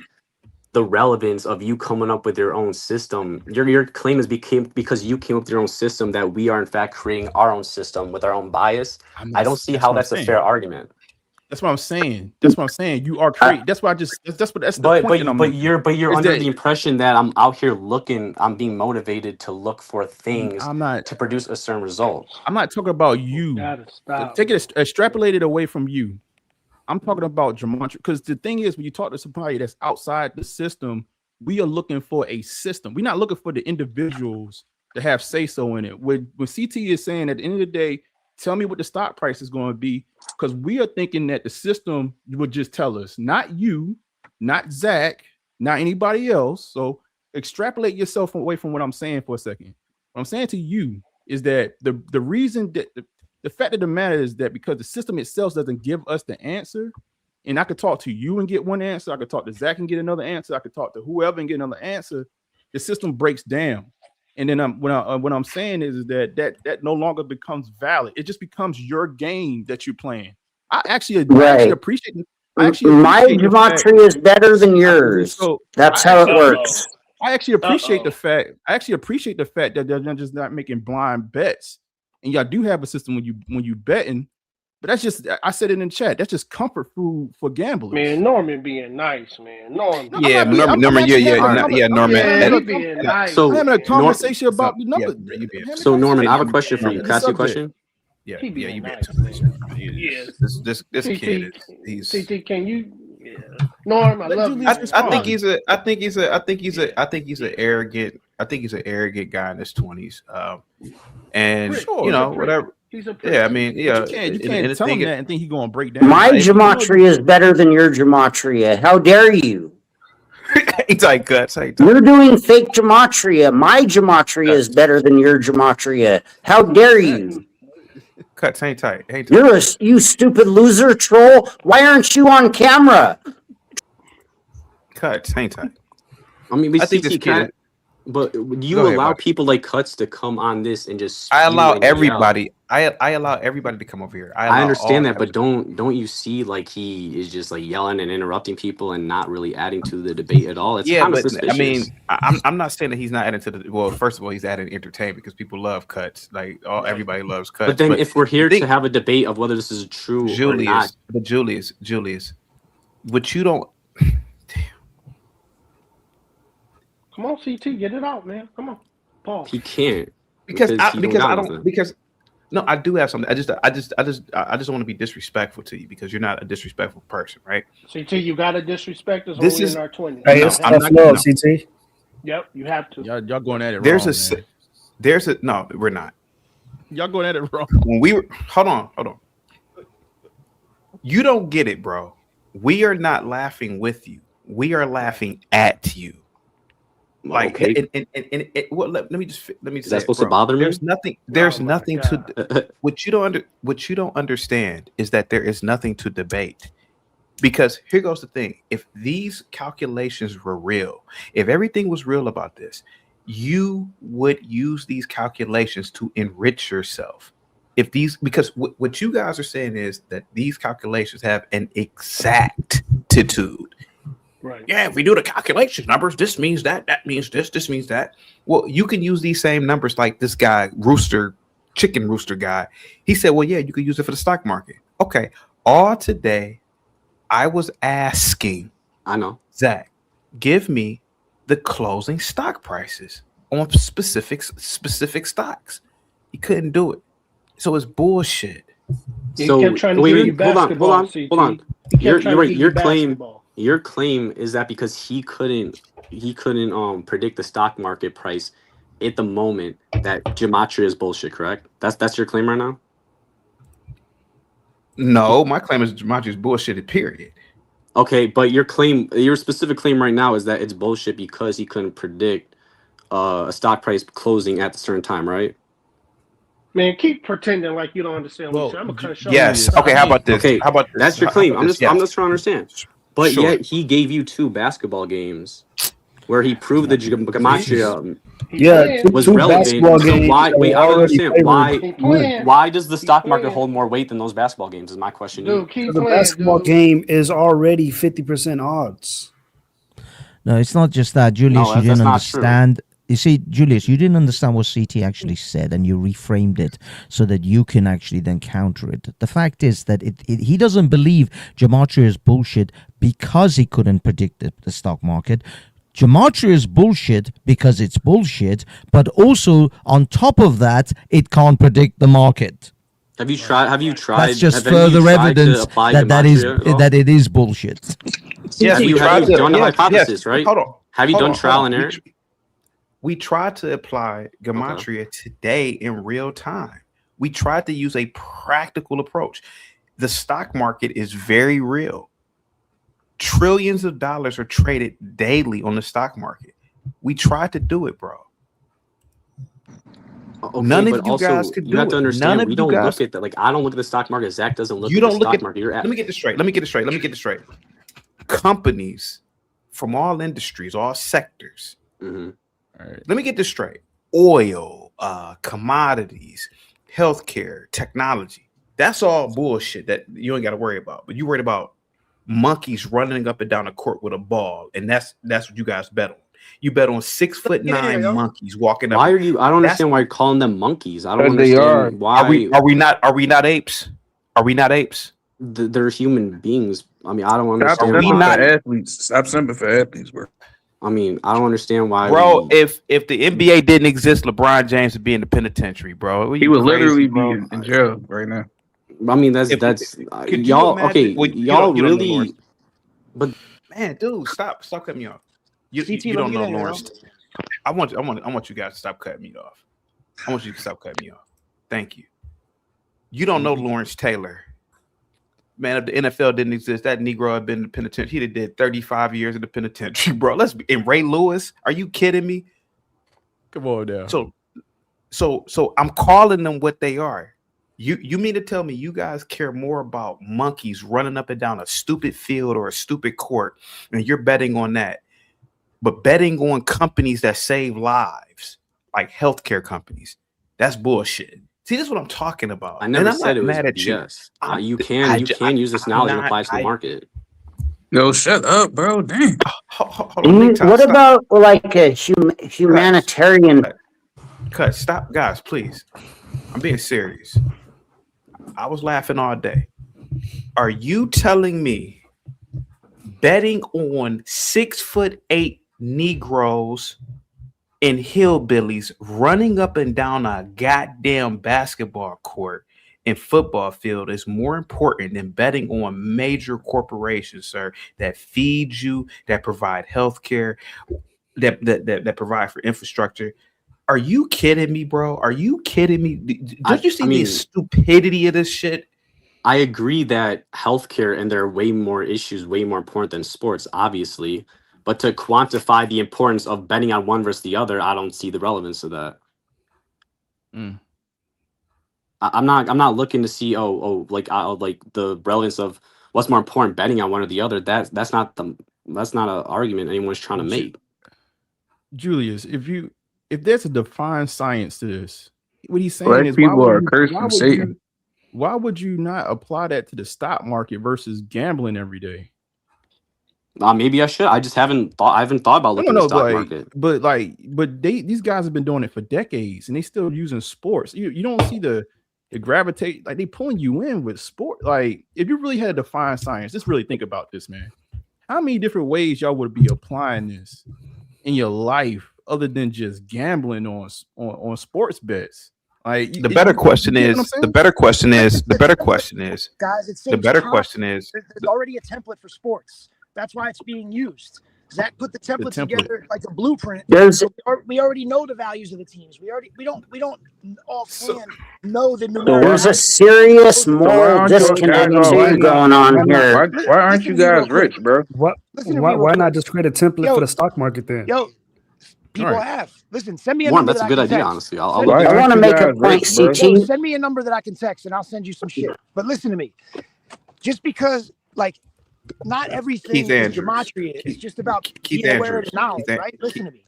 the relevance of you coming up with your own system. Your claim is because you came up with your own system that we are in fact creating our own system with our own bias. I don't see how that's a fair argument. That's what I'm saying. You are creating. That's why that's the point. But you're under the impression that I'm out here looking. I'm being motivated to look for things. I'm not to produce a certain result. I'm not talking about you. Take it extrapolate it away from you. I'm talking about Gematria, because the thing is, when you talk to somebody that's outside the system, we are looking for a system. We're not looking for the individuals to have say-so in it. When CT is saying at the end of the day, tell me what the stock price is going to be, because we are thinking that the system would just tell us, not you, not Zach, not anybody else. So extrapolate yourself away from what I'm saying for a second. What I'm saying to you is that the reason that the fact of the matter is that because the system itself doesn't give us the answer, and I could talk to you and get one answer, I could talk to Zach and get another answer, I could talk to whoever and get another answer, the system breaks down. And then what I'm saying is that no longer becomes valid. It just becomes your game that you're playing. I actually appreciate it. My Gematria is better than yours. That's how it works. I actually appreciate the fact. That they're just not making blind bets. And y'all do have a system when you betting, but that's just, I said it in chat, that's just comfort food for gamblers. Man, Norman being nice, man. Norman. Norman. Norman being nice. So I'm having a conversation about the numbers. So Norman, I have a question for you. Can I ask you a question? Yeah, He you nice, This kid is. CT, can you? Yeah. Norm, I love you. I think he's an arrogant guy in his 20s. And whatever. Yeah, I mean, yeah. You can't tell him that and think he's going to break down. My Gematria is better than your Gematria. How dare you? He's like guts. You're doing fake Gematria. My Gematria is better than your Gematria. How dare you? Cuts, hang tight. You stupid loser troll. Why aren't you on camera? Cuts, hang tight. I mean, I think this kid. But you allow people like Cuts to come on this and just. I allow everybody. I allow everybody to come over here. I understand that, but don't you see like he is just like yelling and interrupting people and not really adding to the debate at all? It's kind of suspicious. I mean, I'm not saying that he's not adding to the. Well, first of all, he's adding entertainment because people love Cuts. Like everybody loves Cuts. But then, if we're here to have a debate of whether this is true or not, but Julius, what you don't. Come on, CT, get it out, man. Come on, Paul. He can't because No, I do have something. I just don't want to be disrespectful to you because you're not a disrespectful person, right? CT, you gotta disrespect us This only is in our 20s. Hey, no, it's I'm tough not love, no. CT. Yep, you have to. Y'all going at it There's wrong, man. There's a no, we're not. Y'all going at it wrong. When we were hold on. You don't get it, bro. We are not laughing with you. We are laughing at you. Like, Okay. and well, let me just Is say that it, supposed bro. to bother me? There's nothing. There's nothing to what you don't understand is that there is nothing to debate. Because here goes the thing: if these calculations were real, if everything was real about this, you would use these calculations to enrich yourself. If these, because what you guys are saying is that these calculations have an exactitude. Right. Yeah, if we do the calculation numbers, this means that means this means that. Well, you can use these same numbers like this guy, chicken rooster guy. He said, well, yeah, you could use it for the stock market. Okay. All today, I was asking, I know, Zach, give me the closing stock prices on specific stocks. He couldn't do it. So it's bullshit. So kept trying to give you basketball, hold on. He kept trying to give you Your claim is that because he couldn't predict the stock market price at the moment that Gematria is bullshit, correct? That's your claim right now? No, my claim is Gematria is bullshit, period. Okay, but your specific claim right now is that it's bullshit because he couldn't predict a stock price closing at a certain time, right? Man, keep pretending like you don't understand what you say. I'm gonna cut yes. Okay. How about this? Okay, how about this? That's your claim. I'm just trying to understand. But Sure. yet he gave you 2 basketball games where he proved that Gematria was two relevant. basketball So games why? that Wait, were I don't already understand favored. why does the stock market hold more weight than those basketball games? Is my question. Because the basketball game is already 50% odds. No, it's not just that, Julius. No, You that's didn't not true. understand. You see, Julius, you didn't understand what CT actually said, and you reframed it so that you can actually then counter it. The fact is that he doesn't believe Gematria is bullshit because he couldn't predict the stock market. Gematria is bullshit because it's bullshit, but also on top of that, it can't predict the market. Have you tried? That's just have any of you further tried to evidence apply that that it is bullshit. Yes, have you done the hypothesis, right? Hold on. Have you done trial and error? We tried to apply Gematria today in real time. We tried to use a practical approach. The stock market is very real. Trillions of dollars are traded daily on the stock market. We tried to do it, bro. Okay, None but of you also, guys could do it. you have to understand, we don't guys, look at that. Like, I don't look at the stock market. Zach doesn't look you at don't the look stock at, market. Let me get this straight. Companies from all industries, all sectors. Mm-hmm. All right. Let me get this straight. Oil, commodities, healthcare, technology. That's all bullshit that you ain't got to worry about. But you worried about monkeys running up and down the court with a ball, and that's what you guys bet on. You bet on 6'9" monkeys walking up. Why are you? I don't understand why you're calling them monkeys. I don't They understand why. Are we not apes? Are we not apes? They're human beings. I mean, I don't understand. Are we not athletes? Stop simping for athletes, bro. I mean, I don't understand why. Bro, if the NBA didn't exist, LeBron James would be in the penitentiary, bro. He would literally be in jail right now. I mean, that's y'all. Okay, y'all really. But man, dude, stop cutting me off. You don't know Lawrence. I want you guys to stop cutting me off. I want you to stop cutting me off. Thank you. You don't know Lawrence Taylor. Man, if the NFL didn't exist, that Negro had been in the penitentiary. He'd have did 35 years in the penitentiary, bro. And Ray Lewis, are you kidding me? Come on now. So I'm calling them what they are. You mean to tell me you guys care more about monkeys running up and down a stupid field or a stupid court, and you're betting on that, but betting on companies that save lives, like healthcare companies, that's bullshit. See, this is what I'm talking about. I never and I'm said not it was mad at BS. you. You can use this knowledge and apply it to the market. Yo, shut up, bro. Damn. Hold on, what about like a humanitarian? Cut. Stop, guys, please. I'm being serious. I was laughing all day. Are you telling me betting on 6'8" Negroes and hillbillies running up and down a goddamn basketball court and football field is more important than betting on major corporations, sir, that feed you, that provide health care, that provide for infrastructure. Are you kidding me, bro? Are you kidding me? Don't you see the stupidity of this shit? I agree that healthcare and there are way more issues, way more important than sports, obviously. But to quantify the importance of betting on one versus the other, I don't see the relevance of that. I'm not looking to see like the relevance of what's more important, betting on one or the other. That's not an argument anyone's trying to make. Julius, if there's a defined science to this, what he's saying Black is people are cursed from Satan. Why would you not apply that to the stock market versus gambling every day? Maybe I should. I just haven't thought about looking at the stock market. But these guys have been doing it for decades and they still using sports. You don't see the gravitate, like they pulling you in with sport. Like if you really had to define science, just really think about this, man. How many different ways y'all would be applying this in your life other than just gambling on sports bets? Like the better question is, guys, it saves time. There's already a template for sports. That's why it's being used. Zach put the template together like a blueprint. So we already know the values of the teams. We don't offhand know the numeric. There's a serious moral disconnect going on here. Why aren't you guys rich, bro? Why not just create a template for the stock market then? People have. Listen, send me a number. That's a good idea, honestly. I want to make a point, CT. Send me a number that I can text and I'll send you some shit. But listen to me. Just because, like, not everything is Gematria. It's just about being aware of the knowledge, right? Listen to me.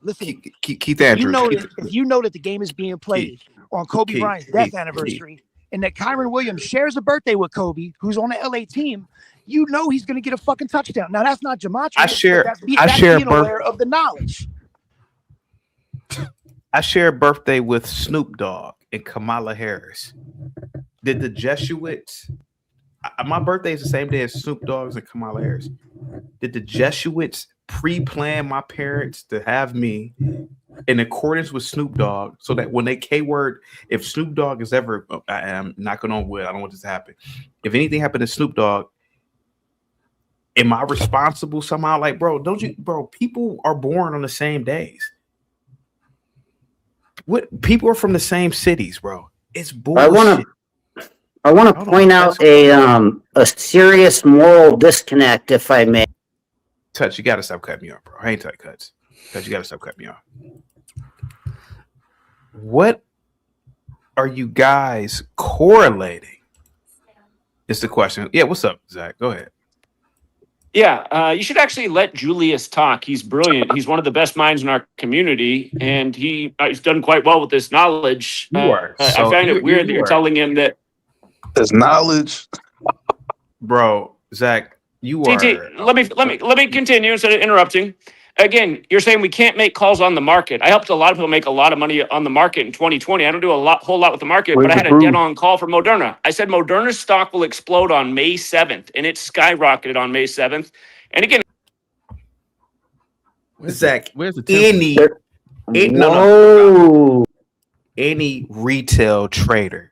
Keith Andrews. If you know that the game is being played on Kobe Bryant's death anniversary and that Kyron Williams shares a birthday with Kobe, who's on the LA team, you know he's going to get a fucking touchdown. Now, that's not Gematria. That's being aware of the knowledge. I share a birthday with Snoop Dogg and Kamala Harris. Did the Jesuits? My birthday is the same day as Snoop Dogg's and Kamala Harris. Did the Jesuits pre-plan my parents to have me in accordance with Snoop Dogg so that when they K-word, if Snoop Dogg is ever, I'm knocking on wood, I don't want this to happen. If anything happened to Snoop Dogg, am I responsible somehow? Like, bro, people are born on the same days. What people are from the same cities, bro. It's bullshit. I want to point out a serious moral disconnect, if I may. Touch, you gotta stop cutting me off, bro. I ain't tight cuts. Touch, you gotta stop cutting me off. What are you guys correlating? Is the question. Yeah, what's up, Zach? Go ahead. Yeah, you should actually let Julius talk. He's brilliant. He's one of the best minds in our community, and he's done quite well with this knowledge. I find it weird that you're telling him that. There's knowledge, bro. Zach, you are. Let me continue instead of interrupting. Again, you're saying we can't make calls on the market. I helped a lot of people make a lot of money on the market in 2020. I don't do whole lot with the market, but I had a dead-on call for Moderna. I said Moderna's stock will explode on May 7th, and it skyrocketed on May 7th. And again, Zach, where's the any retail trader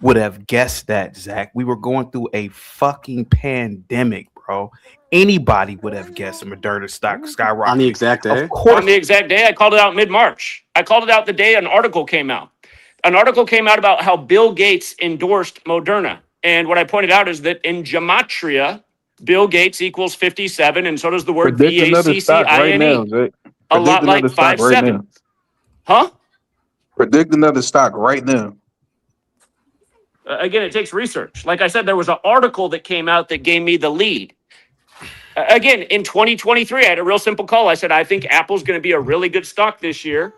would have guessed that, Zach. We were going through a fucking pandemic, bro. Anybody would have guessed Moderna stock skyrocketed. On the exact day? Of course. On the exact day, I called it out mid-March. I called it out the day an article came out. An article came out about how Bill Gates endorsed Moderna. And what I pointed out is that in Gematria, Bill Gates equals 57, and so does the word VACCINE. A lot like 57. Huh? Predict another stock right now. Again, it takes research. Like I said, there was an article that came out that gave me the lead. Again, in 2023, I had a real simple call. I said, I think Apple's going to be a really good stock this year.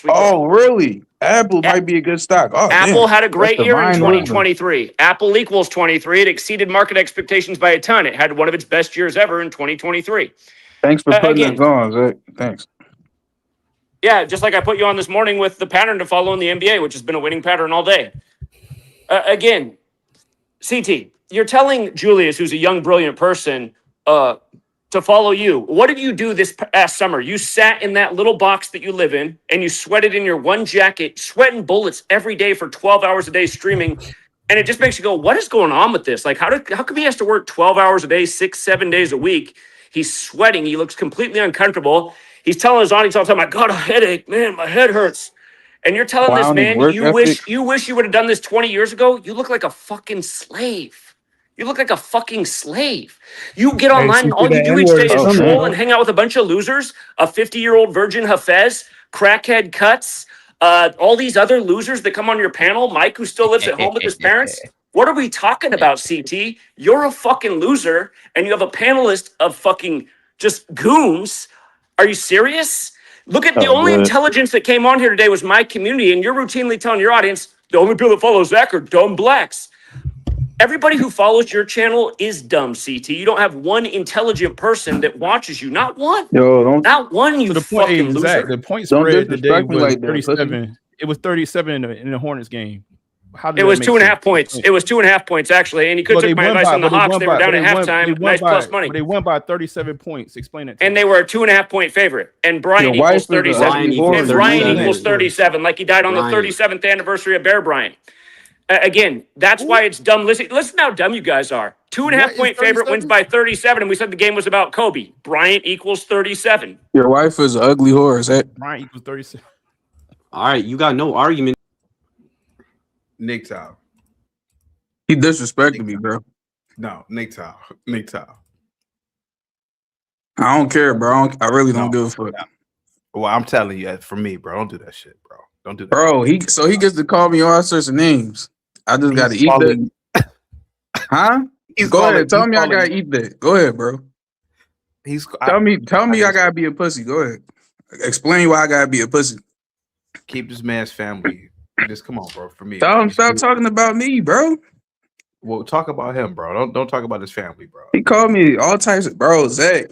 Oh, really? Apple might be a good stock. Oh, Apple had a great year in 2023. Apple equals 23. It exceeded market expectations by a ton. It had one of its best years ever in 2023. Thanks for putting us on, Zach. Thanks. Yeah, just like I put you on this morning with the pattern to follow in the NBA, which has been a winning pattern all day. Again, CT, you're telling Julius, who's a young, brilliant person, to to follow you. What did you do this past summer? You sat in that little box that you live in and you sweated in your one jacket, sweating bullets every day for 12 hours a day streaming. And it just makes you go, what is going on with this? Like, how come he has to work 12 hours a day, 6-7 days a week? He's sweating. He looks completely uncomfortable. He's telling his audience all the time, I got a headache, man, my head hurts. And you're telling this man, you wish you would have done this 20 years ago. You look like a fucking slave. You look like a fucking slave. You get online and all you do each day is troll and hang out with a bunch of losers, a 50-year-old virgin Hafez, crackhead Cuts, all these other losers that come on your panel, Mike, who still lives at home with his parents. What are we talking about, CT? You're a fucking loser, and you have a panelist of fucking just goons. Are you serious? Look at the only intelligence that came on here today was my community, and you're routinely telling your audience, the only people that follow Zach are dumb blacks. Everybody who follows your channel is dumb, CT. You don't have one intelligent person that watches you. Not one. Not one, you fucking loser. The point spread today was 37. It was 37 in the Hornets game. It was 2.5 points. It was 2.5 points, actually. And you could take my advice on the Hawks. They were down at halftime. Nice plus money. They won by 37 points. Explain it. And they were a 2.5-point favorite. And Brian equals 37. And Brian equals 37, like he died on the 37th anniversary of Bear Bryant. Again, that's why it's dumb. Listen how dumb you guys are. 2.5-point favorite wins by 37, and we said the game was about Kobe. Bryant equals 37. Your wife is an ugly whore, is that? Bryant equals 37. All right, you got no argument. Nick Tao. He disrespected me, bro. No, Nick Tao. Nick Tao. I don't care, bro. I really don't give a fuck. Well, I'm telling you, for me, bro, don't do that shit, bro. Don't do that. Bro, he gets to call me all sorts of names. I just got to eat that. Huh? Go ahead. Tell me I got to eat that. Go ahead, bro. Tell me I got to be a pussy. Go ahead. Explain why I got to be a pussy. Keep this man's family. Just come on, bro. For me. Tell him stop talking about me, bro. Well, talk about him, bro. Don't talk about his family, bro. He called me all types of bro, Zach.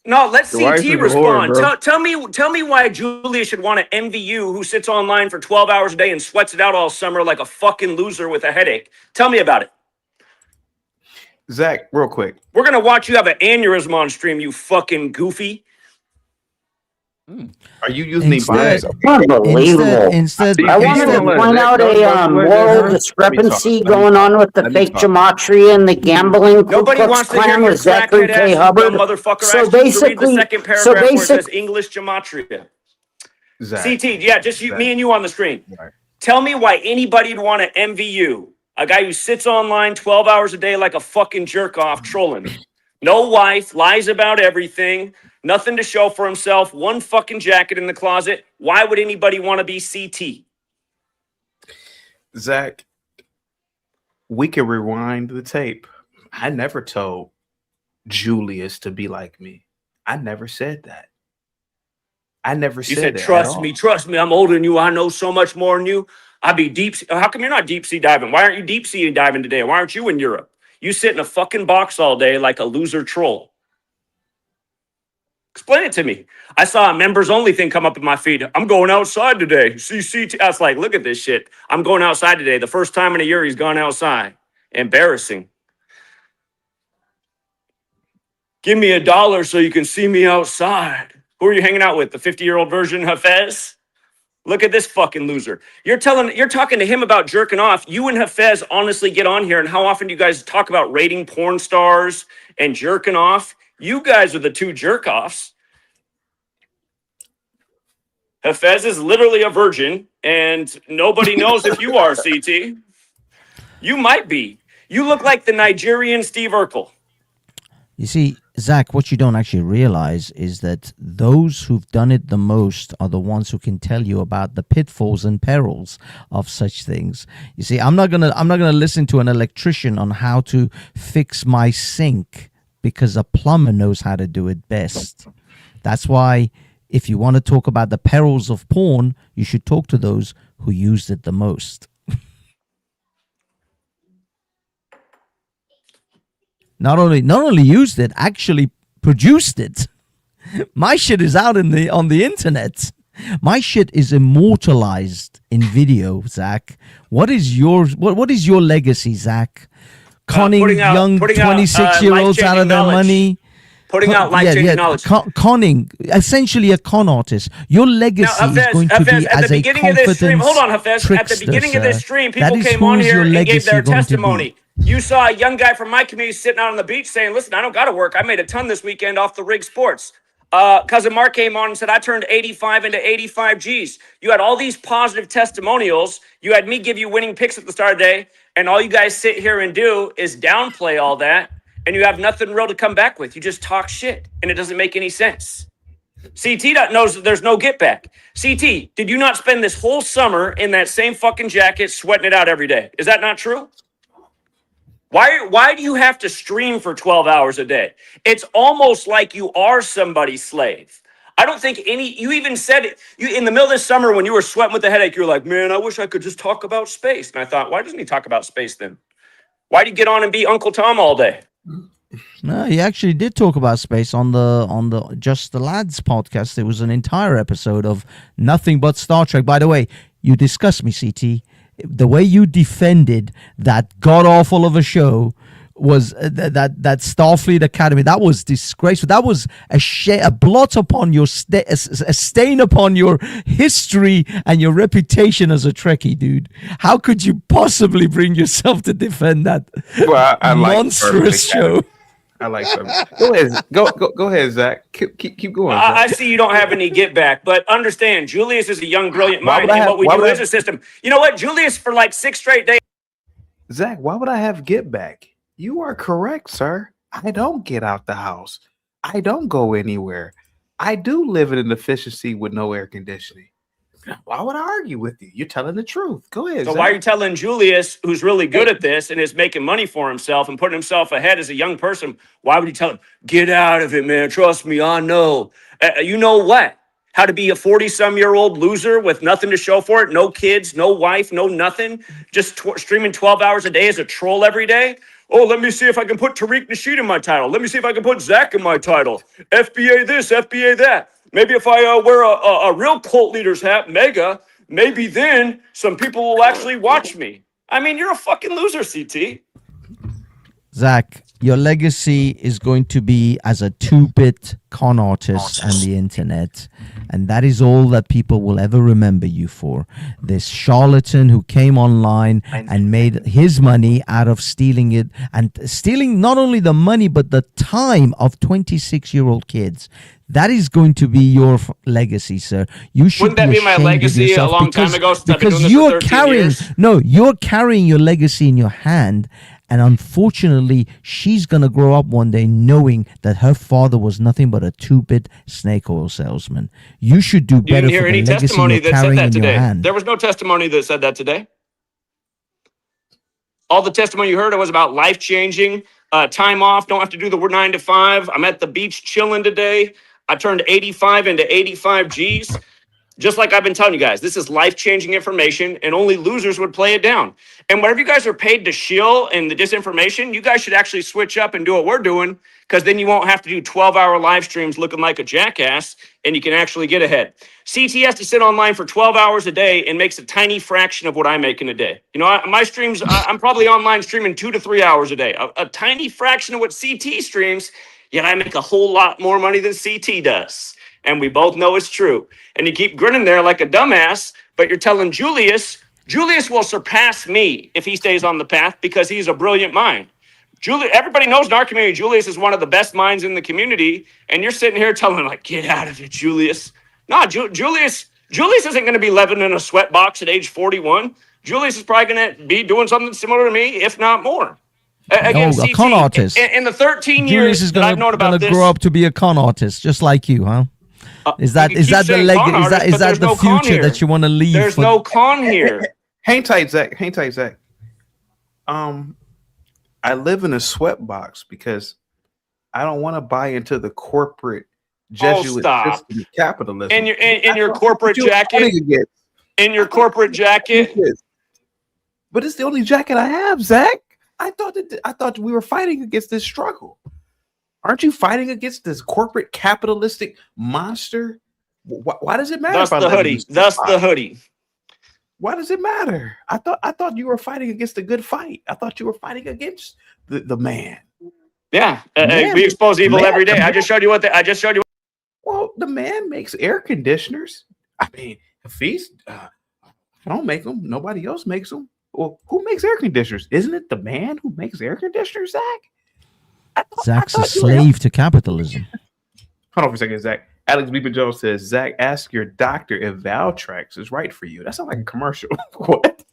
No, let's CT respond. Tell me why Julia should want to envy you, who sits online for 12 hours a day and sweats it out all summer like a fucking loser with a headache. Tell me about it. Zach, real quick. We're going to watch you have an aneurysm on stream, you fucking goofy. Are you using the bias? Unbelievable. I wanted to point out a moral discrepancy going on with the fake Gematria and the gambling Ku Klux Klan with Zachary K. Hubbard. So basically, English Gematria. CT, yeah, just me and you on the screen. Right. Tell me why anybody would want to envy you, a guy who sits online 12 hours a day like a fucking jerk off trolling. No wife, lies about everything, nothing to show for himself, one fucking jacket in the closet. Why would anybody want to be CT? Zach, we can rewind the tape. I never told Julius to be like me. I never said that. I never said that. You said, trust me, I'm older than you. I know so much more than you. I'd be deep. How come you're not deep sea diving? Why aren't you deep sea diving today? Why aren't you in Europe? You sit in a fucking box all day like a loser troll. Explain it to me. I saw a members only thing come up in my feed. I'm going outside today. CCT. I was like, look at this shit. I'm going outside today. The first time in a year he's gone outside. Embarrassing. Give me $1 so you can see me outside. Who are you hanging out with? The 50-year-old version Hafez? Look at this fucking loser. You're talking to him about jerking off. You and Hafez honestly get on here, and how often do you guys talk about rating porn stars and jerking off? You guys are the two jerk-offs. Hafez is literally a virgin, and nobody knows if you are, CT. You might be. You look like the Nigerian Steve Urkel. You see, Zach, what you don't actually realize is that those who've done it the most are the ones who can tell you about the pitfalls and perils of such things. You see, I'm not gonna listen to an electrician on how to fix my sink because a plumber knows how to do it best. That's why if you want to talk about the perils of porn, you should talk to those who used it the most. Not only used it, actually produced it. My shit is out on the internet. My shit is immortalized in video, Zach. What is your legacy, Zach? Conning young 26-year-olds out of their money, putting out life-changing knowledge. Conning, essentially a con artist. Your legacy is going to be as a confidence hold on, Hafez. At the beginning of this stream, people came on here and gave their testimony. You saw a young guy from my community sitting out on the beach saying, listen, I don't got to work. I made a ton this weekend off the rig sports. Cousin Mark came on and said, I turned 85 into 85 G's. You had all these positive testimonials. You had me give you winning picks at the start of the day. And all you guys sit here and do is downplay all that. And you have nothing real to come back with. You just talk shit. And it doesn't make any sense. CT knows that there's no get back. CT, did you not spend this whole summer in that same fucking jacket sweating it out every day? Is that not true? Why do you have to stream for 12 hours a day? It's almost like you are somebody's slave. I don't think you even said it. You in the middle of this summer when you were sweating with a headache, you were like, man, I wish I could just talk about space. And I thought, why doesn't he talk about space then? Why do you get on and be Uncle Tom all day? No, he actually did talk about space on the Just the Lads podcast. It was an entire episode of nothing but Star Trek. By the way, you discussed me, CT. The way you defended that god awful of a show was that Starfleet Academy. That was disgraceful. That was a blot upon your a stain upon your history and your reputation as a Trekkie, dude. How could you possibly bring yourself to defend that monstrous show? I like that. Go ahead. Go ahead, Zach. Keep going. I see you don't have any get back, but understand, Julius is a young, brilliant mind, and what we do is a system. You know what, Julius, for like 6 straight days. Zach, why would I have get back? You are correct, sir. I don't get out the house. I don't go anywhere. I do live in an efficiency with no air conditioning. Why would I argue with you? You're telling the truth. Go ahead. So Zach. why are you telling Julius, who's really good at this and is making money for himself and putting himself ahead as a young person? Why would you tell him, get out of it, man? Trust me, I know. You know what? How to be a 40-some-year-old loser with nothing to show for it, no kids, no wife, no nothing, just streaming 12 hours a day as a troll every day? Oh, let me see if I can put Tariq Nasheed in my title. Let me see if I can put Zach in my title. FBA this, FBA that. Maybe if I wear a real cult leader's hat, Mega, maybe then some people will actually watch me. I mean, you're a fucking loser, CT. Zach, your legacy is going to be as a 2-bit con artist and the internet. And that is all that people will ever remember you for. This charlatan who came online and made his money out of stealing it, and stealing not only the money, but the time of 26-year-old kids. That is going to be your legacy, sir. You should. Wouldn't that be my legacy a long time ago? Since I've been doing this for 13 years? You're carrying your legacy in your hand. And unfortunately, she's going to grow up one day knowing that her father was nothing but a 2-bit snake oil salesman. You should do better for the legacy you're carrying in your hand. There was no testimony that said that today. All the testimony you heard was about life-changing, time off, don't have to do the 9 to 5. I'm at the beach chilling today. I turned 85 into 85 G's. Just like I've been telling you guys, this is life-changing information, and only losers would play it down. And whatever you guys are paid to shill and the disinformation, you guys should actually switch up and do what we're doing, because then you won't have to do 12-hour live streams looking like a jackass, and you can actually get ahead. CT has to sit online for 12 hours a day and makes a tiny fraction of what I make in a day. You know, my streams, I'm probably online streaming 2 to 3 hours a day, a tiny fraction of what CT streams, yet I make a whole lot more money than CT does. And we both know it's true. And you keep grinning there like a dumbass, but you're telling Julius will surpass me if he stays on the path because he's a brilliant mind. Everybody knows in our community, Julius is one of the best minds in the community. And you're sitting here telling him, like, get out of it, Julius. No, Julius isn't going to be living in a sweatbox at age 41. Julius is probably going to be doing something similar to me, if not more. Again, a con artist. In the 13 Julius years is that I've known about this. grow up to be a con artist, just like you, huh? Is that the future that you want to leave? There's no con here. Hang tight, Zach. I live in a sweatbox because I don't want to buy into the corporate Jesuit system of capitalism. In your corporate jacket. In your corporate jacket. But it's the only jacket I have, Zach. I thought we were fighting against this struggle. Aren't you fighting against this corporate capitalistic monster? Why does it matter? That's the hoodie. That's the hoodie. Why does it matter? I thought you were fighting against a good fight. I thought you were fighting against the man. Yeah, we expose evil every day. I just showed you what I just showed you. Well, the man makes air conditioners. I mean, if he's I don't make them, nobody else makes them. Well, who makes air conditioners? Isn't it the man who makes air conditioners, Zach? Zach's a slave to capitalism. Hold on for a second, Zach. Alex Beeper Jones says, Zach, ask your doctor if Valtrex is right for you. That sounds like a commercial. What?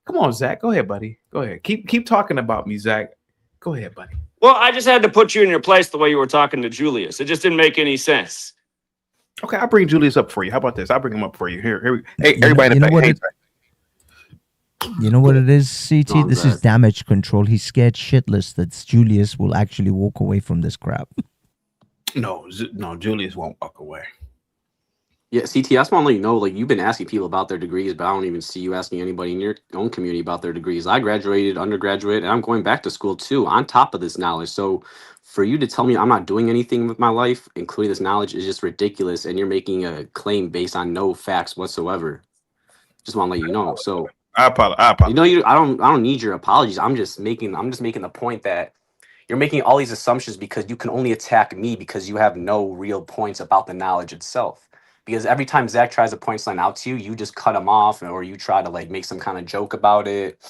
Come on, Zach. Go ahead, buddy. Go ahead. Keep talking about me, Zach. Go ahead, buddy. Well, I just had to put you in your place the way you were talking to Julius. It just didn't make any sense. Okay, I'll bring Julius up for you. How about this? I'll bring him up for you. Here. Hey, everybody. You know what it is, CT? This is damage control. He's scared shitless that Julius will actually walk away from this crap. No, Julius won't walk away. Yeah, CT, I just want to let you know, like, you've been asking people about their degrees, but I don't even see you asking anybody in your own community about their degrees. I graduated undergraduate, and I'm going back to school, too, on top of this knowledge. So for you to tell me I'm not doing anything with my life, including this knowledge, is just ridiculous, and you're making a claim based on no facts whatsoever. Just want to let you know. So I apologize. You know, I don't need your apologies. I'm just making the point that you're making all these assumptions because you can only attack me because you have no real points about the knowledge itself. Because every time Zach tries to point something out to you, you just cut him off, or you try to like make some kind of joke about it,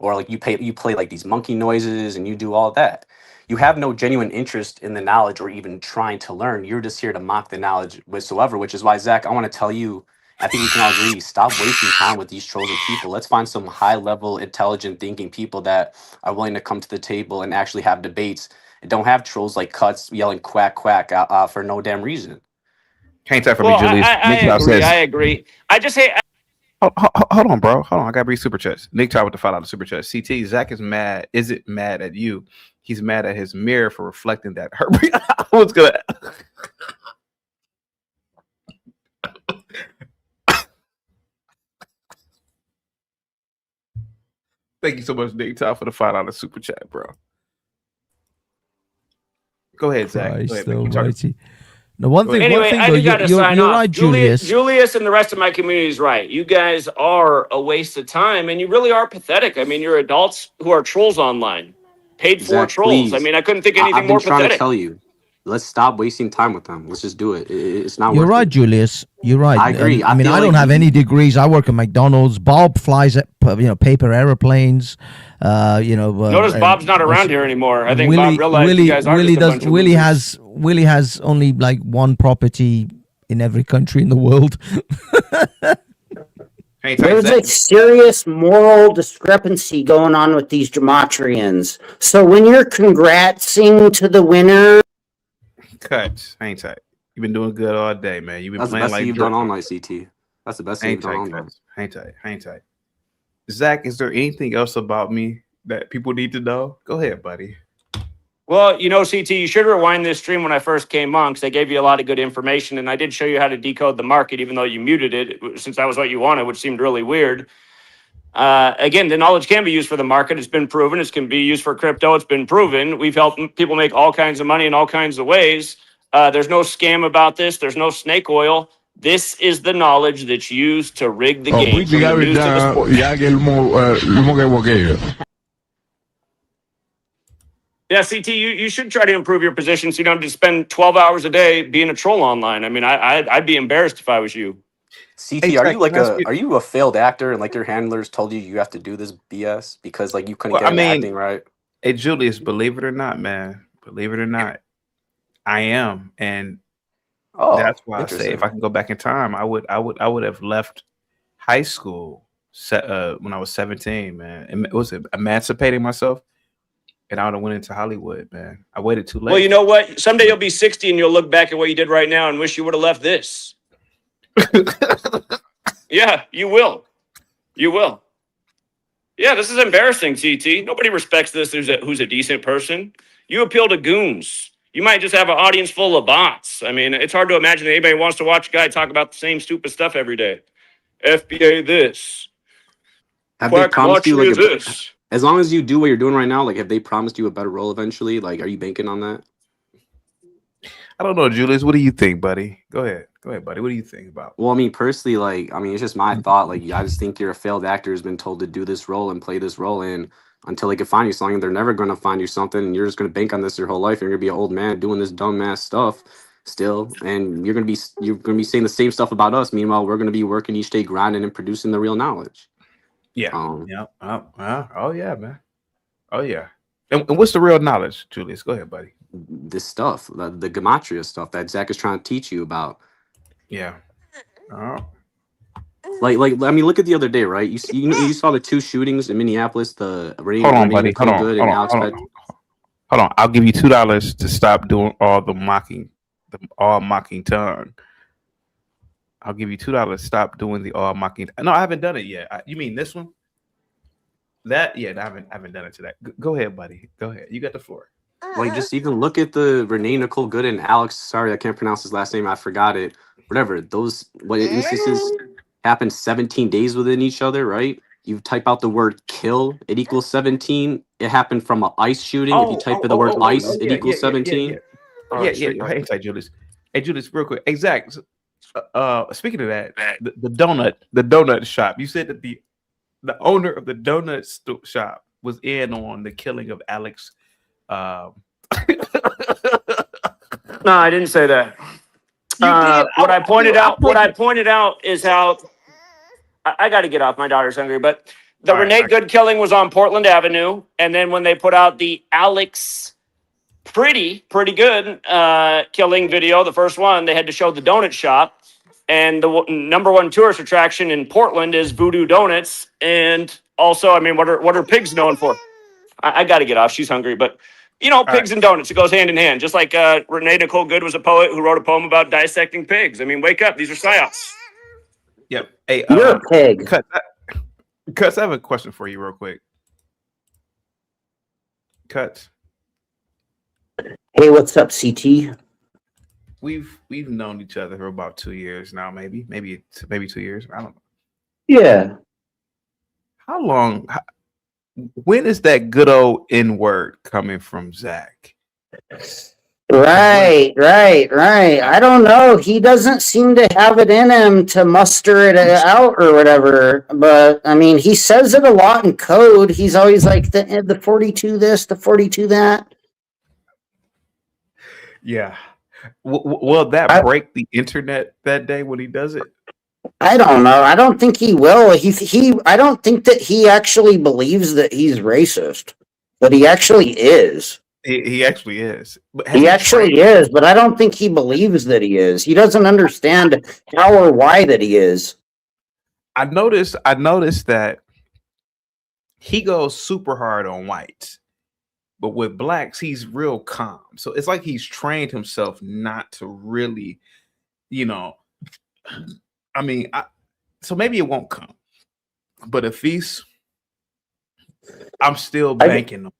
or like you play like these monkey noises and you do all that. You have no genuine interest in the knowledge or even trying to learn. You're just here to mock the knowledge whatsoever, which is why, Zach, I want to tell you, I think we can all agree, stop wasting time with these trolls and people. Let's find some high-level, intelligent thinking people that are willing to come to the table and actually have debates and don't have trolls like Cuts yelling quack, quack for no damn reason. Can't talk for me, Julius. I agree. I just say... Hold on, bro. Hold on. I got to read super chats. Nick tried with the $5 super chat. CT, Zach is mad. Is it mad at you? He's mad at his mirror for reflecting that. What's good? Thank you so much, Nick Top, for the $5 super chat, bro. Go ahead, Zach. Go ahead, no, one thing though, you're right, Julius. Julius and the rest of my community is right. You guys are a waste of time, and you really are pathetic. I mean, you're adults who are trolls online, paid for Zach, trolls. please. I mean, I couldn't think of anything more pathetic. I've been trying to tell you. Let's stop wasting time with them. Let's just do it. It's not. You're right, Julius. You're right. I agree. I mean, I don't have any degrees. I work at McDonald's. Bob flies paper airplanes. Notice Bob's not around here anymore. I think Bob realized you guys aren't just a bunch of losers. Willie has only like one property in every country in the world. There's a serious moral discrepancy going on with these Gematrians. So when you're congratsing to the winner, Cuts, hang tight. You've been doing good all day, man. You've been playing like you've done all night, CT. That's the best thing you've done all night. Hang tight. Zach, is there anything else about me that people need to know? Go ahead, buddy. Well, CT, you should rewind this stream when I first came on because I gave you a lot of good information, and I did show you how to decode the market, even though you muted it, since that was what you wanted, which seemed really weird. Again, the knowledge can be used for the market. It's been proven. It can be used for crypto. It's been proven. We've helped people make all kinds of money in all kinds of ways. There's no scam about this. There's no snake oil. This is the knowledge that's used to rig the game. Yeah, CT, you should try to improve your position so you don't have to spend 12 hours a day being a troll online. I mean, I'd be embarrassed if I was you. CT, are you a failed actor and like your handlers told you have to do this BS because like you couldn't get acting right? Hey, Julius, believe it or not, man, I am, and that's why I say if I can go back in time, I would have left high school when I was 17, man. It was emancipating myself, and I would have went into Hollywood, man. I waited too late. Well, you know what? Someday you'll be 60 and you'll look back at what you did right now and wish you would have left this. Yeah, you will. You will. Yeah, this is embarrassing, CT. Nobody respects this who's a decent person. You appeal to goons. You might just have an audience full of bots. I mean, it's hard to imagine that anybody wants to watch a guy talk about the same stupid stuff every day. FBA this. Have they promised you as long as you do what you're doing right now, like have they promised you a better role eventually? Like, are you banking on that? I don't know, Julius. What do you think, buddy? Go ahead, buddy. What do you think about? Well, I mean, personally, it's just my thought. Like, I just think you're a failed actor who's been told to do this role and play this role, and until they can find you something. They're never going to find you something, and you're just going to bank on this your whole life. And you're going to be an old man doing this dumbass stuff still, and you're going to be saying the same stuff about us. Meanwhile, we're going to be working each day, grinding and producing the real knowledge. Yeah. Oh yeah, man. Oh yeah. And what's the real knowledge, Julius? Go ahead, buddy. This stuff, the Gematria stuff that Zach is trying to teach you about. Yeah. Like I mean, look at the other day, right? You saw the 2 shootings in Minneapolis. The Hold on, buddy. Hold on. I'll give you $2 to stop doing all the mocking tongue. I'll give you $2 to stop doing the all mocking. No, I haven't done it yet. You mean this one? That I haven't done it to that. Go ahead, buddy. Go ahead. You got the floor. Like, just even look at the Renee Nicole Good and Alex. Sorry, I can't pronounce his last name. I forgot it. Whatever. Those instances happen 17 days within each other, right? You type out the word kill, it equals 17. It happened from an ICE shooting. If you type in the word ICE, it equals 17. Yeah. Hey, Julius. Hey, Julius, real quick. Exact. Speaking of that, the donut shop. You said that the owner of the donut shop was in on the killing of Alex. No, I didn't say that. What I pointed out is how I got to get off. My daughter's hungry, but the Renee Good killing was on Portland Avenue, and then when they put out the Alex pretty good killing video, the first one, they had to show the donut shop, and the #1 tourist attraction in Portland is Voodoo Donuts, and also, I mean, what are pigs known for? I got to get off. She's hungry, but. Pigs and donuts, it goes hand in hand. Just like Renee Nicole Good was a poet who wrote a poem about dissecting pigs. I mean, wake up. These are psyops. Yep. Hey, you're a pig. Cuts, I have a question for you real quick. Cuts. Hey, what's up, CT? We've known each other for about 2 years now, maybe 2 years. I don't know. Yeah. How long? When is that good old N word coming from Zach? Right. I don't know. He doesn't seem to have it in him to muster it out or whatever. But I mean, he says it a lot in code. He's always like the 42 this, the 42 that. Yeah. Will that break the internet that day when he does it? I don't know. I don't think he will. I don't think that he actually believes that he's racist, but he actually is. He actually is. He actually is, but I don't think he believes that he is. He doesn't understand how or why that he is. I noticed that he goes super hard on whites, but with blacks, he's real calm. So it's like he's trained himself not to really, I mean, so maybe it won't come, but if I'm still banking on it.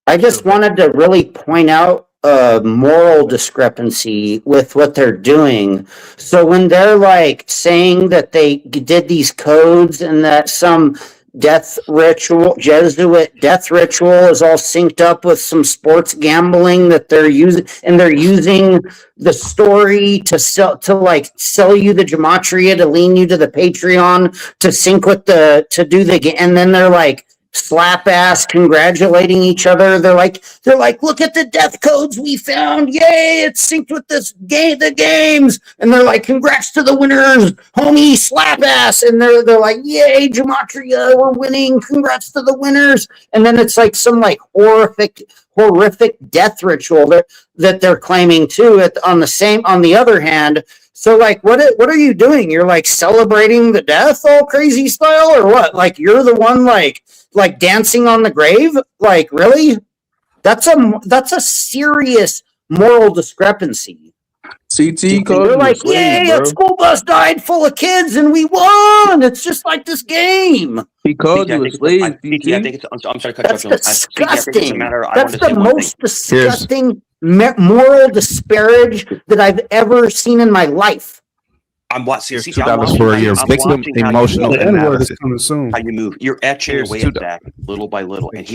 I just wanted to really point out a moral discrepancy with what they're doing. So when they're like saying that they did these codes and that some Jesuit death ritual is all synced up with some sports gambling that they're using, and they're using the story to sell you the Gematria to lean you to the Patreon to sync with to do the, and then they're like slap ass congratulating each other. They're like, look at the death codes we found. Yay, it's synced with the games. And they're like, congrats to the winners, homie, slap ass. And they're like, yay, Gematria, we're winning. Congrats to the winners. And then it's like some like horrific death ritual that they're claiming too on the other hand. So like, what are you doing? You're like celebrating the death all crazy style or what? Like you're the one like dancing on the grave? Like really? That's a serious moral discrepancy. CT called you're like, yay, a school bus died full of kids and we won. It's just like this game. He called you a slave. I'm sorry to cut That's you off. disgusting. That's the most disgusting moral disparage that I've ever seen in my life. I'm watching. Here's $2 for your victim emotional analysis. How you move? You're etching away at Zach little by little, and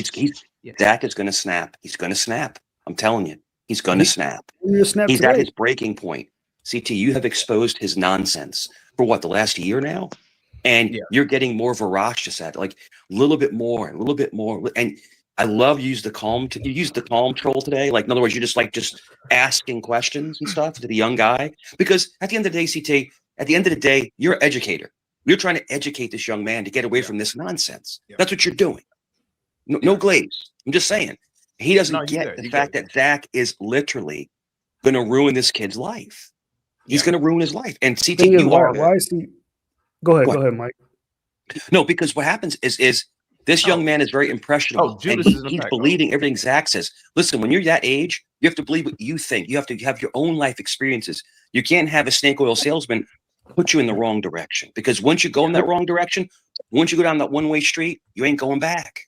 Zach is going to snap. He's going to snap. I'm telling you, he's going to snap. He's at his breaking point. CT, you have exposed his nonsense for what, the last year now? And you're getting more voracious at it, like a little bit more, a little bit more. And I love you use the calm troll today. Like, in other words, you're just asking questions and stuff to the young guy. Because at the end of the day, CT, at the end of the day, you're an educator. You're trying to educate this young man to get away from this nonsense. That's what you're doing. No glaze. I'm just saying. He doesn't get the fact that Zach is literally going to ruin this kid's life. He's going to ruin his life. And CT, you are. Why is he? Go ahead, Mike. No, because what happens is this young man is very impressionable. And he's believing everything Zach says. Listen, when you're that age, you have to believe what you think. You have to have your own life experiences. You can't have a snake oil salesman put you in the wrong direction. Because once you go in that wrong direction, once you go down that one-way street, you ain't going back.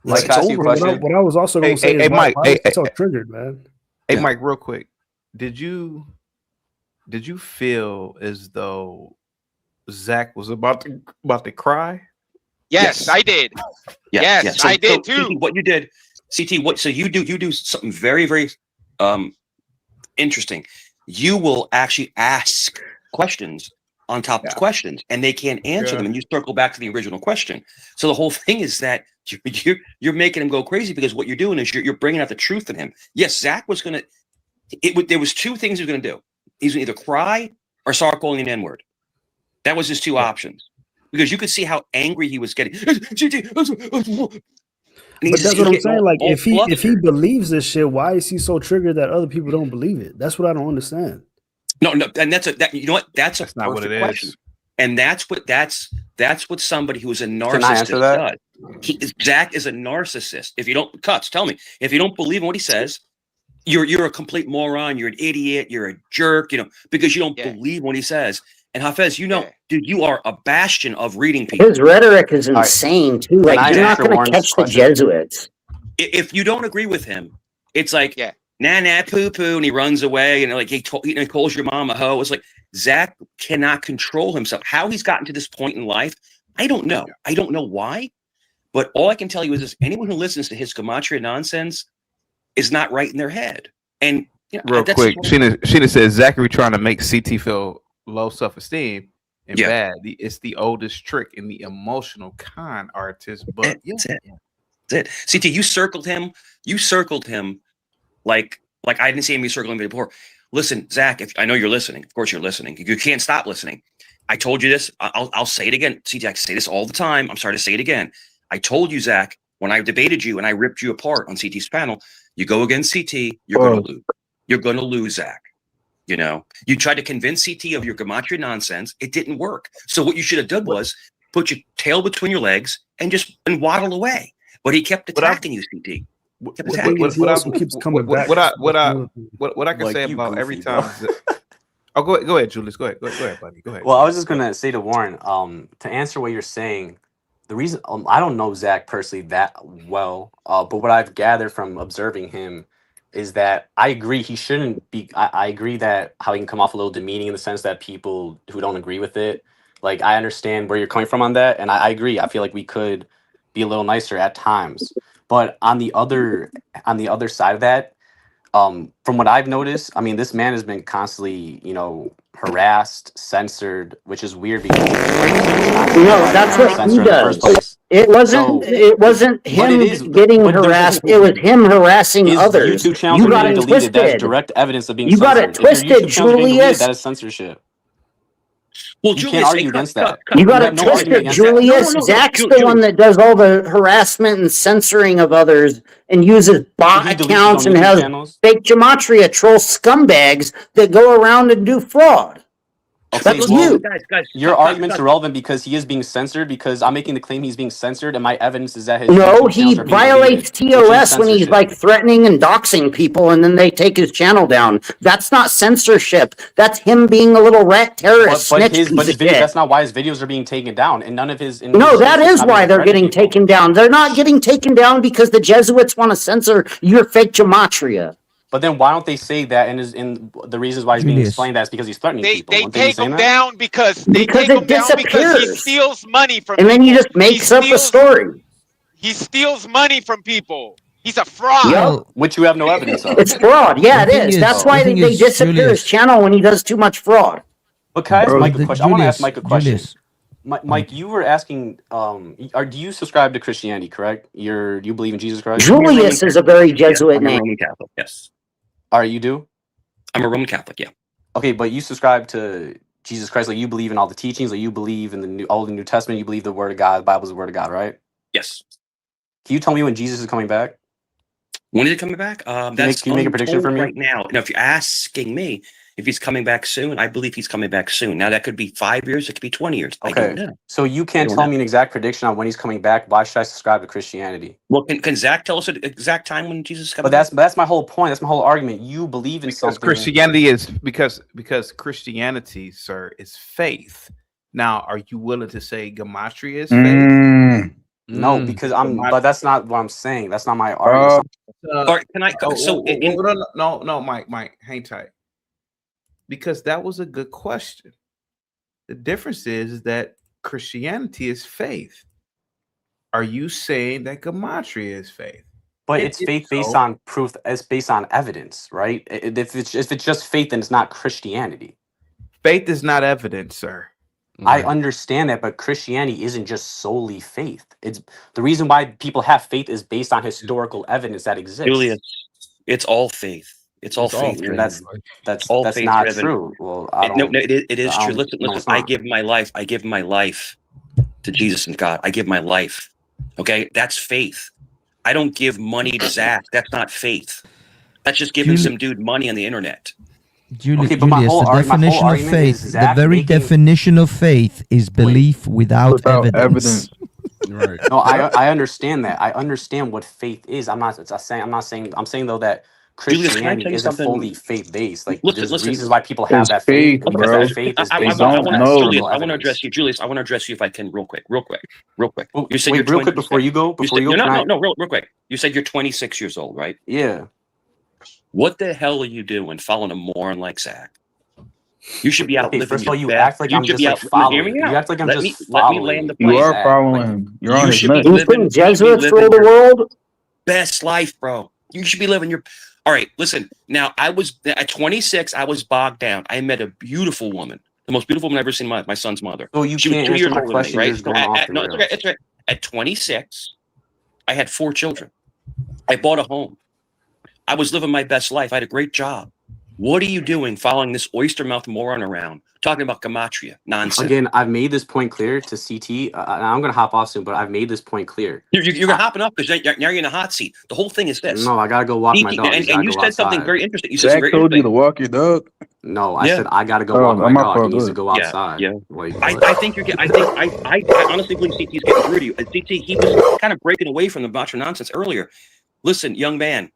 Like, it's over. What I was also going to say is Mike, why is he so triggered, man? Hey, Mike, real quick. Did you feel as though Zach was about to cry? Yes, I did. Yes, I did too. CT, what you did, CT, so you do something very, very interesting. You will actually ask questions on top of questions, and they can't answer them, and you circle back to the original question. So the whole thing is that you're making him go crazy, because what you're doing is you're bringing out the truth in him. Yes, Zach was gonna. There was two things he was gonna do. He's gonna either cry or start calling an N-word. That was his two options, because you could see how angry he was getting. But that's what I'm saying. Like, if he believes this shit, why is he so triggered that other people don't believe it? That's what I don't understand. No, and you know what? That's not what it is. And that's what somebody who is a narcissist does. Zach is a narcissist. If you don't, tell me. If you don't believe in what he says, you're a complete moron. You're an idiot. You're a jerk. Because you don't believe what he says. And Hafez, dude, you are a bastion of reading people. His rhetoric is insane too. Like, you're not going to catch the Jesuits. If you don't agree with him, it's like nah poo poo, and he runs away, and like he calls your mom a hoe. It's like Zach cannot control himself. How he's gotten to this point in life, I don't know. I don't know why, but all I can tell you is this: anyone who listens to his Gematria nonsense is not right in their head. And real quick, Sheena says Zachary trying to make CT feel low self-esteem and bad. It's the oldest trick in the emotional con artist. But that's it. CT, you circled him like I didn't see him circling him before. Listen, Zach, if I know you're listening, of course you're listening. You can't stop listening. I told you this. I'll say it again. CT, I say this all the time. I'm sorry to say it again. I told you, Zach, when I debated you and I ripped you apart on CT's panel, you go against CT, you're going to lose. You're going to lose, Zach. You tried to convince CT of your Gematria nonsense. It didn't work. So what you should have done was put your tail between your legs and waddle away. But he kept attacking you, CT. What I can say about every time. Oh, go ahead, Julius. Go ahead, buddy. Go ahead. Well, I was just gonna say to Warren, to answer what you're saying. The reason I don't know Zach personally that well, but what I've gathered from observing him is that I agree he shouldn't be. I agree that how he can come off a little demeaning in the sense that people who don't agree with it, like, I understand where you're coming from on that, and I agree. I feel like we could be a little nicer at times, but on the other side of that, from what I've noticed, I mean, this man has been constantly, harassed, censored, which is weird because that's what he does. It wasn't him getting harassed. It was him harassing others. YouTube channels are being deleted. That's direct evidence of being censored. You got it twisted, Julius. That is censorship. Well, you can't argue against that. You got it twisted, Julius. Zach's the one that does all the harassment and censoring of others and uses bot accounts and has fake Gematria troll scumbags that go around and do fraud. Okay, that's you. Guys, your argument's irrelevant because he is being censored, because I'm making the claim he's being censored, and my evidence is that his he violates TOS when he's like threatening and doxing people, and then they take his channel down. That's not censorship. That's him being a little rat terrorist. But his video, that's not why his videos are being taken down, and none of his. That is why they're getting taken down. They're not getting taken down because the Jesuits want to censor your fake Gematria. But then why don't they say that in the reasons why he's being explained that is because he's threatening people? They take him down because he steals money from people. And then he just makes up a story. He steals money from people. He's a fraud. Yep. Which you have no evidence of. It's fraud. Yeah, it is. That's why they disappear his channel when he does too much fraud. But can I ask Mike a question? I want to ask Mike a question. Mike, you were asking, do you subscribe to Christianity? Correct? You believe in Jesus Christ? Julius is a very Jesuit I'm a name. Roman Catholic. Yes. All right, you do. I'm a Roman Catholic. Yeah. Okay, but you subscribe to Jesus Christ, like you believe in all the teachings, like you believe in the Old and New Testament, you believe the Word of God, the Bible is the Word of God, right? Yes. Can you tell me when Jesus is coming back? When is he coming back? That's can you make a prediction for me right now. Now, if you're asking me if he's coming back soon, I believe he's coming back soon. Now, that could be 5 years. It could be 20 years. Okay. I don't know. So you can't tell me an exact prediction on when he's coming back. Why should I subscribe to Christianity? Well, can Zach tell us an exact time when Jesus is coming back? But that's my whole point. That's my whole argument. You believe in something. Christianity is because Christianity, sir, is faith. Now, are you willing to say Gematria is faith? No, because but that's not what I'm saying. That's not my argument. Can I? No, Mike, hang tight. Because that was a good question. The difference is that Christianity is faith. Are you saying that Gematria is faith? But it's faith based on proof. It's based on evidence, right? If it's just faith, then it's not Christianity. Faith is not evidence, sir. I understand that, but Christianity isn't just solely faith. It's the reason why people have faith is based on historical evidence that exists. Julius, it's all faith. It's all faith. That's not true. Well, it is true. Listen. I give my life. I give my life to Jesus and God. I give my life. Okay, that's faith. I don't give money to Zach. That's not faith. That's just giving some dude money on the internet. Julius, the definition of faith, the very definition of faith is belief without evidence. Right. No, I understand that. I understand what faith is. I'm saying though that Christianity Julius, isn't fully faith based. Like listen, there's reasons why people have that faith because that faith is based on Julius, I want to address you, Julius. I want to address you if I can, real quick. You said you're real quick before you go. Real quick. You said you're 26 years old, right? Yeah. What the hell are you doing following a moron like Zach? You should be out living. First of all, you act like I'm just like following. You act like I'm just following. Let me land the plane. You are following him. You're on his nuts. You think Jesuits rule the world? Best life, bro. You should be living your. All right, listen. Now, I was at 26. I was bogged down. I met a beautiful woman, the most beautiful woman I've ever seen. My son's mother. So you can't answer my question. Right? No, it's okay. It's right. At 26, I had 4 children. I bought a home. I was living my best life. I had a great job. What are you doing following this oyster mouth moron around, talking about Gematria nonsense? Again, I've made this point clear to CT. I'm going to hop off soon, but I've made this point clear. You're hopping up because now you're in a hot seat. The whole thing is this. No, I got to go walk my dog. And you said something very interesting. You said Zach told you to walk your dog? No, I said I got to go walk my dog. He needs to go outside. Yeah. I think you're getting. I honestly believe CT's getting through to you. CT, he was kind of breaking away from the Gematria nonsense earlier. Listen, young man,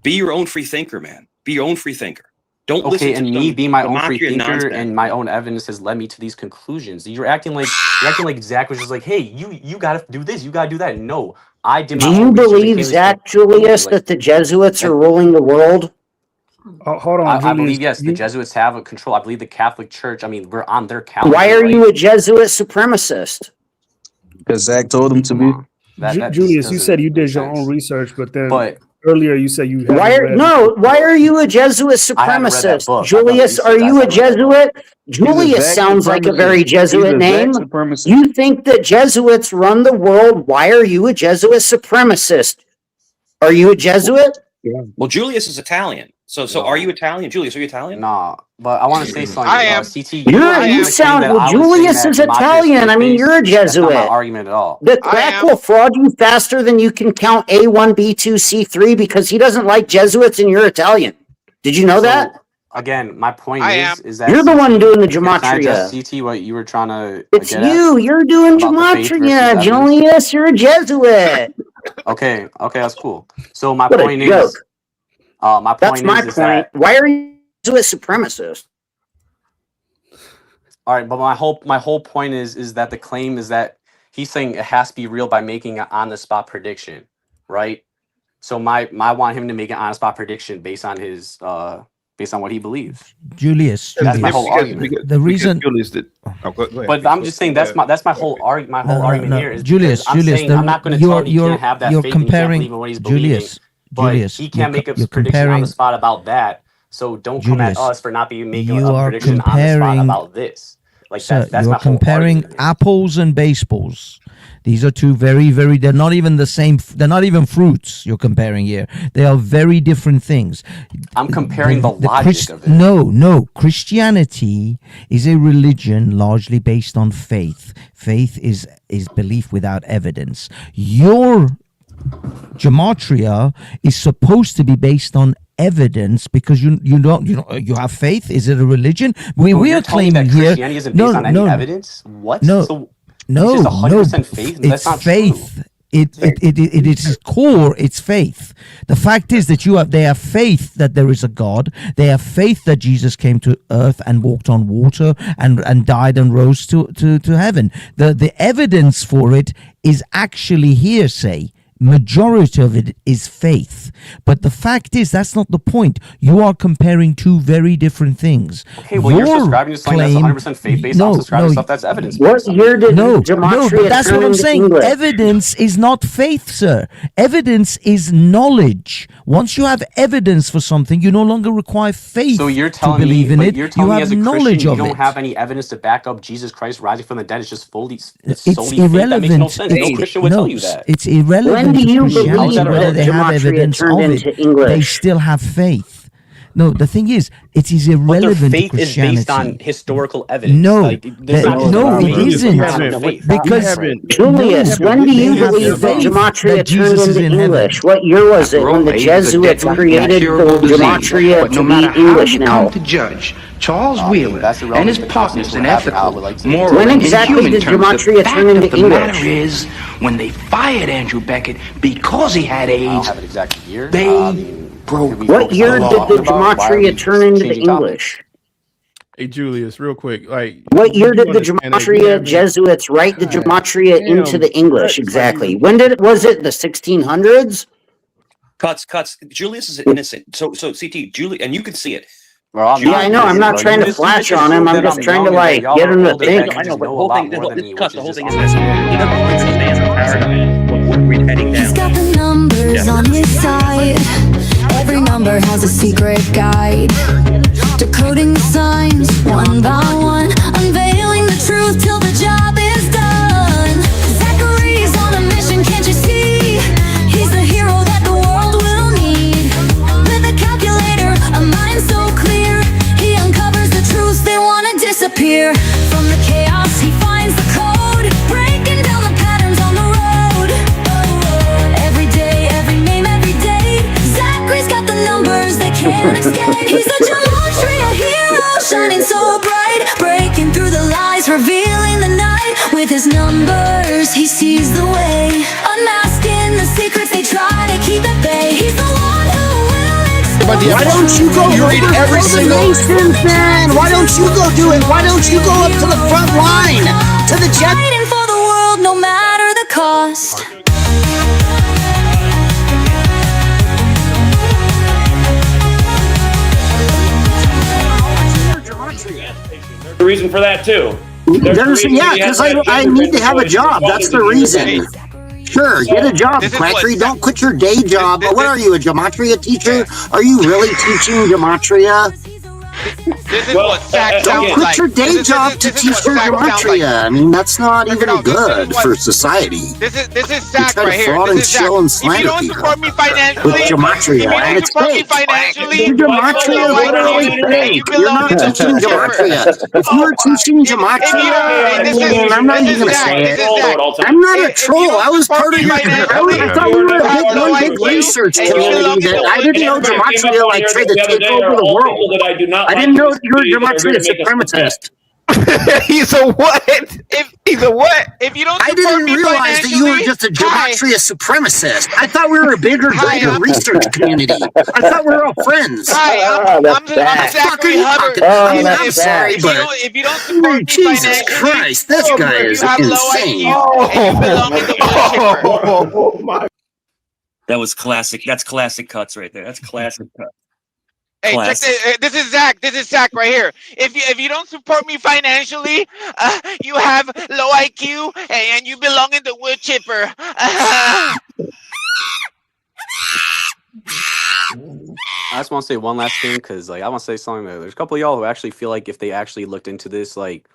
be your own free thinker, man. Be your own free thinker. Don't listen to me being my own free thinker and my own evidence has led me to these conclusions. You're acting like Zach was just like, hey, you got to do this, you got to do that. No, I did. Do you believe, Zach, Julius, that the Jesuits are ruling the world? Hold on, I believe yes, the Jesuits have a control. I believe the Catholic Church. I mean, we're on their calendar. Why are you a Jesuit supremacist? Because Zach told him to be. Julius, you said you did your own research, but earlier you said you why are you a Jesuit supremacist? Julius, are you a Jesuit? Julius sounds like a very Jesuit name. You think that Jesuits run the world? Why are you a Jesuit supremacist? Are you a Jesuit? Yeah. Well, Julius is Italian. So are you Italian? Julius, are you Italian? Nah, but I want to say something. I am. CT, you sound, Julius is Italian. I mean, you're a Jesuit. That's not my argument at all. The crack will fraud you faster than you can count A1, B2, C3 because he doesn't like Jesuits and you're Italian. Did you know that? Again, my point is that you're the one doing the Gematria. CT, what you were trying to it's you. You're doing Gematria, Julius. You're a Jesuit. Okay, that's cool. So my point is, that's my point. Why are you a supremacist? All right, but my whole point is that the claim is that he's saying it has to be real by making an on-the-spot prediction, right? So I want him to make an on-the-spot prediction based on his based on what he believes. Julius, that's my whole argument. The reason Julius did. But I'm just saying that's my whole argument. My whole argument here is Julius. I'm not going to tell him he can't have that faith. Comparing he can't believe in what he's believing. Julius, he can't make a prediction on the spot about that. So don't come at us for not making a prediction on the spot about this. Like Sir, that's you're my whole comparing argument. apples and baseballs. These are two they're not even the same, they're not even fruits you're comparing here. They are very different things. I'm comparing the logic of it. No. Christianity is a religion largely based on faith. Faith is belief without evidence. Your Gematria is supposed to be based on evidence because you have faith. Is it a religion? We are claiming that here Christianity isn't based on any evidence. What? No, it's just 100% faith. It's That's not faith. true. It is core. It's faith. The fact is that they have faith that there is a God. They have faith that Jesus came to earth and walked on water and died and rose to heaven. The evidence for it is actually hearsay. Majority of it is faith, but the fact is that's not the point. You are comparing two very different things. Okay, well, you're subscribing to something that's 100% faith based. I'm subscribing to stuff that's evidence based. What year did Gematria but that's what I'm saying. English? Evidence is not faith, sir. Evidence is knowledge. Once you have evidence for something, you no longer require faith so you're telling to believe in it. You're telling you me have as a knowledge Christian, of you don't it. have any evidence to back up Jesus Christ rising from the dead. It's just solely It's irrelevant. Faith. That makes no sense. No Christian would tell you that. It's irrelevant. When do you believe whether they have evidence of it? They still have faith. No, the thing is, it is irrelevant but their faith to Christianity. is based on historical evidence. No, like, it isn't. Because Julius, when do you believe that Gematria turned into English? What year was it when the Jesuits created the Gematria to be English now? To judge Charles Wheeler and his partners in ethical, moral, when and exactly human did terms, Gematria turn into the English? matter is, when they fired Andrew Beckett because he had AIDS, I don't have an exact year. they broke. What year did the Gematria turn into English? Hey Julius, real quick, like what year did the Gematria Jesuits write the Gematria into the English exactly? When was it the 1600s? Cuts. Julius is innocent. So CT, Julius, and you can see it. Well, yeah, I know. I'm not trying to flash on him. I'm just trying to get him to think. I know, but the whole thing is this. He doesn't understand the paradigm. We're heading down. He's got the numbers on his side. Every number has a secret guide. Decoding the signs one by one, unveiling the truth till the job is done. Zachary's on a mission, can't you see? He's the hero that the world will need. With a calculator, a mind so clear, he uncovers the truths they want to disappear. From the chaos, he finds the code, breaking down the patterns on the road. Every day, every name, every day, Zachary's got the numbers they can't escape. He's a Gematria hero, shining so bright, breaking through the lies, revealing the night. With his numbers, he sees the way, unmasking the secrets they try to keep at bay. He's the one who will expose. Why don't you go read every single nations, man? Why don't you go do it? Why don't you go up to the front line, to the jet? Fighting for the world, no matter the cost. The reason for that too. Yeah, because I need to have a job. That's the reason. Sure, get a job, Quackery. Don't quit your day job. But what are you, a Gematria teacher? Are you really teaching Gematria? This is what Zach Don't sounds quit like. your day job to teach your Gematria. I mean, that's not even good for society. This is Zach right here. Fraud This and is Zach. chill and If you slander don't people support me financially, with Gematria, and it's fake. Gematria is literally fake. You're not teaching Gematria. If you were teaching Gematria, I'm not even gonna say it. I'm not a troll. I was part of your. I thought we were one big research community that I didn't know Gematria like tried to take over the world. I didn't know you were Gematria supremacist. He's a what? He's a what? If you don't I didn't realize that you were just a Gematria supremacist. I thought we were a bigger, greater research community. I thought we were all friends. Hi, I'm Zachary Hubbard. I'm sorry, but if you don't support me Jesus Christ, this guy is insane. Oh my! That was classic. That's classic cuts right there. That's classic cuts. Hey, check this. This is Zach. This is Zach right here. If you don't support me financially, you have low IQ and you belong in the wood chipper. I just want to say one last thing because, like, I want to say something. There's a couple of y'all who actually feel like if they actually looked into this, like,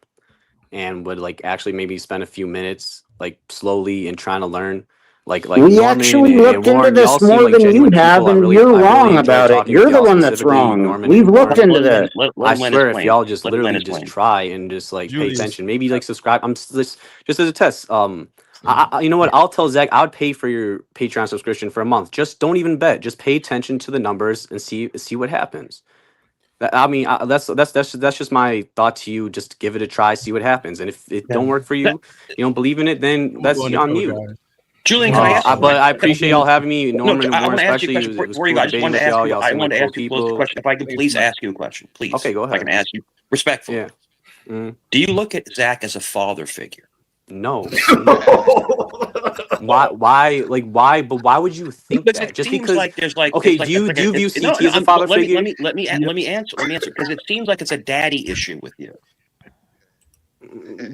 and would like actually maybe spend a few minutes like slowly and trying to learn. Like we Norman actually and looked Warren, into y'all this seem more like than you genuine have, people. and you're I really wrong enjoy about it. talking with You're the y'all, one that's specifically wrong. Norman We've and looked Warren. into this. I swear, if y'all just literally just try and just like pay attention, maybe like subscribe. Just as a test. You know what? I'll tell Zach I would pay for your Patreon subscription for a month. Just don't even bet. Just pay attention to the numbers and see what happens. I mean, that's just my thought to you. Just give it a try, see what happens, and if it don't work for you, you don't believe in it, then that's on you. Julian, can I ask you? But I appreciate y'all having me, Norman and I Warren want to ask you a especially. question It was before you cool go. I just debating wanted to with ask y'all. you. Y'all I seem like wanted to cool ask you a people. question. If I can please ask you a question, please. Okay, go If I ahead. can ask you respectfully. Yeah. Do you look at Zach as a father figure? No. Why? Like why? But why would you think Because that? it Just seems because? like there's like Okay, it's do like you view no, CT as a father figure? let me answer because it seems like it's a daddy issue with you.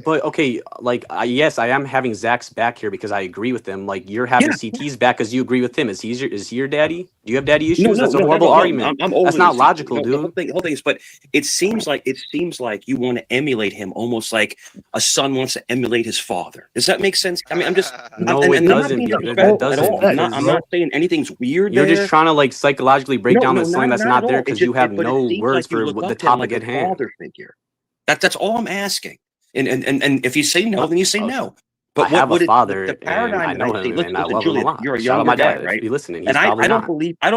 But okay, like yes, I am having Zach's back here because I agree with him. Like you're having CT's back because you agree with him. Is he your daddy? Do you have daddy issues? That's a horrible argument. I'm That's not logical, dude. The whole thing is, but it seems like you want to emulate him, almost like a son wants to emulate his father. Does that make sense? I mean, I'm just no, and it I'm not doesn't. being It disrespectful at doesn't all. because I'm not saying anything's weird. you're just there. trying to like psychologically break down something that's not not at there all. because you have But no it seems words like you for look the up to him topic like at a hand. father figure. That's all I'm asking. And if you say no, then you say no. But I have a father, the and paradigm I that know I see? him, and I love him a Julian, lot. you're a Shout out younger my guy, dad right? if he's listening. He's And probably I don't not.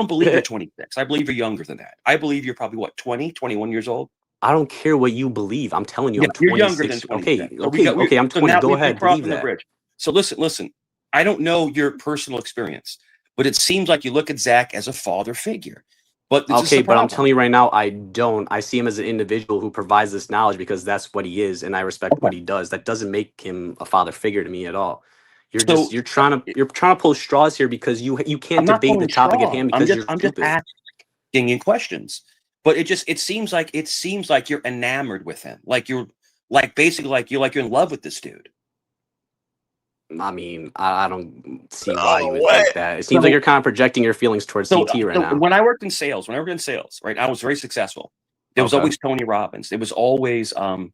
believe you're 26. I believe you're younger than that. I believe you're probably what 20, 21 years old. I don't care what you believe. I'm telling you, Yeah, I'm you're younger than 26. 26. Okay, I'm 20. Now Go we're ahead, believe crossing the that. bridge. So listen. I don't know your personal experience, but it seems like you look at Zach as a father figure. But Okay, but I'm telling you right now, I don't. I see him as an individual who provides this knowledge because that's what he is, and I respect what he does. That doesn't make him a father figure to me at all. You're trying to pull straws here because you can't debate the topic at hand because you're I'm just stupid. asking you questions. But it seems like you're enamored with him. Like you're basically you're in love with this dude. I mean, I don't see why you would think that. It seems like you're kind of projecting your feelings towards CT right now. When I worked in sales, right, I was very successful. There was always Tony Robbins. There was always, Cardone.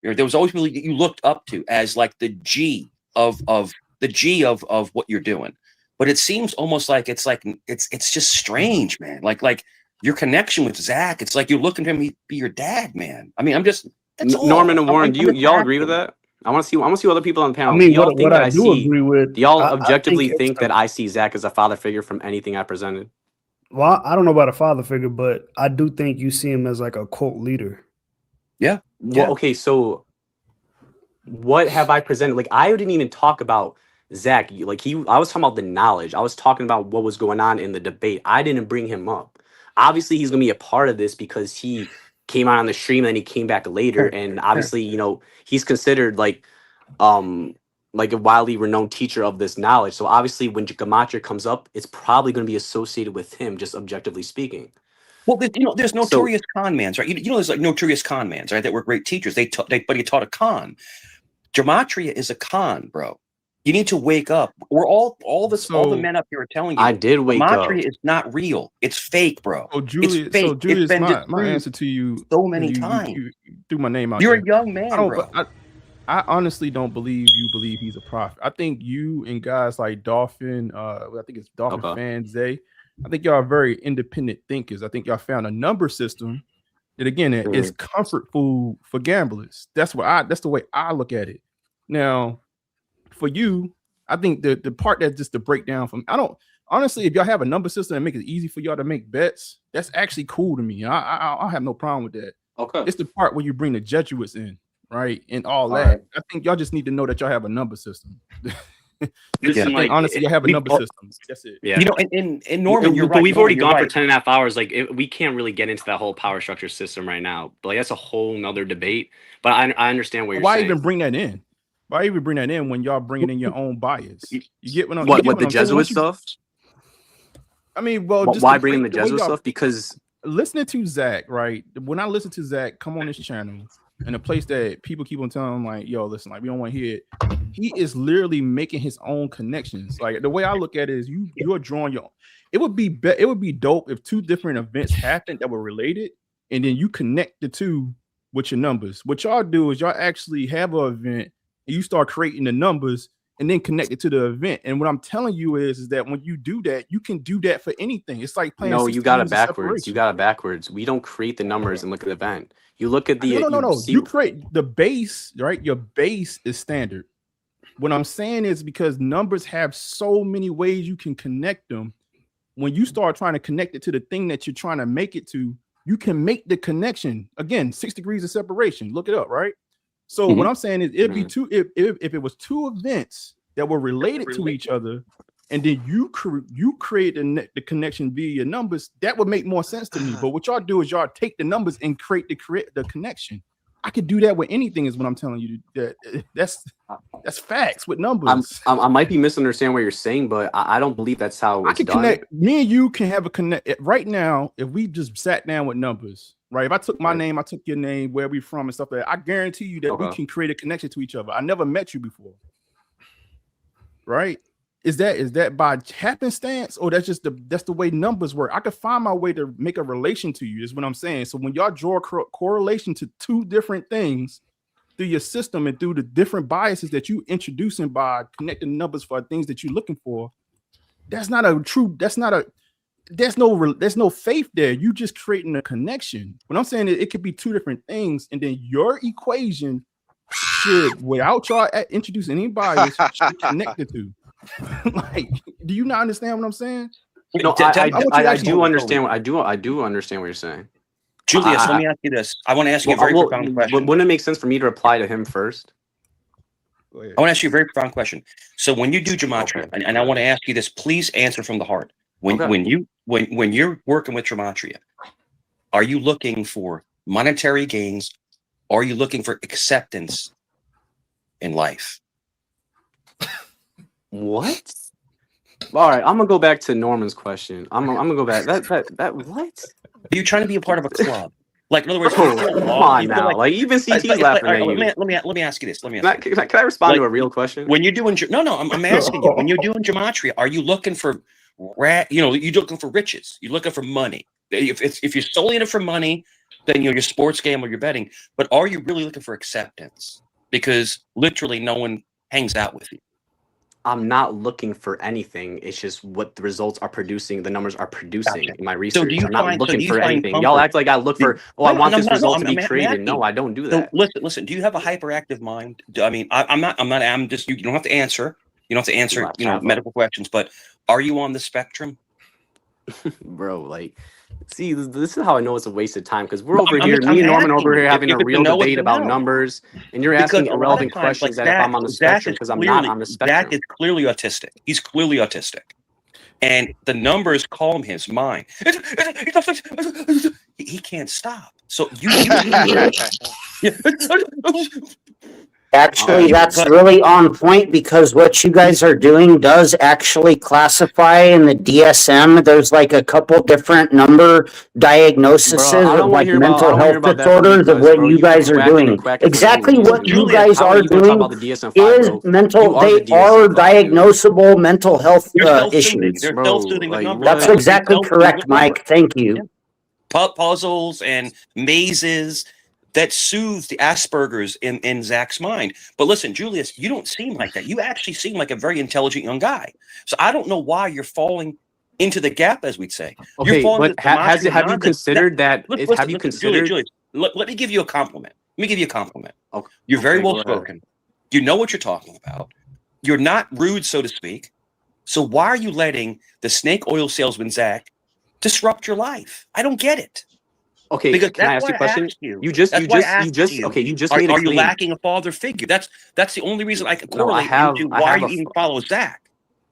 There was always people you looked up to as like the G of what you're doing. But it seems almost like it's just strange, man. Like your connection with Zach, it's like you're looking for him to be your dad, man. I mean, I'm just Norman and Warren, do y'all agree with that? I want to see other people on the panel. I mean, do y'all think what that I do agree with. Do y'all I objectively think think that I see Zach as a father figure from anything I presented? Well, I don't know about a father figure, but I do think you see him as like a cult leader. Yeah. Well, okay, so what have I presented? Like, I didn't even talk about Zach. Like, I was talking about the knowledge. I was talking about what was going on in the debate. I didn't bring him up. Obviously, he's gonna be a part of this because he came out on the stream and then he came back later. And obviously, he's considered like a widely renowned teacher of this knowledge. So obviously, when Gematria comes up, it's probably going to be associated with him, just objectively speaking. Well, there's notorious con mans, right? There's like notorious con mans, right? That were great teachers. But he taught a con. Gematria is a con, bro. You need to wake up. We're all the men up here are telling you. I did wake up. Gematria is not real. It's fake, bro. Oh, Julius. It's fake. So Julius, it's my answer to you so many times. You threw my name out. You're there. a young man, bro. I honestly don't believe you believe he's a prophet. I think you and guys like Dolphin, I think it's Dolphin Fan Zay, I think y'all are very independent thinkers. I think y'all found a number system that again is comfort food for gamblers. That's the way I look at it. Now, for you, I think the part that's just the breakdown from honestly, if y'all have a number system and make it easy for y'all to make bets, that's actually cool to me. I have no problem with that. Okay. It's the part where you bring the Jesuits in. Right, and all that. Right. I think y'all just need to know that y'all have a number system. Honestly, you have a number system. That's it. Yeah. In Norman, you're right. But we've already gone for 10.5 hours. Like, we can't really get into that whole power structure system right now. But like, that's a whole nother debate. But I understand what you're saying. Why even bring that in? Why even bring that in when y'all bringing in your own bias? You get what I'm saying? What the Jesuit stuff? I mean, well, just why bring in the Jesuit stuff? Because listening to Zach, right? When I listen to Zach come on this channel, in a place that people keep on telling him, like, yo, listen, like, we don't want to hear it. He is literally making his own connections. Like, the way I look at it is you're drawing your own. It would be dope if two different events happened that were related, and then you connect the two with your numbers. What y'all do is y'all actually have an event and you start creating the numbers and then connect it to the event. And what I'm telling you is that when you do that, you can do that for anything. It's like playing. No, you got it backwards. You got it backwards. We don't create the numbers and look at the event. You look at the no. You create the base, right? Your base is standard. What I'm saying is because numbers have so many ways you can connect them. When you start trying to connect it to the thing that you're trying to make it to, you can make the connection. Again, 6 degrees of separation. Look it up, right? So what I'm saying is it'd be two if it was two events that were related to each other, and then you create the connection via your numbers, that would make more sense to me. But what y'all do is y'all take the numbers and create the connection. I could do that with anything, is what I'm telling you. That's facts with numbers. I might be misunderstanding what you're saying, but I don't believe that's how it's done. Connect. Me and you can have a connect right now. If we just sat down with numbers, right? If I took my name, I took your name, where we from and stuff like that, I guarantee you that we can create a connection to each other. I never met you before, right? Is that by happenstance, or that's the way numbers work? I could find my way to make a relation to you, is what I'm saying. So when y'all draw a correlation to two different things through your system and through the different biases that you introducing by connecting numbers for things that you're looking for, there's no faith there. You just creating a connection. What I'm saying is it could be two different things, and then your equation should, without y'all introducing any bias, should connect the two. Like, do you not understand what I'm saying? No, I do understand what you're saying. Julius, let me ask you this. I want to ask you a very profound question. Wouldn't it make sense for me to reply to him first? I want to ask you a very profound question. So when you do Gematria, and I want to ask you this, please answer from the heart. When you're working with Gematria, are you looking for monetary gains, or are you looking for acceptance in life? What? All right, I'm gonna go back to Norman's question. I'm gonna go back. That what? Are you trying to be a part of a club? Like, in other words, come on now. Like even CT's laughing at you. Let me ask you this. Can I respond to a real question? When you're doing I'm asking you. When you're doing Gematria, are you looking for you're looking for riches? You're looking for money. If you're solely in it for money, then you're sports gambler, you're betting. But are you really looking for acceptance? Because literally no one hangs out with you. I'm not looking for anything. It's just what the results are producing. The numbers are producing in my research. I'm not looking for anything. Y'all act like I look for. I want this result to be created. No, I don't do that. Listen. Do you have a hyperactive mind? I mean, I'm just. You don't have to answer. You don't have to answer. Medical questions. But are you on the spectrum, bro? Like, see, this is how I know it's a waste of time, because we're over here, me and Norman over here having a real debate about numbers, and you're asking irrelevant questions that if I'm on the spectrum, because I'm not on the spectrum. Zach is clearly autistic. He's clearly autistic. And the numbers calm his mind. He can't stop. So Actually, that's really on point, because what you guys are doing does actually classify in the DSM. There's like a couple different number diagnoses of like mental health disorders of what you guys are doing. Exactly what you guys are doing is mental. They are diagnosable mental health issues. That's exactly correct, Mike. Thank you. Puzzles and mazes that soothes the Asperger's in Zach's mind. But listen, Julius, you don't seem like that. You actually seem like a very intelligent young guy. So I don't know why you're falling into the gap, as we'd say. Okay, but have you considered that? Have you considered? Julius, let me give you a compliment. Okay. You're very well spoken. You know what you're talking about. You're not rude, so to speak. So why are you letting the snake oil salesman Zach disrupt your life? I don't get it. Okay, because can I ask you a question? You just made a claim. Are you lacking a father figure? That's the only reason I can correlate into why you even follow Zach.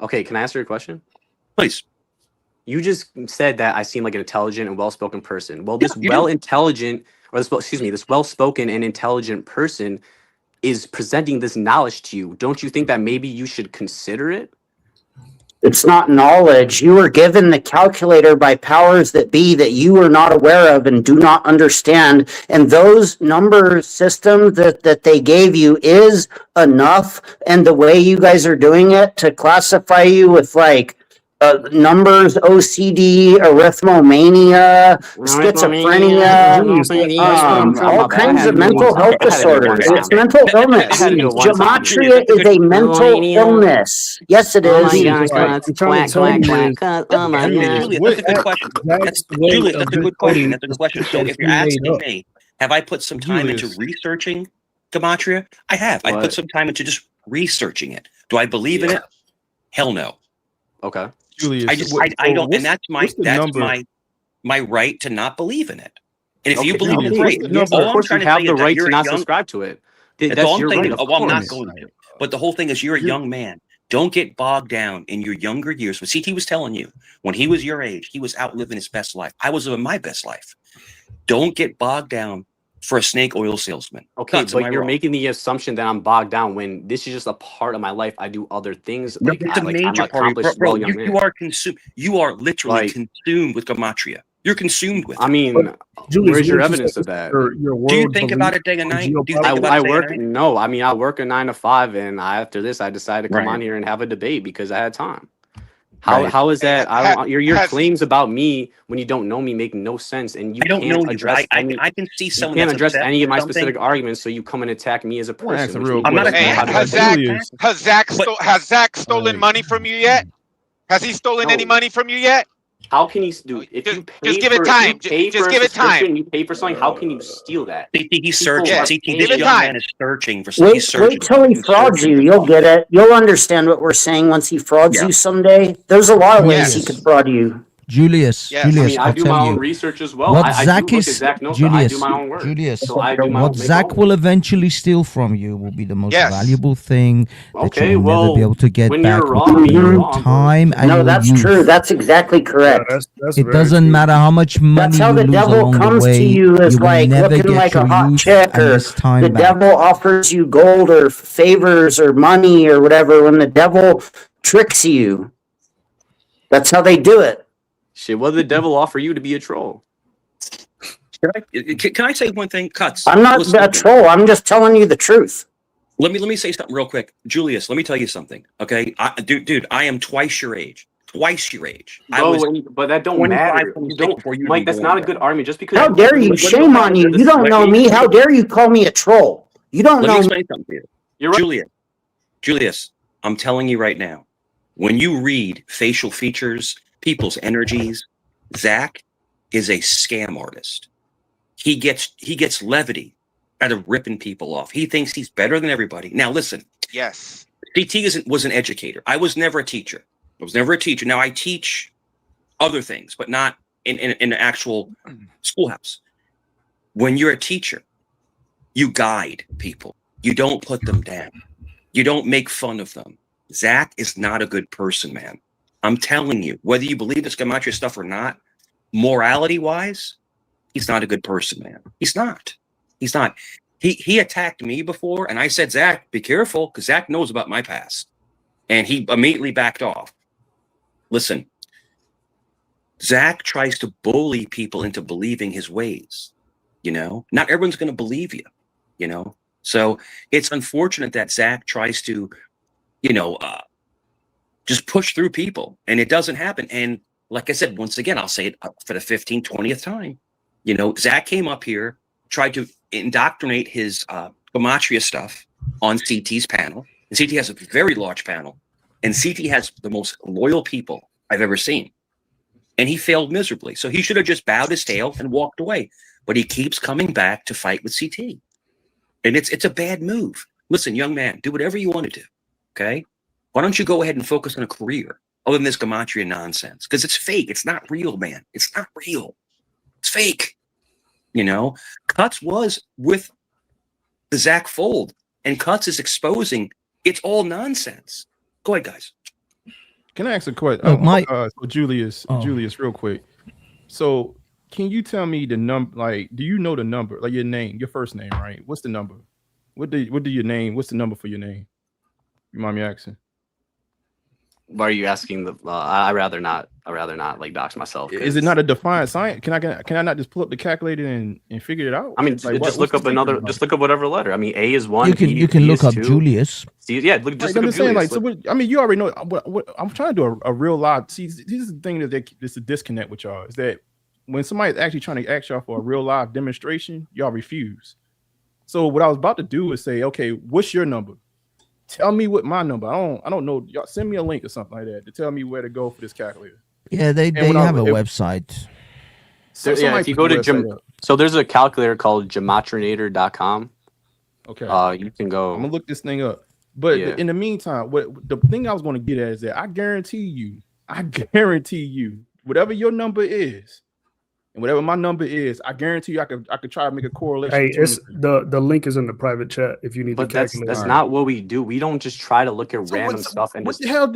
Okay, can I answer your question? Please. You just said that I seem like an intelligent and well-spoken person. Well, this well-spoken and intelligent person is presenting this knowledge to you. Don't you think that maybe you should consider it? It's not knowledge. You were given the calculator by powers that be that you are not aware of and do not understand. And those number systems that they gave you is enough. And the way you guys are doing it to classify you with like numbers, OCD, arithmomania, schizophrenia, all kinds of mental health disorders. It's mental illness. Gematria is a mental illness. Yes, it is. I'm trying to tell you, Oh my God. Julius, that's a good question. Julius, that's a good question. That's a good question. So if you're asking me, have I put some time into researching Gematria? I have. I put some time into just researching it. Do I believe in it? Hell no. Okay. Julius, I don't, and that's my right to not believe in it. And if you believe in it, great. Of course, you have the right to not subscribe to it. That's all I'm saying. Oh, I'm not going to. But the whole thing is, you're a young man. Don't get bogged down in your younger years. What CT was telling you, when he was your age, he was out living his best life. I was living my best life. Don't get bogged down for a snake oil salesman. Okay, but you're making the assumption that I'm bogged down when this is just a part of my life. I do other things. Like, it's a major part. Bro, you are consumed. You are literally consumed with Gematria. You're consumed with it. I mean, where's your evidence of that? Do you think about it day and night? Do you think about I it day work. and night? No, I mean, I work a 9 to 5, and after this, I decided to come on here and have a debate because I had time. How is that? I don't. Your claims about me when you don't know me make no sense, and you can't address. I can see someone. You can't address any of my specific arguments, so you come and attack me as a person. I'm not. Has Zach stolen money from you yet? Has he stolen any money from you yet? How can he do? If you pay just give it time. Just give it time. You pay for something. How can you steal that? He's searching. This young man is searching for Wait something. till he frauds you. You'll get it. You'll understand what we're saying once he frauds you someday. There's a lot of ways he could fraud you. Julius, I mean, I I'll do tell my you. own research as well. What I Zach do look is, at Zach knows Julius, I do my own work. Julius, So I do my what own Zach will eventually steal from you will be the most valuable thing that you will never be able to get when back. you're wrong, with you're your wrong, time and No, your that's youth. true. That's exactly correct. It doesn't matter how much money That's how you the lose devil along the comes way. to you as will like never looking get like a your hot youth chick, and or this time the back. devil offers you gold or favors or money or whatever. When the devil tricks you, that's how they do it. Shit, what did the devil offer you to be a troll? Can I say one thing? Cuts. I'm not a troll. I'm just telling you the truth. Let me say something real quick, Julius. Let me tell you something, okay? Dude, I am twice your age. Twice your age. But that don't matter. You don't, Mike. That's not a good argument. Just because. How dare you? Shame on you. You don't know me. How dare you call me a troll? You don't know me. Let me explain something to you. You're right. Julius, I'm telling you right now, when you read facial features, people's energies, Zach is a scam artist. He gets levity out of ripping people off. He thinks he's better than everybody. Now listen. Yes. CT was an educator. I was never a teacher. Now I teach other things, but not in an actual schoolhouse. When you're a teacher, you guide people. You don't put them down. You don't make fun of them. Zach is not a good person, man. I'm telling you, whether you believe this Gematria stuff or not, morality-wise, he's not a good person, man. He's not. He attacked me before, and I said, Zach, be careful, because Zach knows about my past. And he immediately backed off. Listen, Zach tries to bully people into believing his ways. Not everyone's going to believe you, So it's unfortunate that Zach tries to, just push through people, and it doesn't happen. And like I said, once again, I'll say it for the 15th, 20th time. Zach came up here, tried to indoctrinate his Gematria stuff on CT's panel. And CT has a very large panel, and CT has the most loyal people I've ever seen. And he failed miserably. So he should have just bowed his tail and walked away. But he keeps coming back to fight with CT. And it's a bad move. Listen, young man, do whatever you want to do. Okay? Why don't you go ahead and focus on a career other than this Gematria nonsense? Because it's fake. It's not real, man. It's not real. It's fake. Cuts was with the Zach fold, and Cuts is exposing it's all nonsense. Go ahead, guys. Can I ask a question? So Julius, real quick. So can you tell me the number? Like, do you know the number? Like your name, your first name, right? What's the number? What do your name? What's the number for your name? You mind me asking? Why are you asking the? I rather not like dox myself. Is it not a defined science? Can I not just pull up the calculator and figure it out? I mean, like, just look up another. Just look up whatever letter. I mean, A is 1. You can B look is up 2. Julius. See, yeah, look. Just I'm look just up saying, Julius. like, so. I mean, you already know. What I'm trying to do a real live. See, this is the thing that's a disconnect with y'all is that when somebody's actually trying to ask y'all for a real live demonstration, y'all refuse. So what I was about to do is say, okay, what's your number? Tell me what my number. I don't know. Y'all send me a link or something like that to tell me where to go for this calculator. Yeah, they have a website. Yeah, if you go to so there's a calculator called GematriaEffectNews.com. Okay. You can go. I'm gonna look this thing up. But in the meantime, what the thing I was going to get at is that I guarantee you, whatever your number is, and whatever my number is, I guarantee you, I could try to make a correlation. Hey, it's the link is in the private chat if you need to calculate. That's not what we do. We don't just try to look at random stuff and what the hell?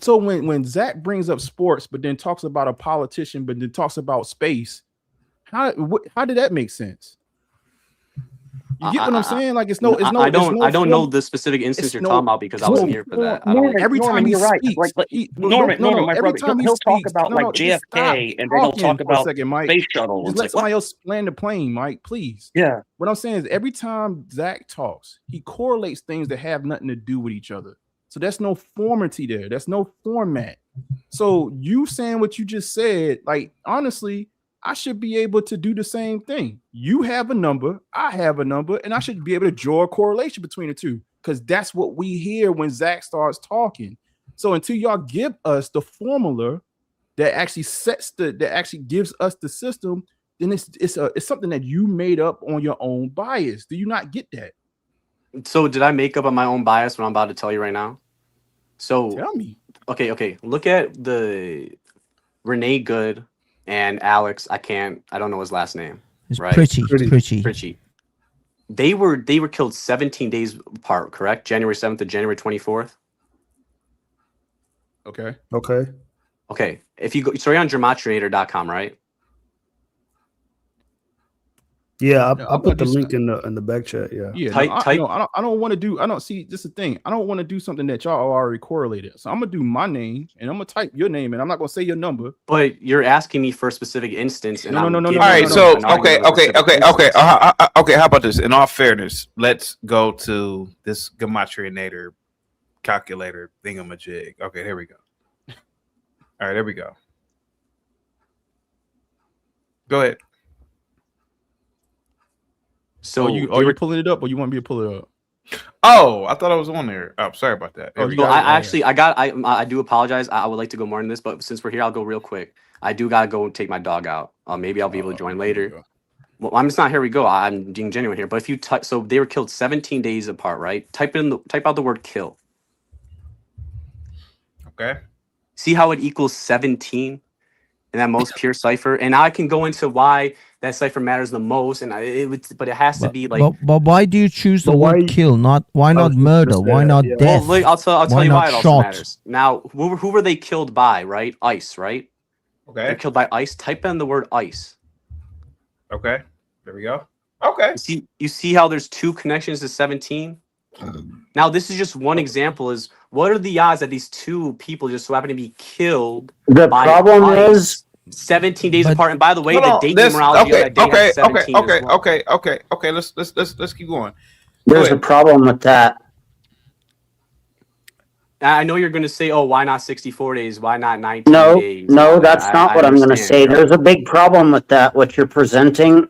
So when Zach brings up sports, but then talks about a politician, but then talks about space, how did that make sense? You get what I'm saying? Like I don't know the specific instance you're talking about because I wasn't here for that. Every time he speaks, Norman, my brother, he'll talk about like JFK, and then he'll talk about space shuttle. Just let somebody else land the plane, Mike, please. Yeah. What I'm saying is every time Zach talks, he correlates things that have nothing to do with each other. So there's no formality there. There's no format. So you saying what you just said, like honestly, I should be able to do the same thing. You have a number, I have a number, and I should be able to draw a correlation between the two because that's what we hear when Zach starts talking. So until y'all give us the formula that actually gives us the system, then it's something that you made up on your own bias. Do you not get that? So did I make up on my own bias what I'm about to tell you right now? So tell me. Okay. Look at the Renee Good and Alex. I don't know his last name. It's right? Pretty. They were killed 17 days apart, correct? January 7th to January 24th. Okay. If you go, so you're on GematriaEffectNews.com, right? Yeah, I put the link in the back chat. Yeah. Yeah. I don't want to do. I don't see. This is the thing. I don't want to do something that y'all already correlated. So I'm gonna do my name and I'm gonna type your name and I'm not gonna say your number. But you're asking me for a specific instance. And no. All right. So okay. How about this? In all fairness, let's go to this Gematria calculator thingamajig. Okay, here we go. All right, there we go. Go ahead. So you're pulling it up, or you want me to pull it up? Oh, I thought I was on there. Oh, sorry about that. I do apologize. I would like to go more in this, but since we're here, I'll go real quick. I do gotta go take my dog out. Maybe I'll be able to join later. Well, I'm just not. Here we go. I'm being genuine here. But if you type, so they were killed 17 days apart, right? Type out the word kill. Okay. See how it equals 17 in that most pure cipher, and now I can go into why that cipher matters the most, and but it has to be like. But why do you choose the word kill? Why not murder? Why not death? Well, I'll tell you why it also matters. Now, who were they killed by? Right, ICE. Right. Okay. They're killed by ICE. Type in the word ICE. Okay. There we go. Okay. You see how there's two connections to 17. Now, this is just one example. Is what are the odds that these two people just so happen to be killed? The problem is 17 days apart. And by the way, the date numerology of that day has 17 as well. Okay. Let's keep going. There's a problem with that. I know you're going to say, "Oh, why not 64 days? Why not 19 days?" No, that's not what I'm going to say. There's a big problem with that. What you're presenting.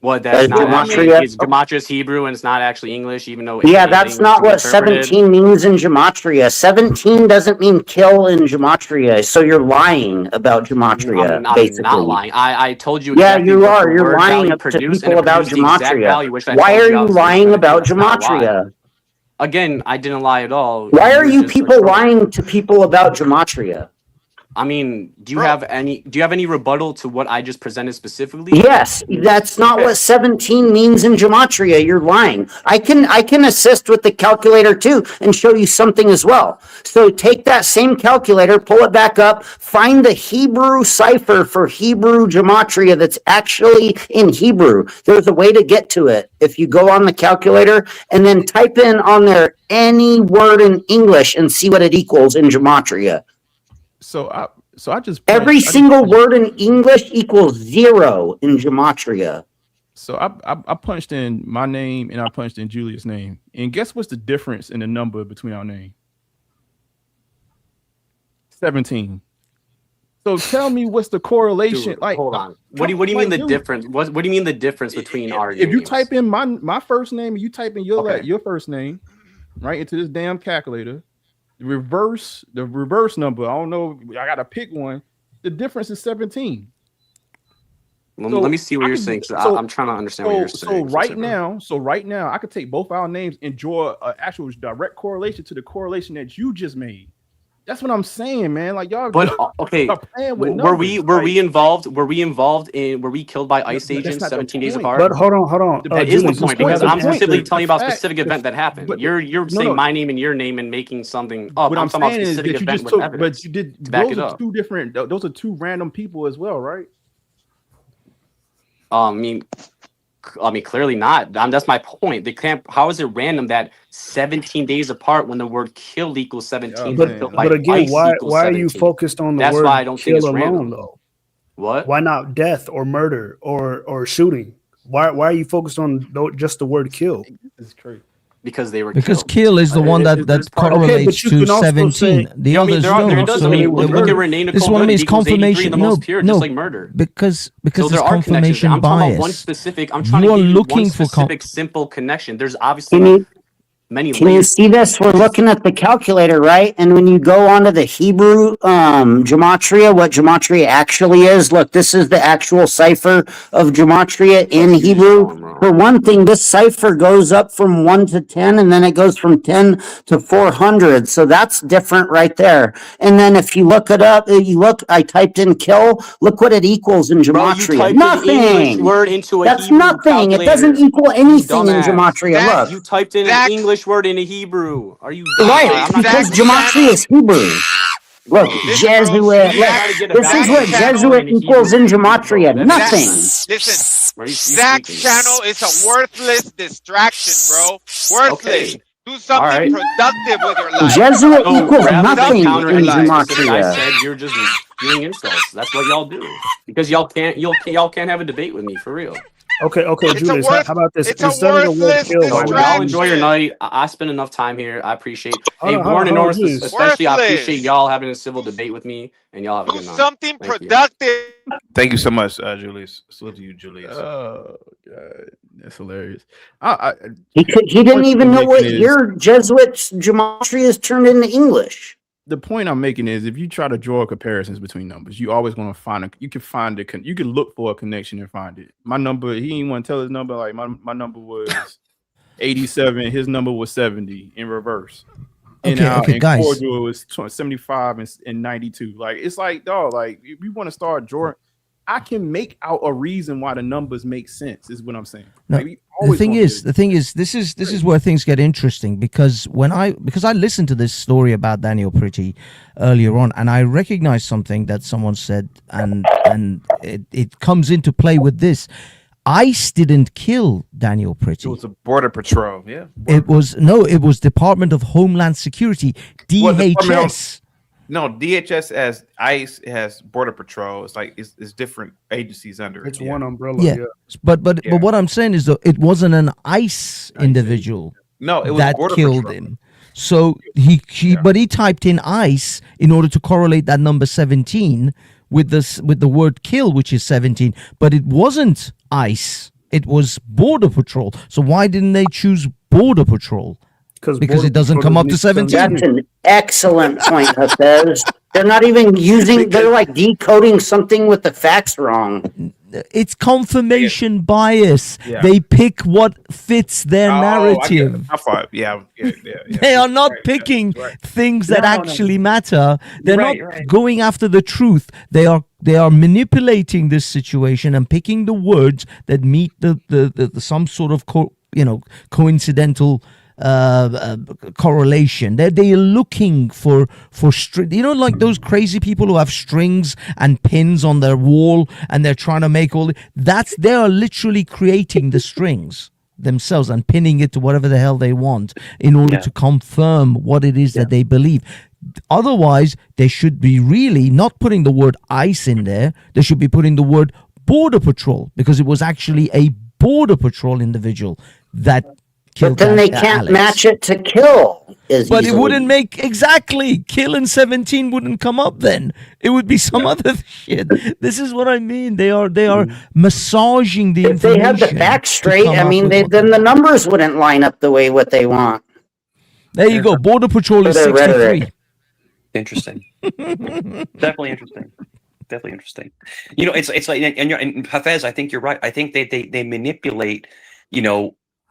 What that's not Gematria? It's Gematria's Hebrew and it's not actually English, even though that's not what 17 means in Gematria. 17 doesn't mean kill in Gematria, so you're lying about Gematria. I'm not lying. I told you. Yeah, you are. You're lying to people about Gematria. Why are you lying about Gematria? Again, I didn't lie at all. Why are you people lying to people about Gematria? I mean, do you have any rebuttal to what I just presented specifically? Yes, that's not what 17 means in Gematria. You're lying. I can assist with the calculator too and show you something as well. So take that same calculator, pull it back up, find the Hebrew cipher for Hebrew Gematria that's actually in Hebrew. There's a way to get to it. If you go on the calculator and then type in on there any word in English and see what it equals in Gematria. So I just every single word in English equals 0 in Gematria. So I punched in my name and I punched in Julia's name, and guess what's the difference in the number between our name? 17. So tell me what's the correlation? Dude, hold on. What do you mean the difference? What do you mean the difference between our names? If you type in my first name and you type in your first name, right, into this damn calculator. The reverse number. I don't know. I gotta pick one. The difference is 17. Let me see what you're saying. I'm trying to understand what you're saying. So right now, I could take both our names and draw an actual direct correlation to the correlation that you just made. That's what I'm saying, man. Like y'all. But okay, were we involved? Were we killed by ICE agents 17 days apart? But hold on. That is the point, because I'm specifically telling you about a specific event that happened. You're saying my name and your name and making something up. What I'm talking about saying is specific that you event just with took, evidence but you did. to back Those it are up. two different. Those are two random people as well, right? I mean, clearly not. That's my point. They can't. How is it random that 17 days apart when the word "kill" equals 17? But again, why are you focused on the That's word why I don't think kill it's alone random. though? What? Why not death or murder or shooting? Why are you focused on just the word kill? This is crazy. Because they were because killed. kill is the one that correlates to 17. The others don't. There does. So look at Renee this Nicole one Goody is equals 83 confirmation. in the most pure, just like murder. Because So there it's are connections. confirmation I'm talking about one bias. specific. I'm trying You to are give you one looking for specific simple connection. There's obviously many Can you layers. see this? We're looking at the calculator, right? And when you go onto the Hebrew Gematria, what Gematria actually is, look, this is the actual cipher of Gematria in Hebrew. For one thing, this cipher goes up from 1 to 10, and then it goes from 10 to 400. So that's different right there. And then if you look it up, I typed in kill, look what it equals in Gematria. Bro, you typed nothing. an English word into a That's Hebrew nothing. calculator. It doesn't equal anything in Dumbass. Gematria. Look. You typed in an English word into Hebrew. Are you Right, because Gematria is Hebrew. Look, Jesuit. Look, this is what Jesuit equals in Gematria. Nothing. Listen, Zach's channel is a worthless distraction, bro. Worthless. Do something productive with your life. Jesuit equals rather nothing than counter in anything specific I Gematria. said, you're just spewing insults. That's what y'all do. Because y'all can't have a debate with me for real. Okay, Julius. How about this? It's a Instead of the word worthless kill, why So not y'all use enjoy your night. I spend enough time here. I appreciate. Hold Hey, on, Warren and Norris, Julius. especially, I appreciate y'all having a civil debate with me, and y'all have a good night. Something Thank you. productive. Thank you so much, Julius. Salute to you, Julius. Oh God, that's hilarious. He didn't even know what year Jesuit Gematria is turned into English. The point I'm making is, if you try to draw comparisons between numbers, you always going to find you can look for a connection and find it. My number, he didn't want to tell his number. Like my number was 87. His number was 70 in reverse. Okay, guys. Cordial it was 75 and 92. Like it's like, dog. Like if you want to start drawing, I can make out a reason why the numbers make sense. Is what I'm saying. No, like, the thing is, this is where things get interesting, because I listened to this story about Daniel Pretty earlier on, and I recognized something that someone said, and it comes into play with this. ICE didn't kill Daniel Pretty. It was a border patrol. Yeah. It was Department of Homeland Security, DHS. No, DHS as ICE has border patrol. It's like it's different agencies under it. It's one umbrella. Yeah. But what I'm saying is, though, it wasn't an ICE individual. No, it was that border killed patrol. him. So he typed in ICE in order to correlate that number 17 with the word kill, which is 17. But it wasn't ICE. It was border patrol. So why didn't they choose border patrol? Because it doesn't come up to 17. That's an excellent point, Hafez. They're not even they're like decoding something with the facts wrong. it's confirmation bias. Yeah. They pick what fits their narrative. Yeah. They are not picking things that actually matter. They're not going after the truth. They are manipulating this situation and picking the words that meet the some sort of coincidental correlation. They are looking for like those crazy people who have strings and pins on their wall and they're trying to make they are literally creating the strings themselves and pinning it to whatever the hell they want in order to confirm what it is that they believe. Otherwise, they should be really not putting the word ICE in there. They should be putting the word Border Patrol, because it was actually a Border Patrol individual that killed. But then they can't match it to kill. But it wouldn't make kill and 17 wouldn't come up then. It would be some other shit. This is what I mean. They are massaging the information. If they had the facts straight, I mean, then the numbers wouldn't line up the way what they want. There you go. Border Patrol is 63. Interesting. Definitely interesting. Definitely interesting. It's like, and Hafez, I think you're right. I think they manipulate,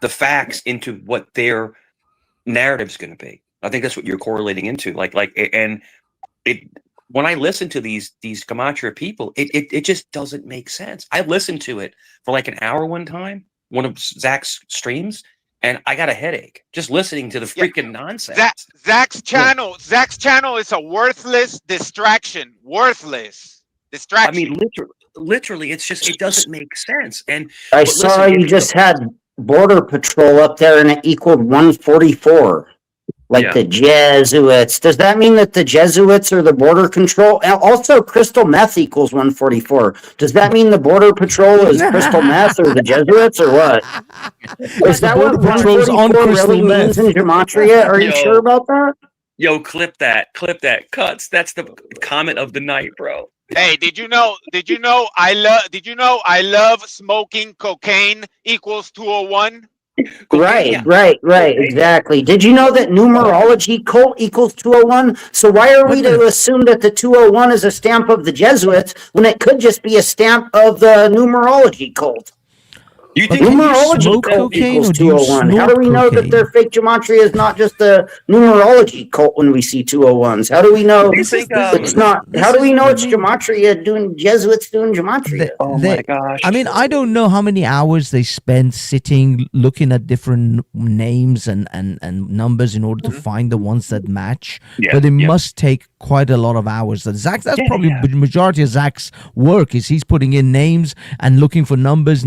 the facts into what their narrative's going to be. I think that's what you're correlating into. When I listen to these Gematria people, it just doesn't make sense. I listened to it for like an hour one time, one of Zach's streams, and I got a headache just listening to the freaking nonsense. Zach's channel is a worthless distraction. Worthless distraction. I mean, literally, it doesn't make sense. And I saw you just had Border Patrol up there and it equaled 144. The Jesuits. Does that mean that the Jesuits are the border control? And also, crystal meth equals 144. Does that mean the Border Patrol is crystal meth or the Jesuits or what? Is that what 144 really means in Gematria? Are you sure about that? Yo, clip that. Cuts. That's the comment of the night, bro. Hey, did you know I love smoking cocaine equals 201? Right, exactly. Did you know that numerology cult equals 201? So why are we to assume that the 201 is a stamp of the Jesuits when it could just be a stamp of the numerology cult? You think numerology cult equals 201? How do we know that their fake gematria is not just a numerology cult when we see 201s? How do we know it's not? How do we know it's gematria doing Jesuits doing gematria? My gosh! I mean, I don't know how many hours they spend sitting looking at different names and numbers in order to find the ones that match. But it must take quite a lot of hours. That's probably the majority of Zach's work. Is he's putting in names and looking for numbers,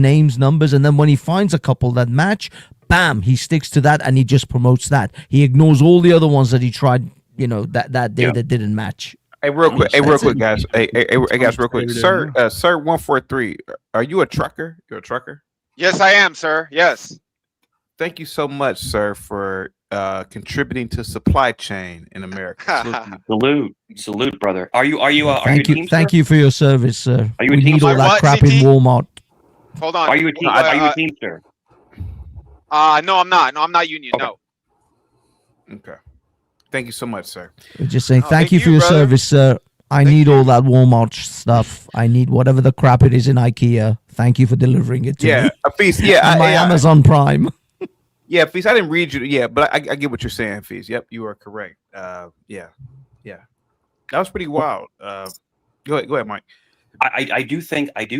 and then when he finds a couple that match, bam, he sticks to that and he just promotes that. He ignores all the other ones that he tried, that day that didn't match. Hey, real quick, guys. Hey, guys, real quick. Sir, 143, are you a trucker? You're a trucker? Yes, I am, sir. Yes. Thank you so much, sir, for contributing to supply chain in America. Salute, brother. Are you Thank you for your service, sir. Are you we need all that crap CT? in Walmart. Hold on. Are you a Teamster? No, I'm not. No, I'm not union. Okay. No. Okay. Thank you so much, sir. We're just saying thank you for your service, sir. I need all that Walmart stuff. I need whatever the crap it is in IKEA. Thank you for delivering it to me. Feast. Yeah, my Amazon Prime. Yeah, Feast. I didn't read you. Yeah, but I get what you're saying, Feast. Yep, you are correct. Yeah. That was pretty wild. Go ahead, Mike. I do think that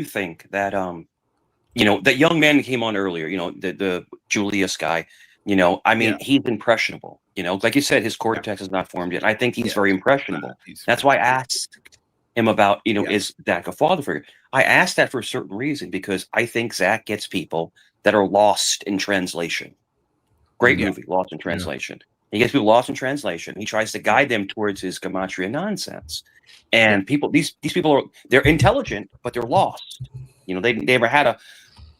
that young man who came on earlier, the Julius guy, he's impressionable. Like you said, his cortex is not formed yet. I think he's very impressionable. That's why I asked him about, is Zach a father figure? I asked that for a certain reason, because I think Zach gets people that are lost in translation. Great movie, Lost in Translation. He gets people lost in translation. He tries to guide them towards his gematria nonsense. And these people they're intelligent, but they're lost. They never had a.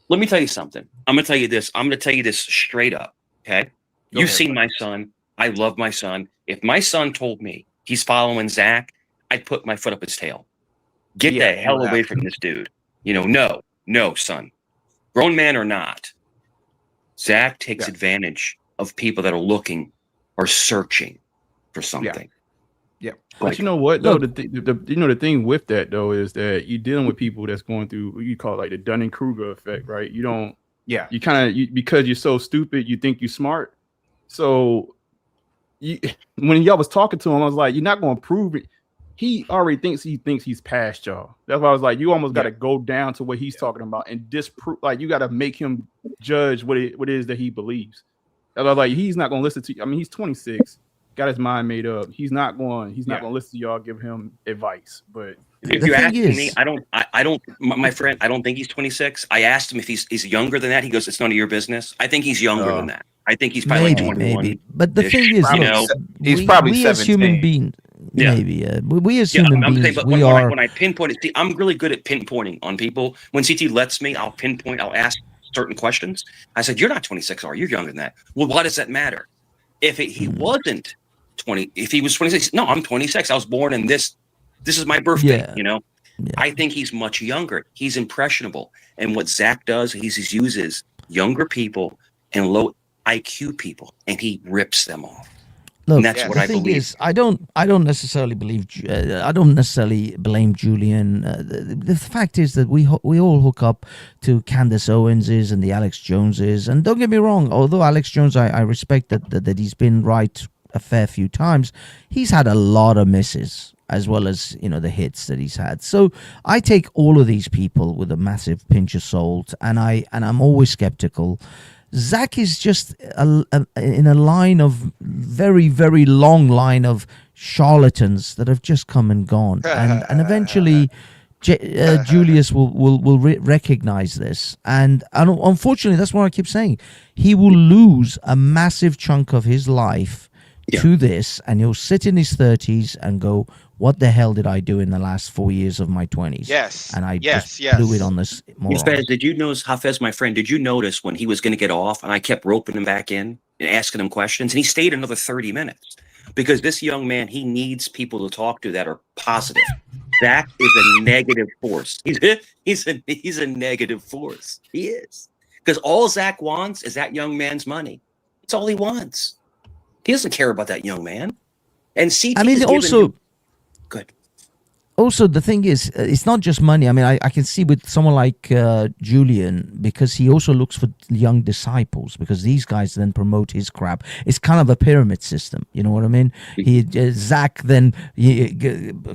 Let me tell you something. I'm going to tell you this. I'm going to tell you this straight up. Okay. You've seen my son. I love my son. If my son told me he's following Zach, I'd put my foot up his tail. Get the hell away from this dude. No, son. Grown man or not, Zach takes advantage of people that are looking or searching for something. Yeah. But you know what though, the thing with that though is that you're dealing with people that's going through what you call like the Dunning-Kruger effect, right? You don't. Yeah. You kind of because you're so stupid, you think you're smart. So when y'all was talking to him, I was like, you're not going to prove it. He already thinks he's past y'all. That's why I was like, you almost got to go down to what he's talking about and disprove. Like you got to make him judge what it is that he believes. And I was like, he's not going to listen to you. I mean, he's 26, got his mind made up. He's not going to listen to y'all give him advice. But if you're asking me, I don't, my friend, I don't think he's 26. I asked him if he's younger than that. He goes, it's none of your business. I think he's younger than that. I think he's probably like 21. Maybe. But the thing is, he's probably we as 17. human beings, maybe. We as human beings, saying, but when I pinpoint it, I'm really good at pinpointing on people. When CT lets me, I'll pinpoint, I'll ask certain questions. I said, you're not 26, are you? You're younger than that. Well, why does that matter? If he wasn't 20, if he was 26, no, I'm 26. I was born in this is my birthday, I think he's much younger. He's impressionable. And what Zach does, he uses younger people and low IQ people, and he rips them off. Look, and that's what I thing believe. is, I don't necessarily believe. I don't necessarily blame Julian. The fact is that we all hook up to Candace Owenses and the Alex Joneses. And don't get me wrong, although Alex Jones, I respect that he's been right a fair few times. He's had a lot of misses, as well as the hits that he's had. So I take all of these people with a massive pinch of salt, and I'm always skeptical. Zach is just in a line of very, very long line of charlatans that have just come and gone, and eventually Julius will recognize this, and unfortunately, that's what I keep saying. He will lose a massive chunk of his life to this, and he'll sit in his 30s and go, what the hell did I do in the last 4 years of my 20s? Yes. And I just blew it on this moron. Hafez, did you notice, Hafez, my friend, did you notice when he was going to get off and I kept roping him back in and asking him questions, and he stayed another 30 minutes? Because this young man, he needs people to talk to that are positive. Zach is a negative force. He's a negative force. He is. Because all Zach wants is that young man's money. That's all he wants. He doesn't care about that young man. And CT Also, the thing is, it's not just money. I mean, I can see with someone like Julian, because he also looks for young disciples, because these guys then promote his crap. It's kind of a pyramid system. You know what I mean? Zach then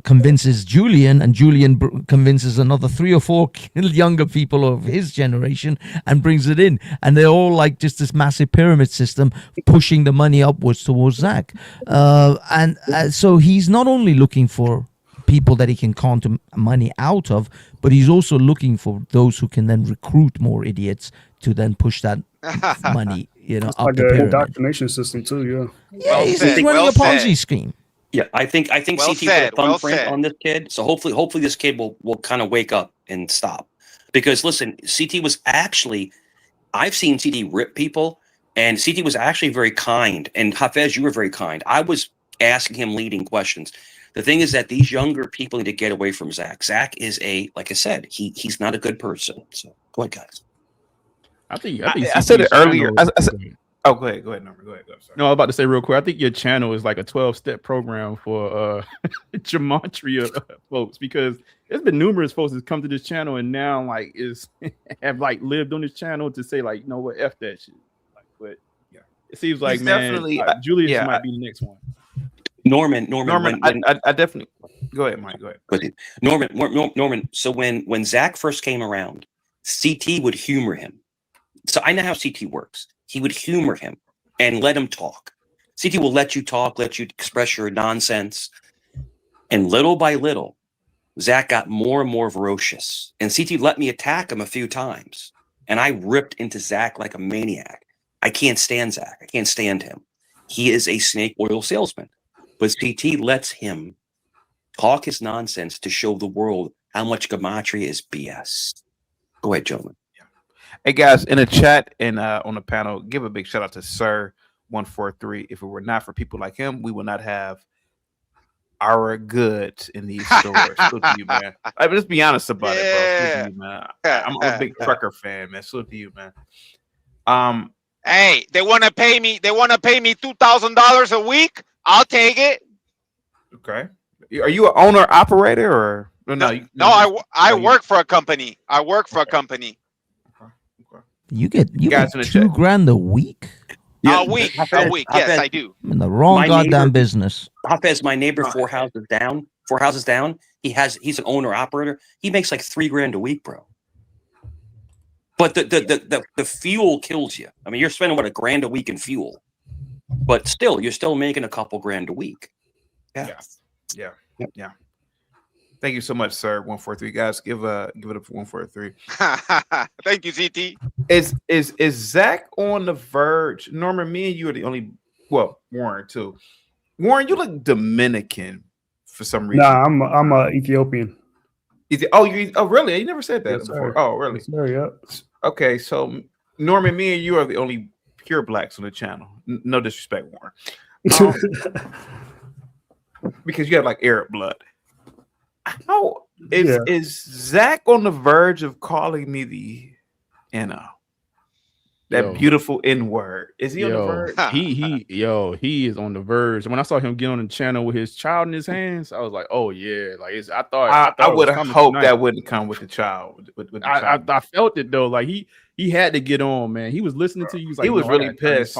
convinces Julian, and Julian convinces another 3 or 4 younger people of his generation and brings it in. And they're all like just this massive pyramid system pushing the money upwards towards Zach. So he's not only looking for people that he can con money out of, but he's also looking for those who can then recruit more idiots to then push that money, up like the pyramid. Indoctrination system too, he's running a Ponzi scheme. Yeah, I think CT put a thumbprint on this kid. So hopefully this kid will kind of wake up and stop. Because listen, CT was actually, I've seen CT rip people, and CT was actually very kind. And Hafez, you were very kind. I was asking him leading questions. The thing is that these younger people need to get away from Zach. Zach is like I said, he's not a good person. So go ahead, guys. I said it earlier. Go ahead, Norman. Go ahead. No, I was about to say real quick. I think your channel is like a 12-step program for Gematria folks, because there's been numerous folks that come to this channel and now have lived on this channel to say like, what, F that shit. But yeah, it seems like Julius might be the next one. Norman, I definitely go ahead, Mike. Go ahead. Norman. So when Zach first came around, CT would humor him. So I know how CT works. He would humor him and let him talk. CT will let you talk, let you express your nonsense. And little by little, Zach got more and more ferocious. And CT let me attack him a few times. And I ripped into Zach like a maniac. I can't stand Zach. I can't stand him. He is a snake oil salesman. But CT lets him talk his nonsense to show the world how much Gematria is BS. Go ahead, gentlemen. Hey, guys, in the chat and on the panel, give a big shout out to Sir143. If it were not for people like him, we would not have our goods in these stores. Salute to you, man. Let's be honest about it, bro. Salute to you, man. I'm a big trucker fan, man. Salute to you, man. Hey, they want to pay me $2,000 a week. I'll take it. Okay. Are you an owner operator or I work for a company. I work for a company. You get Guys in the chat. $2,000 a week. A week. Yes, I do. I'm in the wrong goddamn business. Hafez, my neighbor, four houses down. He's an owner operator. He makes like $3,000 a week, bro. But the fuel kills you. I mean, you're spending what, $1,000 a week in fuel, but still, you're still making a couple grand a week. Yeah. Thank you so much, sir. 143 guys, give it up for 143. Thank you, ZT. Is Zach on the verge? Norman, me and you are the only. Well, Warren too. Warren, you look Dominican for some reason. Nah, I'm a Ethiopian. Oh, really? You never said that Yes, before. sir. Oh, really? Yes, sir, yep. Okay, so Norman, me and you are the only pure blacks on the channel. No disrespect, Warren. Because you have like Arab blood. How is Zach on the verge of calling me the that beautiful N word? Is he on the verge? He is on the verge. When I saw him get on the channel with his child in his hands, I was like, oh yeah, like I thought I would have hoped that wouldn't come with the child. I felt it though. Like he had to get on, man. He was listening to you. He was really pissed.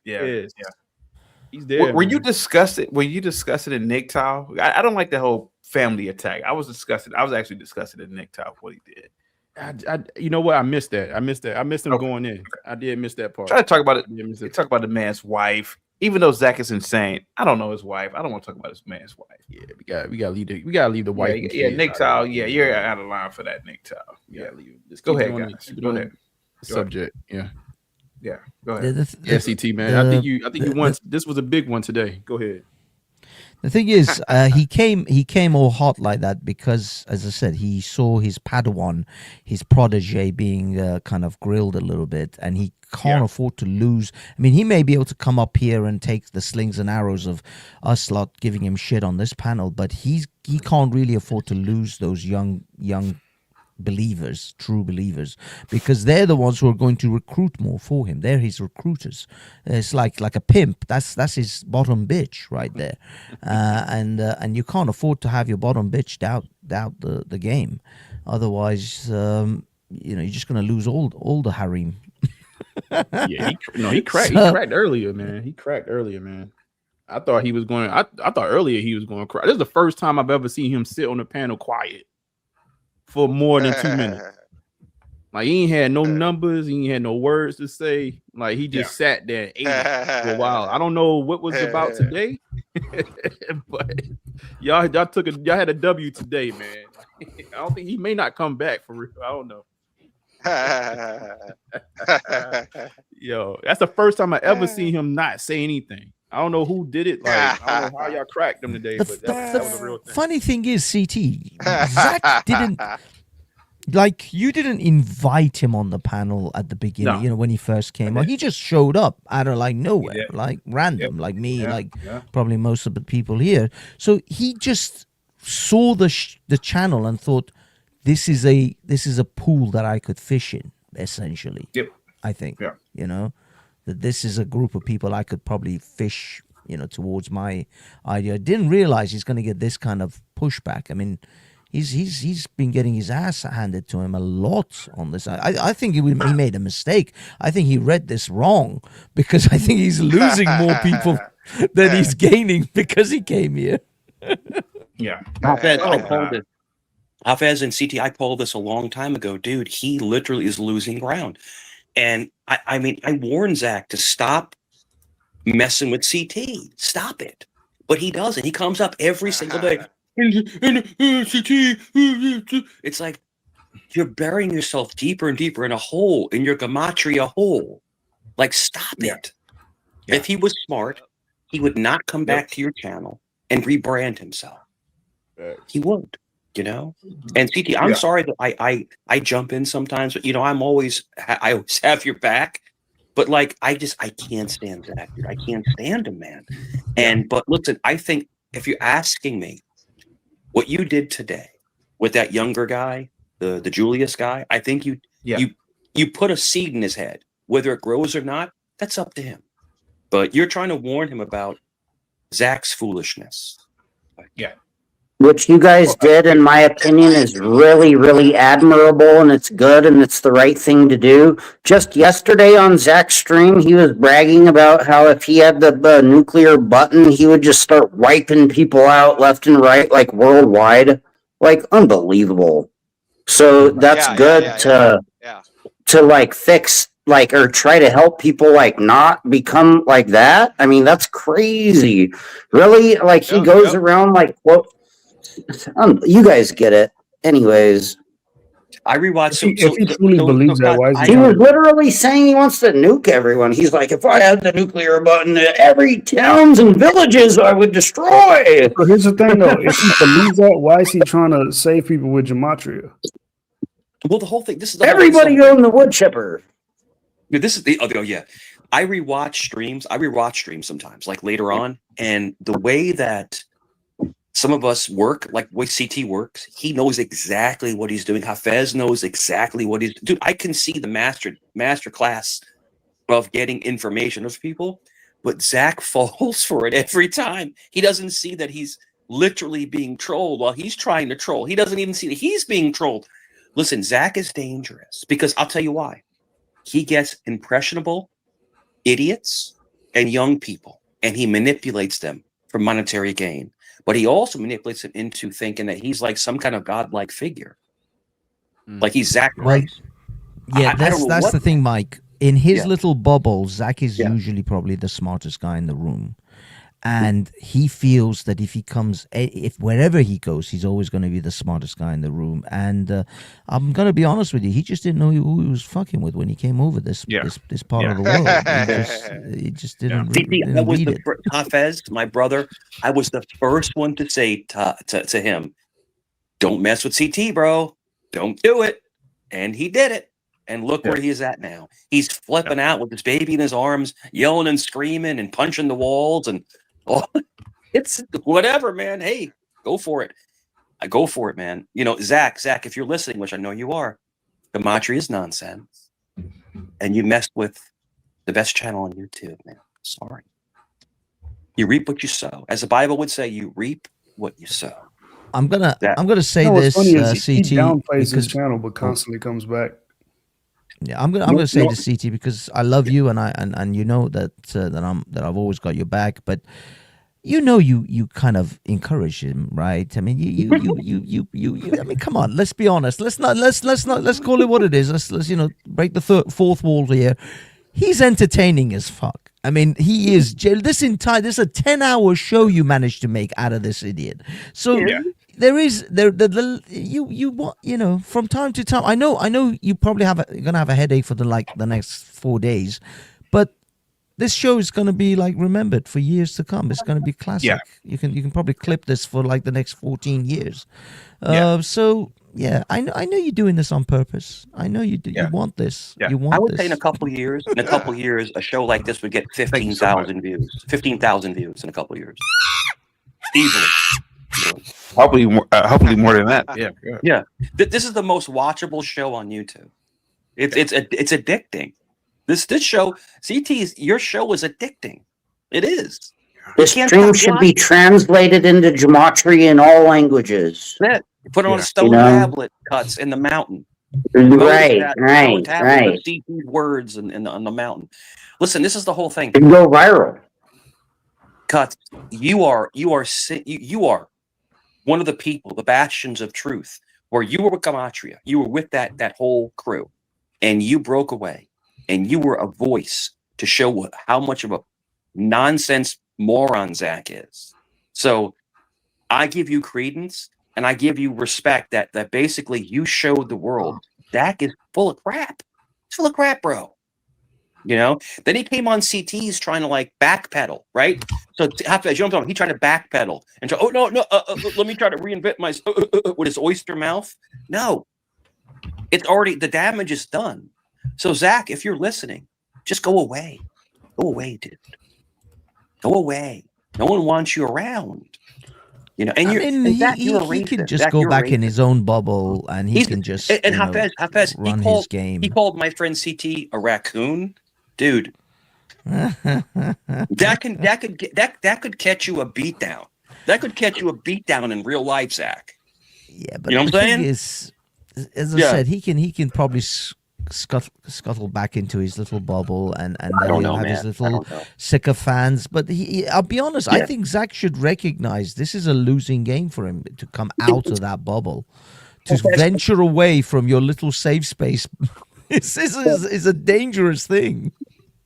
Yeah. He's there. Were you disgusted? Were you disgusted in Nick Tao? I don't like the whole family attack. I was disgusted. I was actually disgusted in Nick Tao for what he did. You know what? I missed that. I missed him going in. I did miss that part. Try to talk about it. Talk about the man's wife. Even though Zach is insane, I don't know his wife. I don't want to talk about his man's wife. Yeah, we gotta leave the wife. Yeah, Nick Tao. Yeah, you're out of line for that, Nick Tao. Yeah, go ahead, guys. Go ahead. Subject. Yeah, go ahead. CT, man. I think you won. This was a big one today. Go ahead. The thing is, he came all hot like that because, as I said, he saw his Padawan, his protege, being kind of grilled a little bit, and he can't afford to lose. I mean, he may be able to come up here and take the slings and arrows of us lot giving him shit on this panel, but he can't really afford to lose those young believers, true believers, because they're the ones who are going to recruit more for him. They're his recruiters. It's like a pimp. That's his bottom bitch right there, and you can't afford to have your bottom bitch doubt the game. Otherwise, you're just going to lose all the harem. He cracked earlier, man. He cracked earlier, man. I thought he was going. I thought earlier he was going to cry. This is the first time I've ever seen him sit on the panel quiet for more than 2 minutes. Like he ain't had no numbers, he ain't had no words to say. Like he just sat there and ate it for a while. I don't know what was about today, but y'all had a W today, man. I don't think he may not come back for real. I don't know. Yo, that's the first time I ever seen him not say anything. I don't know who did it. Like I don't know how y'all cracked them today, but that was a real thing. Funny thing is, CT, Zach didn't you didn't invite him on the panel at the beginning. No. When he first came on, he just showed up out of nowhere, like random, like me, probably most of the people here. So he just saw the channel and thought, this is a pool that I could fish in, essentially. Yep. I think. Yeah. That this is a group of people I could probably fish, towards my idea. I didn't realize he's going to get this kind of pushback. I mean, he's been getting his ass handed to him a lot on this. I think he made a mistake. I think he read this wrong, because I think he's losing more people than he's gaining because he came here. Yeah. Hafez and CT, I called this a long time ago, dude. He literally is losing ground. And I mean, I warned Zach to stop messing with CT. Stop it. But he doesn't. He comes up every single day. CT. It's like you're burying yourself deeper and deeper in a hole, in your Gematria hole. Like, stop it. Yeah. If he was smart, he would not come back to your channel and rebrand himself. He would. And CT, I'm sorry that I jump in sometimes, but I always have your back. But I can't stand Zach, dude. I can't stand him, man. But listen, I think if you're asking me what you did today with that younger guy, the Julius guy, I think you put a seed in his head. Whether it grows or not, that's up to him. But you're trying to warn him about Zach's foolishness. Yeah. Which you guys did, in my opinion, is really, really admirable, and it's good, and it's the right thing to do. Just yesterday on Zach's stream, he was bragging about how if he had the nuclear button, he would just start wiping people out left and right, like worldwide. Like, unbelievable. So that's good to like fix, like, or try to help people like not become like that. I mean, that's crazy. Really, like he goes around like, what? You guys get it. Anyways, I rewatched. If he truly believes that, why is he was literally saying he wants to nuke everyone. He's like, if I had the nuclear button, every towns and villages I would destroy. But here's the thing, though. If he believes that, why is he trying to save people with Gematria? Well, the whole thing. This is everybody go in the wood chipper. This is the other. Yeah, I rewatch streams. I rewatch streams sometimes, like later on, and the way that some of us work, like the way CT works, he knows exactly what he's doing. Hafez knows exactly what he's doing. I can see the master class of getting information of people, but Zach falls for it every time. He doesn't see that he's literally being trolled while he's trying to troll. He doesn't even see that he's being trolled. Listen, Zach is dangerous because I'll tell you why. He gets impressionable idiots and young people, and he manipulates them for monetary gain. But he also manipulates them into thinking that he's like some kind of godlike figure. Like he's Zach Price. Yeah, that's the thing, Mike. In his little bubble, Zach is usually probably the smartest guy in the room. And he feels that if he comes, if wherever he goes, he's always going to be the smartest guy in the room. And I'm going to be honest with you, he just didn't know who he was fucking with when he came over this part of the world. He just didn't. I was Hafez, my brother. I was the first one to say to him, "Don't mess with CT, bro. Don't do it." And he did it. And look where he is at now. He's flipping out with his baby in his arms, yelling and screaming and punching the walls and. Oh, it's whatever, man. Hey, go for it. I go for it, man. You know, Zach, if you're listening, which I know you are, Gematria is nonsense. And you messed with the best channel on YouTube, man. Sorry. You reap what you sow. As the Bible would say, you reap what you sow. I'm gonna say this, funny CT. He downplays his channel, but constantly comes back. Yeah, I'm gonna say this, CT, because I love you, and you know that I've always got your back, but you know you kind of encourage him, right? I mean, you I mean, come on, let's be honest. Let's call it what it is. Let's break the fourth wall here. He's entertaining as fuck. I mean, he is. This is a 10-hour show you managed to make out of this idiot. So from time to time. I know you probably you're gonna have a headache for the next 4 days, but this show is gonna be like remembered for years to come. It's gonna be classic. Yeah. You can probably clip this for like the next 14 years. So yeah, I know you're doing this on purpose. I know you do. You want this. You want. I would say in a couple of years, a show like this would get 15,000 views. 15,000 views in a couple of years, easily. Hopefully more than that. Yeah. This is the most watchable show on YouTube. It's addicting. This show, your show is addicting. It is. This stream should be translated into Gematria in all languages. Yeah. Put it on a stone tablet, cuts in the mountain. Right. CT words on the mountain. Listen, this is the whole thing. It can go viral. Cuts. You are one of the people, the bastions of truth, where you were with Gematria. You were with that whole crew, and you broke away, and you were a voice to show how much of a nonsense moron Zach is. So I give you credence, and I give you respect that basically you showed the world Zach is full of crap. He's full of crap, bro. You know, then he came on CTs trying to like backpedal, right? So you know what I'm talking about? He tried to backpedal and try, let me try to reinvent my with his oyster mouth. No, it's already, the damage is done. So Zach, if you're listening, just go away. Go away, dude. Go away. No one wants you around. You know, and he can just go back in his own bubble, and he can just Hafez, run his game. He called my friend CT a raccoon, dude. that could catch you a beat down. That could catch you a beat down in real life, Zach. Yeah, but you know what the I'm thing saying? is, as I said, he can probably scuttle back into his little bubble, and then he'll have his little sycophants. But I'll be honest, I think Zach should recognize this is a losing game for him to come out of that bubble, to venture away from your little safe space. This is a dangerous thing.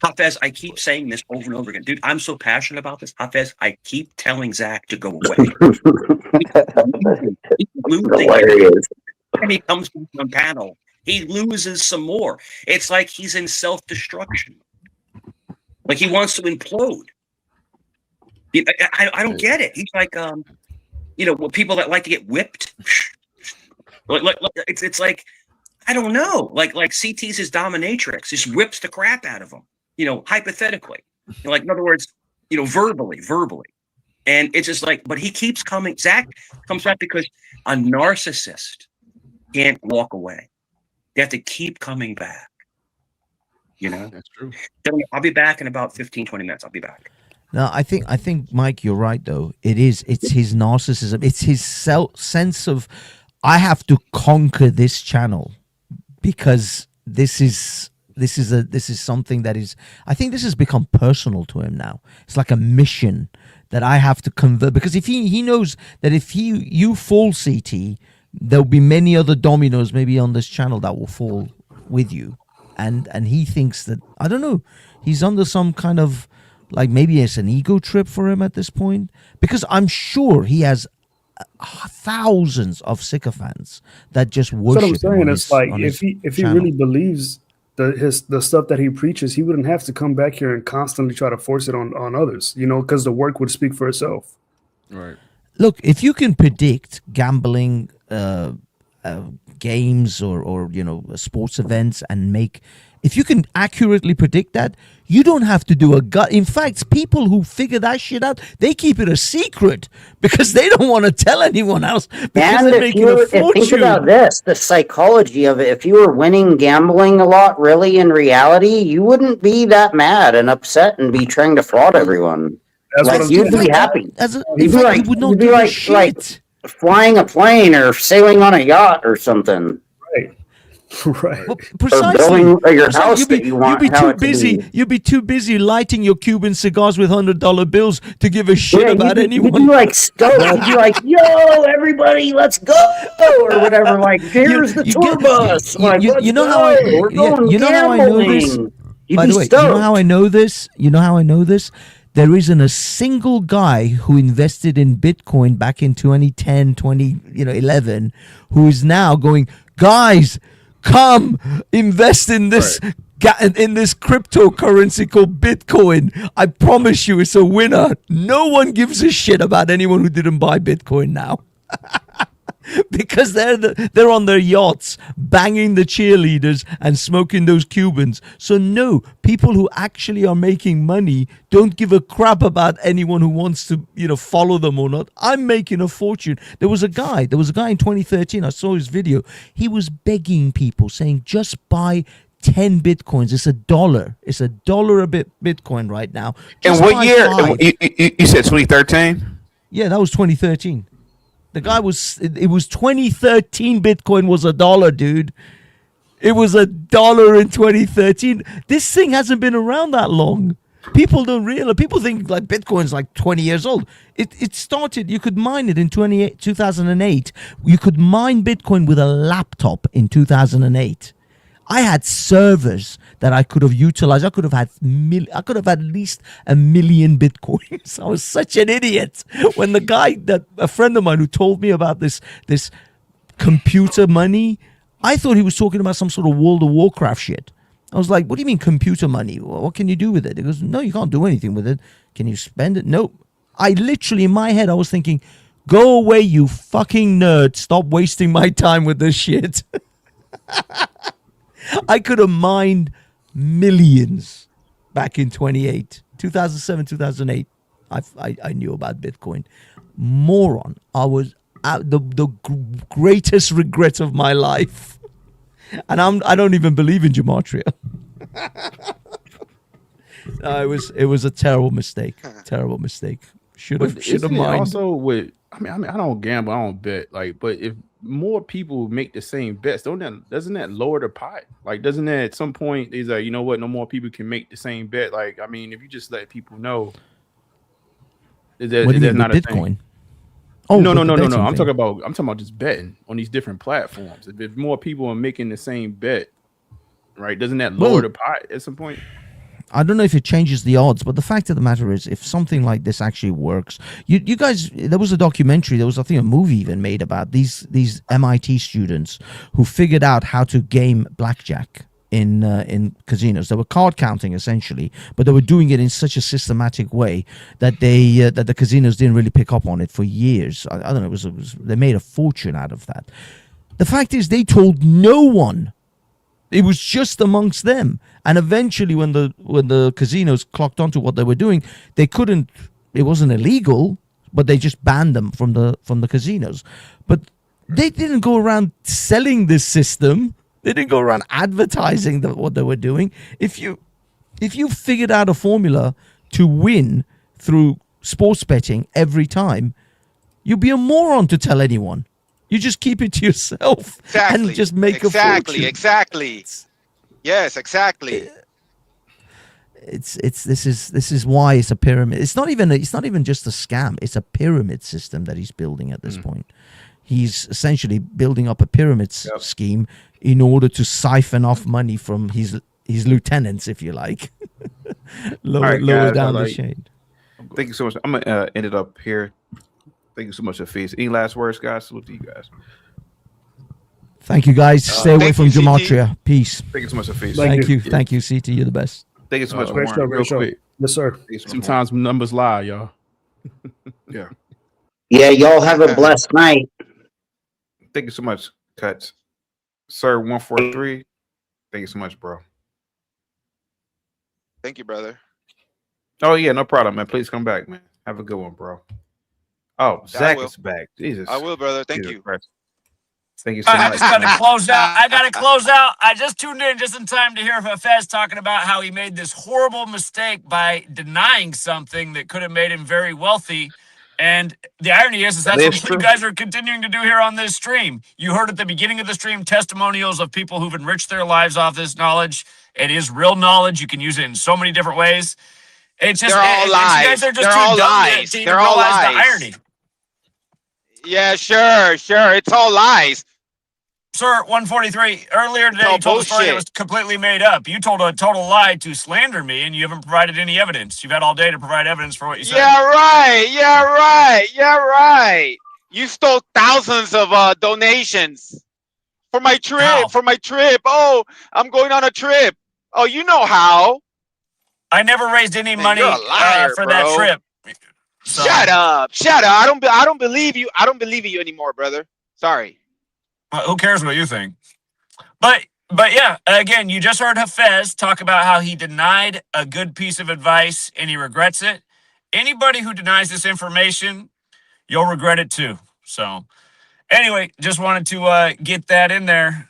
Hafez, I keep saying this over and over again. Dude, I'm so passionate about this. Hafez, I keep telling Zach to go away. He's losing. And he comes from a panel. He loses some more. It's like he's in self-destruction. Like he wants to implode. I don't get it. He's like, people that like to get whipped. It's like, I don't know. Like CT's his dominatrix. Just whips the crap out of him. Hypothetically, like in other words, verbally. And it's just like, but he keeps coming. Zach comes back because a narcissist can't walk away. They have to keep coming back. That's true. I'll be back in about 15, 20 minutes. I'll be back. No, I think, Mike, you're right, though. It's his narcissism. It's his sense of, I have to conquer this channel because this is something that is, I think this has become personal to him now. It's like a mission that I have to convert, because if he knows that if you fall, CT, there'll be many other dominoes maybe on this channel that will fall with you. And he thinks that, I don't know, he's under some kind of, like, maybe it's an ego trip for him at this point, because I'm sure he has thousands of sycophants that just worship That's what I'm saying. him. It's like, if he really believes the stuff that he preaches, he wouldn't have to come back here and constantly try to force it on others, because the work would speak for itself. Right. Look, if you can predict gambling games or sports events and if you can accurately predict that, you don't have to do a gut. In fact, people who figure that shit out, they keep it a secret because they don't want to tell anyone else because And they're making a fortune. think about this, the psychology of it. If you were winning gambling a lot, really in reality, you wouldn't be that mad and upset and be trying to fraud everyone. That's what I'm You'd saying. be happy. In fact, you would not give a shit. Flying a plane or sailing on a yacht or something. Right. Well, precisely. Or building your house that you want. You'd be too busy lighting your Cuban cigars with $100 bills to give a shit about anyone. You'd be like stoked. You'd be like, "Yo, everybody, let's go!" or whatever. Like, here's the tour bus. We're going how I know this? By the way, you know how I know this? There isn't a single guy who invested in Bitcoin back in 2010, 2011, who is now going, guys, come invest in this in this cryptocurrency called Bitcoin. I promise you it's a winner. No one gives a shit about anyone who didn't buy Bitcoin now. Because they're on their yachts banging the cheerleaders and smoking those Cubans. So no, people who actually are making money don't give a crap about anyone who wants to follow them or not. I'm making a fortune. There was a guy in 2013, I saw his video. He was begging people, saying just buy 10 Bitcoins. It's $1. It's $1 a Bitcoin right now. And what year? You said 2013? Yeah, that was 2013. The guy it was 2013. Bitcoin was $1, dude. It was $1 in 2013. This thing hasn't been around that long. People don't realize. People think like Bitcoin's like 20 years old. It started, you could mine it in 2008. You could mine Bitcoin with a laptop in 2008. I had servers that I could have utilized. I could have had at least 1 million Bitcoins. I was such an idiot when a friend of mine who told me about this computer money, I thought he was talking about some sort of World of Warcraft shit. I was like, what do you mean computer money? What can you do with it? He goes, no, you can't do anything with it. Can you spend it? Nope. I literally, in my head, I was thinking, go away, you fucking nerd. Stop wasting my time with this shit. I could have mined millions back in 2007, 2008. I knew about Bitcoin. Moron. I was the greatest regret of my life. And I don't even believe in Gematria. It was a terrible mistake. Terrible mistake. Should have mind. Also with I mean I don't gamble, I don't bet. Like, but if more people make the same bets, doesn't that lower the pot? Like, doesn't that at some point is like, you know what, no more people can make the same bet? Like, I mean, if you just let people know, is that not a Bitcoin? thing? Oh, no. I'm thing. talking about just betting on these different platforms. If more people are making the same bet, right? Doesn't that lower the pot at some point? I don't know if it changes the odds, but the fact of the matter is, if something like this actually works, you guys, there was a documentary, there was I think a movie even made about these MIT students who figured out how to game blackjack in casinos. They were card counting essentially, but they were doing it in such a systematic way that that the casinos didn't really pick up on it for years. I don't know. It was they made a fortune out of that. The fact is, they told no one. It was just amongst them, and eventually, when the casinos clocked onto what they were doing, they couldn't. It wasn't illegal, but they just banned them from the casinos. But they didn't go around selling this system. They didn't go around advertising what they were doing. If you figured out a formula to win through sports betting every time, you'd be a moron to tell anyone. You just keep it to yourself and just make a fortune. Exactly. Yes, exactly. This is why it's a pyramid. It's not even just a scam. It's a pyramid system that he's building at this point. He's essentially building up a pyramid scheme in order to siphon off money from his lieutenants, if you like, lower down the chain. Thank you so much. I'm gonna end it up here. Thank you so much, Hafiz. Any last words, guys? Salute to you guys. Thank you, guys. Stay away from Gematria. Peace. Thank you so much, Hafiz. Thank you, CT. You're the best. Thank you so much, Great show, real quick. Yes, sir. Sometimes numbers lie, y'all. Yeah. Yeah, y'all have a blessed night. Thank you so much, Cuts. Sir 143. Thank you so much, bro. Thank you, brother. Oh yeah, no problem, man. Please come back, man. Have a good one, bro. Oh, Zach is back. Jesus. I will, brother. Thank you. Christ. Thank you so much. I just gotta close out. I gotta close out. I just tuned in just in time to hear Fez talking about how he made this horrible mistake by denying something that could have made him very wealthy. And the irony is that's what you guys are continuing to do here on this stream. You heard at the beginning of the stream testimonials of people who've enriched their lives off this knowledge. It is real knowledge. You can use it in so many different ways. It's just they're all lies. You guys are just they're too dumb to even realize the irony. Yeah, sure. It's all lies. Sir, 143, earlier today you told a story that was completely made up. You told a total lie to slander me, and you haven't provided any evidence. You've had all day to provide evidence for what you said. Yeah, right. You stole thousands of donations for my trip. Oh, I'm going on a trip. Oh, you know how. I never raised any money for that trip. So. Shut up. I don't believe you. I don't believe you anymore, brother. Sorry. Who cares what you think? But yeah, again, you just heard Hafez talk about how he denied a good piece of advice and he regrets it. Anybody who denies this information, you'll regret it too. So anyway, just wanted to get that in there.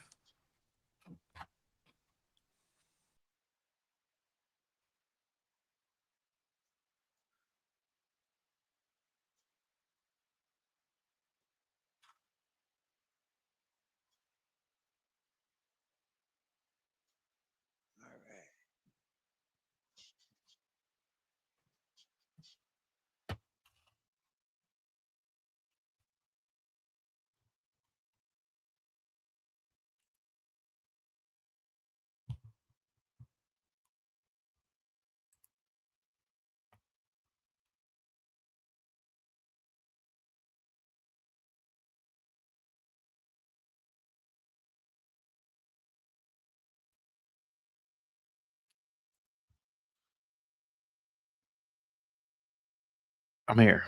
I'm here.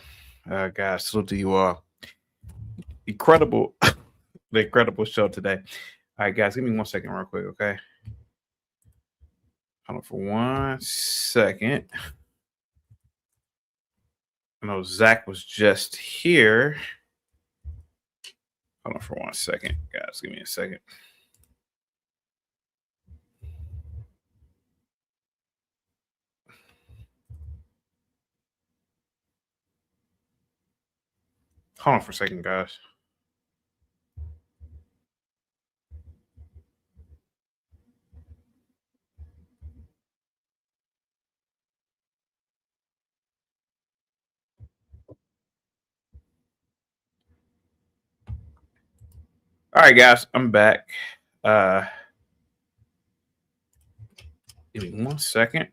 Guys, salute to you all. The incredible show today. All right, guys, give me 1 second real quick, okay? Hold on for 1 second. I know Zach was just here. Hold on for 1 second, guys. Give me a second. Hold on for a second, guys. All right, guys, I'm back. Give me 1 second.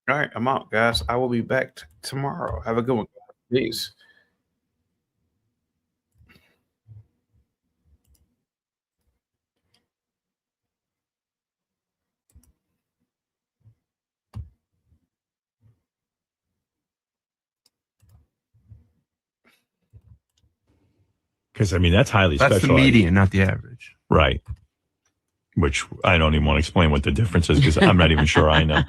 All right, I'm out, guys. I will be back tomorrow. Have a good one. Peace. Because, I mean, that's highly That's specialized. the median, not the average. Right. Which I don't even want to explain what the difference is because I'm not even sure I know.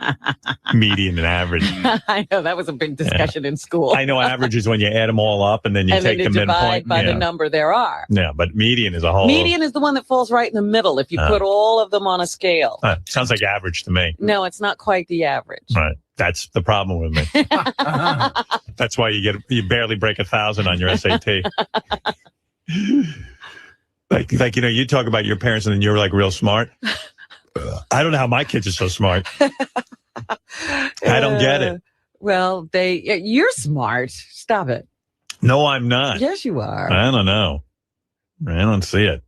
Median and average. I know that was a big discussion in school. I know average is when you add them all up and then you take the midpoint. Divide by the number there are. Yeah, but median is a whole. Median is the one that falls right in the middle if you put all of them on a scale. Sounds like average to me. No, it's not quite the average. Right. That's the problem with me. That's why you barely break 1,000 on your SAT. Like you talk about your parents and then you're like real smart. I don't know how my kids are so smart. I don't get it. Well, you're smart. Stop it. No, I'm not. Yes, you are. I don't know. I don't see it.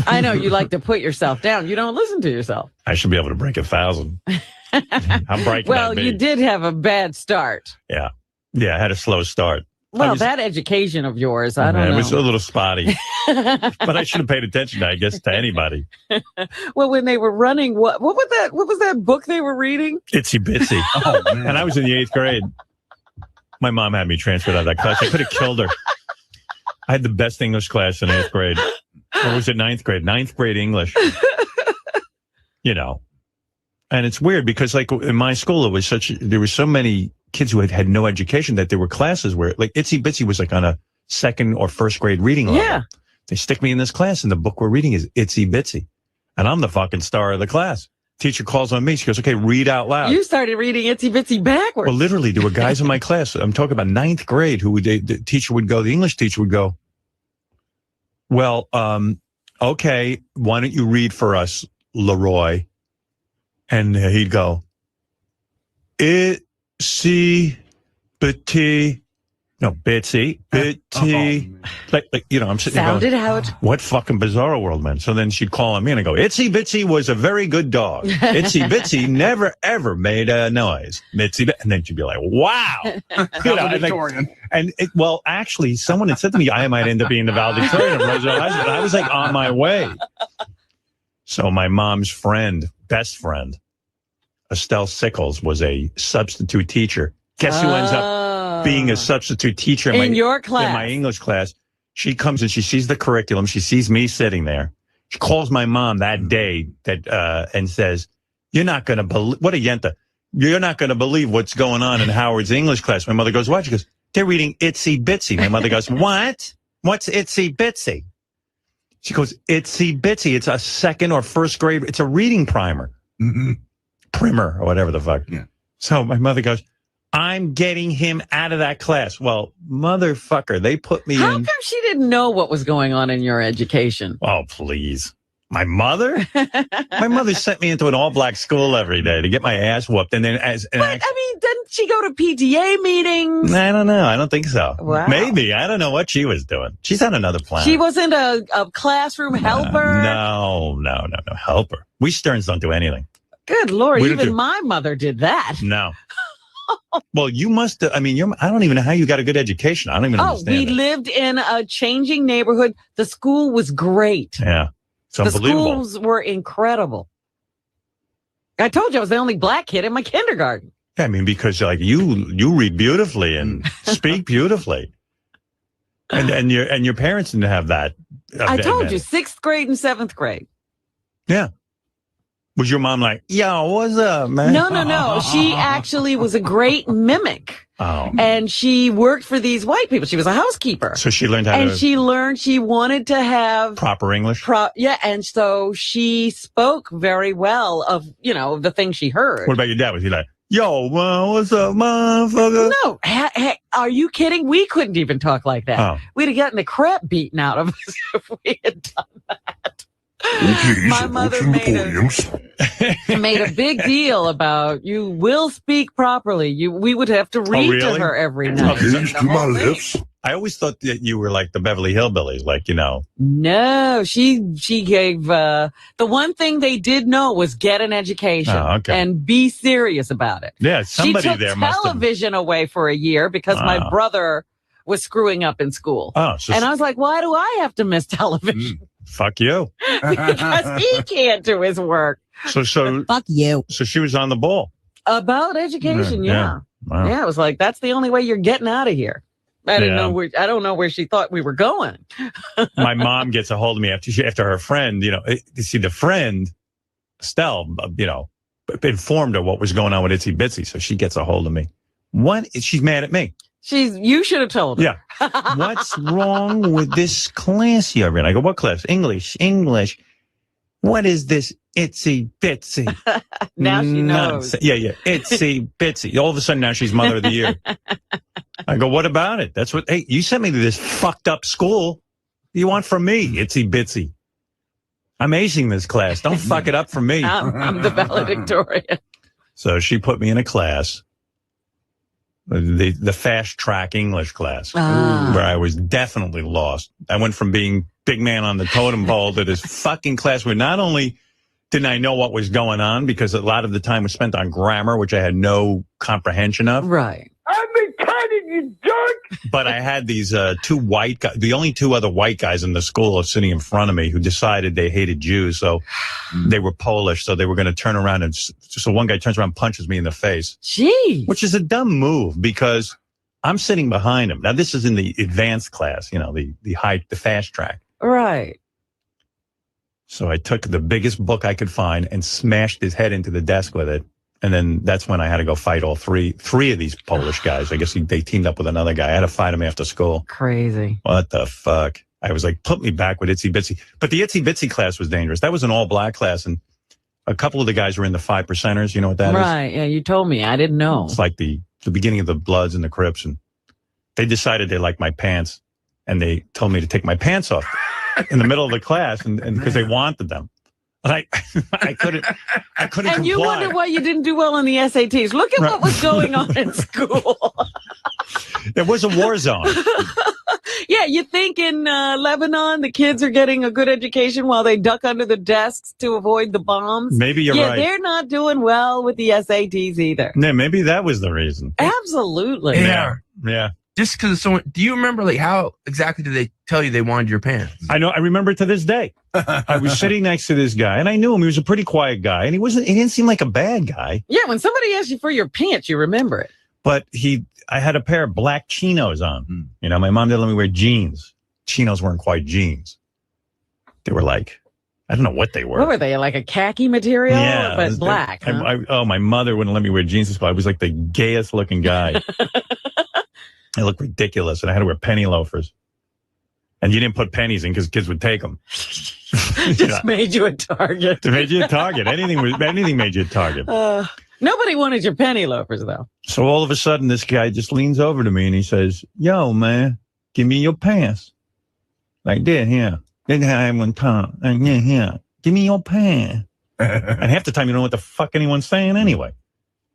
I know you like to put yourself down. You don't listen to yourself. I should be able to break 1,000. How bright can Well, that be? you did have a bad start. Yeah. Yeah, I had a slow start. Well, that education of yours, I don't know. It was a little spotty. But I should have paid attention, I guess, to anybody. Well, when they were running, what was that book they were reading? Itsy Bitsy. Oh, man. And I was in the 8th grade. My mom had me transferred out of that class. I could have killed her. I had the best English class in 8th grade. Or was it 9th grade? 9th grade English. You know. And it's weird because, like, in my school, there were so many kids who had no education that there were classes where, like, Itsy Bitsy was like on a 2nd or 1st grade reading level. Yeah. They stick me in this class and the book we're reading is Itsy Bitsy. And I'm the fucking star of the class. Teacher calls on me. She goes, okay, read out loud. You started reading Itsy Bitsy backwards. Well, literally, there were guys in my class. I'm talking about 9th grade who the teacher would go, the English teacher would go, well, okay, why don't you read for us, Leroy? And he'd go, Itsy Bitsy. No, Bitsy, Bitsy. Like, I'm sitting there Sound going, it out. what fucking bizarro world, man. So then she'd call on me and I go, Itsy Bitsy was a very good dog. Itsy Bitsy never, ever made a noise. Bitsy, and then she'd be like, wow. Valedictorian. Well, actually, someone had said to me, I might end up being the valedictorian of Roosevelt High School. And I was like on my way. So my mom's best friend, Estelle Sickles, was a substitute teacher. Guess who ends up being a substitute teacher in your class? In my English class. She comes and she sees the curriculum. She sees me sitting there. She calls my mom that day and says, you're not going to believe, what a yenta. You're not going to believe what's going on in Howard's English class. My mother goes, what? She goes, they're reading Itsy Bitsy. My mother goes, what? What's Itsy Bitsy? She goes, Itsy Bitsy. It's a 2nd or 1st grade. It's a reading primer. Mm-hmm. Primer or whatever the fuck. Yeah. So my mother goes, I'm getting him out of that class. Well, motherfucker, they put me in. How come she didn't know what was going on in your education? Oh, please. My mother? My mother sent me into an all-black school every day to get my ass whooped. And then didn't she go to PTA meetings? I don't know. I don't think so. Wow. Maybe. I don't know what she was doing. She's on another planet. She wasn't a classroom helper? No. Helper. We Stearns don't do anything. Good Lord. Even my mother did that. No. Well, you must. I don't even know how you got a good education. I don't even understand. We lived in a changing neighborhood. The school was great. Yeah, it's unbelievable. The schools were incredible. I told you I was the only black kid in my kindergarten. Yeah, because like you read beautifully and speak beautifully, and your parents didn't have that. I told you 6th grade and 7th grade. Yeah. Was your mom like, yo, what's up, man? No. She actually was a great mimic. Oh. And she worked for these white people. She was a housekeeper. So she learned how to... And she learned she wanted to have... proper English? Yeah, and so she spoke very well of, the things she heard. What about your dad? Was he like, yo, what's up, motherfucker? No. Are you kidding? We couldn't even talk like that. Oh. We'd have gotten the crap beaten out of us if we had done that. My mother made a big deal about you will speak properly. We would have to read to her every night. I always thought that you were like the Beverly Hillbillies, like, you know. No, she gave the one thing they did know was get an education and be serious about it. Yeah, somebody she took there must have. television away for a year because my brother was screwing up in school. Oh, and I was like, why do I have to miss television? Fuck you. Because he can't do his work. So fuck you. So she was on the ball About education, Yeah. Wow. Yeah, it was like, that's the only way you're getting out of here. I didn't know I don't know where she thought we were going. My mom gets a hold of me after her friend, you know, you see the friend, Estelle, you know, informed her what was going on with Itsy Bitsy. So she gets a hold of me. She's mad at me. You should have told her. Yeah. What's wrong with this class you're in? I go, what class? English. What is this Itsy Bitsy? Now she knows. Yeah. Itsy Bitsy. All of a sudden now she's Mother of the Year. I go, what about it? Hey, you sent me to this fucked up school. What do you want from me? Itsy Bitsy. I'm acing this class. Don't fuck it up for me. I'm the valedictorian. So she put me in a class. The fast track English class, where I was definitely lost. I went from being big man on the totem pole to this fucking class where not only didn't I know what was going on because a lot of the time was spent on grammar, which I had no comprehension of. Right. I'm retarded, you jerk! But I had these two white guys, the only two other white guys in the school are sitting in front of me who decided they hated Jews. So they were Polish. So they were going to turn around so one guy turns around and punches me in the face. Gee. Which is a dumb move because I'm sitting behind him. Now, this is in the advanced class, you know, the fast track. Right. So I took the biggest book I could find and smashed his head into the desk with it. And then that's when I had to go fight all three of these Polish guys. I guess they teamed up with another guy. I had to fight him after school. Crazy. What the fuck? I was like, put me back with Itsy Bitsy. But the Itsy Bitsy class was dangerous. That was an all-black class, and a couple of the guys were in the 5%ers. You know what that is? Right. Yeah, you told me. I didn't know. It's like the beginning of the Bloods and the Crips. And they decided they liked my pants, and they told me to take my pants off in the middle of the class and because they wanted them. And I couldn't And comply. you wonder why you didn't do well on the SATs. Look at what was going on in school. It was a war zone. Yeah, you think in Lebanon the kids are getting a good education while they duck under the desks to avoid the bombs? Maybe you're right. Yeah, they're not doing well with the SATs either. Yeah, maybe that was the reason. Absolutely. Yeah. Just because someone, do you remember like how exactly did they tell you they wanted your pants? I know. I remember it to this day. I was sitting next to this guy and I knew him. He was a pretty quiet guy and he didn't seem like a bad guy. Yeah, when somebody asks you for your pants, you remember it. But I had a pair of black chinos on. You know, my mom didn't let me wear jeans. Chinos weren't quite jeans. They were like, I don't know what they were. What were they, like a khaki material? Yeah, But black, huh? My mother wouldn't let me wear jeans. I was like the gayest looking guy. I looked ridiculous, and I had to wear penny loafers. And you didn't put pennies in because kids would take them. Just made you a target. It made you a target. Anything made you a target. Nobody wanted your penny loafers, though. So all of a sudden, this guy just leans over to me and he says, "Yo, man, give me your pants." Like this, here. Then I have one time. And here. Give me your pants. And half the time, you don't know what the fuck anyone's saying anyway.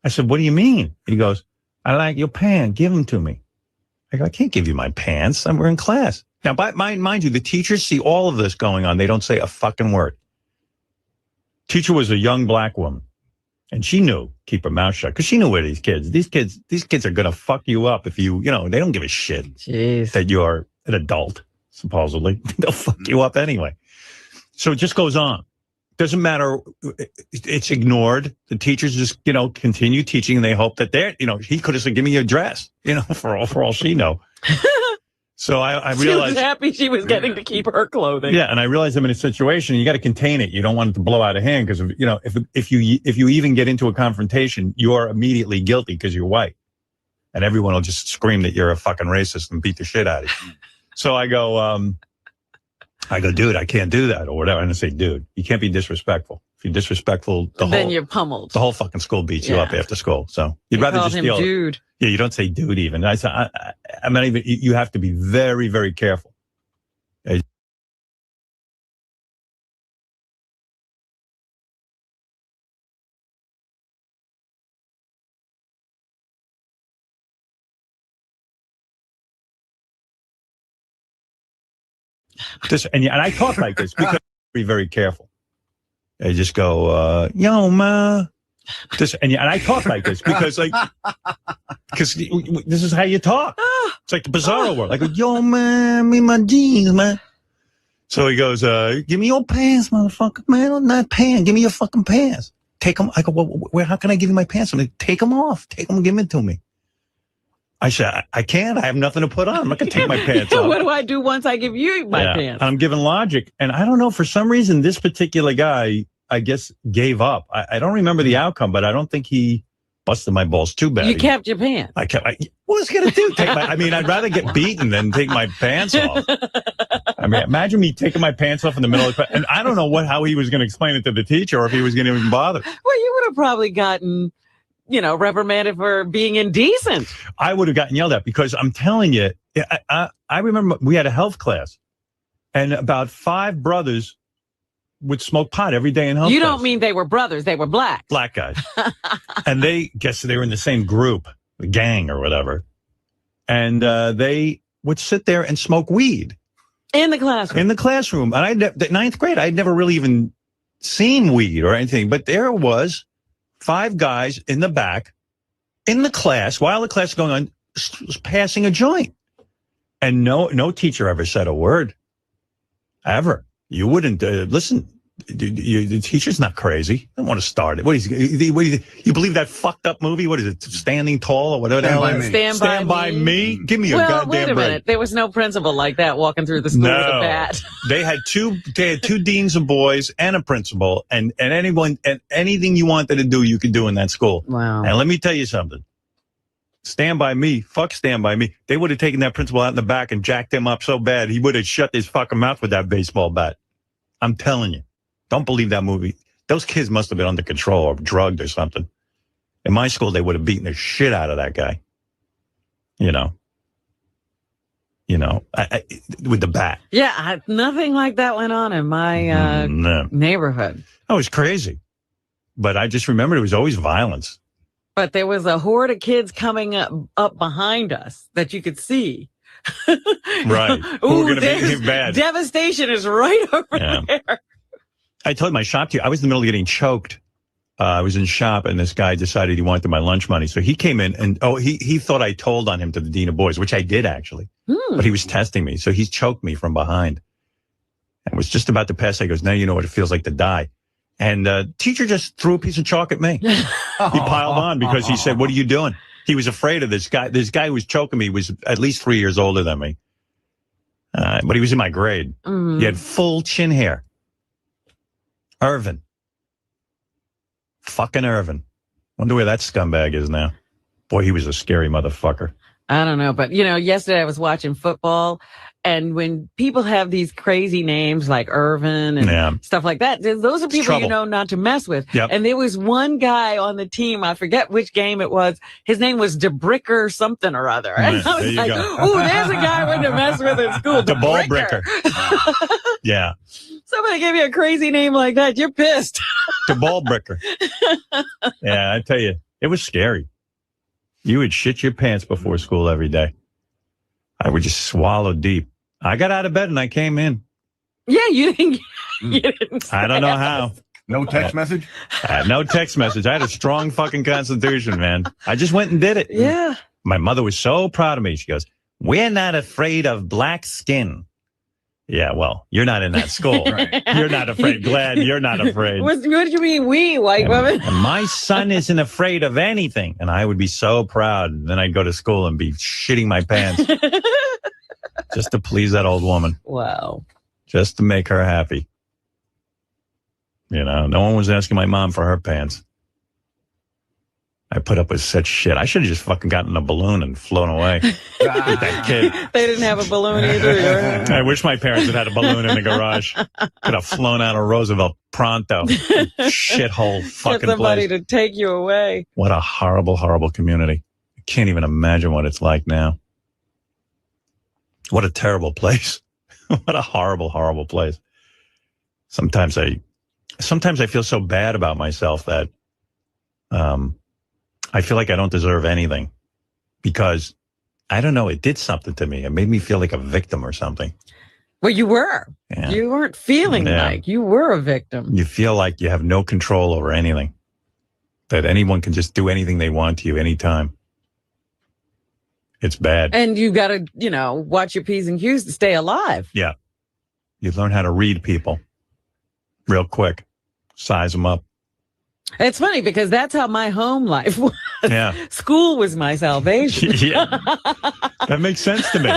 I said, "What do you mean?" He goes, "I like your pants. Give them to me." I go, "I can't give you my pants. We're in class." Now, mind you, the teachers see all of this going on. They don't say a fucking word. Teacher was a young black woman, and she knew keep her mouth shut because she knew where these kids are gonna fuck you up if you they don't give a shit that you're an adult. Supposedly, they'll fuck you up anyway. So it just goes on. Doesn't matter. It's ignored. The teachers just, continue teaching and they hope that he could have said, "Give me your dress," for all she know. So I realized. She was happy she was getting to keep her clothing. Yeah. And I realized I'm in a situation, you got to contain it. You don't want it to blow out of hand because, if you even get into a confrontation, you are immediately guilty because you're white. And everyone will just scream that you're a fucking racist and beat the shit out of you. So I go, "Dude, I can't do that," or whatever. And I say, "Dude, you can't be disrespectful. you're disrespectful, then you're pummeled. The whole fucking school beats you up after school. So you'd rather called just him dude. Yeah, you don't say dude even. I'm not even. You have to be very, very careful. And I talk like this because be very careful. I just go, yo, ma. And I talk like this because this is how you talk. It's like the Bizarro world. I go, yo, man, me my jeans, man. So he goes, give me your pants, motherfucker, man. Not pants. Give me your fucking pants. Take them. I go, well, how can I give you my pants? I'm like, take them off. Take them and give it to me. I said, I can't. I have nothing to put on. I'm not going to take my pants off. What do I do once I give you my pants? I'm giving logic. And I don't know, for some reason, this particular guy, I guess, gave up. I don't remember the outcome, but I don't think he busted my balls too bad. You kept your pants. What was he going to do? I'd rather get beaten than take my pants off. I mean, imagine me taking my pants off in the middle of the and I don't know how he was going to explain it to the teacher or if he was going to even bother. Well, you would have probably gotten, reprimanded for being indecent. I would have gotten yelled at because I'm telling you, I remember we had a health class and about 5 brothers would smoke pot every day in health You class. don't mean they were brothers. They were black. Black guys. And they were in the same group, the gang or whatever. And they would sit there and smoke weed. In the classroom. In the classroom. And the 9th grade, I'd never really even seen weed or anything. But there was 5 guys in the back, in the class, while the class was going on, was passing a joint. And no teacher ever said a word. Ever. You wouldn't listen. The teacher's not crazy. I don't want to start it. What is you believe that fucked up movie? What is it? Standing Tall or whatever? Stand by me. Give me a goddamn wait a break. minute. There was no principal like that walking through the school with a bat. They had two deans of boys and a principal, and anything you wanted to do, you could do in that school. Wow. And let me tell you something. Stand by me. Fuck Stand By Me. They would have taken that principal out in the back and jacked him up so bad he would have shut his fucking mouth with that baseball bat. I'm telling you. Don't believe that movie. Those kids must have been under control or drugged or something. In my school, they would have beaten the shit out of that guy. With the bat. Yeah, nothing like that went on in my neighborhood. That was crazy. But I just remember it was always violence. But there was a horde of kids coming up behind us that you could see. Right. Who were going to be bad. Devastation is right over there. I told my shop teacher, I was in the middle of getting choked. I was in shop and this guy decided he wanted my lunch money. So he came in and, he thought I told on him to the dean of boys, which I did actually. But he was testing me. So he choked me from behind and was just about to pass. He goes, now you know what it feels like to die. And teacher just threw a piece of chalk at me. He piled on because he said, what are you doing? He was afraid of this guy. This guy who was choking me was at least 3 years older than me. But he was in my grade. He had full chin hair. Irvin. Fucking Irvin. Wonder where that scumbag is now. Boy, he was a scary motherfucker. I don't know. But, yesterday I was watching football. And when people have these crazy names like Irvin and stuff like that, those are people you know not to mess with. Yep. And there was one guy on the team, I forget which game it was. His name was DeBricker something or other. And I was like, ooh, there's a guy we're to mess with in school. The ball bricker. Yeah. Somebody gave you a crazy name like that, you're pissed. The ball bricker. Yeah, I tell you, it was scary. You would shit your pants before school every day. I would just swallow deep. I got out of bed and I came in. Yeah, you didn't I don't know how. No text message? No text message. I had a strong fucking constitution, man. I just went and did it. Yeah. My mother was so proud of me. She goes, we're not afraid of black skin. Yeah, well, you're not in that school. Right. You're not afraid. Glad you're not afraid. What do you mean, we, white women? And my son isn't afraid of anything. And I would be so proud. And then I'd go to school and be shitting my pants. Just to please that old woman. Wow. Just to make her happy. No one was asking my mom for her pants. I put up with such shit. I should have just fucking gotten a balloon and flown away with that kid. They didn't have a balloon either. I wish my parents had had a balloon in the garage. Could have flown out of Roosevelt pronto. Shithole fucking Get somebody place. to take you away. What a horrible, horrible community. I can't even imagine what it's like now. What a terrible place. What a horrible, horrible place. Sometimes I feel so bad about myself that I feel like I don't deserve anything because, I don't know, it did something to me. It made me feel like a victim or something. Well, you were. Yeah. You weren't feeling like you were a victim. You feel like you have no control over anything, that anyone can just do anything they want to you anytime. It's bad. And you got to, watch your P's and Q's to stay alive. Yeah. You learn how to read people real quick, size them up. It's funny because that's how my home life was. Yeah. School was my salvation. Yeah. That makes sense to me.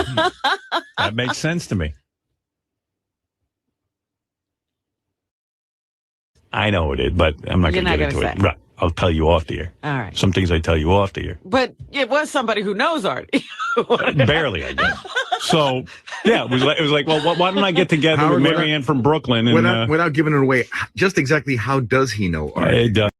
That makes sense to me. I know it is, but I'm not going to get into it. Right. I'll tell you off the air. All right. Some things I tell you off the air. But it was somebody who knows art. Barely, I guess. So, yeah, it was like, well, why don't I get together with Marianne from Brooklyn? And, without giving it away, just exactly how does he know art? It does.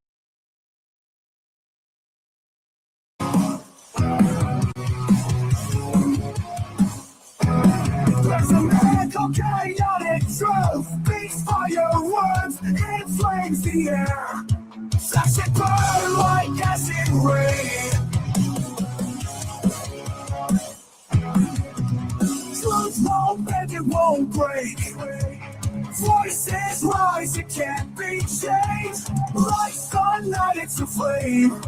There's a man called Chaotic Troll, beats fireworks, inflames the air. Flash and burn like acid rain. Truth won't bend, it won't break. Voices rise, it can't be changed. Like sunlight, it's a flame.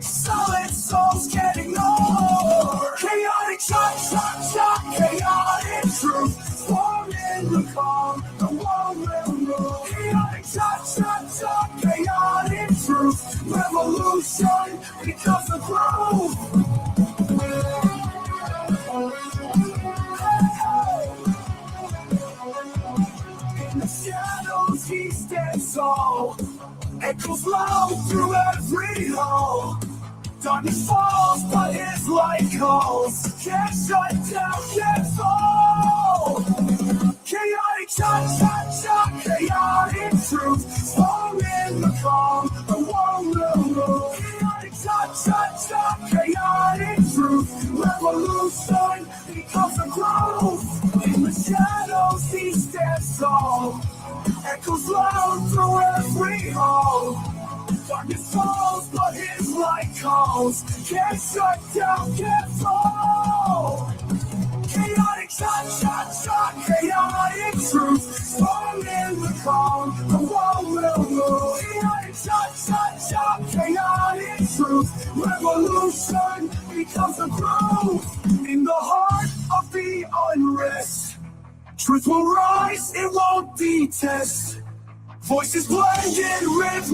Solid souls can't ignore. Chaotic shot, chaotic truth. Form in the calm, the world will move. Chaotic shot, chaotic truth. Revolution becomes the groove. In the shadows he stands tall. Echoes loud through every hall. Darkness falls, but his light calls. Can't shut down, can't fall. Chaotic shot, chaotic truth. Storm in the calm, the world will move. Chaotic shot, chaotic truth. Revolution becomes a groove. In the shadows he stands tall. Echoes loud through every hall. Darkness falls, but his light calls. Can't shut down, can't fall. Chaotic shot, chaotic truth. Storm in the calm, the world will move. Chaotic shot, chaotic truth. Revolution becomes a groove. In the heart of the unrest, truth will rise, it won't detest. Voices blend in rhythm.